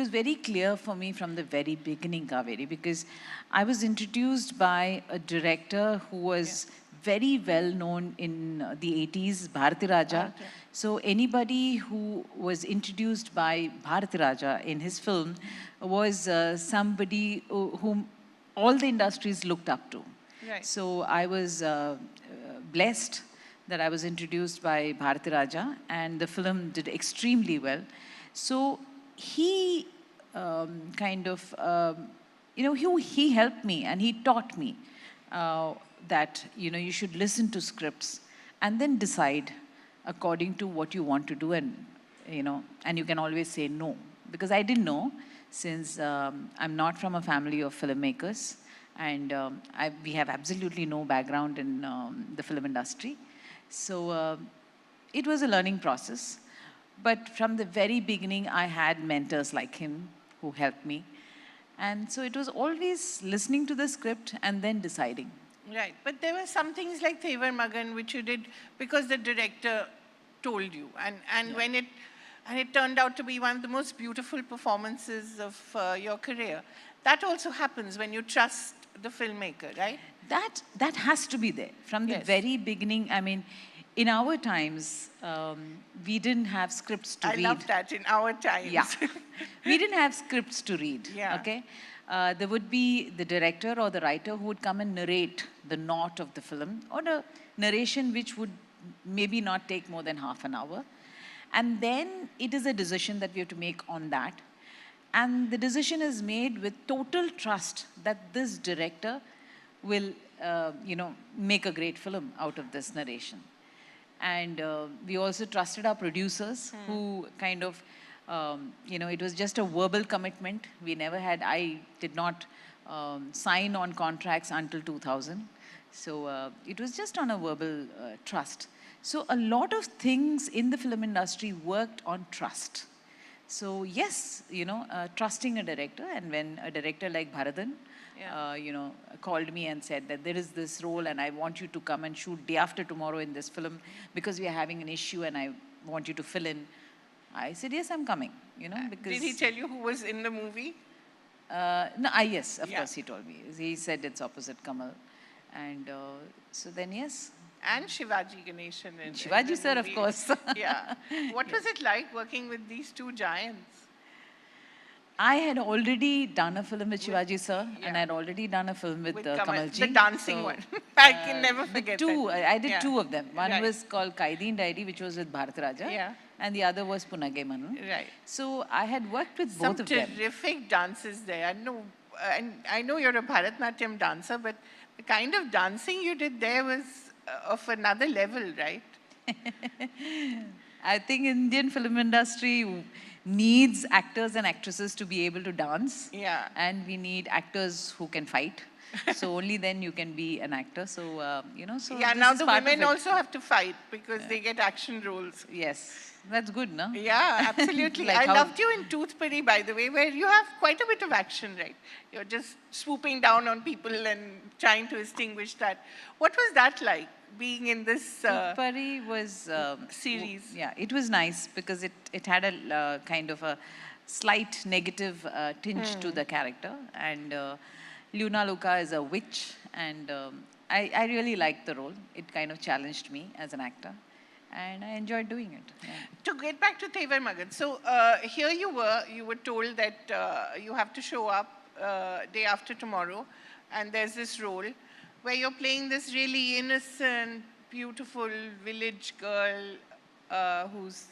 very clear for me from the very beginning, Kaveri, because I was introduced by a director who was very well known in the 80s, Bharati Raja. So anybody who was introduced by Bharati Raja in his film was somebody whom all the industries looked up to. Right. So I was blessed that I was introduced by Bharati Raja, and the film did extremely well. So he he helped me and he taught me that, you should listen to scripts and then decide according to what you want to do, and, and you can always say no. Because I didn't know, since I'm not from a family of filmmakers, and we have absolutely no background in the film industry. So it was a learning process. But from the very beginning, I had mentors like him who helped me. And so it was always listening to the script and then deciding. Right. But there were some things like Thevar Magan, which you did because the director told you. And when it turned out to be one of the most beautiful performances of your career. That also happens when you trust the filmmaker, right? That has to be there. From the very beginning, I mean, in our times, we didn't have scripts to read. I love that, in our times. Yeah. We didn't have scripts to read, Yeah. okay? There would be the director or the writer who would come and narrate the knot of the film, or a narration which would maybe not take more than half an hour. And then it is a decision that we have to make on that. And the decision is made with total trust that this director will, make a great film out of this narration. And we also trusted our producers who kind of, it was just a verbal commitment. We never had, I did not sign on contracts until 2000. So it was just on a verbal trust. So a lot of things in the film industry worked on trust. So yes, trusting a director, and when a director like Bharadan, called me and said that there is this role and I want you to come and shoot day after tomorrow in this film because we are having an issue and I want you to fill in. I said, yes, I'm coming, because... Did he tell you who was in the movie? No, yes, of course he told me. He said it's opposite Kamal. And so then, yes. And Shivaji Ganeshan. Shivaji sir, of course. Yeah. What was it like working with these two giants? I had already done a film with Shivaji sir, and I had already done a film with Kamalji. The dancing one. I can never forget two, that. I did two of them. One was called Kaideen Diary, which was with Bharat Raja, and the other was Punage Manu. Right. So I had worked with both of them. Some terrific dances there. I know you're a Bharatnatyam dancer, but the kind of dancing you did there was of another level, right? I think Indian film industry needs actors and actresses to be able to dance. Yeah. And we need actors who can fight. So only then you can be an actor. So, so yeah, now the women also have to fight because they get action roles. Yes. That's good, no? Yeah, absolutely. I loved you in Toothpuri, by the way, where you have quite a bit of action, right? You're just swooping down on people and trying to extinguish that. What was that like, being in this Toothpuri was... series? Yeah, it was nice because it had a kind of a slight negative tinge to the character. And Luna Luca is a witch. And I really liked the role. It kind of challenged me as an actor. And I enjoyed doing it. Yeah. To get back to Tevar Magan, so here you were told that you have to show up day after tomorrow, and there's this role where you're playing this really innocent, beautiful village girl who's,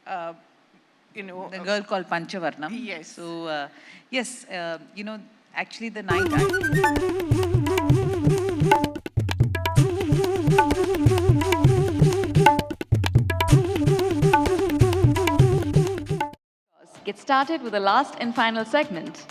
The girl called Panchavarnam. Yes. So, yes, actually the night... Get started with the last and final segment.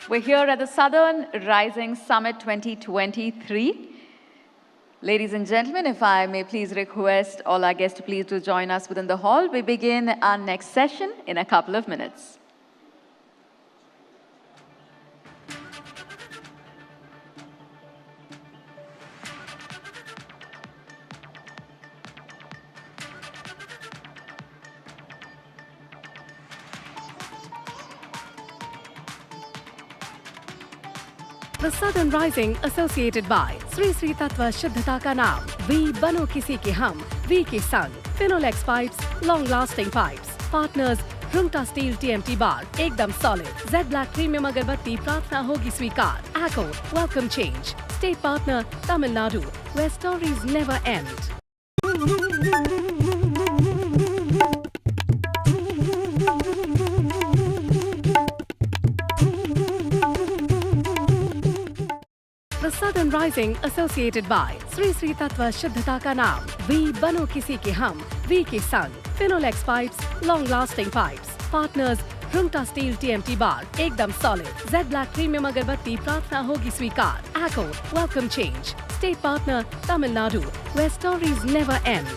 We're here at the Southern Rising Summit 2023. Ladies and gentlemen, if I may please request all our guests to please do join us within the hall. We begin our next session in a couple of minutes. The Southern Rising associated by Sri Sri Tattva Shuddhata का नाम we बनो किसी के हम we के संग Finolex pipes, long-lasting pipes. Partners Rungta Steel TMT bar एकदम solid. Z Black Premium अगरबत्ती प्रार्थना होगी स्वीकार. ACO Welcome Change. State partner Tamil Nadu, where stories never end. The Southern Rising associated by Sri Sri Tattva Shuddhata का नाम we बनो किसी के हम वी के संग Finolex pipes, long-lasting pipes. Partners Rungta Steel TMT bar एकदम solid. Z Black Premium अगरबत्ती प्रार्थना होगी स्वीकार. ACO Welcome Change. State partner, Tamil Nadu, where stories never end.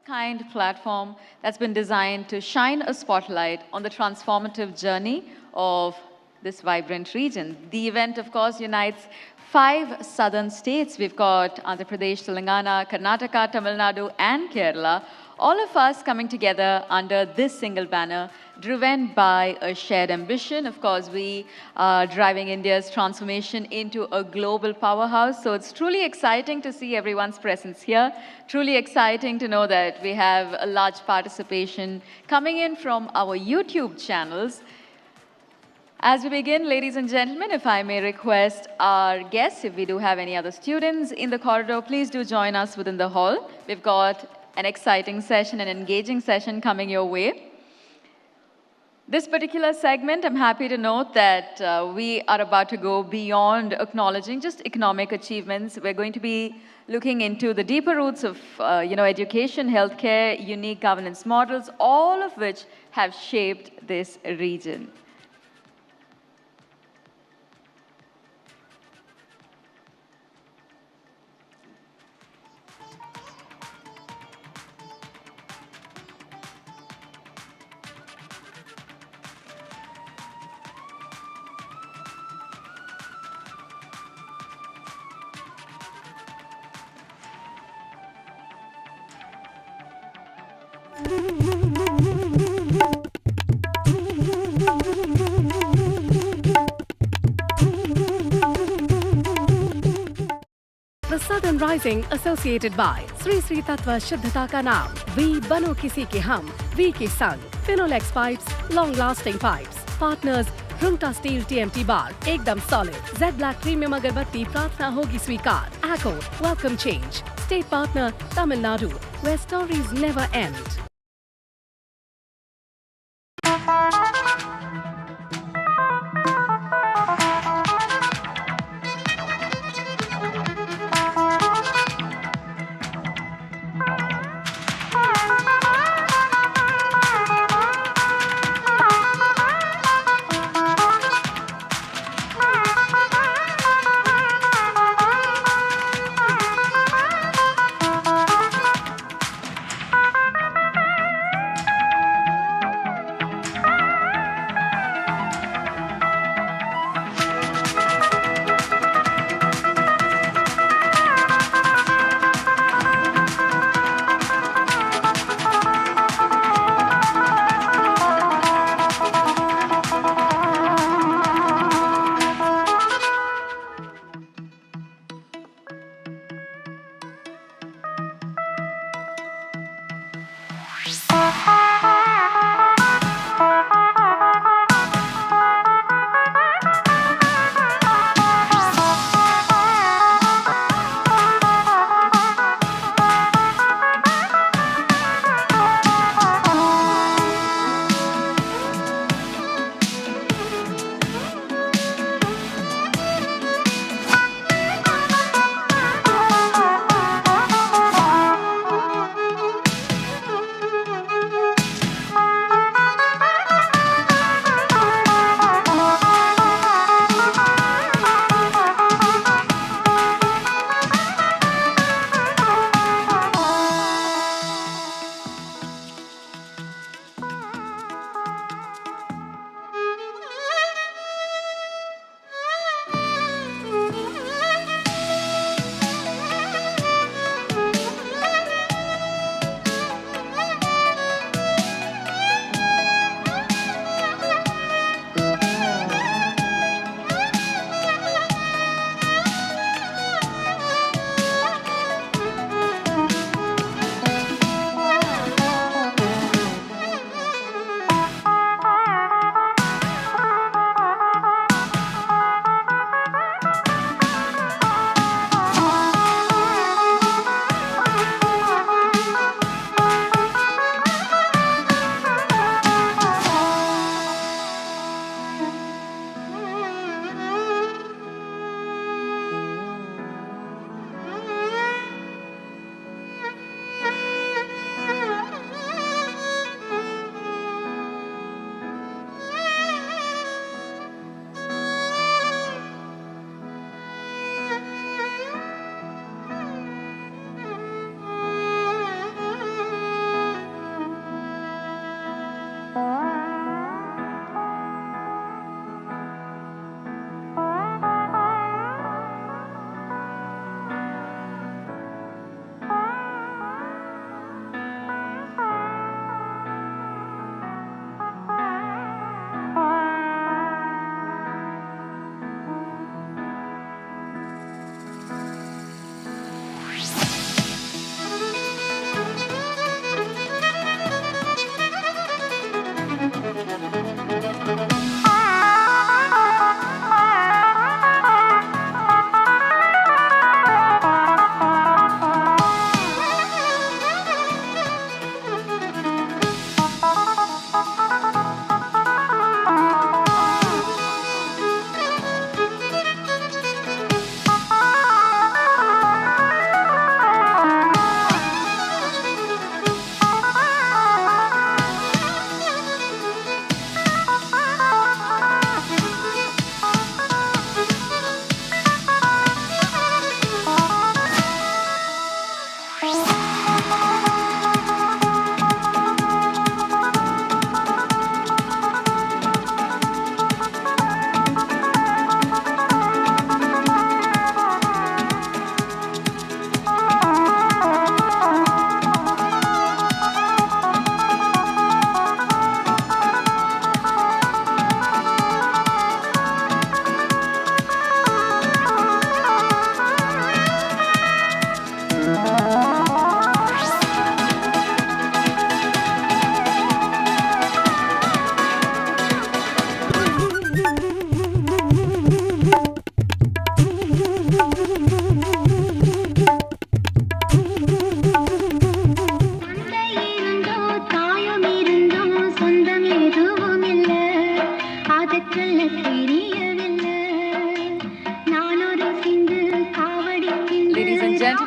Kind platform that's been designed to shine a spotlight on the transformative journey of this vibrant region. The event, of course, unites 5 southern states. We've got Andhra Pradesh, Telangana, Karnataka, Tamil Nadu, and Kerala, all of us coming together under this single banner, driven by a shared ambition. Of course, we are driving India's transformation into a global powerhouse. So it's truly exciting to see everyone's presence here. Truly exciting to know that we have a large participation coming in from our YouTube channels. As we begin, ladies and gentlemen, if I may request our guests, if we do have any other students in the corridor, please do join us within the hall. We've got an exciting session, an engaging session coming your way. This particular segment, I'm happy to note that we are about to go beyond acknowledging just economic achievements. We're going to be looking into the deeper roots of education, healthcare, unique governance models, all of which have shaped this region. The Southern Rising associated by Sri Sri Tatva Shuddhata Ka Naam, We Bano Kisi Ke Hum, We Ke Sang, Finolex Pipes, Long Lasting Pipes, Partners, Rungta Steel TMT Bar, Ekdam Solid, Z Black Premium Agarbatti Pratna Hogi Swikar, Acco, Welcome Change, State partner, Tamil Nadu, where stories never end.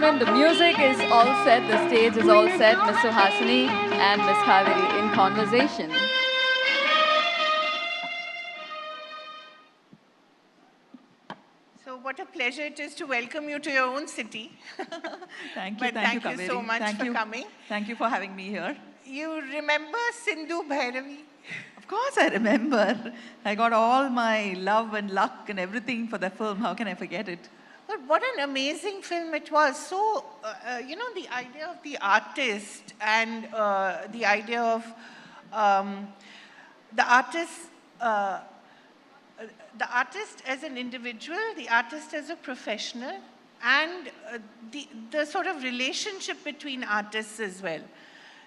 gentlemen, the music is all set, the stage is all set. Ms. Suhasini and Ms. Kaveri in conversation. So what a pleasure it is to welcome you to your own city. Thank you, Thank you Kaveri. so much Thank for you. coming. Thank you for having me here. You remember Sindhu Bhairavi? Of course I remember. I got all my love and luck and everything for the film. How can I forget it? But what an amazing film it was. So, you know, the idea of the artist and the idea of the artist as an individual, the artist as a professional, and the sort of relationship between artists as well.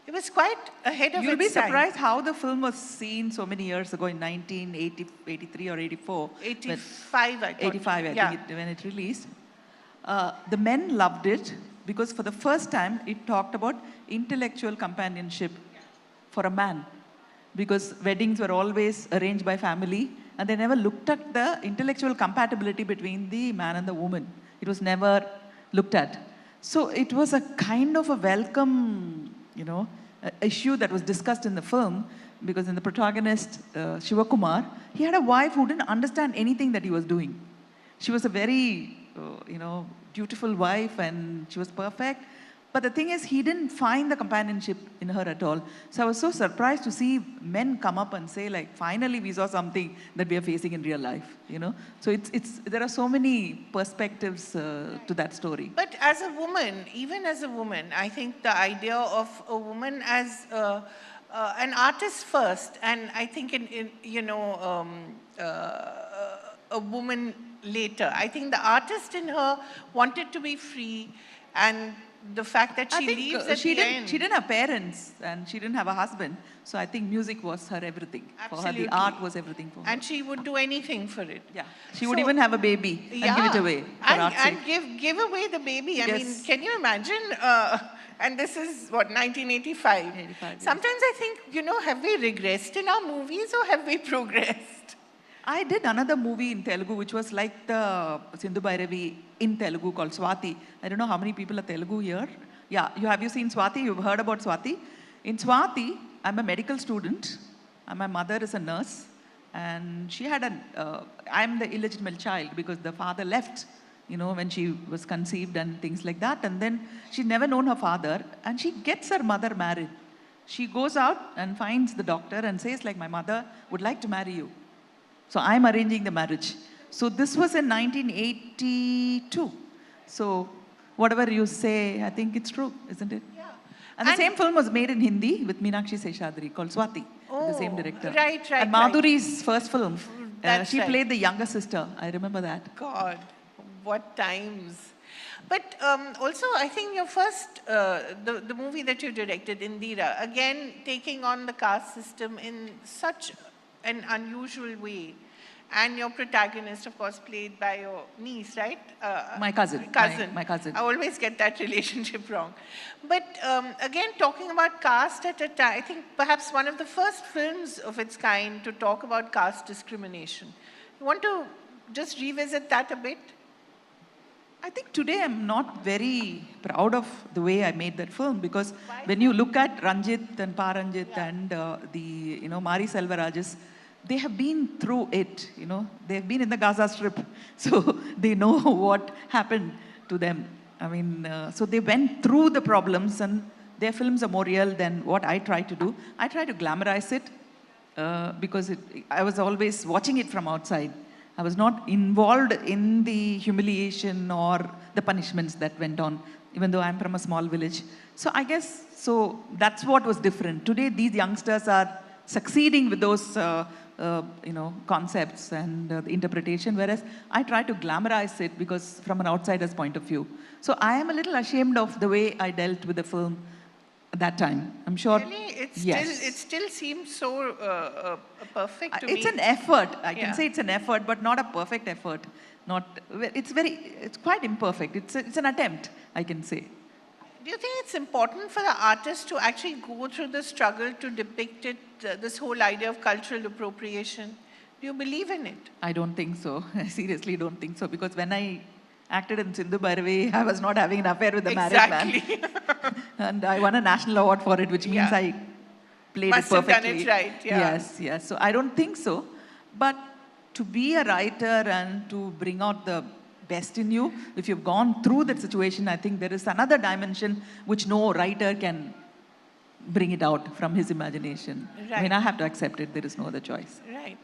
It was quite ahead of its time. You'll be surprised how the film was seen so many years ago in 1983 or 84. 85, I thought. 85, I think, when it released. The men loved it because for the first time it talked about intellectual companionship for a man. Because weddings were always arranged by family and they never looked at the intellectual compatibility between the man and the woman. It was never looked at. So it was a kind of a welcome, you know, issue that was discussed in the film, because in the protagonist, Shiva Kumar, he had a wife who didn't understand anything that he was doing. She was a very, you know, dutiful wife and she was perfect. But the thing is, he didn't find the companionship in her at all. So I was so surprised to see men come up and say, like, finally we saw something that we are facing in real life, you know. So there are so many perspectives to that story. But as a woman, even as a woman, I think the idea of a woman as an artist first, and I think a woman later. I think the artist in her wanted to be free, and the fact that she leaves at the end. She didn't have parents and she didn't have a husband. So I think music was her everything. Absolutely. For her, the art was everything for her. And she would do anything for it. Yeah. She would even have a baby and give it away for art's and sake. give away the baby. I Yes. mean, can you imagine? And this is what, 1985. Sometimes I think, you know, have we regressed in our movies or have we progressed? I did another movie in Telugu which was like the Sindhu Bhairavi in Telugu called Swati. I don't know how many people are Telugu here. Yeah, have you seen Swati? You've heard about Swati? In Swati, I'm a medical student. And my mother is a nurse. And she had I'm the illegitimate child because the father left, you know, when she was conceived and things like that. And then she's never known her father. And she gets her mother married. She goes out and finds the doctor and says, like, my mother would like to marry you. So I'm arranging the marriage. So this was in 1982. So whatever you say, I think it's true, isn't it? Yeah. And the same film was made in Hindi with Meenakshi Seshadri called Swati, the same director. Right. And Madhuri's first film, she right. played the younger sister. I remember that. God, what times. But also, I think your first, the movie that you directed, Indira, again, taking on the caste system in such an unusual way. And your protagonist, of course, played by your niece, right? My cousin. My cousin. I always get that relationship wrong. But again, talking about caste at a time, I think perhaps one of the first films of its kind to talk about caste discrimination. You want to just revisit that a bit? I think today I'm not very proud of the way I made that film, because when you look at Ranjit and Paranjit and Mari Selvaraj's, they have been through it, you know. They've been in the Gaza Strip, so they know what happened to them. I mean, so they went through the problems, and their films are more real than what I try to do. I try to glamorize it because I was always watching it from outside. I was not involved in the humiliation or the punishments that went on, even though I'm from a small village. So I guess, that's what was different. Today, these youngsters are succeeding with those concepts and the interpretation, whereas I try to glamorize it because from an outsider's point of view. So I am a little ashamed of the way I dealt with the film at that time. I'm sure. Really? Yes. It still seems so perfect to me. It's an effort. I can say it's an effort, but not a perfect effort. It's quite imperfect. It's an attempt, I can say. Do you think it's important for the artist to actually go through the struggle to depict it, this whole idea of cultural appropriation? Do you believe in it? I don't think so. I seriously don't think so, because when I acted in Sindhu Bhairavi, I was not having an affair with the married man. And I won a national award for it, which means I played Must it perfectly. have done it right, yeah. Yes. So I don't think so. But to be a writer and to bring out the best in you, if you've gone through that situation, I think there is another dimension which no writer can bring it out from his imagination. I mean, I have to accept it. There is no other choice. Right.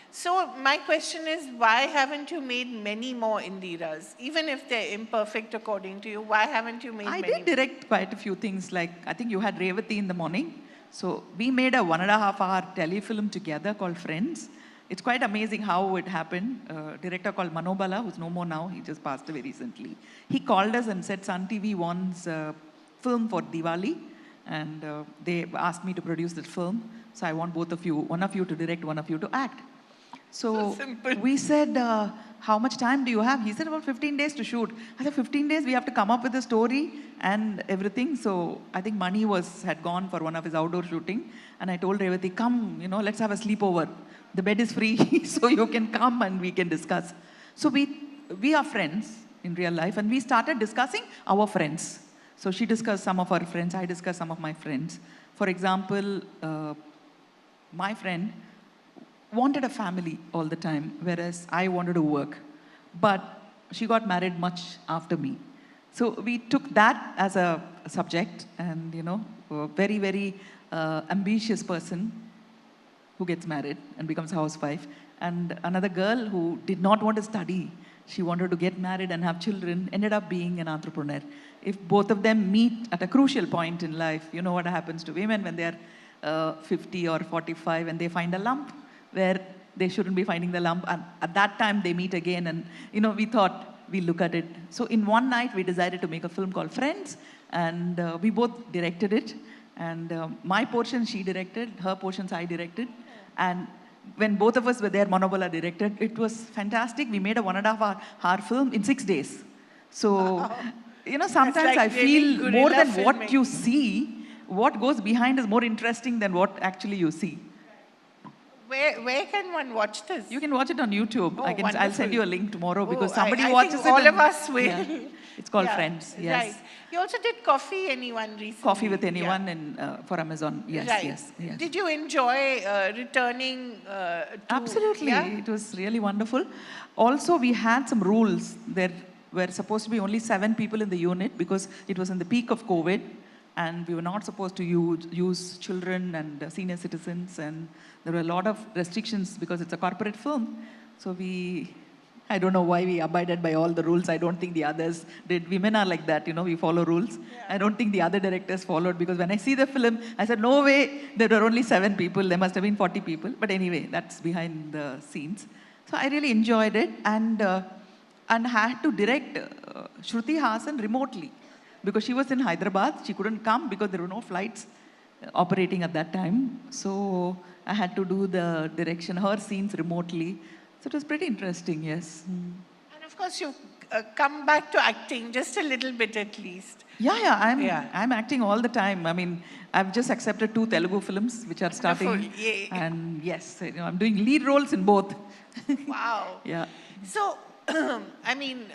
So my question is, why haven't you made many more Indiras? Even if they're imperfect according to you, why haven't you made I many did direct quite a few things. Like, I think you had Revati in the morning. So we made a 1.5 hour telefilm together called Friends. It's quite amazing how it happened. A director called Manobala, who's no more now, he just passed away recently. He called us and said, Sun TV wants a film for Diwali. And they asked me to produce this film. So I want both of you, one of you to direct, one of you to act. So we said, how much time do you have? He said, about 15 days to shoot. I said, 15 days, we have to come up with a story and everything. So I think Mani had gone for one of his outdoor shooting. And I told Revati, come, let's have a sleepover. The bed is free, so you can come and we can discuss. So we are friends in real life, and we started discussing our friends. So she discussed some of her friends, I discussed some of my friends. For example, my friend wanted a family all the time, whereas I wanted to work. But she got married much after me. So we took that as a subject, and a very, very ambitious person who gets married and becomes a housewife, and another girl who did not want to study. She wanted to get married and have children, ended up being an entrepreneur. If both of them meet at a crucial point in life, you know what happens to women when they're 50 or 45 and they find a lump where they shouldn't be finding the lump. And at that time, they meet again, and we thought we'll look at it. So in one night, we decided to make a film called Friends, and we both directed it. And my portion, she directed. Her portions, I directed. And when both of us were there, Manobala directed. It was fantastic. We made a 1.5 hour film in 6 days. So, sometimes I feel more than what you see, what goes behind is more interesting than what actually you see. Where can one watch this? You can watch it on YouTube. I'll send you a link tomorrow because somebody I watches think it. All of us will. Yeah. It's called Friends. Yes. Right. You also did Coffee Anyone recently. Coffee with Anyone for Amazon. Yes, right. yes. Did you enjoy returning to... Absolutely. It was really wonderful. Also, we had some rules. There were supposed to be only 7 people in the unit because it was in the peak of COVID. And we were not supposed to use children and senior citizens. And there were a lot of restrictions because it's a corporate film. So I don't know why we abided by all the rules. I don't think the others did. Women are like that, we follow rules. Yeah. I don't think the other directors followed because when I see the film, I said, no way, there were only 7 people. There must have been 40 people. But anyway, that's behind the scenes. So I really enjoyed it and had to direct Shruti Hasan remotely because she was in Hyderabad. She couldn't come because there were no flights operating at that time. So I had to do the direction, her scenes remotely. So it was pretty interesting, yes. And of course, you've come back to acting just a little bit at least. I'm acting all the time. I mean, I've just accepted 2 Telugu films which are starting. And yes, I'm doing lead roles in both. Wow. Yeah. So, I mean,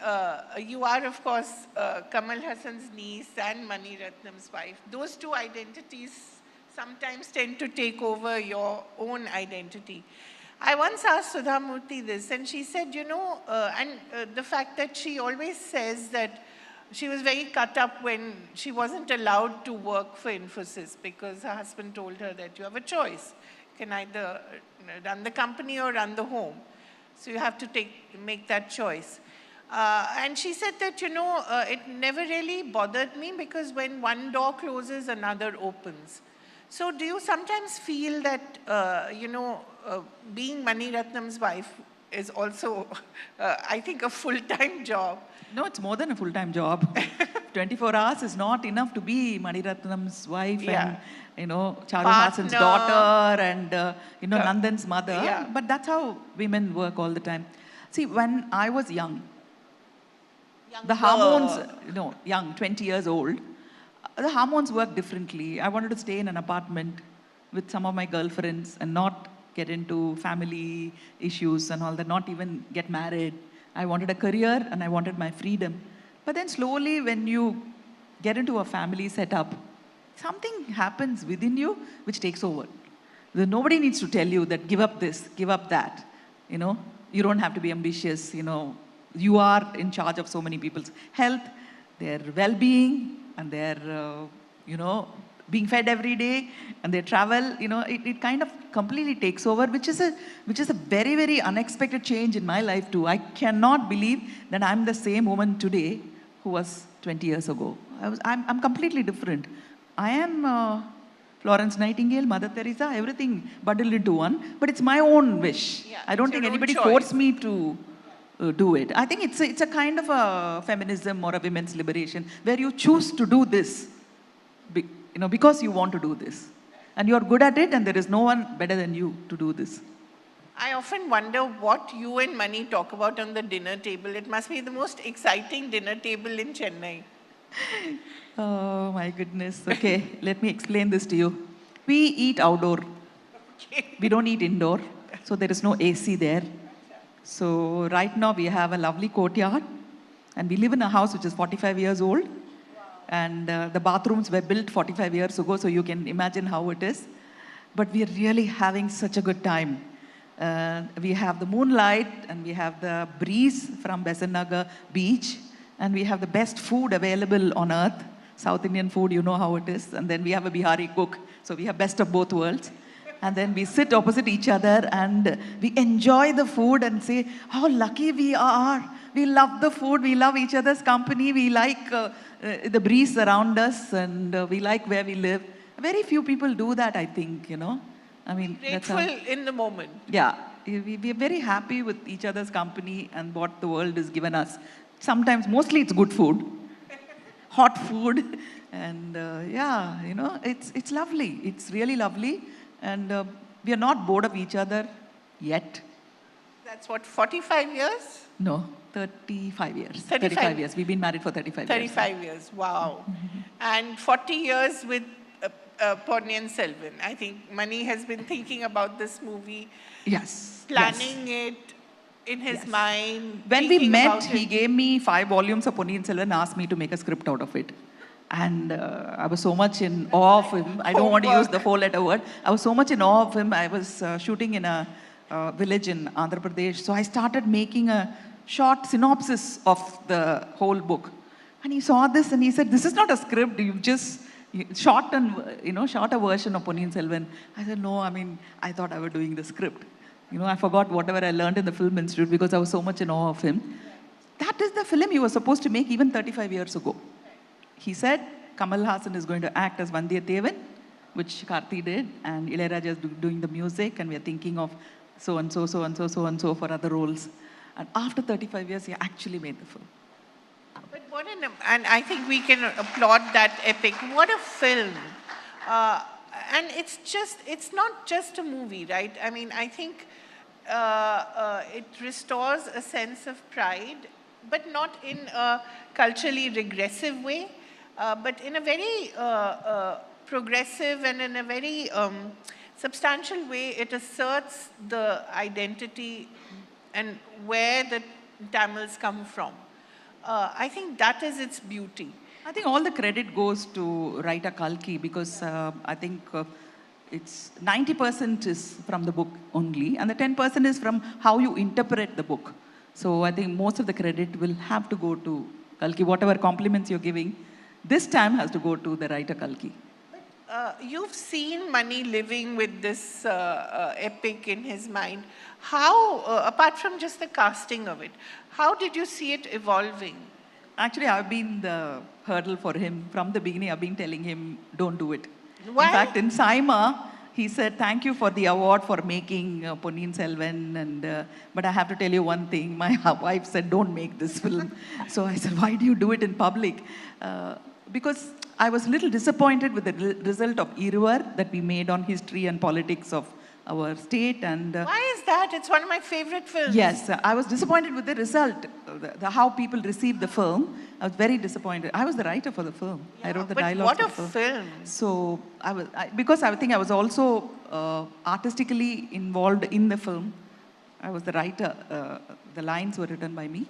you are, of course, Kamal Hassan's niece and Mani Ratnam's wife. Those 2 identities sometimes tend to take over your own identity. I once asked Sudha Murthy this, and she said, the fact that she always says that she was very cut up when she wasn't allowed to work for Infosys because her husband told her that you have a choice. You can either run the company or run the home. So you have to make that choice. And she said that, it never really bothered me because when one door closes, another opens. So do you sometimes feel that, being Mani Ratnam's wife is also, I think, a full-time job? No, it's more than a full-time job. 24 hours is not enough to be Mani Ratnam's wife and, Charu Hassan's daughter and, Nandan's mother. Yeah. But that's how women work all the time. See, when I was young, the hormones, young, 20 years old, the hormones work differently. I wanted to stay in an apartment with some of my girlfriends and not get into family issues and all that, not even get married. I wanted a career and I wanted my freedom. But then slowly when you get into a family setup, something happens within you which takes over. Nobody needs to tell you that give up this, give up that. You know, you don't have to be ambitious. You know, you are in charge of so many people's health, their well-being, and their, you know, being fed every day, and their travel. You know, it kind of completely takes over, which is a very, very unexpected change in my life too. I cannot believe that I'm the same woman today who was 20 years ago. I'm completely different. I am Florence Nightingale, Mother Teresa, everything bundled into one, but it's my own wish. Yeah, I don't it's think your own anybody choice. forced me to do it. I think it's a kind of a feminism or a women's liberation where you choose to do this, you know, because you want to do this. And you're good at it and there is no one better than you to do this. I often wonder what you and Mani talk about on the dinner table. It must be the most exciting dinner table in Chennai. Oh my goodness. Okay, let me explain this to you. We eat outdoor. We don't eat indoor. So there is no AC there. So right now we have a lovely courtyard and we live in a house which is 45 years old. And the bathrooms were built 45 years ago, so you can imagine how it is. But we are really having such a good time. We have the moonlight and we have the breeze from Besant Nagar beach. And we have the best food available on earth. South Indian food, you know how it is. And then we have a Bihari cook. So we have best of both worlds. And then we sit opposite each other and we enjoy the food and say, how lucky we are. We love the food. We love each other's company. We like the breeze around us and we like where we live. Very few people do that, I think, you know. I mean, Grateful in the moment. Yeah, we are very happy with each other's company and what the world has given us. Sometimes, mostly it's good food, hot food, and yeah, you know, it's lovely. It's really lovely, and we are not bored of each other yet. That's what, 45 years? No, 35 years. 35 years. We've been married for 35 years. 35 years, wow. And 40 years with Ponniyin Selvan. I think Mani has been thinking about this movie. Yes. Planning it in his mind. When we thinking met, about he it. gave me 5 volumes of Ponniyin Selvan and asked me to make a script out of it. And I was so much in awe of him. I don't want to use the 4-letter word. I was so much in awe of him. I was shooting in a village in Andhra Pradesh. So I started making a short synopsis of the whole book. And he saw this and he said, this is not a script. You've just shot a version of Ponniyin Selvan. I said, no, I mean, I thought I was doing the script. You know, I forgot whatever I learned in the film institute because I was so much in awe of him. That is the film he was supposed to make even 35 years ago. He said Kamal Haasan is going to act as Vandiyathevan, which Karthi did, and Ilayaraja is doing the music, and we are thinking of so-and-so, so-and-so, so-and-so for other roles. And after 35 years, he actually made the film. But what and I think we can applaud that epic. What a film. And it's not just a movie, right? I mean, I think it restores a sense of pride, but not in a culturally regressive way, but in a very progressive and in a very substantial way. It asserts the identity and where the Tamils come from. I think that is its beauty. I think all the credit goes to writer Kalki because I think it's 90% is from the book only and the 10% is from how you interpret the book. So I think most of the credit will have to go to Kalki. Whatever compliments you're giving, this time has to go to the writer Kalki. You've seen Mani living with this epic in his mind. How, apart from just the casting of it, how did you see it evolving? Actually, I've been the hurdle for him. From the beginning, I've been telling him, don't do it. Why? In fact, in Saima, he said, thank you for the award for making Ponniyin Selvan. But I have to tell you one thing. My wife said, don't make this film. So I said, why do you do it in public? Because I was a little disappointed with the result of Iruvar that we made on history and politics of our state. And why is that? It's one of my favorite films. yes, I was disappointed with the result, how people received the film. I was very disappointed. I was the writer for the film. Yeah, I wrote the but dialogue. What a film! So because I think I was also artistically involved in the film. I was the writer. The lines were written by me.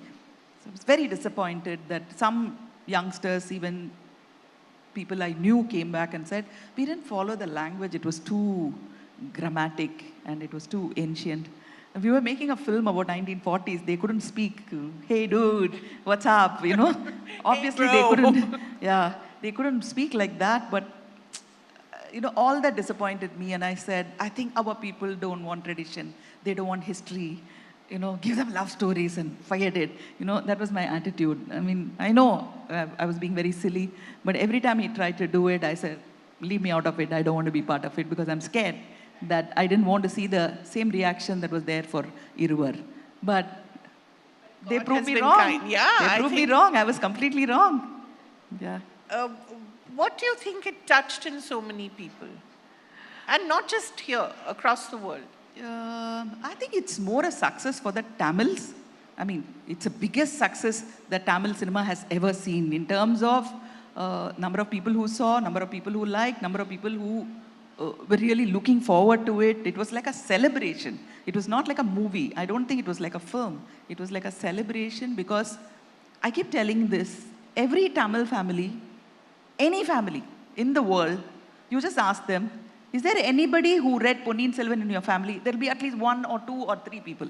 So I was very disappointed that some youngsters, even people I knew, came back and said, we didn't follow the language. It was too grammatic and it was too ancient. We were making a film about 1940s. They couldn't speak, hey dude, what's up, you know? Obviously they couldn't, yeah, they couldn't speak like that, but you know, all that disappointed me, and I said, I think our people don't want tradition. They don't want history. You know, give them love stories and forget it. You know, that was my attitude. I mean, I know I was being very silly, but every time he tried to do it, I said, leave me out of it. I don't want to be part of it because I'm scared that I didn't want to see the same reaction that was there for Iruvar. But they proved me wrong. Kind. Yeah, they proved me wrong. I was completely wrong. Yeah. What do you think it touched in so many people? And not just here, across the world. I think it's more a success for the Tamils. I mean, it's the biggest success that Tamil cinema has ever seen in terms of number of people who saw, number of people who liked, number of people who were really looking forward to it. It was like a celebration. It was not like a movie. I don't think it was like a film. It was like a celebration because I keep telling this, every Tamil family, any family in the world, you just ask them, is there anybody who read Ponniyin Selvan in your family? There will be at least 1 or 2 or 3 people.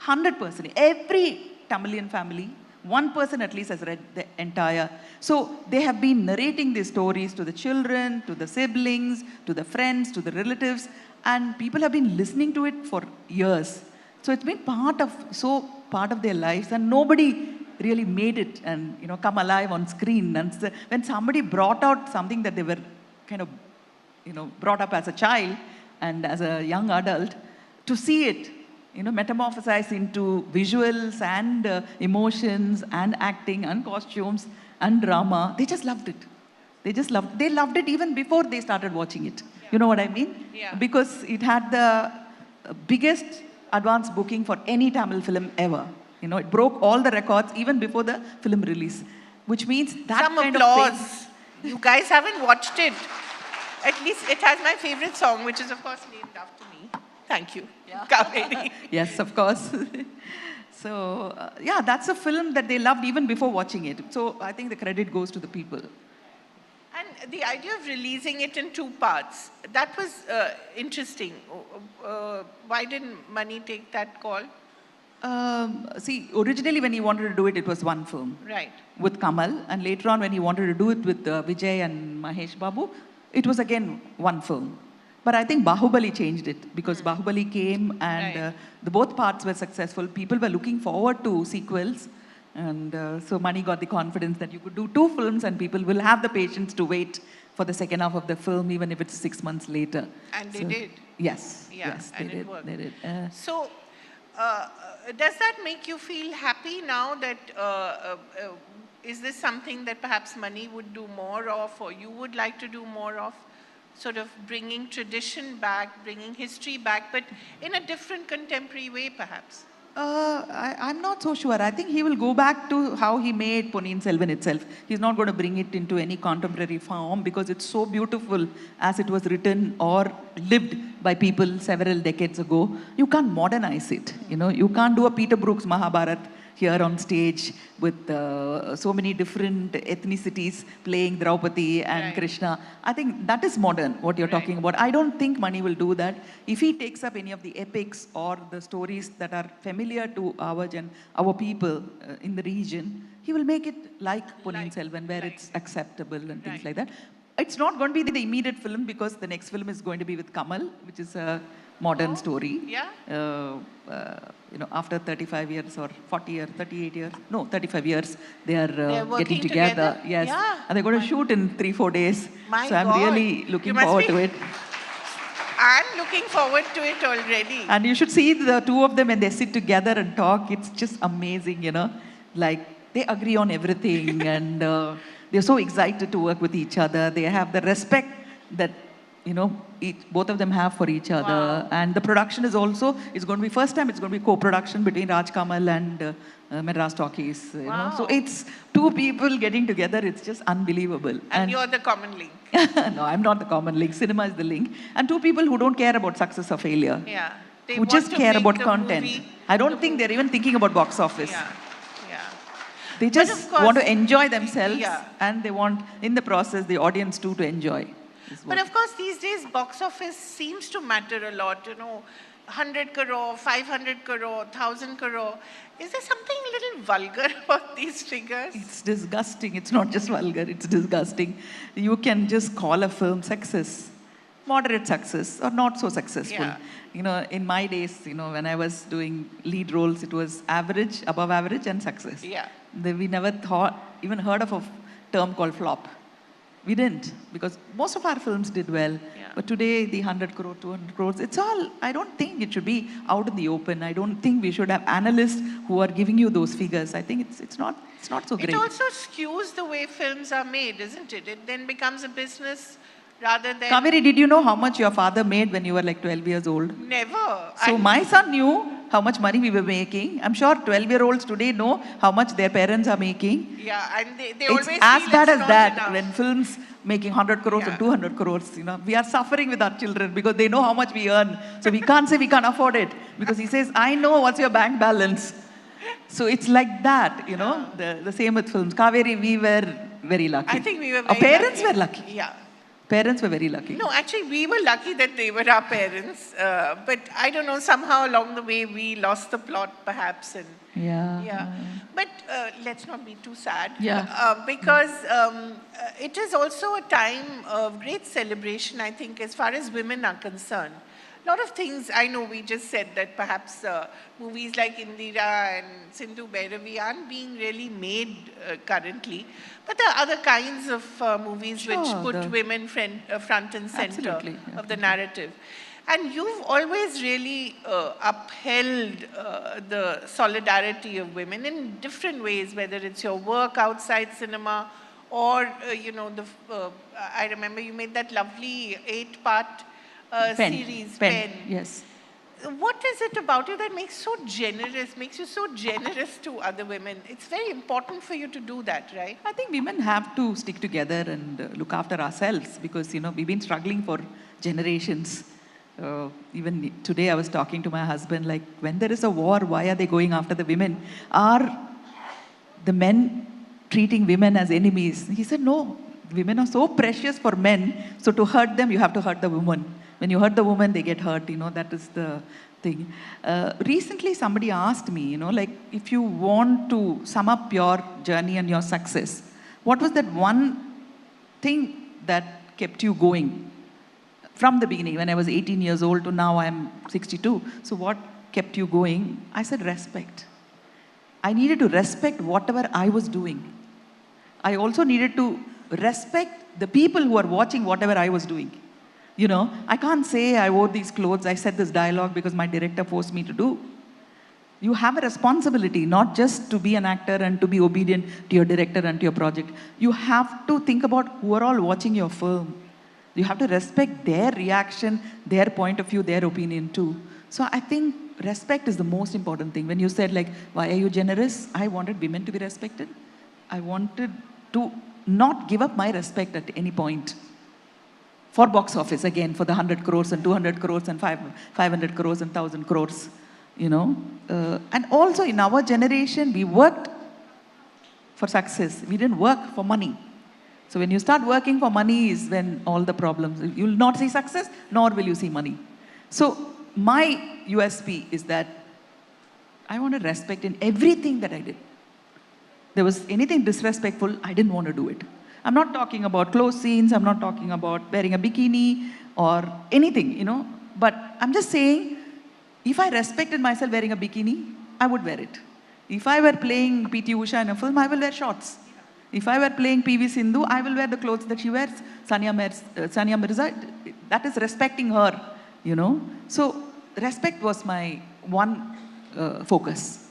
100%. Every Tamilian family, one person at least has read the entire. So they have been narrating these stories to the children, to the siblings, to the friends, to the relatives, and people have been listening to it for years. So it's been part of their lives, and nobody really made it and come alive on screen. And when somebody brought out something that they were kind of brought up as a child and as a young adult, to see it metamorphosized into visuals and emotions and acting and costumes and drama, they just loved it. They loved it even before they started watching it. Yeah. You know what I mean? Yeah. Because it had the biggest advance booking for any Tamil film ever. It broke all the records even before the film release, which means that some kind applause. of thing. You guys haven't watched it. At least it has my favorite song, which is of course named after me. Thank you. Yeah. Yes, of course. So, yeah, that's a film that they loved even before watching it. So, I think the credit goes to the people. And the idea of releasing it in 2 parts, that was interesting. Why didn't Mani take that call? See, originally when he wanted to do it, it was one film. Right. With Kamal. And later on when he wanted to do it with Vijay and Mahesh Babu, it was again one film. But I think Bahubali changed it because Bahubali came and the both parts were successful. People were looking forward to sequels. And so Mani got the confidence that you could do 2 films and people will have the patience to wait for the second half of the film, even if it's 6 months later. And they did. Yes. Yeah, yes, and they did. It worked. They did. So, does that make you feel happy now that, is this something that perhaps Mani would do more of or you would like to do more of? Sort of bringing tradition back, bringing history back, but in a different contemporary way perhaps? I'm not so sure. I think he will go back to how he made Ponniyin Selvan itself. He's not going to bring it into any contemporary form because it's so beautiful as it was written or lived by people several decades ago. You can't modernize it. You can't do a Peter Brook's Mahabharat here on stage with so many different ethnicities playing Draupadi and Krishna. I think that is modern, what you're talking about. I don't think Mani will do that. If he takes up any of the epics or the stories that are familiar to our people in the region, he will make it like Ponniyin Selvan, where it's acceptable and things like that. It's not going to be the immediate film because the next film is going to be with Kamal, which is a modern story. Yeah. After 35 years or 40 years, 38 years, no, 35 years, they are getting together. Yes. Yeah. And they're going to shoot in 3-4 days. My so I'm God. really looking forward to it. I'm looking forward to it already. And you should see the 2 of them when they sit together and talk. It's just amazing, Like, they agree on everything and they're so excited to work with each other. They have the respect that both of them have for each other. Wow. And the production is also, it's going to be first time, it's going to be co-production between Raj Kamal and Madras Talkies. Wow. So it's 2 people getting together. It's just unbelievable. And you're the common link. No, I'm not the common link. Cinema is the link. And 2 people who don't care about success or failure. Yeah. who just care about content. I don't think they're even thinking about box office. They just want to enjoy themselves, and they want, in the process, the audience too to enjoy. But of course, these days, box office seems to matter a lot. 100 crore, 500 crore, 1,000 crore. Is there something a little vulgar about these figures? It's disgusting. It's not just vulgar. It's disgusting. You can just call a film success, moderate success, or not so successful. In my days, when I was doing lead roles, it was average, above average, and success. We never even heard of a term called flop. We didn't, because most of our films did well. But today, the 100 crore, 200 crores, it's all, I don't think it should be out in the open. I don't think we should have analysts who are giving you those figures. I think it's not so great. It also skews the way films are made, isn't it? It then becomes a business rather than... Kaveri, did you know how much your father made when you were like 12 years old? Never. So my son knew how much money we were making. I'm sure 12-year-olds today know how much their parents are making. Yeah, and they always It's as feel bad it's as that enough. when films making 100 crores and 200 crores, we are suffering with our children because they know how much we earn. So we can't say we can't afford it because he says, I know what's your bank balance. So it's like that, the same with films. Kaveri, we were very lucky. I think we were Our very parents were lucky. Yeah. Parents were very lucky. No, actually, we were lucky that they were our parents. But I don't know, somehow along the way, we lost the plot, perhaps. And Yeah. But let's not be too sad. Yeah. Because it is also a time of great celebration, I think, as far as women are concerned. A lot of things, I know we just said that perhaps movies like Indira and Sindhu Bhairavi aren't being really made currently. But there are other kinds of movies which put women front and center of the narrative. And you've always really upheld the solidarity of women in different ways, whether it's your work outside cinema or, I remember you made that lovely 8-part series, Pen. Yes. What is it about you that makes you so generous to other women? It's very important for you to do that, right? I think women have to stick together and look after ourselves because, we've been struggling for generations. Even today I was talking to my husband, like, when there is a war, why are they going after the women? Are the men treating women as enemies? He said, no, women are so precious for men, so to hurt them, you have to hurt the woman. When you hurt the woman, they get hurt, that is the thing. Recently, somebody asked me, like, if you want to sum up your journey and your success, what was that one thing that kept you going from the beginning, when I was 18 years old to now I'm 62? So what kept you going? I said, respect. I needed to respect whatever I was doing. I also needed to respect the people who are watching whatever I was doing. I can't say I wore these clothes, I said this dialogue because my director forced me to do. You have a responsibility, not just to be an actor and to be obedient to your director and to your project. You have to think about who are all watching your film. You have to respect their reaction, their point of view, their opinion too. So I think respect is the most important thing. When you said, like, why are you generous? I wanted women to be respected. I wanted to not give up my respect at any point. For box office, again, for the 100 crores and 200 crores and 500 crores and 1,000 crores, And also in our generation, we worked for success. We didn't work for money. So when you start working for money is when all the problems, you will not see success, nor will you see money. So my USP is that I wanted respect in everything that I did. There was anything disrespectful, I didn't want to do it. I'm not talking about close scenes, I'm not talking about wearing a bikini or anything, But I'm just saying, if I respected myself wearing a bikini, I would wear it. If I were playing P.T. Usha in a film, I will wear shorts. If I were playing P.V. Sindhu, I will wear the clothes that she wears. Sania Mirza, that is respecting her, So respect was my one focus.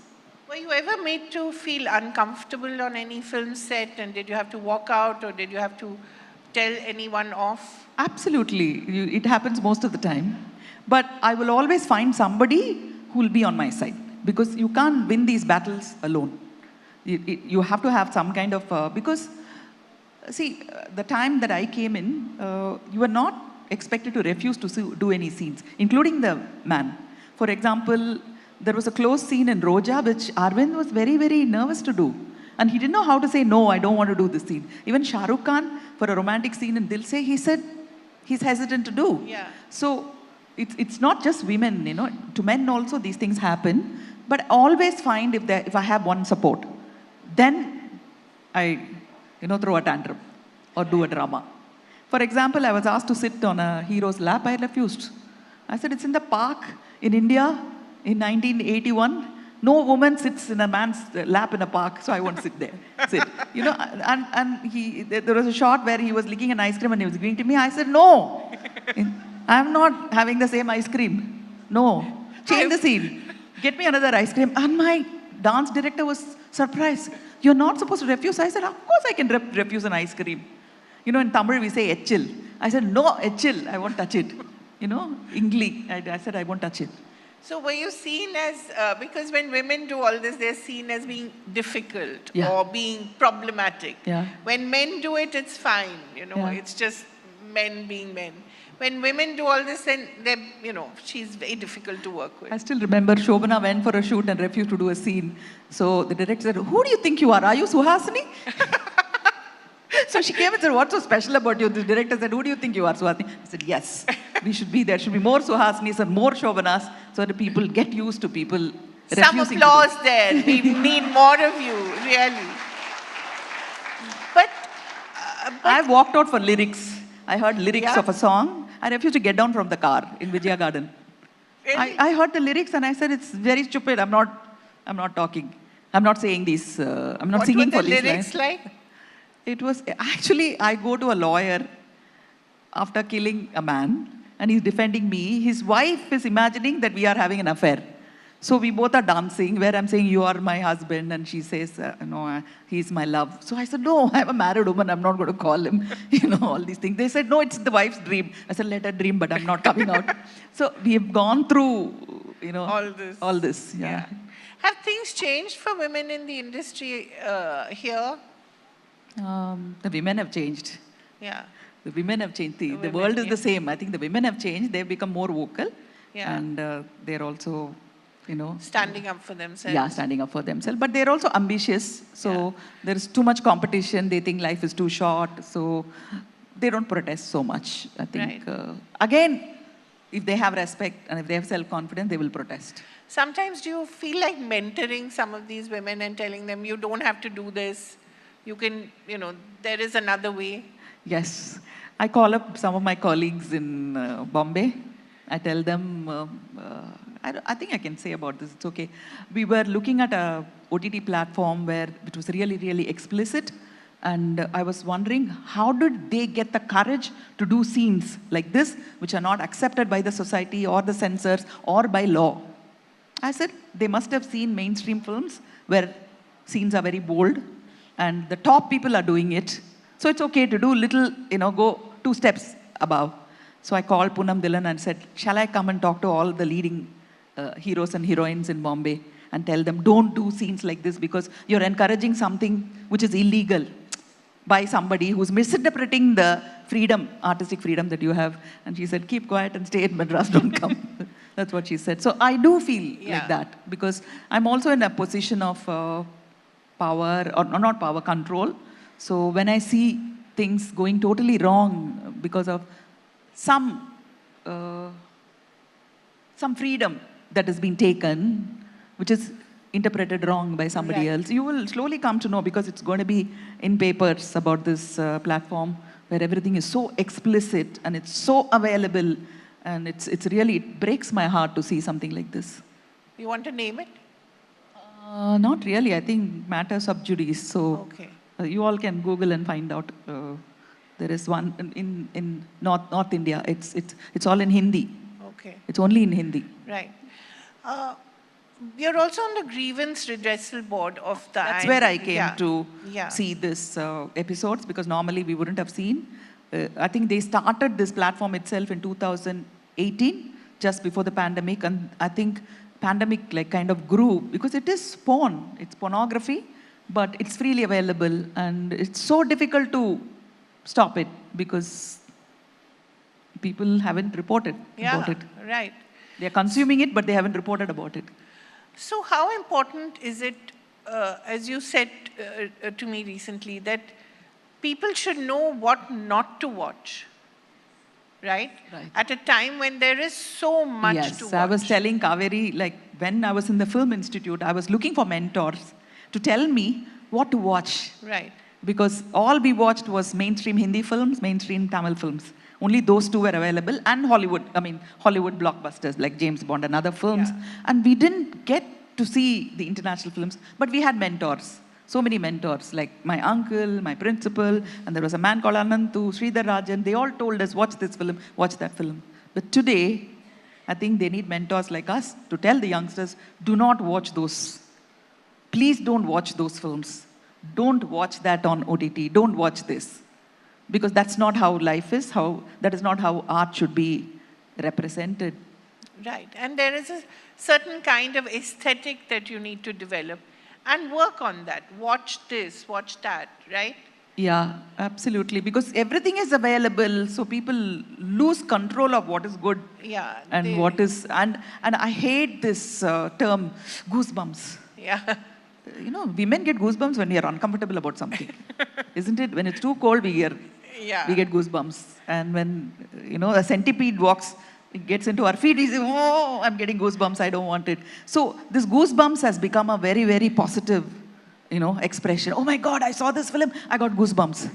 Were you ever made to feel uncomfortable on any film set, and did you have to walk out or did you have to tell anyone off? Absolutely. It happens most of the time. But I will always find somebody who will be on my side because you can't win these battles alone. You have to have some kind of, because see, the time that I came in, you were not expected to refuse to do any scenes, including the man. For example, there was a close scene in Roja which Arvind was very, very nervous to do. And he didn't know how to say, no, I don't want to do this scene. Even Shah Rukh Khan, for a romantic scene in Dil Se, he said he's hesitant to do. Yeah. So it's not just women, you know. To men also these things happen. But always find if I have one support, then I, throw a tantrum or do a drama. For example, I was asked to sit on a hero's lap. I refused. I said, it's in the park in India in 1981. No woman sits in a man's lap in a park, so I won't sit there. Sit. There was a shot where he was licking an ice cream and he was giving to me. I said, no, I'm not having the same ice cream. No, change the scene. Get me another ice cream. And my dance director was surprised. You're not supposed to refuse. I said, of course I can refuse an ice cream. In Tamil we say echil. I said, no, echil, I won't touch it. Ingli. I said, I won't touch it. So were you seen as, because when women do all this, they're seen as being difficult or being problematic. Yeah. When men do it, it's fine. It's just men being men. When women do all this, then they're, she's very difficult to work with. I still remember Shobana went for a shoot and refused to do a scene. So the director said, who do you think you are? Are you Suhasini? So she came and said, what's so special about you? The director said, who do you think you are, Suhasini? I said, yes, we should be there. Should be more Suhasinis and more Shobanas so that people get used to people Some refusing applause there. We need more of you, really. But I walked out for lyrics. I heard lyrics of a song. I refused to get down from the car in Vijaya Garden. Really? I heard the lyrics and I said, it's very stupid. I'm not talking. I'm not saying these. I'm not singing for these lines. What were the lyrics like? It was, actually, I go to a lawyer after killing a man and he's defending me. His wife is imagining that we are having an affair. So we both are dancing where I'm saying, you are my husband. And she says, no, he's my love. So I said, no, I'm a married woman. I'm not going to call him, all these things. They said, no, it's the wife's dream. I said, let her dream, but I'm not coming out. So we have gone through, all this. Yeah. Have things changed for women in the industry here? The women have changed. Yeah. The women have changed. The world is the same. I think the women have changed. They've become more vocal. Yeah. And they're also, standing up for themselves. Yeah, standing up for themselves. But they're also ambitious. So there's too much competition. They think life is too short. So they don't protest so much. I think, again, if they have respect and if they have self-confidence, they will protest. Sometimes do you feel like mentoring some of these women and telling them, you don't have to do this. You can, there is another way. Yes. I call up some of my colleagues in Bombay. I tell them, I think I can say about this, it's okay. We were looking at a OTT platform where it was really, really explicit. And I was wondering, how did they get the courage to do scenes like this, which are not accepted by the society or the censors or by law? I said, they must have seen mainstream films where scenes are very bold and the top people are doing it. So it's okay to do little, go 2 steps above. So I called Poonam Dhillon and said, shall I come and talk to all the leading heroes and heroines in Bombay and tell them, don't do scenes like this because you're encouraging something which is illegal by somebody who's misinterpreting the freedom, artistic freedom that you have. And she said, keep quiet and stay in Madras, don't come. That's what she said. So I do feel like that because I'm also in a position of power, or not power, control. So when I see things going totally wrong because of some freedom that has been taken, which is interpreted wrong by somebody else, you will slowly come to know because it's going to be in papers about this platform where everything is so explicit and it's so available and it's really, it breaks my heart to see something like this. You want to name it? Not really. I think matter sub judice. So you all can Google and find out. There is one in North India. It's all in Hindi. Okay. It's only in Hindi. Right. You're also on the grievance redressal board of the. That's where I came to see this episodes because normally we wouldn't have seen. I think they started this platform itself in 2018, just before the pandemic, and I think pandemic kind of grew because it is porn. It's pornography, but it's freely available, and it's so difficult to stop it because people haven't reported about it. Right. They're consuming it, but they haven't reported about it. So how important is it, as you said to me recently, that people should know what not to watch, right? At a time when there is so much to watch. I was telling Kaveri, like when I was in the Film Institute, I was looking for mentors to tell me what to watch. Right. Because all we watched was mainstream Hindi films, mainstream Tamil films. Only those two were available, and Hollywood blockbusters like James Bond and other films. Yeah. And we didn't get to see the international films, but we had mentors. So many mentors, like my uncle, my principal, and there was a man called Anantu, Sridhar Rajan. They all told us, watch this film, watch that film. But today, I think they need mentors like us to tell the youngsters, do not watch those. Please don't watch those films. Don't watch that on OTT. Don't watch this. Because that's not how life is. That is not how art should be represented. Right. And there is a certain kind of aesthetic that you need to develop and work on that. Watch this, watch that, right? Yeah, absolutely. Because everything is available, so people lose control of what is good. Yeah. And what is, and I hate this term, goosebumps. Yeah. You know, women get goosebumps when we are uncomfortable about something. Isn't it? When it's too cold, we get goosebumps. And when, you know, a centipede walks, it gets into our feet, we say, oh, I'm getting goosebumps, I don't want it. So this goosebumps has become a very, very positive, you know, expression. Oh my God, I saw this film, I got goosebumps.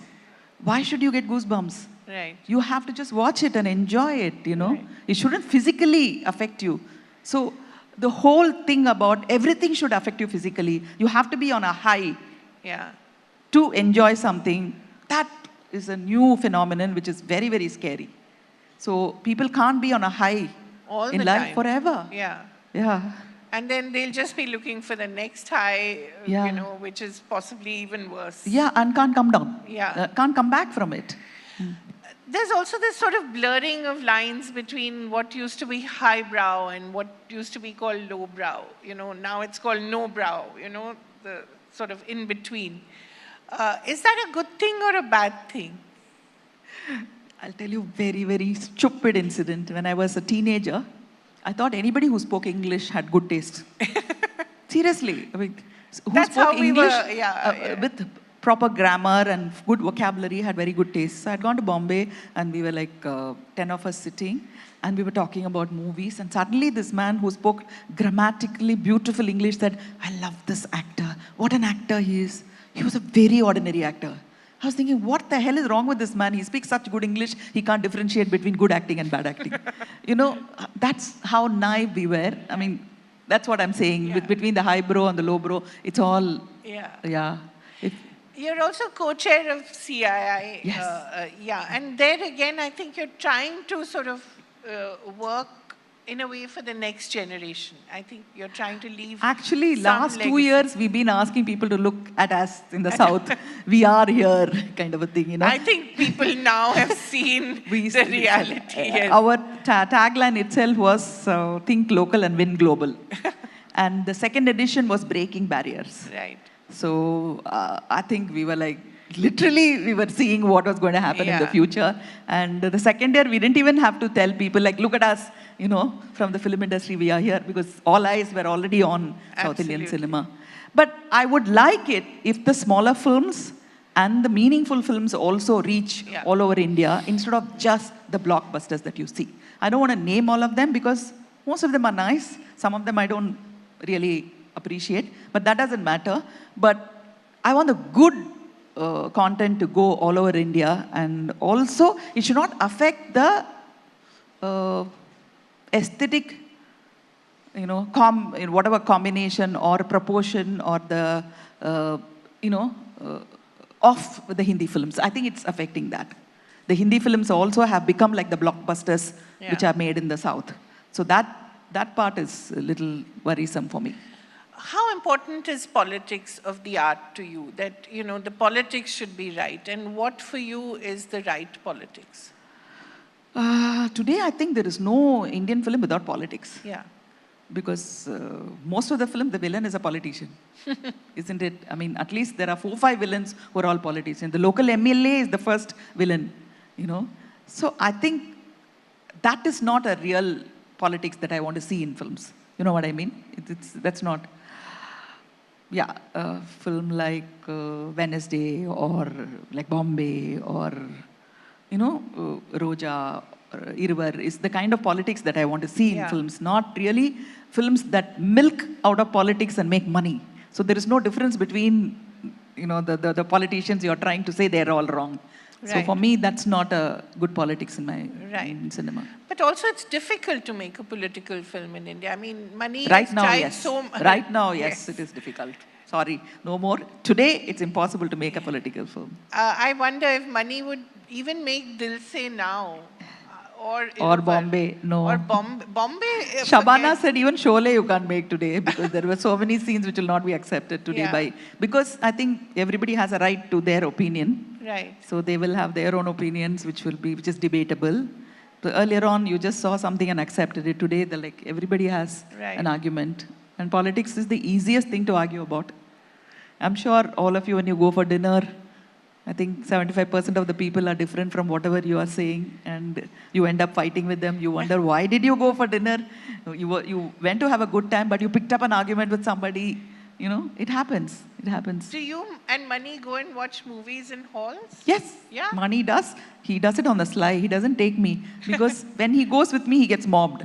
Why should you get goosebumps? Right. You have to just watch it and enjoy it, you know. Right. It shouldn't physically affect you. So the whole thing about everything should affect you physically. You have to be on a high to enjoy something. That is a new phenomenon which is very, very scary. So people can't be on a high all in the life time. Forever. Yeah. Yeah. And then they'll just be looking for the next high, Yeah. you know, which is possibly even worse. Yeah, and can't come down. Yeah. Can't come back from it. There's also this sort of blurring of lines between what used to be highbrow and what used to be called lowbrow. You know, now it's called no brow, you know, the sort of in between. Is that a good thing or a bad thing? I'll tell you a very, very stupid incident. When I was a teenager, I thought anybody who spoke English had good taste. Seriously. I mean, who That's spoke how we English were, with proper grammar and good vocabulary had very good taste. So I'd gone to Bombay and we were like 10 of us sitting and we were talking about movies, and suddenly this man who spoke grammatically beautiful English said, I love this actor. What an actor he is. He was a very ordinary actor. I was thinking, what the hell is wrong with this man? He speaks such good English, he can't differentiate between good acting and bad acting. You know, that's how naive we were. I mean, that's what I'm saying. Between the highbrow and the lowbrow, it's all, You're also co-chair of CII. Yes. And there again, I think you're trying to sort of work in a way for the next generation. I think you're trying to leave Actually, some last 2 legacy. years, we've been asking people to look at us in the South. We are here, kind of a thing, you know. I think people now have seen the reality. Yes. Our tagline itself was think local and win global. And the second edition was breaking barriers. Right. So I think we were like, literally, we were seeing what was going to happen in the future. And the second year, we didn't even have to tell people, like, look at us, you know, from the film industry, we are here, because all eyes were already on South Indian cinema. But I would like it if the smaller films and the meaningful films also reach all over India, instead of just the blockbusters that you see. I don't want to name all of them because most of them are nice. Some of them I don't really appreciate, but that doesn't matter. But I want the good content to go all over India, and also it should not affect the aesthetic, you know, whatever combination or proportion or the, of the Hindi films. I think it's affecting that. The Hindi films also have become like the blockbusters which are made in the South. So that part is a little worrisome for me. How important is politics of the art to you? That, you know, the politics should be right. And what for you is the right politics? Today, I think there is no Indian film without politics. Yeah. Because most of the film, the villain is a politician. Isn't it? I mean, at least there are 4 or 5 villains who are all politicians. The local MLA is the first villain, you know. So I think that is not a real politics that I want to see in films. You know what I mean? That's not, yeah, a film like Wednesday or like Bombay or, you know, Roja or Irvar is the kind of politics that I want to see in films, not really films that milk out of politics and make money. So there is no difference between, you know, the politicians you're trying to say they're all wrong. So for me, that's not a good politics in my cinema. But also it's difficult to make a political film in India. I mean, money Right has now, tried yes. so much. Right now, yes, it is difficult. Sorry, no more. Today, it's impossible to make a political film. I wonder if money would even make Dil Se now. Or Bombay, no. Or Bombay. Shabana said even Sholay you can't make today because there were so many scenes which will not be accepted today because I think everybody has a right to their opinion. Right. So they will have their own opinions which is debatable. So earlier on you just saw something and accepted it. Today everybody has an argument. And politics is the easiest thing to argue about. I'm sure all of you when you go for dinner, I think 75% of the people are different from whatever you are saying and you end up fighting with them. You wonder, why did you go for dinner? You went to have a good time, but you picked up an argument with somebody. You know, it happens. It happens. Do you and Mani go and watch movies in halls? Yes. Yeah. Mani does. He does it on the sly. He doesn't take me because when he goes with me, he gets mobbed.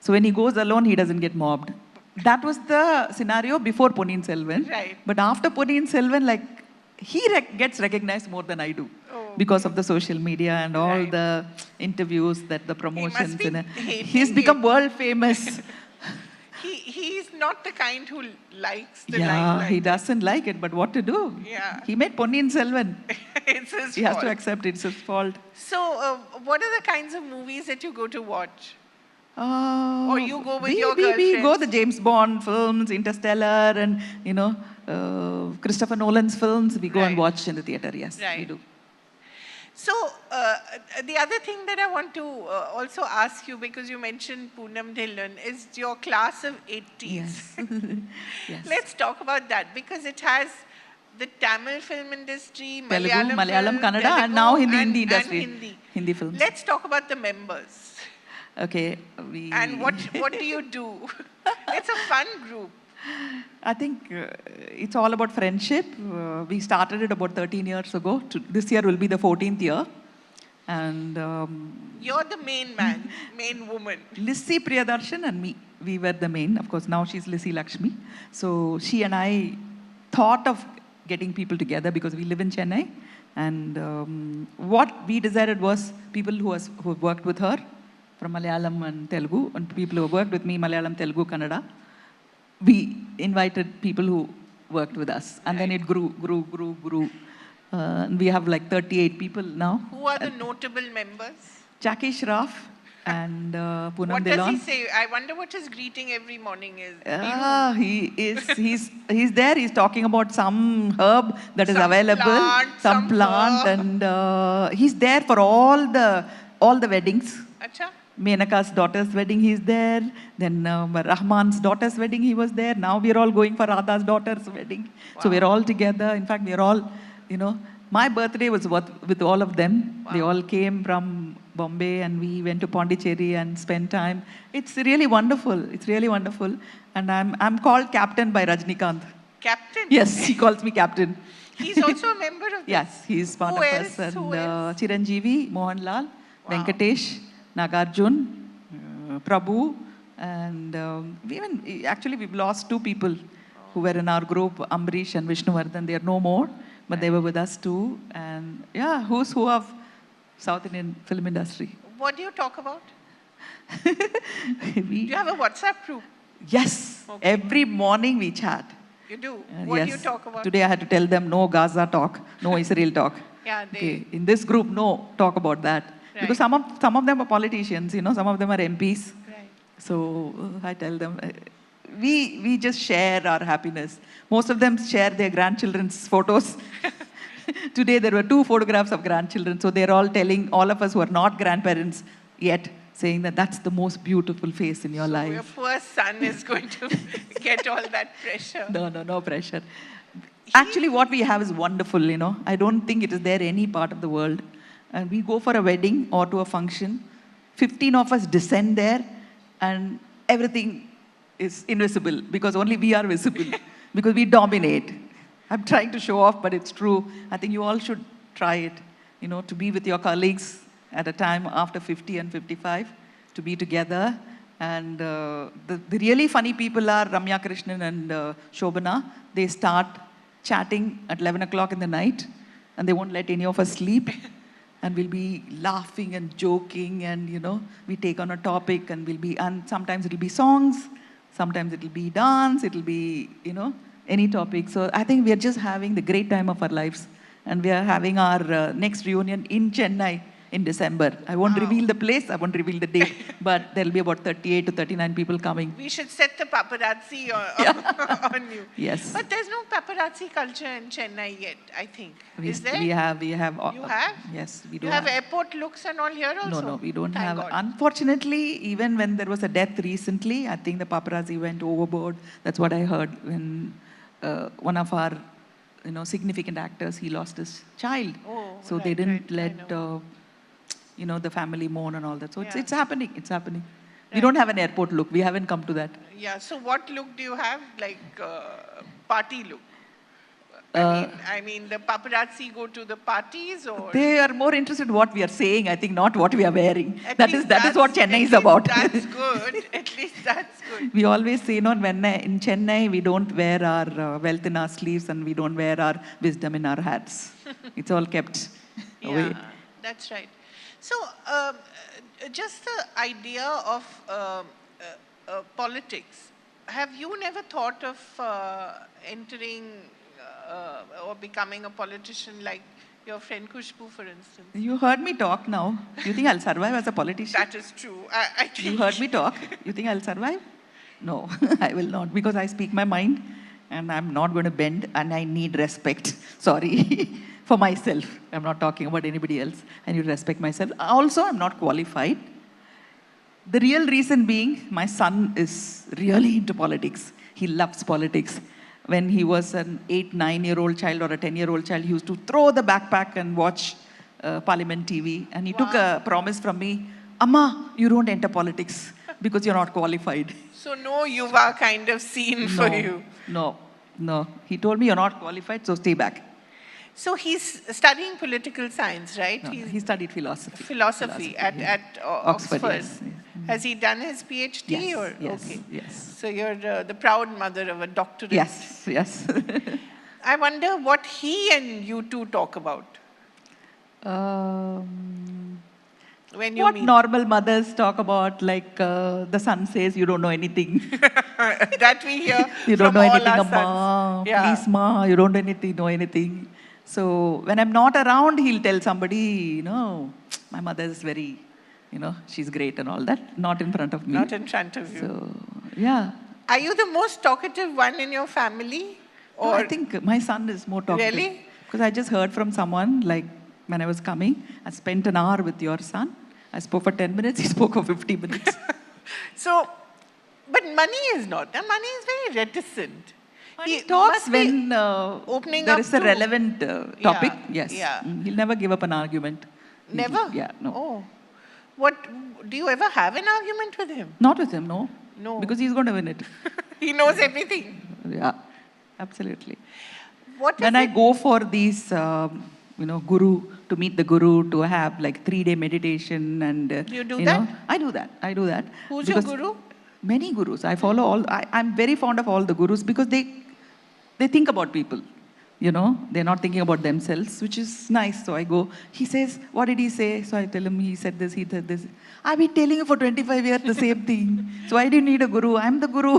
So when he goes alone, he doesn't get mobbed. That was the scenario before Ponniyin Selvan. Right. But after Ponniyin Selvan, he gets recognized more than I do because of the social media and all the interviews, the promotions. He's become world famous. He's not the kind who likes the Yeah, limelight. he doesn't like it, but what to do? Yeah. He made Ponniyin Selvan. It's his He fault. has to accept it's his fault. So, what are the kinds of movies that you go to watch? Or you go with your girlfriends? We go the James Bond films, Interstellar, and Christopher Nolan's films. We go and watch in the theater. Yes, we do. So, the other thing that I want to also ask you, because you mentioned Poonam Dhillon, is your class of 80s. Yes. Yes. Let's talk about that, because it has the Tamil film industry, Telugu, film, Malayalam, Kannada, Telugu, and now Hindi industry. And Hindi films. Let's talk about the members. Okay. And what do you do? It's a fun group. I think it's all about friendship. We started it about 13 years ago. This year will be the 14th year. And You're the main man, main woman. Lissy Priyadarshan and me, we were the main. Of course, now she's Lissy Lakshmi. So she and I thought of getting people together because we live in Chennai. And what we decided was people who have worked with her from Malayalam and Telugu, and people who have worked with me, Malayalam, Telugu, Kannada. We invited people who worked with us. And then it grew. We have 38 people now. Who are the notable members? Jackie Shroff and Poonam What does Dhillon. he say? I wonder what his greeting every morning is. He's there. He's talking about some herb that is available, some plant, and he's there for all the weddings. Acha? Menaka's daughter's wedding, he's there. Then Rahman's daughter's wedding, he was there. Now we're all going for Radha's daughter's wedding. Wow. So we're all together. In fact, we're all, my birthday was with all of them. Wow. They all came from Bombay and we went to Pondicherry and spent time. It's really wonderful. It's really wonderful. And I'm called Captain by Rajnikant. Captain? Yes, he calls me Captain. He's also a member of this? Yes, he's part of us. And Chiranjeevi, Mohanlal, Venkatesh, Nagarjun, Prabhu, and we've lost 2 people who were in our group, Ambrish and Vishnuvardhan. They are no more, but they were with us too. And yeah, who's who of South Indian film industry? What do you talk about? Do you have a WhatsApp group? Yes, every morning we chat. You do? What do you talk about? Today I had to tell them no Gaza talk, no Israel talk. Yeah, in this group, no talk about that. Right. Because some of them are politicians, some of them are MPs. Right. So I tell them, we just share our happiness. Most of them share their grandchildren's photos. Today there were 2 photographs of grandchildren. So they're all telling all of us who are not grandparents yet, saying that that's the most beautiful face in your life. Your poor son is going to get all that pressure. No pressure. Actually, what we have is wonderful, I don't think it is there any part of the world. And we go for a wedding or to a function. 15 of us descend there. and everything is invisible because only we are visible, because we dominate. I'm trying to show off, but it's true. I think you all should try it, to be with your colleagues at a time after 50 and 55, to be together. And the really funny people are Ramya Krishnan and Shobana. They start chatting at 11 o'clock in the night, and they won't let any of us sleep. And we'll be laughing and joking, and we take on a topic, and and sometimes it'll be songs, sometimes it'll be dance, it'll be, any topic. So I think we are just having the great time of our lives, and we are having our next reunion in Chennai in December. I won't reveal the place, I won't reveal the date, but there'll be about 38 to 39 people coming. We should set the paparazzi on you. Yes. But there's no paparazzi culture in Chennai yet, I think. Is there? We have. You have? Yes, we do. You have airport looks and all here also? No, we don't Thank have. God. Unfortunately, even when there was a death recently, I think the paparazzi went overboard. That's what I heard when one of our, significant actors, he lost his child. Oh, so they didn't let, the family mourn and all that. So it's happening. It's happening. We don't have an airport look. We haven't come to that. Yeah, so what look do you have? Like party look? I mean, the paparazzi go to the parties, or? They are more interested in what we are saying, I think, not what we are wearing. That is what Chennai is about. That's good. At least that's good. We always say, when in Chennai, we don't wear our wealth in our sleeves, and we don't wear our wisdom in our hats. It's all kept away. That's right. So, just the idea of politics. Have you never thought of entering or becoming a politician like your friend Khushbu, for instance? You heard me talk now. You think I'll survive as a politician? That is true. I think. You heard me talk. You think I'll survive? No, I will not, because I speak my mind, and I'm not going to bend, and I need respect. Sorry. For myself. I'm not talking about anybody else. I need to respect myself. Also, I'm not qualified. The real reason being, my son is really into politics. He loves politics. When he was an 8, 9-year-old child or a 10-year-old child, he used to throw the backpack and watch Parliament TV. And he took a promise from me, Amma, you don't enter politics because you're not qualified. So no Yuva kind of scene for you? No. He told me, you're not qualified, so stay back. So he's studying political science, right? No, he studied philosophy. Philosophy at Oxford. Yes. Has he done his PhD? Yes, or? yes, Okay. yes. So you're the proud mother of a doctorate. Yes. I wonder what he and you two talk about. When you what meet. Normal mothers talk about, like the son says, you don't know anything. That we hear You don't from know all anything, our Amma. sons. Yeah. Please, Ma, you don't know anything. So when I'm not around, he'll tell somebody, my mother is very, she's great and all that. Not in front of me. Not in front of you. So, yeah. Are you the most talkative one in your family? No, I think my son is more talkative. Really? Because I just heard from someone, like when I was coming, I spent an hour with your son. I spoke for 10 minutes, he spoke for 50 minutes. So, but Mani is not. Mani is very reticent. He talks when opening there up is a to- relevant topic. Yes. Yeah. He'll never give up an argument. Never? Yeah, no. Oh. What, do you ever have an argument with him? Not with him, no. No. Because he's going to win it. He knows everything. Yeah, absolutely. What when I go for these, guru, to meet the guru, to have like 3-day meditation and, You do that? I do that. Who's Because your guru? Many gurus. I follow all, I'm very fond of all the gurus because they think about people. They're not thinking about themselves, which is nice. So I go, he says, what did he say? So I tell him, he said this, he said this. I've been telling you for 25 years the same thing. So why do you need a guru? I'm the guru.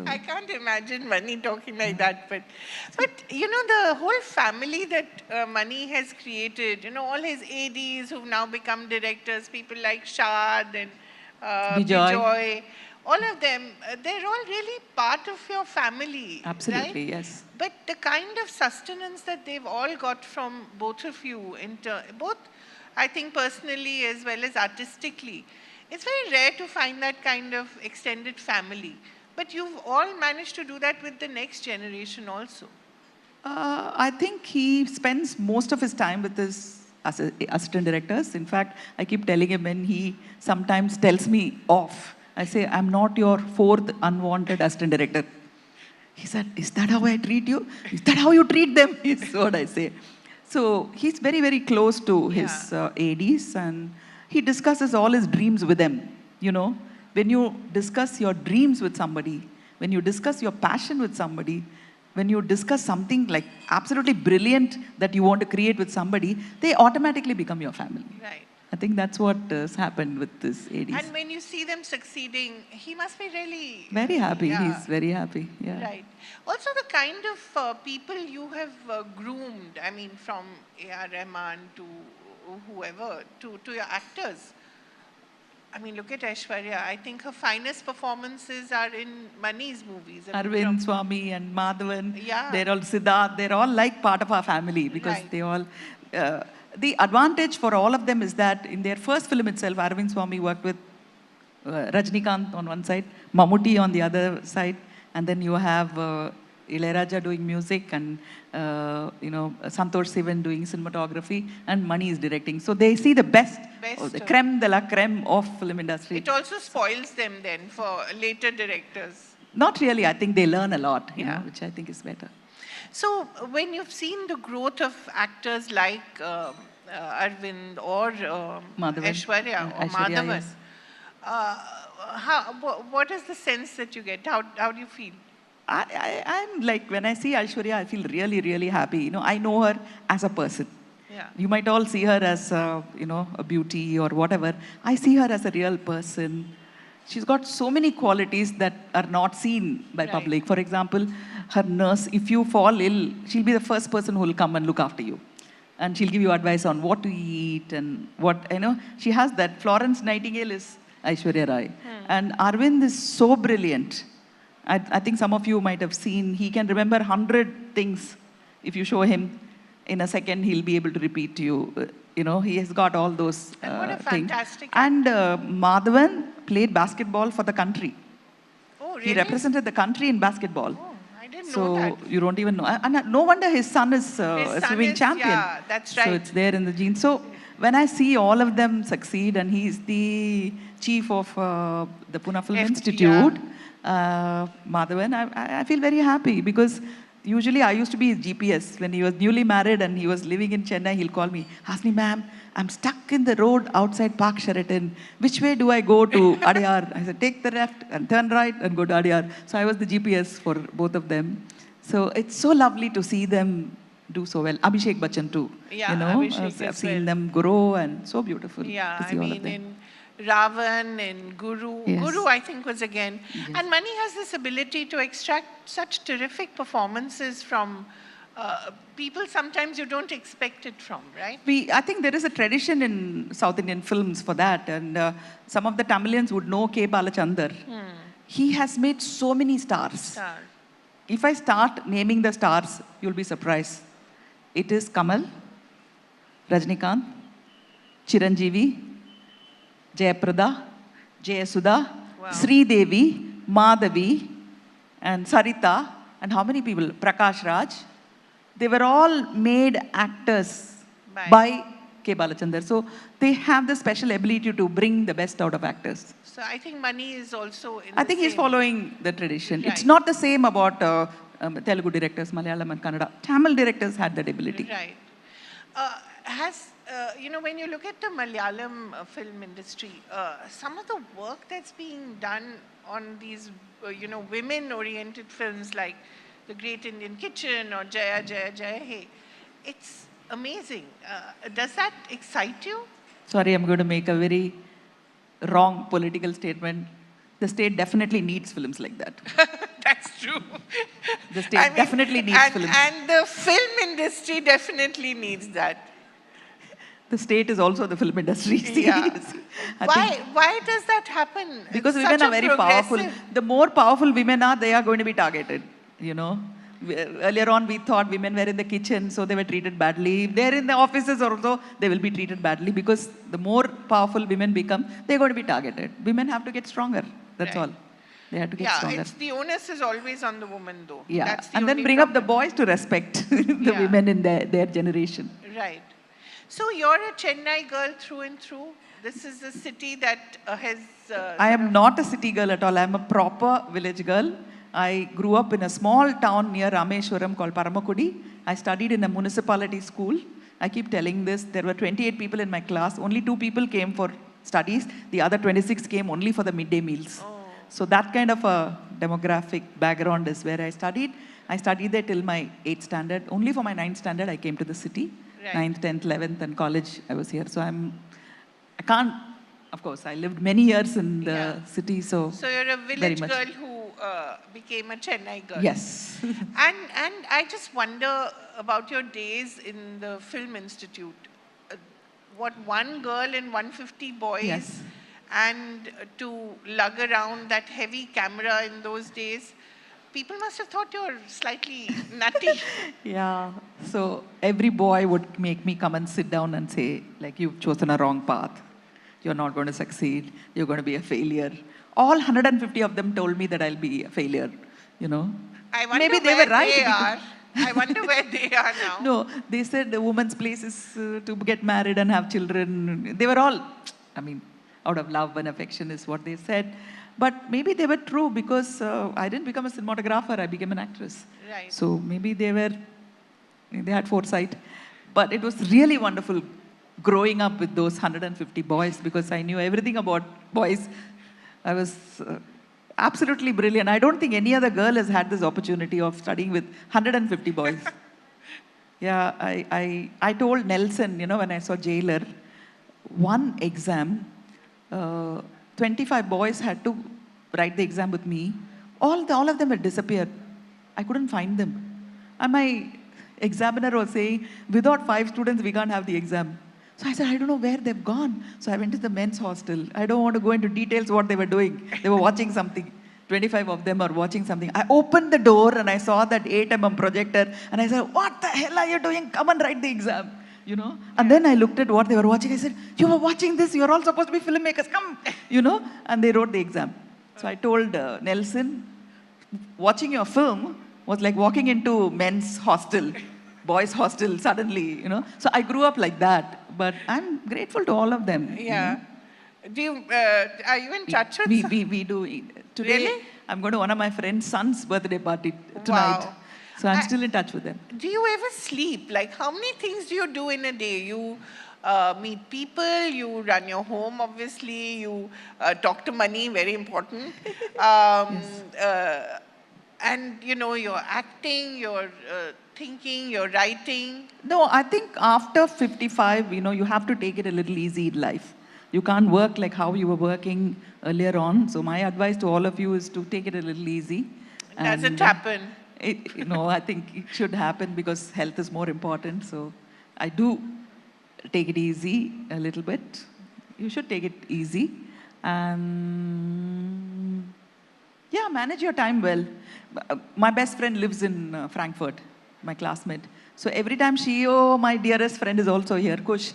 I can't imagine Mani talking like that. But the whole family that Mani has created, all his ADs who've now become directors, people like Shad and Bijoy, all of them, they're all really part of your family. Absolutely, right? yes. But the kind of sustenance that they've all got from both of you, both I think personally as well as artistically, it's very rare to find that kind of extended family. But you've all managed to do that with the next generation also. I think he spends most of his time with his assistant directors. In fact, I keep telling him when he sometimes tells me off, I say, I'm not your fourth unwanted assistant director. He said, is that how I treat you? Is that how you treat them? Is what I say. So he's very, very close to his ADs, and he discusses all his dreams with them. You know, when you discuss your dreams with somebody, when you discuss your passion with somebody, when you discuss something like absolutely brilliant that you want to create with somebody, they automatically become your family. Right. I think that's what has happened with this ADs. And when you see them succeeding, he must be really... Very happy. He's very happy. Yeah. Right. Also the kind of people you have groomed, I mean, from A.R. Rahman to whoever, to your actors. I mean, look at Aishwarya. I think her finest performances are in Mani's movies. Arvind, Swami and Madhavan, Yeah. they're all Siddharth, they're all like part of our family because they all... the advantage for all of them is that in their first film itself, Arvind Swami worked with Rajnikant on one side, Mammootty on the other side, and then you have Ilayaraja doing music and Santosh Sivan doing cinematography, and Mani is directing. So they see the best the creme de la creme of film industry. It also spoils them then for later directors. Not really. I think they learn a lot, you know, which I think is better. So when you've seen the growth of actors like Arvind or Aishwarya or Madhavan, yes. what is the sense that you get? How do you feel? I'm like, when I see Aishwarya, I feel really, really happy. You know, I know her as a person. Yeah. You might all see her as, a beauty or whatever. I see her as a real person. She's got so many qualities that are not seen by public. For example, her nurse, if you fall ill, she'll be the first person who will come and look after you. And she'll give you advice on what to eat and what, she has that. Florence Nightingale is Aishwarya Rai. And Arvind is so brilliant. I think some of you might have seen, he can remember 100 things. If you show him in a second, he'll be able to repeat to you. He has got all those And what a things. fantastic And Madhavan played basketball for the country. Oh, really? He represented the country in basketball. Oh, I didn't know that. So you don't even know. And no wonder his son is a swimming champion. Yeah, that's right. So it's there in the genes. So when I see all of them succeed, and he's the chief of the Pune Film Institute, Madhavan, I feel very happy because usually I used to be his GPS. When he was newly married and he was living in Chennai, he'll call me, Hasni ma'am, I'm stuck in the road outside Park Sheraton. Which way do I go to Adyar? I said, take the left and turn right and go to Adyar. So I was the GPS for both of them. So it's so lovely to see them do so well. Abhishek Bachchan too. Yeah, Abhishek I've seen them grow and so beautiful Yeah, to see all of them. in Ravan and Guru. Yes. Guru, I think, was again. And Mani has this ability to extract such terrific performances from people sometimes you don't expect it from, right? I think there is a tradition in South Indian films for that. And some of the Tamilians would know K. Balachandar. He has made so many stars. If I start naming the stars, you'll be surprised. It is Kamal, Rajnikant, Chiranjeevi, Jayaprada, Jayasudha, Sri Devi, Madhavi, and Sarita, and how many people? Prakash Raj. They were all made actors by K. Balachandar. So they have the special ability to bring the best out of actors. So I think Mani is also in I think he's following the tradition. Right. It's not the same about Telugu directors, Malayalam and Kannada. Tamil directors had that ability. Right. When you look at the Malayalam film industry, some of the work that's being done on these, women-oriented films like The Great Indian Kitchen or Jaya Jaya Jaya Hey, it's amazing. Does that excite you? Sorry, I'm going to make a very wrong political statement. The state definitely needs films like that. That's true. The state definitely needs films. And the film industry definitely needs that. The state is also the film industry. Yeah. Why does that happen? Because It's women such are a very powerful. progressive- The more powerful women are, they are going to be targeted. Earlier on, we thought women were in the kitchen, so they were treated badly. If they're in the offices also, they will be treated badly because the more powerful women become, they're going to be targeted. Women have to get stronger. That's all. They have to get stronger. The onus is always on the woman, though. Yeah, That's the and then only bring up the boys to respect the women in their generation. Right. So you're a Chennai girl through and through? This is a city that has... I am not a city girl at all. I am a proper village girl. I grew up in a small town near Rameshwaram called Paramakudi. I studied in a municipality school. I keep telling this. There were 28 people in my class. Only 2 people came for studies. The other 26 came only for the midday meals. So that kind of a demographic background is where I studied. I studied there till my 8th standard. Only for my 9th standard, I came to the city. Right. 9th, 10th, 11th, and college, I was here. So I can't, of course, I lived many years in the city, so So you're a very village much. girl who became a Chennai girl. Yes. and I just wonder about your days in the Film Institute. What, one girl and 150 boys? Yes. And to lug around that heavy camera in those days, people must have thought you're slightly nutty. Yeah. So every boy would make me come and sit down and say, like, you've chosen a wrong path. You're not going to succeed. You're going to be a failure. All 150 of them told me that I'll be a failure, you know. I wonder Maybe they where were right. they are. I wonder where they are now. No, they said the woman's place is to get married and have children. They were all, I mean, out of love and affection is what they said. But maybe they were true because I didn't become a cinematographer, I became an actress. Right. So maybe they had foresight. But it was really wonderful growing up with those 150 boys because I knew everything about boys. I was absolutely brilliant. I don't think any other girl has had this opportunity of studying with 150 boys. Yeah, I told Nelson, you know, when I saw Jailer, one exam, 25 boys had to write the exam with me. All of them had disappeared. I couldn't find them. And my examiner was saying, without 5 students, we can't have the exam. So I said, I don't know where they've gone. So I went to the men's hostel. I don't want to go into details what they were doing. They were watching something. 25 of them are watching something. I opened the door and I saw that 8mm projector. And I said, what the hell are you doing? Come and write the exam. You know? And then I looked at what they were watching. I said, you were watching this. You're all supposed to be filmmakers. Come. You know? And they wrote the exam. So I told Nelson, watching your film was like walking into men's hostel, boys' hostel suddenly, you know. So I grew up like that. But I'm grateful to all of them. Yeah. Do you, are you in touch with We do. Today, Really? I'm going to one of my friend's son's birthday party tonight. Wow. So I'm still in touch with them. Do you ever sleep? Like, how many things do you do in a day? You meet people, you run your home, obviously, you talk to money, very important. And, you know, you're acting, you're thinking, you're writing. No, I think after 55, you know, you have to take it a little easy in life. You can't work like how you were working earlier on. So my advice to all of you is to take it a little easy. Does it happen? You know, I think it should happen because health is more important. So I do take it easy a little bit. You should take it easy. And yeah, manage your time well. My best friend lives in Frankfurt, my classmate. So every time my dearest friend is also here, Kush,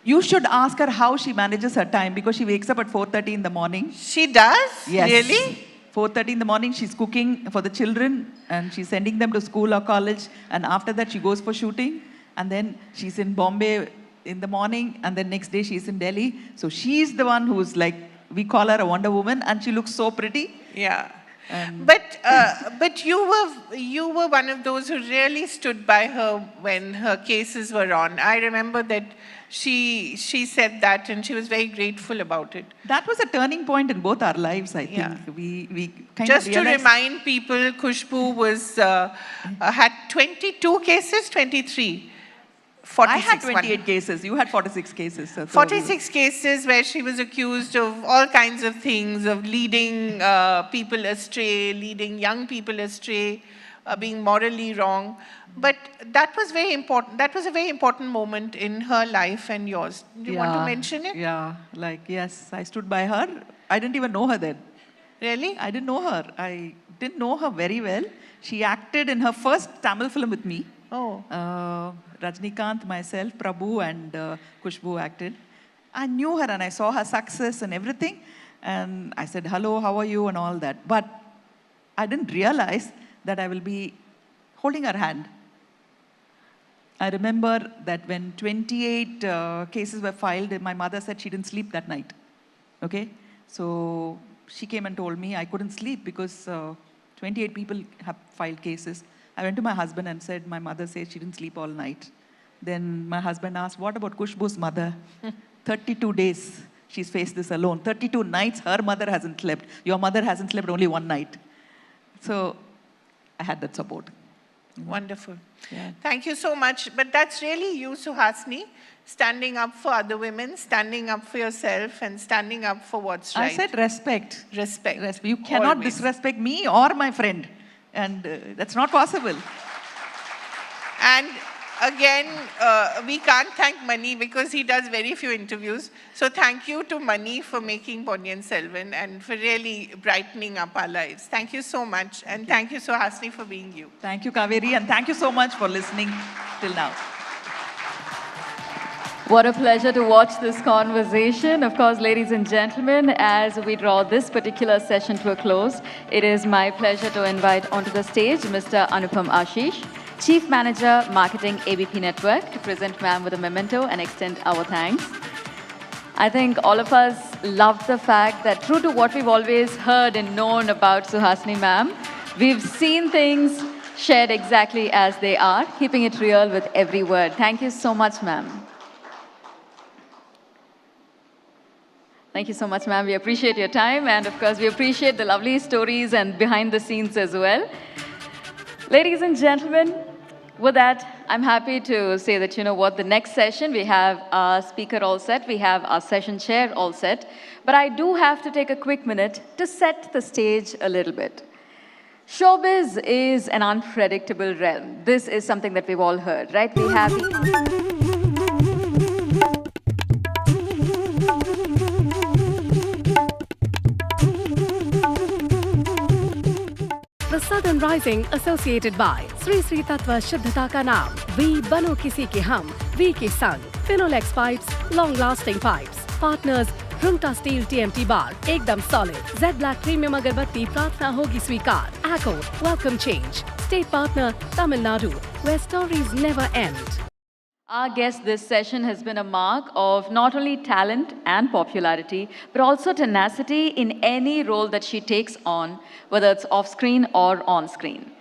you should ask her how she manages her time because she wakes up at 4:30 in the morning. She does? Yes. Really? 4:30 in the morning, she's cooking for the children and she's sending them to school or college. And after that, she goes for shooting. And then she's in Bombay in the morning. And then next day, she's in Delhi. So she's the one who's like, we call her a Wonder Woman. And she looks so pretty. Yeah. But you were one of those who really stood by her when her cases were on. I remember that she said that and she was very grateful about it. That was a turning point in both our lives, I think. Yeah. We kind Just of to realized... remind people, Khushbu had 22 cases, 23. 46. I had 28 cases. You had 46 cases. So 46 cases where she was accused of all kinds of things, of leading people astray, leading young people astray, being morally wrong. But that was very important. That was a very important moment in her life and yours. Do you want to mention it? Yeah, like, yes, I stood by her. I didn't even know her then. Really? I didn't know her. I didn't know her very well. She acted in her first Tamil film with me. Oh. Rajnikant, myself, Prabhu and Khushbu acted. I knew her and I saw her success and everything. And I said, hello, how are you and all that. But I didn't realize that I will be holding her hand. I remember that when 28 cases were filed, my mother said she didn't sleep that night. Okay? So she came and told me I couldn't sleep because 28 people have filed cases. I went to my husband and said, my mother says she didn't sleep all night. Then my husband asked, what about Kushbu's mother? 32 days she's faced this alone. 32 nights her mother hasn't slept. Your mother hasn't slept only one night. So I had that support. Wonderful. Yeah. Thank you so much. But that's really you, Suhasini, standing up for other women, standing up for yourself, and standing up for what's right. I said respect. Respect. You cannot Always. disrespect me or my friend. And that's not possible. And again, we can't thank Mani because he does very few interviews. So thank you to Mani for making Ponniyin Selvan and for really brightening up our lives. Thank you so much. And thank you, Suhasini, for being you. Thank you, Kaveri, and thank you so much for listening till now. What a pleasure to watch this conversation. Of course, ladies and gentlemen, as we draw this particular session to a close, it is my pleasure to invite onto the stage Mr. Anupam Ashish, Chief Manager, Marketing, ABP Network, to present ma'am with a memento and extend our thanks. I think all of us love the fact that, true to what we've always heard and known about Suhasini ma'am, we've seen things shared exactly as they are, keeping it real with every word. Thank you so much, ma'am. Thank you so much, ma'am. We appreciate your time, and of course, we appreciate the lovely stories and behind the scenes as well. Ladies and gentlemen, with that, I'm happy to say that, you know what, the next session, we have our speaker all set, we have our session chair all set, but I do have to take a quick minute to set the stage a little bit. Showbiz is an unpredictable realm. This is something that we've all heard, right? We have... The Southern Rising associated by Sri Sri Tatva Shuddhata ka naam. We bano kisi ke hum, we ke sang. Finolex pipes, long-lasting pipes. Partners, Rumta Steel TMT Bar, ekdam solid. Z Black Premium Agarbatti, Pratna hogi sweekar. Acco, welcome change. State partner, Tamil Nadu, where stories never end. Our guest this session has been a mark of not only talent and popularity, but also tenacity in any role that she takes on, whether it's off-screen or on-screen.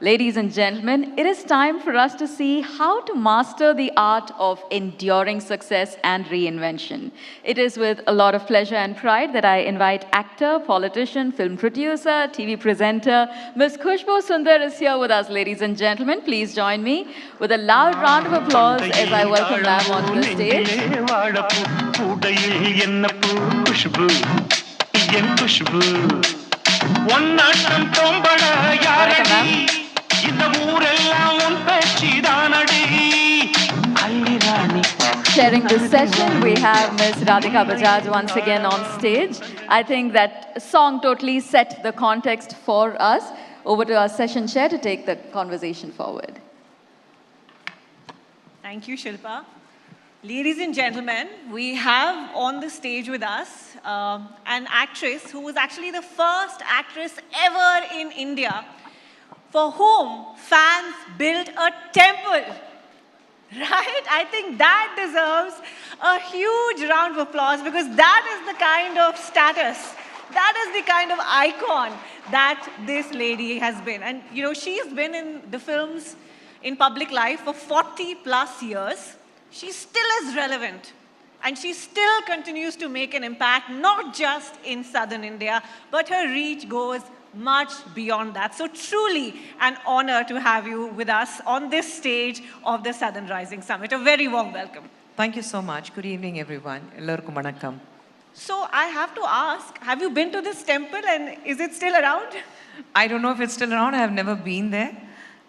Ladies and gentlemen, it is time for us to see how to master the art of enduring success and reinvention. It is with a lot of pleasure and pride that I invite actor, politician, film producer, TV presenter, Ms. Khushbu Sundar is here with us, ladies and gentlemen. Please join me with a loud round of applause as I welcome ma'am onto the stage. Welcome, ma'am. Sharing this session, we have Ms. Radhika Bajaj once again on stage. I think that song totally set the context for us. Over to our session chair to take the conversation forward. Thank you, Shilpa. Ladies and gentlemen, we have on the stage with us an actress who was actually the first actress ever in India for whom fans built a temple. Right? I think that deserves a huge round of applause because that is the kind of status, that is the kind of icon that this lady has been. And you know, she's been in the films in public life for 40 plus years. She still is relevant. And she still continues to make an impact, not just in Southern India, but her reach goes much beyond that. So truly an honor to have you with us on this stage of the Southern Rising Summit. A very warm welcome. Thank you so much. Good evening, everyone. Ellarkum vanakkam. So I have to ask, have you been to this temple and is it still around? I don't know if it's still around. I have never been there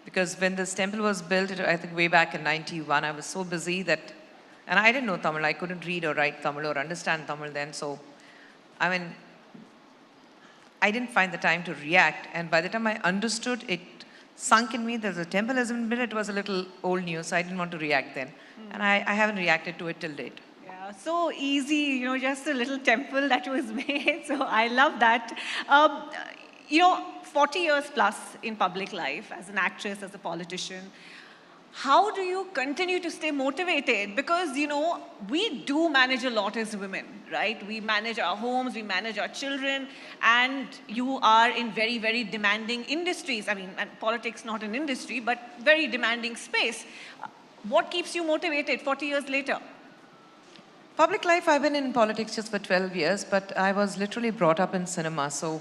because when this temple was built, I think way back in 91, I was so busy that, and I didn't know Tamil. I couldn't read or write Tamil or understand Tamil then. So, I mean, I didn't find the time to react. And by the time I understood, it sunk in me. There's a temple has been built. It was a little old news, so I didn't want to react then. And I haven't reacted to it till date. Yeah, so easy, you know, just a little temple that was made. So I love that. You know, 40 years plus in public life as an actress, as a politician. how do you continue to stay motivated? Because, you know, we do manage a lot as women, right? We manage our homes, we manage our children, and you are in very, very demanding industries. I mean, and politics not an industry, but very demanding space. What keeps you motivated 40 years later? Public life, I've been in politics just for 12 years, but I was literally brought up in cinema, so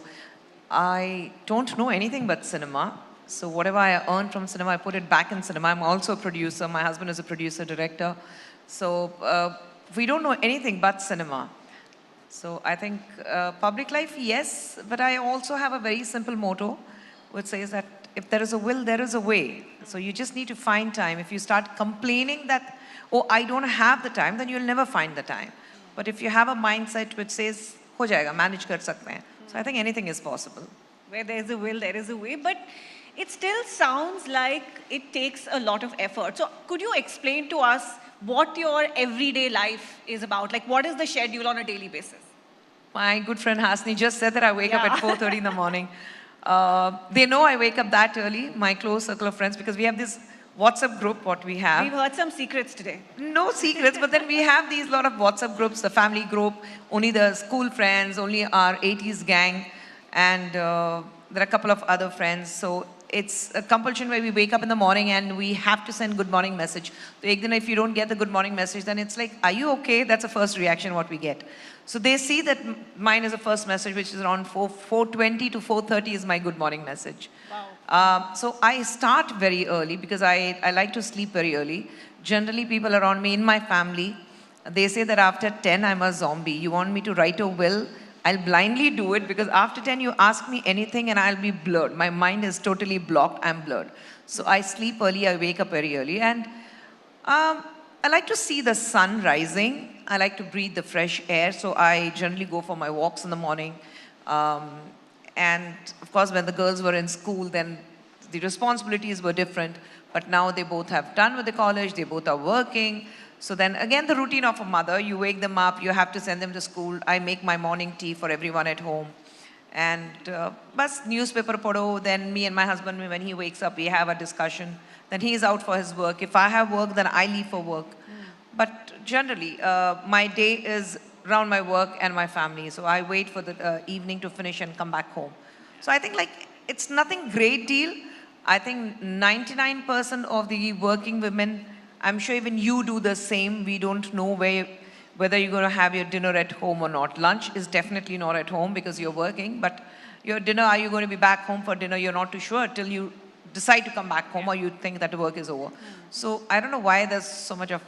I don't know anything but cinema. So whatever I earn from cinema, I put it back in cinema. I'm also a producer. My husband is a producer, director. So we don't know anything but cinema. So I think public life, yes, but I also have a very simple motto, which says that if there is a will, there is a way. So you just need to find time. If you start complaining that, oh, I don't have the time, then you'll never find the time. But if you have a mindset which says, ho jayega, manage kar sakte hain. So I think anything is possible. Where there is a will, there is a way. But it still sounds like it takes a lot of effort. So could you explain to us what your everyday life is about? Like, what is the schedule on a daily basis? My good friend Hasni just said that I wake up at 4:30 in the morning. They know I wake up that early, my close circle of friends, because we have this WhatsApp group, what we have. We've heard some secrets today. No secrets, but then we have these lot of WhatsApp groups, the family group, only the school friends, only our 80s gang, and there are a couple of other friends. So it's a compulsion where we wake up in the morning and we have to send good morning message. So if you don't get the good morning message, then it's like, are you okay? That's the first reaction what we get. So they see that mine is the first message, which is around 4:20 to 4:30 is my good morning message. Wow. So I start very early because I like to sleep very early. Generally, people around me in my family, they say that after 10, I'm a zombie. You want me to write a will? I'll blindly do it because after 10, you ask me anything and I'll be blurred. My mind is totally blocked. I'm blurred. So I sleep early. I wake up very early. And I like to see the sun rising. I like to breathe the fresh air. So I generally go for my walks in the morning. And of course, when the girls were in school, then the responsibilities were different. But now they both have done with the college. They both are working. So then again, the routine of a mother, you wake them up, you have to send them to school. I make my morning tea for everyone at home. And bus newspaper pado, then me and my husband, when he wakes up, we have a discussion. Then he is out for his work. If I have work, then I leave for work. But generally, my day is around my work and my family. So I wait for the evening to finish and come back home. So I think like it's nothing great deal. I think 99% of the working women, I'm sure even you do the same. We don't know whether you're going to have your dinner at home or not. Lunch is definitely not at home because you're working. But your dinner, are you going to be back home for dinner? You're not too sure till you decide to come back home or you think that the work is over. So I don't know why there's so much of,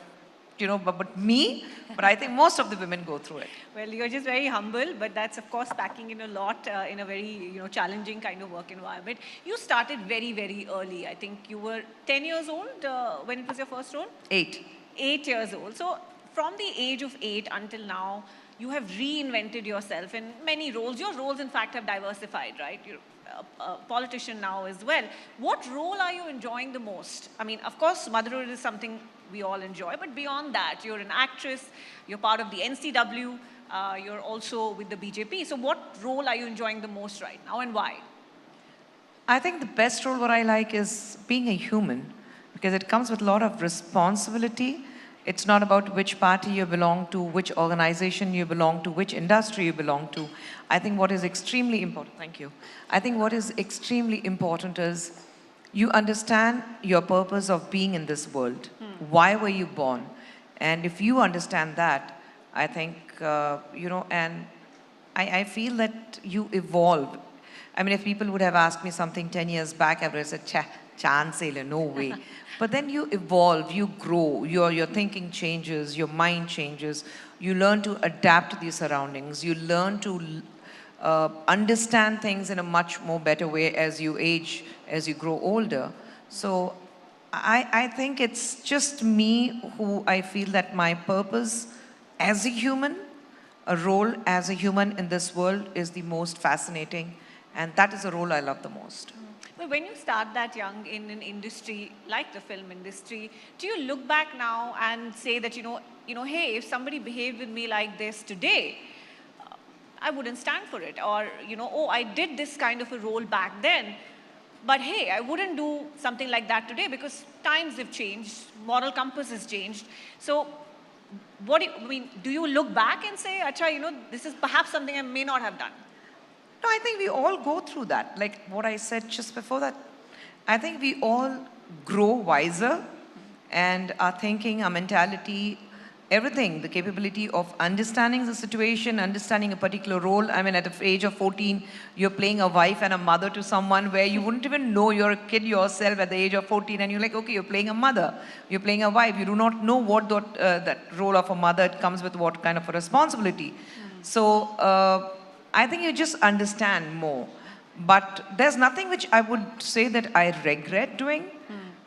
but I think most of the women go through it. Well, you're just very humble, but that's of course packing in a lot in a very challenging kind of work environment. You started very, very early. I think you were 10 years old when it was your first role? 8. 8 years old. So from the age of 8 until now, you have reinvented yourself in many roles. Your roles, in fact, have diversified, right? You're a politician now as well. What role are you enjoying the most? I mean, of course, motherhood is something we all enjoy, but beyond that, you're an actress, you're part of the NCW, you're also with the BJP. So what role are you enjoying the most right now and why? I think the best role what I like is being a human because it comes with a lot of responsibility. It's not about which party you belong to, which organization you belong to, which industry you belong to. I think what is extremely important, thank you. I think what is extremely important is you understand your purpose of being in this world. Why were you born? And if you understand that, I think, and I feel that you evolve. I mean, if people would have asked me something 10 years back, I would have said, chance, no way. But then you evolve, you grow, your thinking changes, your mind changes. You learn to adapt to these surroundings. You learn to understand things in a much more better way as you age, as you grow older. So I think it's just me who I feel that my purpose as a human, a role as a human in this world is the most fascinating. And that is a role I love the most. But when you start that young in an industry like the film industry, do you look back now and say that, hey, if somebody behaved with me like this today, I wouldn't stand for it. Or, oh, I did this kind of a role back then. But hey, I wouldn't do something like that today because times have changed, moral compass has changed. So what do you, I mean, do you look back and say, Acha, you know, this is perhaps something I may not have done? No, I think we all go through that. Like what I said just before that, I think we all grow wiser, and our thinking, our mentality, everything, the capability of understanding the situation, understanding a particular role. I mean, at the age of 14, you're playing a wife and a mother to someone where you wouldn't even know you're a kid yourself at the age of 14, and you're like, okay, you're playing a mother, you're playing a wife. You do not know what that role of a mother comes with, what kind of a responsibility. So I think you just understand more. But there's nothing which I would say that I regret doing,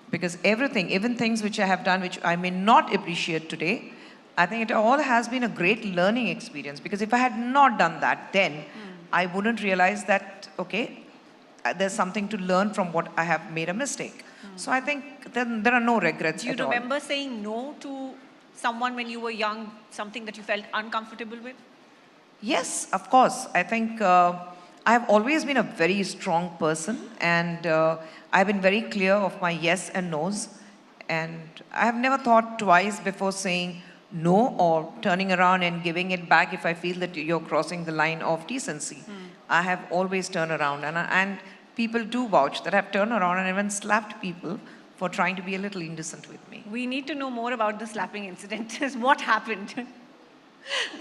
because everything, even things which I have done which I may not appreciate today, I think it all has been a great learning experience, because if I had not done that then, I wouldn't realize that, okay, there's something to learn from what I have made a mistake. So I think then there are no regrets Do you at all. remember saying no to someone when you were young, something that you felt uncomfortable with? Yes, of course. I think I've always been a very strong person, and I've been very clear of my yes and no's. And I have never thought twice before saying no or turning around and giving it back if I feel that you're crossing the line of decency. I have always turned around, and people do vouch that I've turned around and even slapped people for trying to be a little indecent with me. We need to know more about the slapping incident. What happened?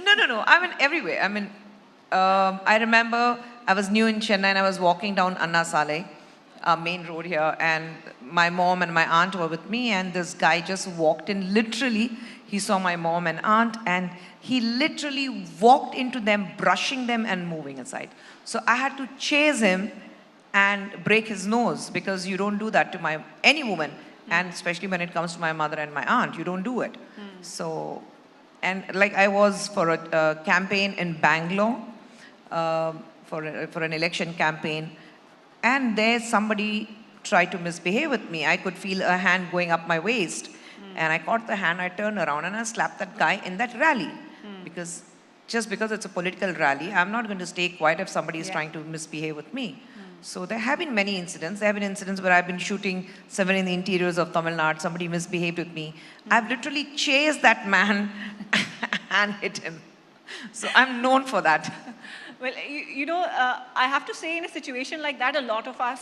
No. I mean, everywhere. I mean, I remember I was new in Chennai and I was walking down Anna Saleh, our main road here, and my mom and my aunt were with me, and this guy just walked in. Literally, he saw my mom and aunt, and he literally walked into them, brushing them and moving aside. So I had to chase him and break his nose, because you don't do that to any woman, and especially when it comes to my mother and my aunt, you don't do it. So, and like I was for a campaign in Bangalore, for an election campaign, and there somebody tried to misbehave with me. I could feel a hand going up my waist, and I caught the hand, I turned around and I slapped that guy in that rally. Because just because it's a political rally, I'm not going to stay quiet if somebody is trying to misbehave with me. So there have been many incidents. There have been incidents where I've been shooting somewhere in the interiors of Tamil Nadu, somebody misbehaved with me. I've literally chased that man and hit him. So I'm known for that. Well, you know, I have to say, in a situation like that, a lot of us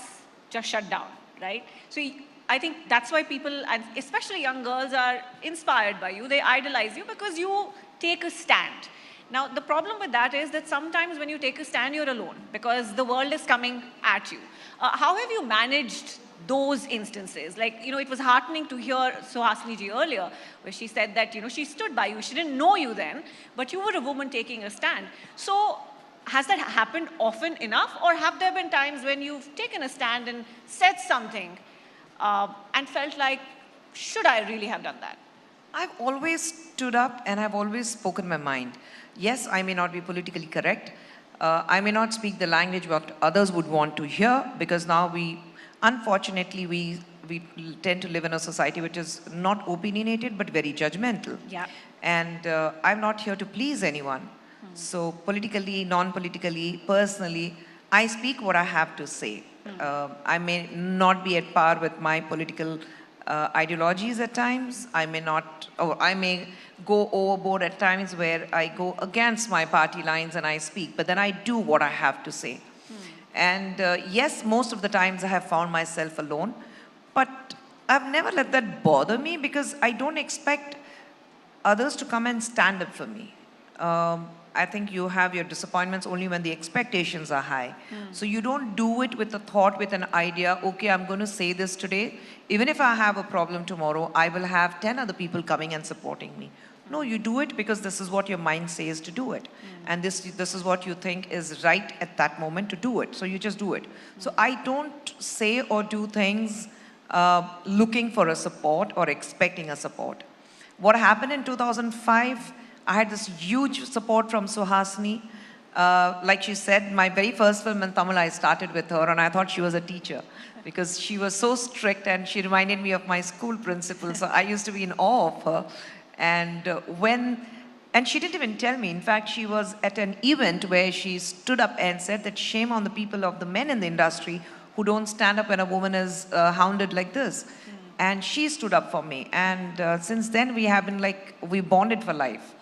just shut down, right? So I think that's why people, and especially young girls, are inspired by you. They idolize you because you take a stand. Now, the problem with that is that sometimes when you take a stand, you're alone because the world is coming at you. How have you managed those instances? Like, you know, it was heartening to hear Suhasini ji earlier, where she said that, you know, she stood by you. She didn't know you then, but you were a woman taking a stand. So has that happened often enough, or have there been times when you've taken a stand and said something and felt like, should I really have done that? I've always stood up and I've always spoken my mind. Yes, I may not be politically correct. I may not speak the language what others would want to hear, because now unfortunately, we tend to live in a society which is not opinionated but very judgmental. Yeah. And I'm not here to please anyone. So politically, non-politically, personally, I speak what I have to say. I may not be at par with my political ideologies at times. I may go overboard at times where I go against my party lines and I speak, but then I do what I have to say. And yes, most of the times I have found myself alone, but I've never let that bother me, because I don't expect others to come and stand up for me. I think you have your disappointments only when the expectations are high. So you don't do it with a thought, with an idea, okay, I'm going to say this today. Even if I have a problem tomorrow, I will have 10 other people coming and supporting me. No, you do it because this is what your mind says to do it. And this is what you think is right at that moment to do it. So you just do it. So I don't say or do things looking for a support or expecting a support. What happened in 2005, I had this huge support from Suhasini. Like she said, my very first film in Tamil, I started with her, and I thought she was a teacher because she was so strict and she reminded me of my school principal. So I used to be in awe of her. And she didn't even tell me. In fact, she was at an event where she stood up and said that shame on the people of the men in the industry who don't stand up when a woman is hounded like this. And she stood up for me. And since then, we have been like, we bonded for life.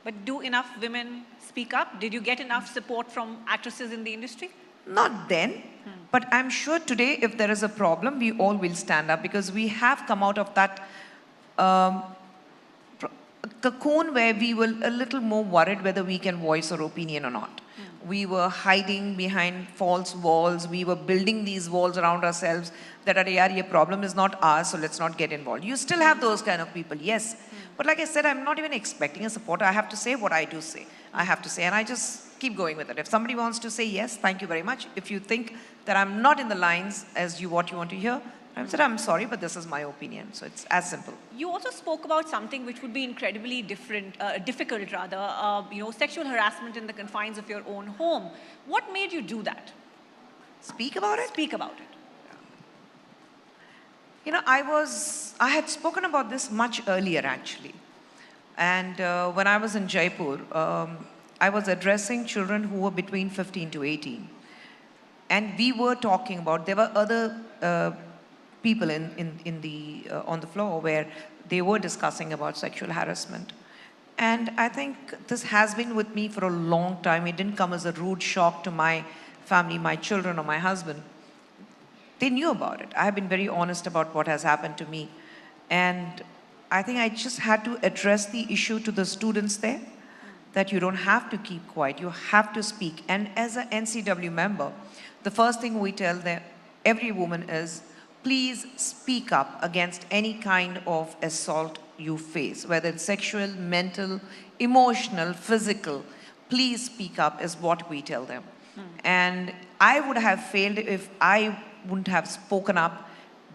But do enough women speak up? Did you get enough support from actresses in the industry? Not then, but I'm sure today if there is a problem, we all will stand up because we have come out of that cocoon where we were a little more worried whether we can voice our opinion or not. We were hiding behind false walls. We were building these walls around ourselves that a problem is not ours, so let's not get involved. You still have those kind of people, yes. But like I said, I'm not even expecting a support. I have to say what I do say. I have to say, and I just keep going with it. If somebody wants to say yes, thank you very much. If you think that I'm not in the lines as what you want to hear, I said, I'm sorry, but this is my opinion. So it's as simple. You also spoke about something which would be incredibly difficult rather, sexual harassment in the confines of your own home. What made you do that? Speak about it? Speak about it. You know, I had spoken about this much earlier actually. And when I was in Jaipur, I was addressing children who were between 15 to 18. And we were talking about, there were other people on the floor where they were discussing about sexual harassment. And I think this has been with me for a long time. It didn't come as a rude shock to my family, my children or my husband. They knew about it. I have been very honest about what has happened to me. And I think I just had to address the issue to the students there, that you don't have to keep quiet, you have to speak. And as an NCW member, the first thing we tell them, every woman is, please speak up against any kind of assault you face, whether it's sexual, mental, emotional, physical. Please speak up is what we tell them. And I would have failed if I wouldn't have spoken up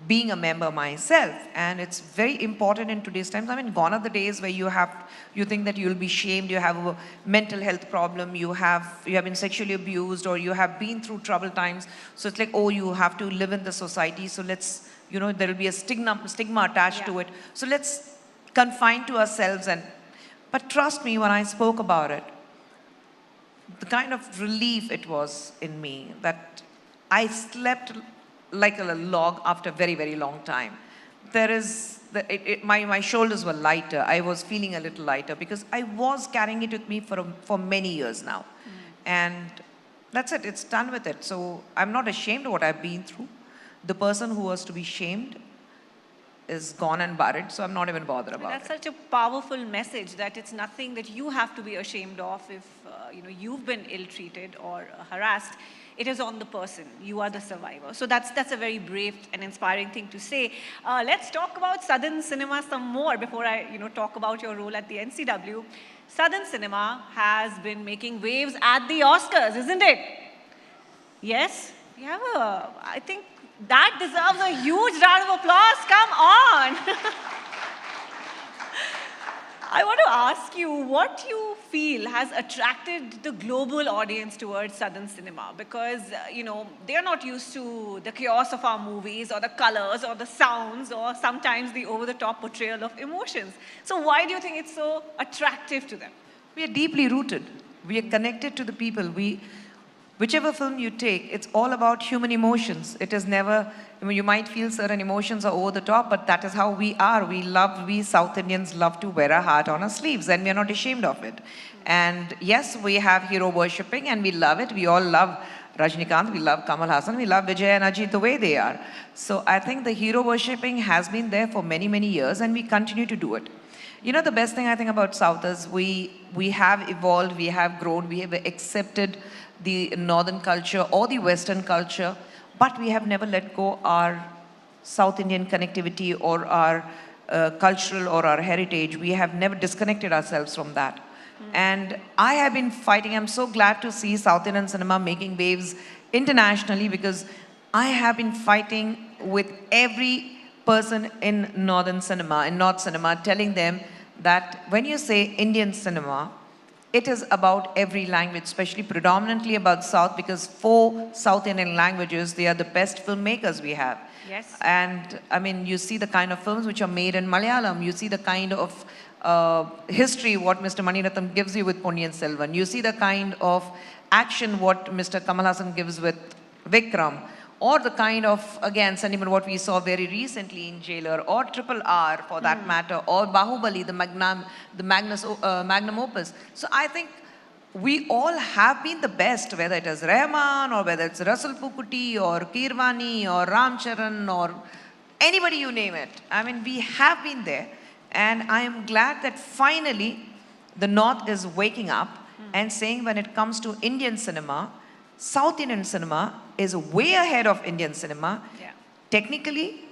being a member myself. And it's very important in today's times. I mean, gone are the days where you think that you'll be shamed, you have a mental health problem, you have been sexually abused, or you have been through troubled times. So it's like, oh, you have to live in the society. So let's, there will be a stigma attached to it. So let's confine to ourselves. But trust me, when I spoke about it, the kind of relief it was in me that I slept like a log after a very, very long time. My shoulders were lighter. I was feeling a little lighter because I was carrying it with me for many years now. And that's it, it's done with it. So I'm not ashamed of what I've been through. The person who was to be shamed is gone and buried, so I'm not even bothered about it. That's such a powerful message that it's nothing that you have to be ashamed of if you've been ill-treated or harassed. It is on the person. You are the survivor. So that's a very brave and inspiring thing to say. Let's talk about Southern cinema some more before I talk about your role at the NCW. Southern cinema has been making waves at the Oscars, isn't it? Yes? We have I think that deserves a huge round of applause. Come on. I want to ask you what you feel has attracted the global audience towards Southern cinema, because, they are not used to the chaos of our movies or the colors or the sounds or sometimes the over-the-top portrayal of emotions. So why do you think it's so attractive to them? We are deeply rooted. We are connected to the people. Whichever film you take, it's all about human emotions. It is never, you might feel certain emotions are over the top, but that is how we are. We South Indians love to wear our heart on our sleeves, and we are not ashamed of it. And yes, we have hero worshipping, and we love it. We all love Rajinikanth, we love Kamal Hassan, we love Vijay and Ajit the way they are. So I think the hero worshipping has been there for many, many years, and we continue to do it. The best thing I think about South is we have evolved, we have grown, we have accepted the northern culture or the western culture, but we have never let go our South Indian connectivity or our cultural or our heritage. We have never disconnected ourselves from that. And I have been fighting. I'm so glad to see South Indian cinema making waves internationally, because I have been fighting with every person in northern cinema, in North cinema, telling them that when you say Indian cinema, it is about every language, especially predominantly about South, because for South Indian languages, they are the best filmmakers we have. Yes. And I mean, you see the kind of films which are made in Malayalam. You see the kind of history what Mr. Maniratnam gives you with Ponniyin Selvan. You see the kind of action what Mr. Kamal Hassan gives with Vikram, or the kind of, again, sentiment what we saw very recently in Jailer, or Triple R for that matter, or Bahubali, the magnum opus. So I think we all have been the best, whether it is Rahman, or whether it's Russell Pukuti, or Kirvani, or Ram Charan, or anybody you name it. I mean, we have been there. And I am glad that finally the North is waking up and saying when it comes to Indian cinema, South Indian cinema is way ahead of Indian cinema. Yeah. Technically,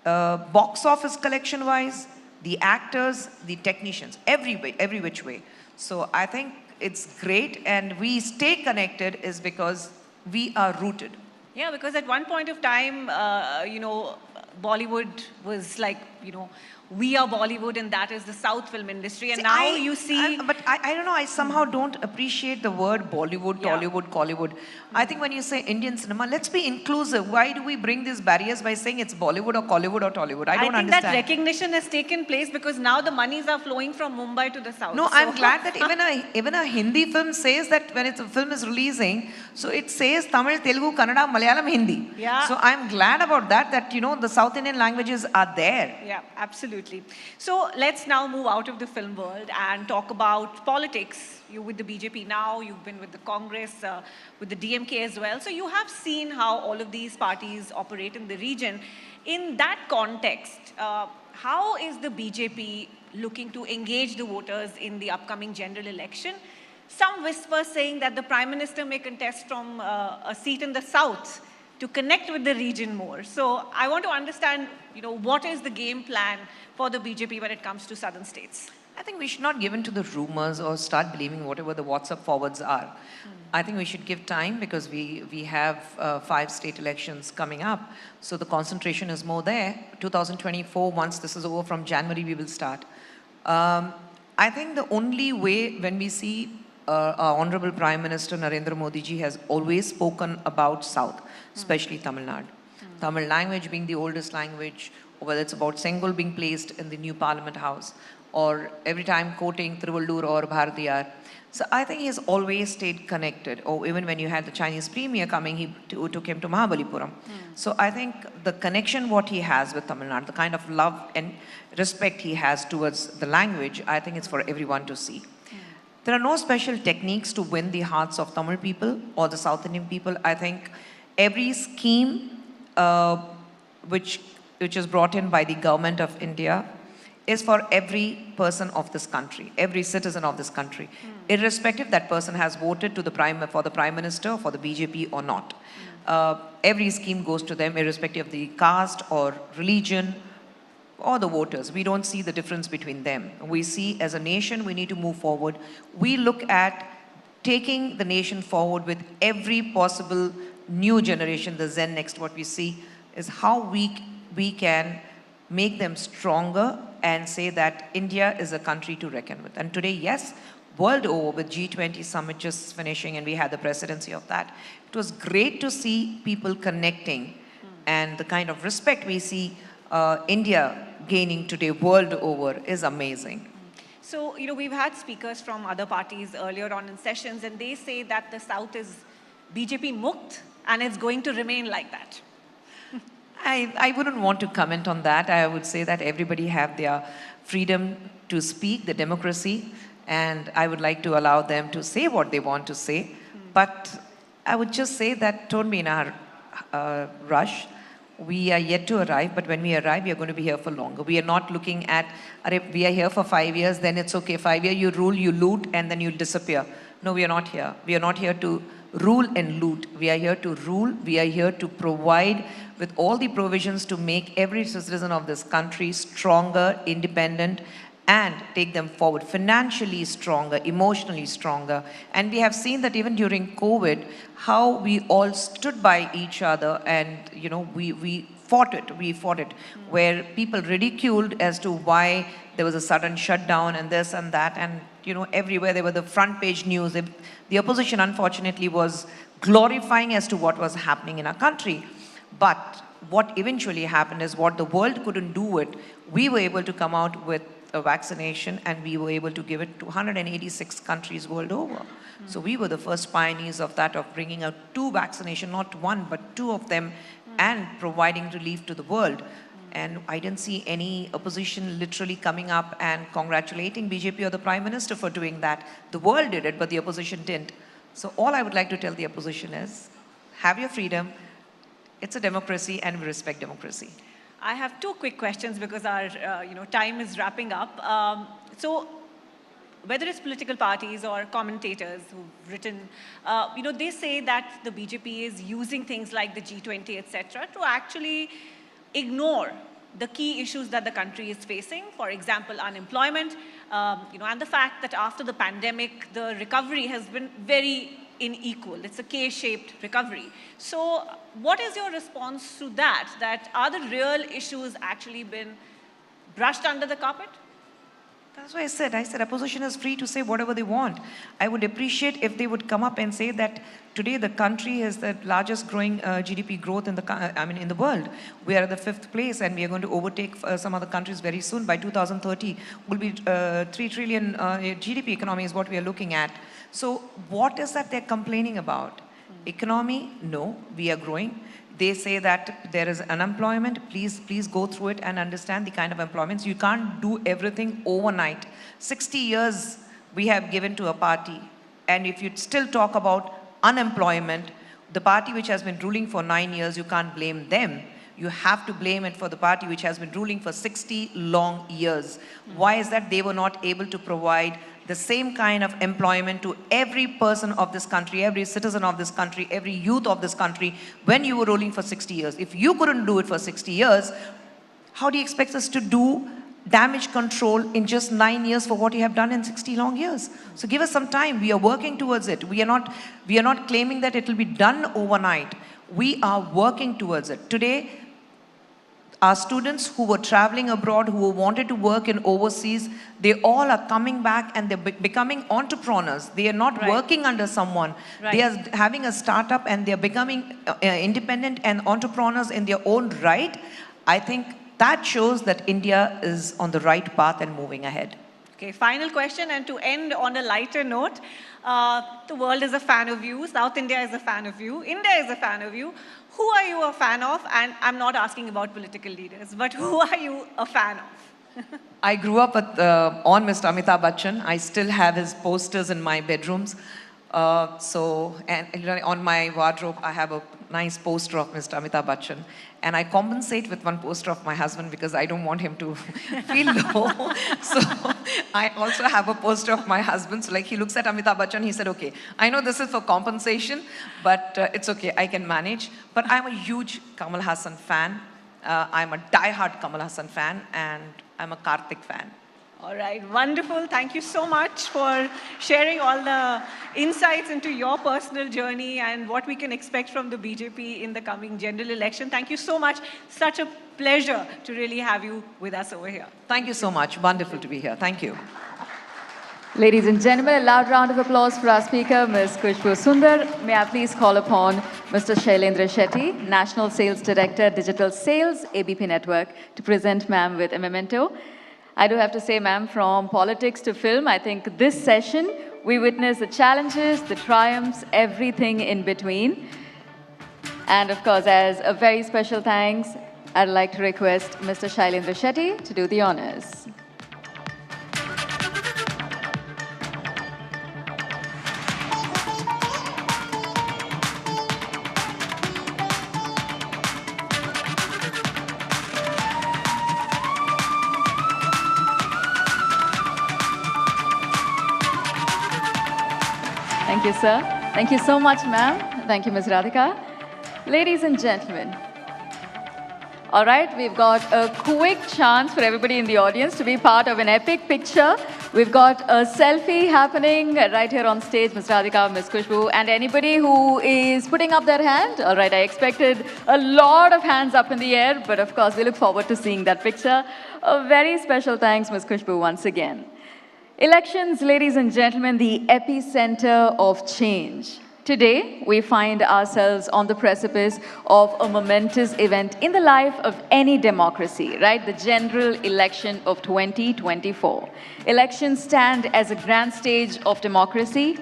box office collection wise, the actors, the technicians, every which way. So I think it's great, and we stay connected is because we are rooted. Yeah, because at one point of time, you know, Bollywood was like, you know, we are Bollywood and that is the South film industry. And See, now you see... But I don't know, I somehow don't appreciate the word Bollywood, Tollywood, Collywood. I think when you say Indian cinema, let's be inclusive. Why do we bring these barriers by saying it's Bollywood or Collywood or Tollywood? I don't understand. That recognition has taken place because now the monies are flowing from Mumbai to the South. No, I'm glad that even a Hindi film says that when a film is releasing, so it says Tamil, Telugu, Kannada, Malayalam, Hindi. Yeah. So I'm glad about that, you know, the South Indian languages are there. Yeah, absolutely. So let's now move out of the film world and talk about politics. You're with the BJP now, you've been with the Congress, with the DMK as well. So you have seen how all of these parties operate in the region. In that context, how is the BJP looking to engage the voters in the upcoming general election? Some whispers saying that the Prime Minister may contest from a seat in the South to connect with the region more. So I want to understand, you know, what is the game plan for the BJP when it comes to southern states? I think we should not give in to the rumors or start believing whatever the WhatsApp forwards are. I think we should give time because we have 5 state elections coming up. So the concentration is more there. 2024, once this is over from January, we will start. I think the only way when we see our Honorable Prime Minister Narendra Modi ji has always spoken about South, especially Tamil Nadu. Tamil language being the oldest language, or whether it's about Sengol being placed in the new Parliament House, or every time quoting Trivallur or Bharatiyar. So I think he has always stayed connected. Or even when you had the Chinese premier coming, he took him to Mahabalipuram. So I think the connection what he has with Tamil Nadu, the kind of love and respect he has towards the language, I think it's for everyone to see. There are no special techniques to win the hearts of Tamil people or the South Indian people. I think every scheme which is brought in by the government of India is for every person of this country, every citizen of this country, irrespective that person has voted to for the Prime Minister, for the BJP or not. Every scheme goes to them, irrespective of the caste or religion or the voters. We don't see the difference between them. We see as a nation, we need to move forward. We look at taking the nation forward with every possible new generation, the Zen next, what we see is how we can make them stronger and say that India is a country to reckon with. And today, yes, world over with G20 summit just finishing and we had the presidency of that. It was great to see people connecting and the kind of respect we see India gaining today world over is amazing. So, you know, we've had speakers from other parties earlier on in sessions and they say that the South is BJP mukt and it's going to remain like that. I wouldn't want to comment on that. I would say that everybody have their freedom to speak, the democracy, and I would like to allow them to say what they want to say. But I would just say that don't be in a rush. We are yet to arrive, but when we arrive, we are going to be here for longer. We are not looking at, we are here for 5 years, then it's okay. 5 years, you rule, you loot, and then you disappear. No, we are not here. We are not here to rule and loot. We are here to rule. We are here to provide with all the provisions to make every citizen of this country stronger, independent, and take them forward, financially stronger, emotionally stronger. And we have seen that even during COVID, how we all stood by each other and, you know, we fought it, where people ridiculed as to why there was a sudden shutdown and this and that, and, you know, everywhere there were the front page news. The opposition, unfortunately, was glorifying as to what was happening in our country. But what eventually happened is what the world couldn't do it, we were able to come out with a vaccination, and we were able to give it to 186 countries world over. So we were the first pioneers of that, of bringing out 2 vaccinations, not 1, but 2 of them, and providing relief to the world. And I didn't see any opposition literally coming up and congratulating BJP or the Prime Minister for doing that. The world did it, but the opposition didn't. So all I would like to tell the opposition is, have your freedom. It's a democracy, and we respect democracy. I have 2 quick questions because our time is wrapping up. So whether it's political parties or commentators who've written, they say that the BJP is using things like the G20, etc., to actually ignore the key issues that the country is facing. For example, unemployment, and the fact that after the pandemic, the recovery has been very unequal. It's a K-shaped recovery. So what is your response to that? That are the real issues actually been brushed under the carpet? That's why I said opposition is free to say whatever they want. I would appreciate if they would come up and say that today the country has the largest growing GDP growth in the world. We are at the 5th place, and we are going to overtake some other countries very soon. By 2030, we'll be 3 trillion GDP economy is what we are looking at. So what is that they're complaining about? Economy? No, we are growing. They say that there is unemployment. Please go through it and understand the kind of employments. You can't do everything overnight. 60 years we have given to a party. And if you still talk about unemployment, the party which has been ruling for 9 years, you can't blame them. You have to blame it for the party which has been ruling for 60 long years. Why is that? They were not able to provide the same kind of employment to every person of this country, every citizen of this country, every youth of this country when you were ruling for 60 years. If you couldn't do it for 60 years, how do you expect us to do damage control in just 9 years for what you have done in 60 long years? So give us some time. We are working towards it. We are not claiming that it will be done overnight. We are working towards it. Today, our students who were traveling abroad, who wanted to work in overseas, they all are coming back and they're becoming entrepreneurs. They are not working under someone. They are having a startup and they're becoming independent and entrepreneurs in their own right. I think that shows that India is on the right path and moving ahead. Okay, final question, and to end on a lighter note, the world is a fan of you, South India is a fan of you, India is a fan of you. Who are you a fan of? And I'm not asking about political leaders, but who are you a fan of? I grew up on Mr. Amitabh Bachchan. I still have his posters in my bedrooms. And on my wardrobe, I have a nice poster of Mr. Amitabh Bachchan. And I compensate with one poster of my husband because I don't want him to feel low. So I also have a poster of my husband. So like he looks at Amitabh Bachchan, he said, okay, I know this is for compensation, but it's okay, I can manage. But I'm a huge Kamal Hassan fan. I'm a die-hard Kamal Hassan fan, and I'm a Karthik fan. All right, wonderful. Thank you so much for sharing all the insights into your personal journey and what we can expect from the BJP in the coming general election. Thank you so much. Such a pleasure to really have you with us over here. Thank you so much. Wonderful to be here. Thank you. Ladies and gentlemen, a loud round of applause for our speaker, Ms. Khushbu Sundar. May I please call upon Mr. Shailendra Shetty, National Sales Director, Digital Sales, ABP Network, to present ma'am with a memento. I do have to say, ma'am, from politics to film, I think this session, we witnessed the challenges, the triumphs, everything in between. And of course, as a very special thanks, I'd like to request Mr. Shailendra Shetty to do the honors. Thank you, sir. Thank you so much, ma'am. Thank you, Ms. Radhika. Ladies and gentlemen, all right, we've got a quick chance for everybody in the audience to be part of an epic picture. We've got a selfie happening right here on stage, Ms. Radhika, Ms. Khushbu, and anybody who is putting up their hand. All right, I expected a lot of hands up in the air, but of course, we look forward to seeing that picture. A very special thanks, Ms. Khushbu, once again. Elections, ladies and gentlemen, the epicenter of change. Today, we find ourselves on the precipice of a momentous event in the life of any democracy, right? The general election of 2024. Elections stand as a grand stage of democracy.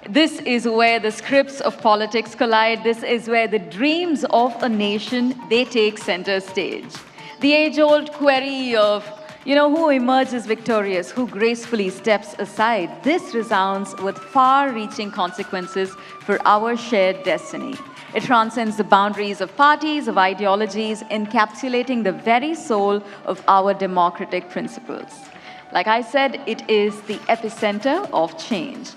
This is where the scripts of politics collide. This is where the dreams of a nation, they take center stage. The age-old query of who emerges victorious, who gracefully steps aside, this resounds with far-reaching consequences for our shared destiny. It transcends the boundaries of parties, of ideologies, encapsulating the very soul of our democratic principles. Like I said, it is the epicenter of change.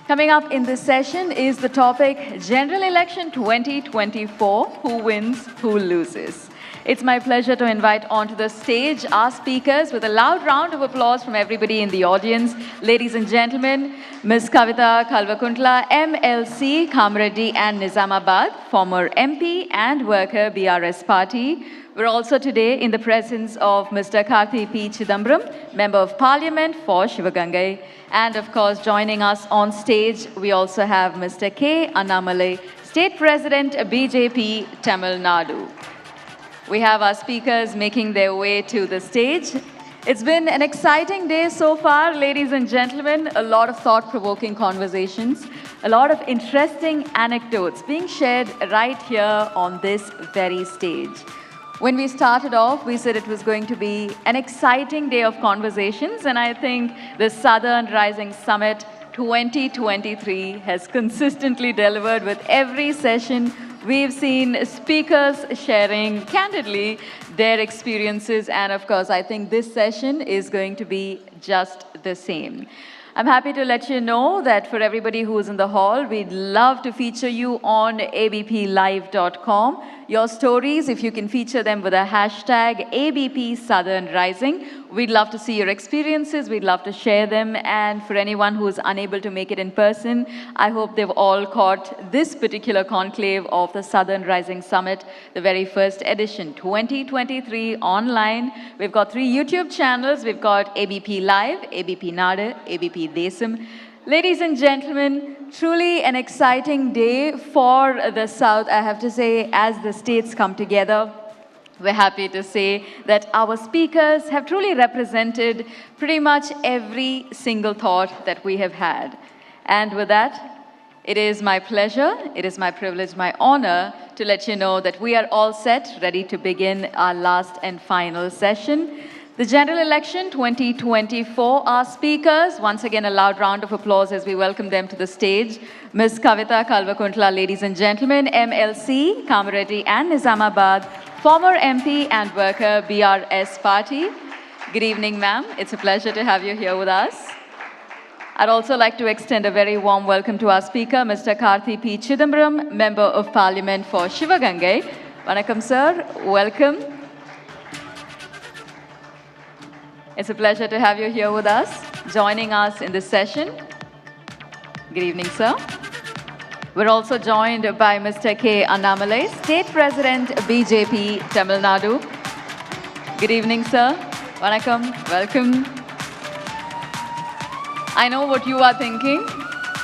Coming up in this session is the topic, General Election 2024, who wins, who loses. It's my pleasure to invite onto the stage our speakers with a loud round of applause from everybody in the audience. Ladies and gentlemen, Ms. Kavita Kalvakuntla, MLC, Kamareddy and Nizamabad, former MP and worker, BRS Party. We're also today in the presence of Mr. Karthi P. Chidambaram, Member of Parliament for Shivagangai. And of course, joining us on stage, we also have Mr. K. Annamalai, State President, BJP, Tamil Nadu. We have our speakers making their way to the stage. It's been an exciting day so far, ladies and gentlemen. A lot of thought-provoking conversations, a lot of interesting anecdotes being shared right here on this very stage. When we started off, we said it was going to be an exciting day of conversations, and I think the Southern Rising Summit 2023 has consistently delivered with every session. We've seen speakers sharing candidly their experiences, and of course, I think this session is going to be just the same. I'm happy to let you know that for everybody who's in the hall, we'd love to feature you on abplive.com. Your stories, if you can feature them with a hashtag ABP Southern Rising. We'd love to see your experiences. We'd love to share them. And for anyone who's unable to make it in person, I hope they've all caught this particular conclave of the Southern Rising Summit, the very first edition, 2023 online. We've got 3 YouTube channels. We've got ABP Live, ABP Nadu, ABP Desam. Ladies and gentlemen, truly an exciting day for the South, I have to say, as the states come together. We're happy to say that our speakers have truly represented pretty much every single thought that we have had. And with that, it is my pleasure, it is my privilege, my honor to let you know that we are all set, ready to begin our last and final session. The General Election 2024, our speakers, once again a loud round of applause as we welcome them to the stage. Ms. Kavita Kalvakuntla, ladies and gentlemen, MLC, Kamareddy and Nizamabad, former MP and worker, BRS Party. Good evening, ma'am. It's a pleasure to have you here with us. I'd also like to extend a very warm welcome to our speaker, Mr. Karthi P. Chidambaram, Member of Parliament for Shivagangai. Vanakkam, sir. Welcome. It's a pleasure to have you here with us, joining us in this session. Good evening, sir. We're also joined by Mr. K. Annamalai, State President, BJP, Tamil Nadu. Good evening, sir. Vanakkam. Welcome. I know what you are thinking.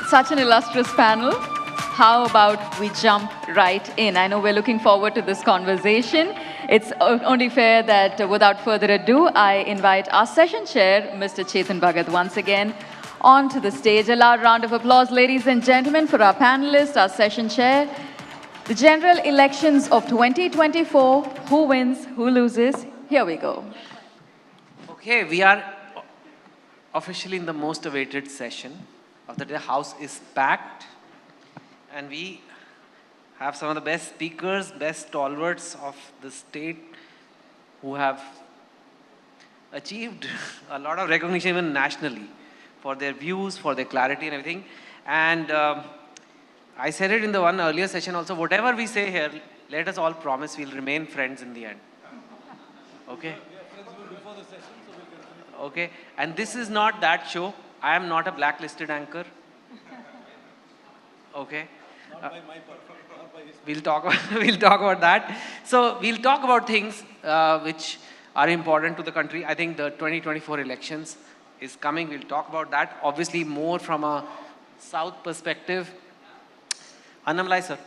Such an illustrious panel. How about we jump right in? I know we're looking forward to this conversation. It's only fair that without further ado, I invite our session chair, Mr. Chetan Bhagat, once again onto the stage. A loud round of applause, ladies and gentlemen, for our panelists, our session chair. The general elections of 2024, who wins, who loses? Here we go. Okay, we are officially in the most awaited session of the day. The house is packed, and we have some of the best speakers, best stalwarts of the state who have achieved a lot of recognition even nationally for their views, for their clarity and everything. And I said it in the one earlier session also, whatever we say here, let us all promise we'll remain friends in the end. Okay? Okay? And this is not that show. I am not a blacklisted anchor. Okay? We'll talk about that. So we'll talk about things which are important to the country. I think the 2024 elections is coming. We'll talk about that. Obviously more from a South perspective. Annamalai sir,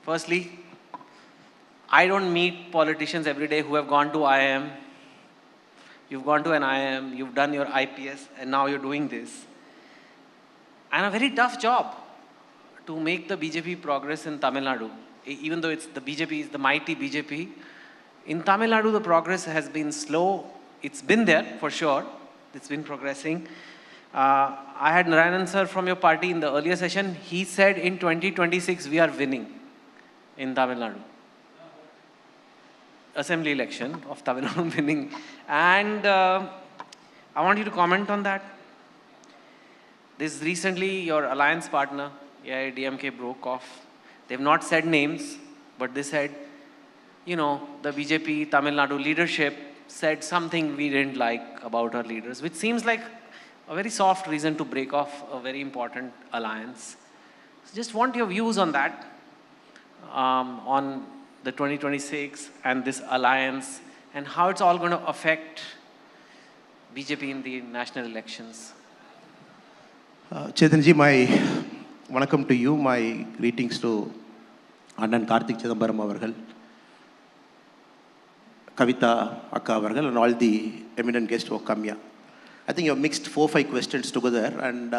firstly, I don't meet politicians every day who have gone to IIM. You've gone to an IIM, you've done your IPS, and now you're doing this. And a very tough job to make the BJP progress in Tamil Nadu. Even though it's the BJP is the mighty BJP, in Tamil Nadu the progress has been slow. It's been there for sure. It's been progressing. I had Narayanan sir from your party in the earlier session. He said in 2026 we are winning in Tamil Nadu. Assembly election of Tamil Nadu winning. And I want you to comment on that. This recently your alliance partner, AIDMK, broke off. They've not said names, but they said, you know, the BJP Tamil Nadu leadership said something we didn't like about our leaders, which seems like a very soft reason to break off a very important alliance. So just want your views on that, on the 2026 and this alliance, and how it's all going to affect BJP in the national elections. Chetanji, my vanakkam to you, my greetings to Annan Karthik Chidambaram avargal, Kavita Akka avargal, and all the eminent guests who have come here. I think you have mixed 4 or 5 questions together, and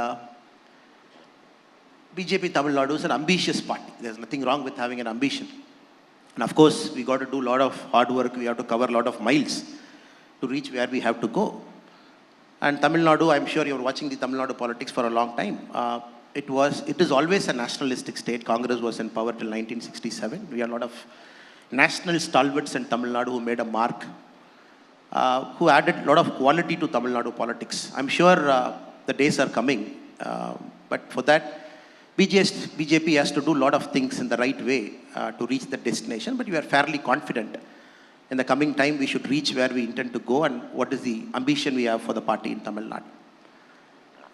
BJP Tamil Nadu is an ambitious party. There's nothing wrong with having an ambition. And of course, we got to do a lot of hard work. We have to cover a lot of miles to reach where we have to go. And Tamil Nadu, I'm sure you're watching the Tamil Nadu politics for a long time. It is always a nationalistic state. Congress was in power till 1967. We had a lot of national stalwarts in Tamil Nadu who made a mark, who added a lot of quality to Tamil Nadu politics. I'm sure the days are coming, but for that, BJP has to do a lot of things in the right way to reach the destination, but we are fairly confident in the coming time we should reach where we intend to go and what is the ambition we have for the party in Tamil Nadu.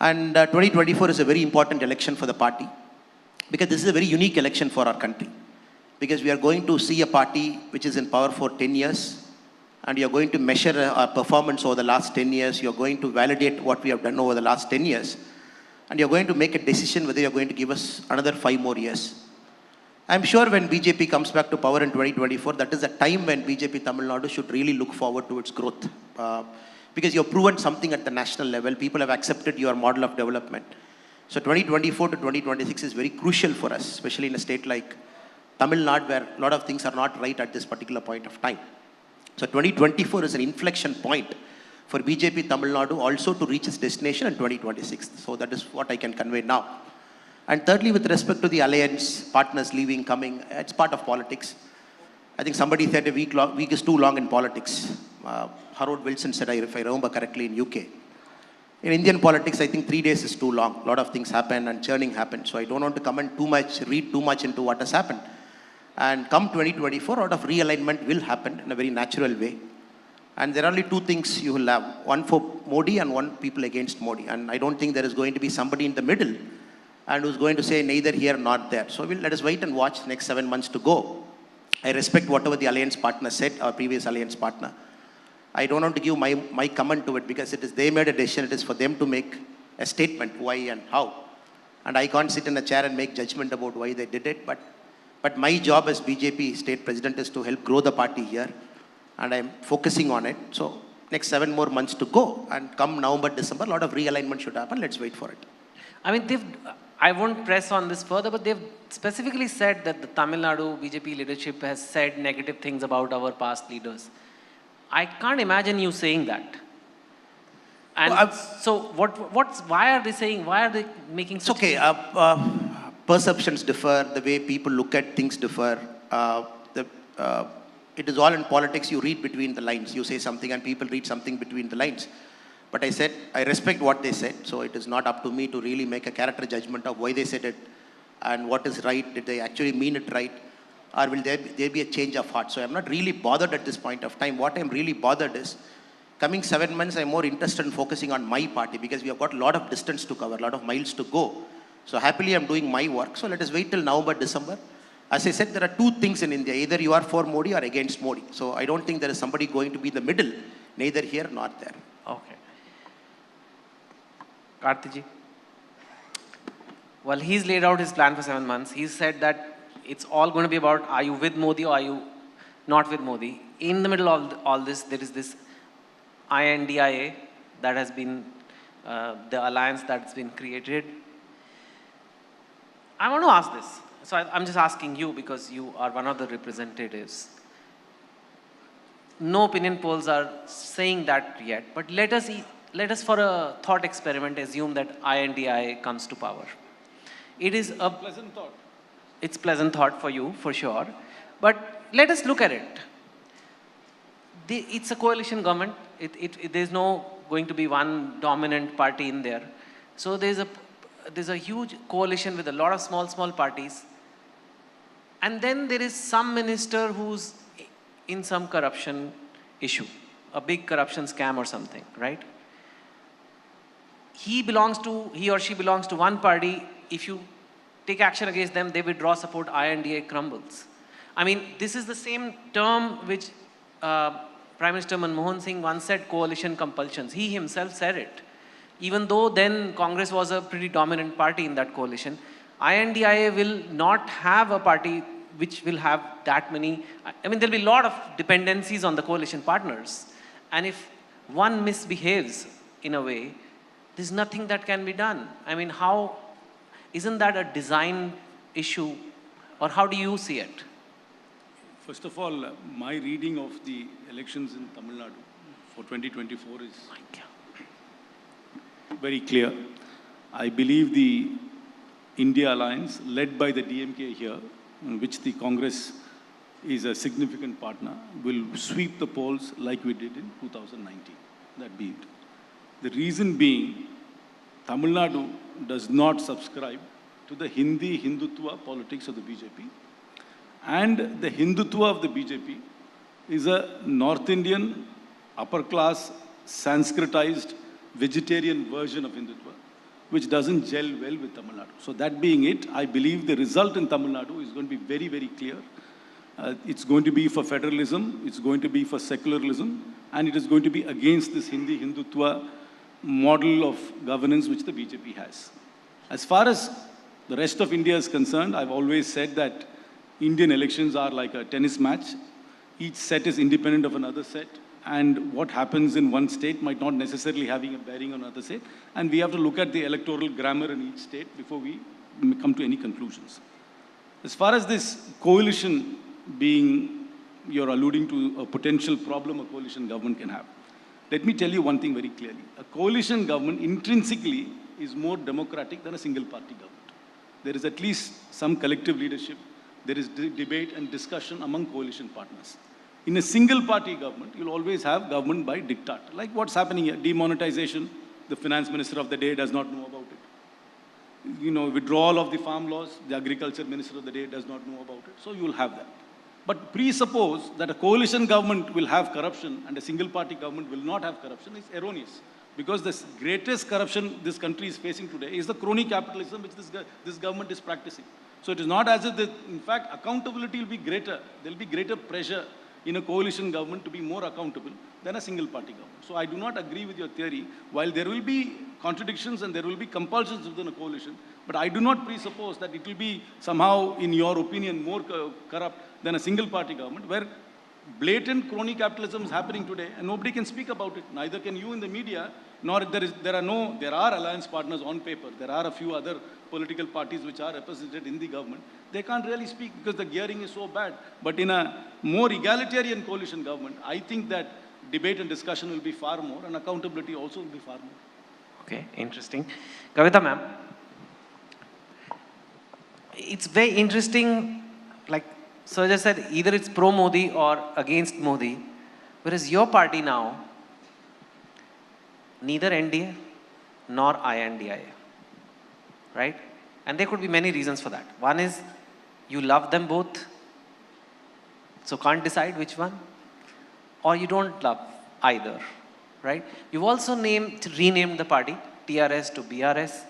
And 2024 is a very important election for the party because this is a very unique election for our country, because we are going to see a party which is in power for 10 years and you are going to measure our performance over the last 10 years. You are going to validate what we have done over the last 10 years. And you're going to make a decision whether you're going to give us another 5 more years. I'm sure when BJP comes back to power in 2024, that is a time when BJP Tamil Nadu should really look forward to its growth. Because you've proven something at the national level. People have accepted your model of development. So 2024 to 2026 is very crucial for us, especially in a state like Tamil Nadu, where a lot of things are not right at this particular point of time. So 2024 is an inflection point for BJP Tamil Nadu also to reach its destination in 2026. So that is what I can convey now. And thirdly, with respect to the alliance, partners leaving, coming, it's part of politics. I think somebody said a week is too long in politics. Harold Wilson said, if I remember correctly, in UK. In Indian politics, I think 3 days is too long. A lot of things happen and churning happens. So I don't want to comment too much, read too much into what has happened. And come 2024, a lot of realignment will happen in a very natural way. And there are only 2 things you will have, one for Modi and one people against Modi. And I don't think there is going to be somebody in the middle and who's going to say neither here nor there. So let us wait and watch the next 7 months to go. I respect whatever the alliance partner said, our previous alliance partner. I don't want to give my comment to it because they made a decision. It is for them to make a statement, why and how. And I can't sit in a chair and make judgment about why they did it. But my job as BJP state president is to help grow the party here. And I'm focusing on it. So next 7 more months to go. And come November, December, a lot of realignment should happen. Let's wait for it. I mean, I won't press on this further, but they've specifically said that the Tamil Nadu BJP leadership has said negative things about our past leaders. I can't imagine you saying that. And well, so why are they saying, why are they making such... It's okay. Perceptions differ, the way people look at things differ. It is all in politics, you read between the lines. You say something and people read something between the lines. But I said, I respect what they said, so it is not up to me to really make a character judgment of why they said it and what is right. Did they actually mean it right? Or will there be a change of heart? So I'm not really bothered at this point of time. What I'm really bothered is, coming 7 months, I'm more interested in focusing on my party because we have got a lot of distance to cover, a lot of miles to go. So happily, I'm doing my work. So let us wait till November, December. As I said, there are 2 things in India. Either you are for Modi or against Modi. So I don't think there is somebody going to be in the middle, neither here nor there. Okay. Karthiji, well, he's laid out his plan for 7 months. He's said that it's all going to be about, are you with Modi or are you not with Modi? In the middle of all this, there is this INDIA that has been, the alliance that's been created. I want to ask this. So I'm just asking you because you are one of the representatives. No opinion polls are saying that yet, but let us for a thought experiment assume that INDIA comes to power. It is a pleasant thought. It's pleasant thought for you, for sure. But let us look at it. It's a coalition government. There's no going to be one dominant party in there. So there's a huge coalition with a lot of small parties. And then there is some minister who's in some corruption issue, a big corruption scam or something, right? He or she belongs to one party. If you take action against them, they withdraw support, INDA crumbles. I mean, this is the same term which Prime Minister Manmohan Singh once said, coalition compulsions. He himself said it. Even though then Congress was a pretty dominant party in that coalition, INDIA will not have a party which will have that many. I mean, there'll be a lot of dependencies on the coalition partners. And if one misbehaves in a way, there's nothing that can be done. I mean, isn't that a design issue, or how do you see it? First of all, my reading of the elections in Tamil Nadu for 2024 is very clear. I believe the India alliance, led by the DMK here, in which the Congress is a significant partner, will sweep the polls like we did in 2019. That be it. The reason being, Tamil Nadu does not subscribe to the Hindutva politics of the BJP. And the Hindutva of the BJP is a North Indian, upper class, Sanskritized, vegetarian version of Hindutva, which doesn't gel well with Tamil Nadu. So that being it, I believe the result in Tamil Nadu is going to be very, very clear. It's going to be for federalism, it's going to be for secularism, and it is going to be against this Hindutva model of governance which the BJP has. As far as the rest of India is concerned, I've always said that Indian elections are like a tennis match. Each set is independent of another set, and what happens in one state might not necessarily having a bearing on another state. And we have to look at the electoral grammar in each state before we come to any conclusions. As far as this coalition being, you're alluding to a potential problem a coalition government can have. Let me tell you one thing very clearly. A coalition government intrinsically is more democratic than a single party government. There is at least some collective leadership. There is debate and discussion among coalition partners. In a single party government, you'll always have government by diktat. Like what's happening here, demonetization, the finance minister of the day does not know about it. You know, withdrawal of the farm laws, the agriculture minister of the day does not know about it. So you'll have that. But presuppose that a coalition government will have corruption and a single party government will not have corruption is erroneous. Because the greatest corruption this country is facing today is the crony capitalism which this government is practicing. So it is not as if, in fact, accountability will be greater. There will be greater pressure in a coalition government to be more accountable than a single party government. So I do not agree with your theory. While there will be contradictions and there will be compulsions within a coalition, but I do not presuppose that it will be somehow, in your opinion, more corrupt than a single party government, where blatant crony capitalism is happening today and nobody can speak about it. Neither can you in the media, nor there are alliance partners on paper. There are a few other political parties which are represented in the government. They can't really speak because the gearing is so bad. But in a more egalitarian coalition government, I think that debate and discussion will be far more and accountability also will be far more. Okay, interesting. Kavita ma'am, it's very interesting, like Surja said, either it's pro-Modi or against Modi, whereas your party now, neither NDA nor INDIA, right? And there could be many reasons for that. One is you love them both, so can't decide which one, or you don't love either, right? You've also renamed the party, TRS to BRS,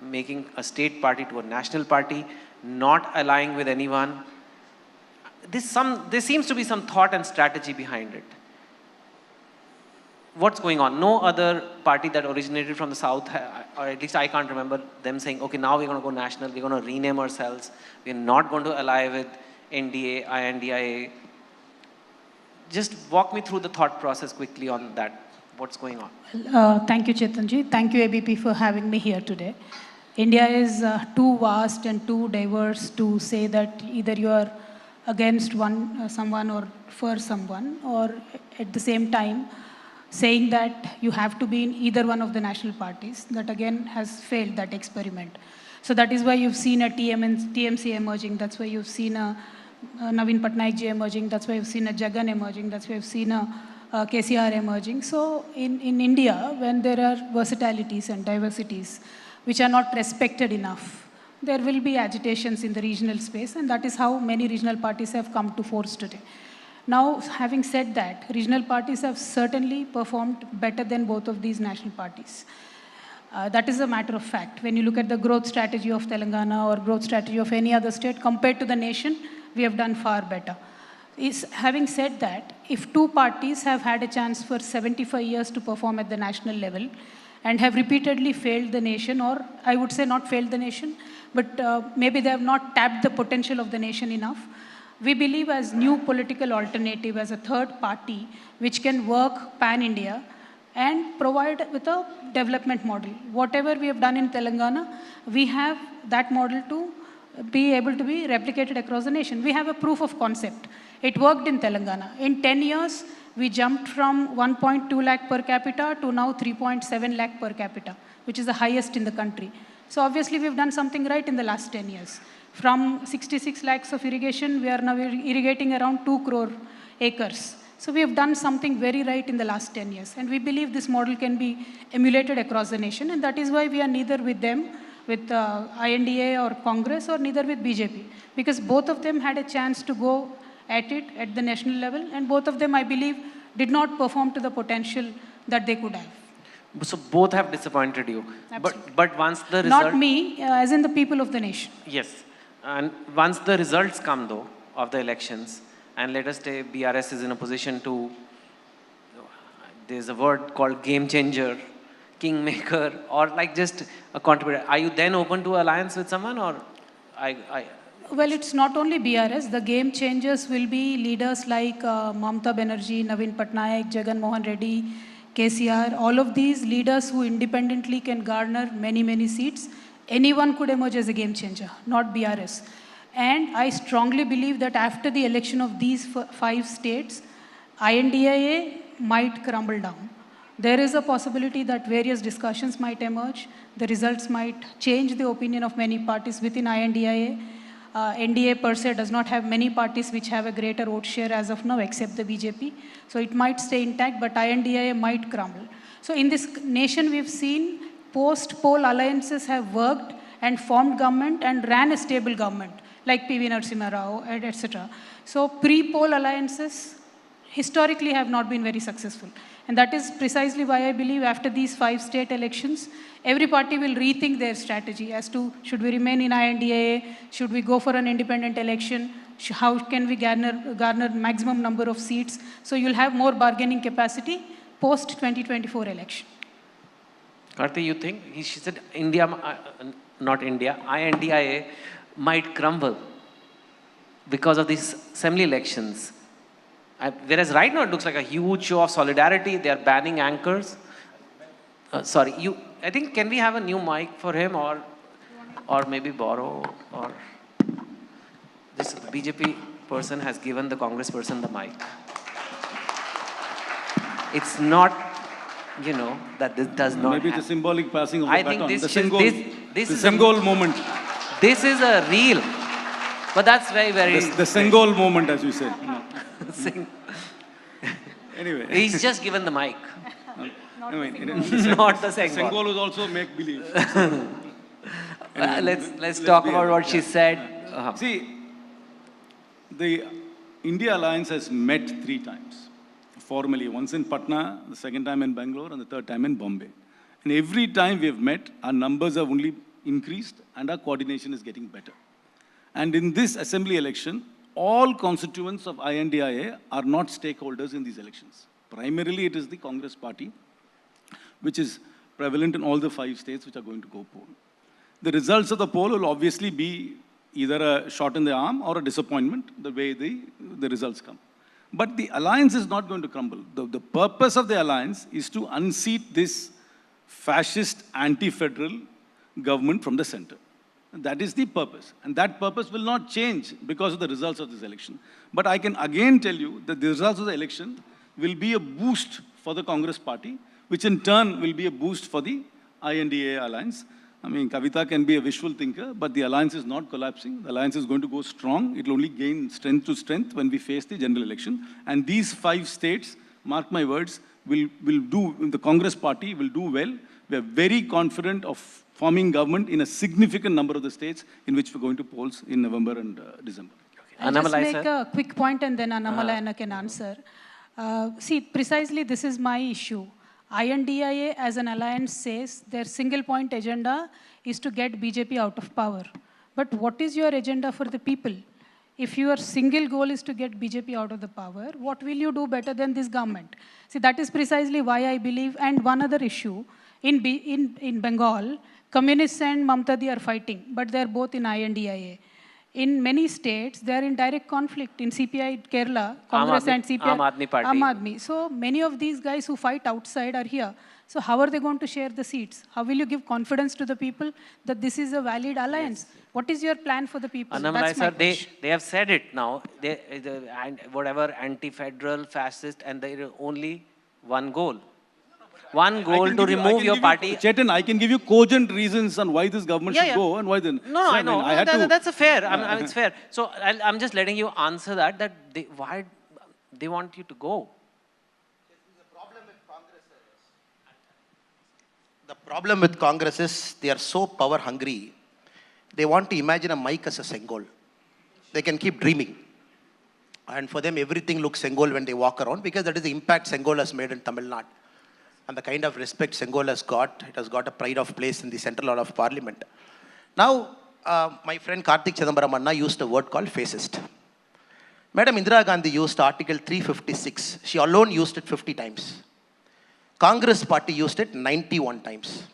making a state party to a national party, not allying with anyone. There seems to be some thought and strategy behind it. what's going on? No other party that originated from the south, or at least I can't remember them saying, okay, now we're going to go national, we're going to rename ourselves, we're not going to ally with NDA, INDIA. Just walk me through the thought process quickly on that. What's going on? Thank you, Chetanji. Thank you, ABP, for having me here today. India is too vast and too diverse to say that either you are against someone or for someone, or at the same time saying that you have to be in either one of the national parties. That again has failed, that experiment. So that is why you've seen a TMC emerging. That's why you've seen a Naveen Patnaik ji emerging. That's why you've seen a Jagan emerging. That's why you've seen a KCR emerging. So in India, when there are versatilities and diversities which are not respected enough, there will be agitations in the regional space, and that is how many regional parties have come to force today. Now, having said that, regional parties have certainly performed better than both of these national parties. That is a matter of fact. When you look at the growth strategy of Telangana or growth strategy of any other state compared to the nation, we have done far better. Having said that, if two parties have had a chance for 75 years to perform at the national level and have repeatedly failed the nation, or I would say not failed the nation, but maybe they have not tapped the potential of the nation enough, we believe as new political alternative, as a third party, which can work pan-India and provide with a development model. Whatever we have done in Telangana, we have that model to be able to be replicated across the nation. We have a proof of concept. It worked in Telangana. In 10 years, we jumped from 1.2 lakh per capita to now 3.7 lakh per capita, which is the highest in the country. So obviously, we've done something right in the last 10 years. From 66 lakhs of irrigation, we are now irrigating around 2 crore acres. So we have done something very right in the last 10 years. And we believe this model can be emulated across the nation. And that is why we are neither with them, with INDA or Congress, or neither with BJP. Because both of them had a chance to go at it at the national level. And both of them, I believe, did not perform to the potential that they could have. So both have disappointed you. But once the result... Not me, as in the people of the nation. Yes. And once the results come, though, of the elections, and let us say BRS is in a position to, there's a word called game changer, kingmaker, or like just a contributor. Are you then open to alliance with someone, or Well, it's not only BRS. The game changers will be leaders like Mamata Banerjee, Naveen Patnaik, Jagan Mohan Reddy, KCR, all of these leaders who independently can garner many, many seats. Anyone could emerge as a game changer, not BRS. And I strongly believe that after the election of these 5 states, INDIA might crumble down. There is a possibility that various discussions might emerge. The results might change the opinion of many parties within INDIA. NDA per se does not have many parties which have a greater vote share as of now, except the BJP. So it might stay intact, but INDIA might crumble. So in this nation, we've seen post-poll alliances have worked and formed government and ran a stable government, like PV Narasimha Rao, etc. So pre-poll alliances historically have not been very successful. And that is precisely why I believe after these 5 state elections, every party will rethink their strategy as to should we remain in INDIA, should we go for an independent election, how can we garner maximum number of seats. So you'll have more bargaining capacity post-2024 election. Karthi, you think? She said India, not India, INDIA might crumble because of these assembly elections. Whereas right now it looks like a huge show of solidarity. They are banning anchors. Sorry, I think, can we have a new mic for him, or maybe borrow, or this BJP person has given the Congress person the mic. It's not, that this does not Maybe the symbolic passing of the baton. I think this is the Sengol moment. This is a real, but that's very, very... The Sengol moment, as you said. Anyway. He's just given the mic. Not the Sengol. Sengol was also make-believe. Let's talk about what she said. See, the India Alliance has met 3 times, formally. Once in Patna, the second time in Bangalore, and the third time in Bombay. And every time we have met, our numbers have only increased, and our coordination is getting better. And in this assembly election, all constituents of INDIA are not stakeholders in these elections, Primarily, it is the Congress party, which is prevalent in all the 5 states which are going to go poll. The results of the poll will obviously be either a shot in the arm or a disappointment, the way the results come. But the alliance is not going to crumble. The purpose of the alliance is to unseat this fascist, anti-federal government from the center. That is the purpose. And that purpose will not change because of the results of this election. But I can again tell you that the results of the election will be a boost for the Congress party, which in turn will be a boost for the INDA alliance. I mean, Kavita can be a wishful thinker, but the alliance is not collapsing. The alliance is going to go strong. It will only gain strength to strength when we face the general election. And these 5 states, mark my words, the Congress party will do well. We are very confident of forming government in a significant number of the states in which we're going to polls in November and December. I'll just make a quick point and then Annamalai can answer. See, precisely this is my issue. INDIA as an alliance says their single point agenda is to get BJP out of power. But what is your agenda for the people? If your single goal is to get BJP out of the power, what will you do better than this government? See, that is precisely why I believe, and one other issue, in Bengal, communists and Mamtadi are fighting, but they're both in INDIA. In many states, they are in direct conflict. In CPI, Kerala, Congress and CPI, Aam Aadmi Party. Aam Aadmi. So many of these guys who fight outside are here. So how are they going to share the seats? How will you give confidence to the people that this is a valid alliance? Yes. What is your plan for the people? Annamalai sir, they have said it now. Whatever anti-federal, fascist, and there is only one goal. One goal to remove your party. Chetan, I can give you cogent reasons on why this government should go and why then. No, I know. That's a fair. I mean, it's fair. So I'm just letting you answer that why they want you to go. The problem with Congress is they are so power hungry. They want to imagine a mic as a Sengol. They can keep dreaming. And for them, everything looks Sengol when they walk around because that is the impact Sengol has made in Tamil Nadu. And the kind of respect Sengol has got, it has got a pride of place in the Central Hall of Parliament. Now, my friend Karthik Chidambaram Anna used a word called fascist. Madam Indira Gandhi used Article 356. She alone used it 50 times. Congress party used it 91 times.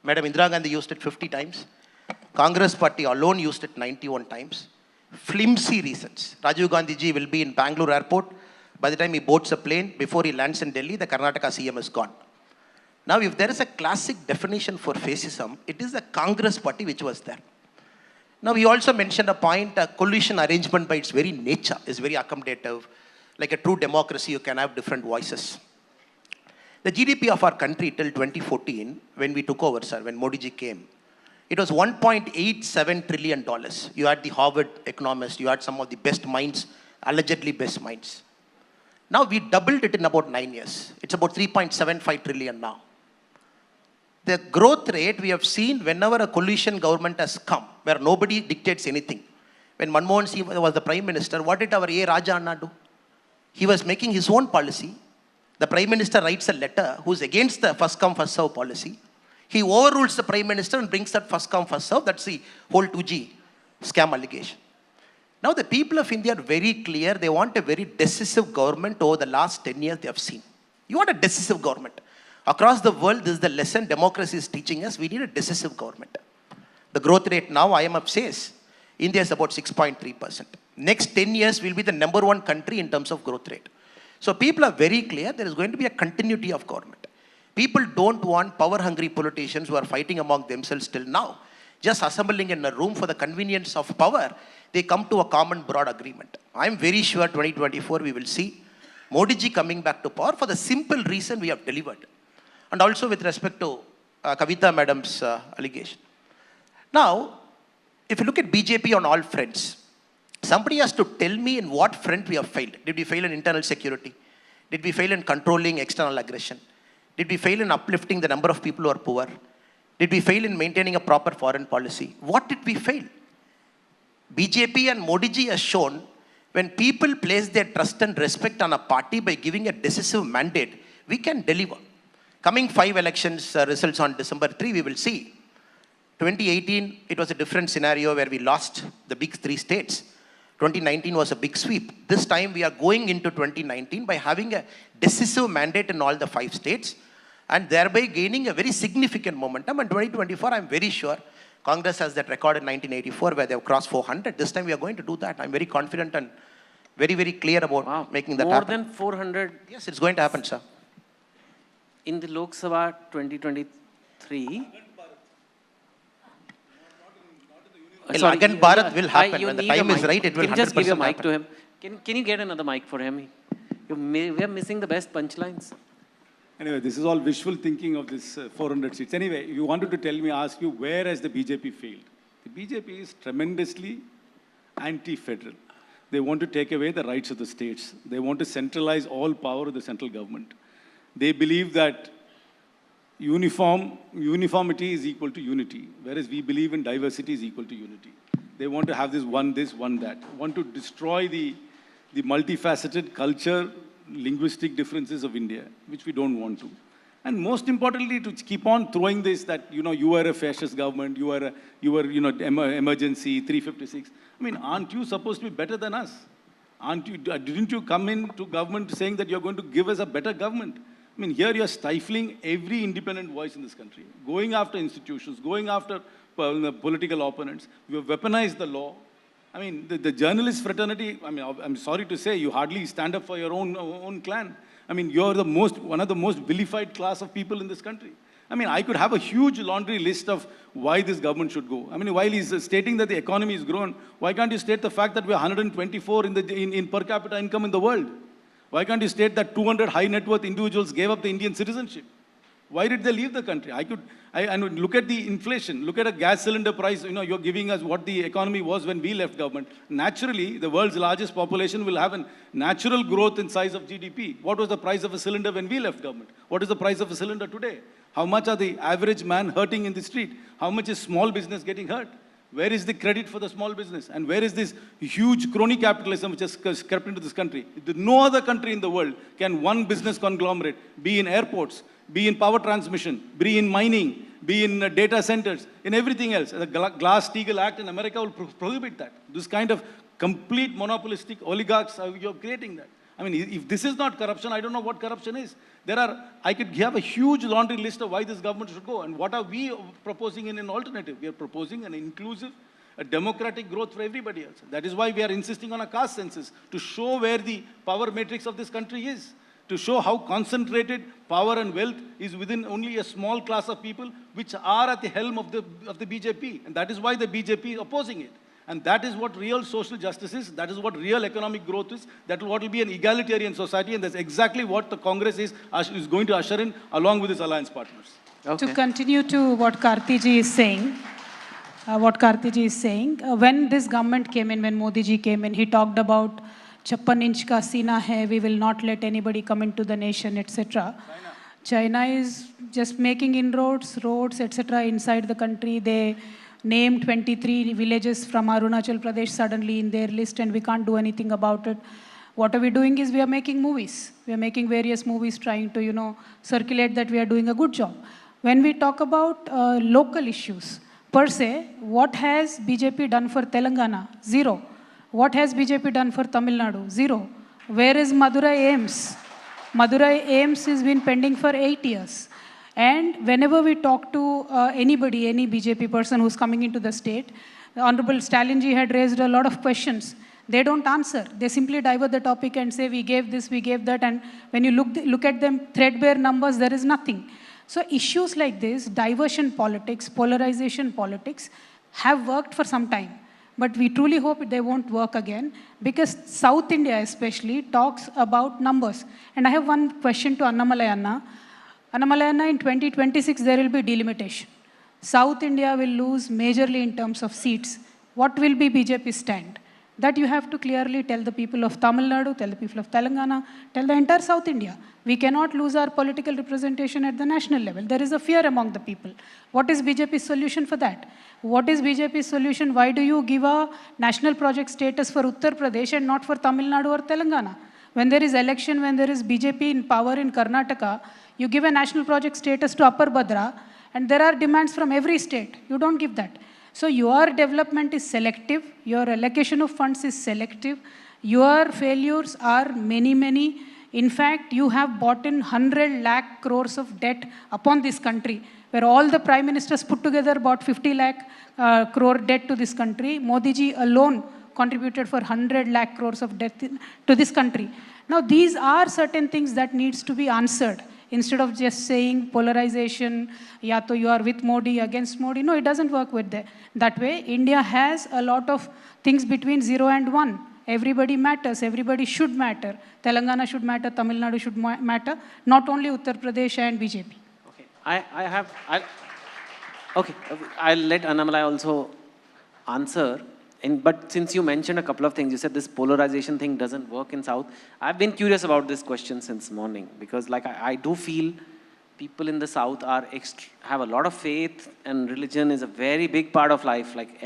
Madam Indira Gandhi used it 50 times. Congress party alone used it 91 times. Flimsy reasons. Rajiv Gandhi ji will be in Bangalore airport. By the time he boards a plane, before he lands in Delhi, the Karnataka CM is gone. Now, if there is a classic definition for fascism, it is the Congress party which was there. Now, we also mentioned a point, a coalition arrangement by its very nature is very accommodative. Like a true democracy, you can have different voices. The GDP of our country till 2014, when we took over, sir, when Modi ji came, it was $1.87 trillion. You had the Harvard economists, you had some of the best minds, allegedly best minds. Now we doubled it in about 9 years. It's about 3.75 trillion now. The growth rate we have seen whenever a coalition government has come, where nobody dictates anything. When Manmohan Singh was the Prime Minister, what did our A. Raja Anna do? He was making his own policy. The Prime Minister writes a letter who's against the first come, first serve policy. He overrules the Prime Minister and brings that first come, first serve. That's the whole 2G scam allegation. Now the people of India are very clear. They want a very decisive government over the last 10 years they have seen. You want a decisive government. Across the world, this is the lesson democracy is teaching us. We need a decisive government. The growth rate now, IMF says, India is about 6.3%. Next 10 years, we'll be the #1 country in terms of growth rate. So people are very clear. There is going to be a continuity of government. People don't want power-hungry politicians who are fighting among themselves till now. Just assembling in a room for the convenience of power, they come to a common broad agreement. I'm very sure 2024 we will see Modi ji coming back to power for the simple reason we have delivered. And also with respect to Kavita madam's allegation. Now, if you look at BJP on all fronts, somebody has to tell me in what front we have failed. Did we fail in internal security? Did we fail in controlling external aggression? Did we fail in uplifting the number of people who are poor? Did we fail in maintaining a proper foreign policy? What did we fail? BJP and Modi ji has shown when people place their trust and respect on a party by giving a decisive mandate, we can deliver. Coming 5 elections results on December 3, we will see. 2018, it was a different scenario where we lost the big 3 states. 2019 was a big sweep. This time we are going into 2019 by having a decisive mandate in all the 5 states and thereby gaining a very significant momentum. And 2024, I'm very sure, Congress has that record in 1984 where they have crossed 400. This time we are going to do that. I'm very confident and very, very clear about making that happen. More than 400? Yes, it's going to happen, sir. In the Lok Sabha 2023? Agan Bharat will happen. When the time is right, it will 100% happen. Just give a mic happen. to him. Can you get another mic for him? We are missing the best punchlines. Anyway, this is all wishful thinking of this 400 seats. Anyway, you wanted to tell me, ask you, where has the BJP failed? The BJP is tremendously anti-federal. They want to take away the rights of the states. They want to centralize all power of the central government. They believe that uniformity is equal to unity, whereas we believe in diversity is equal to unity. They want to have this, one that. Want to destroy the multifaceted culture, linguistic differences of India, which we don't want to. And most importantly, to keep on throwing this that, you are a fascist government, you are emergency, 356. I mean, aren't you supposed to be better than us? Didn't you come into government saying that you're going to give us a better government? I mean, here you're stifling every independent voice in this country, going after institutions, going after political opponents. You have weaponized the law. I mean, the journalist fraternity, I mean, I'm sorry to say, you hardly stand up for your own clan. I mean, you're one of the most vilified class of people in this country. I mean, I could have a huge laundry list of why this government should go. I mean, while he's stating that the economy is grown, why can't you state the fact that we're 124 in per capita income in the world? Why can't you state that 200 high net worth individuals gave up the Indian citizenship? Why did they leave the country? And look at the inflation. Look at a gas cylinder price. You're giving us what the economy was when we left government. Naturally, the world's largest population will have a natural growth in size of GDP. What was the price of a cylinder when we left government? What is the price of a cylinder today? How much are the average man hurting in the street? How much is small business getting hurt? Where is the credit for the small business? And where is this huge crony capitalism which has crept into this country? No other country in the world can one business conglomerate be in airports, be in power transmission, be in mining, be in data centers, in everything else. The Glass-Steagall Act in America will prohibit that. This kind of complete monopolistic oligarchs, you're creating that. I mean, if this is not corruption, I don't know what corruption is. I could have a huge laundry list of why this government should go. And what are we proposing in an alternative? We are proposing an inclusive, a democratic growth for everybody else. That is why we are insisting on a caste census, to show where the power matrix of this country is, to show how concentrated power and wealth is within only a small class of people which are at the helm of the BJP. And that is why the BJP is opposing it. And that is what real social justice is. That is what real economic growth is. That is what will be an egalitarian society. And that's exactly what the Congress is going to usher in along with its alliance partners. Okay. To continue to what Kartiji is saying, when this government came in, when Modi ji came in, he talked about 56 inch ka seena hai, we will not let anybody come into the nation, etc. China is just making inroads, roads, etc. inside the country. They named 23 villages from Arunachal Pradesh suddenly in their list, and we can't do anything about it. What are we doing is we are making movies. We are making various movies trying to, circulate that we are doing a good job. When we talk about local issues, per se, what has BJP done for Telangana? Zero. What has BJP done for Tamil Nadu? Zero. Where is Madurai AIMS? Madurai AIMS has been pending for 8 years. And whenever we talk to anybody, any BJP person who's coming into the state, the Honorable Stalinji had raised a lot of questions. They don't answer. They simply divert the topic and say, we gave this, we gave that. And when you look at them, threadbare numbers, there is nothing. So issues like this, diversion politics, polarization politics, have worked for some time. But we truly hope they won't work again, because South India especially talks about numbers. And I have one question to Annamalai Anna. Annamalai Anna, in 2026, there will be delimitation. South India will lose majorly in terms of seats. What will be BJP's stand? That you have to clearly tell the people of Tamil Nadu, tell the people of Telangana, tell the entire South India. We cannot lose our political representation at the national level. There is a fear among the people. What is BJP's solution for that? What is BJP's solution? Why do you give a national project status for Uttar Pradesh and not for Tamil Nadu or Telangana? When there is election, when there is BJP in power in Karnataka, you give a national project status to Upper Bhadra, and there are demands from every state. You don't give that. So your development is selective, your allocation of funds is selective, your failures are many, many. In fact, you have bought in 100 lakh crores of debt upon this country, where all the prime ministers put together bought 50 lakh crore debt to this country. Modi ji alone contributed for 100 lakh crores of debt to this country. Now, these are certain things that needs to be answered. Instead of just saying polarization, ya to you are with Modi, against Modi. No, it doesn't work with that way. India has a lot of things between 0 and 1. Everybody matters. Everybody should matter. Telangana should matter. Tamil Nadu should matter. Not only Uttar Pradesh and BJP. Okay, I'll let Annamalai also answer. But since you mentioned a couple of things, you said this polarization thing doesn't work in South. I've been curious about this question since morning because like I do feel people in the South have a lot of faith and religion is a very big part of life. Like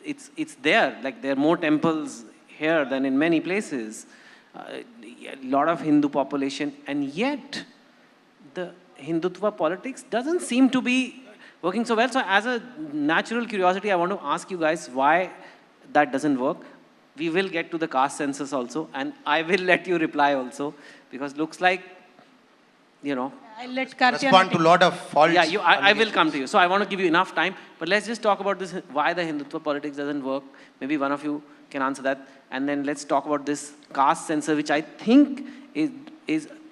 it's there. Like there are more temples here than in many places. A lot of Hindu population, and yet the Hindutva politics doesn't seem to be working so well. So as a natural curiosity, I want to ask you guys why that doesn't work. We will get to the caste census also, and I will let you reply also, because looks like, you know. I'll let Karthia respond to a lot of faults. Yeah, I will come to you. So I want to give you enough time, but let's just talk about this, why the Hindutva politics doesn't work. Maybe one of you can answer that. And then let's talk about this caste census, which I think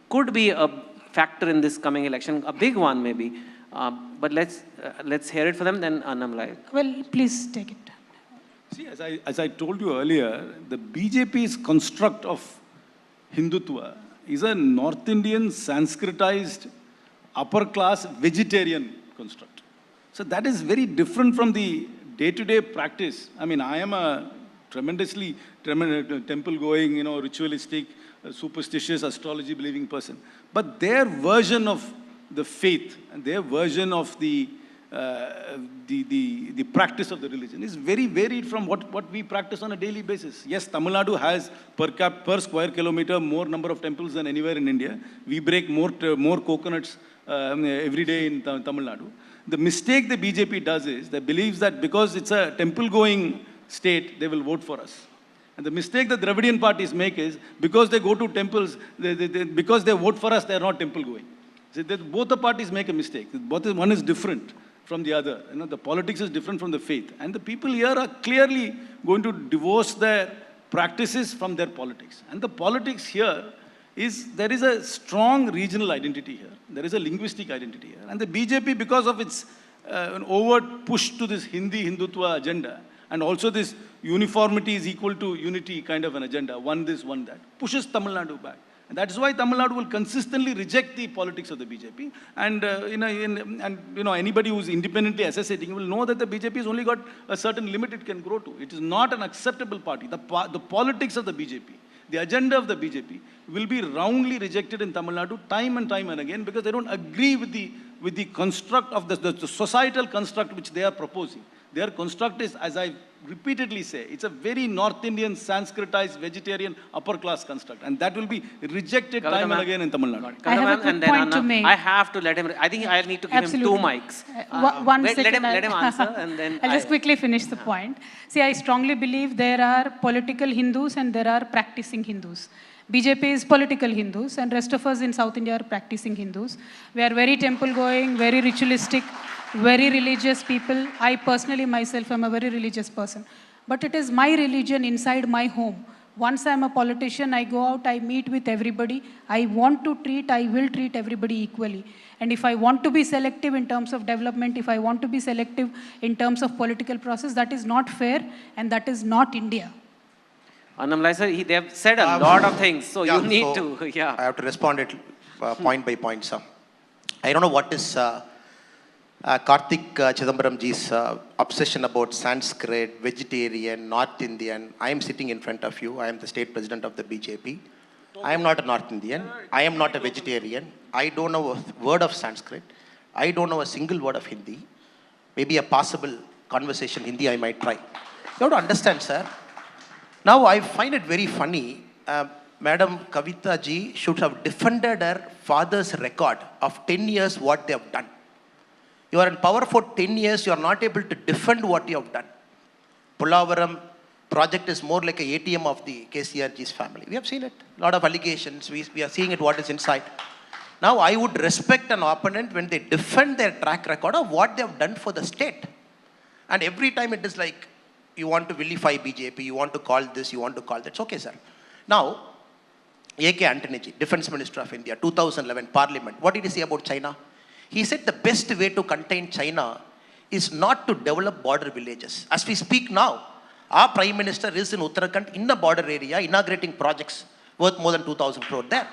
could be a factor in this coming election, a big one maybe. But let's hear it for them, then Annamalai. Well, please take it. See, as I told you earlier, the BJP's construct of Hindutva is a North Indian Sanskritized upper class vegetarian construct. So that is very different from the day-to-day practice. I mean, I am a tremendously temple-going, you know, ritualistic, superstitious, astrology-believing person. But their version of the faith and their version of the practice of the religion is very varied from what we practice on a daily basis. Yes, Tamil Nadu has per square kilometer more number of temples than anywhere in India. We break more coconuts every day in Tamil Nadu. The mistake the BJP does is they believes that because it's a temple-going state, they will vote for us. And the mistake the Dravidian parties make is because they go to temples, because they vote for us, they are not temple-going. So both the parties make a mistake. One is different from the other. You know, the politics is different from the faith. And the people here are clearly going to divorce their practices from their politics. And the politics here is, there is a strong regional identity here. There is a linguistic identity here. And the BJP, because of its overt push to this Hindutva agenda, and also this uniformity is equal to unity kind of an agenda, one this, one that, pushes Tamil Nadu back. And that is why Tamil Nadu will consistently reject the politics of the BJP. And, anybody who is independently assessing will know that the BJP has only got a certain limit it can grow to. It is not an acceptable party. The politics of the BJP, the agenda of the BJP will be roundly rejected in Tamil Nadu time and time and again because they don't agree with the construct of the societal construct which they are proposing. Their construct is, as I repeatedly say, it's a very North Indian, Sanskritized, vegetarian, upper class construct. And that will be rejected time and again in Tamil Nadu. I have a quick point to make. I have to let him, I think I need to give him 2 mics. Let him answer and then I'll just quickly finish the point. See, I strongly believe there are political Hindus and there are practicing Hindus. BJP is political Hindus and rest of us in South India are practicing Hindus. We are very temple going, very ritualistic, very religious people. I personally myself am a very religious person. But it is my religion inside my home. Once I am a politician, I go out, I meet with everybody. I will treat everybody equally. And if I want to be selective in terms of development, if I want to be selective in terms of political process, that is not fair and that is not India. Annamalai sir, they have said a lot of things, so you need to, I have to respond it point by point, sir. I don't know what is Karthik Chidambaram ji's obsession about Sanskrit, vegetarian, North Indian. I am sitting in front of you. I am the state president of the BJP. I am not a North Indian. I am not a vegetarian. I don't know a word of Sanskrit. I don't know a single word of Hindi. Maybe a possible conversation Hindi I might try. You have to understand, sir. Now, I find it very funny. Madam Kavita ji should have defended her father's record of 10 years what they have done. You are in power for 10 years, you are not able to defend what you have done. Pulavaram project is more like a ATM of the KCRG's family. We have seen it. A lot of allegations. We are seeing it, what is inside. Now, I would respect an opponent when they defend their track record of what they have done for the state. And every time it is like, you want to vilify BJP, you want to call this, you want to call that. It's okay, sir. Now, A.K. Antonyji, Defense Minister of India, 2011 Parliament. What did he say about China? He said the best way to contain China is not to develop border villages. As we speak now, our Prime Minister is in Uttarakhand, in the border area, inaugurating projects worth more than 2,000 crore there.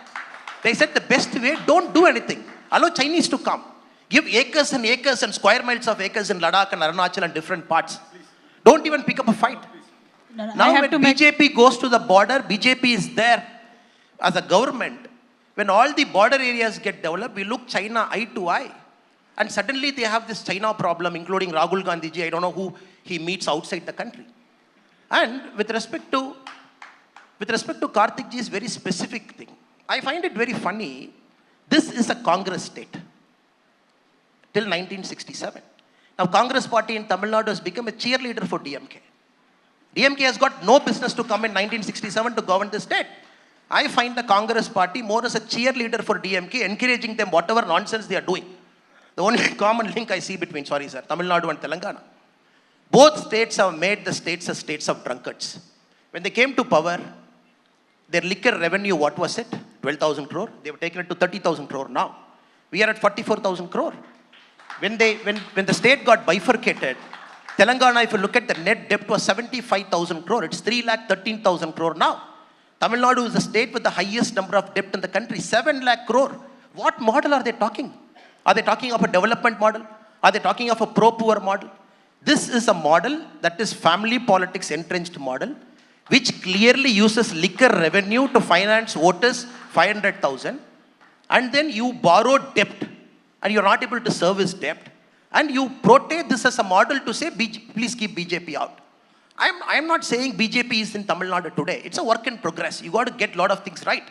They said the best way, don't do anything. Allow Chinese to come. Give acres and acres and square miles of acres in Ladakh and Arunachal and different parts. Don't even pick up a fight. Now when BJP goes to the border, BJP is there as a government. When all the border areas get developed, we look China eye to eye. And suddenly they have this China problem, including Rahul Gandhi ji. I don't know who he meets outside the country. And with respect to Karthik ji's very specific thing, I find it very funny. This is a Congress state till 1967. Now, Congress party in Tamil Nadu has become a cheerleader for DMK. DMK has got no business to come in 1967 to govern the state. I find the Congress party more as a cheerleader for DMK, encouraging them whatever nonsense they are doing. The only common link I see between, Tamil Nadu and Telangana. Both states have made the states as states of drunkards. When they came to power, their liquor revenue, what was it? 12,000 crore. They have taken it to 30,000 crore now. We are at 44,000 crore. When the state got bifurcated, Telangana, if you look at the net debt, was 75,000 crore. It's 3,13,000 crore now. Tamil Nadu is the state with the highest number of debt in the country, 7 lakh crore. What model are they talking? Are they talking of a development model? Are they talking of a pro-poor model? This is a model that is family politics entrenched model, which clearly uses liquor revenue to finance voters 500,000. And then you borrow debt and you're not able to service debt. And you portray this as a model to say, please keep BJP out. I'm not saying BJP is in Tamil Nadu today. It's a work in progress. You got to get a lot of things right.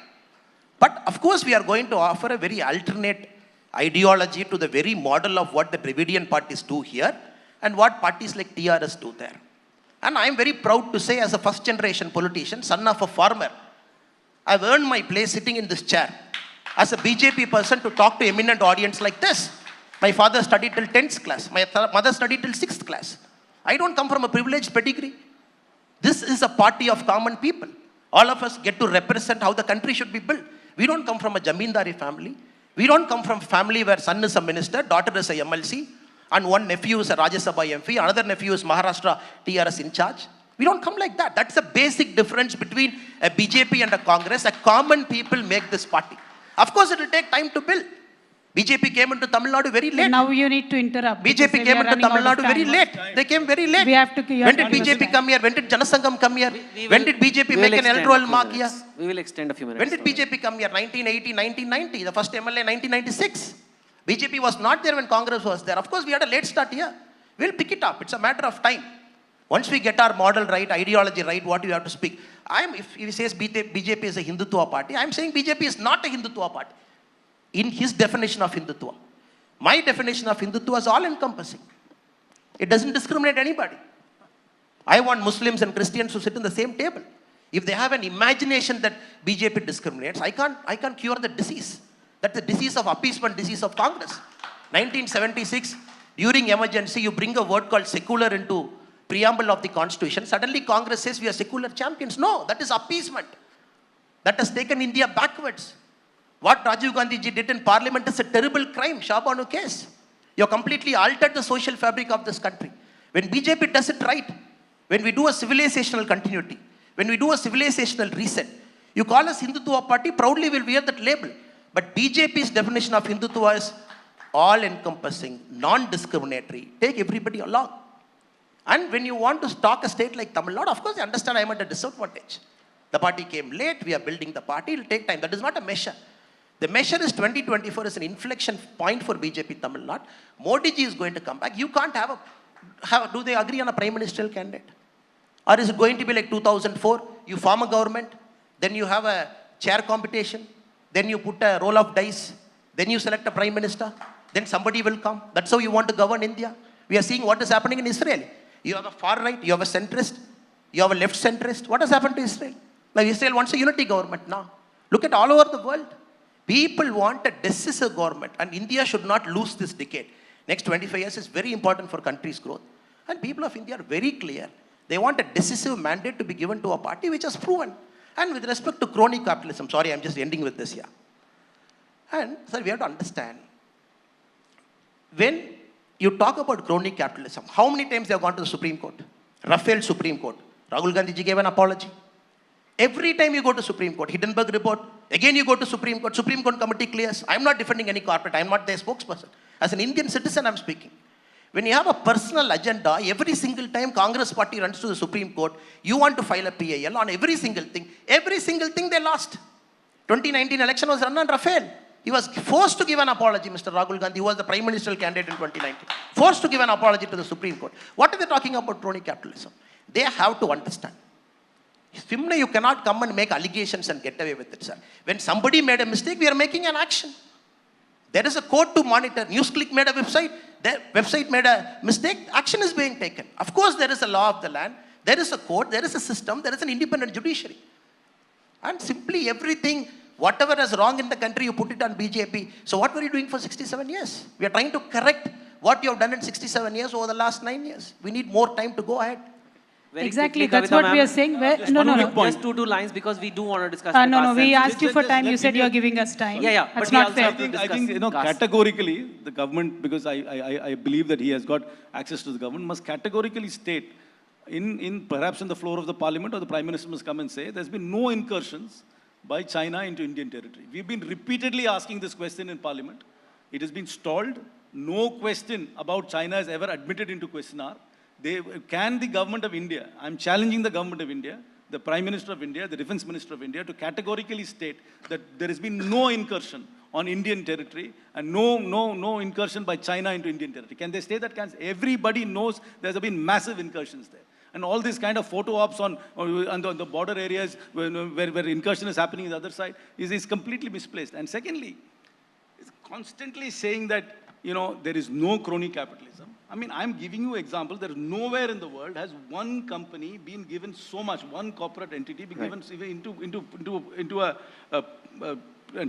But of course, we are going to offer a very alternate ideology to the very model of what the Dravidian parties do here and what parties like TRS do there. And I'm very proud to say, as a first generation politician, son of a farmer, I've earned my place sitting in this chair as a BJP person to talk to eminent audience like this. My father studied till 10th class. My mother studied till 6th class. I don't come from a privileged pedigree. This is a party of common people. All of us get to represent how the country should be built. We don't come from a Jamindari family. We don't come from a family where son is a minister, daughter is a MLC, and one nephew is a Rajya Sabha MP, another nephew is Maharashtra TRS in charge. We don't come like that. That's the basic difference between a BJP and a Congress. A common people make this party. Of course, it will take time to build. BJP came into Tamil Nadu very late. Now you need to interrupt. BJP came into Tamil Nadu very late. They came very late. When did BJP come here? When did Janasangam come here? When did BJP make an electoral mark here? We will extend a few minutes. When did BJP come here? 1980, 1990. The first MLA 1996. BJP was not there when Congress was there. Of course, we had a late start here. We'll pick it up. It's a matter of time. Once we get our model right, ideology right, what you have to speak. If he says BJP is a Hindutva party, I'm saying BJP is not a Hindutva party. In his definition of Hindutva. My definition of Hindutva is all-encompassing. It doesn't discriminate anybody. I want Muslims and Christians to sit in the same table. If they have an imagination that BJP discriminates, I can't cure the disease. That's the disease of appeasement, disease of Congress. 1976, during emergency, you bring a word called secular into preamble of the Constitution. Suddenly, Congress says we are secular champions. No, that is appeasement. That has taken India backwards. What Rajiv Gandhi ji did in Parliament is a terrible crime, Shabanu case. You completely altered the social fabric of this country. When BJP does it right, when we do a civilizational continuity, when we do a civilizational reset, you call us Hindutva party, proudly will wear that label. But BJP's definition of Hindutva is all-encompassing, non-discriminatory, take everybody along. And when you want to stock a state like Tamil Nadu, of course, you understand I am at a disadvantage. The party came late, we are building the party, it will take time. That is not a measure. The measure is 2024 is an inflection point for BJP Tamil Nadu. Modi ji is going to come back. You can't do they agree on a prime ministerial candidate? Or is it going to be like 2004? You form a government, then you have a chair competition, then you put a roll of dice, then you select a prime minister, then somebody will come. That's how you want to govern India. We are seeing what is happening in Israel. You have a far right, you have a centrist, you have a left centrist. What has happened to Israel? Like Israel wants a unity government now. Look at all over the world. People want a decisive government, and India should not lose this decade. Next 25 years is very important for country's growth. And people of India are very clear. They want a decisive mandate to be given to a party which has proven. And with respect to crony capitalism, sorry, I'm just ending with this here. And sir, we have to understand, when you talk about crony capitalism, how many times they have gone to the Supreme Court? Rafael Supreme Court. Rahul Gandhi ji gave an apology. Every time you go to Supreme Court, Hindenburg report, again you go to Supreme Court committee clears. I'm not defending any corporate, I'm not their spokesperson. As an Indian citizen, I'm speaking. When you have a personal agenda, every single time Congress party runs to the Supreme Court, you want to file a PIL on every single thing. Every single thing they lost. 2019 election was run on Rafael. He was forced to give an apology, Mr. Rahul Gandhi, who was the prime ministerial candidate in 2019. Forced to give an apology to the Supreme Court. What are they talking about crony capitalism? They have to understand. You cannot come and make allegations and get away with it, sir. When somebody made a mistake, we are making an action. There is a court to monitor. NewsClick made a website. Their website made a mistake. Action is being taken. Of course, there is a law of the land. There is a court. There is a system. There is an independent judiciary. And simply everything, whatever is wrong in the country, you put it on BJP. So what were you doing for 67 years? We are trying to correct what you have done in 67 years over the last 9 years. We need more time to go ahead. Very Exactly, quickly, that's Kavita what we are saying. Just two lines because we do want to discuss. No, we asked you for time. You said you are giving us time. Yeah. That's But we not also fair. have to discuss. I think categorically, the government, because I believe that he has got access to the government, must categorically state, perhaps in the floor of the parliament, or the prime minister must come and say, there's been no incursions by China into Indian territory. We've been repeatedly asking this question in parliament. It has been stalled. No question about China is ever admitted into question hour. Can the government of India, I'm challenging the government of India, the Prime Minister of India, the Defense Minister of India, to categorically state that there has been no incursion on Indian territory and no incursion by China into Indian territory. Can they state that? Everybody knows there's been massive incursions there. And all these kind of photo ops on the border areas where incursion is happening on the other side is completely misplaced. And secondly, it's constantly saying that, there is no crony capitalism. I mean, I'm giving you an example. There is nowhere in the world has one company been given so much, one corporate entity been given into a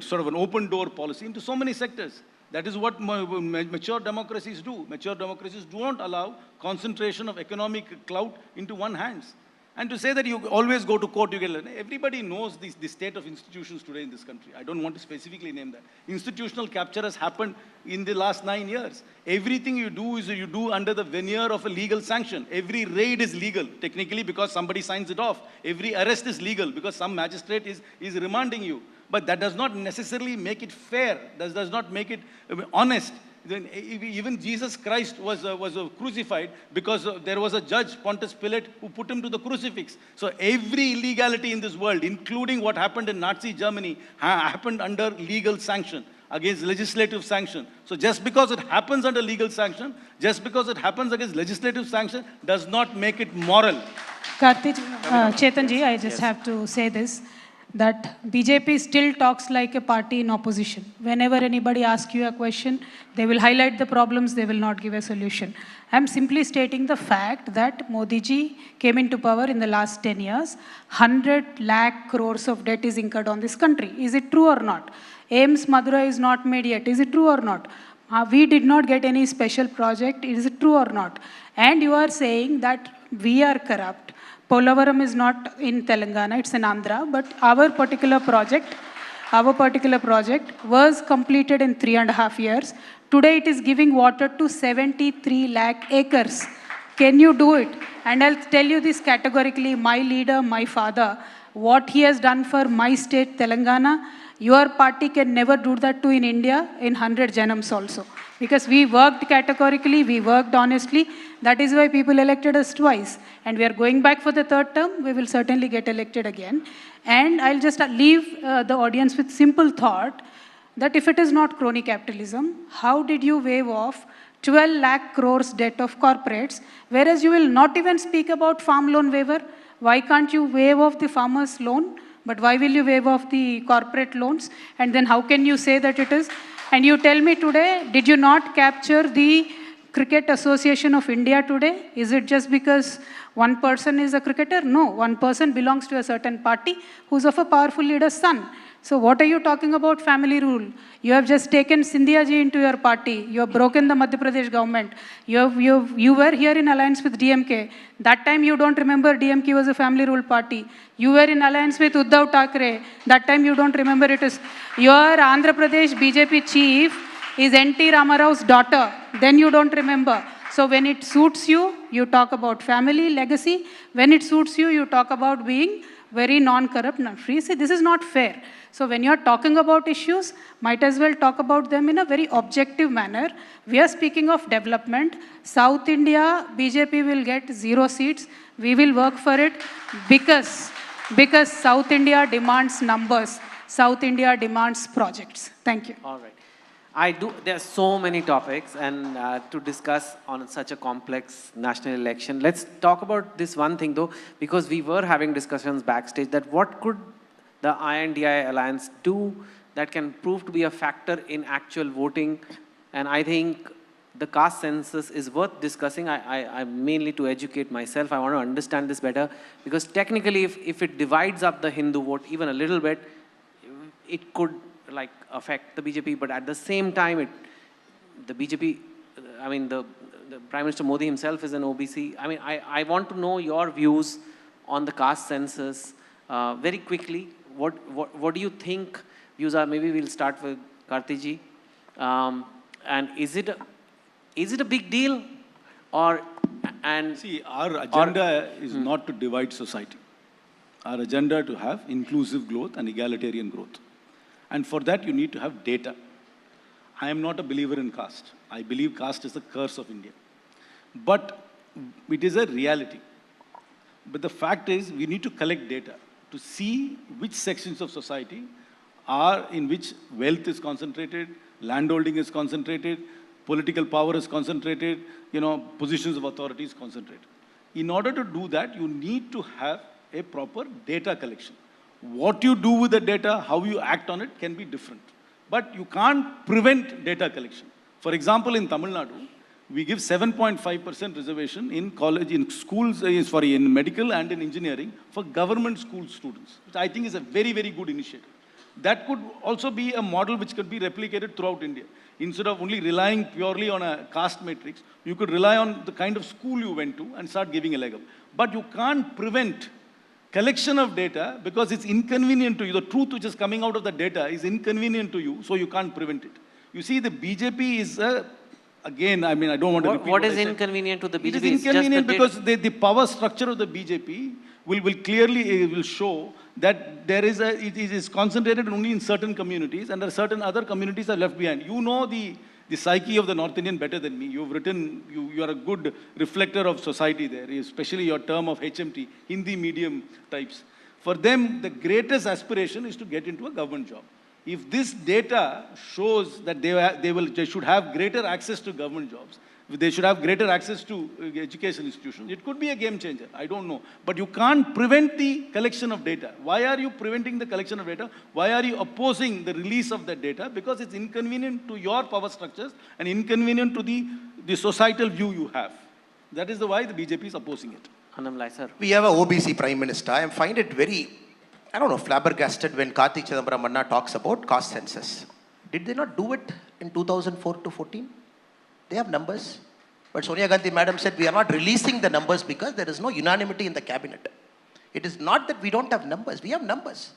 sort of an open door policy into so many sectors. That is what mature democracies do. Mature democracies do not allow concentration of economic clout into one hands. And to say that you always go to court, everybody knows the state of institutions today in this country. I don't want to specifically name that. Institutional capture has happened in the last 9 years. Everything you do is you do under the veneer of a legal sanction. Every raid is legal, technically, because somebody signs it off. Every arrest is legal because some magistrate is remanding you. But that does not necessarily make it fair. That does not make it honest. Then even Jesus Christ was crucified because there was a judge, Pontius Pilate, who put him to the crucifix. So every illegality in this world, including what happened in Nazi Germany, happened under legal sanction, against legislative sanction. So just because it happens under legal sanction, just because it happens against legislative sanction, does not make it moral. Chetanji, I just have to say this, that BJP still talks like a party in opposition. Whenever anybody asks you a question, they will highlight the problems, they will not give a solution. I'm simply stating the fact that Modi ji came into power in the last 10 years. 100 lakh crores of debt is incurred on this country. Is it true or not? AIMS Madurai is not made yet. Is it true or not? We did not get any special project. Is it true or not? And you are saying that we are corrupt. Polavaram is not in Telangana, it's in Andhra, but our particular project was completed in 3.5 years. Today it is giving water to 73 lakh acres. Can you do it? And I'll tell you this categorically, my leader, my father, what he has done for my state, Telangana, your party can never do that too in India in 100 Janams also. Because we worked categorically, we worked honestly. That is why people elected us twice. And we are going back for the third term. We will certainly get elected again. And I'll just leave the audience with simple thought that if it is not crony capitalism, how did you waive off 12 lakh crores debt of corporates, whereas you will not even speak about farm loan waiver? Why can't you waive off the farmer's loan? But why will you waive off the corporate loans? And then how can you say that it is And you tell me today, did you not capture the Cricket Association of India today? Is it just because one person is a cricketer? No, one person belongs to a certain party who's of a powerful leader's son. So what are you talking about family rule? You have just taken Scindia ji into your party. You have broken the Madhya Pradesh government. You were here in alliance with DMK. That time you don't remember DMK was a family rule party. You were in alliance with Uddhav Thackeray. That time you don't remember it is. Your Andhra Pradesh BJP chief is N.T. Ramarao's daughter. Then you don't remember. So when it suits you, you talk about family, legacy. When it suits you, you talk about being very non-corrupt, non-free. See, this is not fair. So when you're talking about issues, might as well talk about them in a very objective manner. We are speaking of development. South India, BJP will get 0 seats. We will work for it because South India demands numbers. South India demands projects. Thank you. All right. There are so many topics and to discuss on such a complex national election. Let's talk about this one thing though, because we were having discussions backstage that what could the INDI alliance do that can prove to be a factor in actual voting. And I think the caste census is worth discussing. I mainly to educate myself. I want to understand this better because technically if it divides up the Hindu vote even a little bit, it could like affect the BJP, but at the same time, the BJP, I mean, the Prime Minister Modi himself is an OBC. I mean, I want to know your views on the caste census very quickly. What do you think views are? Maybe we'll start with Kartiji. And is it a big deal, or see, our agenda is not to divide society. Our agenda to have inclusive growth and egalitarian growth. And for that, you need to have data. I am not a believer in caste. I believe caste is the curse of India. But it is a reality. But the fact is, we need to collect data to see which sections of society are in which wealth is concentrated, landholding is concentrated, political power is concentrated, positions of authority is concentrated. In order to do that, you need to have a proper data collection. What you do with the data, how you act on it can be different. But you can't prevent data collection. For example, in Tamil Nadu, we give 7.5% reservation in college, in schools, in medical and in engineering for government school students, which I think is a very, very good initiative. That could also be a model which could be replicated throughout India. Instead of only relying purely on a caste matrix, you could rely on the kind of school you went to and start giving a leg up. But you can't prevent collection of data because it's inconvenient to you. The truth which is coming out of the data is inconvenient to you, so you can't prevent it. You see, the BJP is, again, I mean, I don't want to repeat what is inconvenient to the BJP? It is inconvenient because the power structure of the BJP will clearly show that it is concentrated only in certain communities and certain other communities are left behind. You know the psyche of the North Indian better than me. You've written, you are a good reflector of society there, especially your term of HMT, Hindi medium types. For them, the greatest aspiration is to get into a government job. If this data shows that they should have greater access to government jobs, they should have greater access to education institutions, it could be a game changer. I don't know. But you can't prevent the collection of data. Why are you preventing the collection of data? Why are you opposing the release of that data? Because it's inconvenient to your power structures and inconvenient to the societal view you have. That is why the BJP is opposing it. We have a OBC Prime Minister. I find it very, flabbergasted when Karthi Chidambaram talks about caste census. Did they not do it in 2004 to 14? They have numbers. But Sonia Gandhi madam said, we are not releasing the numbers because there is no unanimity in the cabinet. It is not that we don't have numbers. We have numbers.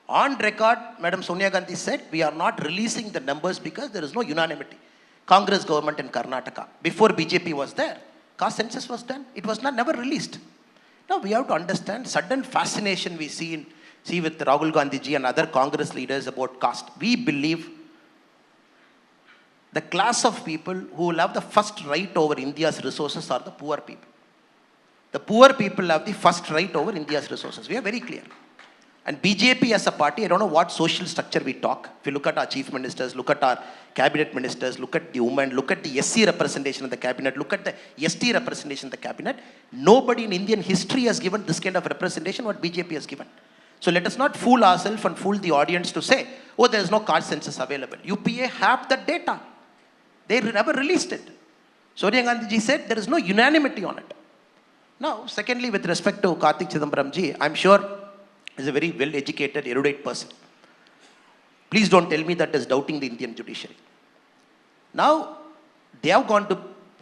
On record, Madam Sonia Gandhi said, we are not releasing the numbers because there is no unanimity. Congress government in Karnataka, before BJP was there, caste census was done. It was never released. Now we have to understand sudden fascination we see with Rahul Gandhi ji and other Congress leaders about caste. We believe the class of people who will have the first right over India's resources are the poor people. The poor people have the first right over India's resources. We are very clear. And BJP as a party, I don't know what social structure we talk. If you look at our chief ministers, look at our cabinet ministers, look at the women, look at the SC representation in the cabinet, look at the ST representation in the cabinet. Nobody in Indian history has given this kind of representation what BJP has given. So let us not fool ourselves and fool the audience to say, oh, there is no caste census available. UPA have the data. They never released it. Sonia Gandhi ji said there is no unanimity on it. Now, secondly, with respect to Kartik Chidambaram ji, I'm sure he's a very well-educated, erudite person. Please don't tell me that is doubting the Indian judiciary. Now, they have gone to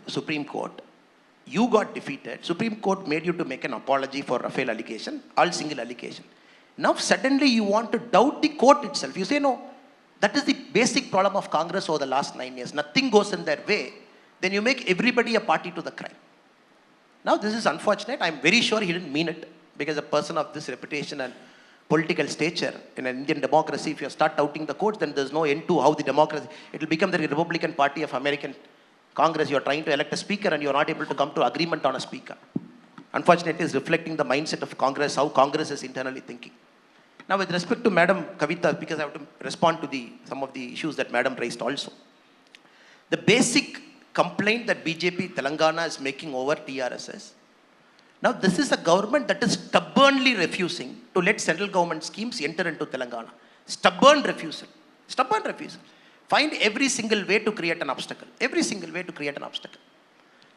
Supreme Court. You got defeated. Supreme Court made you to make an apology for Rafale allegation, all single allegation. Now, suddenly you want to doubt the court itself. You say, no, that is the basic problem of Congress over the last 9 years. Nothing goes in their way. Then you make everybody a party to the crime. Now, this is unfortunate. I'm very sure he didn't mean it, because a person of this reputation and political stature in an Indian democracy, if you start doubting the courts, then there's no end to how the democracy, it will become the Republican Party of American Congress. You're trying to elect a speaker and you're not able to come to agreement on a speaker. Unfortunately, it's reflecting the mindset of Congress, how Congress is internally thinking. Now, with respect to Madam Kavita, because I have to respond to some of the issues that Madam raised also. The basic complaint that BJP Telangana is making over TRSS. Now, this is a government that is stubbornly refusing to let central government schemes enter into Telangana. Stubborn refusal. Stubborn refusal. Find every single way to create an obstacle. Every single way to create an obstacle.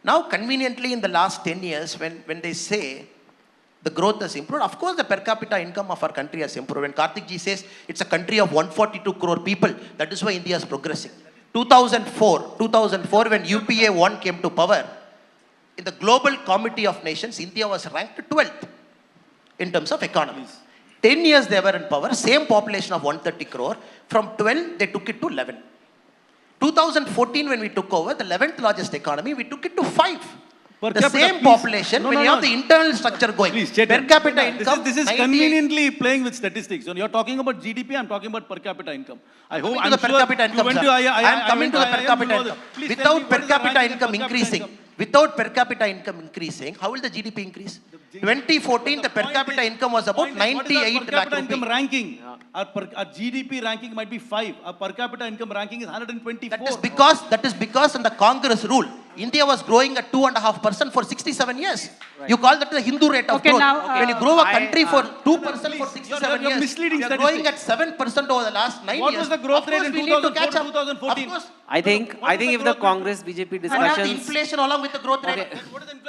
Now, conveniently, in the last 10 years, when they say the growth has improved, of course, the per capita income of our country has improved. When Kartik ji says it's a country of 142 crore people, that is why India is progressing. 2004, when UPA 1 came to power, in the Global Committee of Nations, India was ranked 12th in terms of economy. 10 years they were in power, same population of 130 crore. From 12, they took it to 11. 2014, when we took over, the 11th largest economy, we took it to 5. The same population, when you have the internal structure going, per capita income. This is conveniently playing with statistics. When you're talking about GDP, I'm talking about per capita income. I hope I'm per capita income, I'm coming to the per capita income. Without per capita income increasing, without per capita income increasing, how will the GDP increase? 2014, the per capita income was about 98 lakh rupees. Income ranking. Our GDP ranking might be 5. Our per capita income ranking is 124. That is because in the Congress rule, India was growing at 2.5% for 67 years. Right. You call that the Hindu rate of growth. Now, when you grow a country for 2% for 67 years, you are growing at 7% over the last 9 years. What was the growth rate in 2014? I think if the Congress BJP discussions... the inflation along with the growth rate.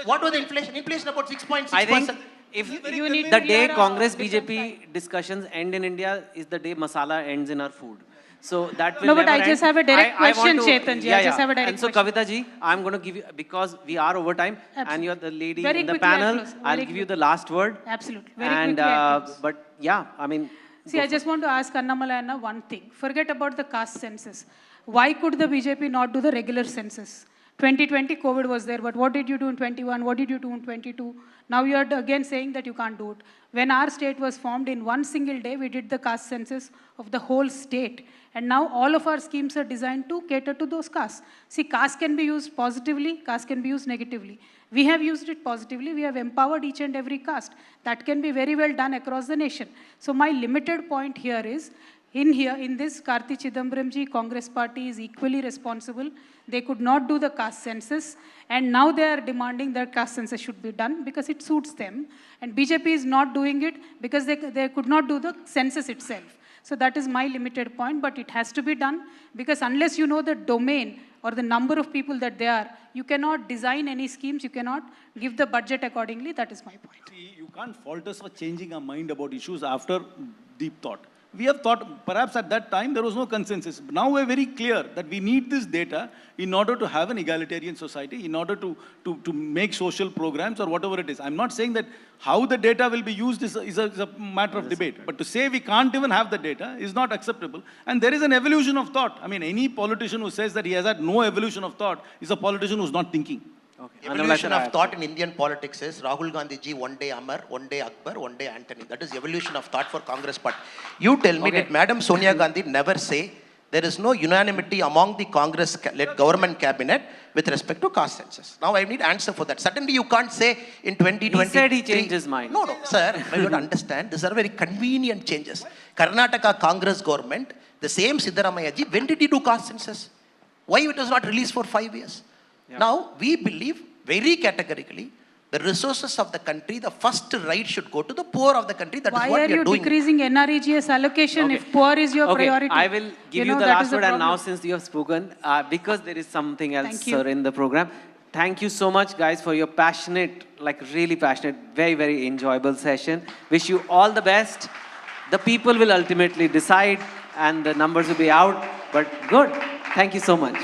What was the inflation? Inflation about 6.6%. I think if the day Congress BJP discussions end in India is the day masala ends in our food. So that will but I just have a direct question, Chetanji. I just have a direct question. And so, Kavita ji, I'm going to give you, because we are over time, and you're the lady in the panel, I'll give you the last word. Absolutely. Very quickly. But yeah, I mean... See, I just want to ask Annamalai one thing. Forget about the caste census. Why could the BJP not do the regular census? 2020, COVID was there, but what did you do in 21? What did you do in 22? Now you are again saying that you can't do it. When our state was formed, in one single day, we did the caste census of the whole state. And now all of our schemes are designed to cater to those castes. See, caste can be used positively, caste can be used negatively. We have used it positively. We have empowered each and every caste. That can be very well done across the nation. So my limited point here is, in this, Karti Chidambaramji Congress party is equally responsible. They could not do the caste census, and now they are demanding that caste census should be done because it suits them. And BJP is not doing it because they could not do the census itself. So that is my limited point, but it has to be done because unless you know the domain or the number of people that they are, you cannot design any schemes, you cannot give the budget accordingly. That is my point. See, you can't fault us for changing our mind about issues after deep thought. We have thought, perhaps at that time, there was no consensus. Now we're very clear that we need this data in order to have an egalitarian society, in order to make social programs or whatever it is. I'm not saying that how the data will be used is a matter of debate. But to say we can't even have the data is not acceptable. And there is an evolution of thought. I mean, any politician who says that he has had no evolution of thought is a politician who's not thinking. Okay. Evolution of thought in Indian politics is Rahul Gandhi ji, one day Amar, one day Akbar, one day Antony. That is evolution of thought for Congress party. You tell me, did Madam Sonia Gandhi never say there is no unanimity among the Congress-led government cabinet with respect to caste census? Now I need answer for that. Suddenly you can't say in 2023... He said he changed his mind. No, sir. You don't understand. These are very convenient changes. Karnataka Congress government, the same Siddaramaiah ji, when did he do caste census? Why it was not released for 5 years? Yeah. Now, we believe very categorically the resources of the country, the first right should go to the poor of the country. That is Why what are we are you doing. decreasing NREGS allocation if poor is your priority? I will give you the last word, and now since you have spoken, because there is something else, sir, in the program. Thank you so much, guys, for your passionate, like really passionate, very, very enjoyable session. Wish you all the best. The people will ultimately decide, and the numbers will be out, but good. Thank you so much.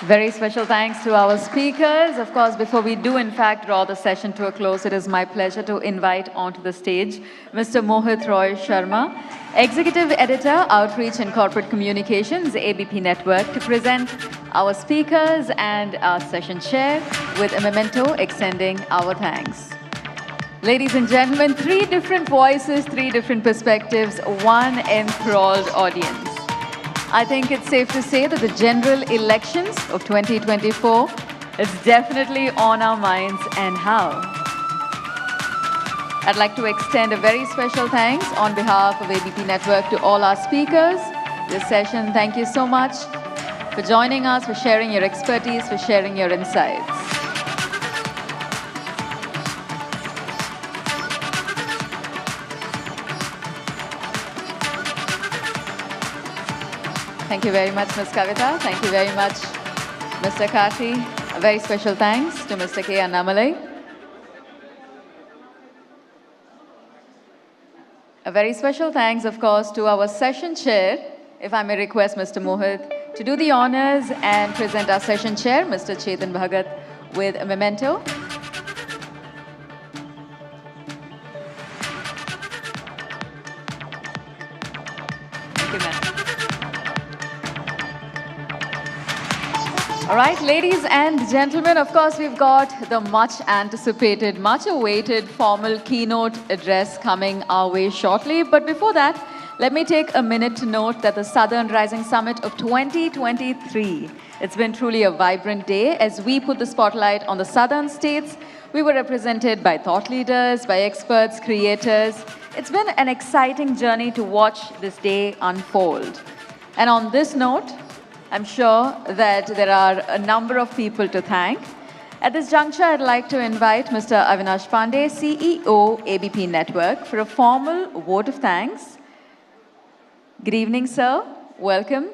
Very special thanks to our speakers. Of course, before we do in fact draw the session to a close, it is my pleasure to invite onto the stage Mr. Mohit Roy Sharma, Executive Editor, Outreach and Corporate Communications, ABP Network, to present our speakers and our session chair with a memento extending our thanks. Ladies and gentlemen, 3 different voices, 3 different perspectives, one enthralled audience. I think it's safe to say that the general elections of 2024 is definitely on our minds, and how. I'd like to extend a very special thanks on behalf of ABP Network to all our speakers. This session, thank you so much for joining us, for sharing your expertise, for sharing your insights. Thank you very much, Ms. Kavita. Thank you very much, Mr. Karthi. A very special thanks to Mr. K. Annamalai. A very special thanks, of course, to our session chair, if I may request Mr. Mohit to do the honors and present our session chair, Mr. Chetan Bhagat, with a memento. Thank you, ma'am. All right, ladies and gentlemen, of course, we've got the much anticipated, much awaited formal keynote address coming our way shortly. But before that, let me take a minute to note that the Southern Rising Summit of 2023, it's been truly a vibrant day as we put the spotlight on the southern states. We were represented by thought leaders, by experts, creators. It's been an exciting journey to watch this day unfold. And on this note, I'm sure that there are a number of people to thank. At this juncture, I'd like to invite Mr. Avinash Pandey, CEO, ABP Network, for a formal vote of thanks. Good evening, sir. Welcome.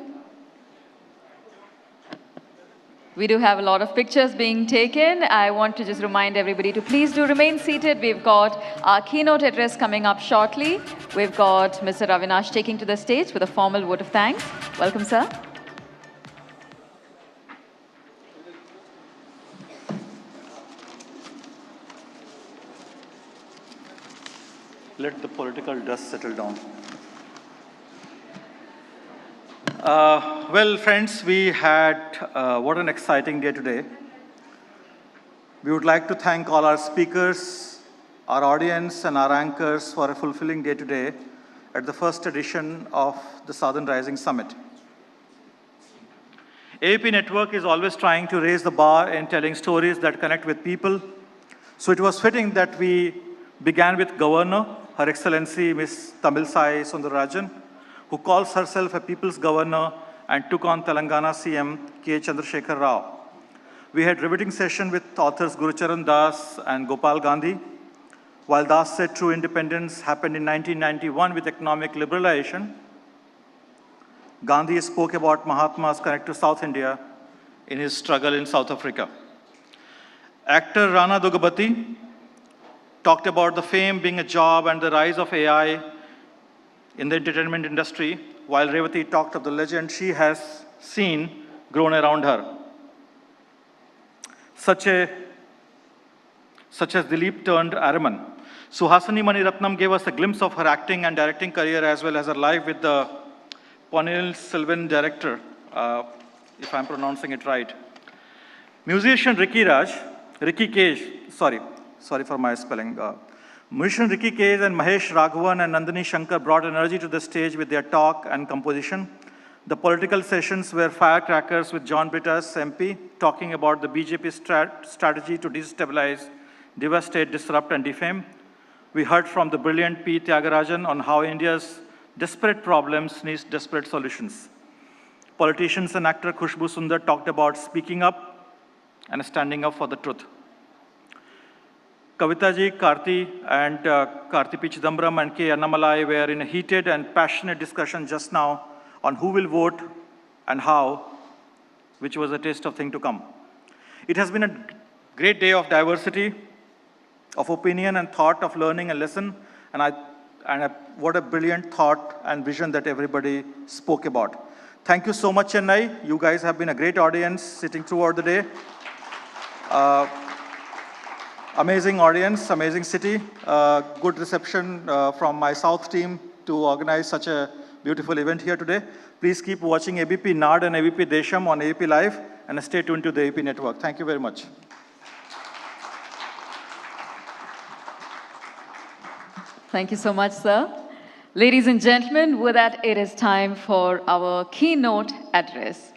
We do have a lot of pictures being taken. I want to just remind everybody to please do remain seated. We've got our keynote address coming up shortly. We've got Mr. Avinash taking to the stage with a formal vote of thanks. Welcome, sir. Let the political dust settle down. Well, friends, we had what an exciting day today. We would like to thank all our speakers, our audience, and our anchors for a fulfilling day today at the first edition of the Southern Rising Summit. ABP Network is always trying to raise the bar in telling stories that connect with people. So it was fitting that we began with Governor, Her Excellency Ms. Tamilisai Sundararajan, who calls herself a people's governor and took on Telangana CM K. Chandrasekhar Rao. We had riveting session with authors Gurucharan Das and Gopal Gandhi. While Das said true independence happened in 1991 with economic liberalization, Gandhi spoke about Mahatma's connect to South India in his struggle in South Africa. Actor Rana Dugabati talked about the fame being a job and the rise of AI in the entertainment industry, while Revati talked of the legend she has seen grown around her. Such as Dilip turned Araman. Suhasini Maniratnam gave us a glimpse of her acting and directing career as well as her life with the Ponniyin Selvan director, if I'm pronouncing it right. Musician Ricky Cage, sorry for my spelling. Musician Ricky Cage and Mahesh Raghavan and Nandini Shankar brought energy to the stage with their talk and composition. The political sessions were firecrackers with John Brittas, MP, talking about the BJP strategy to destabilize, devastate, disrupt, and defame. We heard from the brilliant P. Tyagarajan on how India's desperate problems need desperate solutions. Politicians and actor Khushbu Sundar talked about speaking up and standing up for the truth. Kavitaji, Karthi, and Karthi P. Chidambaram and K. Annamalai were in a heated and passionate discussion just now on who will vote and how, which was a taste of thing to come. It has been a great day of diversity, of opinion and thought, of learning and lesson, what a brilliant thought and vision that everybody spoke about. Thank you so much, Chennai. You guys have been a great audience sitting throughout the day. Amazing audience, amazing city. Good reception from my South team to organize such a beautiful event here today. Please keep watching ABP Nadu and ABP Desam on ABP Live and stay tuned to the ABP Network. Thank you very much. Thank you so much, sir. Ladies and gentlemen, with that, it is time for our keynote address.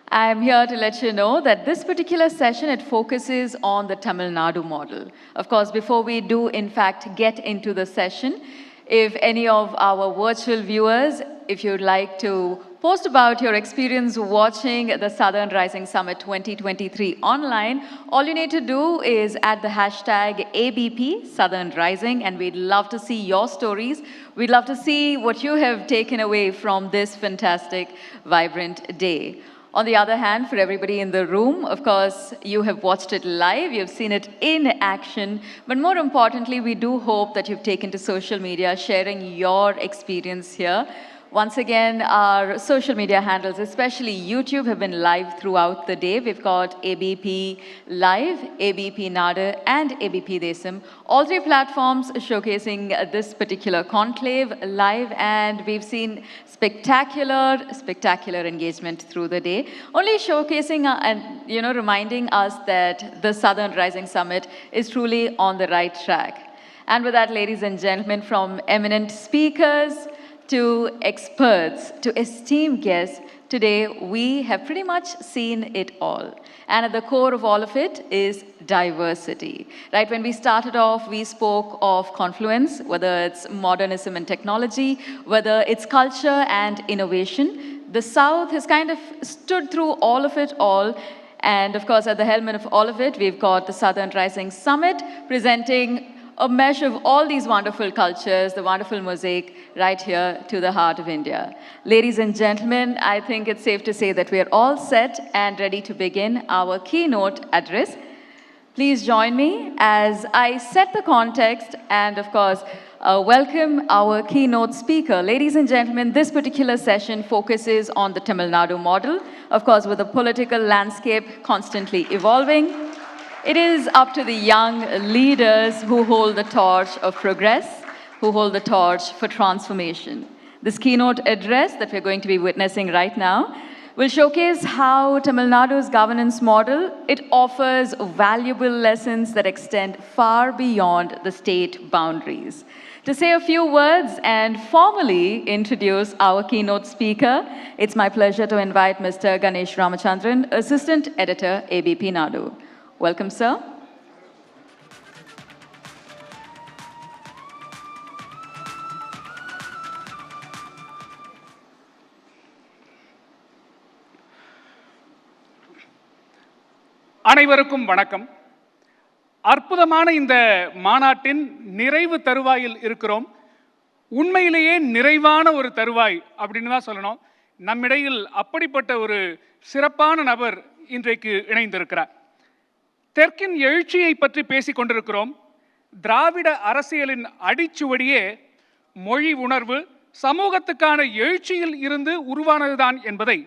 I am here to let you know that this particular session, it focuses on the Tamil Nadu model. Of course, before we do, in fact, get into the session, if any of our virtual viewers, if you'd like to post about your experience watching the Southern Rising Summit 2023 online, all you need to do is add the hashtag ABP Southern Rising, and we'd love to see your stories. We'd love to see what you have taken away from this fantastic, vibrant day. On the other hand, for everybody in the room, of course, you have watched it live, you've seen it in action, but more importantly, we do hope that you've taken to social media, sharing your experience here. Once again, our social media handles, especially YouTube, have been live throughout the day. We've got ABP Live, ABP Nadu, and ABP Desam. All three platforms showcasing this particular conclave live, and we've seen spectacular engagement through the day. Only showcasing and reminding us that the Southern Rising Summit is truly on the right track. And with that, ladies and gentlemen, from eminent speakers to experts, to esteemed guests, today we have pretty much seen it all. And at the core of all of it is diversity. Right, when we started off, we spoke of confluence, whether it's modernism and technology, whether it's culture and innovation. The South has kind of stood through all of it all. And of course, at the helm of all of it, we've got the Southern Rising Summit presenting a mesh of all these wonderful cultures, the wonderful mosaic right here to the heart of India. Ladies and gentlemen, I think it's safe to say that we are all set and ready to begin our keynote address. Please join me as I set the context and, of course, welcome our keynote speaker. Ladies and gentlemen, this particular session focuses on the Tamil Nadu model, of course, with the political landscape constantly evolving. It is up to the young leaders who hold the torch of progress, who hold the torch for transformation. This keynote address that we're going to be witnessing right now will showcase how Tamil Nadu's governance model, it offers valuable lessons that extend far beyond the state boundaries. To say a few words and formally introduce our keynote speaker, it's my pleasure to invite Mr. Ganesh Ramachandran, Assistant Editor, ABP Nadu. Welcome, sir. அனைவருக்கும் வணக்கம். அற்புதமான இந்த மாநாட்டின் நிறைவு தருவாயில் இருக்கிறோம். உண்மையிலேயே நிறைவான ஒரு தருவாய் அப்படின்னு தான் சொல்லணும். நம்மிடையில் அப்படிப்பட்ட ஒரு சிறப்பான நபர் இன்றைக்கு இணைந்திருக்கிறார். தெற்கின் எழுச்சியை பற்றி பேசிக் கொண்டிருக்கிறோம். திராவிட அரசியலின் அடிச்சுவடியே மொழி உணர்வு, சமூகத்துக்கான எழுச்சியில் இருந்து உருவானதுதான் என்பதை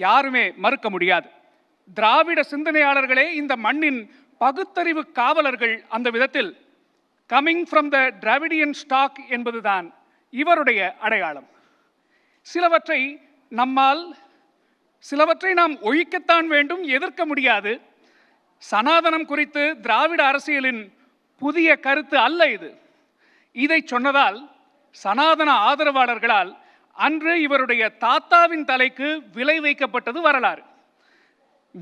யாருமே மறுக்க முடியாது. திராவிட சிந்தனையாளர்களே இந்த மண்ணின் பகுத்தறிவு காவலர்கள். அந்த விதத்தில் coming from the Dravidian stock என்பதுதான் இவருடைய அடையாளம். சிலவற்றை நாம் ஒழிக்கத்தான் வேண்டும், எதிர்க்க முடியாது. சனாதனம் குறித்து திராவிட அரசியலின் புதிய கருத்து அல்ல இது. இதை சொன்னதால் சனாதன ஆதரவாளர்களால் அன்று இவருடைய தாத்தாவின் தலைக்கு விலை வைக்கப்பட்டது வரலாறு.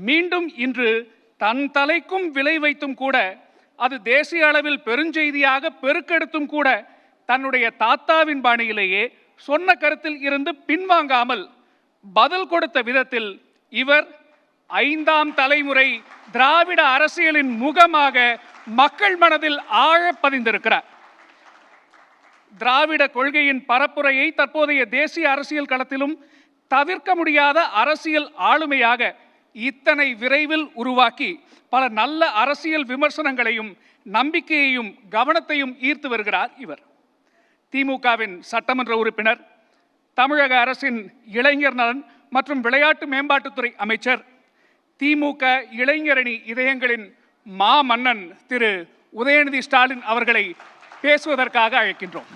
மீண்டும் இன்று தன் தலைக்கும் விலை வைத்தும் கூட, அது தேசிய அளவில் பெருஞ்செய்தியாக பெருக்கெடுத்தும் கூட, தன்னுடைய தாத்தாவின் பாணியிலேயே சொன்ன கருத்தில் இருந்து பின்வாங்காமல் பதில் கொடுத்த விதத்தில் இவர் 5ஆம் தலைமுறை திராவிட அரசியலின் முகமாக மக்கள் மனதில் ஆழ பதிந்திருக்கிறார். திராவிட கொள்கையின் பரப்புரையை தற்போதைய தேசிய அரசியல் களத்திலும் தவிர்க்க முடியாத அரசியல் ஆளுமையாக இத்தனை விரைவில் உருவாக்கி பல நல்ல அரசியல் விமர்சனங்களையும் நம்பிக்கையையும் கவனத்தையும் ஈர்த்து வருகிறார் இவர். திமுகவின் சட்டமன்ற உறுப்பினர், தமிழக அரசின் இளைஞர் நலன் மற்றும் விளையாட்டு மேம்பாட்டுத்துறை அமைச்சர், திமுக இளைஞரணி இதயங்களின் மாமன்னன் திரு உதயநிதி ஸ்டாலின் அவர்களை பேசுவதற்காக அழைக்கின்றோம்.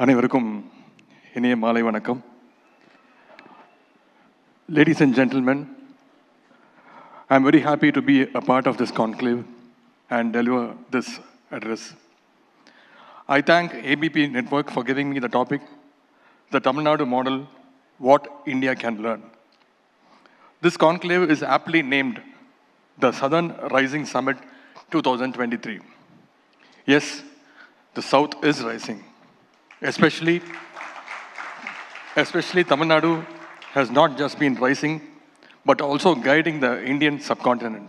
அனைவருக்கும் இனிய மாலை வணக்கம். Ladies and gentlemen, I'm very happy to be a part of this conclave and deliver this address. I thank ABP Network for giving me the topic, the Tamil Nadu model, what India can learn. This conclave is aptly named the Southern Rising Summit 2023. Yes, the South is rising. Especially Tamil Nadu has not just been rising, but also guiding the Indian subcontinent.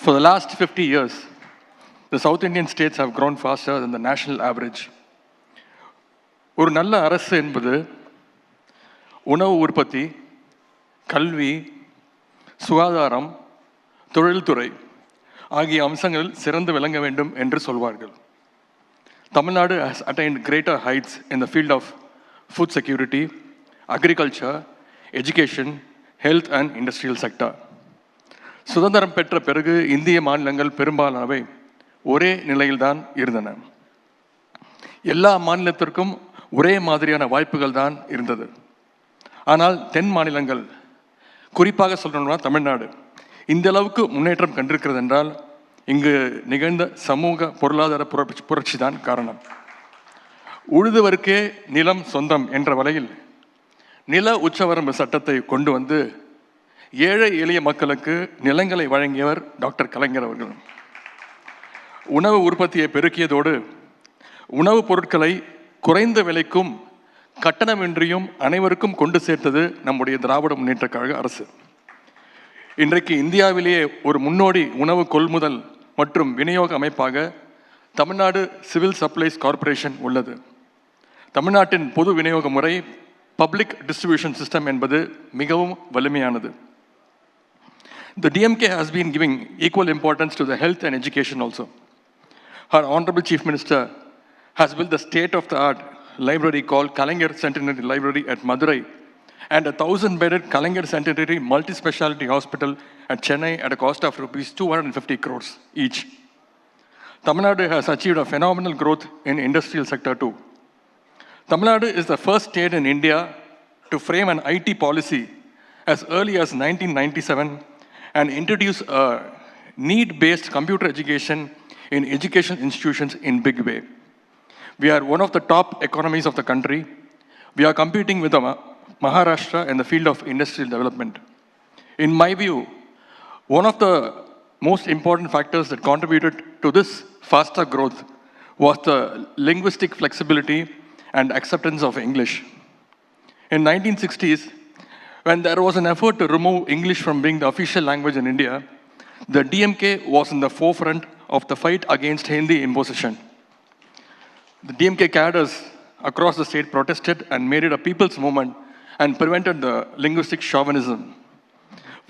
For the last 50 years, the South Indian states have grown faster than the national average. ஒரு நல்ல அரசு என்பது உணவு உற்பத்தி, கல்வி, சுகாதாரம், தொழில்துறை ஆகிய அம்சங்களில் சிறந்து விளங்க வேண்டும் என்று சொல்வார்கள். Tamil Nadu has attained greater heights in the field of food security, agriculture, education, health and industrial sector. சுதந்திரம் பெற்ற பிறகு இந்திய மாநிலங்கள் பெரும்பாலானவை ஒரே நிலையில்தான் இருந்தன. எல்லா மாநிலத்திற்கும் ஒரே மாதிரியான வாய்ப்புகள் தான் இருந்தது. ஆனால் தென் மாநிலங்கள், குறிப்பாக சொல்லணும்னா தமிழ்நாடு, இந்த அளவுக்கு முன்னேற்றம் கண்டிருக்கிறது என்றால் இங்கு நிகழ்ந்த சமூக பொருளாதார புரட்சி தான் காரணம். உழுதுவருக்கே நிலம் சொந்தம் என்ற வகையில் நில உச்சவரம்பு சட்டத்தை கொண்டு வந்து ஏழை எளிய மக்களுக்கு நிலங்களை வழங்கியவர் டாக்டர் கலைஞர் அவர்கள். உணவு உற்பத்தியை பெருக்கியதோடு உணவுப் பொருட்களை குறைந்த விலைக்கும் கட்டணமின்றியும் அனைவருக்கும் கொண்டு சேர்த்தது நம்முடைய திராவிட முன்னேற்ற கழக அரசு. இன்றைக்கு இந்தியாவிலேயே ஒரு முன்னோடி உணவு கொள்முதல் மற்றும் விநியோக அமைப்பாக தமிழ்நாடு சிவில் சப்ளைஸ் கார்ப்பரேஷன் உள்ளது. தமிழ்நாட்டின் பொது விநியோக முறை பப்ளிக் டிஸ்ட்ரிபியூஷன் சிஸ்டம் என்பது மிகவும் வலிமையானது. The DMK has been giving equal importance to the health and education also. Our Honorable Chief Minister has built the state-of-the-art library called Kalaignar Centenary Library at Madurai and a 1,000-bedded Kalaignar Centenary multi-speciality hospital at Chennai at a cost of rupees 250 crores each. Tamil Nadu has achieved a phenomenal growth in industrial sector too. Tamil Nadu is the first state in India to frame an IT policy as early as 1997 and introduce a need-based computer education in education institutions in big way. We are one of the top economies of the country. We are competing with Maharashtra in the field of industrial development. In my view, one of the most important factors that contributed to this faster growth was the linguistic flexibility and acceptance of English. In 1960s, when there was an effort to remove English from being the official language in India, the DMK was in the forefront of the fight against Hindi imposition. The DMK cadres across the state protested and made it a people's movement and prevented the linguistic chauvinism.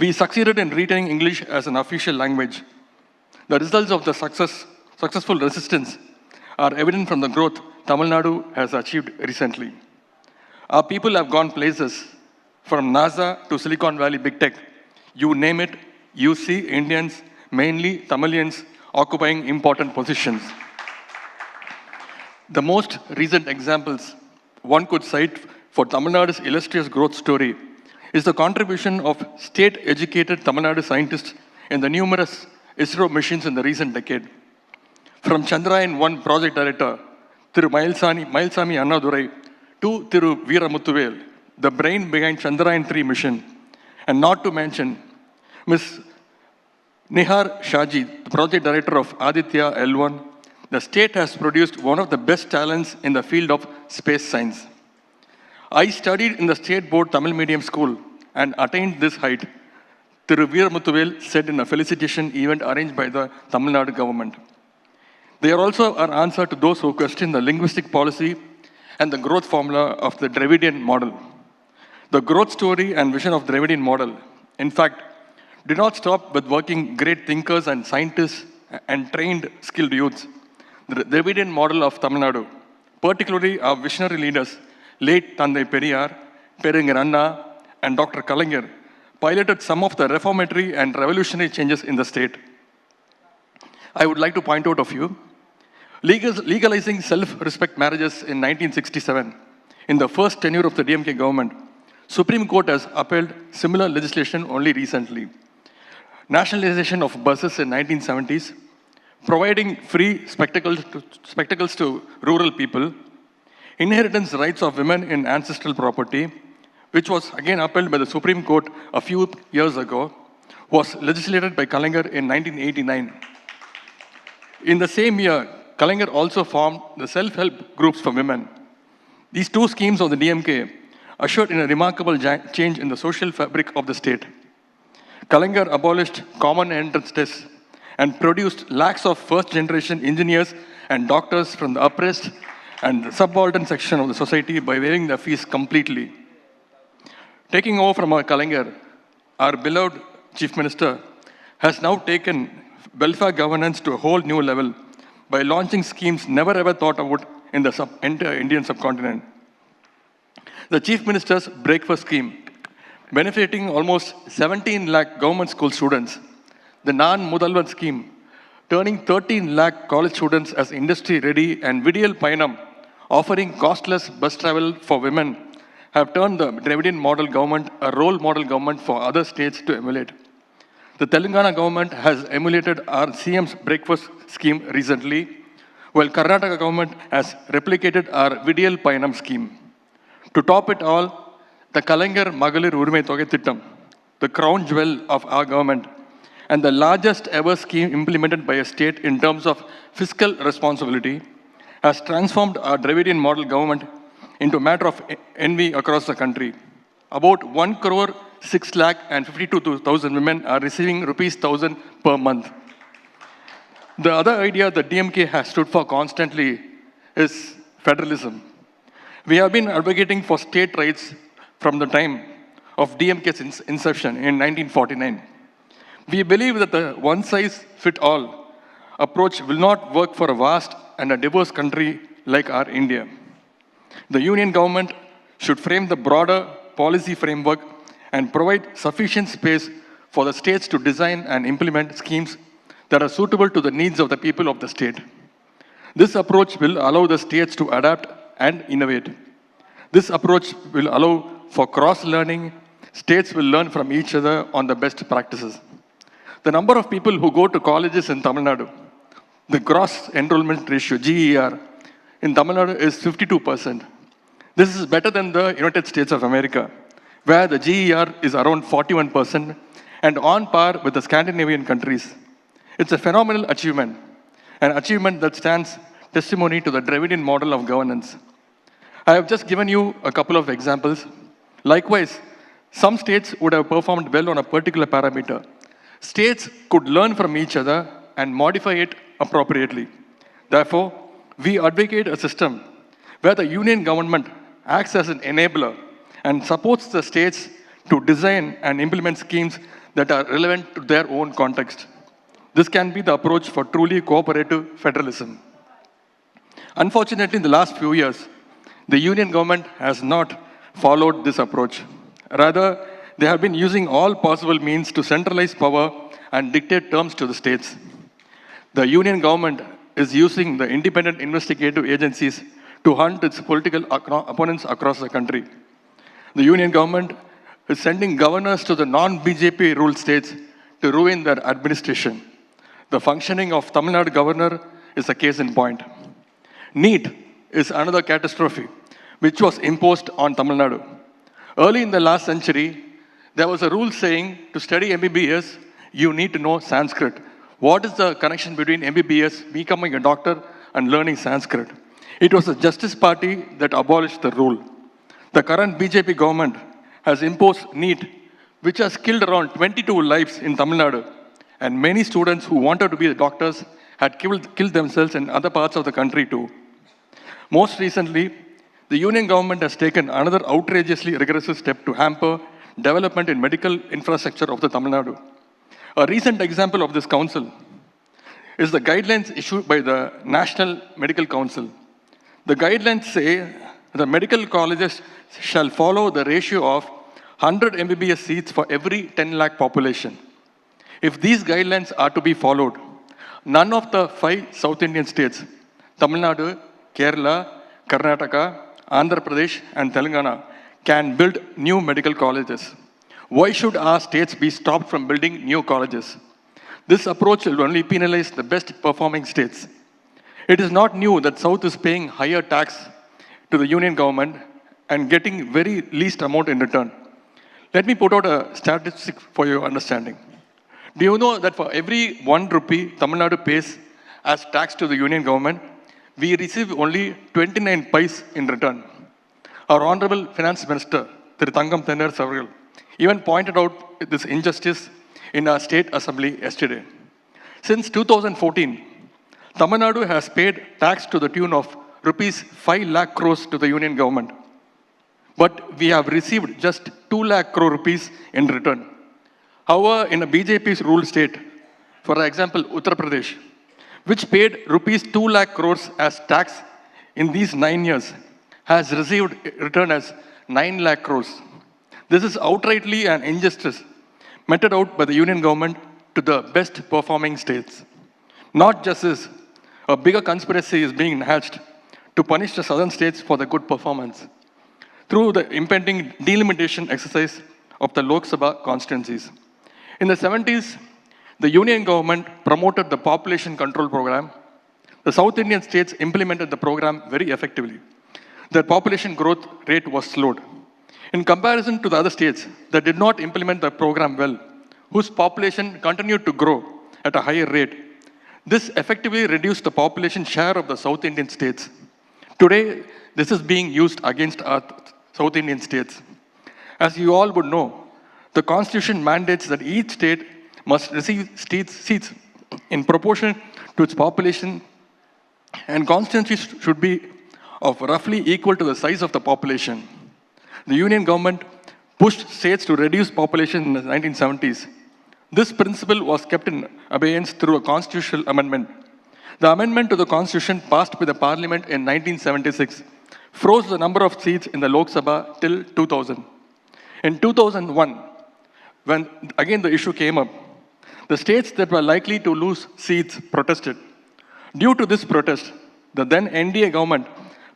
We succeeded in retaining English as an official language. The results of the successful resistance are evident from the growth Tamil Nadu has achieved recently. Our people have gone places, from NASA to Silicon Valley Big Tech. You name it, you see Indians, mainly Tamilians, occupying important positions. The most recent examples one could cite for Tamil Nadu's illustrious growth story is the contribution of state-educated Tamil Nadu scientists in the numerous ISRO missions in the recent decade. From Chandrayaan-1 project director, Thiru Mailsami Annadurai, to Thiru Veeramuthuvel, the brain behind Chandrayaan-3 mission, and not to mention Ms. Nihar Shaji, the project director of Aditya L1, the state has produced one of the best talents in the field of space science. I studied in the state board Tamil medium school and attained this height, Thiru Veeramuthuvel said in a felicitation event arranged by the Tamil Nadu government. They are also an answer to those who question the linguistic policy and the growth formula of the Dravidian model. The growth story and vision of the Dravidian model, in fact, did not stop with working great thinkers and scientists and trained skilled youths. The Dravidian model of Tamil Nadu, particularly our visionary leaders, late Tandai Periyar, Peringar Anna, and Dr. Kalaignar, piloted some of the reformatory and revolutionary changes in the state. I would like to point out a few. Legalizing self-respect marriages in 1967, in the first tenure of the DMK government, Supreme Court has upheld similar legislation only recently. Nationalization of buses in 1970s, providing free spectacles to rural people, inheritance rights of women in ancestral property, which was again upheld by the Supreme Court a few years ago, was legislated by Kalaignar in 1989. In the same year, Kalaignar also formed the self-help groups for women. These two schemes of the DMK ushered in a remarkable change in the social fabric of the state. Kalaignar abolished common entrance tests and produced lakhs of first-generation engineers and doctors from the oppressed and subaltern section of the society by waiving the fees completely. Taking over from our Kalaignar, our beloved Chief Minister has now taken welfare governance to a whole new level by launching schemes never ever thought about in the entire Indian subcontinent. The Chief Minister's breakfast scheme, benefiting almost 17 lakh government school students. The Nan Mudalvan scheme, turning 13 lakh college students as industry-ready, and Vidiyal Payanam, offering costless bus travel for women, have turned the Dravidian model government a role model government for other states to emulate. The Telangana government has emulated our CM's breakfast scheme recently, while Karnataka government has replicated our Vidiyal Payanam scheme. To top it all, the Kalaignar Magalir Urumai Thogai Thittam, the crown jewel of our government, and the largest ever scheme implemented by a state in terms of fiscal responsibility, has transformed our Dravidian model government into a matter of envy across the country. About 1 crore 6 lakh and 52,000 women are receiving rupees 1,000 per month. The other idea that DMK has stood for constantly is federalism. We have been advocating for state rights from the time of DMK's inception in 1949. We believe that the one-size-fits-all approach will not work for a vast and a diverse country like our India. The union government should frame the broader policy framework and provide sufficient space for the states to design and implement schemes that are suitable to the needs of the people of the state. This approach will allow the states to adapt and innovate. This approach will allow for cross-learning. States will learn from each other on the best practices. The number of people who go to colleges in Tamil Nadu, the gross enrollment ratio, GER, in Tamil Nadu is 52%. This is better than the United States of America, where the GER is around 41% and on par with the Scandinavian countries. It's a phenomenal achievement, an achievement that stands testimony to the Dravidian model of governance. I have just given you a couple of examples. Likewise, some states would have performed well on a particular parameter. States could learn from each other and modify it appropriately. Therefore, we advocate a system where the union government acts as an enabler and supports the states to design and implement schemes that are relevant to their own context. This can be the approach for truly cooperative federalism. Unfortunately, in the last few years, the union government has not followed this approach. Rather, they have been using all possible means to centralize power and dictate terms to the states. The union government is using the independent investigative agencies to hunt its political opponents across the country. The union government is sending governors to the non-BJP ruled states to ruin their administration. The functioning of Tamil Nadu governor is a case in point. NEET is another catastrophe which was imposed on Tamil Nadu. Early in the last century, there was a rule saying to study MBBS, you need to know Sanskrit. What is the connection between MBBS, becoming a doctor, and learning Sanskrit. It was the Justice Party that abolished the rule. The current BJP government has imposed NEET, which has killed around 22 lives in Tamil Nadu, and many students who wanted to be doctors had killed themselves in other parts of the country too. Most recently, the union government has taken another outrageously regressive step to hamper development in medical infrastructure of the Tamil Nadu. A recent example of this council is the guidelines issued by the National Medical Council. The guidelines say the medical colleges shall follow the ratio of 100 MBBS seats for every 10 lakh population. If these guidelines are to be followed, none of the 5 South Indian states, Tamil Nadu, Kerala, Karnataka, Andhra Pradesh, and Telangana, can build new medical colleges. Why should our states be stopped from building new colleges? This approach will only penalize the best performing states. It is not new that South is paying higher tax to the union government and getting very least amount in return. Let me put out a statistic for your understanding. Do you know that for every 1 rupee Tamil Nadu pays as tax to the union government, we receive only 29 paise in return? Our Honorable Finance Minister, Thiru Thangam Thennarasu Avargal, even pointed out this injustice in our State Assembly yesterday. Since 2014, Tamil Nadu has paid tax to the tune of rupees 5 lakh crores to the union government. But we have received just 2 lakh crore rupees in return. However, in a BJP's ruled state, for example, Uttar Pradesh, which paid rupees 2 lakh crores as tax in these 9 years, has received return as 9 lakh crores. This is outrightly an injustice meted out by the union government to the best performing states. Not just this, a bigger conspiracy is being hatched to punish the southern states for the good performance through the impending delimitation exercise of the Lok Sabha constituencies. In the 70s, the union government promoted the population control program. The South Indian states implemented the program very effectively. Their population growth rate was slowed. In comparison to the other states that did not implement the program well, whose population continued to grow at a higher rate, this effectively reduced the population share of the South Indian states. Today, this is being used against our South Indian states. As you all would know, the Constitution mandates that each state must receive seats in proportion to its population, and constituencies should be of roughly equal to the size of the population. The union government pushed states to reduce population in the 1970s. This principle was kept in abeyance through a constitutional amendment. The amendment to the Constitution passed by the Parliament in 1976 froze the number of seats in the Lok Sabha till 2000. In 2001, when again the issue came up, the states that were likely to lose seats protested. Due to this protest, the then NDA government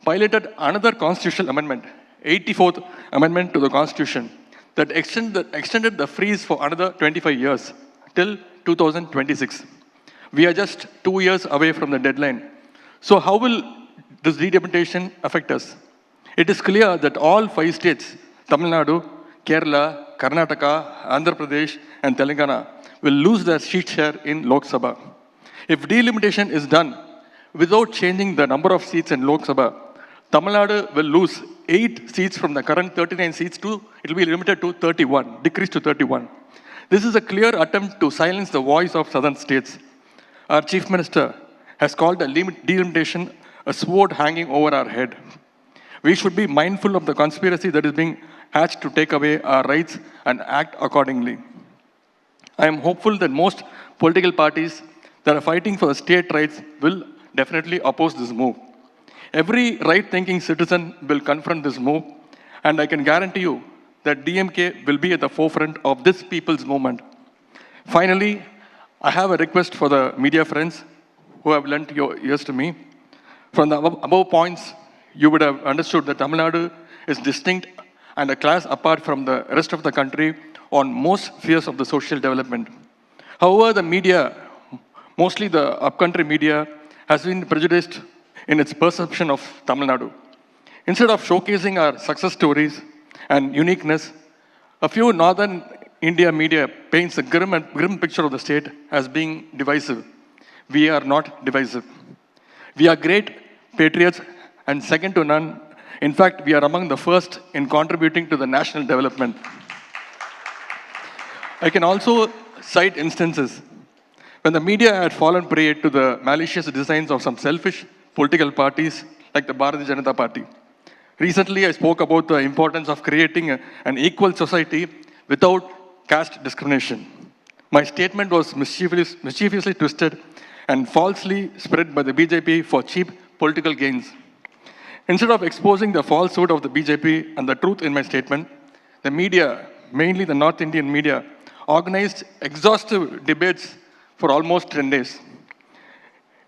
piloted another constitutional amendment, 84th Amendment to the Constitution, that extended the freeze for another 25 years till 2026. We are just 2 years away from the deadline. So how will this delimitation affect us? It is clear that all 5 states, Tamil Nadu, Kerala, Karnataka, Andhra Pradesh, and Telangana, will lose their seat share in Lok Sabha. If delimitation is done without changing the number of seats in Lok Sabha, Tamil Nadu will lose 8 seats from the current 39 seats to, it will be limited to 31, decreased to 31. This is a clear attempt to silence the voice of southern states. Our Chief Minister has called the delimitation a sword hanging over our head. We should be mindful of the conspiracy that is being hatched to take away our rights and act accordingly. I am hopeful that most political parties that are fighting for the state rights will definitely oppose this move. Every right-thinking citizen will confront this move, and I can guarantee you that DMK will be at the forefront of this people's movement. Finally, I have a request for the media friends who have lent your ears to me. From the above points, you would have understood that Tamil Nadu is distinct and a class apart from the rest of the country on most spheres of the social development. However, the media, mostly the upcountry media, has been prejudiced in its perception of Tamil Nadu. Instead of showcasing our success stories and uniqueness, a few northern India media paints a grim picture of the state as being divisive. We are not divisive. We are great patriots and second to none. In fact, we are among the first in contributing to the national development. I can also cite instances when the media had fallen prey to the malicious designs of some selfish political parties like the Bharatiya Janata Party. Recently, I spoke about the importance of creating an equal society without caste discrimination. My statement was mischievously twisted and falsely spread by the BJP for cheap political gains. Instead of exposing the falsehood of the BJP and the truth in my statement, the media, mainly the North Indian media, organized exhaustive debates for almost 10 days.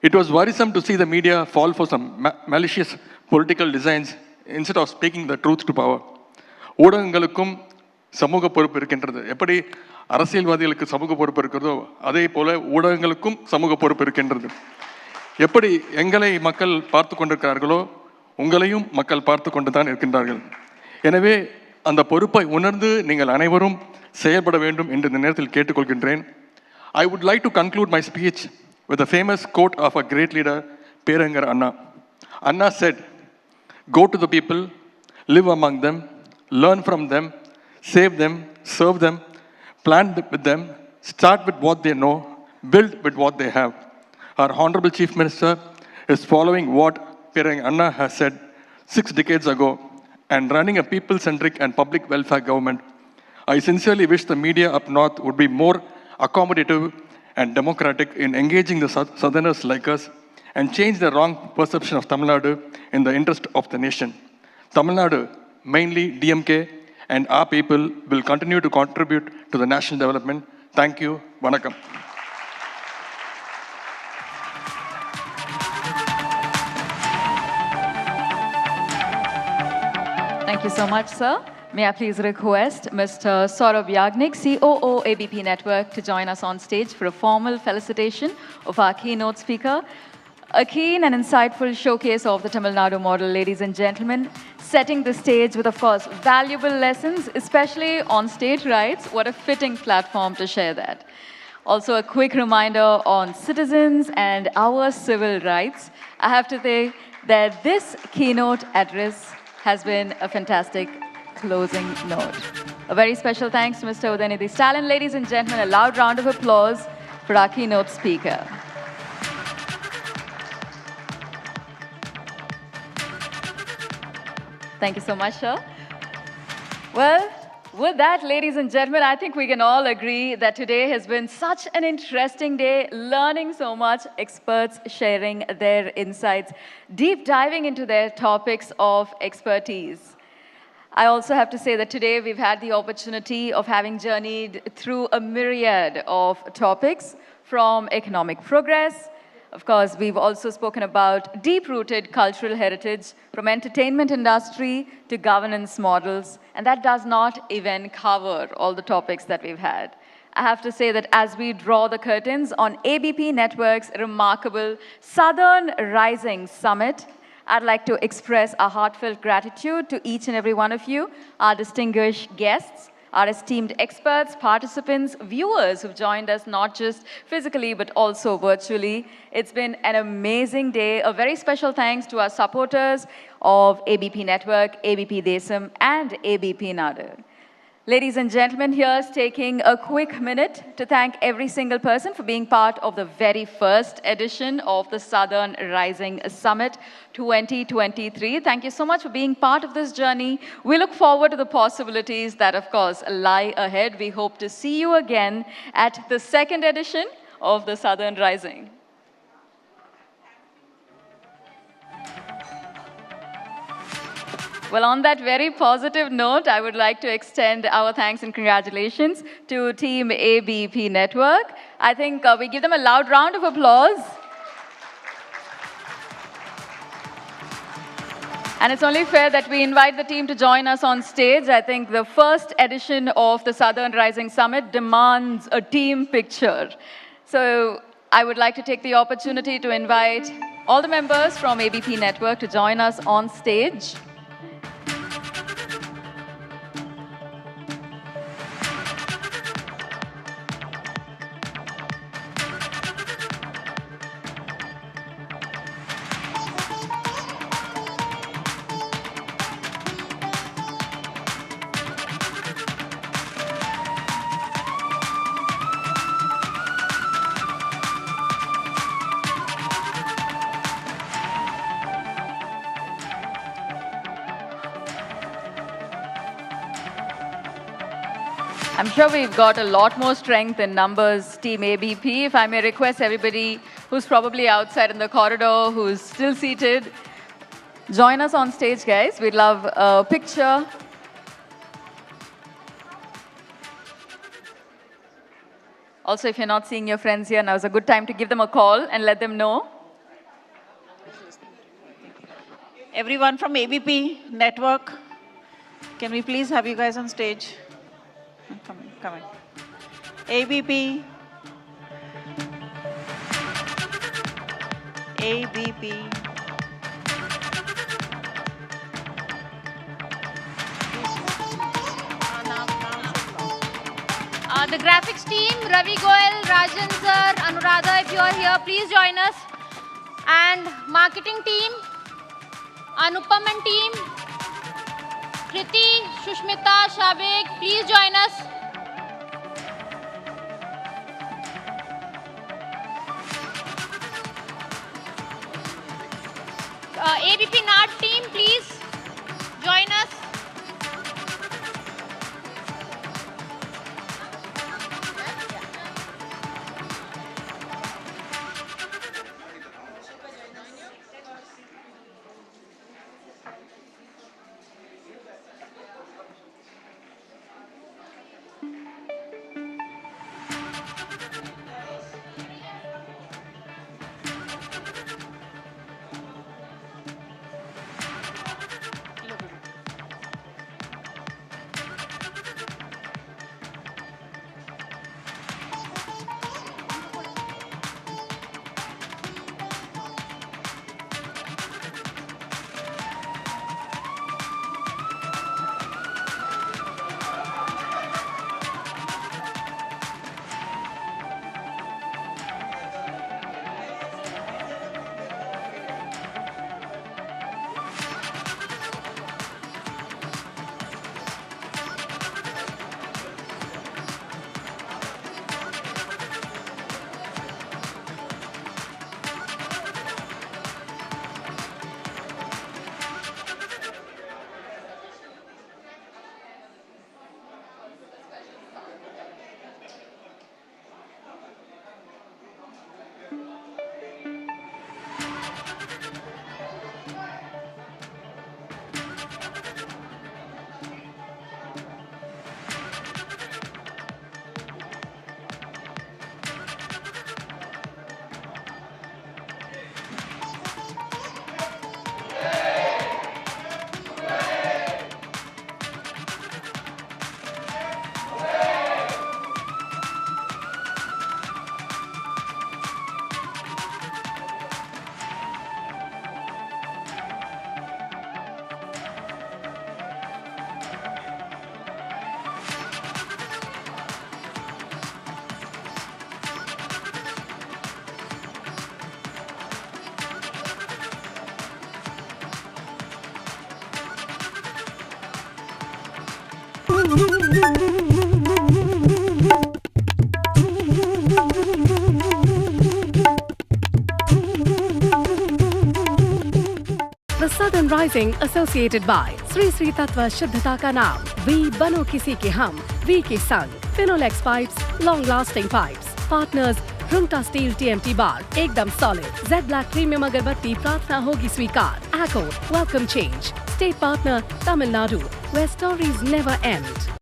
It was worrisome to see the media fall for some malicious political designs instead of speaking the truth to power. ஊடகங்களுக்கும் சமூக பொறுப்பு இருக்கின்றது. எப்படி அரசியல்வாதிகளுக்கு சமூக பொறுப்பு இருக்கிறதோ அதே போல ஊடகங்களுக்கும் சமூக பொறுப்பு இருக்கின்றது. எப்படி எங்களை மக்கள் பார்த்து கொண்டிருக்கிறார்களோ உங்களையும் மக்கள் பார்த்து கொண்டு தான் இருக்கின்றார்கள். எனவே அந்த பொறுப்பை உணர்ந்து நீங்கள் அனைவரும் செயல்பட வேண்டும் என்று இந்த நேரத்தில் கேட்டுக்கொள்கின்றேன். I would like to conclude my speech with a famous quote of a great leader, Perangar Anna. Anna said, "Go to the people, live among them, learn from them, save them, serve them, plan with them, start with what they know, build with what they have." Our Honorable Chief Minister is following what Perangar Anna has said 6 decades ago and running a people-centric and public welfare government. I sincerely wish the media up north would be more accommodative and democratic in engaging the Southerners like us and change the wrong perception of Tamil Nadu in the interest of the nation. Tamil Nadu, mainly DMK, and our people will continue to contribute to the national development. Thank you. Vanakkam. Thank you so much, sir. May I please request Mr. Saurabh Yagnik, COO ABP Network, to join us on stage for a formal felicitation of our keynote speaker. A keen and insightful showcase of the Tamil Nadu model, ladies and gentlemen, setting the stage with, of course, valuable lessons, especially on stage rights. What a fitting platform to share that. Also, a quick reminder on citizens and our civil rights. I have to say that this keynote address has been a fantastic closing note. A very special thanks to Mr. Udayanidhi Stalin. Ladies and gentlemen, a loud round of applause for our keynote speaker. Thank you so much, sir. Well, with that, ladies and gentlemen, I think we can all agree that today has been such an interesting day, learning so much, experts sharing their insights, deep diving into their topics of expertise. I also have to say that today we've had the opportunity of having journeyed through a myriad of topics, from economic progress. Of course, we've also spoken about deep-rooted cultural heritage, from entertainment industry to governance models, and that does not even cover all the topics that we've had. I have to say that as we draw the curtains on ABP Network's remarkable Southern Rising Summit, I'd like to express our heartfelt gratitude to each and every one of you, our distinguished guests, our esteemed experts, participants, viewers who've joined us not just physically but also virtually. It's been an amazing day. A very special thanks to our supporters of ABP Network, ABP Desam, and ABP Nadu. Ladies and gentlemen, here's taking a quick minute to thank every single person for being part of the very first edition of the Southern Rising Summit 2023. Thank you so much for being part of this journey. We look forward to the possibilities that, of course, lie ahead. We hope to see you again at the second edition of the Southern Rising. Well, on that very positive note, I would like to extend our thanks and congratulations to Team ABP Network. I think we give them a loud round of applause. And it's only fair that we invite the team to join us on stage. I think the first edition of the Southern Rising Summit demands a team picture. So I would like to take the opportunity to invite all the members from ABP Network to join us on stage. I'm sure we've got a lot more strength in numbers, Team ABP. If I may request everybody who's probably outside in the corridor, who's still seated, join us on stage, guys. We'd love a picture. Also, if you're not seeing your friends here, now's a good time to give them a call and let them know. Everyone from ABP Network, can we please have you guys on stage? Come in. ABP. ABP. The graphics team, Ravi Goel, Rajan sir, Anuradha, if you are here, please join us. And marketing team, Anupam and team, Kriti, Shushmita, Shabik, please join us. ABP Nadu team, please join us. The Southern Rising associated by Sri Sri Tattva Shuddhata Ka Naam, We Bano Kisi Ke Hum, We Ke Sang, Finolex Pipes, Long Lasting Pipes, Partners, Rumta Steel TMT Bar, Ekdam Solid, Z Black Premium Agarbatti, Pratna Hogi Swikar, Acco, Welcome Change, State Partner, Tamil Nadu, where stories never end.